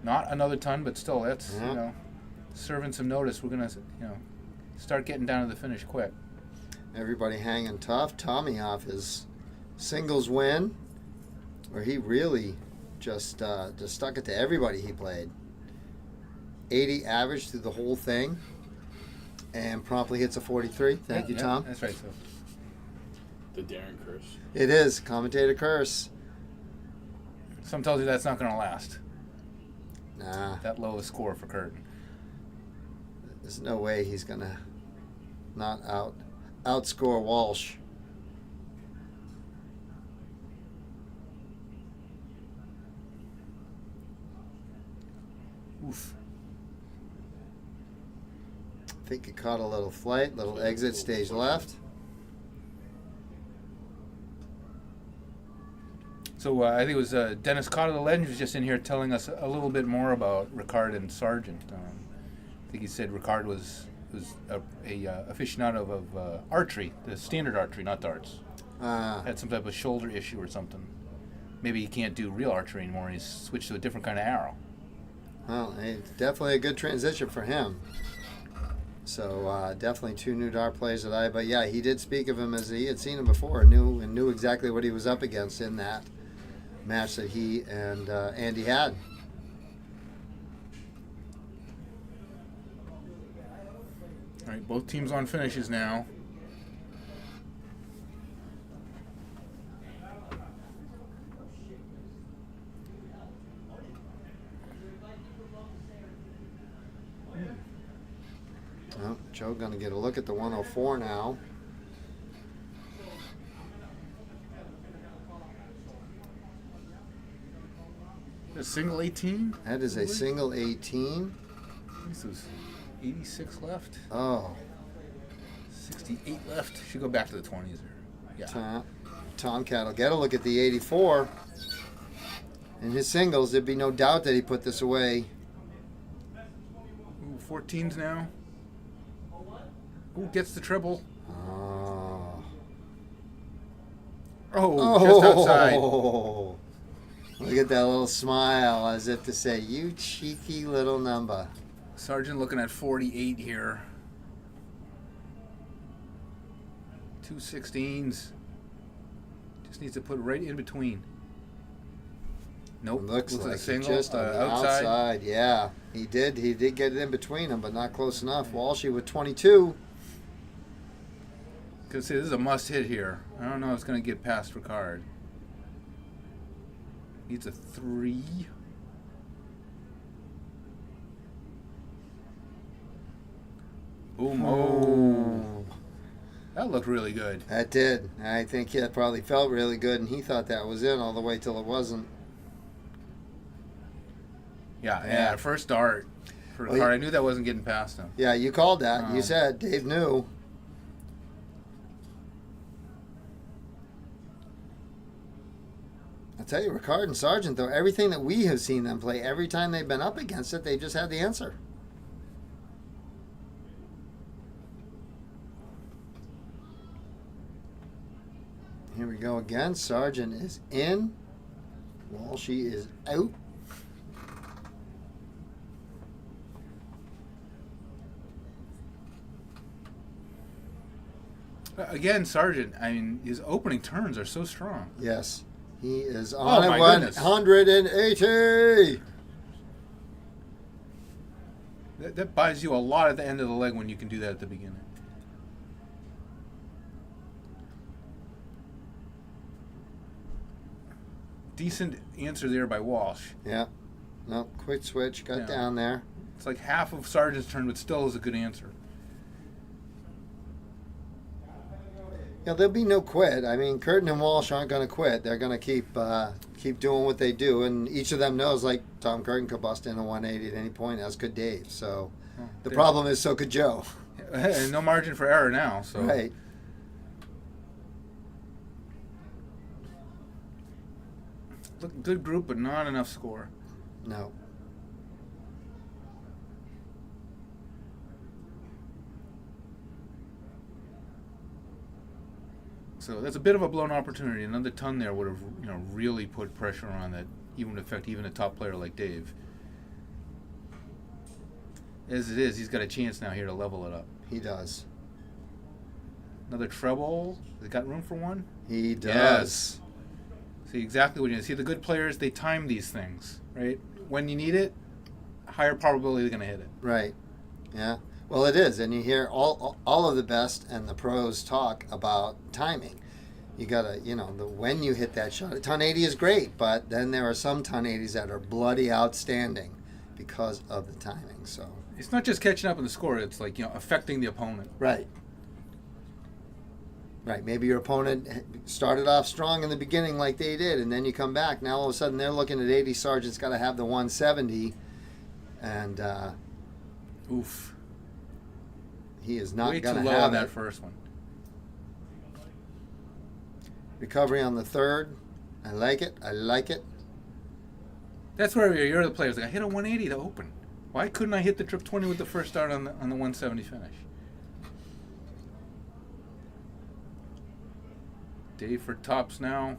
Not another ton, but still, that's serving some notice. We're gonna start getting down to the finish quick. Everybody hanging tough. Tommy off his singles win, where he really just stuck it to everybody he played. 80 average through the whole thing, and promptly hits a 43. Thank you, Tom. That's right, so. The Darren curse. It is commentator curse. Some tells you that's not going to last. Nah, That low a score for Kurt. there's no way he's gonna not outscore Walsh. Oof. I think he caught a little flight, little exit stage left. So I think it was Dennis Cotter, the legend, was just in here telling us a little bit more about Ricard and Sargent. I think he said Ricard was a aficionado of archery, the standard archery, not darts. Had some type of shoulder issue or something. Maybe he can't do real archery anymore, and he's switched to a different kind of arrow. Well, it's definitely a good transition for him. So definitely two new dart players but yeah, he did speak of him as he had seen him before, knew exactly what he was up against in that match that he and Andy had. All right, both teams on finishes now. Joe going to get a look at the 104 now. A single 18? That is a single 18. This is 86 left. Oh. 68 left. Should go back to the 20s. Yeah. Tomcat will get a look at the 84. In his singles, there'd be no doubt that he put this away. Ooh, 14s now. Ooh, gets the treble. Oh. Oh, just outside. Look at that little smile as if to say, you cheeky little number. Sargent looking at 48 here. 2 16s. Just needs to put it right in between. Nope. Looks like a single. just on the outside. Yeah, he did. He did get it in between them, but not close enough. Walshy with 22. Because this is a must hit here. I don't know if it's going to get past Ricard. Needs a 3. Boom. Oh. That looked really good. That did. I think it probably felt really good, and he thought that was in all the way till it wasn't. Yeah. First dart for Ricard. I knew that wasn't getting past him. Yeah, you called that. You said. Dave knew. I'll tell you, Ricard and Sargent, though, everything that we have seen them play, every time they've been up against it, they've just had the answer. Here we go again. Sargent is in. Walshy is out. Again, Sargent, I mean, his opening turns are so strong. Yes. He is on my at goodness. 180. That buys you a lot at the end of the leg when you can do that at the beginning. Decent answer there by Walsh. Yeah. No, quick switch. Got down there. It's like half of Sargent's turn, but still is a good answer. Yeah, there'll be no quit. I mean, Curtin and Walsh aren't going to quit. They're going to keep doing what they do, and each of them knows, like, Tom Curtin could bust in a 180 at any point, as could Dave. So the problem is, so could Joe. And no margin for error now. So. Right. Look, good group, but not enough score. No. So that's a bit of a blown opportunity. Another ton there would have, really put pressure on that, even would affect even a top player like Dave. As it is, he's got a chance now here to level it up. He does. Another treble. Has got room for one? He does. Yes. See exactly what you see. The good players, they time these things, right? When you need it, higher probability they're going to hit it. Right. Yeah. Well, it is, and you hear all of the best and the pros talk about timing. You gotta, when you hit that shot. A ton 80 is great, but then there are some ton 80s that are bloody outstanding because of the timing. So it's not just catching up in the score; it's like affecting the opponent. Right. Right. Maybe your opponent started off strong in the beginning, like they did, and then you come back. Now all of a sudden they're looking at 80. Sargent's got to have the 170, and oof. He is not going to low have on that it. first one. Recovery on the third. I like it. I like it. That's where you're the players. Like, I hit a 180 to open. Why couldn't I hit the trip 20 with the first start on the 170 finish? Dave for tops now.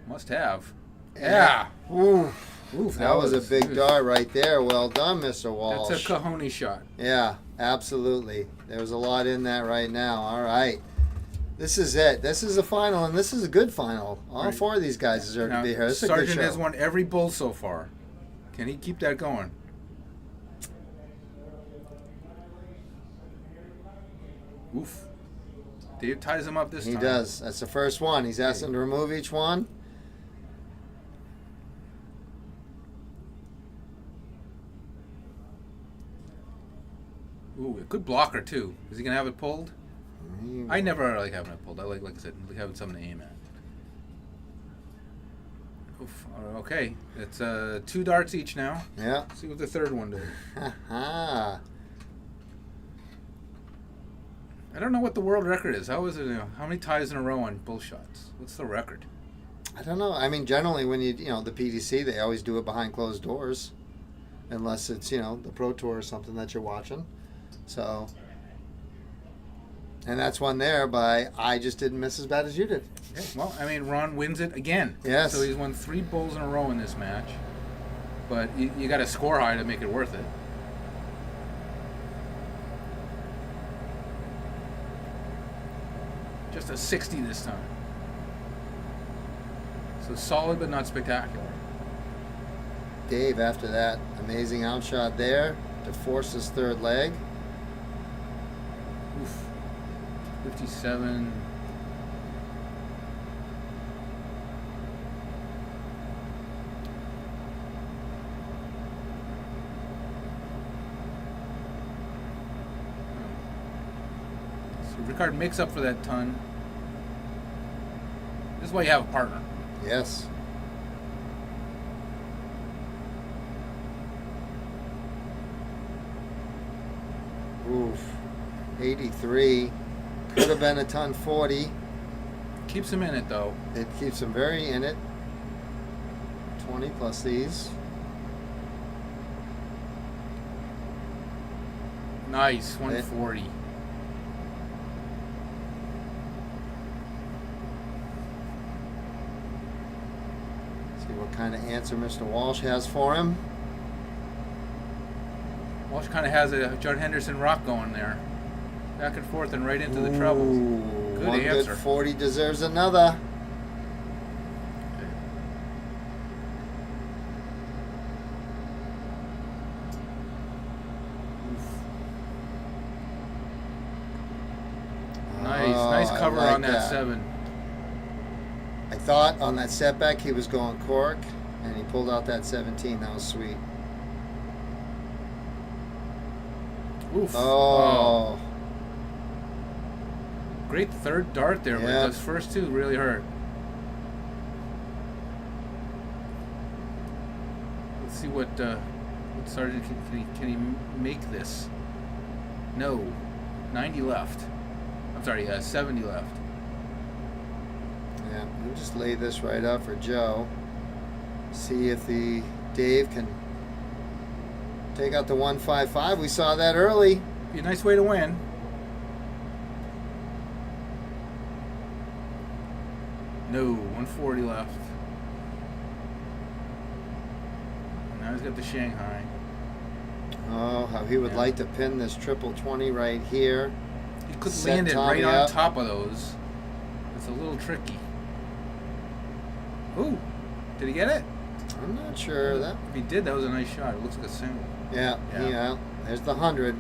Must have. Yeah. Oof. Oof, that was a big dart right there. Well done, Mr. Walsh. That's a cojones shot. Yeah, absolutely. There's a lot in that right now. All right. This is it. This is a final, and this is a good final. All four of these guys deserve to be here. This is a good Sargent show. has won every bull so far. Can he keep that going? Oof. Dave ties him up this time. He does. That's the first one. He's asked him to remove each one. Ooh, a good blocker too. Is he gonna have it pulled? I never like having it pulled. I like I said, like having something to aim at. Oof. Okay, it's 2 darts each now. Yeah. Let's see what the third one does. Ha I don't know what the world record is. How is it? How many ties in a row on bull shots? What's the record? I don't know. I mean, generally when you know, the PDC, they always do it behind closed doors. Unless it's, you know, the Pro Tour or something that you're watching. So, and that's one there by I just didn't miss as bad as you did. Okay. Well, I mean, Ron wins it again. Yes. So he's won 3 bulls in a row in this match. But you got to score high to make it worth it. Just a 60 this time. So solid but not spectacular. Dave, after that amazing outshot there to force his third leg. Oof. 57. So Ricard makes up for that ton. This is why you have a partner. Yes. Oof. 83. Could have been a ton 40. Keeps him in it though. It keeps him very in it. 20 plus these. Nice, 140. See what kind of answer Mr. Walsh has for him. Walsh kind of has a John Henderson rock going there. Back and forth and right into the trebles. Ooh, Good one answer. good 40 deserves another. Nice I cover like on that 7. I thought on that setback he was going cork, and he pulled out that 17. That was sweet. Oof. Oh. Great third dart there, Yeah. but those first 2 really hurt. Let's see what Sargent can he make this? No, 90 left. I'm sorry, 70 left. Yeah, we'll just lay this right up for Joe. See if the Dave can take out the 155. We saw that early. Be a nice way to win. No, 140 left. Now he's got the Shanghai. Oh, how he would Yeah. like to pin this triple 20 right here. He could Set land it Tommy right on up. top of those. It's a little tricky. Ooh, did he get it? I'm not sure that. If he did, that was a nice shot. It looks like a single. Yeah, Yeah. yeah. There's the 100.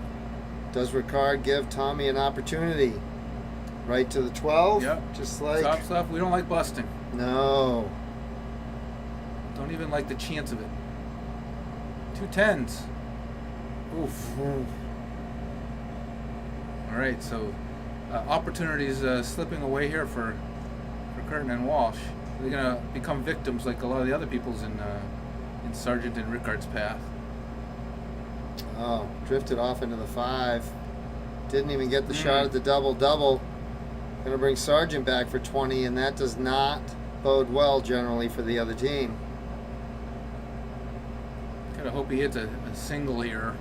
Does Ricard give Tommy an opportunity? Right to the 12? Yep. Just like. Top stuff. We don't like busting. No. Don't even like the chance of it. 2 10s. Oof. All right, so opportunities slipping away here for Curtin and Walsh. They're gonna become victims like a lot of the other people's in Sargent and Ricard's path. Oh, drifted off into the 5. Didn't even get the shot at the double-double. Going to bring Sargent back for 20, and that does not bode well generally for the other team. Gotta hope he hits a single here.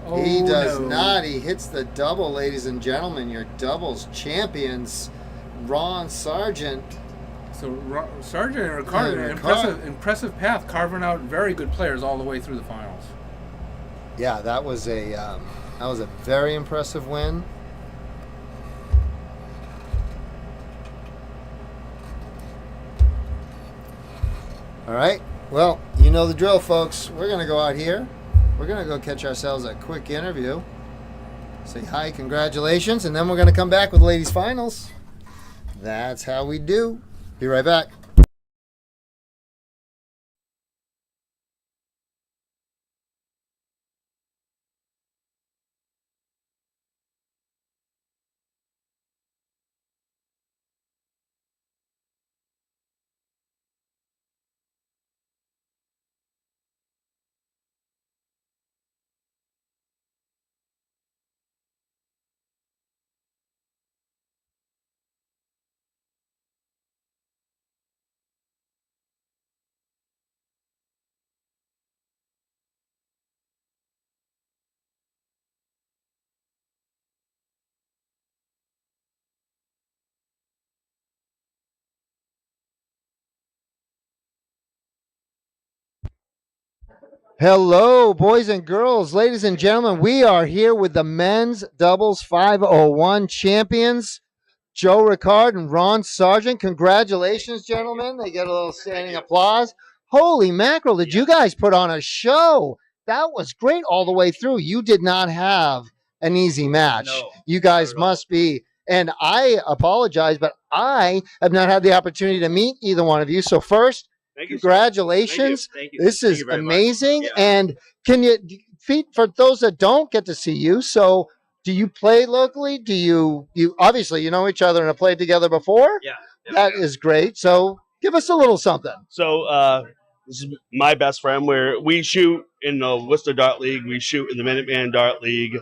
Oh, He does no. not. He hits the double, ladies and gentlemen. Your doubles champions, Ron Sargent. So Sargent and Ricard, Yeah, Ricard. impressive path, carving out very good players all the way through the finals. Yeah, that was a very impressive win. All right. Well, you know the drill, folks. We're going to go out here. We're going to go catch ourselves a quick interview. Say hi, congratulations, and then we're going to come back with ladies finals. That's how we do. Be right back. Hello, boys and girls, ladies and gentlemen. We are here with the men's doubles 501 champions, Joe Ricard and Ron Sargent. Congratulations, gentlemen. They get a little standing applause. Holy mackerel, did you guys put on a show? That was great all the way through. You did not have an easy match. No, you guys must be. And I apologize, but I have not had the opportunity to meet either one of you. So, first, thank you, sir. congratulations. Thank you. This Thank is you very much. amazing. Yeah. And can you, for those that don't get to see you, so do you play locally? Do you obviously you know each other and have played together before? Yeah. That is great. So give us a little something. So this is my best friend. We shoot in the Worcester Dart League. We shoot in the Minuteman Dart League.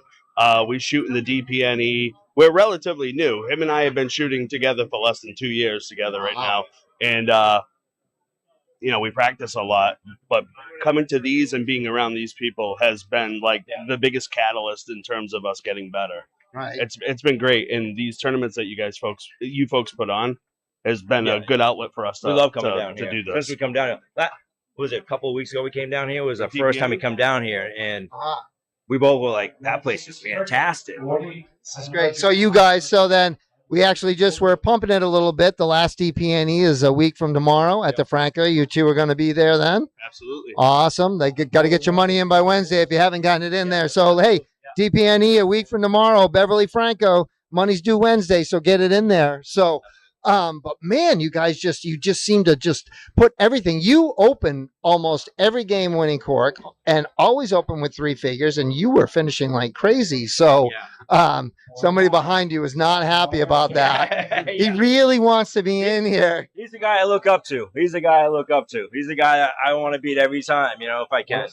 We shoot in the DPNE. We're relatively new. Him and I have been shooting together for less than 2 years together right now, and we practice a lot. But coming to these and being around these people has been like the biggest catalyst in terms of us getting better. Right. It's been great, and these tournaments that you folks put on has been a good outlet for us. We love coming down to here. do this. Since we come down here, what was it, a couple of weeks ago we came down here? It was the first time we come down here, and we both were like, that place is fantastic. This is great. So you guys, so then we actually just were pumping it a little bit. The last DPNE is a week from tomorrow at the Franco. You two are going to be there then? Absolutely. Awesome. They got to get your money in by Wednesday if you haven't gotten it in there. So, hey, DPNE a week from tomorrow, Beverly Franco. Money's due Wednesday, so get it in there. So, but man, you guys you just seem to just put everything. You open almost every game winning cork and always open with three figures, and you were finishing like crazy. So, somebody behind you is not happy about that. He really wants to be in here. He's the guy I look up to. He's the guy that I want to beat every time, if I can,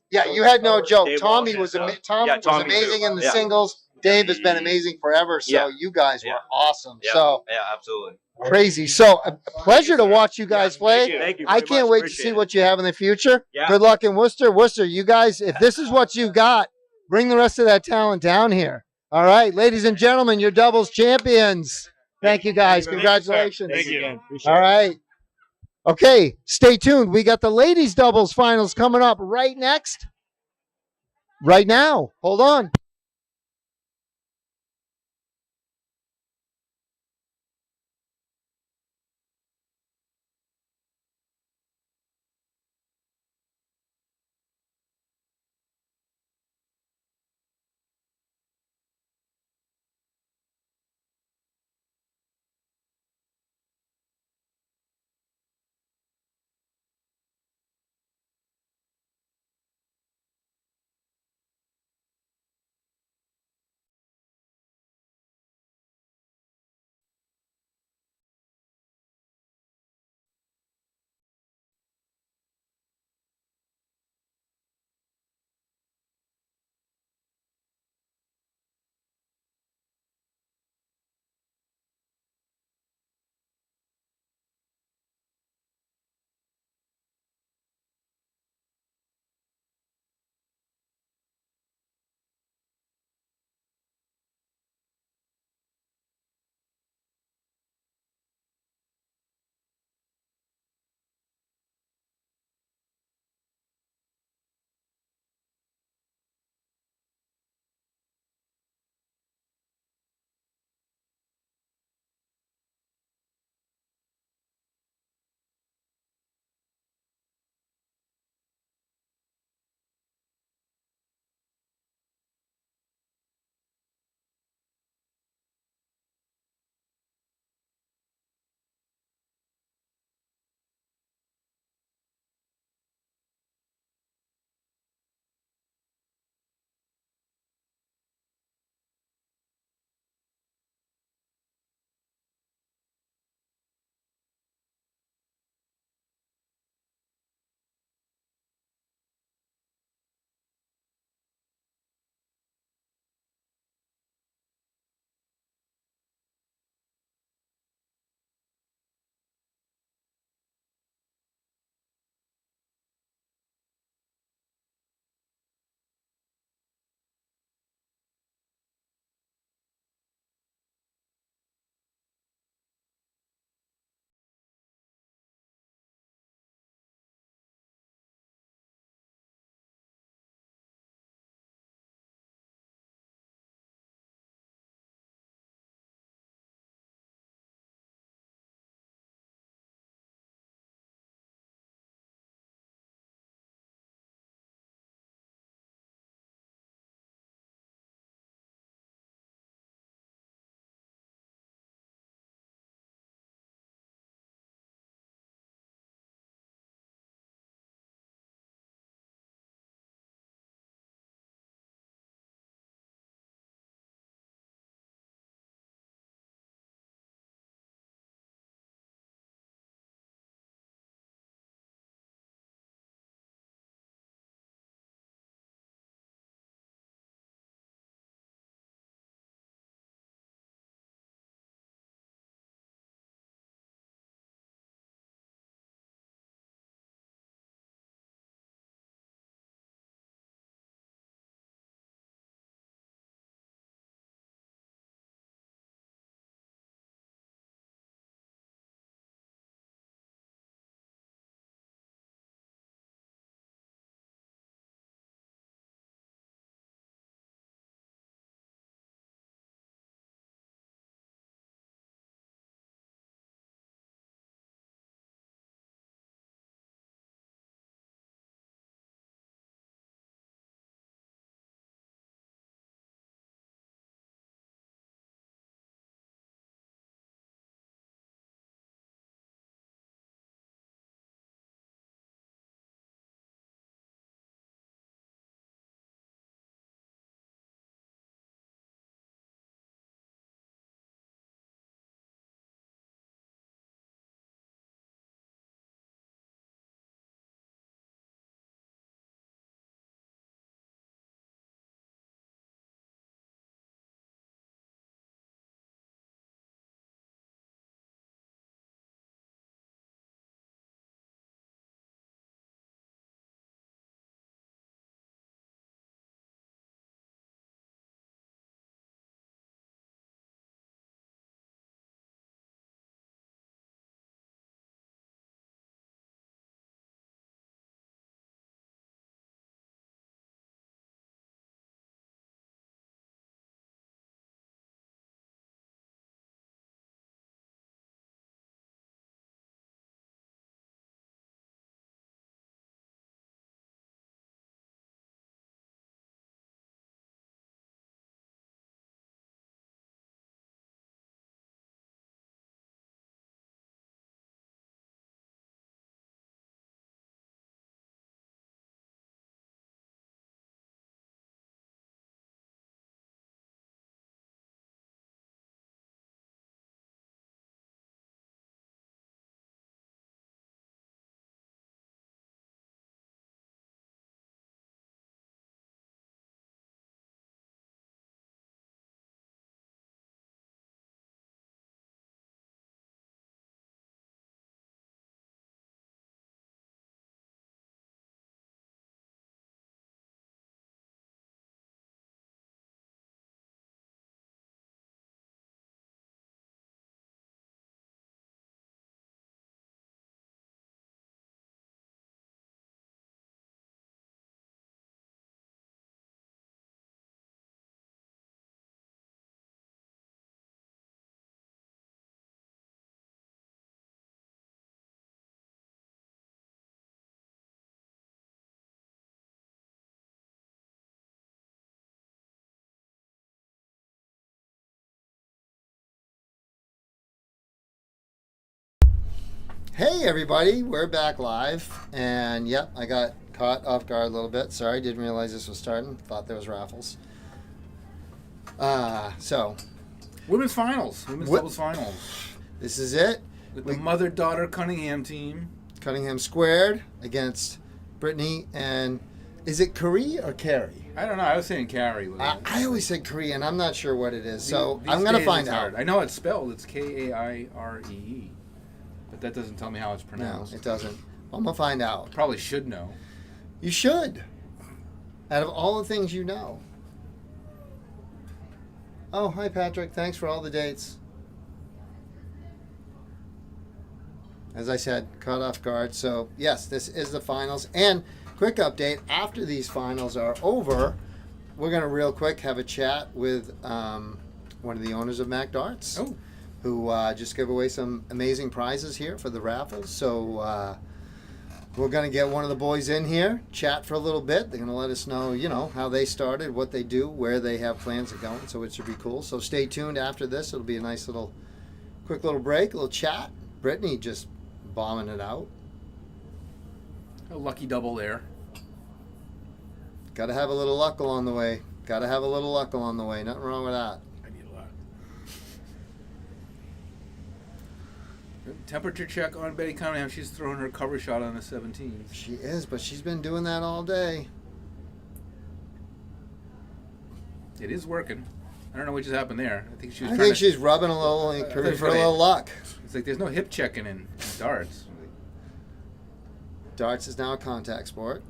Yeah, you had no joke. Dave Tommy Walsh, was Tommy amazing too. in the Yeah. singles. Dave has been amazing forever. So you guys were awesome. Yeah. So Yeah, absolutely. crazy. So a pleasure to watch you guys play. Thank you I very can't much. wait to Appreciate see it. what you have in the future. Yeah. Good luck in Worcester. Worcester, you guys, if this is what you got, bring the rest of that talent down here. All right, ladies and gentlemen, your doubles champions. Thank you guys. Congratulations. Thank you again. Appreciate All it. right. Okay, stay tuned. We got the ladies doubles finals coming up right next. Right now. Hold on. Hey everybody, we're back live, and yep, I got caught off guard a little bit. Sorry, didn't realize this was starting. Thought there was raffles. So Women's finals. Women's doubles finals. this is it. With the mother-daughter Cunningham team. Cunningham squared against Brittany and is it Carrie or Carrie? I don't know. I was saying Carrie. I always said Carrie, and I'm not sure what it is. So These I'm gonna days find it's out. hard. I know it's spelled. It's Kairee, but that doesn't tell me how it's No, pronounced. it doesn't. I'm gonna find out. Probably should know. You should. Out of all the things you know. Oh, hi Patrick. Thanks for all the dates. As I said, caught off guard. So yes, this is the finals. And quick update: after these finals are over, we're gonna real quick have a chat with one of the owners of Mac Darts, who just gave away some amazing prizes here for the raffles. So we're gonna get one of the boys in here, chat for a little bit. They're gonna let us know, how they started, what they do, where they have plans of going. So it should be cool. So stay tuned after this. It'll be a nice little, quick little break, a little chat. Brittany just bombing it out. A lucky double there. Got to have a little luck along the way. Got to have a little luck along the way. Nothing wrong with that. I need a lot. Temperature check on Betty Cunningham. She's throwing her cover shot on the 17. She is, but she's been doing that all day. It is working. I don't know what just happened there. I think she was. I think she's rubbing a little for a little luck. It's like there's no hip checking in darts. Darts is now a contact sport.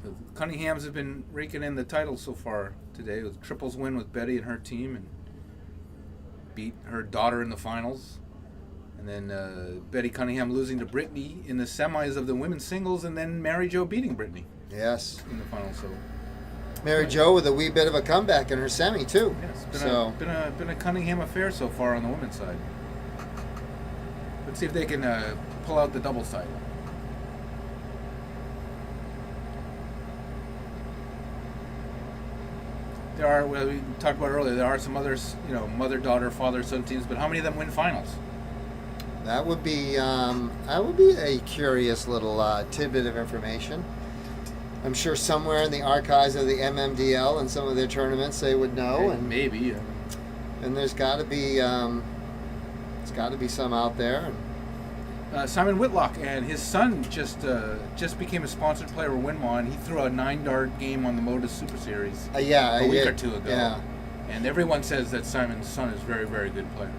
The Cunninghams have been raking in the titles so far today with triples win with Betty and her team and beat her daughter in the finals. And then Betty Cunningham losing to Brittany in the semis of the women's singles, and then Mary Jo beating Brittany. Yes. In the finals. So Mary Jo with a wee bit of a comeback in her semi too. yes, been a Cunningham affair so far on the women's side. Let's see if they can pull out the doubles title. There are, well, we talked about earlier, there are some others, mother, daughter, father, son teams, but how many of them win finals? That would be a curious little tidbit of information. I'm sure somewhere in the archives of the MMDL and some of their tournaments they would know, and maybe. And there's got to be some out there. Simon Whitlock and his son just became a sponsored player with Winmau, and he threw a 9-dart game on the Modus Super Series a week or two ago. Yeah. And everyone says that Simon's son is a very, very good player.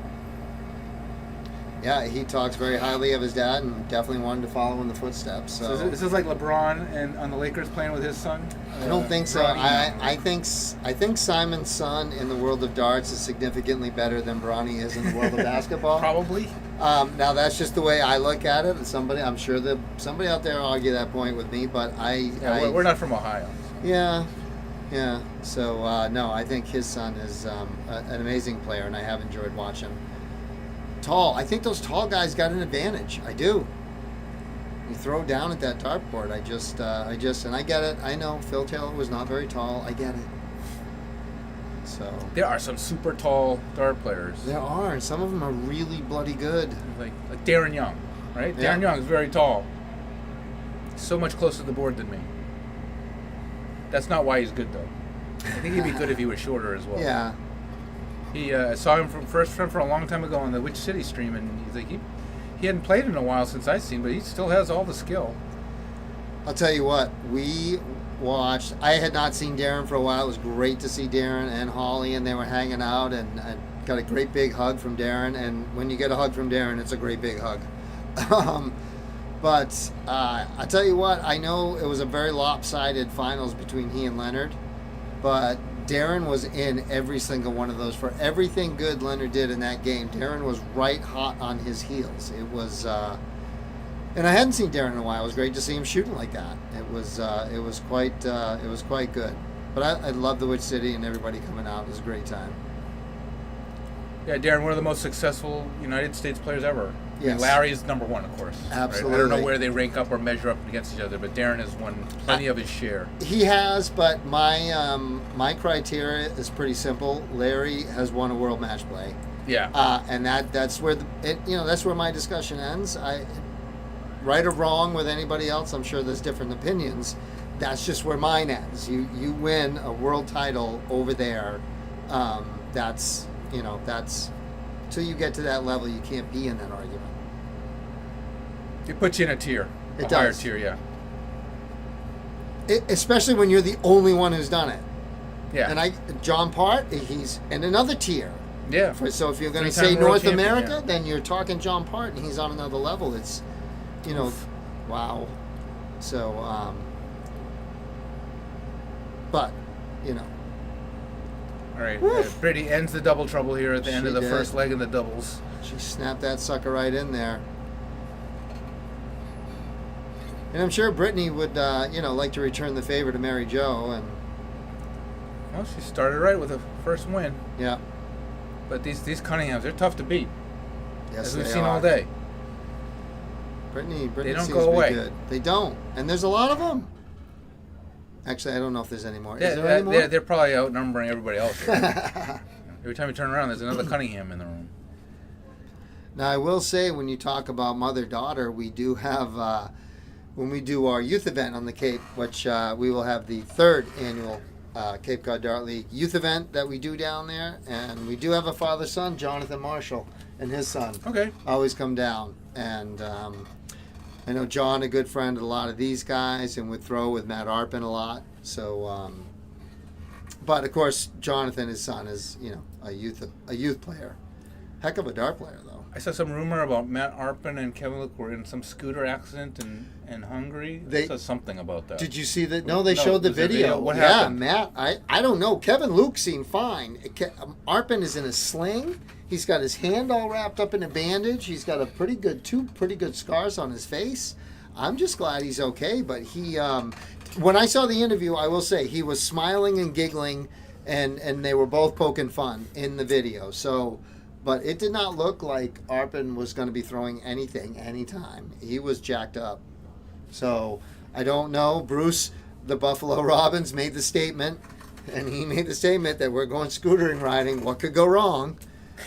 Yeah, he talks very highly of his dad and definitely wanted to follow in the footsteps. So is this like LeBron and on the Lakers playing with his son? I don't think so. I think Simon's son in the world of darts is significantly better than Bronny is in the world of basketball. Probably. Now that's just the way I look at it. I'm sure that somebody out there will argue that point with me, but we're not from Ohio. So. Yeah. So no, I think his son is an amazing player, and I have enjoyed watching. Tall. I think those tall guys got an advantage. I do. You throw down at that dartboard. And I get it. I know Phil Taylor was not very tall. I get it. So there are some super tall dart players. There are, and some of them are really bloody good. Like Darren Young, right? Yeah. Darren Young is very tall. So much closer to the board than me. That's not why he's good though. I think he'd be good if he was shorter as well. Yeah. He saw him for a long time ago on the Which City stream, and he's like he hadn't played in a while since I've seen, but he still has all the skill. I'll tell you what, we watched. I had not seen Darren for a while. It was great to see Darren and Holly, and they were hanging out, and I got a great big hug from Darren. And when you get a hug from Darren, it's a great big hug. But I tell you what, I know it was a very lopsided finals between he and Leonard, but Darren was in every single one of those. For everything good Leonard did in that game, Darren was right hot on his heels. It was, and I hadn't seen Darren in a while. It was great to see him shooting like that. It was quite good. But I love the Witch City and everybody coming out. It was a great time. Yeah, Darren, one of the most successful United States players ever. I mean, Yes. Larry's number one, of course. right? Absolutely. I don't know where they rank up or measure up against each other, but Darren has won plenty of his share. He has, but my criteria is pretty simple. Larry has won a world match play. Yeah. And that's where that's where my discussion ends. Right or wrong with anybody else, I'm sure there's different opinions. That's just where mine ends. You win a world title over there. That's till you get to that level, you can't be in that argument. It puts you in a tier. It a higher does. tier, yeah. Especially when you're the only one who's done it. Yeah. And John Part, he's in another tier. Yeah. So if you're going to Three-time say world North champion, America, yeah. then you're talking John Part, and he's on another level. It's, wow. So, but, All right. Woo. Brittany ends the double trouble here at the end She of the did. first leg in the doubles. she snapped that sucker right in there. And I'm sure Brittany would, like to return the favor to Mary Jo, and Well, she started right with a first win. yeah, But these Cunninghams, they're tough to beat, yes, as we've they seen are. all day. Brittany They don't seems go to be away. good. They don't, and there's a lot of them. Actually, I don't know if there's any more. Is there Yeah, any more? they're probably outnumbering everybody else here. Every time you turn around, there's another Cunningham in the room. Now, I will say, when you talk about mother-daughter, we do have, when we do our youth event on the Cape, which we will have the third annual Cape Cod Dart League youth event that we do down there, and we do have a father-son, Jonathan Marshall, and his son. Okay. Always come down, and I know John, a good friend of a lot of these guys, and would throw with Matt Arpin a lot. So, but of course, Jonathan, his son, is a youth player, heck of a dart player though. I saw some rumor about Matt Arpin and Kevin Luke were in some scooter accident in Hungary. They- I saw something about that. Did you see that? No, they showed the was there video. What yeah, happened? Matt. I don't know. Kevin Luke seemed fine. Arpin is in a sling. He's got his hand all wrapped up in a bandage. He's got two pretty good scars on his face. I'm just glad he's okay. But he, when I saw the interview, I will say he was smiling and giggling, and they were both poking fun in the video. So. But it did not look like Arpin was going to be throwing anything anytime. He was jacked up. So I don't know. Bruce, the Buffalo Robins, made the statement, and he made the statement that we're going scootering riding. What could go wrong?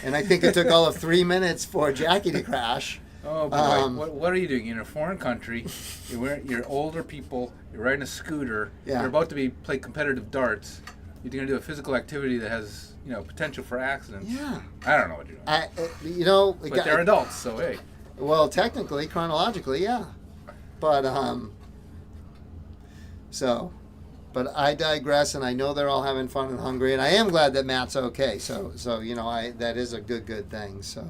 And I think it took all of 3 minutes for Jackie to crash. Oh boy! What are you doing? You're in a foreign country. You're older people. You're riding a scooter. Yeah. You're about to play competitive darts. You're going to do a physical activity that has potential for accidents. Yeah. I don't know what you're doing. But they're adults, so hey. Well, technically, chronologically, yeah. But but I digress, and I know they're all having fun in Hungary, and I am glad that Matt's okay. So that is a good thing. So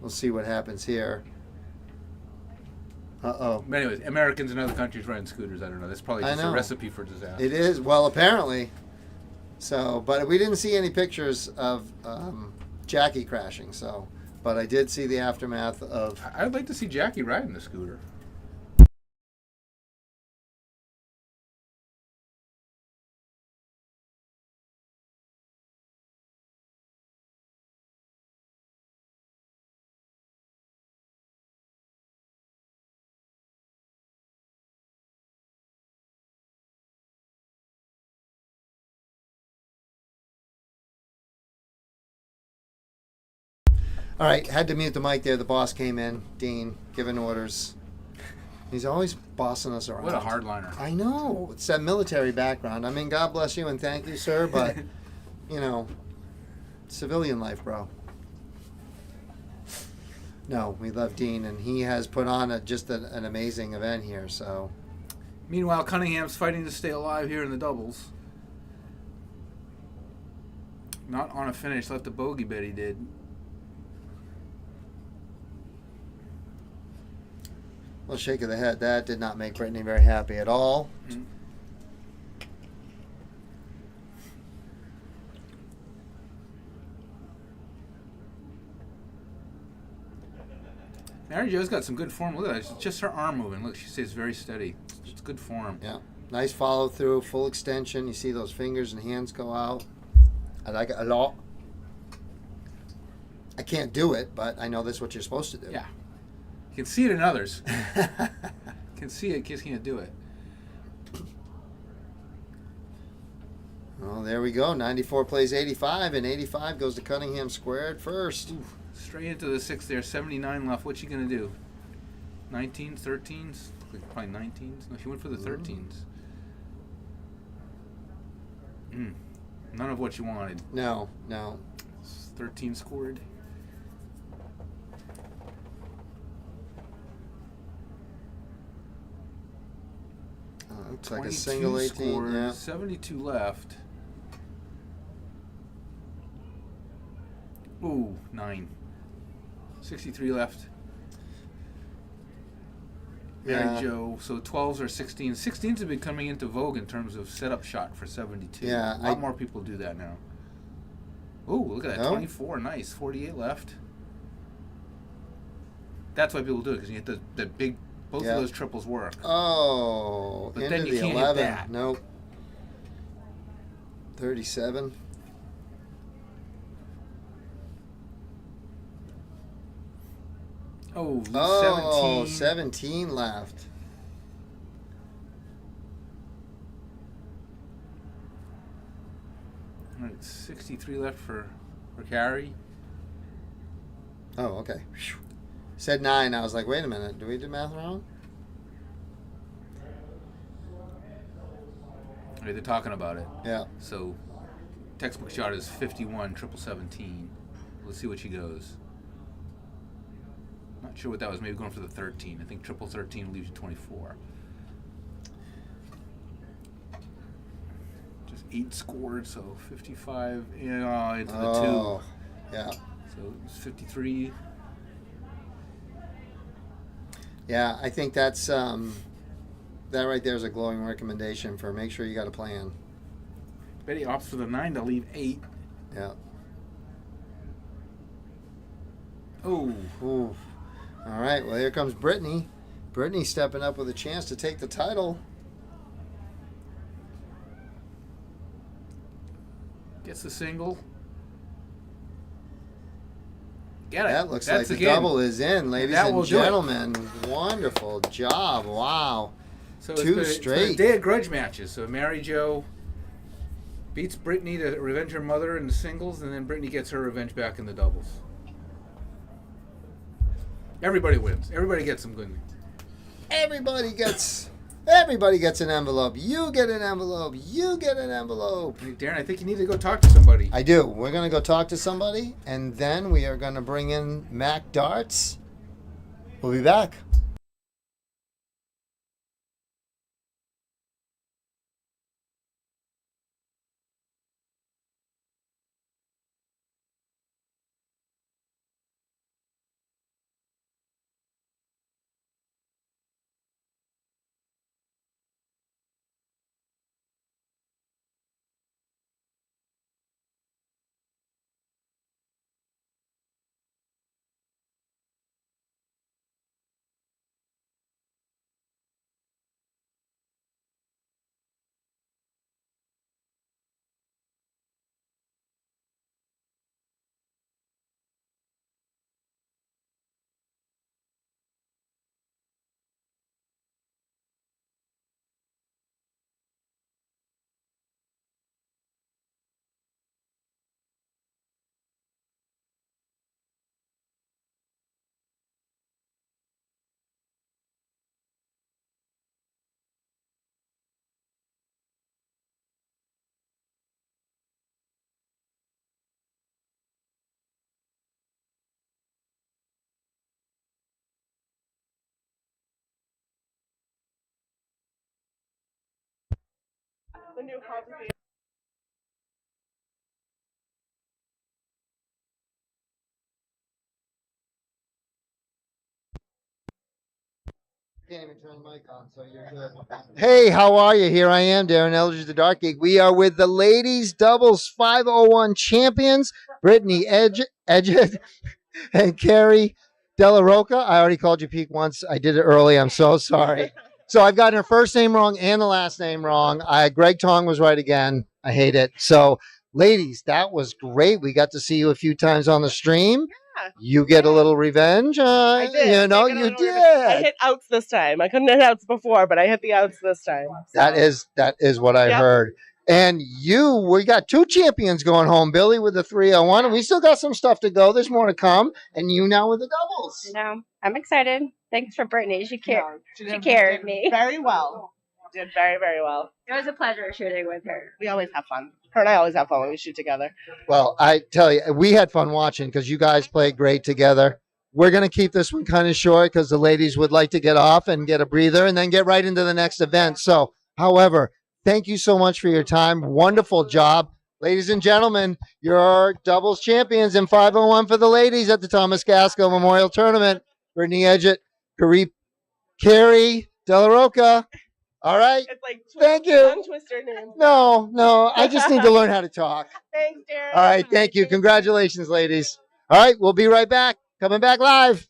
we'll see what happens here. Uh-oh. But anyways, Americans in other countries riding scooters, I don't know. That's probably just a recipe for disaster. It is. Well, apparently. So, but we didn't see any pictures of Jackie crashing. So, but I did see the aftermath of. I'd like to see Jackie riding the scooter. All right, had to mute the mic there. The boss came in, Dean, giving orders. He's always bossing us around. What a hardliner. I know. It's that military background. I mean, God bless you and thank you, sir, but, civilian life, bro. No, we love Dean, and he has put on just an amazing event here, so. Meanwhile, Cunningham's fighting to stay alive here in the doubles. Not on a finish, left a bogey bet he did. Well, shake of the head. That did not make Brittany very happy at all. Mm-hmm. Mary Jo's got some good form. Look at that. It's just her arm moving. Look, she stays very steady. It's good form. Yeah. Nice follow through, full extension. You see those fingers and hands go out. I like it a lot. can't do it, but I know that's what you're supposed to do. Yeah. You can see it in others. You can see it, kids can't do it. Well, there we go. 94 plays 85, and 85 goes to Cunningham squared first. Ooh, straight into the 6 there. 79 left. What's she going to do? 19s, 13s? Probably 19s. No, she went for the 13s. None of what you wanted. No. 13 scored. Looks like a single 18. Scored, Yeah. 72 left. Ooh, 9. 63 left. Mary Jo. So 12s or 16s. 16s have been coming into vogue in terms of setup shot for 72. Yeah, a lot more people do that now. Ooh, look at that. 24. Nice. 48 left. That's why people do it, because you hit the big, both of those triples work. Oh, But into then you the can't 11. hit that. Nope. 37. Oh, 17. 17 left. All right, 63 left for Carrie. Oh, okay. Whew. Said 9. I was like, wait a minute. Do we do math wrong? They're talking about it. Yeah. So, textbook shot is 51, triple 17. Let's see what she goes. Not sure what that was. Maybe going for the 13. I think triple 13 leaves you 24. Just 8 scored, so 55 into the 2. Yeah. So it's 53. Yeah, I think that's that right there is a glowing recommendation for make sure you got a plan. Betty opts for the 9 to leave 8. Yeah. Oh. Ooh. All right, well, here comes Brittany. Brittany stepping up with a chance to take the title. Gets the single. Get it. That looks That's like the again. double is in, ladies That and will do it. gentlemen. Wonderful job. Wow. So Two it's straight. a day of grudge matches. So Mary Jo beats Brittany to revenge her mother in the singles, and then Brittany gets her revenge back in the doubles. Everybody wins. Everybody gets some good news. Everybody gets an envelope. You get an envelope. You get an envelope. Hey, Darren, I think you need to go talk to somebody. I do. We're going to go talk to somebody, and then we are going to bring in Mac Darts. We'll be back. Can't even turn the mic on, so you're good. Hey, how are you? Here I am, Darren Eldridge, the Dark Geek. We are with the ladies doubles 501 champions, Brittany Edgett and Carrie Della Rocca. I already called you Peak once. I did it early. I'm so sorry. So I've gotten her first name wrong and the last name wrong. Greg Tong was right again. I hate it. So, ladies, that was great. We got to see you a few times on the stream. You get a little revenge. I did. You know, I you I did. hit outs this time. I couldn't hit outs before, but I hit the outs this time. That is what I Yep. heard. And we got 2 champions going home. Billy with the 301, and we still got some stuff to go. There's more to come. And you now with the doubles. I'm excited. Thanks for Brittany. She She carried me. very well. Did very, very well. It was a pleasure shooting with her. We always have fun. Her and I always have fun when we shoot together. Well, I tell you, we had fun watching because you guys played great together. We're going to keep this one kind of short because the ladies would like to get off and get a breather and then get right into the next event. So, however, thank you so much for your time. Wonderful job. Ladies and gentlemen, your doubles champions in 501 for the ladies at the Thomas Gaskell Memorial Tournament. Brittany Edgett, Carrie De La Roca. All right. It's like Thank you. tongue twister name. No, I just need to learn how to talk. Thanks, Darren. All right, thank you. Congratulations, ladies. All right, we'll be right back. Coming back live.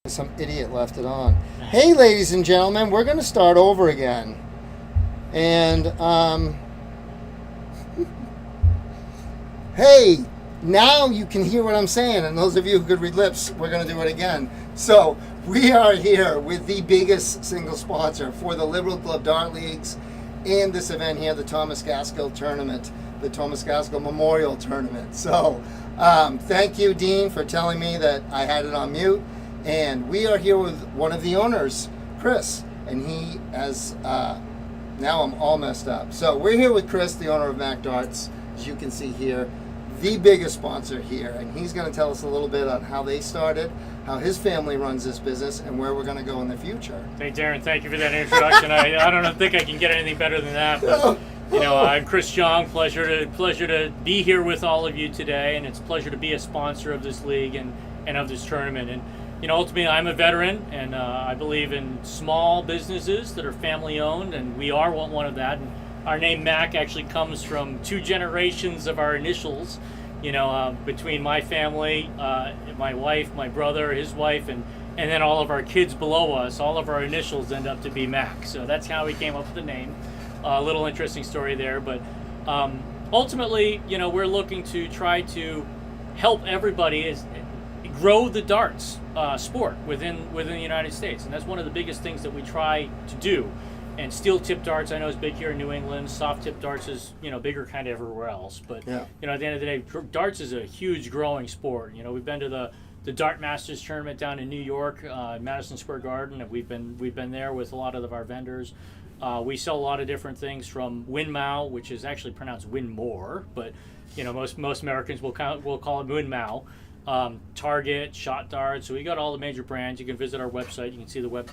Some idiot left it on. Hey, ladies and gentlemen, we're going to start over again. And, hey, now you can hear what I'm saying. And those of you who could read lips, we're going to do it again. So, we are here with the biggest single sponsor for the Liberal Club Dart Leagues and this event here, the Thomas Gaskell Tournament, the Thomas Gaskell Memorial Tournament. So, thank you, Dean, for telling me that I had it on mute. And we are here with one of the owners, Chris, and he has, now I'm all messed up. So we're here with Chris, the owner of Mac Darts, as you can see here, the biggest sponsor here. And he's going to tell us a little bit on how they started, how his family runs this business, and where we're going to go in the future. Hey, Darren, thank you for that introduction. I don't think I can get anything better than that. But, you know, I'm Chris Young. Pleasure to be here with all of you today, and it's a pleasure to be a sponsor of this league and of this tournament. And you know, ultimately, I'm a veteran, and I believe in small businesses that are family-owned, and we are one of that. And our name Mac actually comes from 2 generations of our initials. You know, between my family, my wife, my brother, his wife, and then all of our kids below us, all of our initials end up to be Mac. So that's how we came up with the name. A little interesting story there, but ultimately, you know, we're looking to try to help everybody grow the darts sport within the United States, and that's one of the biggest things that we try to do. And steel tip darts, I know, is big here in New England. Soft tip darts is, you know, bigger kind of everywhere else. But you know, at the end of the day, darts is a huge growing sport. You know, we've been to the Dart Masters tournament down in New York, Madison Square Garden, and we've been there with a lot of our vendors. We sell a lot of different things from Winmau, which is actually pronounced Winmore, but you know, most Americans will call it Winmau. Target, Shot Darts. So we got all the major brands. You can visit our website. You can see the web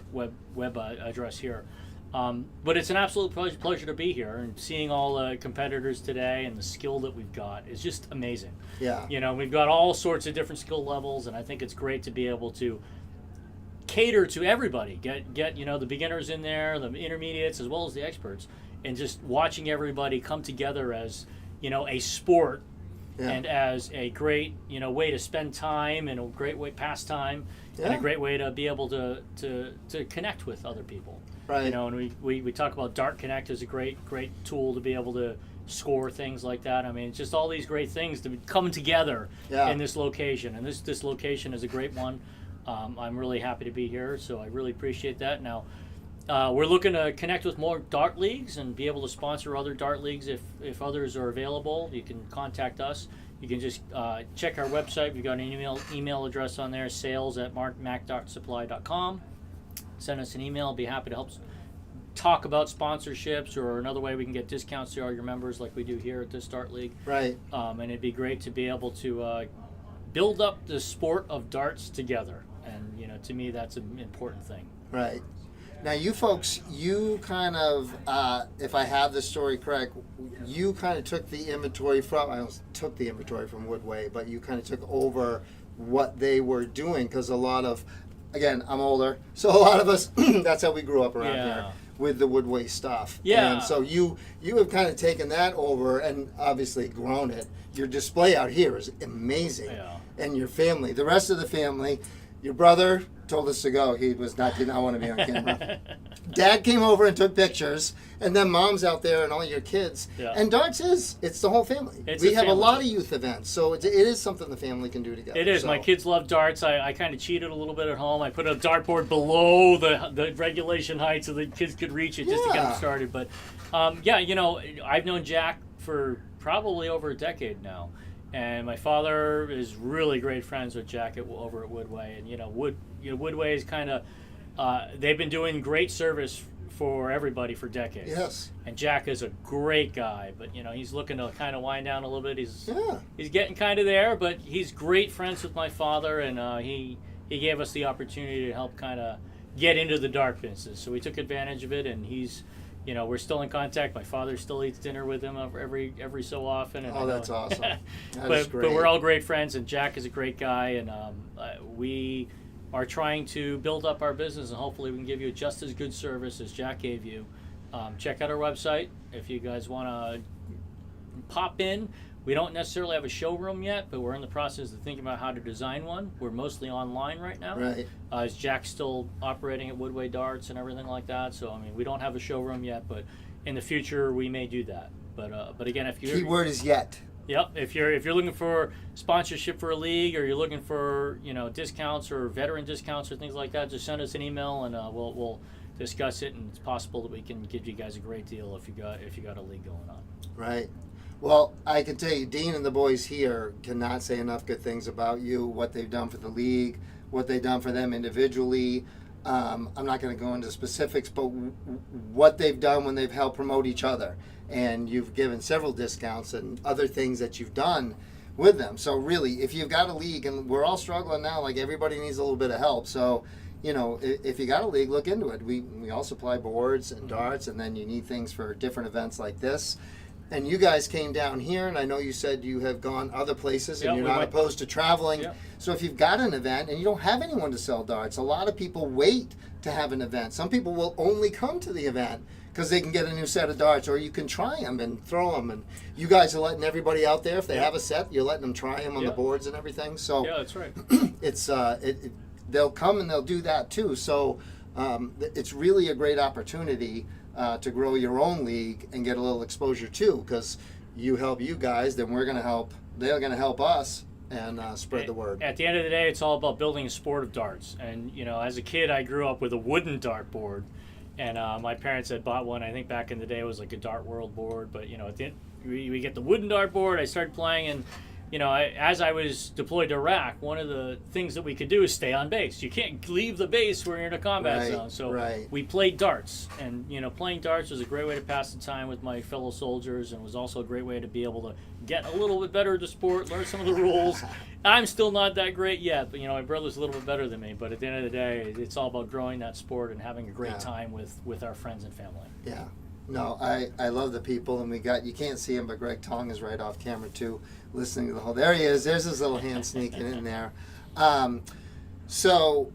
address here. But it's an absolute pleasure to be here, and seeing all the competitors today and the skill that we've got is just amazing. Yeah. You know, we've got all sorts of different skill levels, and I think it's great to be able to cater to everybody. Get you know, the beginners in there, the intermediates, as well as the experts, and just watching everybody come together as, you know, a sport. Yeah. And as a great, you know, way to spend time, and a great way pastime, and a great way to be able to connect with other people. Right. You know, and we talk about Dart Connect as a great tool to be able to score things like that. I mean, it's just all these great things to come together in this location, and this location is a great one. I'm really happy to be here, so I really appreciate that. Now, we're looking to connect with more dart leagues and be able to sponsor other dart leagues if others are available. You can contact us. You can just check our website. We've got an email address on there, sales@macdartsupply.com. Send us an email. I'll be happy to help talk about sponsorships or another way we can get discounts to all your members like we do here at this Dart League. Right. And it'd be great to be able to build up the sport of darts together. And, you know, to me, that's an important thing. Right. Now, you folks, you kind of, if I have this story correct, you kind of took the inventory from, I don't took the inventory from Woodway, but you kind of took over what they were doing, because a lot of, again, I'm older, so a lot of us, that's how we grew up around here, with the Woodway stuff. Yeah. And so you have kind of taken that over and obviously grown it. Your display out here is amazing. Yeah. And your family, the rest of the family, your brother told us to go. He did not want to be on camera. Dad came over and took pictures, and then Mom's out there and all your kids. Yeah. And darts it's the whole family. We have a lot of youth events, so it is something the family can do together. It is. So. My kids love darts. I kind of cheated a little bit at home. I put a dartboard below the regulation height so the kids could reach it just to get them started. But you know, I've known Jack for probably over a decade now. And my father is really great friends with Jack over at Woodway, and Woodway is kind of they've been doing great service for everybody for decades. Yes. And Jack is a great guy, but you know, he's looking to kind of wind down a little bit. He's getting kind of there, but he's great friends with my father, and he gave us the opportunity to help kind of get into the dart business. So we took advantage of it, and he's. You know, we're still in contact. My father still eats dinner with him every so often. And that's awesome. That is great. But we're all great friends, and Jack is a great guy, and we are trying to build up our business, and hopefully we can give you just as good service as Jack gave you. Check out our website if you guys want to pop in. We don't necessarily have a showroom yet, but we're in the process of thinking about how to design one. We're mostly online right now. Right. Is Jack still operating at Woodway Darts and everything like that? So I mean, we don't have a showroom yet, but in the future we may do that. But again, if you Keyword is yet. Yep. If you're looking for sponsorship for a league, or you're looking for discounts or veteran discounts or things like that, just send us an email and we'll discuss it. And it's possible that we can give you guys a great deal if you got a league going on. Right. Well, I can tell you, Dean and the boys here cannot say enough good things about you, what they've done for the league, what they've done for them individually. I'm not going to go into specifics, but what they've done when they've helped promote each other. And you've given several discounts and other things that you've done with them. So really, if you've got a league, and we're all struggling now, like everybody needs a little bit of help. So, if you got a league, look into it. We all supply boards and darts, and then you need things for different events like this. And you guys came down here, and I know you said you have gone other places, and you're not opposed to traveling. Yeah. So if you've got an event and you don't have anyone to sell darts, a lot of people wait to have an event. Some people will only come to the event because they can get a new set of darts, or you can try them and throw them. And you guys are letting everybody out there, if they have a set, you're letting them try them on the boards and everything. So yeah, that's right. It's they'll come and they'll do that too. So it's really a great opportunity to grow your own league and get a little exposure too, because you help you guys, then we're going to help, they're going to help us and spread the word. At the end of the day, it's all about building a sport of darts. And, as a kid, I grew up with a wooden dart board. And my parents had bought one, I think back in the day it was like a Dart World board. But, at the end, we get the wooden dart board, I started playing, and as I was deployed to Iraq, one of the things that we could do is stay on base. You can't leave the base when you're in a combat zone. So we played darts. And, playing darts was a great way to pass the time with my fellow soldiers, and was also a great way to be able to get a little bit better at the sport, learn some of the rules. I'm still not that great yet, but, my brother's a little bit better than me. But at the end of the day, it's all about growing that sport and having a great time with our friends and family. Yeah. No, I love the people, and you can't see him, but Greg Tong is right off camera too, listening to the whole. There he is. There's his little hand sneaking in there. So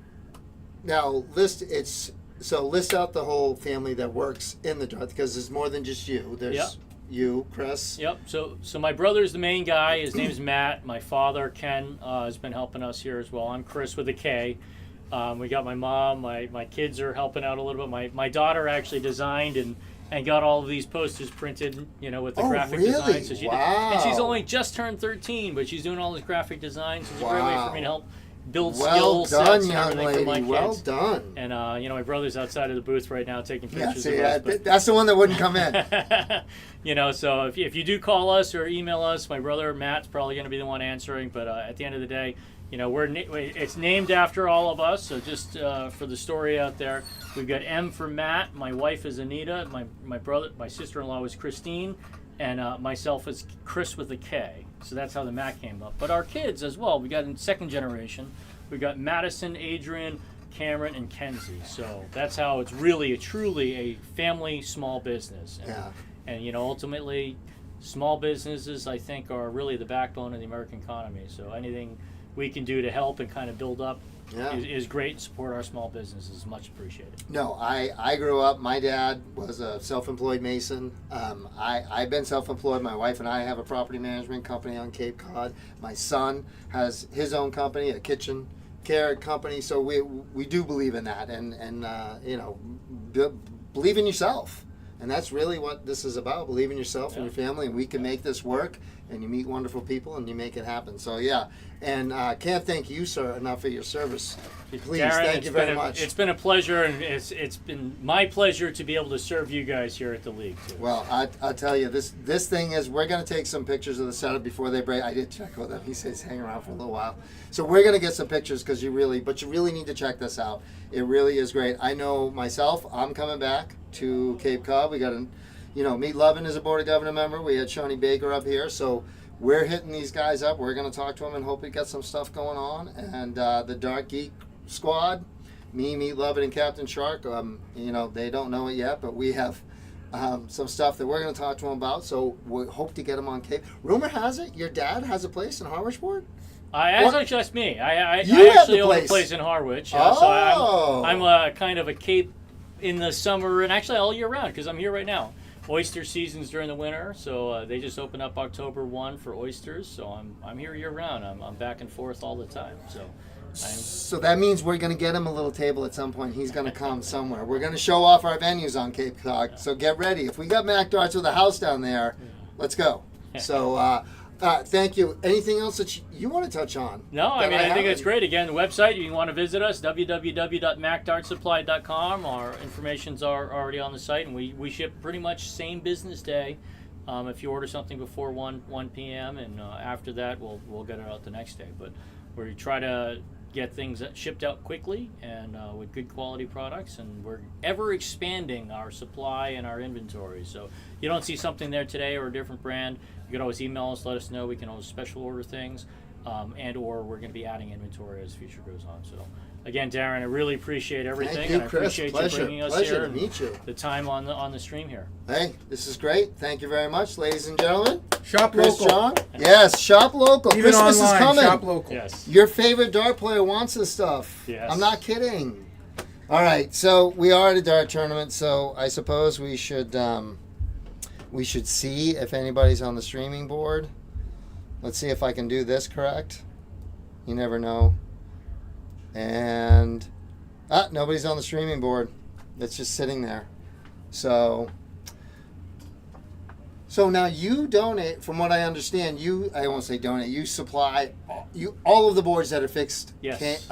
now list out the whole family that works in the dart, because there's more than just you. There's you, Chris. Yep. So my brother's the main guy. His name's Matt. My father, Ken, has been helping us here as well. I'm Chris with a K. We got my mom. My kids are helping out a little bit. My daughter actually designed and got all of these posters printed, with the graphic design. So and she's only just turned 13, but she's doing all this graphic designs. It's a great way for me to help build skill sets and everything for my kids. Well done. And my brother's outside of the booth right now taking pictures of us. That's the one that wouldn't come in. So if you do call us or email us, my brother Matt's probably going to be the one answering. But at the end of the day, it's named after all of us. So just for the story out there, we've got M for Matt. My wife is Anita. My sister-in-law is Christine, and myself is Chris with a K. So that's how the Matt came up. But our kids as well. We got in second generation. We got Madison, Adrian, Cameron, and Kenzie. So that's how it's really truly a family small business. And ultimately, small businesses I think are really the backbone of the American economy. So anything we can do to help and kind of build up is great, and support our small businesses is much appreciated. No, I grew up, my dad was a self-employed mason. I've been self-employed. My wife and I have a property management company on Cape Cod. My son has his own company, a kitchen care company. So we do believe in that, and believe in yourself. And that's really what this is about. Believe in yourself and your family, and we can make this work. And you meet wonderful people, and you make it happen. So and can't thank you, sir, enough for your service. Please, Darren, thank you very much. It's been a pleasure, and it's been my pleasure to be able to serve you guys here at the league too. Well, I'll tell you, this thing is, we're going to take some pictures of the setup before they break. I did check with him. He says hang around for a little while. So we're going to get some pictures, because you really need to check this out. It really is great. I know myself, I'm coming back to Cape Cod. We got Meet Lovin is a Board of Governor member. We had Shawnee Baker up here. So we're hitting these guys up. We're going to talk to them and hope we get some stuff going on. And the Dark Geek squad, Meet Lovin and Captain Shark, they don't know it yet, but we have some stuff that we're going to talk to them about. So we hope to get them on Cape. Rumor has it your dad has a place in Harwichport? Actually, just me. I actually own a place in Harwich. So I'm kind of a Cape in the summer and actually all year round, because I'm here right now. oyster seasons during the winter, so they just opened up October 1 for oysters. So I'm here year round. I'm back and forth all the time. So that means we're going to get him a little table at some point. He's going to come somewhere. We're going to show off our venues on Cape Cod. So get ready. If we got Mac Darts with a house down there, let's go. So thank you. Anything else that you want to touch on? No, I think that's great. Again, the website, you want to visit us, www.macdartsupply.com. Our information's are already on the site, and we ship pretty much same business day. If you order something before 1 p.m. and after that, we'll get it out the next day. But we try to get things shipped out quickly and with good quality products, and we're ever expanding our supply and our inventory. So you don't see something there today or a different brand, you can always email us, let us know. We can always special order things, and or we're going to be adding inventory as the future goes on. So again, Darren, I really appreciate everything. Thank you, and I Chris. appreciate Pleasure. you bringing us Pleasure here to and meet you. the time on the stream here. Hey, this is great. Thank you very much, ladies and gentlemen. Shop Chris local. John. Yes, shop local. Even Christmas online, is coming. shop local. Yes. Your favorite dart player wants this stuff. Yes. I'm not kidding. All right, so we are at a dart tournament, so I suppose we should see if anybody's on the streaming board. Let's see if I can do this correct. You never know. And nobody's on the streaming board. It's just sitting there. So now you donate, from what I understand, I won't say donate, you supply all of the boards that are fixed. Yes.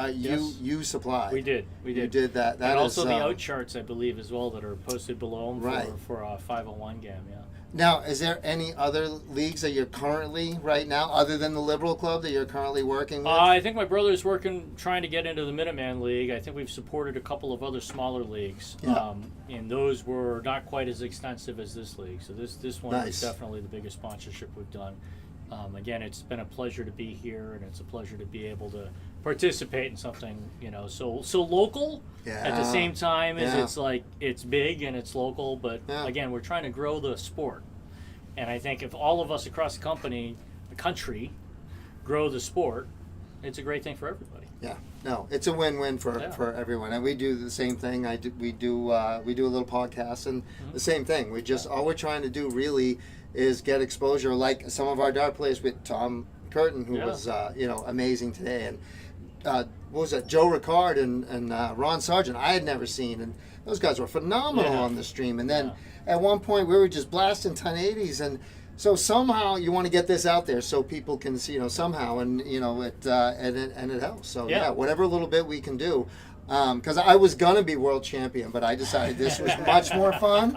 You supply. We did. You did that. And also the out charts, I believe, as well, that are posted below them Right. for a 501 GAM, yeah. Now, is there any other leagues that you're currently, right now, other than the Liberal Club, that you're currently working with? I think my brother's trying to get into the Minuteman League. I think we've supported a couple of other smaller leagues, Yeah. and those were not quite as extensive as this league. So this one Nice. is definitely the biggest sponsorship we've done. Again, it's been a pleasure to be here, and it's a pleasure to be able to participate in something so local. At the same time as it's like it's big and it's local, but again, we're trying to grow the sport. And I think if all of us across the country, grow the sport, it's a great thing for everybody. Yeah, no, it's a win-win for everyone, and we do the same thing. We do a little podcast, and the same thing. All we're trying to do really is get exposure, like some of our dart players with Tom Curtin, who was amazing today, and what was that, Joe Ricard and Ron Sargent, I had never seen, and those guys were phenomenal on the stream. And then at one point we were just blasting 1080s, and so somehow you want to get this out there so people can see, somehow, and it helps. So whatever little bit we can do. Because I was gonna be world champion, but I decided this was much more fun.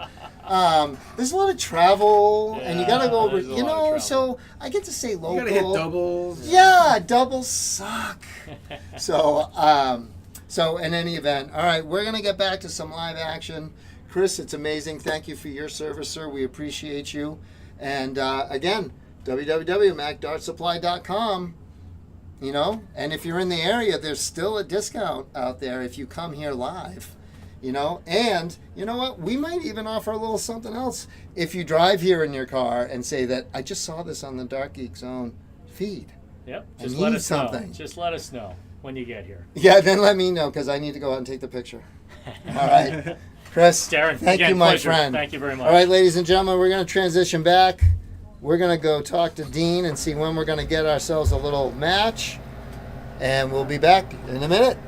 There's a lot of travel, and you gotta go over, so I get to say local. You gotta hit doubles. Yeah, doubles suck. So in any event, all right, we're gonna get back to some live action. Chris, it's amazing. Thank you for your service, sir. We appreciate you. And again, www.macdartsupply.com. And if you're in the area, there's still a discount out there if you come here live. And you know what? We might even offer a little something else if you drive here in your car and say that I just saw this on the Dark Geek Zone feed. Yep. I Just need let us something. know. Just let us know when you get here. Yeah, then let me know, because I need to go out and take the picture. All right. Chris, Darren, thank again, you, my pleasure. friend. Thank you very much. All right, ladies and gentlemen, we're going to transition back. We're going to go talk to Dean and see when we're going to get ourselves a little match. And we'll be back in a minute.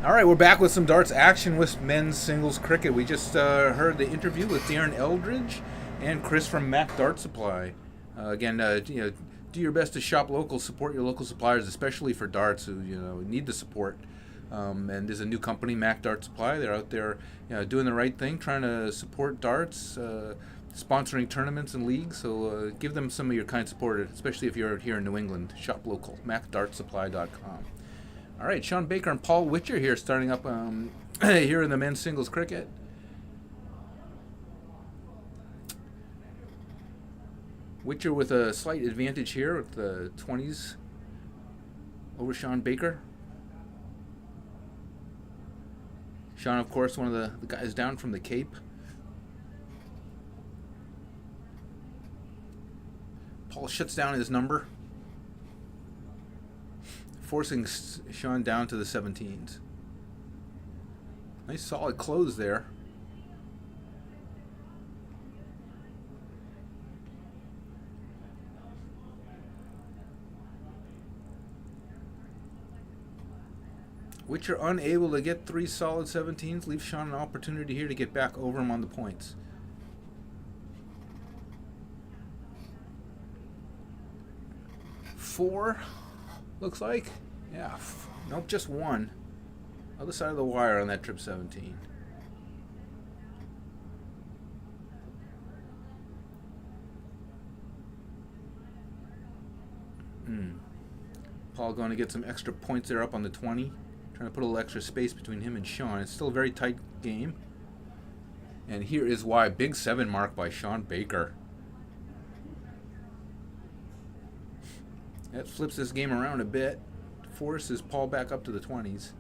All right, we're back with some darts action with men's singles cricket. We just heard the interview with Darren Eldridge and Chris from Mac Dart Supply. Again, do your best to shop local, support your local suppliers, especially for darts who need the support. And there's a new company, Mac Dart Supply. They're out there, doing the right thing, trying to support darts, sponsoring tournaments and leagues. So give them some of your kind support, especially if you're here in New England. Shop local, MacDartSupply.com. All right, Sean Baker and Paul Witcher here, starting up here in the men's singles cricket. Witcher with a slight advantage here with the 20s over Sean Baker. Sean, of course, one of the guys down from the Cape. Paul shuts down his number, forcing Sean down to the 17s. Nice solid close there. Witcher unable to get 3 solid 17s, leaves Sean an opportunity here to get back over him on the points. Four, looks like. Yeah, nope, just one. Other side of the wire on that trip 17. Paul going to get some extra points there up on the 20. Trying to put a little extra space between him and Sean. It's still a very tight game. And here is why. Big 7 mark by Sean Baker. That flips this game around a bit. Forces Paul back up to the 20s.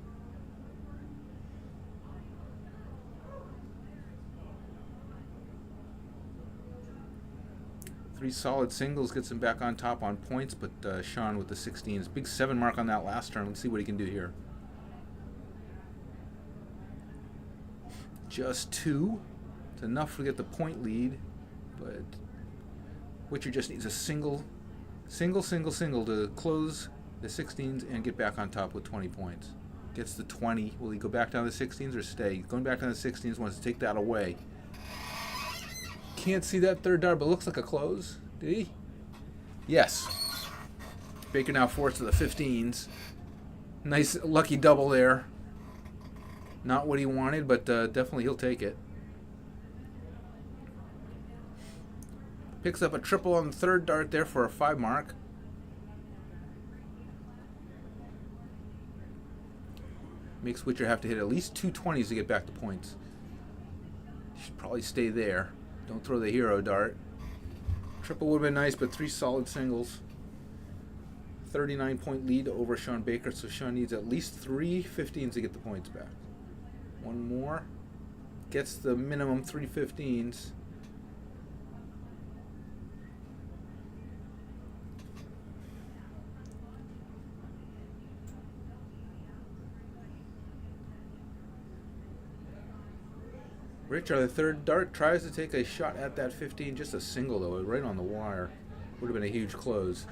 Three solid singles gets him back on top on points, but Sean with the 16s. Big 7 mark on that last turn. Let's see what he can do here. Just 2. It's enough to get the point lead, but Witcher just needs a single to close the 16s and get back on top with 20 points. Gets the 20. Will he go back down the 16s or stay? Going back down the 16s, wants to take that away. Can't see that third dart, but looks like a close. Did he? Yes. Baker now forced to the 15s. Nice lucky double there. Not what he wanted, but definitely he'll take it. Picks up a triple on the third dart there for a 5 mark. Makes Witcher have to hit at least 2 20s to get back to points. Should probably stay there. Don't throw the hero dart. Triple would have been nice, but 3 solid singles. 39-point lead over Sean Baker, so Sean needs at least 3 15s to get the points back. One more. Gets the minimum 3 15s. Rich, the third dart, tries to take a shot at that 15. Just a single, though, right on the wire. Would have been a huge close.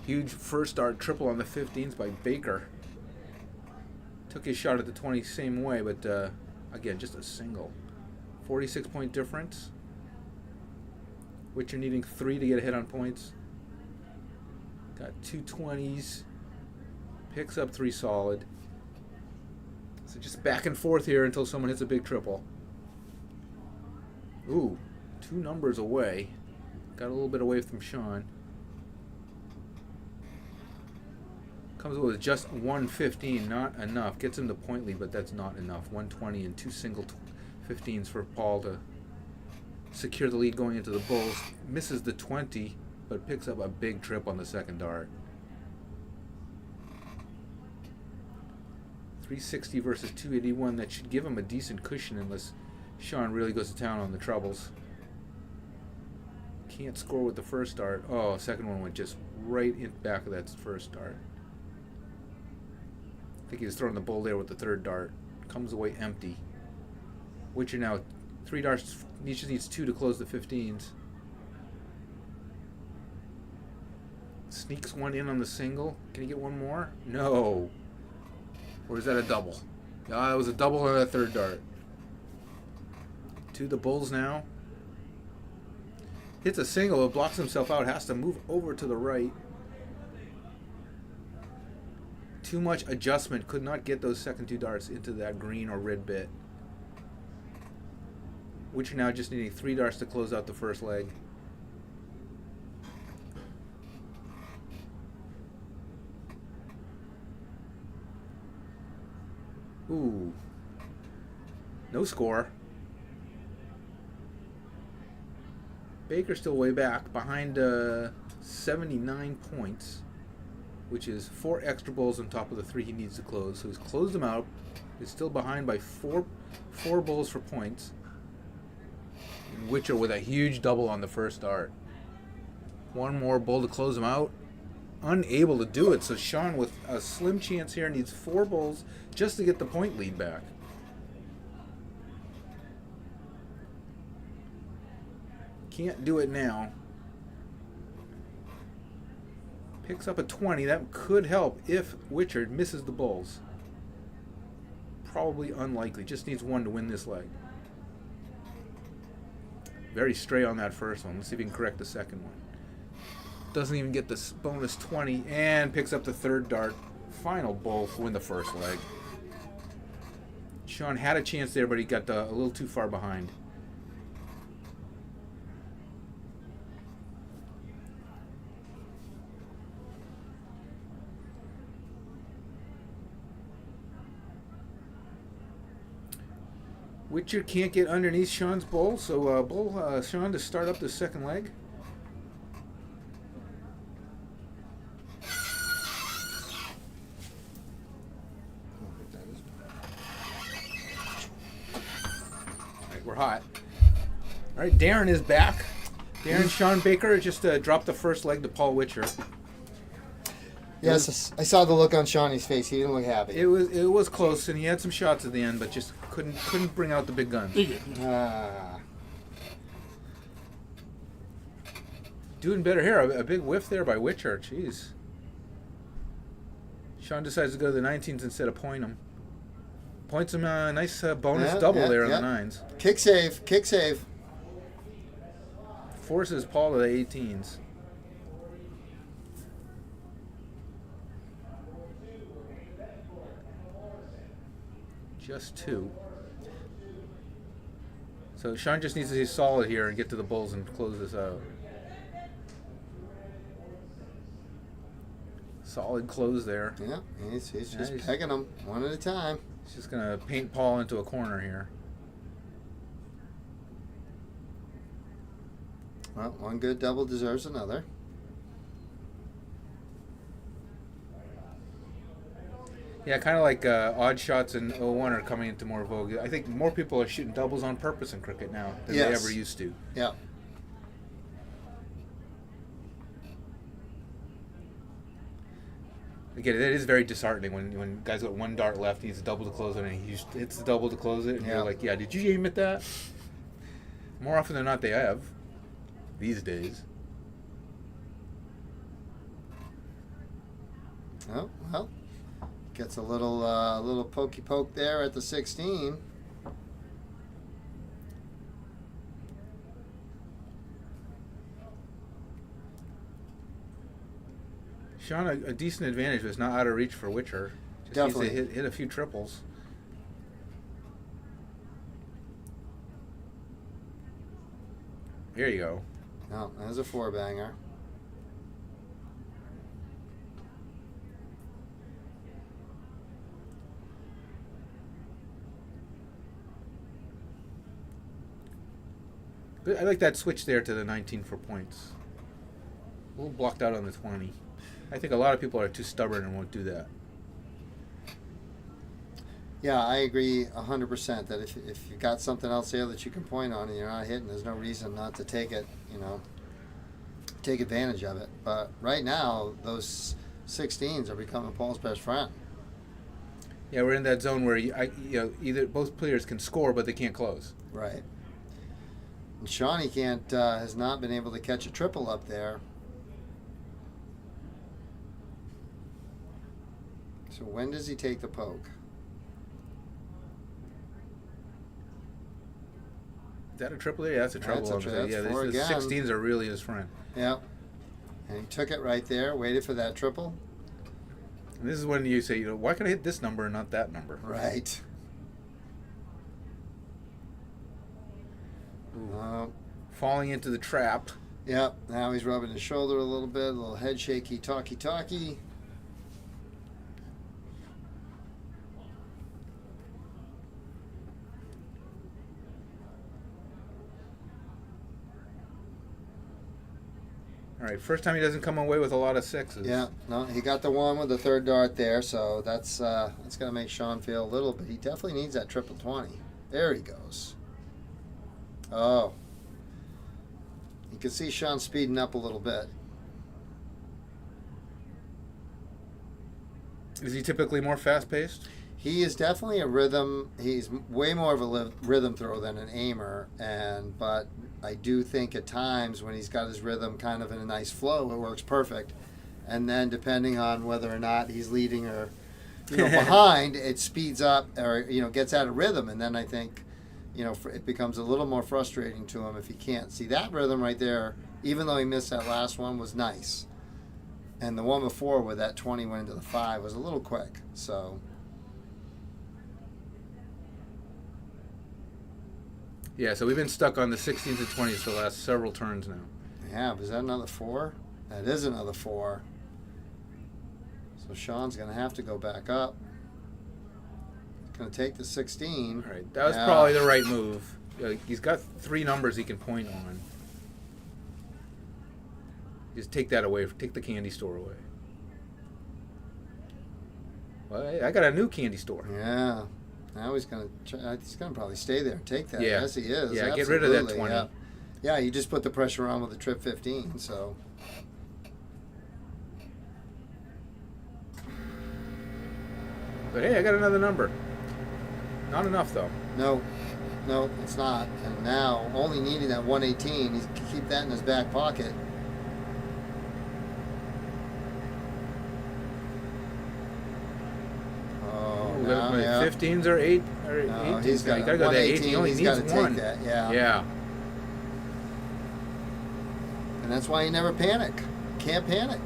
Huge first dart triple on the 15s by Baker. Took his shot at the 20 same way, but again, just a single. 46-point difference. Witcher needing 3 to get a hit on points. Got 2 20s. Picks up 3 solid. So just back and forth here until someone hits a big triple. Ooh, 2 numbers away. Got a little bit away from Sean. Comes with just 115, not enough. Gets him the point lead, but that's not enough. 120 and 2 single 15s for Paul to secure the lead going into the Bulls. Misses the 20, but picks up a big trip on the second dart. 360 versus 281. That should give him a decent cushion unless Sean really goes to town on the trebles. Can't score with the first dart. Oh, second one went just right in back of that first dart. I think he was throwing the bull there with the third dart. Comes away empty. Witcher now 3 darts. Just needs 2 to close the 15s. Sneaks one in on the single. Can he get one more? No. Or is that a double? Ah, it was a double on that third dart. To the Bulls now. Hits a single, but blocks himself out. Has to move over to the right. Too much adjustment. Could not get those second 2 darts into that green or red bit. Which are now just needing 3 darts to close out the first leg. Ooh. No score. Baker's still way back, behind 79 points, which is 4 extra bowls on top of the 3 he needs to close. So he's closed them out. He's still behind by four bowls for points. And Witcher with a huge double on the first dart. One more bowl to close him out. Unable to do it, so Sean, with a slim chance here, needs 4 bowls just to get the point lead back. Can't do it now. Picks up a 20. That could help if Witcher misses the bowls. Probably unlikely. Just needs 1 to win this leg. Very stray on that first one. Let's see if he can correct the second one. Doesn't even get this bonus 20 and picks up the third dart. Final bowl to win the first leg. Sean had a chance there, but he got a little too far behind. Witcher can't get underneath Sean's bowl, so Sean to start up the second leg. Alright, we're hot. Alright, Darren is back. Darren Sean Baker just dropped the first leg to Paul Witcher. Yes, I saw the look on Shawnee's face. He didn't look happy. It was close, and he had some shots at the end, but just couldn't bring out the big guns. Doing better here. A big whiff there by Witcher. Jeez. Sean decides to go to the 19s instead of point him. Points him a nice bonus double there on the 9s. Kick save. Forces Paul to the 18s. Just 2. So Sean just needs to be solid here and get to the Bulls and close this out. Solid close there. Yeah, he's just pegging them one at a time. He's just going to paint Paul into a corner here. Well, one good double deserves another. Yeah, kind of like odd shots in 01 are coming into more vogue. I think more people are shooting doubles on purpose in cricket now than they ever used to. Yeah. Again, it is very disheartening when guys got 1 dart left, he needs a double to close it, and he just hits the double to close it, and you're like, yeah, did you aim at that? More often than not, they have these days. Oh, well. Gets a little pokey poke there at the 16. Sean, a decent advantage, but it's not out of reach for Witcher. Just Definitely. needs to hit a few triples. There you go. Oh, there's a 4-banger. But I like that switch there to the 19 for points. A little blocked out on the 20. I think a lot of people are too stubborn and won't do that. Yeah, I agree 100% that if you got something else there that you can point on and you're not hitting, there's no reason not to take it, take advantage of it. But right now, those 16s are becoming Paul's best friend. Yeah, we're in that zone where either both players can score, but they can't close. Right. And Shawnee has not been able to catch a triple up there. So when does he take the poke? Is that a triple? Yeah, that's a triple. That's Yeah, four the again. 16s are really his friend. Yep. And he took it right there, waited for that triple. And this is when you say, why can I hit this number and not that number? Right. Falling into the trap. Yep. Now he's rubbing his shoulder a little bit, a little head shaky, talky. All right, first time he doesn't come away with a lot of sixes. Yeah, no, he got the one with the third dart there, so that's going to make Sean feel a little bit. He definitely needs that triple 20. There he goes. Oh. You can see Sean speeding up a little bit. Is he typically more fast-paced? He is definitely a rhythm. He's way more of a rhythm thrower than an aimer, but I do think at times when he's got his rhythm kind of in a nice flow, it works perfect. And then depending on whether or not he's leading or behind, it speeds up or gets out of rhythm, and then I think it becomes a little more frustrating to him if he can't see that rhythm right there. Even though he missed that last one, was nice, and the one before where that 20 went into the 5 was a little quick. So. Yeah, so we've been stuck on the 16s and 20s for the last several turns now. Yeah, but is that another 4? That is another 4. So Sean's going to have to go back up. He's going to take the 16. All right, that was probably the right move. He's got 3 numbers he can point on. Just take that away. Take the candy store away. Well, I got a new candy store. Yeah. Now he's gonna probably stay there and take that. Yeah. Yes, he is. Yeah, Absolutely. get rid of that 20. Yeah, you just put the pressure on with the trip 15. So. But hey, I got another number. Not enough though. No, it's not. And now only needing that 118, he can keep that in his back pocket. Yeah. 15s or 8 or 18s. He's got to go to 18. He only needs one. That, yeah. Yeah. And that's why you never panic. Can't panic.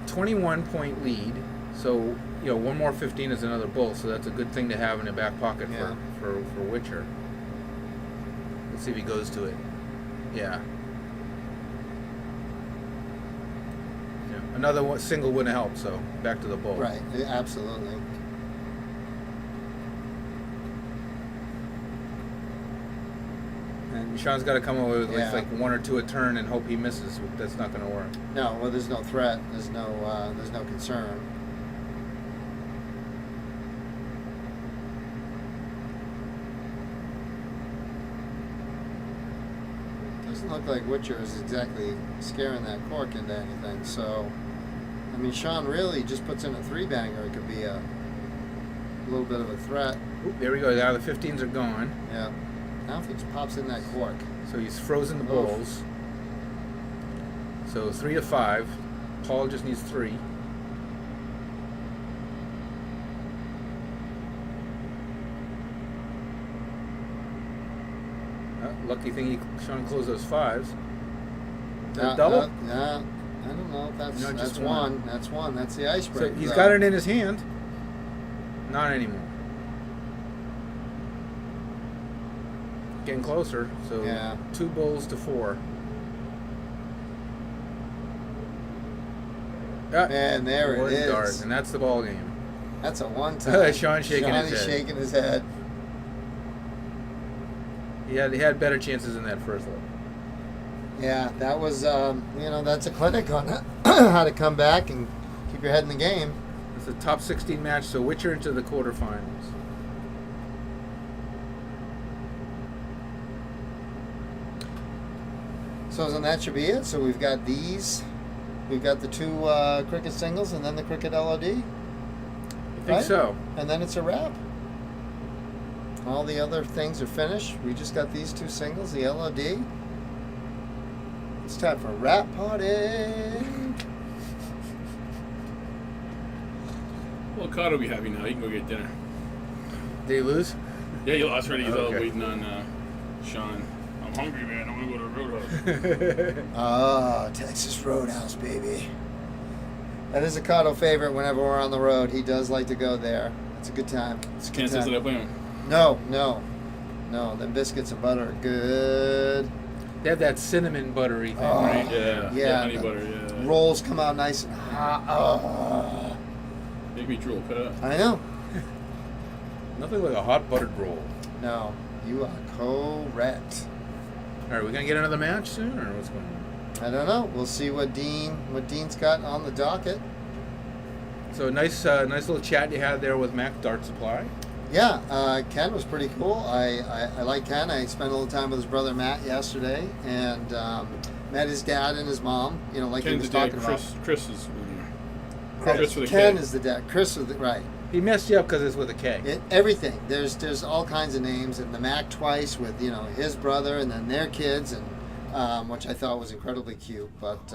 21-point lead. So one more 15 is another bull. So that's a good thing to have in the back pocket for Witcher. Let's see if he goes to it. Yeah. Another single wouldn't have helped, so back to the bull. Right, absolutely. And Sean's got to come away with at least like 1 or 2 a turn and hope he misses. That's not going to work. No, well, there's no threat. There's no concern. Doesn't look like Witcher is exactly scaring that cork into anything. So, I mean, Sean really just puts in a 3-banger. It could be a little bit of a threat. Oop, there we go. Now the 15s are gone. Yeah. Now if he just pops in that cork. So he's frozen the bulls. So 3 to 5. Paul just needs 3. Lucky thing Sean closed those 5s. Double? Yeah. I don't know if that's just one. That's one. That's the icebreaker. So he's got it in his hand. Not anymore. Getting closer. So 2 bulls to 4. And there it is. Dart, and that's the ball game. That's a one-time. Sean's shaking his head. Shaking his head. He had better chances in that first one. Yeah, that was, that's a clinic on how to come back and keep your head in the game. It's a top 16 match, so Witcher into the quarterfinals. So then that should be it. So we've got these. We've got the 2 cricket singles and then the cricket LOD. I think so. And then it's a wrap. All the other things are finished. We just got these 2 singles, the LOD. It's time for a rap party. Well, Cod will be happy now. He can go get dinner. Did he lose? Yeah, he lost already. He's all Okay. waiting on Sean. I'm hungry, man. I want to go to the Roadhouse. Ah, Texas Roadhouse, baby. That is a Cotto favorite whenever we're on the road. He does like to go there. It's a good time. It's a good Can't say time. that I blame him. No. The biscuits and butter are good. They have that cinnamon buttery thing, Oh, right? yeah, honey the butter. Yeah. Rolls come out nice and hot. Oh, Make me drool. Cut it up. I know. Nothing like a hot buttered roll. No, you are correct. All right, we gonna get another match soon, or what's going on? I don't know. We'll see what Dean's got on the docket. So nice little chat you had there with Mac Dart Supply. Yeah, Ken was pretty cool. I like Ken. I spent a little time with his brother Matt yesterday, and met his dad and his mom. You know, like Ken's he was the dad. talking about. Chris is Chris with a Ken K. is the dad. Chris with the right. He messed you up because it's with a K. Everything. There's all kinds of names, and the Mac twice with his brother and then their kids, and which I thought was incredibly cute. But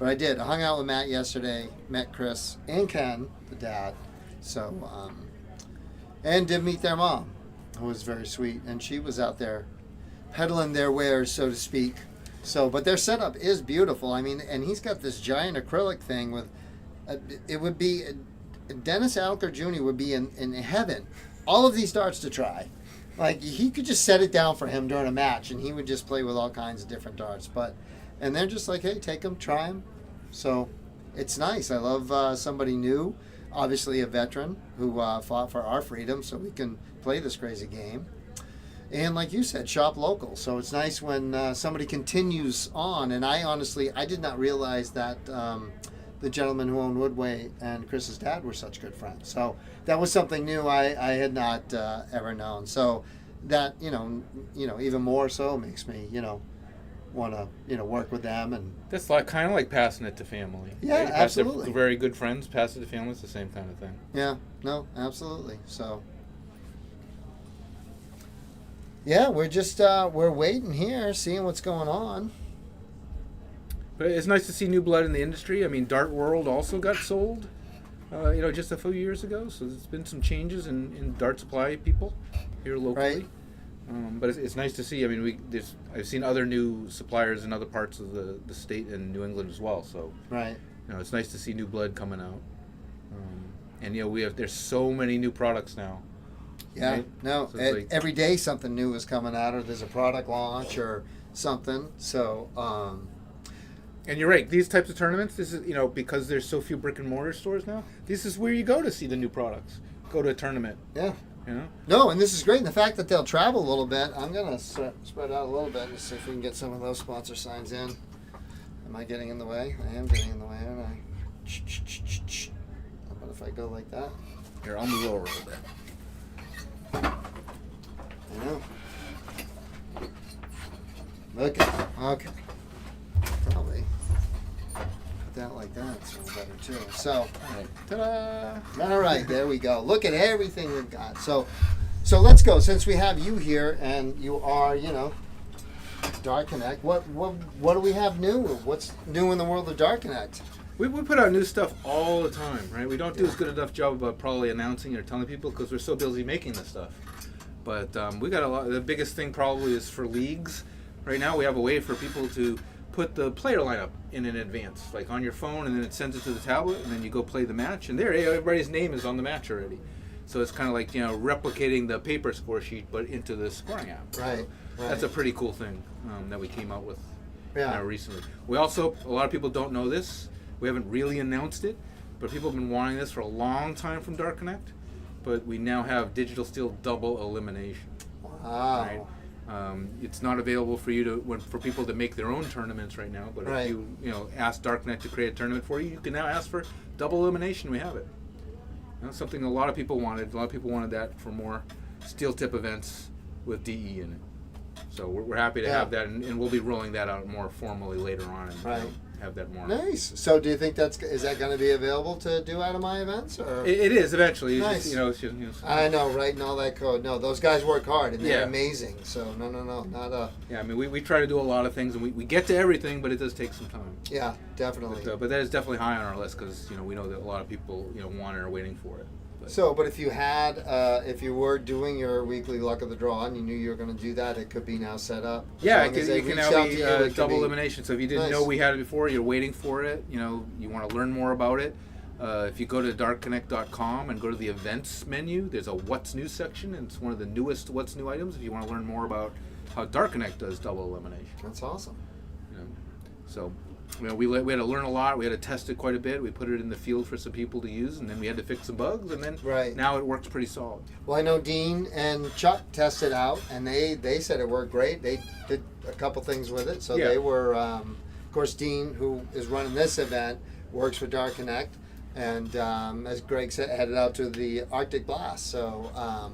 I did. I hung out with Matt yesterday, met Chris and Ken, the dad. So and did meet their mom, who was very sweet, and she was out there peddling their wares, so to speak. So, but their setup is beautiful. I mean, and he's got this giant acrylic thing with. It would be. Dennis Alker Jr. would be in heaven. All of these darts to try. Like, he could just set it down for him during a match, and he would just play with all kinds of different darts. And they're just like, hey, take them, try them. So it's nice. I love somebody new, obviously a veteran who fought for our freedom so we can play this crazy game. And like you said, shop local. So it's nice when somebody continues on. And I did not realize that the gentleman who owned Woodway and Chris's dad were such good friends. So that was something new I had not ever known. So that, even more so makes me, want to, work with them. And That's kind of like passing it to family. Yeah, right? You pass it to absolutely. very good friends, pass it to family. It's the same kind of thing. yeah, no, absolutely. So yeah, we're just, we're waiting here, seeing what's going on. But it's nice to see new blood in the industry. I mean, Dart World also got sold, just a few years ago. So there's been some changes in Dart Supply people here locally. Right. But it's nice to see. I mean, I've seen other new suppliers in other parts of the state and New England as well. So Right. it's nice to see new blood coming out. And there's so many new products now. Yeah, Right? no, So it's like- every day something new is coming out, or there's a product launch or something. So, And you're right. These types of tournaments, this is because there's so few brick and mortar stores now. This is where you go to see the new products. Go to a tournament. yeah. You know. No, and this is great. And the fact that they'll travel a little bit, I'm going to spread out a little bit and see if we can get some of those sponsor signs in. Am I getting in the way? I am getting in the way, aren't I? How about if I go like that? Here, I'll move over a little bit. I know. Okay. Probably put that like that. It's a little better too. So, Ta-da! all right, there we go. Look at everything we've got. So let's go. Since we have you here and you are, Dart Connect. What do we have new? What's new in the world of Dart Connect? We put out new stuff all the time, right? We don't do as good enough job about probably announcing or telling people because we're so busy making this stuff. But we got a lot. The biggest thing probably is for leagues. Right now, we have a way for people to put the player lineup in advance, like on your phone, and then it sends it to the tablet, and then you go play the match, and there, everybody's name is on the match already. So it's kind of like replicating the paper score sheet, but into the scoring app. Right. That's a pretty cool thing that we came out with Yeah. recently. We also, a lot of people don't know this. We haven't really announced it, but people have been wanting this for a long time from Dart Connect. But we now have Digital Steel double elimination. Wow. Right? It's not available for you for people to make their own tournaments right now. But Right. if you ask Dart Connect to create a tournament for you, you can now ask for double elimination. We have it. Something a lot of people wanted. A lot of people wanted that for more steel tip events with DE in it. So we're happy to have that, and we'll be rolling that out more formally later on. And, Right. have that more. Nice. So do you think is that going to be available to do out of my events? Or? It is eventually. It's Nice. just, it's just, I know, writing all that code. No, those guys work hard and they're Yeah. amazing. So no, not a. Yeah, I mean, we try to do a lot of things, and we get to everything, but it does take some time. Yeah, definitely. But that is definitely high on our list because we know that a lot of people want and are waiting for it. But if you had, if you were doing your weekly luck of the draw and you knew you were going to do that, it could be now set up. Yeah, As long as they it can reach now out be to you, it could double be- elimination. So if you didn't Nice. know we had it before, you're waiting for it. You want to learn more about it. If you go to darkconnect.com and go to the events menu, there's a What's New section, and it's one of the newest What's New items. If you want to learn more about how Dark Connect does double elimination. That's awesome. So. We had to learn a lot. We had to test it quite a bit. We put it in the field for some people to use, and then we had to fix some bugs, and then now it works pretty solid. Well, I know Dean and Chuck tested out, and they said it worked great. They did a couple things with it. So Yeah. they were, of course, Dean, who is running this event, works for Dark Connect, and as Greg said, headed out to the Arctic Blast, so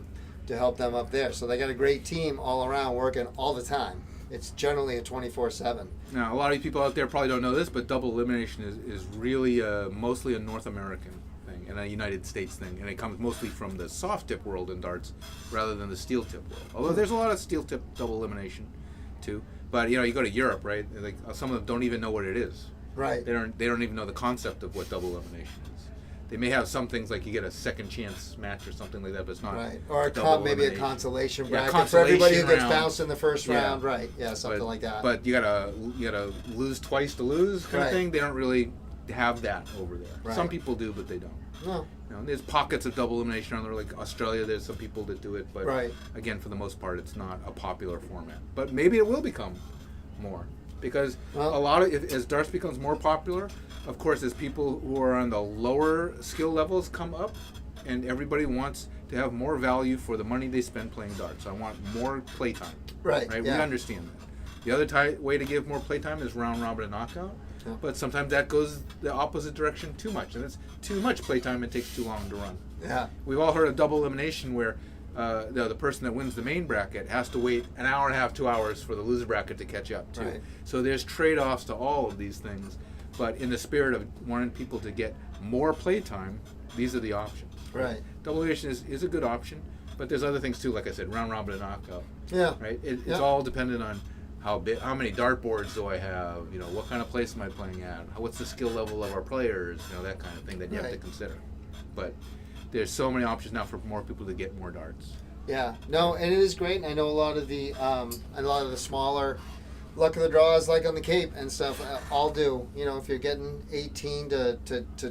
to help them up there. So they got a great team all around working all the time. It's generally a 24/7. Now, a lot of people out there probably don't know this, but double elimination is really mostly a North American thing and a United States thing, and it comes mostly from the soft tip world in darts rather than the steel tip world. Although there's a lot of steel tip double elimination too. But you go to Europe, right? Like some of them don't even know what it is. Right. They don't even know the concept of what double elimination is. They may have some things like you get a second chance match or something like that, but it's not. Right. Or maybe a consolation bracket for consolation everybody who gets round. bounced in the first Yeah. round. Right. Yeah, something like that. But you gotta lose twice to lose kind of thing. They don't really have that over there. Right. Some people do, but they don't. No. There's pockets of double elimination around there, like Australia. There's some people that do it, but Right. again, for the most part, it's not a popular format. But maybe it will become more because a lot of as darts becomes more popular. Of course, as people who are on the lower skill levels come up, and everybody wants to have more value for the money they spend playing darts. I want more playtime. Right. Right. Yeah. We understand that. The other way to give more playtime is round robin and knockout. Yeah. But sometimes that goes the opposite direction too much, and it's too much playtime. It takes too long to run. Yeah. We've all heard of double elimination where the person that wins the main bracket has to wait an hour and a half, 2 hours for the loser bracket to catch up too. Right. So there's trade-offs to all of these things. But in the spirit of wanting people to get more playtime, these are the options. Right. Double elimination is a good option, but there's other things too. Like I said, round robin and knockout. Yeah. Right. It's Yeah. all dependent on how many dartboards do I have? What kind of place am I playing at? What's the skill level of our players? That kind of thing that you have to Right. consider. But there's so many options now for more people to get more darts. Yeah, no, and it is great. And I know a lot of the smaller luck of the draws, like on the Cape and stuff, all do. If you're getting 18 to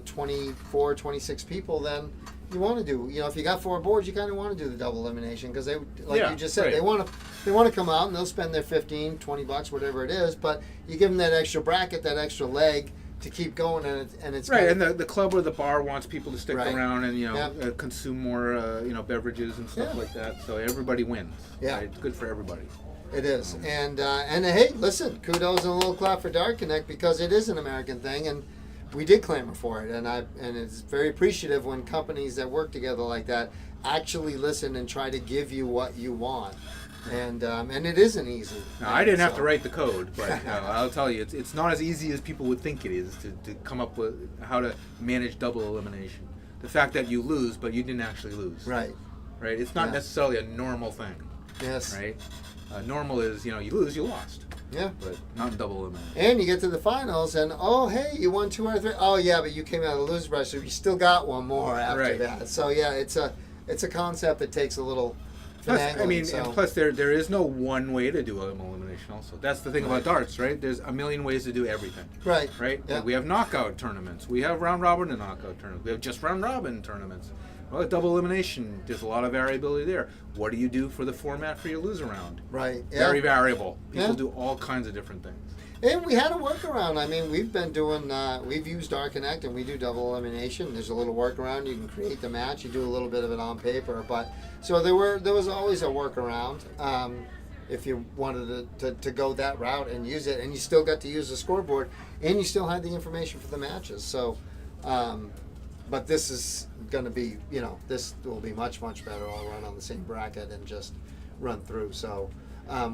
24, 26 people, then you want to do. If you got 4 boards, you kind of want to do the double elimination because they, like Yeah, you just said, right. they want to come out and they'll spend their $15, $20, whatever it is. But you give them that extra bracket, that extra leg to keep going, and it's Right, kind and the club or the bar wants people to stick Right. around and Yep. consume more beverages and stuff Yeah. like that. So everybody wins. Yeah. Right? It's good for everybody. It is, and hey, listen, kudos and a little clap for Dark Connect because it is an American thing, and we did clamor for it, and it's very appreciative when companies that work together like that actually listen and try to give you what you want, and it isn't easy. Now, I didn't have So- to write the code, but I'll tell you, it's not as easy as people would think it is to come up with how to manage double elimination. The fact that you lose, but you didn't actually lose. Right. Right. It's not Yeah. necessarily a normal thing. Yes. Right. Normal is you lose, you lost. Yeah. But not in double elimination. And you get to the finals, and oh, hey, you won 2 out of 3. Oh, yeah, but you came out of the loser bracket, so you still got one more after Right. that. So yeah, it's a concept that takes a little Plus, finagling. So. and plus there is no one way to do elimination. Also, that's the thing about darts, right? There's a million ways to do everything. Right. Right. Yeah. Like we have knockout tournaments. We have round robin and knockout tournaments. We have just round robin tournaments. Well, with double elimination, there's a lot of variability there. What do you do for the format for your loser round? Right. Yeah. Very variable. People Yeah. do all kinds of different things. And we had a workaround. I mean, we've been doing, we've used Dark Connect and we do double elimination. There's a little workaround. You can create the match. You do a little bit of it on paper. But so there was always a workaround if you wanted to go that route and use it. And you still got to use the scoreboard and you still had the information for the matches. So, but this is going to be, this will be much, much better. I'll run on the same bracket and just run through. So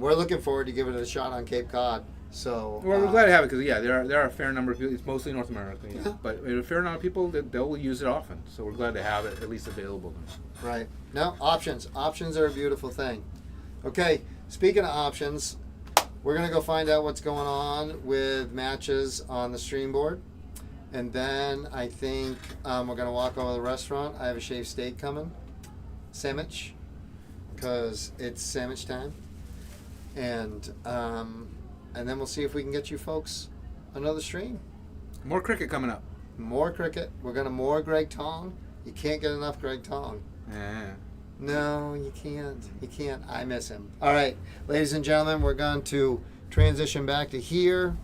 we're looking forward to giving it a shot on Cape Cod. So Well, we're glad to have it because there are a fair number of people. It's mostly North America, but a fair number of people that they'll use it often. So we're glad to have it at least available. Right. No, options. Options are a beautiful thing. Okay, speaking of options, we're going to go find out what's going on with matches on the stream board. And then I think we're going to walk over to the restaurant. I have a shaved steak coming. Sandwich. Because it's sandwich time. And then we'll see if we can get you folks another stream. More cricket coming up. More cricket. We're going to more Greg Tong. You can't get enough Greg Tong. Yeah. No, you can't. You can't. I miss him. All right, ladies and gentlemen, we're going to transition back to here.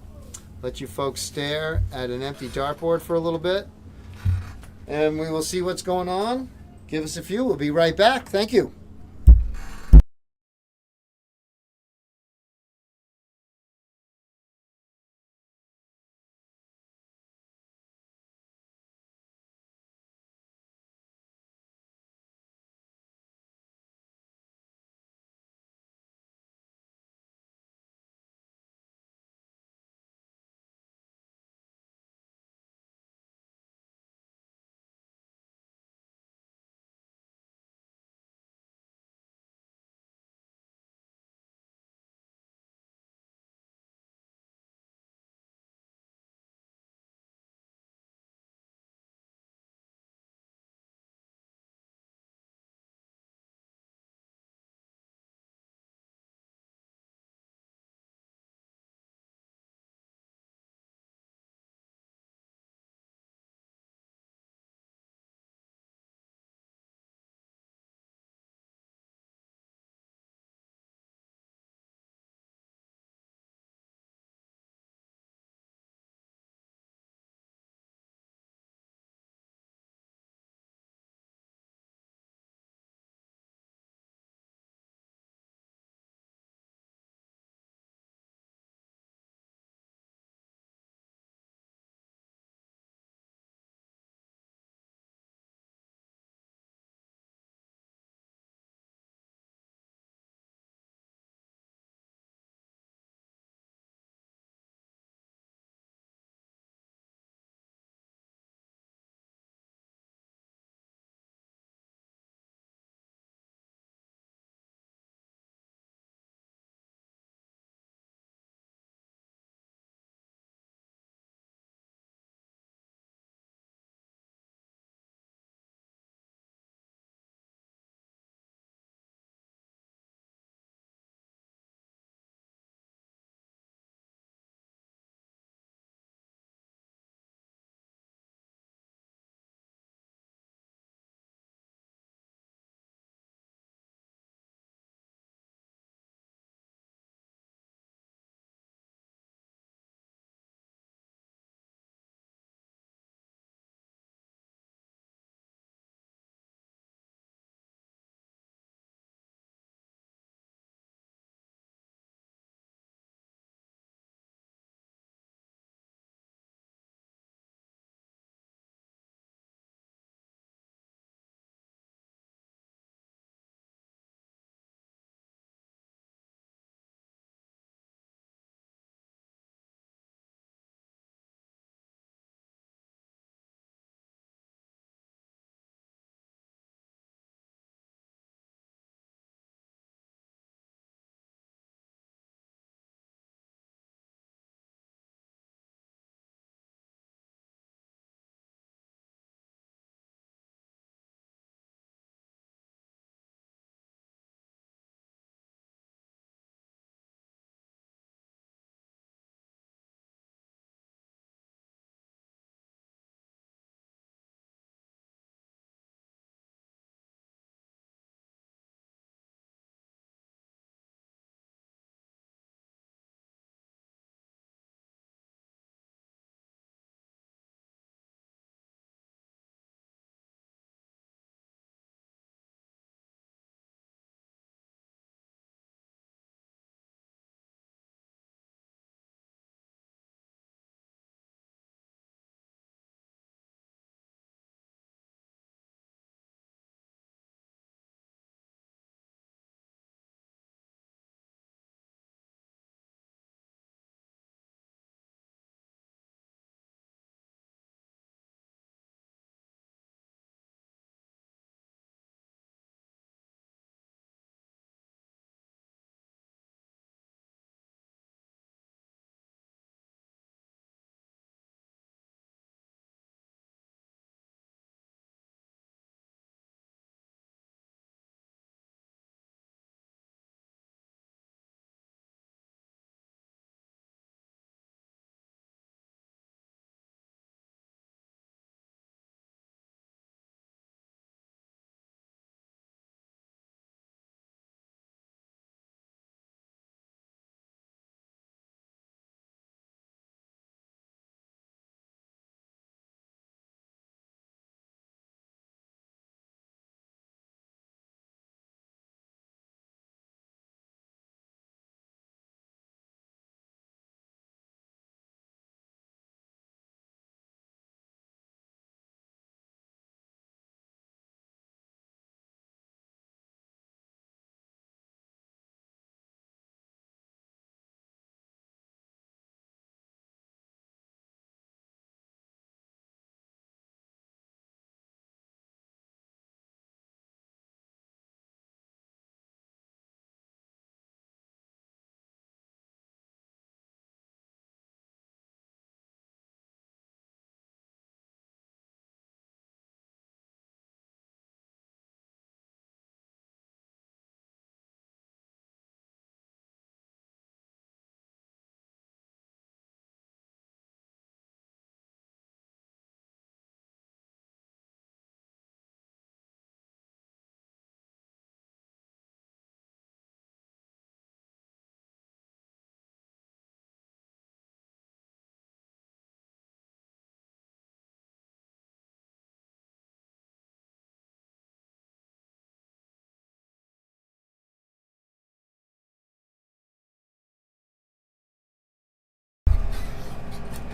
Let you folks stare at an empty dartboard for a little bit. And we will see what's going on. Give us a few. We'll be right back. Thank you.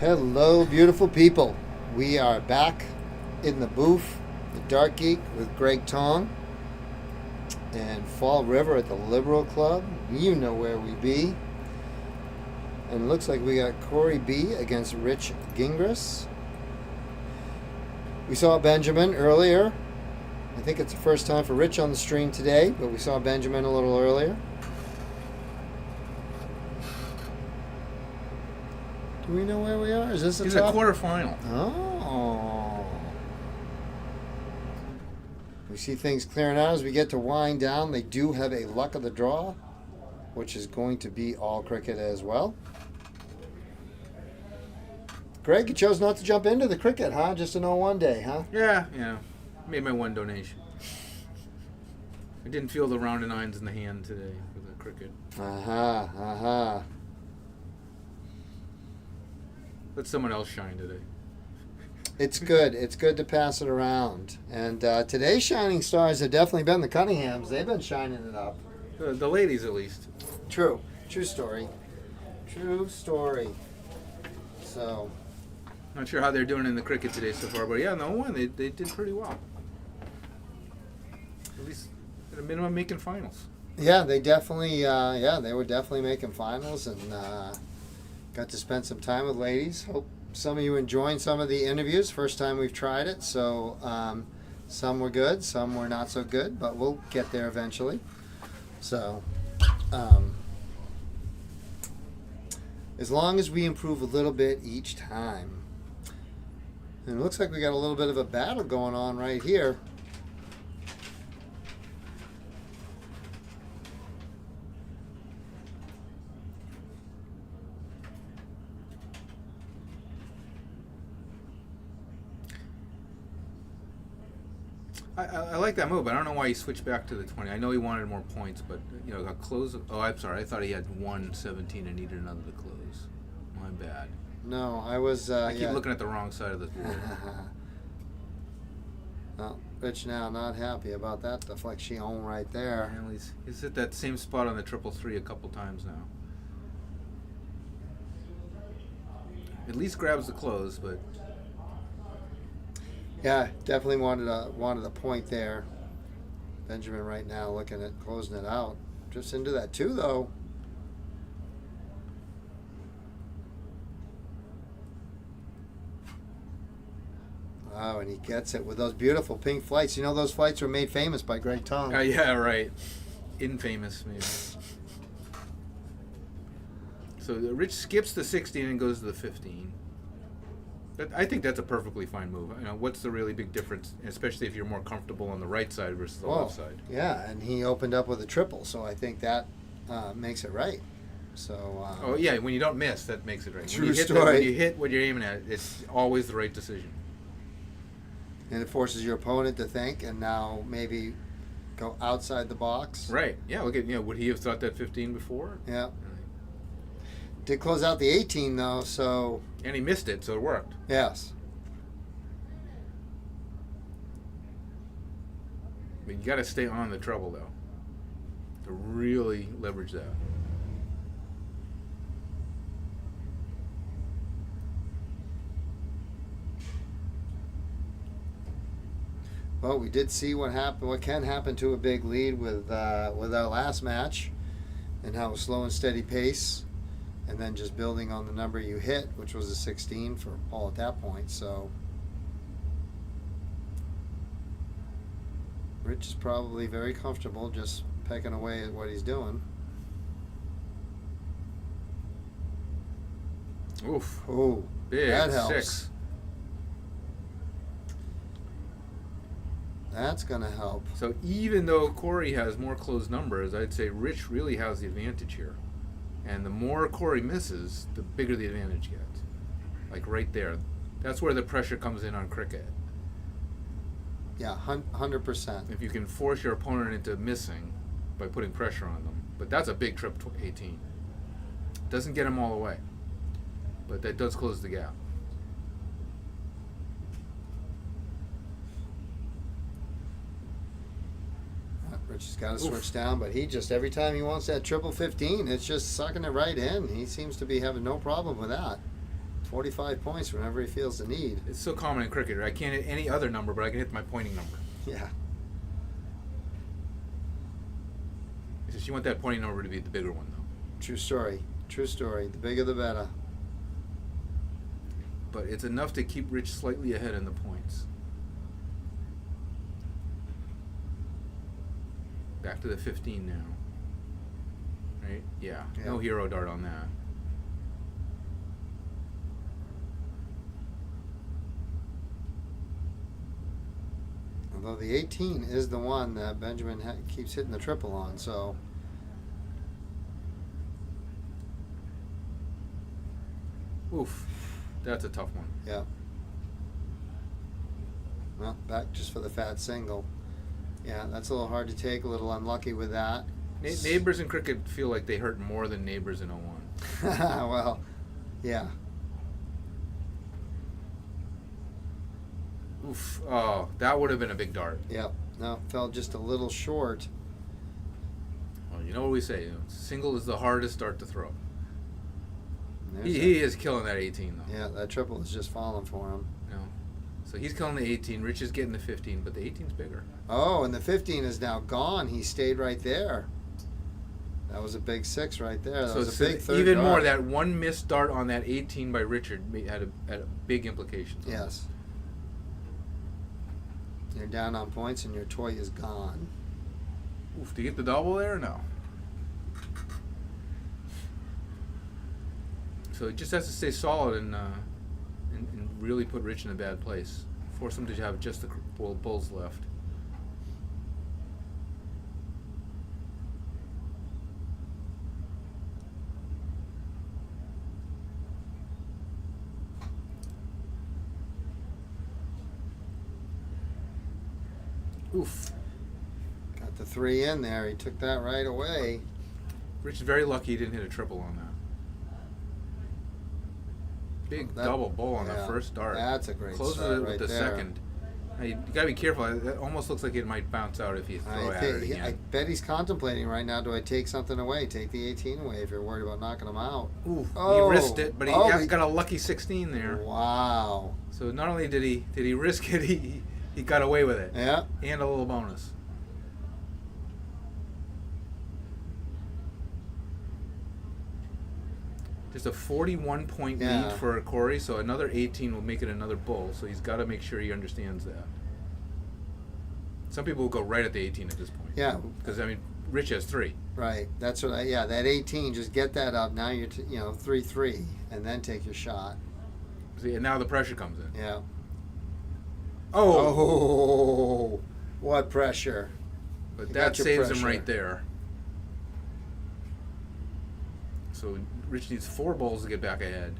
Hello, beautiful people. We are back in the booth, the Dark Geek with Greg Tong and Fall River at the Liberal Club. You know where we be. And it looks like we got Corey B against Rich Gingras. We saw Benjamin earlier. I think it's the first time for Rich on the stream today, but we saw Benjamin a little earlier. Do we know where we are? Is this It's a quarterfinal. Oh. We see things clearing out as we get to wind down. They do have a luck of the draw, which is going to be all cricket as well. Greg, you chose not to jump into the cricket, huh? Just an 0-1 day, huh? Yeah. Made my one donation. I didn't feel the round of nines in the hand today for the cricket. Let someone else shine today. It's good. It's good to pass it around. And today's shining stars have definitely been the Cunninghams. They've been shining it up. The ladies, at least. True. True story. True story. So... Not sure how they're doing in the cricket today so far, but yeah, no one. They did pretty well. At least at a minimum, making finals. Yeah, they definitely. They were definitely making finals, and got to spend some time with ladies. Hope some of you enjoying some of the interviews. First time we've tried it, so some were good, some were not so good, but we'll get there eventually. So. As long as we improve a little bit each time. And it looks like we got a little bit of a battle going on right here. I like that move, but I don't know why he switched back to the 20. I know he wanted more points, but a close. Oh, I'm sorry. I thought he had 117 and needed another to close. My bad. No, I was. I keep looking at the wrong side of the board. Well, Rich now not happy about that deflection right there. Well, he's hit that same spot on the 333 a couple times now. At least grabs the close, but. Yeah, definitely wanted a point there. Benjamin right now looking at closing it out. Just into that 2 though. Wow, and he gets it with those beautiful pink flights. You know those flights were made famous by Greg Tong. Yeah, right. Infamous, maybe. So Rich skips the 16 and goes to the 15. I think that's a perfectly fine move. What's the really big difference, especially if you're more comfortable on the right side versus the left side? Yeah, and he opened up with a triple, so I think that makes it right. So. Oh yeah, when you don't miss, that makes it right. True when you story. When you hit what you're aiming at, it's always the right decision. And it forces your opponent to think, and now maybe go outside the box. Right. Yeah. Look at would he have thought that 15 before? Yeah. Did close out the 18 though, so. And he missed it, so it worked. Yes. But you got to stay on the treble though, to really leverage that. Well, we did see what happened. What can happen to a big lead with our last match, and how slow and steady pace, and then just building on the number you hit, which was a 16 for Paul at that point. So Rich is probably very comfortable just pecking away at what he's doing. Oof. Oh, big that helps. 6. That's going to help. So even though Corey has more closed numbers, I'd say Rich really has the advantage here. And the more Corey misses, the bigger the advantage gets. Like right there. That's where the pressure comes in on cricket. Yeah, 100%. If you can force your opponent into missing by putting pressure on them. But that's a big trip, 18. Doesn't get him all the way. But that does close the gap. Rich has got to switch down, but he just, every time he wants that triple 15, it's just sucking it right in. He seems to be having no problem with that. 45 points whenever he feels the need. It's so common in cricket. I can't hit any other number, but I can hit my pointing number. Yeah. It's just you want that pointing number to be the bigger one, though. True story. True story. The bigger the better. But it's enough to keep Rich slightly ahead in the points. Back to the 15 now. Right? Yeah. No hero dart on that. Although the 18 is the one that Benjamin keeps hitting the triple on, so. Oof. That's a tough one. Yeah. Well, back just for the fat single. Yeah, that's a little hard to take, a little unlucky with that. Neighbors in cricket feel like they hurt more than neighbors in 01. Well, yeah. Oof. Oh, that would have been a big dart. Yep. No, fell just a little short. Well, you know what we say. Single is the hardest dart to throw. He He is killing that 18, though. Yeah, that triple is just falling for him. No. So he's killing the 18. Rich is getting the 15, but the 18's bigger. Oh, and the 15 is now gone. He stayed right there. That was a big 6 right there. That So was a big third even dart. more, that one missed dart on that 18 by Richard had a big implication. Yes. You're down on points and your toy is gone. Oof, do you get the double there or no? So he just has to stay solid and really put Rich in a bad place. Force him to have just the bulls left. Oof. Got the 3 in there. He took that right away. Rich is very lucky he didn't hit a triple on that. Big double bull on the first dart. That's a great Closes start it with right the there. second. Now, you gotta be careful. It almost looks like it might bounce out if you throw at it again. I bet he's contemplating right now, do I take something away? Take the 18 away if you're worried about knocking him out. Ooh, Oh. he risked it, but he got a lucky 16 there. Wow. So not only did he risk it, he got away with it. Yeah. And a little bonus. Just a 41-point Yeah. lead for Corey, so another 18 will make it another bull. So he's got to make sure he understands that. Some people will go right at the 18 at this point. Yeah. Because I mean, Rich has 3. Right. That's what that 18, just get that up. Now you're 3-3 and then take your shot. See, and now the pressure comes in. Yeah. Oh. What pressure. But You that got your saves him pressure. right there. So Rich needs 4 bowls to get back ahead.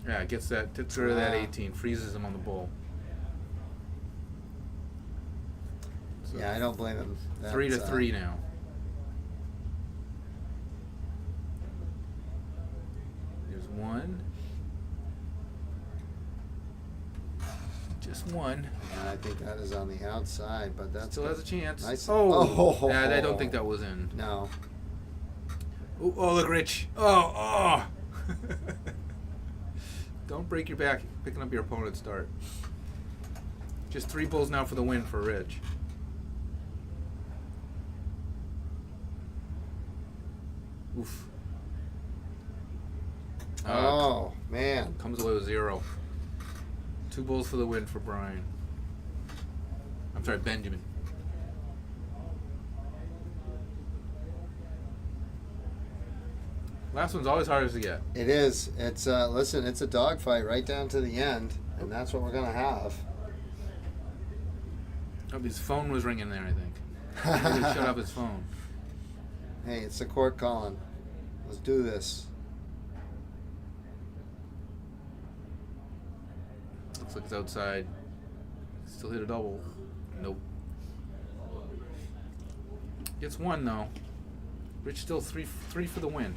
Yeah, gets rid of that 18, freezes him on the bowl. So Yeah, I don't blame him. 3 to That's, 3 now. There's 1. Just 1. Yeah, I think that is on the outside, but that Still has a chance. Nice. Oh. Yeah, I don't think that was in. No. Oh, look, Rich. Oh. Don't break your back picking up your opponent's dart. Just 3 bulls now for the win for Rich. Oof. Oh, man. Comes away with 0. 2 bulls for the win for Brian. I'm sorry, Benjamin. Last one's always hardest to get. It is. It's listen, it's a dogfight right down to the end, and that's what we're gonna have. Oh, his phone was ringing there, I think. He really shut up his phone. Hey, it's the court calling. Let's do this. Looks like it's outside. Still hit a double. Nope. Gets 1 though. Rich still 3 for the win.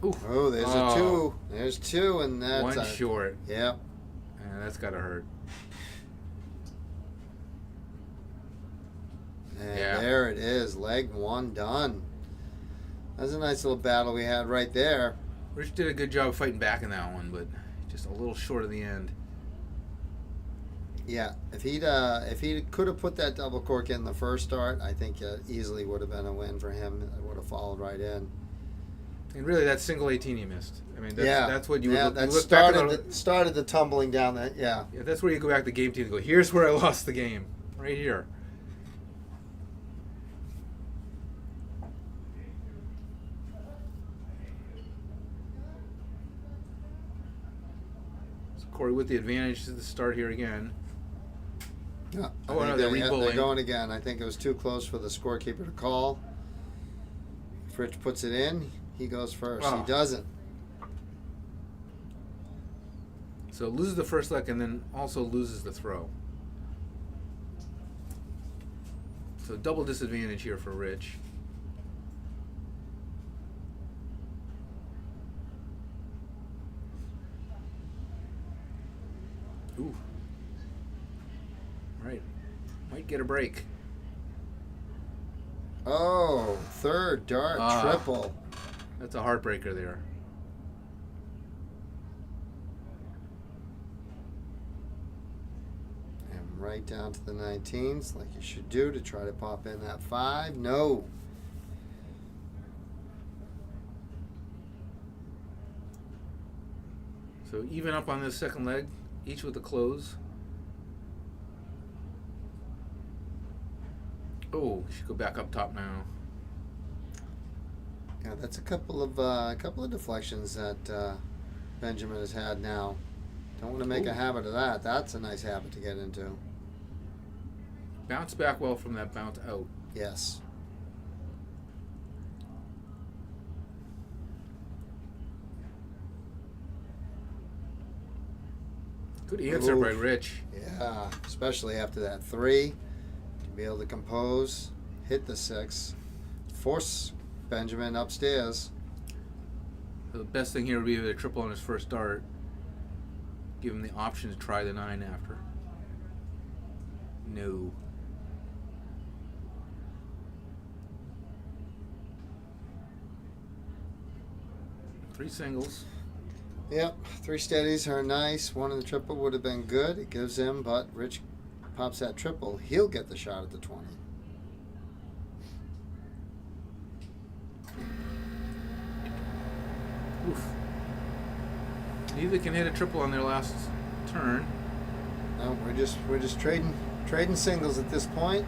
Ooh. Oh, there's a 2. There's 2, and that's 1 short. Yep. Yeah, that's gotta hurt. And Yeah. there it is, leg one done. That's a nice little battle we had right there. Rich did a good job fighting back in that one, but just a little short of the end. Yeah, if he could have put that double cork in the first start, I think easily would have been a win for him. It would have followed right in. And really, that single 18 he missed. I mean, that's what you would look, that you look back at started the tumbling down. That yeah, that's where you go back to the game team and go, here's where I lost the game, right here. So Corey with the advantage to the start here again. Yeah. Oh, no, they're they're re-bowling. going again. I think it was too close for the scorekeeper to call. If Rich puts it in, he goes first. Oh. He doesn't. So loses the first leg and then also loses the throw. So double disadvantage here for Rich. Ooh. Right. Might get a break. Oh, third dart triple. That's a heartbreaker there. And right down to the 19s, like you should do to try to pop in that 5. No. So even up on this second leg, each with a close. Oh, should go back up top now. Yeah, that's a couple of deflections that Benjamin has had now. Don't want to make a habit of that. That's a nice habit to get into. Bounce back well from that bounce out. Yes. Good answer by Rich. Yeah, especially after that 3. To be able to compose, hit the 6, force Benjamin upstairs. So the best thing here would be a triple on his first dart. Give him the option to try the 9 after. No. Three singles. Yep, 3 steadies are nice. 1 in the triple would have been good. It gives him, but Rich pops that triple. He'll get the shot at the 20. Oof. Neither can hit a triple on their last turn. No, we're just trading singles at this point.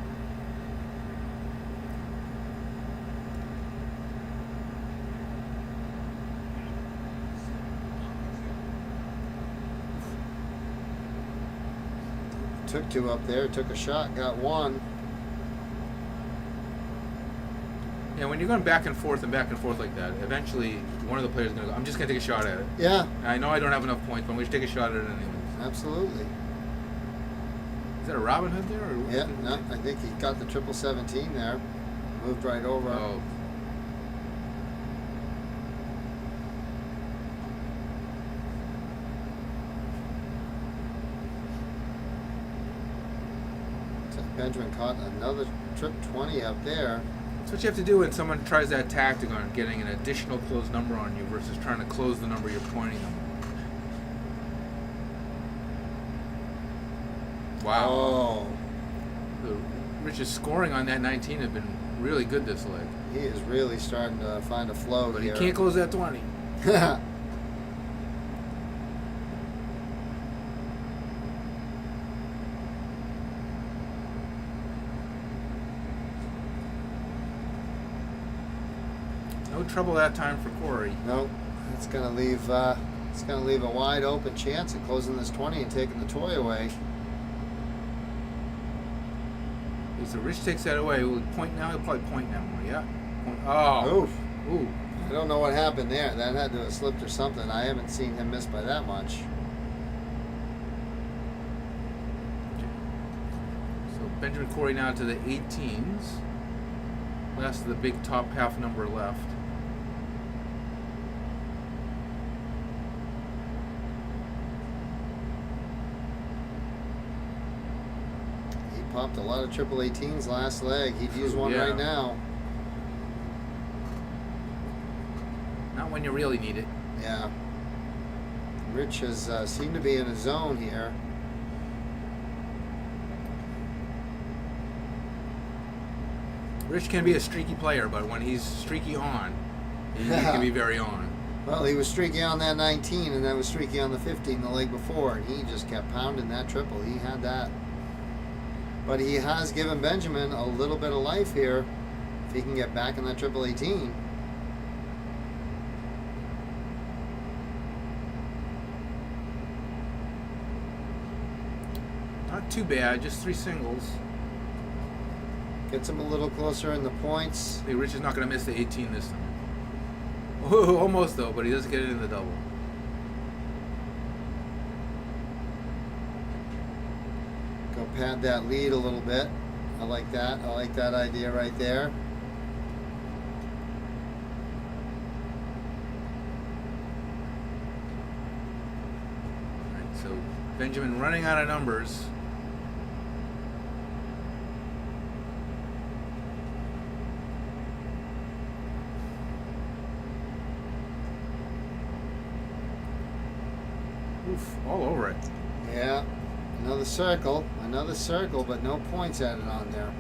Took 2 up there, took a shot, got 1. Yeah, when you're going back and forth like that, eventually one of the players is going to go, I'm just going to take a shot at it. Yeah. I know I don't have enough points, but I'm going to take a shot at it anyways. Absolutely. Is that a Robin Hood there? Or Yeah, no, I think he got the 17 there. Moved right over. Oh. So Benjamin caught another trip 20 up there. That's what you have to do when someone tries that tactic on getting an additional closed number on you versus trying to close the number you're pointing them. Wow. Oh. Rich's scoring on that 19 has been really good this leg. He is really starting to find a flow But here. he can't close that 20. No trouble that time for Corey. Nope. It's gonna leave a wide open chance at closing this 20 and taking the toy away. Okay, so Rich takes that away. Will he point now? He'll probably point now more. Yeah. Point. Oh. Oof. Ooh. I don't know what happened there. That had to have slipped or something. I haven't seen him miss by that much. So Benjamin Corey now to the 18s. Last of the big top half number left. He popped a lot of triple 18s last leg. He'd use one Yeah. right now. Not when you really need it. Yeah. Rich has seemed to be in a zone here. Rich can be a streaky player, but when he's streaky on, he can be very on. Well, he was streaky on that 19, and then was streaky on the 15 the leg before, and he just kept pounding that triple. He had that. But he has given Benjamin a little bit of life here if he can get back in that triple 18. Not too bad, just 3 singles. Gets him a little closer in the points. I think Rich is not going to miss the 18 this time. Oh, almost though, but he does get it in the double. Go pad that lead a little bit. I like that. I like that idea right there. Alright, so Benjamin running out of numbers. Oof, all over it. Yeah. Another circle, but no points added on there.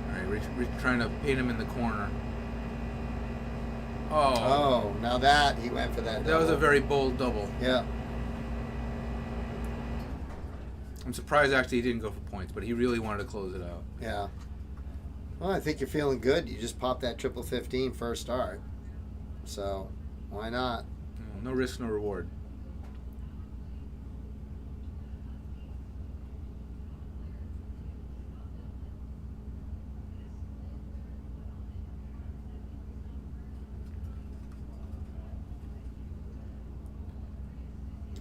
Alright, Rich trying to paint him in the corner. Oh, now that he went for that. That was a double. very bold double. Yeah. I'm surprised actually he didn't go for points, but he really wanted to close it out. Yeah. Well, I think you're feeling good. You just popped that triple 15 first start. So, why not? No risk, no reward.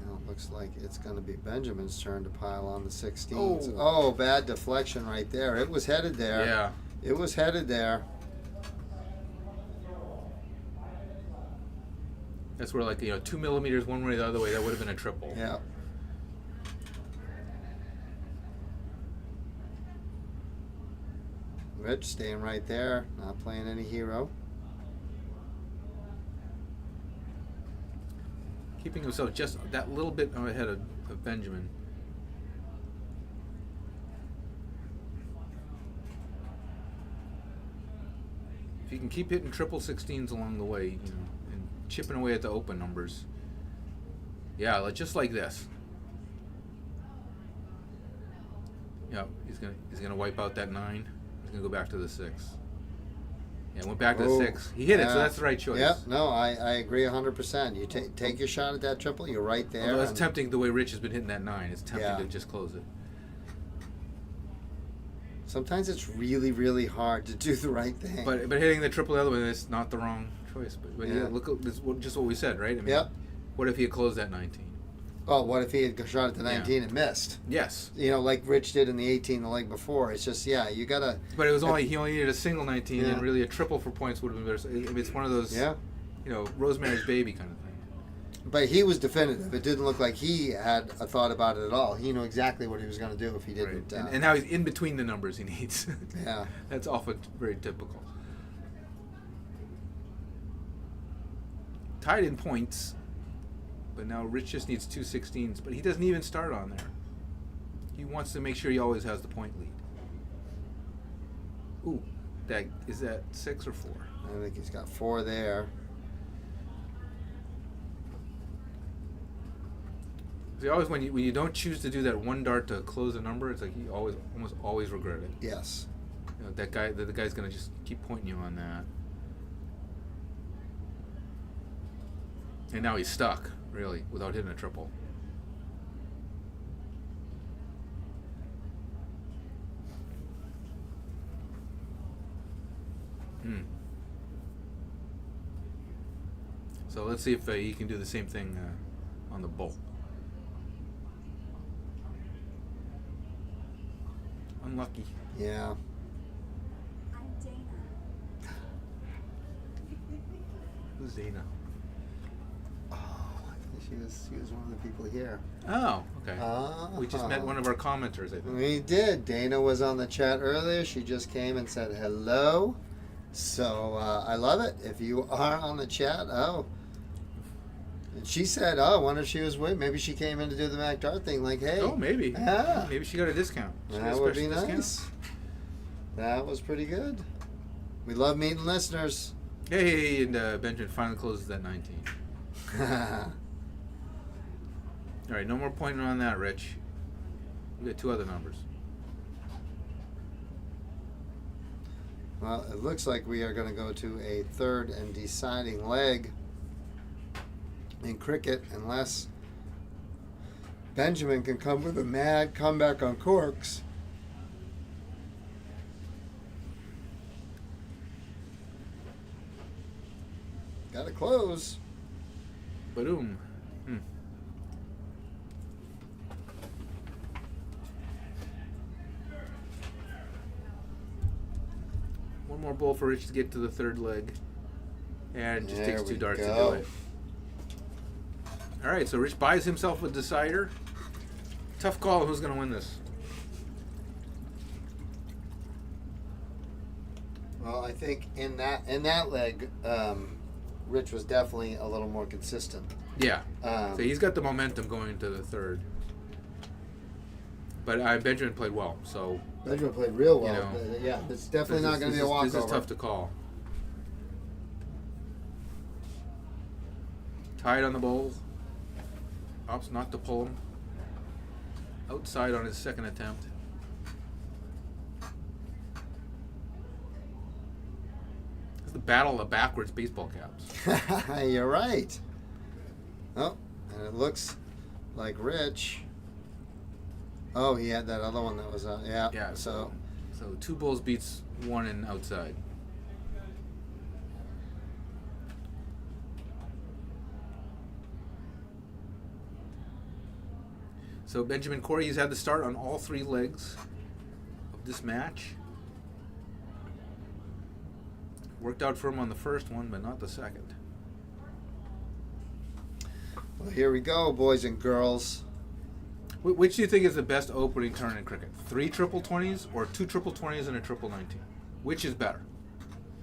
Well, it looks like it's going to be Benjamin's turn to pile on the 16s. Oh. Oh, bad deflection right there. It was headed there. Yeah. It was headed there. That's where, like, 2 millimeters one way or the other way, that would have been a triple. Yeah. Rich staying right there, not playing any hero. Keeping himself just that little bit ahead of Benjamin. If you can keep hitting triple 16s along the way, and chipping away at the open numbers. Yeah, just like this. Yeah, he's gonna wipe out that 9. He's gonna go back to the 6. Yeah, went back to the 6. He hit it, so that's the right choice. Yeah, no, I agree 100%. You take your shot at that triple, you're right there. Although it's tempting the way Rich has been hitting that 9. It's tempting Yeah. to just close it. Sometimes it's really, really hard to do the right thing. But hitting the triple the other way is not the wrong choice. But Yeah. yeah, look at this, just what we said, right? I mean, Yep. What if he had closed that 19? Well, what if he had shot at the 19 and missed? Yes. Like Rich did in the 18 the leg before. It's just, you gotta. But it was he only needed a single 19, Yeah. and really a triple for points would have been better. So, I mean, it's one of those, Rosemary's Baby kind of thing. But he was definitive. It didn't look like he had a thought about it at all. He knew exactly what he was going to do if he didn't. Right. And now he's in between the numbers he needs. Yeah. That's often very typical. Tied in points, but now Rich just needs 2 16s, but he doesn't even start on there. He wants to make sure he always has the point lead. Ooh, is that 6 or 4? I think he's got 4 there. See, always when you don't choose to do that one dart to close a number, it's like you almost always regret it. Yes. The guy's gonna just keep pointing you on that. And now he's stuck, really, without hitting a triple. So let's see if he can do the same thing on the bull. Unlucky. Yeah. Who's Dana? Oh, She was one of the people here. Oh, okay. We just met one of our commenters, I think. We did. Dana was on the chat earlier. She just came and said hello. So I love it. If you are on the chat, and she said, I wonder if she was with. Maybe she came in to do the Mac Dart thing. Like, hey. Oh, maybe. Yeah. Maybe she got a discount. That would be nice. That was pretty good. We love meeting listeners. Hey, and Benjamin finally closes at 19. All right, no more pointing on that, Rich. We got 2 other numbers. Well, it looks like we are going to go to a third and deciding leg in cricket, unless Benjamin can come with a mad comeback on corks. Got to close. Boom. One more bowl for Rich to get to the third leg. And it just takes 2 darts to do it. All right, so Rich buys himself a decider. Tough call. Who's going to win this? Well, I think in that leg, Rich was definitely a little more consistent. Yeah. So he's got the momentum going into the third. But Benjamin played well, so... Benjamin played real well. You know, yeah, it's definitely not going to be a walkover. This is tough to call. Tied on the bowl. Opts not to pull him. Outside on his second attempt. It's the battle of backwards baseball caps. You're right. Oh, and it looks like Rich... Oh, he had that other one that was yeah. Yeah. So 2 bowls beats 1 in outside. So Benjamin Corey has had the start on all 3 legs of this match. Worked out for him on the first one, but not the second. Well, here we go, boys and girls. Which do you think is the best opening turn in cricket? 3 triple 20s or 2 triple 20s and a triple 19? Which is better?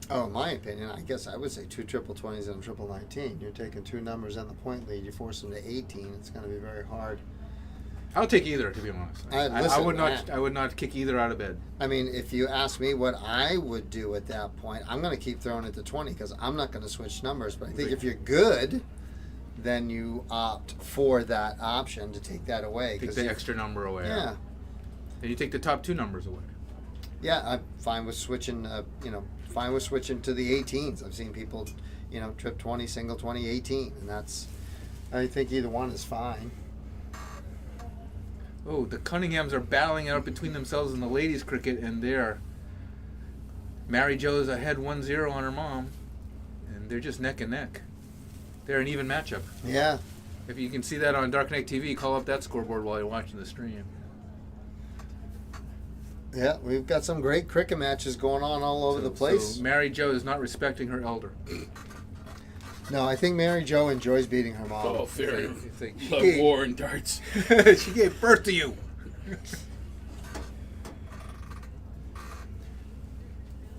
Oh, in my opinion, I guess I would say 2 triple 20s and a triple 19. You're taking 2 numbers on the point lead. You force them to 18. It's going to be very hard. I'll take either, to be honest. I would not kick either out of bed. I mean, if you ask me what I would do at that point, I'm going to keep throwing it to 20 because I'm not going to switch numbers. But I think if you're good, then you opt for that option to take that away. Take the extra number away. Yeah. And you take the top 2 numbers away. Yeah, I'm fine with switching. Fine with switching to the 18s. I've seen people, trip 20, single 20, 18, and that's. I think either one is fine. Oh, the Cunninghams are battling out between themselves in the ladies' cricket, and Mary Jo's ahead 1-0 on her mom, and they're just neck and neck. They're an even matchup. Yeah. If you can see that on Dark Knight TV, call up that scoreboard while you're watching the stream. Yeah, we've got some great cricket matches going on all over the place. So Mary Jo is not respecting her elder. No, I think Mary Jo enjoys beating her mom. Oh, fair. Love war and darts. She gave birth to you.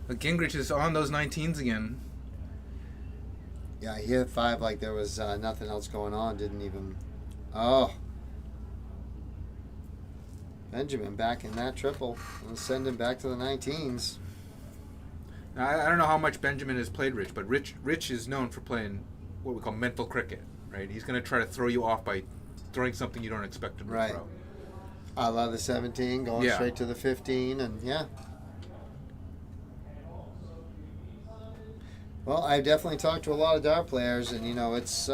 But Gingrich is on those 19s again. Yeah, he hit 5 like there was nothing else going on. Didn't even... Oh. Benjamin back in that triple. Let's send him back to the 19s. Now, I don't know how much Benjamin has played Rich, but Rich is known for playing what we call mental cricket, right? He's going to try to throw you off by throwing something you don't expect him to throw. I love the 17, going straight to the 15, and yeah. Well, I've definitely talked to a lot of dart players, and it's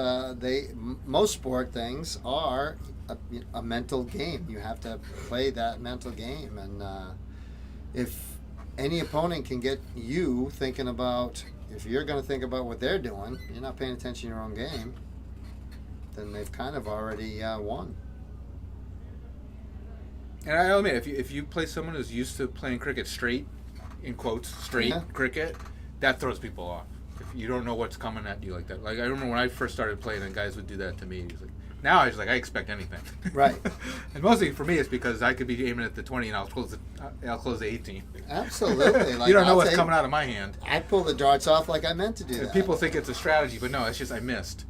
most sport things are a mental game. You have to play that mental game, and if any opponent can get you thinking about, if you're going to think about what they're doing, you're not paying attention to your own game, then they've kind of already won. And I'll admit, if you play someone who's used to playing cricket straight, in quotes, straight cricket, that throws people off. If you don't know what's coming at you like that. Like, I remember when I first started playing and guys would do that to me. He's like, Now I was like, I expect anything. Right. And mostly for me, it's because I could be aiming at the 20 and I'll close the 18. Absolutely. Like, You don't know I'll what's take- coming out of my hand. I pull the darts off like I meant to do And that. people think it's a strategy, but no, it's just I missed.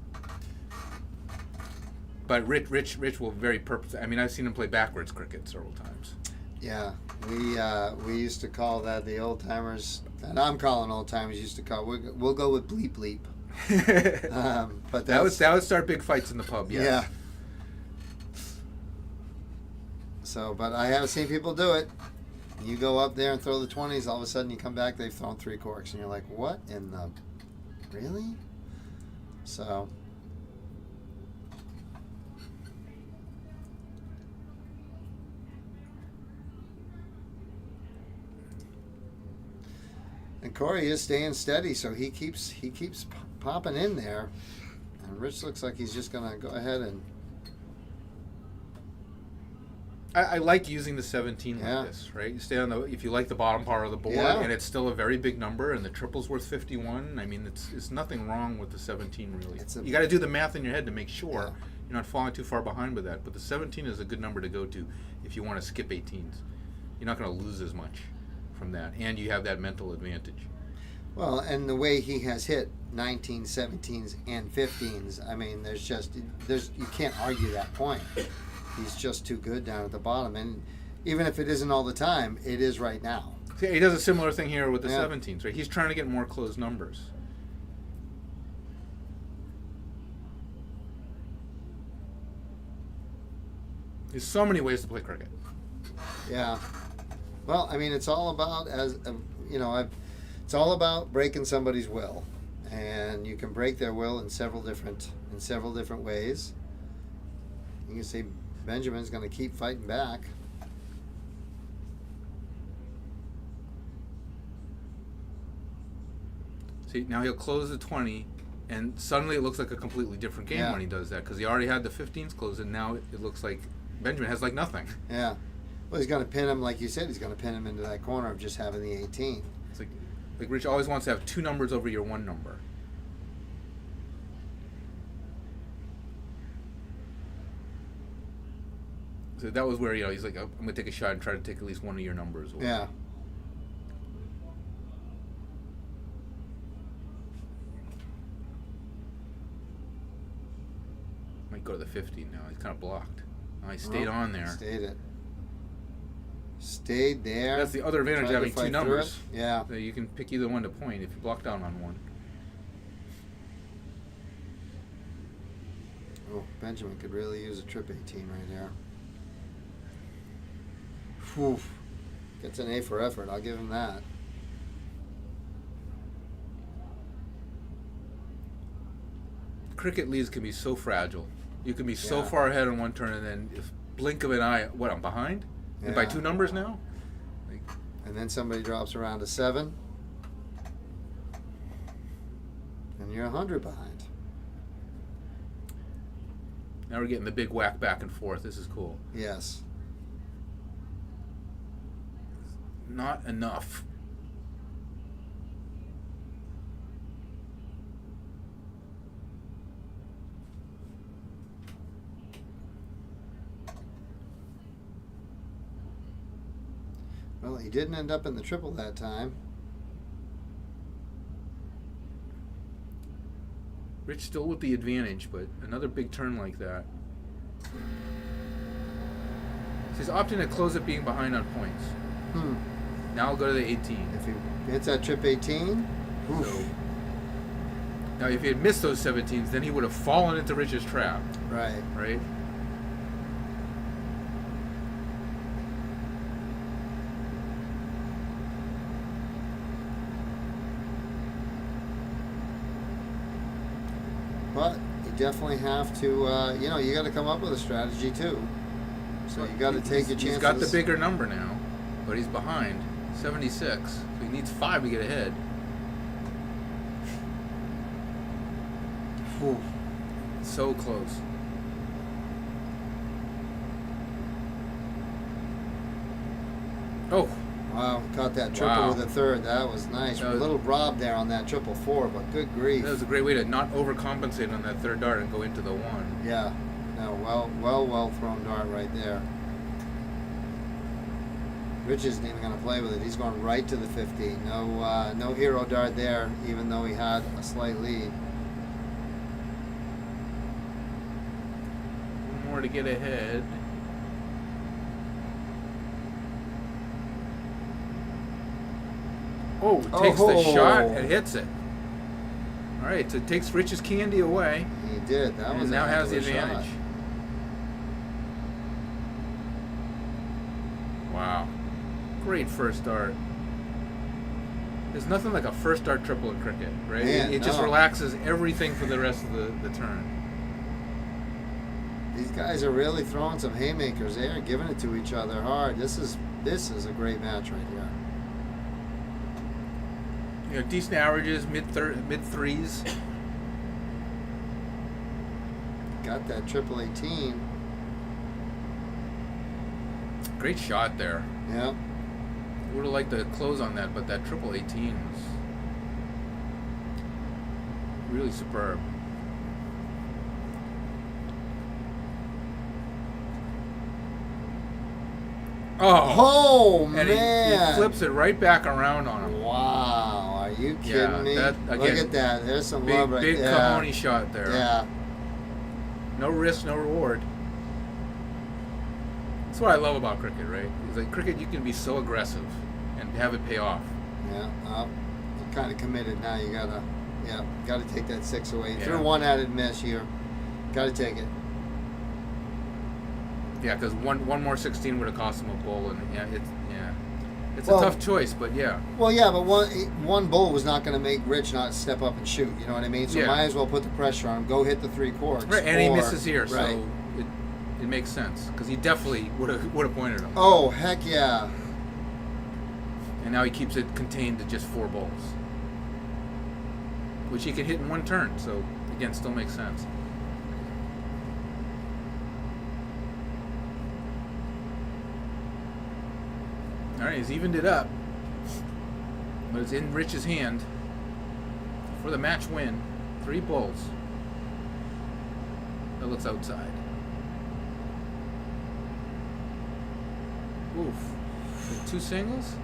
But Rich will very purpose. I mean, I've seen him play backwards cricket several times. Yeah, we used to call that the old timers, and I'm calling old timers used to call. We'll go with bleep bleep. But that would start big fights in the pub. Yes. Yeah. So, but I have seen people do it. You go up there and throw the 20s. All of a sudden, you come back. They've thrown 3 corks, and you're like, "What in the? Really?" So. And Corey is staying steady, so he keeps popping in there. And Rich looks like he's just gonna go ahead and. I like using the 17 Yeah. like this, right? You stay on the if you like the bottom part of the board, Yeah. and it's still a very big number, and the triple's worth 51. I mean, it's nothing wrong with the 17 really. You got to do the math in your head to make sure you're not falling too far behind with that. But the 17 is a good number to go to if you want to skip 18s. You're not going to lose as much from that, and you have that mental advantage. Well, and the way he has hit 19s, 17s, and 15s, I mean, there's you can't argue that point. He's just too good down at the bottom, and even if it isn't all the time, it is right now. See, he does a similar thing here with the Yeah. 17s, right? He's trying to get more closed numbers. There's so many ways to play cricket. Yeah. Well, I mean, it's all about it's all about breaking somebody's will, and you can break their will in several different ways. You can say Benjamin's going to keep fighting back. See, now he'll close the 20, and suddenly it looks like a completely different game Yeah. when he does that, because he already had the 15s closed, and now it looks like Benjamin has like nothing. Yeah. Well, he's going to pin him, like you said, he's going to pin him into that corner of just having the 18. It's like Rich always wants to have 2 numbers over your 1 number. So that was where, he's like, I'm going to take a shot and try to take at least one of your numbers away. Yeah. Might go to the 15 now. He's kind of blocked. I stayed on there. Stayed there. That's the other advantage of Tried to having 2 fight through numbers. it. Yeah. So you can pick either one to point if you block down on one. Oh, Benjamin could really use a trip 18 right there. Whew. Gets an A for effort. I'll give him that. Cricket leads can be so fragile. You can be so Yeah. far ahead on one turn, and then if blink of an eye, I'm behind? And by Yeah. 2 numbers now? And then somebody drops around to 7. And you're 100 behind. Now we're getting the big whack back and forth. This is cool. Yes. Not enough. Well, he didn't end up in the triple that time. Rich still with the advantage, but another big turn like that. So he's opting to close it being behind on points. Now I'll go to the 18. If he hits that trip 18, oof. So, now if he had missed those 17s, then he would have fallen into Rich's trap. Right. Right? But you definitely have to, you got to come up with a strategy too. So you got to take your chances. He's got the bigger number now, but he's behind 76. So he needs 5 to get ahead. Whew. So close. Oh. Wow, caught that triple Wow. with a third. That was nice. That was- a little rob there on that 4-4, but good grief. That was a great way to not overcompensate on that third dart and go into the 1. Yeah, No, well thrown dart right there. Rich isn't even going to play with it. He's going right to the 50. No hero dart there, even though he had a slight lead. One more to get ahead. Oh, takes the shot and hits it. All right, so it takes Rich's candy away. He did. That was and now a has the heck of a advantage. shot. Wow. Great first dart. There's nothing like a first dart triple in cricket, right? Man, it just no. relaxes everything for the rest of the turn. These guys are really throwing some haymakers there, giving it to each other hard. This is a great match right here. You know, decent averages, mid threes. Got that triple 18. Great shot there. Yeah. Would have liked to close on that, but that triple 18 was really superb. Oh, and man. He flips it right back around on him. Wow. Are you kidding me? That, again, Look at that. There's some big, love right big there. Big Cahonie shot there. Yeah. No risk, no reward. That's what I love about cricket, right? It's like cricket, you can be so aggressive and have it pay off. Yeah. You're kind of committed now. You gotta take that 6 away. You Yeah. threw one added miss here. Gotta take it. Yeah, because one more 16 would have cost him a bowl, and it's Well, a tough choice, but yeah. Well, yeah, but one bull was not going to make Rich not step up and shoot. You know what I mean? So Yeah. might as well put the pressure on him. Go hit the 3 corks. Right, and he or- misses here, right. so it makes sense because he definitely would have pointed him. Oh, heck yeah! And now he keeps it contained to just 4 bowls, which he can hit in one turn. So again, still makes sense. All right, he's evened it up, but it's in Rich's hand for the match win. 3 bowls. That looks outside. Oof. With 2 singles?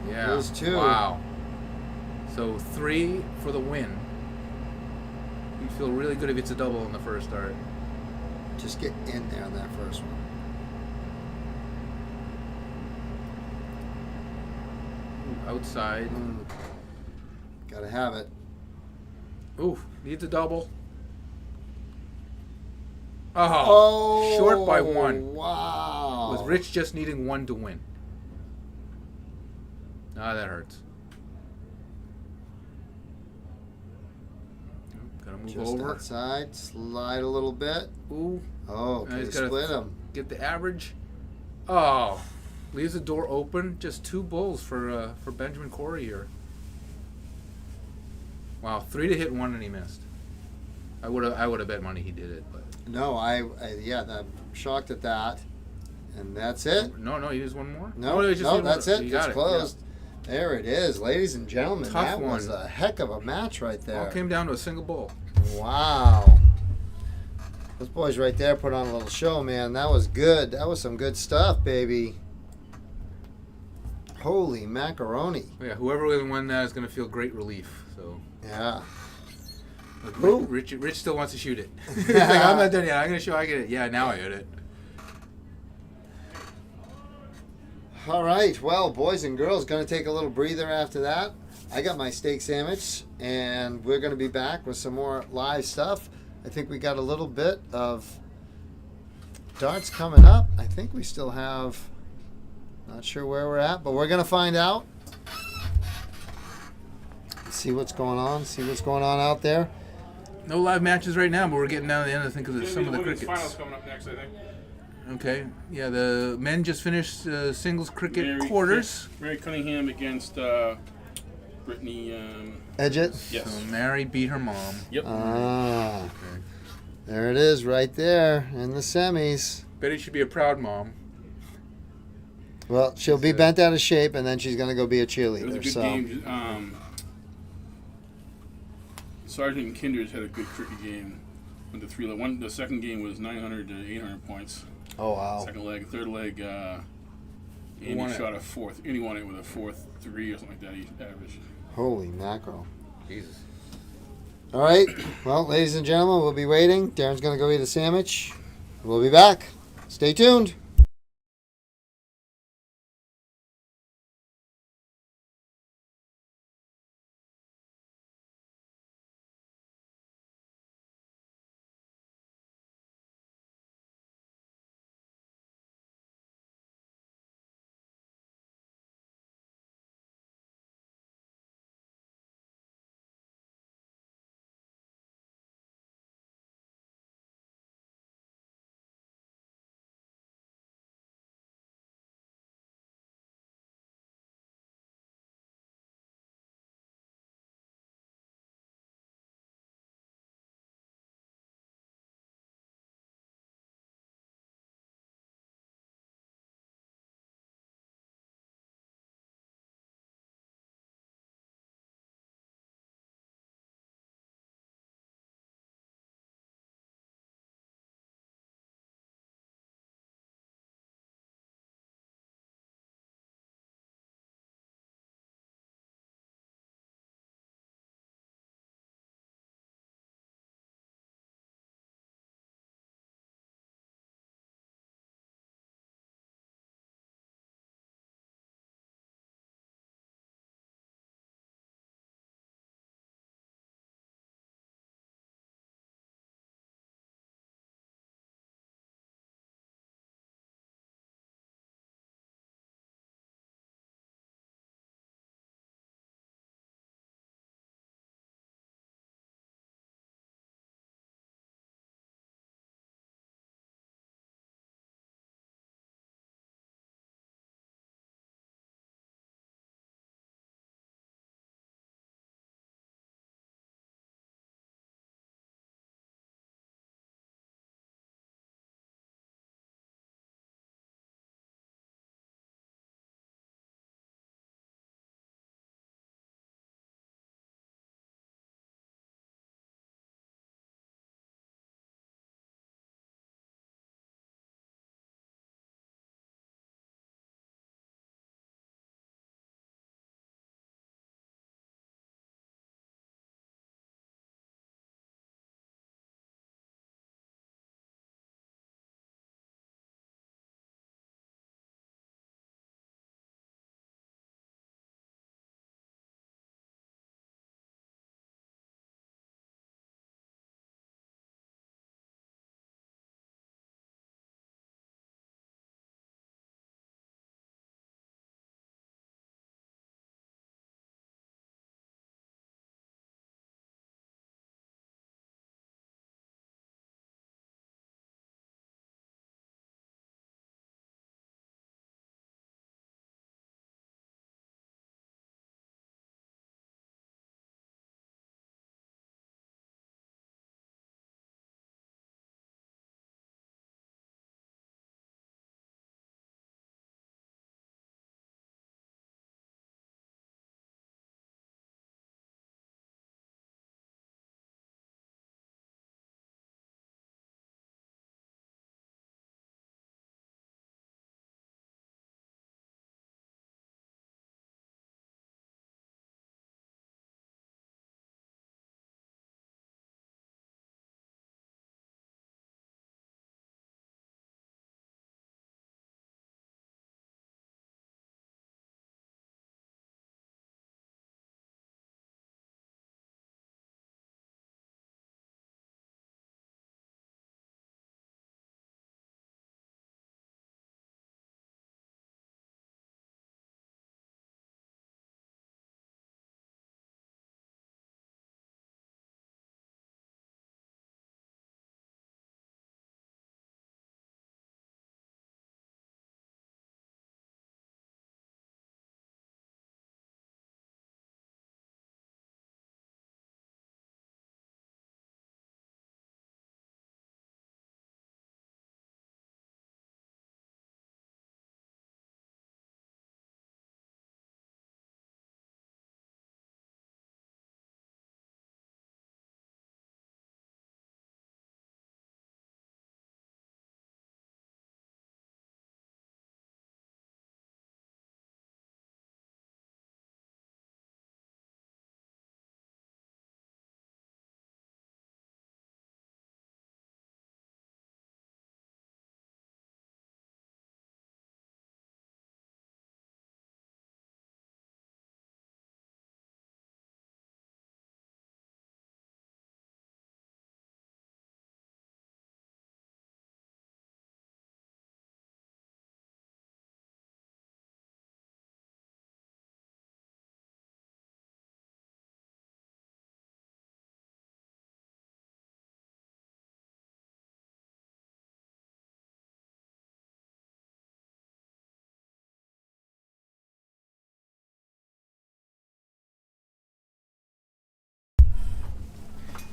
Yeah. There's 2. Wow. So 3 for the win. You'd feel really good if it's a double in the first start. Just get in there on that first one. Outside. Gotta have it. Ooh, needs a double. Oh, short by 1. Wow. With Rich just needing 1 to win. Ah, that hurts. Gotta move Just over. outside, slide a little bit. Ooh. Oh, Now can he's you gotta split them? Get the average. Oh, leaves the door open. Just 2 bowls for Benjamin Corey here. Wow, 3 to hit 1 and he missed. I would have bet money he did it, but No, I'm shocked at that. And that's it. no, he needs 1 more. No, he just no, needed that's one. it. You got It's closed. Yeah. There it is, ladies and gentlemen. Tough that was one. a heck of a match right All there. came down to a single bowl. Wow. Those boys right there put on a little show, man. That was good. That was some good stuff, baby. Holy macaroni. Yeah, whoever won that is going to feel great relief. So Yeah. But Rich still wants to shoot it. He's like, I'm not done yet. I'm going to show I get it. Yeah, now I get it. All right. Well, boys and girls, going to take a little breather after that. I got my steak sandwich, and we're going to be back with some more live stuff. I think we got a little bit of darts coming up. I think we still have, not sure where we're at, but we're going to find out. See what's going on. See what's going on out there. No live matches right now, but we're getting down to the end, I think, of some of the women's crickets. finals coming up next, I think. Okay. Yeah, the men just finished singles cricket quarters. Mary Cunningham against Brittany. Edgett? Yes. So Mary beat her mom. Yep. Ah. Okay. There it is right there in the semis. Betty should be a proud mom. Well, she'll be bent out of shape, and then she's going to go be a It was a cheerleader. good So game. Sergeant and Kinders had a good cricket game. Went to three. The second game was 900 to 800 points. Oh wow! Second leg, third leg. Andy shot a fourth. Andy won it with a 4.3 or something like that. He averaged. Holy mackerel! Jesus. All right. Well, ladies and gentlemen, we'll be waiting. Darren's going to go eat a sandwich. We'll be back. Stay tuned.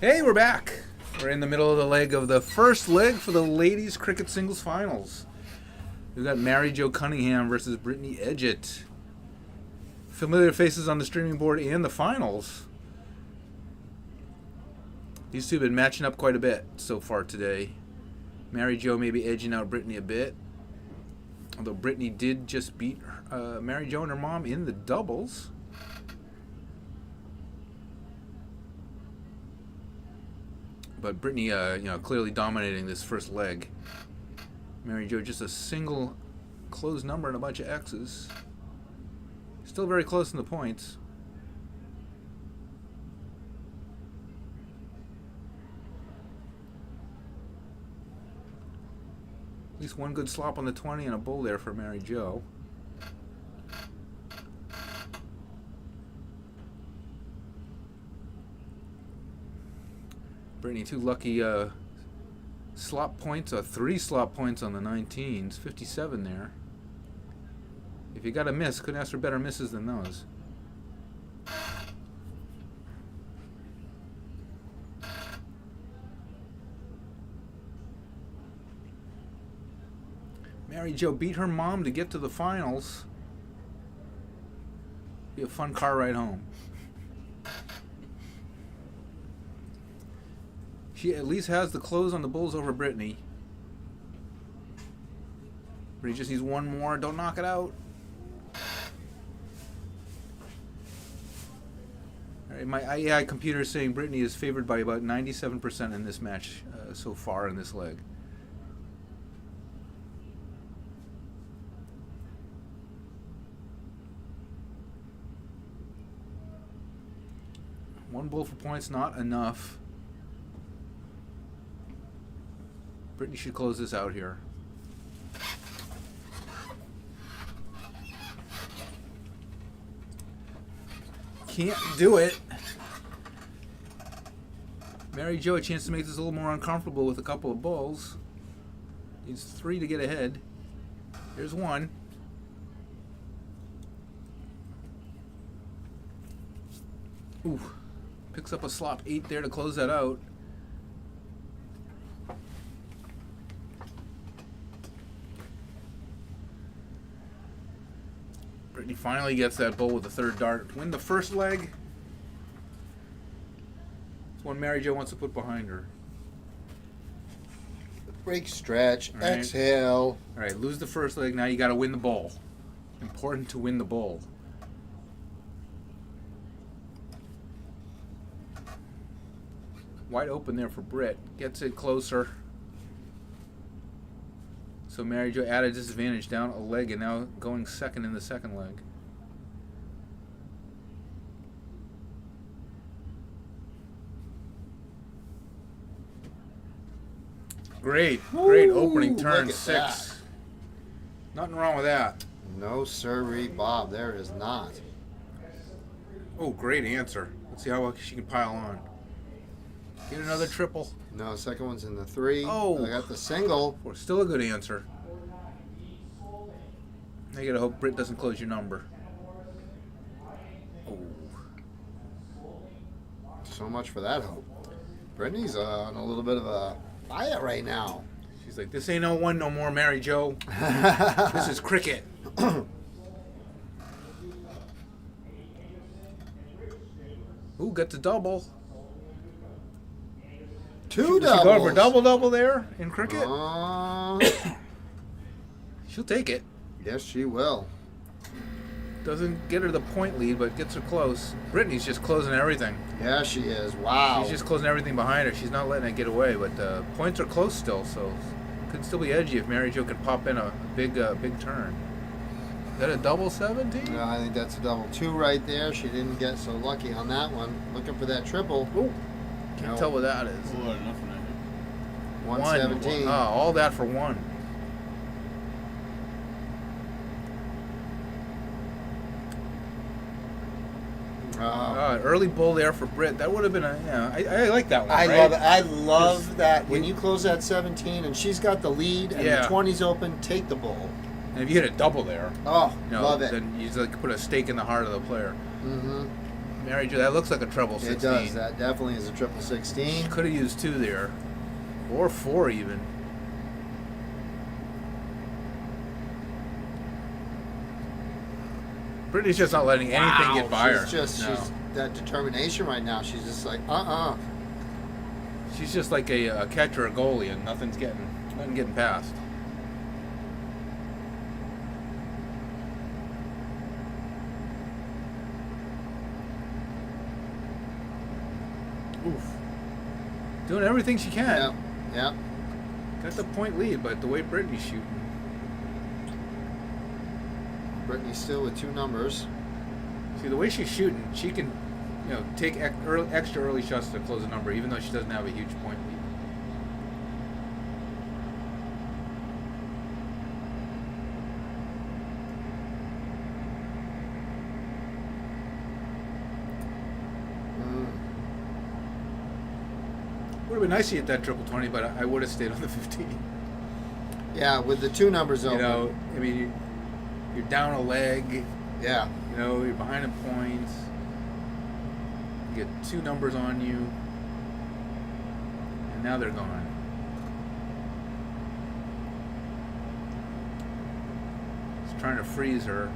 Hey, we're back. We're in the middle of the leg of the first leg for the ladies cricket singles finals. We've got Mary Jo Cunningham versus Brittany Edgett. Familiar faces on the streaming board and the finals. These two have been matching up quite a bit so far today. Mary Jo may be edging out Brittany a bit. Although Brittany did just beat Mary Jo and her mom in the doubles. But Brittany, clearly dominating this first leg. Mary Jo just a single closed number and a bunch of X's. Still very close in the points. At least one good slop on the 20 and a bull there for Mary Jo. Brittany, two lucky slop points, 3 slop points on the 19s, 57 there. If you got a miss, couldn't ask for better misses than those. Mary Jo beat her mom to get to the finals. Be a fun car ride home. She at least has the close on the bulls over Brittany. Brittany just needs one more. Don't knock it out. All right, my AI computer is saying Brittany is favored by about 97% in this match so far in this leg. One bull for points, not enough. Brittany should close this out here. Can't do it. Mary Jo a chance to make this a little more uncomfortable with a couple of bulls. Needs 3 to get ahead. Here's one. Ooh. Picks up a slop 8 there to close that out. Brittany finally gets that bull with the 3rd dart. Win the first leg. It's one Mary Jo wants to put behind her. Break, stretch, All right. exhale. All right, lose the first leg. Now you got to win the bull. Important to win the bull. Wide open there for Britt. Gets it closer. So Mary Jo at a disadvantage, down a leg, and now going second in the second leg. Great opening turn, look at 6. that. Nothing wrong with that. No sirree, Bob. There is not. Oh, great answer. Let's see how she can pile on. Get another triple. No, second one's in the 3. Oh. I got the single. Or still a good answer. Now you gotta hope Britt doesn't close your number. Oh. So much for that hope. Brittany's on a little bit of a diet right now. She's like, this ain't no one no more, Mary Jo. This is cricket. Ooh, gets a double. 2 Does she go for doubles. double there in cricket? She'll take it. Yes, she will. Doesn't get her the point lead, but gets her close. Brittany's just closing everything. Yeah, she is. Wow. She's just closing everything behind her. She's not letting it get away, but points are close still, so could still be edgy if Mary Jo could pop in a big turn. Is that a double 17? No, I think that's a double 2 right there. She didn't get so lucky on that one. Looking for that triple. Ooh. Can't tell what that is. Oh, nothing. 117. Oh, all that for 1. Early bull there for Britt. That would have been I like that one. I right? love it. I love that when you close that 17 and she's got the lead and Yeah. the 20's open, take the bull. And if you hit a double there, love it. Then you like put a stake in the heart of the player. Mm-hmm. Mary Jo, that looks like a treble 16. It does. That definitely is a triple 16. Could have used 2 there. Or 4 even. Brittany's just not letting anything get by her. She's that determination right now. She's just like, She's just like a catcher, a goalie, and nothing's getting past. Oof. Doing everything she can. Yep. Got the point lead, but the way Brittany's shooting. Brittany's still with 2 numbers. See, the way she's shooting, she can, take extra early shots to close a number, even though she doesn't have a huge point lead. Would have been nice to hit that triple 20, but I would have stayed on the 15. Yeah, with the 2 numbers open. I mean, you're down a leg. Yeah. You're behind a point. You get 2 numbers on you. And now they're gone. Just trying to freeze her.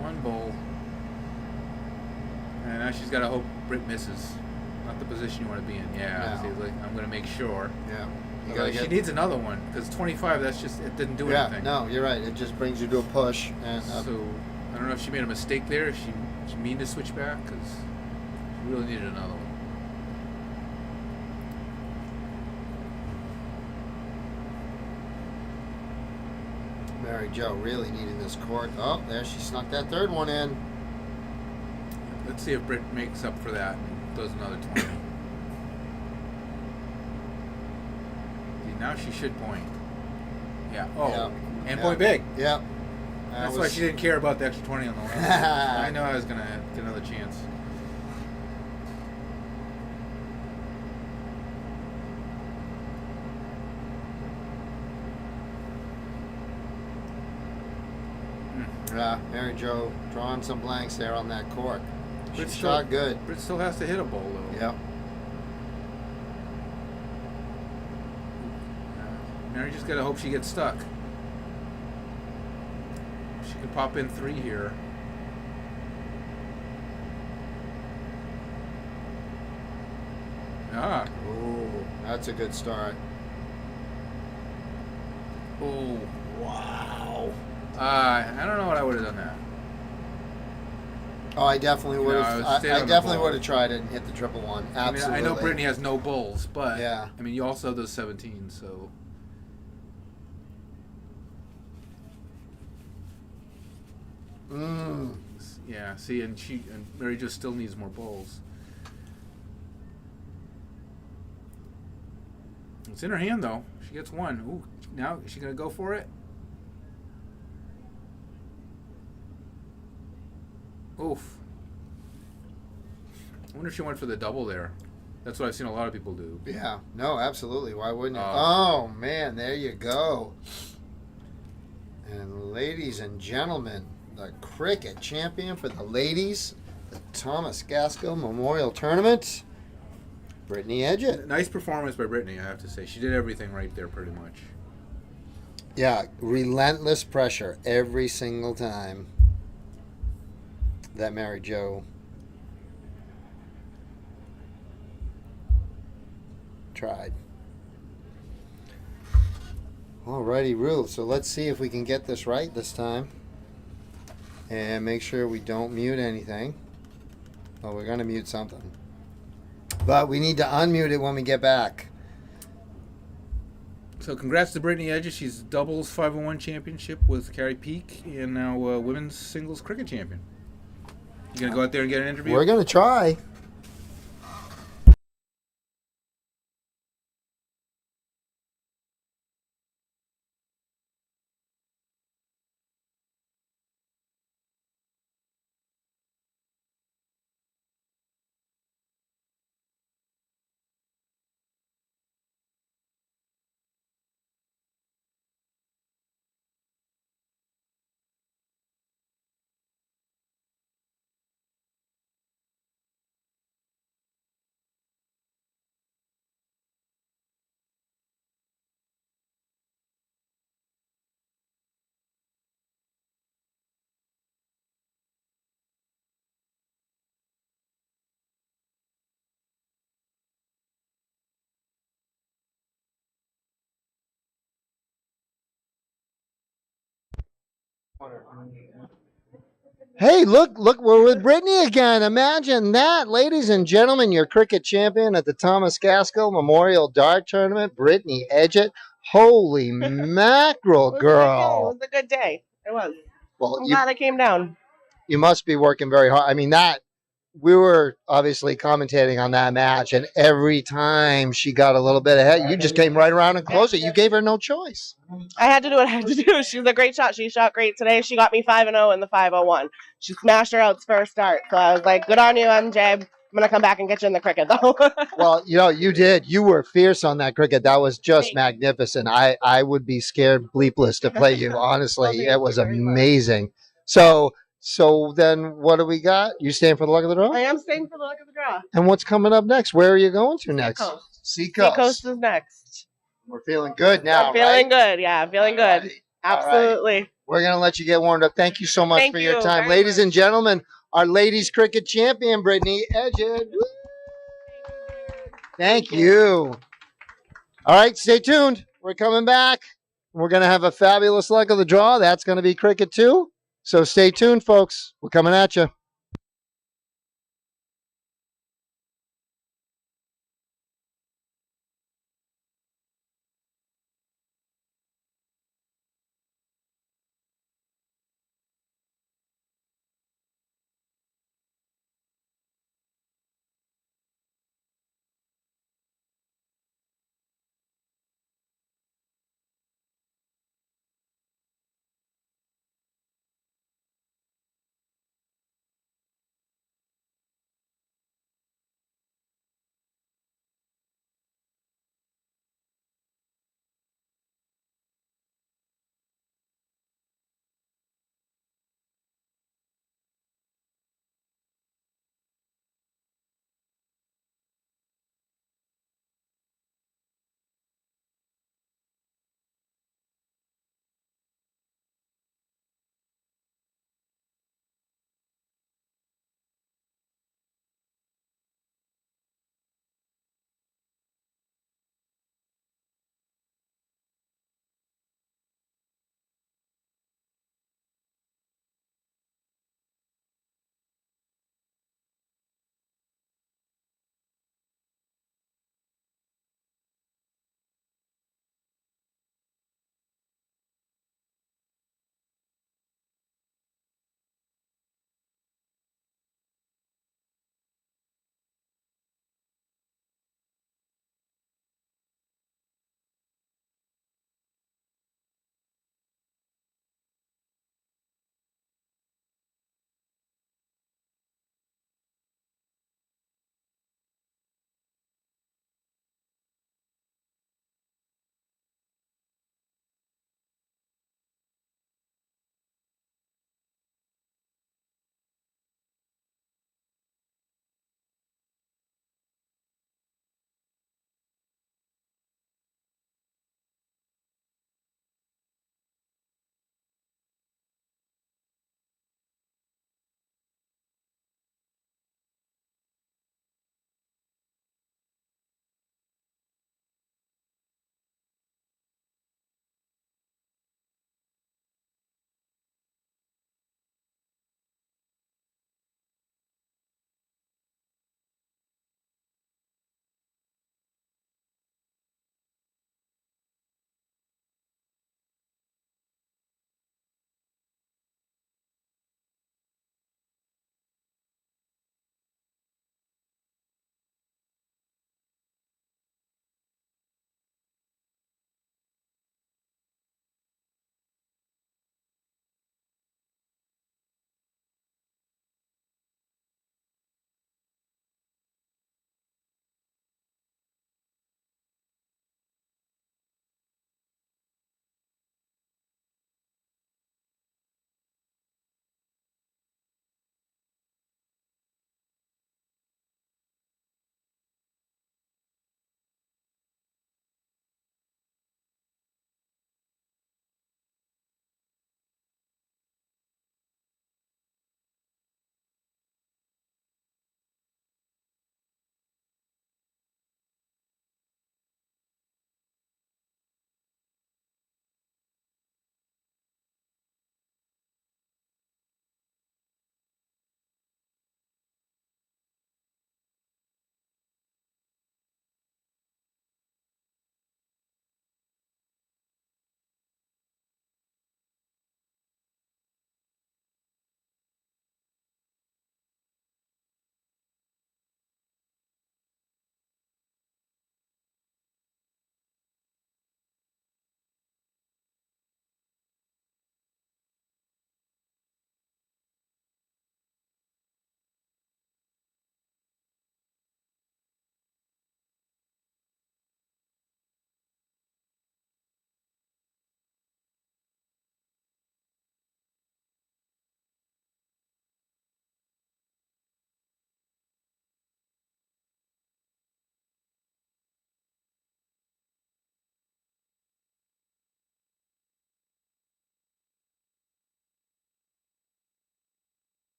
One bowl. And now she's got to hope Britt misses. Not the position you want to be in. Yeah. See, like, I'm going to make sure. Yeah. She needs another one because 25. It didn't do anything. No, you're right. It just brings you to a push. And so I don't know if she made a mistake there. If she mean to switch back because she really needed another one. Mary Jo really needing this court. Oh, there she snuck that 3rd one in. Let's see if Britt makes up for that and does another 20. See, now she should point. Yeah. Oh, and point big. Yep. That's why she didn't care about the extra 20 on the last. I know I was going to get another chance. Yeah, Mary Jo drawing some blanks there on that court. Britt She shot good. Britt still has to hit a bowl, though. Yep. Mary just got to hope she gets stuck. She could pop in 3 here. Ah. Ooh, that's a good start. Oh, wow. I don't know what I would have done that. Oh, I definitely would have. No, I stayed on the definitely ball. would have tried it and hit the triple 1. Absolutely. I know Brittany has no bowls, but yeah. I mean, you also have those 17, so. Yeah. See, and Mary just still needs more bowls. It's in her hand though. She gets 1. Ooh, now is she gonna go for it? Oof. I wonder if she went for the double there. That's what I've seen a lot of people do. Yeah. No, absolutely. Why wouldn't you? Oh, man. There you go. And ladies and gentlemen, the cricket champion for the ladies, the Thomas Gaskell Memorial Tournament, Brittany Edgett. Nice performance by Brittany, I have to say. She did everything right there pretty much. Yeah. Relentless pressure every single time that Mary Jo tried. Alrighty, Ruth. So let's see if we can get this right this time. And make sure we don't mute anything. Oh, we're going to mute something. But we need to unmute it when we get back. So congrats to Brittany Edgett. She's doubles 501 championship with Carrie Peak and now women's singles cricket champion. You going to go out there and get an interview? We're going to try. Hey, look, we're with Brittany again. Imagine that, ladies and gentlemen, your cricket champion at the Thomas Gaskell Memorial Dart Tournament, Brittany Edgett. Holy mackerel, It girl! was a good day. It was. Well, I'm glad I came down. you must be working very hard. I mean, that we were obviously commentating on that match, and every time she got a little bit ahead, you just came right around and closed it. You gave her no choice. I had to do what I had to do. She was a great shot. She shot great today. She got me 5-0 in the 501. She smashed her out's first start. So I was like, good on you, MJ. I'm going to come back and get you in the cricket, though. Well, you did. You were fierce on that cricket. That was just magnificent. I would be scared bleepless to play you. Honestly, it was amazing. So then, what do we got? You staying for the luck of the draw? I am staying for the luck of the draw. And what's coming up next? Where are you going to next? Seacoast. Seacoast is next. We're feeling good now. I'm feeling right? good. Yeah, I'm feeling good. Absolutely. We're going to let you get warmed up. Thank you so much Thank for your you time. very Ladies and gentlemen, our ladies cricket champion, Brittany Edgett. Thank you. All right, stay tuned. We're coming back. We're going to have a fabulous luck of the draw. That's going to be cricket too. So stay tuned, folks. We're coming at you.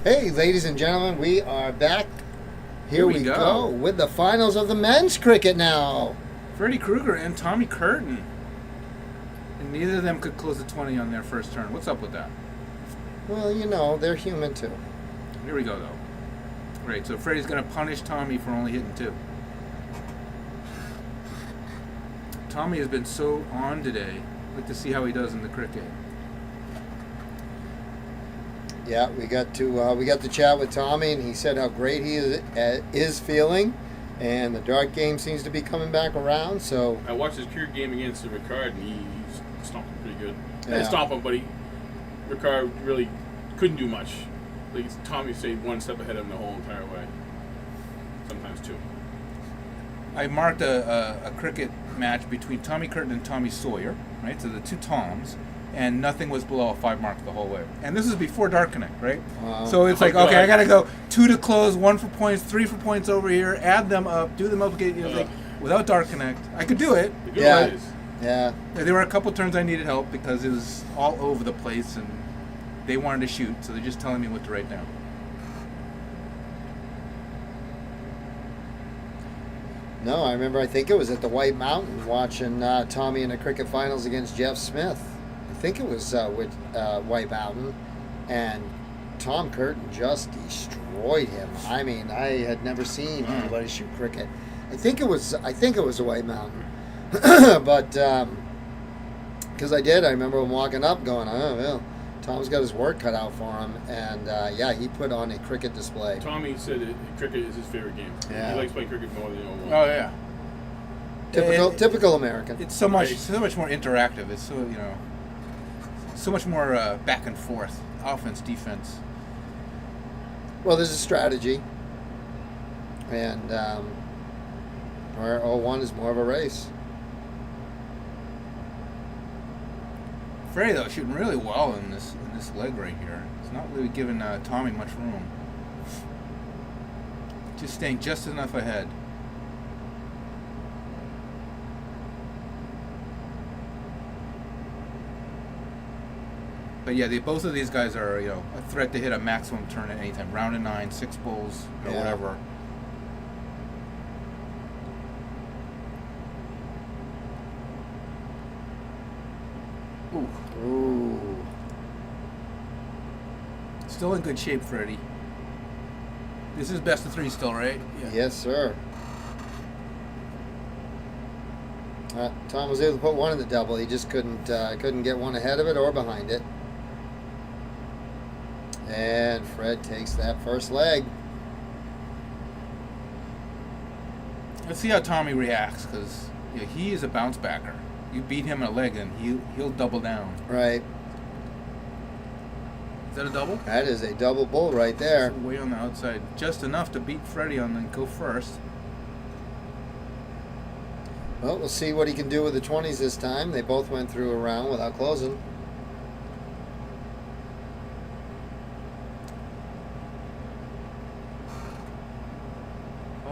Hey, ladies and gentlemen, we are back. Here we go go with the finals of the men's cricket now. Freddie Krueger and Tommy Curtin. And neither of them could close the 20 on their first turn. What's up with that? Well, you know, they're human too. Here we go, though. Right, so Freddie's going to punish Tommy for only hitting 2. Tommy has been so on today. I'd like to see how he does in the cricket. Yeah, we got to chat with Tommy, and he said how great he is feeling, and the dart game seems to be coming back around. So I watched his career game against Ricard, and he's stomped him pretty good. I Yeah. didn't stomp him, but Ricard really couldn't do much. Like Tommy stayed one step ahead of him the whole entire way. Sometimes 2. I marked a cricket match between Tommy Curtin and Tommy Sawyer, right? So the 2 Toms, and nothing was below a 5 mark the whole way. And this is before Dart Connect, right? Wow. So it's like, Oh, okay, I God. gotta go 2 to close, 1 for points, 3 for points over here, add them up, do them up again. You know, like, without Dart Connect, I could do it. The good Yeah. part is, yeah, There were a couple turns I needed help because it was all over the place and they wanted to shoot, so they're just telling me what to write down. no, I remember. I think it was at the White Mountain watching Tommy in the cricket finals against Jeff Smith. I think it was with White Mountain, and Tom Curtin just destroyed him. I mean, I had never seen anybody shoot cricket. I think it was a White Mountain, but because I remember him walking up, going, "Oh well, Tom's got his work cut out for him," and yeah, he put on a cricket display. Tommy said that cricket is his favorite game. Yeah. He likes playing cricket more than the old one. Oh, yeah. Typical American. It's so much more interactive. It's so, so much more back and forth, offense, defense. Well, there's a strategy, and where 0-1 is more of a race. Freddie, though, shooting really well in this leg right here. It's not really giving Tommy much room. Just staying just enough ahead. But yeah, both of these guys are, a threat to hit a maximum turn at any time. Round of 9, 6 bowls, Yeah. whatever. Ooh. Ooh. Still in good shape, Freddie. This is best of 3 still, right? Yes, sir. Tom was able to put 1 in the double. He just couldn't get 1 ahead of it or behind it. And Fred takes that first leg. Let's see how Tommy reacts, because he is a bounce backer. You beat him in a leg, and he'll double down. Right. Is that a double? That is a double bull right there. Way on the outside, just enough to beat Freddie on and go first. Well, we'll see what he can do with the 20s this time. They both went through a round without closing.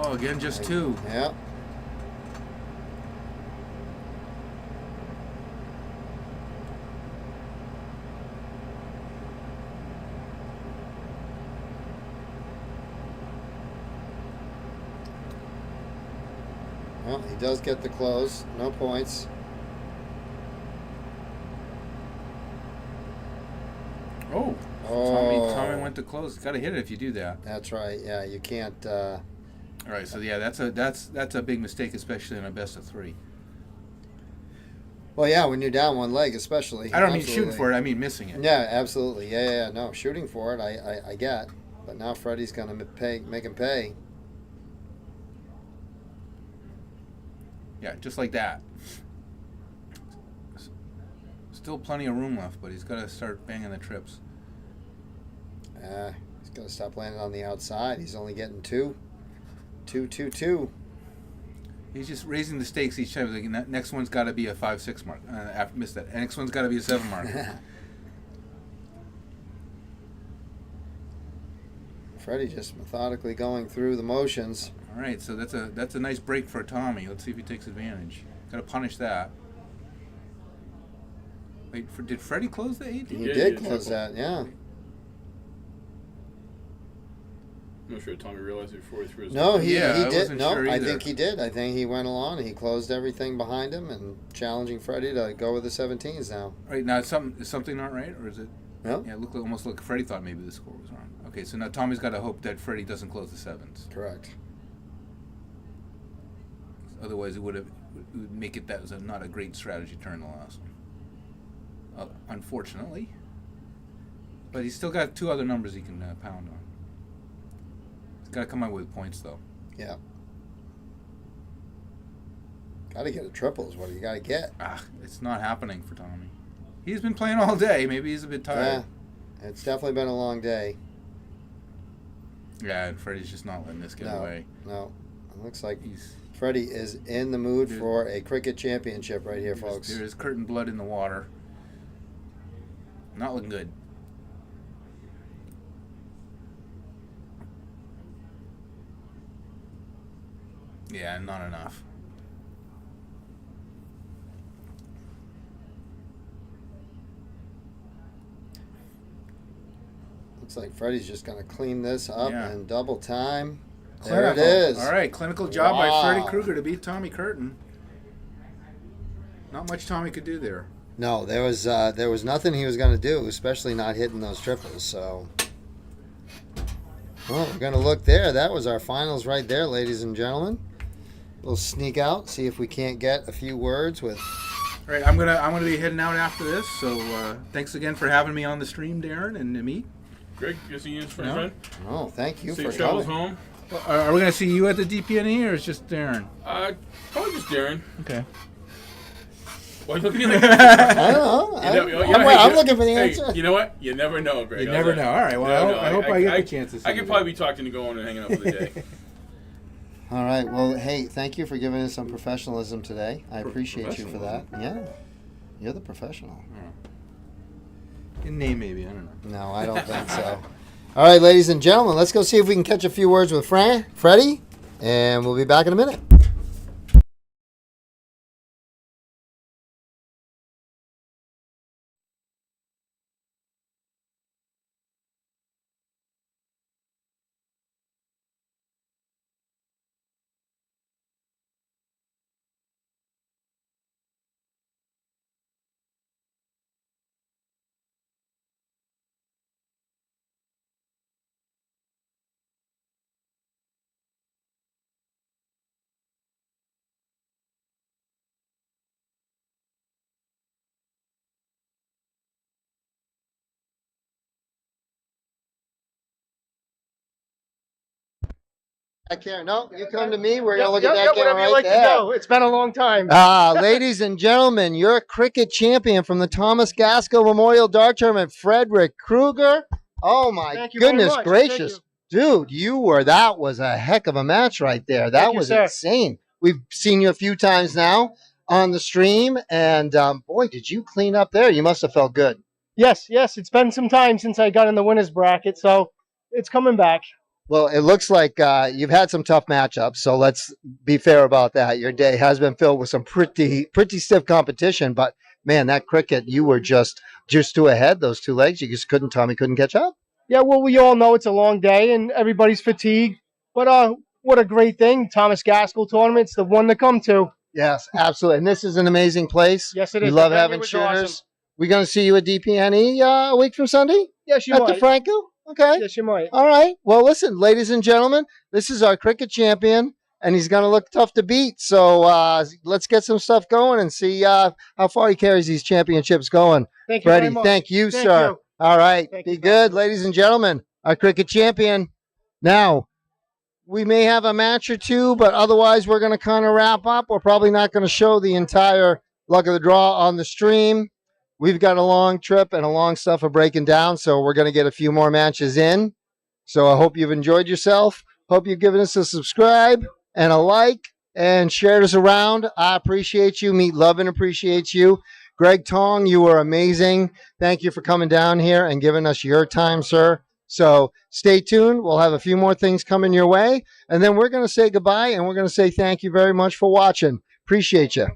Oh, again, just 2. Yeah. Well, he does get the close. No points. Oh. Oh. Tommy went to close. Got to hit it if you do that. That's right. Yeah, you can't. All right. So yeah, that's a big mistake, especially in a best of 3. Well, yeah, when you're down 1 leg, especially. I don't mean shooting for it. I mean missing it. Yeah, absolutely. Yeah. No, shooting for it, I get. But now Freddie's gonna make him pay. Yeah, just like that. Still plenty of room left, but he's got to start banging the trips. He's got to stop landing on the outside. He's only getting 2. 2. He's just raising the stakes each time. Like, next one's got to be a 5-6 mark. I missed that. Next one's got to be a 7 mark. Freddie just methodically going through the motions. All right, so that's a nice break for Tommy. Let's see if he takes advantage. Got to punish that. Wait, did Freddie close the 18? He did close that, yeah. I'm not sure Tommy realized it before he threw his. No, he I did. wasn't No, sure I either. think he did. I think he went along and he closed everything behind him and challenging Freddie to go with the 17s now. Right now, is something not right, or is it? No? Yeah, it looked almost like Freddie thought maybe the score was wrong. Okay, so now Tommy's got to hope that Freddie doesn't close the 7s. Correct. Otherwise, it would make it that was not a great strategy turn the last one. Unfortunately, but he's still got 2 other numbers he can pound on. He's got to come out with points though. Yeah. Got to get a triple is what you got to get. It's not happening for Tommy. He's been playing all day. Maybe he's a bit tired. Yeah, it's definitely been a long day. Yeah, and Freddie's just not letting this get away. No, it looks like Freddie is in the mood for a cricket championship right here, folks. There's curtain blood in the water. Not looking good. Yeah, not enough. Looks like Freddie's just going to clean this up Yeah. and double time. Clinical. There it is. All right, clinical job by Wow. Freddie Krueger to beat Tommy Curtin. Not much Tommy could do there. No, there was nothing he was going to do, especially not hitting those triples. So, well, we're going to look there. That was our finals right there, ladies and gentlemen. We'll sneak out, see if we can't get a few words with. All right, I'm gonna be heading out after this. So thanks again for having me on the stream, Darren and Amit. Greg, you see you for your friend? Oh, thank you Safe for travels coming. home. Well, are we gonna see you at the DPNE or is just Darren? Probably just Darren. Okay. Why are you looking at me like I don't know. I'm looking for the answer. You know what? You never know, Greg. You never know. All right. Well, I hope I get the chance to see I could you. probably be talking to going and hanging out for the day. All right. Well, hey, thank you for giving us some professionalism today. I appreciate you for that. Yeah. You're the professional. In name, maybe. I don't know. No, I don't think so. All right, ladies and gentlemen, let's go see if we can catch a few words with Freddie, and we'll be back in a minute. I can't. No, you come to me. We're gonna look at that camera right there. It's been a long time. Ladies and gentlemen, your cricket champion from the Thomas Gaskell Memorial Dart Tournament, Frederick Krueger. Oh my Thank you very goodness much. gracious, dude! That was a heck of a match right there. That Thank you, was sir. insane. We've seen you a few times now on the stream, and boy, did you clean up there! You must have felt good. Yes. It's been some time since I got in the winners bracket, so it's coming back. Well, it looks like you've had some tough matchups, so let's be fair about that. Your day has been filled with some pretty stiff competition, but man, that cricket, you were just too ahead. Those 2 legs, Tommy couldn't catch up. Yeah, well, we all know it's a long day and everybody's fatigued, but what a great thing. Thomas Gaskell tournament's the one to come to. Yes, absolutely. And this is an amazing place. Yes, it We is. love The venue having was shooters. awesome. We're going to see you at DPNE a week from Sunday? Yes, you at might. the Franco? Okay. Yes, you might. All right. Well, listen, ladies and gentlemen, this is our cricket champion, and he's going to look tough to beat. So let's get some stuff going and see how far he carries these championships going. Thank you Freddie, very much. thank you, Thank sir. you. All right. Thank Be you. good, ladies and gentlemen. Our cricket champion. Now, we may have a match or two, but otherwise we're going to kind of wrap up. We're probably not going to show the entire luck of the draw on the stream. We've got a long trip and a long stuff of breaking down, so we're going to get a few more matches in. So I hope you've enjoyed yourself. Hope you've given us a subscribe and a like and shared us around. I appreciate you. Meet Love and appreciates you. Greg Tong, you were amazing. Thank you for coming down here and giving us your time, sir. So stay tuned. We'll have a few more things coming your way. And then we're going to say goodbye, and we're going to say thank you very much for watching. Appreciate you.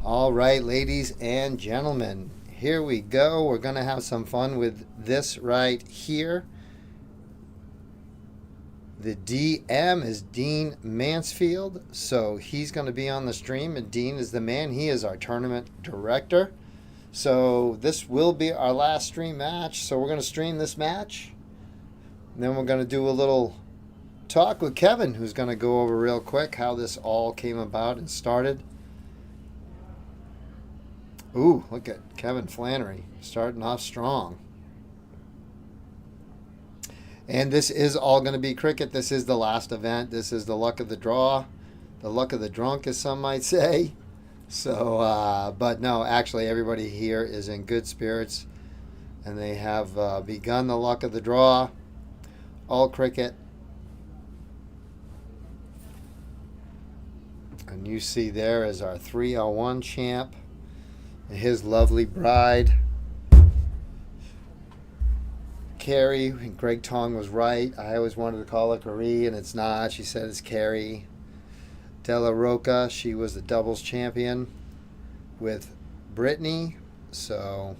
All right, ladies and gentlemen, here we go. We're going to have some fun with this right here. The DM is Dean Mansfield, so he's going to be on the stream, and Dean is the man. He is our tournament director. So this will be our last stream match, so we're going to stream this match. And then we're going to do a little talk with Kevin, who's going to go over real quick how this all came about and started. Ooh, look at Kevin Flannery starting off strong. And this is all going to be cricket. This is the last event. This is the luck of the draw, the luck of the drunk, as some might say. So, but no, actually, everybody here is in good spirits, and they have begun the luck of the draw. All cricket. And you see there is our 301 champ and his lovely bride, Carrie. And Greg Tong was right. I always wanted to call her Carrie, and it's not. She said it's Carrie. Della Roca, she was the doubles champion with Brittany. So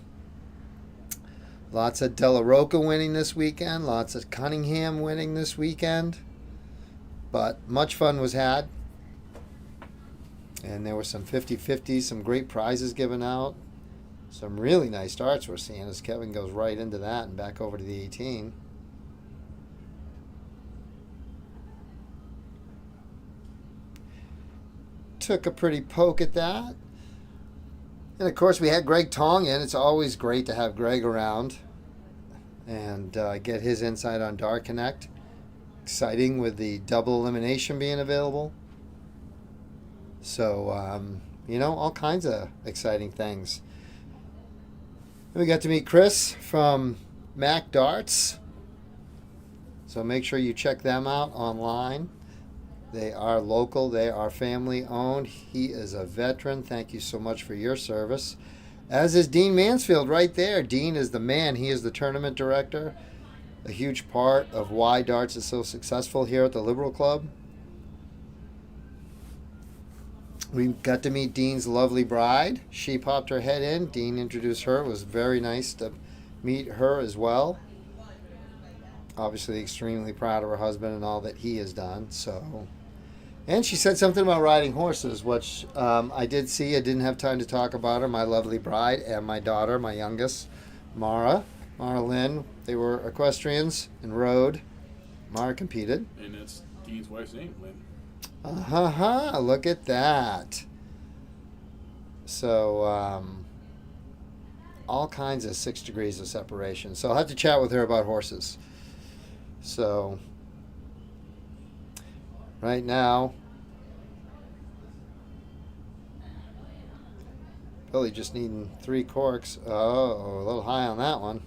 lots of Della Roca winning this weekend. Lots of Cunningham winning this weekend. But much fun was had. And there were some 50-50s, some great prizes given out. Some really nice starts we're seeing as Kevin goes right into that and back over to the 18. Took a pretty poke at that. And of course we had Greg Tong in. It's always great to have Greg around and get his insight on Dart Connect. Exciting with the double elimination being available. So, you know, all kinds of exciting things. We got to meet Chris from Mac Darts. So make sure you check them out online. They are local. They are family owned. He is a veteran. Thank you so much for your service. As is Dean Mansfield right there. Dean is the man. He is the tournament director. A huge part of why darts is so successful here at the Liberal Club. We got to meet Dean's lovely bride. She popped her head in. Dean introduced her. It was very nice to meet her as well. Obviously extremely proud of her husband and all that he has done. So, and she said something about riding horses, which I did see. I didn't have time to talk about her. My lovely bride and my daughter, my youngest, Mara Lynn. They were equestrians and rode. Mara competed. And that's Dean's wife's name, Lynn. Look at that. So, all kinds of 6 degrees of separation. So I'll have to chat with her about horses. So, right now, Billy just needing 3 corks. Oh, a little high on that one.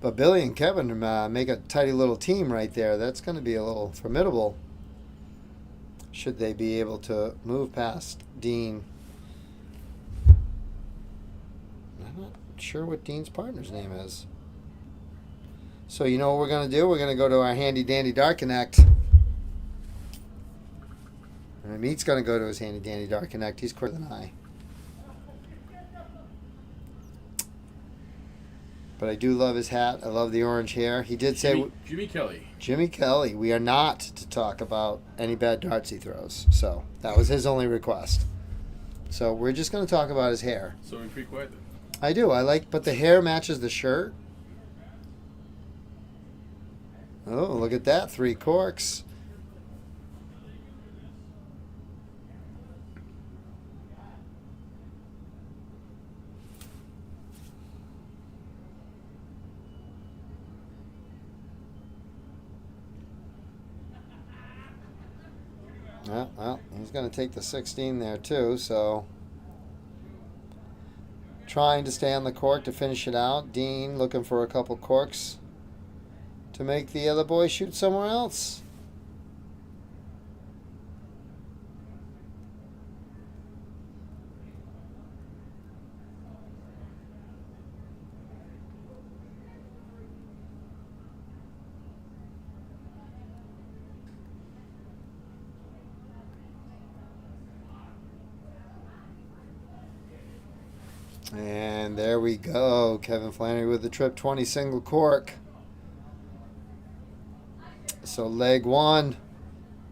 But Billy and Kevin make a tidy little team right there. That's going to be a little formidable should they be able to move past Dean. I'm not sure what Dean's partner's name is. So you know what we're going to do? We're going to go to our handy dandy Dart Connect. And Amit's going to go to his handy dandy Dart Connect. He's quicker than I. But I do love his hat. I love the orange hair. He did say... Jimmy Kelly. Jimmy Kelly. We are not to talk about any bad darts he throws. So that was his only request. So we're just going to talk about his hair. So we're pretty quiet then. I do. I like... But the hair matches the shirt. Oh, look at that. 3 corks. Well, he's going to take the 16 there too, so trying to stay on the cork to finish it out. Dean looking for a couple corks to make the other boy shoot somewhere else. And there we go. Kevin Flannery with the trip 20 single cork. So leg one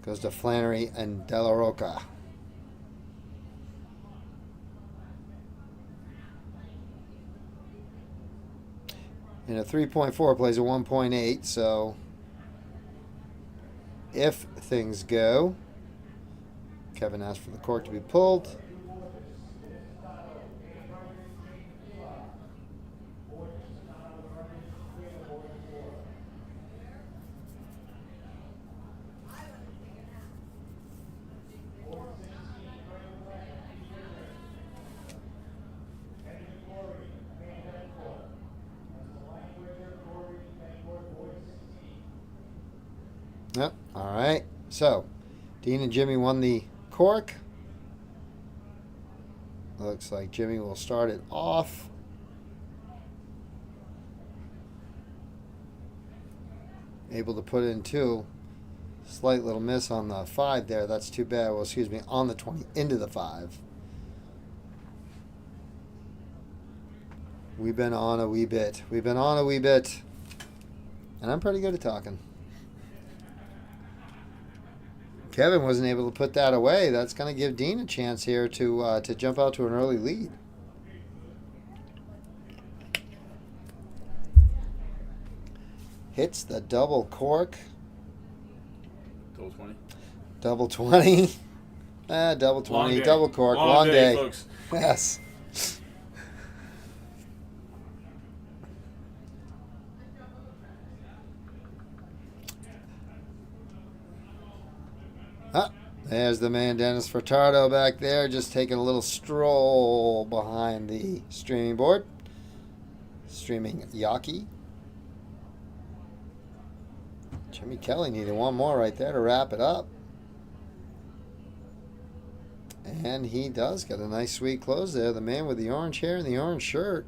goes to Flannery and De La Roca. And a 3.4 plays a 1.8, so if things go, Kevin asked for the cork to be pulled. Yep. All right. So, Dean and Jimmy won the cork. Looks like Jimmy will start it off. Able to put in two. Slight little miss on the 5 there. That's too bad. Well, excuse me, on the 20 into the 5. We've been on a wee bit. We've been on a wee bit. And I'm pretty good at talking. Kevin wasn't able to put that away. That's going to give Dean a chance here to jump out to an early lead. Hits the double cork. Double 20. Double 20. Double 20. Long Double day. cork. Long day, folks. Yes. There's the man Dennis Furtado back there, just taking a little stroll behind the streaming board. Streaming Yaki. Jimmy Kelly needed one more right there to wrap it up. And he does get a nice sweet close there. The man with the orange hair and the orange shirt.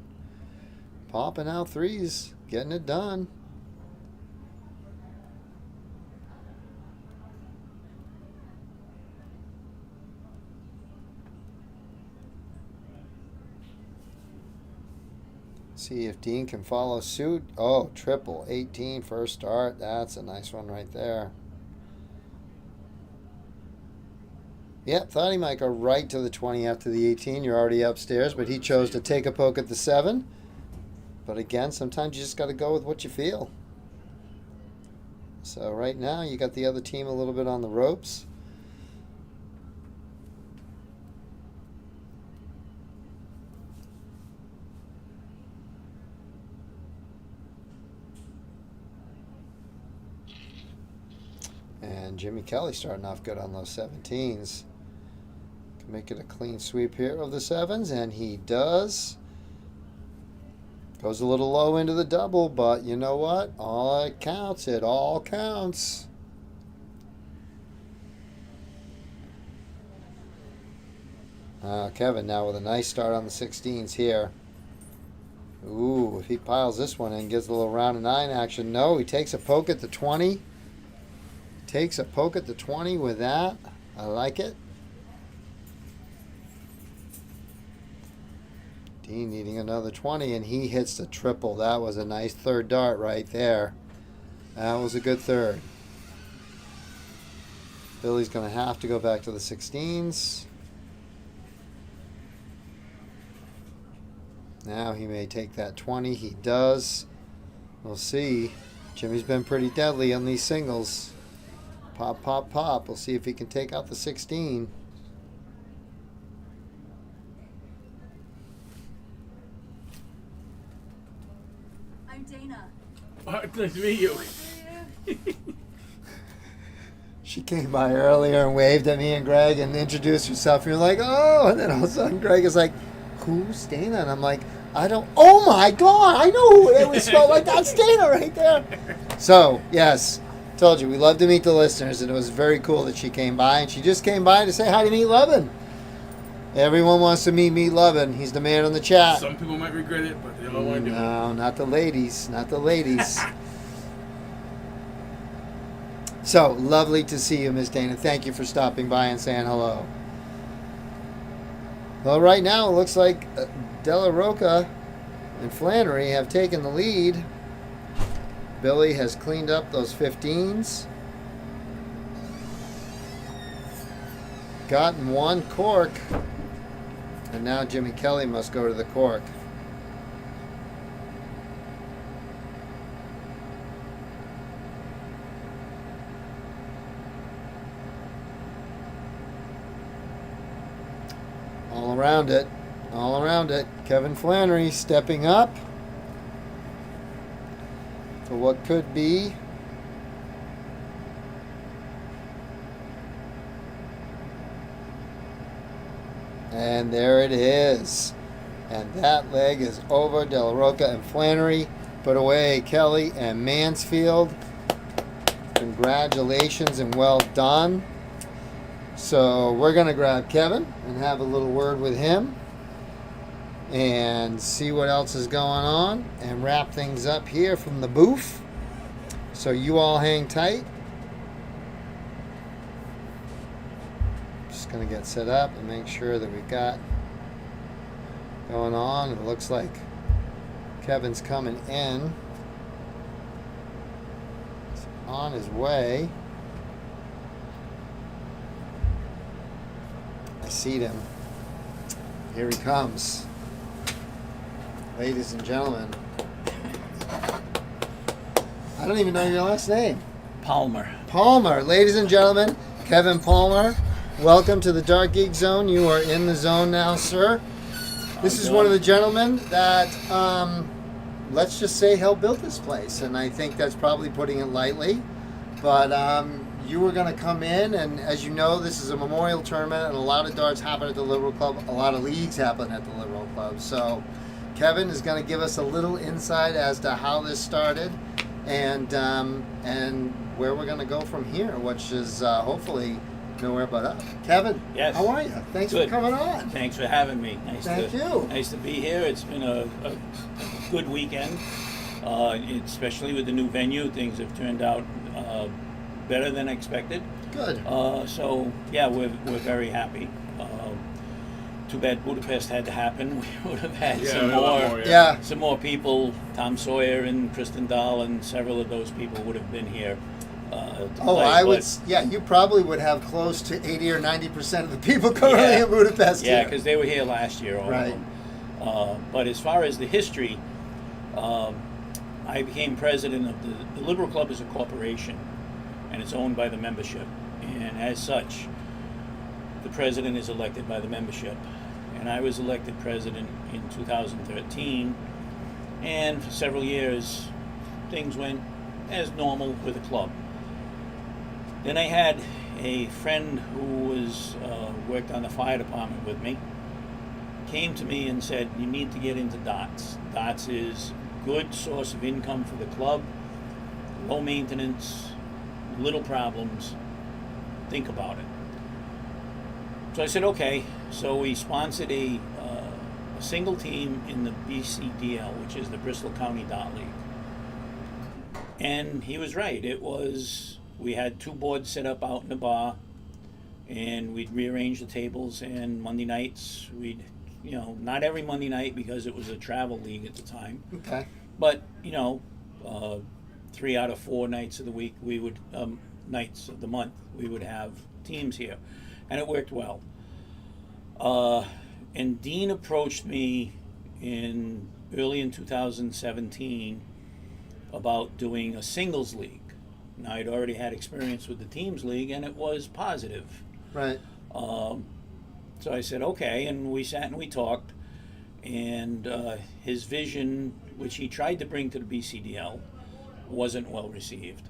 Popping out threes, getting it done. See if Dean can follow suit. Oh, triple 18 first start. That's a nice one right there. Yep, thought he might go right to the 20 after the 18. You're already upstairs, but he chose to take a poke at the 7. But again, sometimes you just got to go with what you feel. So right now, you got the other team a little bit on the ropes. And Jimmy Kelly starting off good on those 17s. Can make it a clean sweep here of the 7s, and he does. Goes a little low into the double, but you know what? All it counts. It all counts. Kevin now with a nice start on the 16s here. Ooh, if he piles this one in, gives a little round of 9 action. No, he takes a poke at the 20. Takes a poke at the 20 with that. I like it. Dean needing another 20, and he hits the triple. That was a nice third dart right there. That was a good third. Billy's going to have to go back to the 16s. Now he may take that 20. He does. We'll see. Jimmy's been pretty deadly on these singles. Pop, pop, pop. We'll see if he can take out the 16. I'm Dana. Nice to meet you. She came by earlier and waved at me and Greg and introduced herself. And you're like, oh, and then all of a sudden Greg is like, who's Dana? And I'm like, I don't, oh my God, I know who it was spelled like that's Dana right there. So, yes. Told you, we love to meet the listeners, and it was very cool that she came by, and she just came by to say hi to Meat Lovin'. Everyone wants to meet Meat Lovin'. He's the man on the chat. Some people might regret it, but they don't want to do it. No, not the ladies. Not the ladies. So, lovely to see you, Miss Dana. Thank you for stopping by and saying hello. Well, right now it looks like Della Rocca and Flannery have taken the lead. Billy has cleaned up those 15s. Gotten one cork. And now Jimmy Kelly must go to the cork. All around it. All around it. Kevin Flannery stepping up for what could be and there it is. And that leg is over. Della Rocca and Flannery put away Kelly and Mansfield. Congratulations and well done. So we're going to grab Kevin and have a little word with him and see what else is going on and wrap things up here from the booth. So you all hang tight. Just going to get set up and make sure that we've got going on. It looks like Kevin's coming in. He's on his way. I see him. Here he comes. Ladies and gentlemen. I don't even know your last name. Palmer. Palmer. Ladies and gentlemen, Kevin Palmer. Welcome to the Dark Geek Zone. You are in the zone now, sir. This is one of the gentlemen that, let's just say, helped build this place. And I think that's probably putting it lightly. But you were going to come in, and as you know, this is a memorial tournament, and a lot of darts happen at the Liberal Club. A lot of leagues happen at the Liberal Club. So Kevin is going to give us a little insight as to how this started and where we're going to go from here, which is hopefully nowhere but up. Kevin, yes. How are you? Thanks Good. for coming on. Thanks for having me. Thank you. Nice to be here. It's been a good weekend, especially with the new venue. Things have turned out better than expected. Good. So yeah, we're very happy. Too bad Budapest had to happen. We would have had some more people. Tom Sawyer and Kristen Dahl and several of those people would have been here. You probably would have close to 80 or 90% of the people currently in Budapest. Yeah, because they were here last year. All right. of them. But as far as the history, I became president of the Liberal Club is a corporation, and it's owned by the membership. And as such, the president is elected by the membership. And I was elected president in 2013. And for several years, things went as normal with the club. Then I had a friend who was worked on the fire department with me, came to me and said, you need to get into darts. Darts is a good source of income for the club, low maintenance, little problems. Think about it. So I said, okay. So we sponsored a single team in the BCDL, which is the Bristol County Dart League. And he was right. We had 2 boards set up out in the bar, and we'd rearrange the tables, and Monday nights, not every Monday night because it was a travel league at the time. Okay. But, 3 out of 4 nights of the week, nights of the month, we would have teams here. And it worked well. And Dean approached me early in 2017 about doing a singles league. Now, I'd already had experience with the teams league, and it was positive. Right. So I said, okay, and we sat and we talked, and his vision, which he tried to bring to the BCDL, wasn't well received.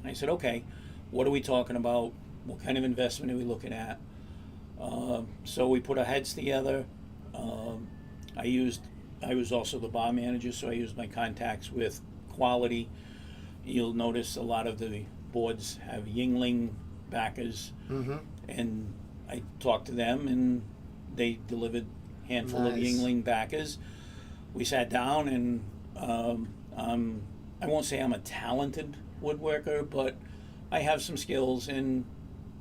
And I said, okay, what are we talking about? What kind of investment are we looking at? So we put our heads together. I was also the bar manager, so I used my contacts with Quality. You'll notice a lot of the boards have Yingling backers, and I talked to them, and they delivered a handful of Yingling backers. We sat down, and I won't say I'm a talented woodworker, but I have some skills, and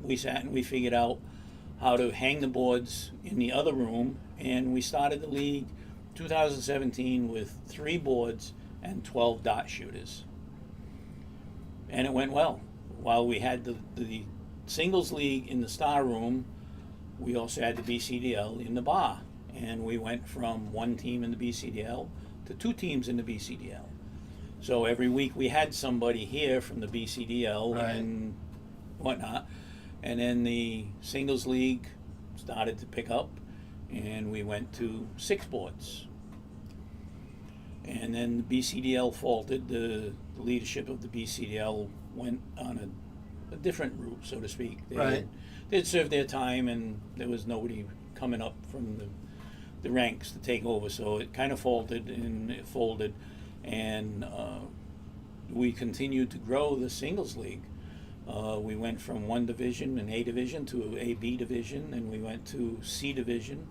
we sat and we figured out how to hang the boards in the other room, and we started the league 2017 with 3 boards and 12 dot shooters. And it went well. While we had the singles league in the Star Room, we also had the BCDL in the bar. And we went from 1 team in the BCDL to 2 teams in the BCDL. So every week we had somebody here from the BCDL and whatnot. And then the singles league started to pick up, and we went to 6 boards. And then the BCDL faltered. The leadership of the BCDL went on a different route, so to speak. They'd served their time, and there was nobody coming up from the ranks to take over. So it kind of faltered, and it folded. And we continued to grow the singles league. We went from 1 division, an A division, to a B division, and we went to C division.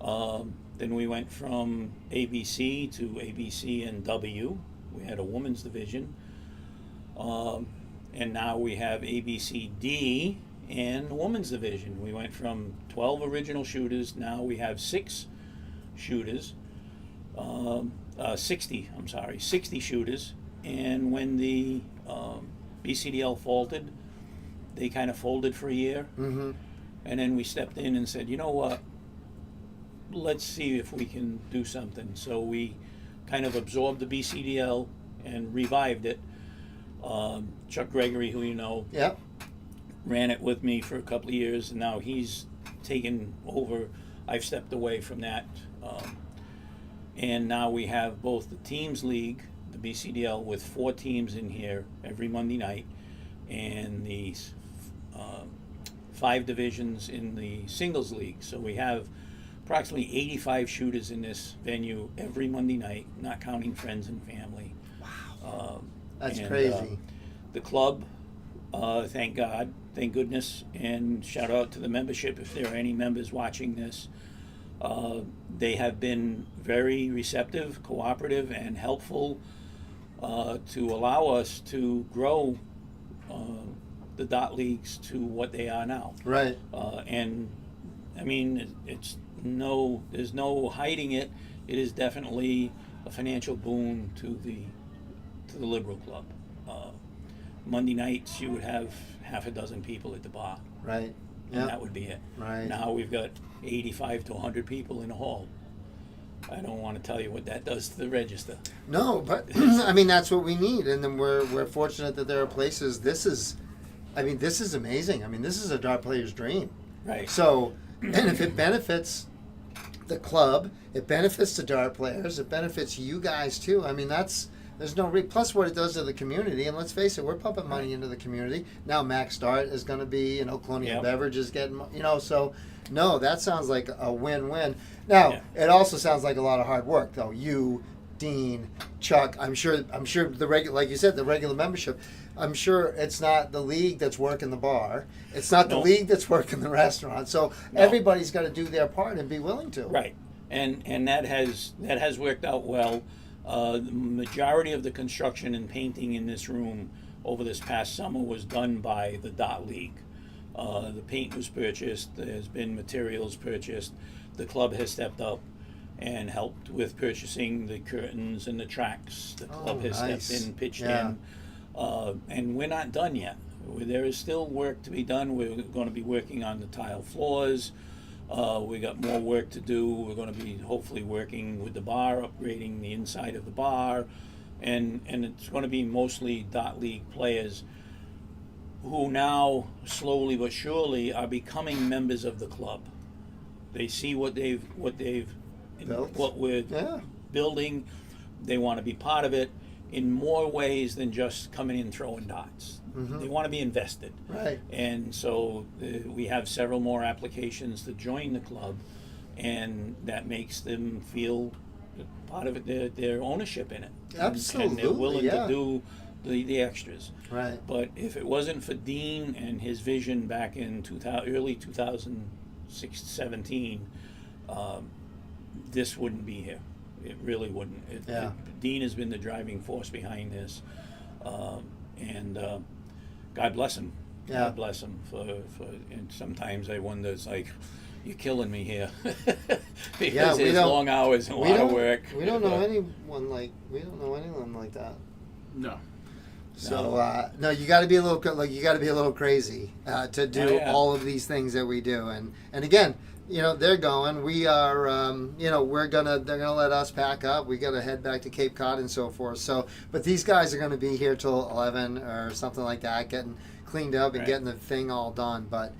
Then we went from ABC to ABC and W. We had a women's division. And now we have ABCD and a women's division. We went from 12 original shooters, now we have 6 shooters. 60 shooters. And when the BCDL faltered, they kind of folded for a year. Mm-hmm. And then we stepped in and said, you know what, let's see if we can do something. So we kind of absorbed the BCDL and revived it. Chuck Gregory, who you know, ran it with me for a couple of years, and now he's taken over. I've stepped away from that. And now we have both the teams league, the BCDL, with 4 teams in here every Monday night, and the 5 divisions in the singles league. So we have approximately 85 shooters in this venue every Monday night, not counting friends and family. Wow. That's crazy. The club, thank God, thank goodness, and shout out to the membership if there are any members watching this. They have been very receptive, cooperative, and helpful to allow us to grow the dot leagues to what they are now. Right. And I mean, there's no hiding it. It is definitely a financial boon to the Liberal Club. Monday nights you would have half a dozen people at the bar. Right. And that would be it. Right. Now we've got 85 to 100 people in the hall. I don't want to tell you what that does to the register. No, but I mean that's what we need, and then we're fortunate that there are places. This is amazing. I mean, this is a dart player's dream. Right. So, and if it benefits the club, it benefits the dart players, it benefits you guys too. I mean, there's no plus what it does to the community, and let's face it, we're pumping money into the community. Now Max Dart is going to be, Colonial Beverage is getting, so no, that sounds like a win-win. Now, it also sounds like a lot of hard work, though. You, Dean, Chuck, I'm sure the regular, like you said, the regular membership. I'm sure it's not the league that's working the bar. It's not the league that's working the restaurant. So everybody's got to do their part and be willing to. Right, and that has worked out well. The majority of the construction and painting in this room over this past summer was done by the Dot League. The paint was purchased. There's been materials purchased. The club has stepped up and helped with purchasing the curtains and the tracks. The club has stepped in, pitched in. And we're not done yet. There is still work to be done. We're going to be working on the tile floors. We got more work to do. We're going to be hopefully working with the bar, upgrading the inside of the bar. And it's going to be mostly Dot League players who now, slowly but surely, are becoming members of the club. They see what we're building. They want to be part of it in more ways than just coming in throwing dots. Mm-hmm. They want to be invested. Right. And so we have several more applications to join the club, and that makes them feel part of it, their ownership in it. Absolutely. And they're willing to do the extras. Right. But if it wasn't for Dean and his vision back in early 2017, this wouldn't be here. It really wouldn't. Dean has been the driving force behind this, and God bless him. Yeah. God bless them and sometimes I wonder, it's like, you're killing me here. Because it's long hours and a lot of work. We don't know anyone like that. No. So no, you got to be a little crazy to do all of these things that we do, and again, they're going. We are, they're gonna let us pack up. We got to head back to Cape Cod and so forth. So, but these guys are going to be here till 11 or something like that, getting cleaned up and getting the thing all done. But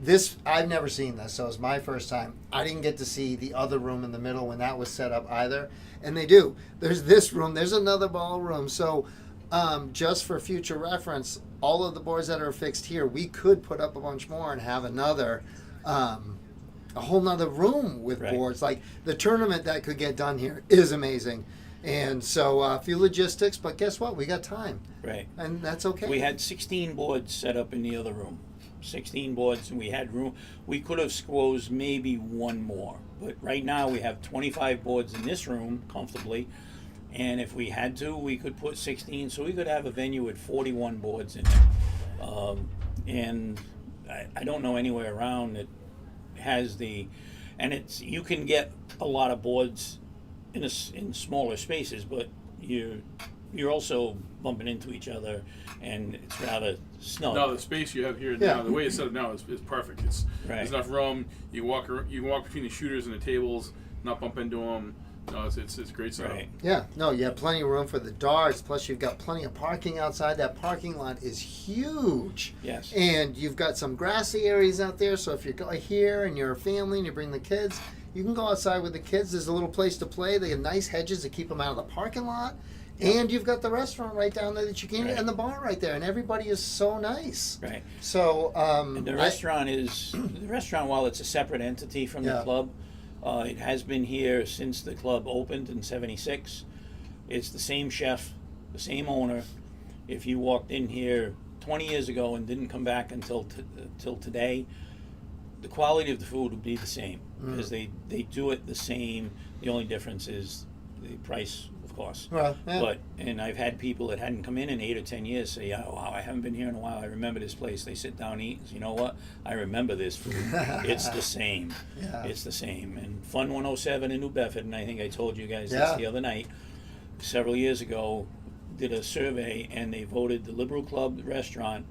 this, I've never seen this, so it's my first time. I didn't get to see the other room in the middle when that was set up either, and they do. There's this room. There's another ballroom. So. Just for future reference, all of the boards that are fixed here, we could put up a bunch more and have another, a whole nother room with boards. Like the tournament that could get done here is amazing. And so a few logistics, but guess what? We got time. Right. And that's okay. We had 16 boards set up in the other room. 16 boards, and we had room. We could have squozed maybe one more. But right now we have 25 boards in this room comfortably. And if we had to, we could put 16, so we could have a venue with 41 boards in it. And I don't know anywhere around that has you can get a lot of boards in smaller spaces, but you're also bumping into each other, and it's rather snug. No, the space you have here now, the way it's set up now is perfect. There's enough room. You can walk between the shooters and the tables, not bump into them. No, it's great setup. Right. Yeah, no, you have plenty of room for the darts. Plus, you've got plenty of parking outside. That parking lot is huge. Yes. And you've got some grassy areas out there. So if you're here and you're a family and you bring the kids, you can go outside with the kids. There's a little place to play. They have nice hedges to keep them out of the parking lot. And you've got the restaurant right down there that you can, and the bar right there, and everybody is so nice. Right. So and the restaurant, while it's a separate entity from the club. It has been here since the club opened in '76. It's the same chef, the same owner. If you walked in here 20 years ago and didn't come back until today, the quality of the food would be the same because they do it the same. The only difference is the price, of course. Well, yeah. And I've had people that hadn't come in 8 or 10 years say, "Oh, wow, I haven't been here in a while. I remember this place." They sit down and eat. You know what? I remember this food. It's the same. Yeah. It's the same. And Fun 107 in New Bedford, and I think I told you guys this the other night, several years ago, did a survey, and they voted the Liberal Club restaurant,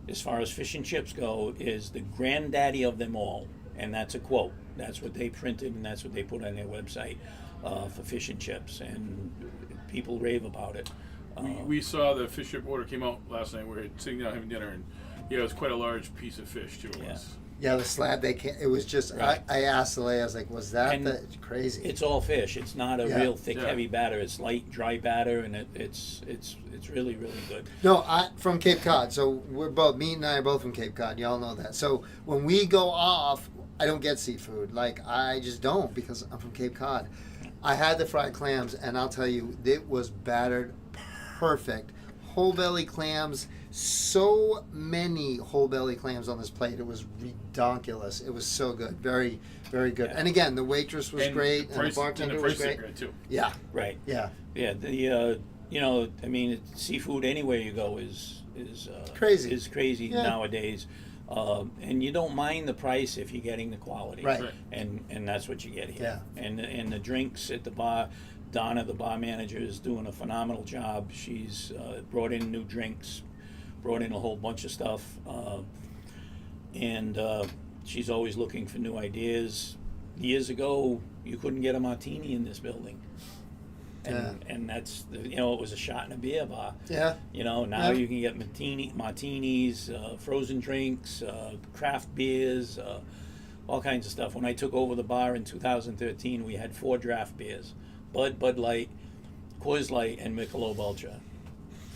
as far as fish and chips go, is the granddaddy of them all. And that's a quote. That's what they printed, and that's what they put on their website for fish and chips. And people rave about it. We saw the fish chip order came out last night. We were sitting down having dinner, and it was quite a large piece of fish too. Yeah, the slab it was just. Right. I asked Leia, I was like, "Was that crazy?" It's all fish. It's not a real thick, heavy batter. It's light, dry batter, and it's really, really good. No, from Cape Cod. So me and I are both from Cape Cod. Y'all know that. So when we go off, I don't get seafood. Like I just don't because I'm from Cape Cod. I had the fried clams, and I'll tell you, it was battered perfect. Whole belly clams. So many whole belly clams on this plate. It was redonkulous. It was so good. Very, very good. And again, the waitress was great, and the bartender was great. Too. Yeah. Right. Yeah. Yeah. Seafood anywhere you go is crazy. Is crazy nowadays. And you don't mind the price if you're getting the quality. Right. And that's what you get here. Yeah. And the drinks at the bar, Donna, the bar manager, is doing a phenomenal job. She's brought in new drinks, brought in a whole bunch of stuff, and she's always looking for new ideas. Years ago, you couldn't get a martini in this building. And that's, it was a shot in a beer bar. Yeah. Now you can get martinis, frozen drinks, craft beers, all kinds of stuff. When I took over the bar in 2013, we had 4 draft beers: Bud Light, Coors Light, and Michelob Ultra.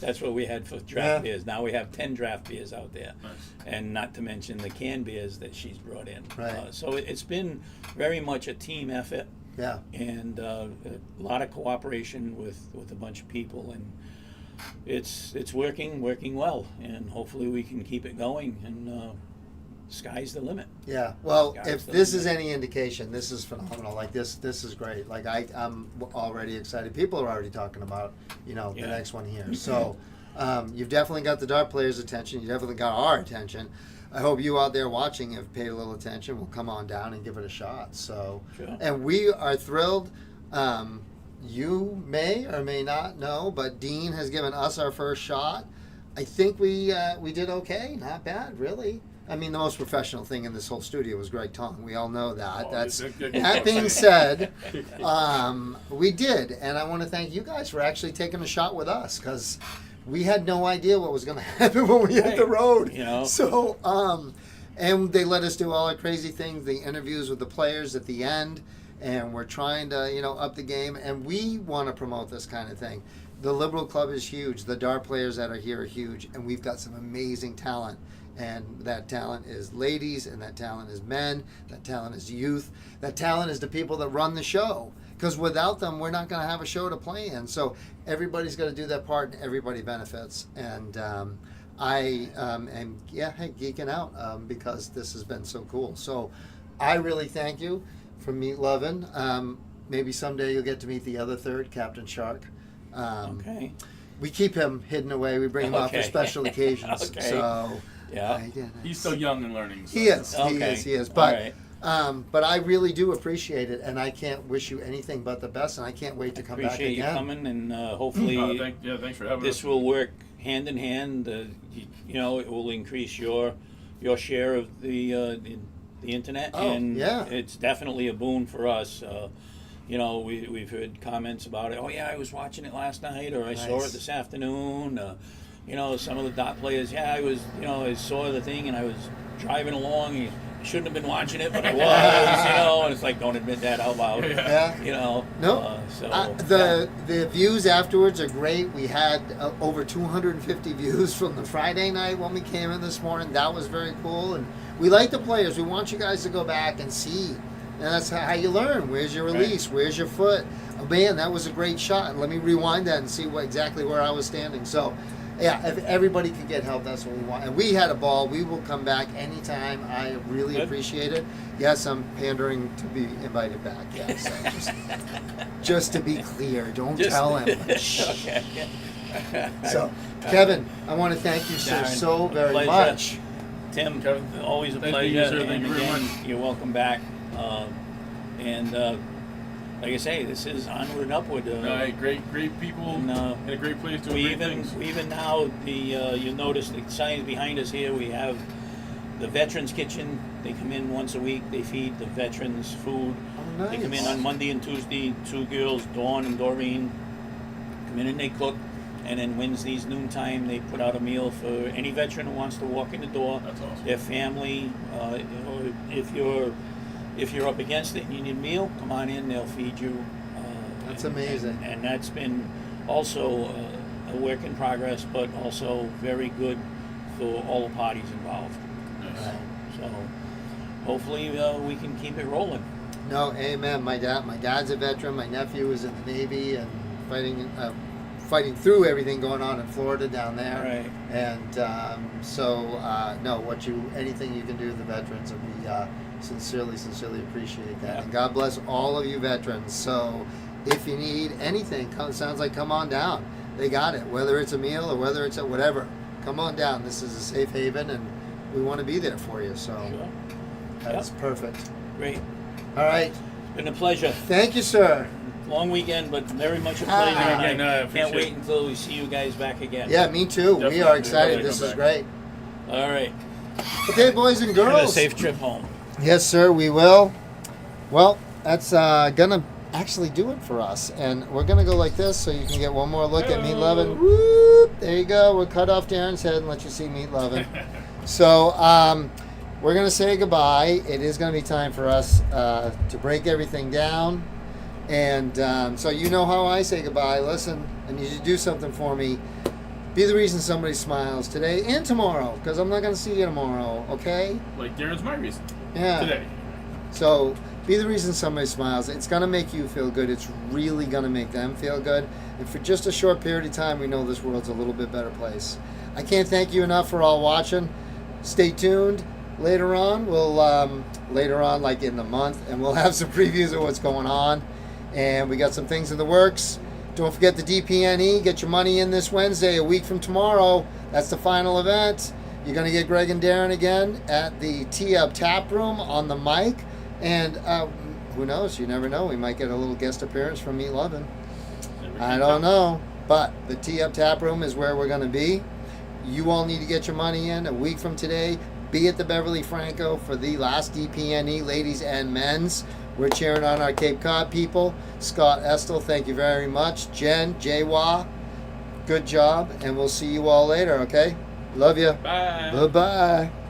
That's what we had for draft beers. Now we have 10 draft beers out there. Nice. And not to mention the canned beers that she's brought in. Right. So it's been very much a team effort. Yeah. And a lot of cooperation with a bunch of people, and it's working well, and hopefully we can keep it going, and sky's the limit. Yeah. Well, if this is any indication, this is phenomenal. Like this is great. Like I'm already excited. People are already talking about the next one here. So You've definitely got the dart players' attention. You definitely got our attention. I hope you out there watching have paid a little attention. We'll come on down and give it a shot. So, Sure. and we are thrilled. You may or may not know, but Dean has given us our first shot. I think we did okay. Not bad, really. I mean, the most professional thing in this whole studio was Greg Tong. We all know that. That being said, we did, and I want to thank you guys for actually taking a shot with us, because we had no idea what was going to happen when we hit the road. You know. So, and they let us do all the crazy things, the interviews with the players at the end, and we're trying to, up the game, and we want to promote this kind of thing. The Liberal Club is huge. The dart players that are here are huge, and we've got some amazing talent. And that talent is ladies, and that talent is men, that talent is youth, that talent is the people that run the show. Because without them, we're not going to have a show to play in. So everybody's got to do their part, and everybody benefits. And I am geeking out because this has been so cool. So I really thank you for Meet Lovin'. Maybe someday you'll get to meet the other third, Captain Shark. Okay. We keep him hidden away. We bring him out for Okay. special occasions. Okay. So Yeah. He's still young and learning. So he is. Okay. He is. All But right. but I really do appreciate it, and I can't wish you anything but the best, and I can't wait to come back Appreciate you again. coming, and hopefully thanks for having this us. will work hand in hand. It will increase your share of the internet, Oh, and yeah. it's definitely a boon for us. We've heard comments about it. Oh yeah, I was watching it last night, or I saw Nice. it this afternoon. Some of the dot players. Yeah, I saw the thing, and I was driving along. And I shouldn't have been watching it, but I was. And it's like, don't admit that out loud. Yeah. No. The views afterwards are great. We had over 250 views from the Friday night when we came in this morning. That was very cool, and we like the players. We want you guys to go back and see, and that's how you learn. Where's your release? Where's your foot? Oh man, that was a great shot. Let me rewind that and see exactly where I was standing. So. Yeah, if everybody could get help, that's what we want. And we had a ball. We will come back anytime. I really appreciate it. Yes, I'm pandering to be invited back. Yes, just to be clear, don't tell him. Okay. So, Kevin, I want to thank you so very Pleasure. much. Tim, always a Thank you, pleasure. sir. And Thank you very again, much. you're welcome back. Like I say, this is onward and upward. Great people, and a great place to do great things. We even now, you'll notice the signs behind us here. We have the Veterans Kitchen. They come in once a week. They feed the veterans food. Oh, nice. They come in on Monday and Tuesday. Two girls, Dawn and Doreen, come in and they cook. And then Wednesdays noontime, they put out a meal for any veteran who wants to walk in the door. That's awesome. Their family, or if you're up against it and you need a meal, come on in, they'll feed you. That's amazing. And that's been also a work in progress, but also very good for all the parties involved. So hopefully we can keep it rolling. No, amen. My dad's a veteran. My nephew is in the Navy and fighting through everything going on in Florida down there. Right. And anything you can do with the veterans, and we sincerely appreciate that. Yeah. And God bless all of you veterans. So if you need anything, sounds like come on down. They got it. Whether it's a meal or whether it's whatever, come on down. This is a safe haven, and we want to be there for you. So that's perfect. Great. All right. It's been a pleasure. Thank you, sir. Long weekend, but very much a pleasure. Again, I I can't appreciate wait it. until we see you guys back again. Yeah, me too. We Definitely. are excited. Definitely This come is back. great. All right. Okay, boys and Have a girls. safe trip home. Yes, sir, we will. Well, that's gonna actually do it for us, and we're gonna go like this so you can get one more look at Meat Lovin'. Whoop! There you go. We'll cut off Darren's head and let you see Meat Lovin'. So we're gonna say goodbye. It is gonna be time for us to break everything down, and so you know how I say goodbye. Listen, I need you to do something for me. Be the reason somebody smiles today and tomorrow, because I'm not going to see you tomorrow, okay? Like Darren's my reason. Yeah. Today. So be the reason somebody smiles. It's going to make you feel good. It's really going to make them feel good. And for just a short period of time, we know this world's a little bit better place. I can't thank you enough for all watching. Stay tuned. Later on, like in the month, and we'll have some previews of what's going on. And we got some things in the works. Don't forget the DPNE. Get your money in this Wednesday, a week from tomorrow. That's the final event. You're going to get Greg and Darren again at the T-Up Tap Room on the mic. And who knows? You never know. We might get a little guest appearance from Meat Lovin'. I don't know. But the T-Up Tap Room is where we're going to be. You all need to get your money in a week from today. Be at the Beverly Franco for the last DPNE, ladies and men's. We're cheering on our Cape Cod people. Scott Estel, thank you very much. Jen, Jaywa, good job. And we'll see you all later, okay? Love you. Bye. Bye-bye.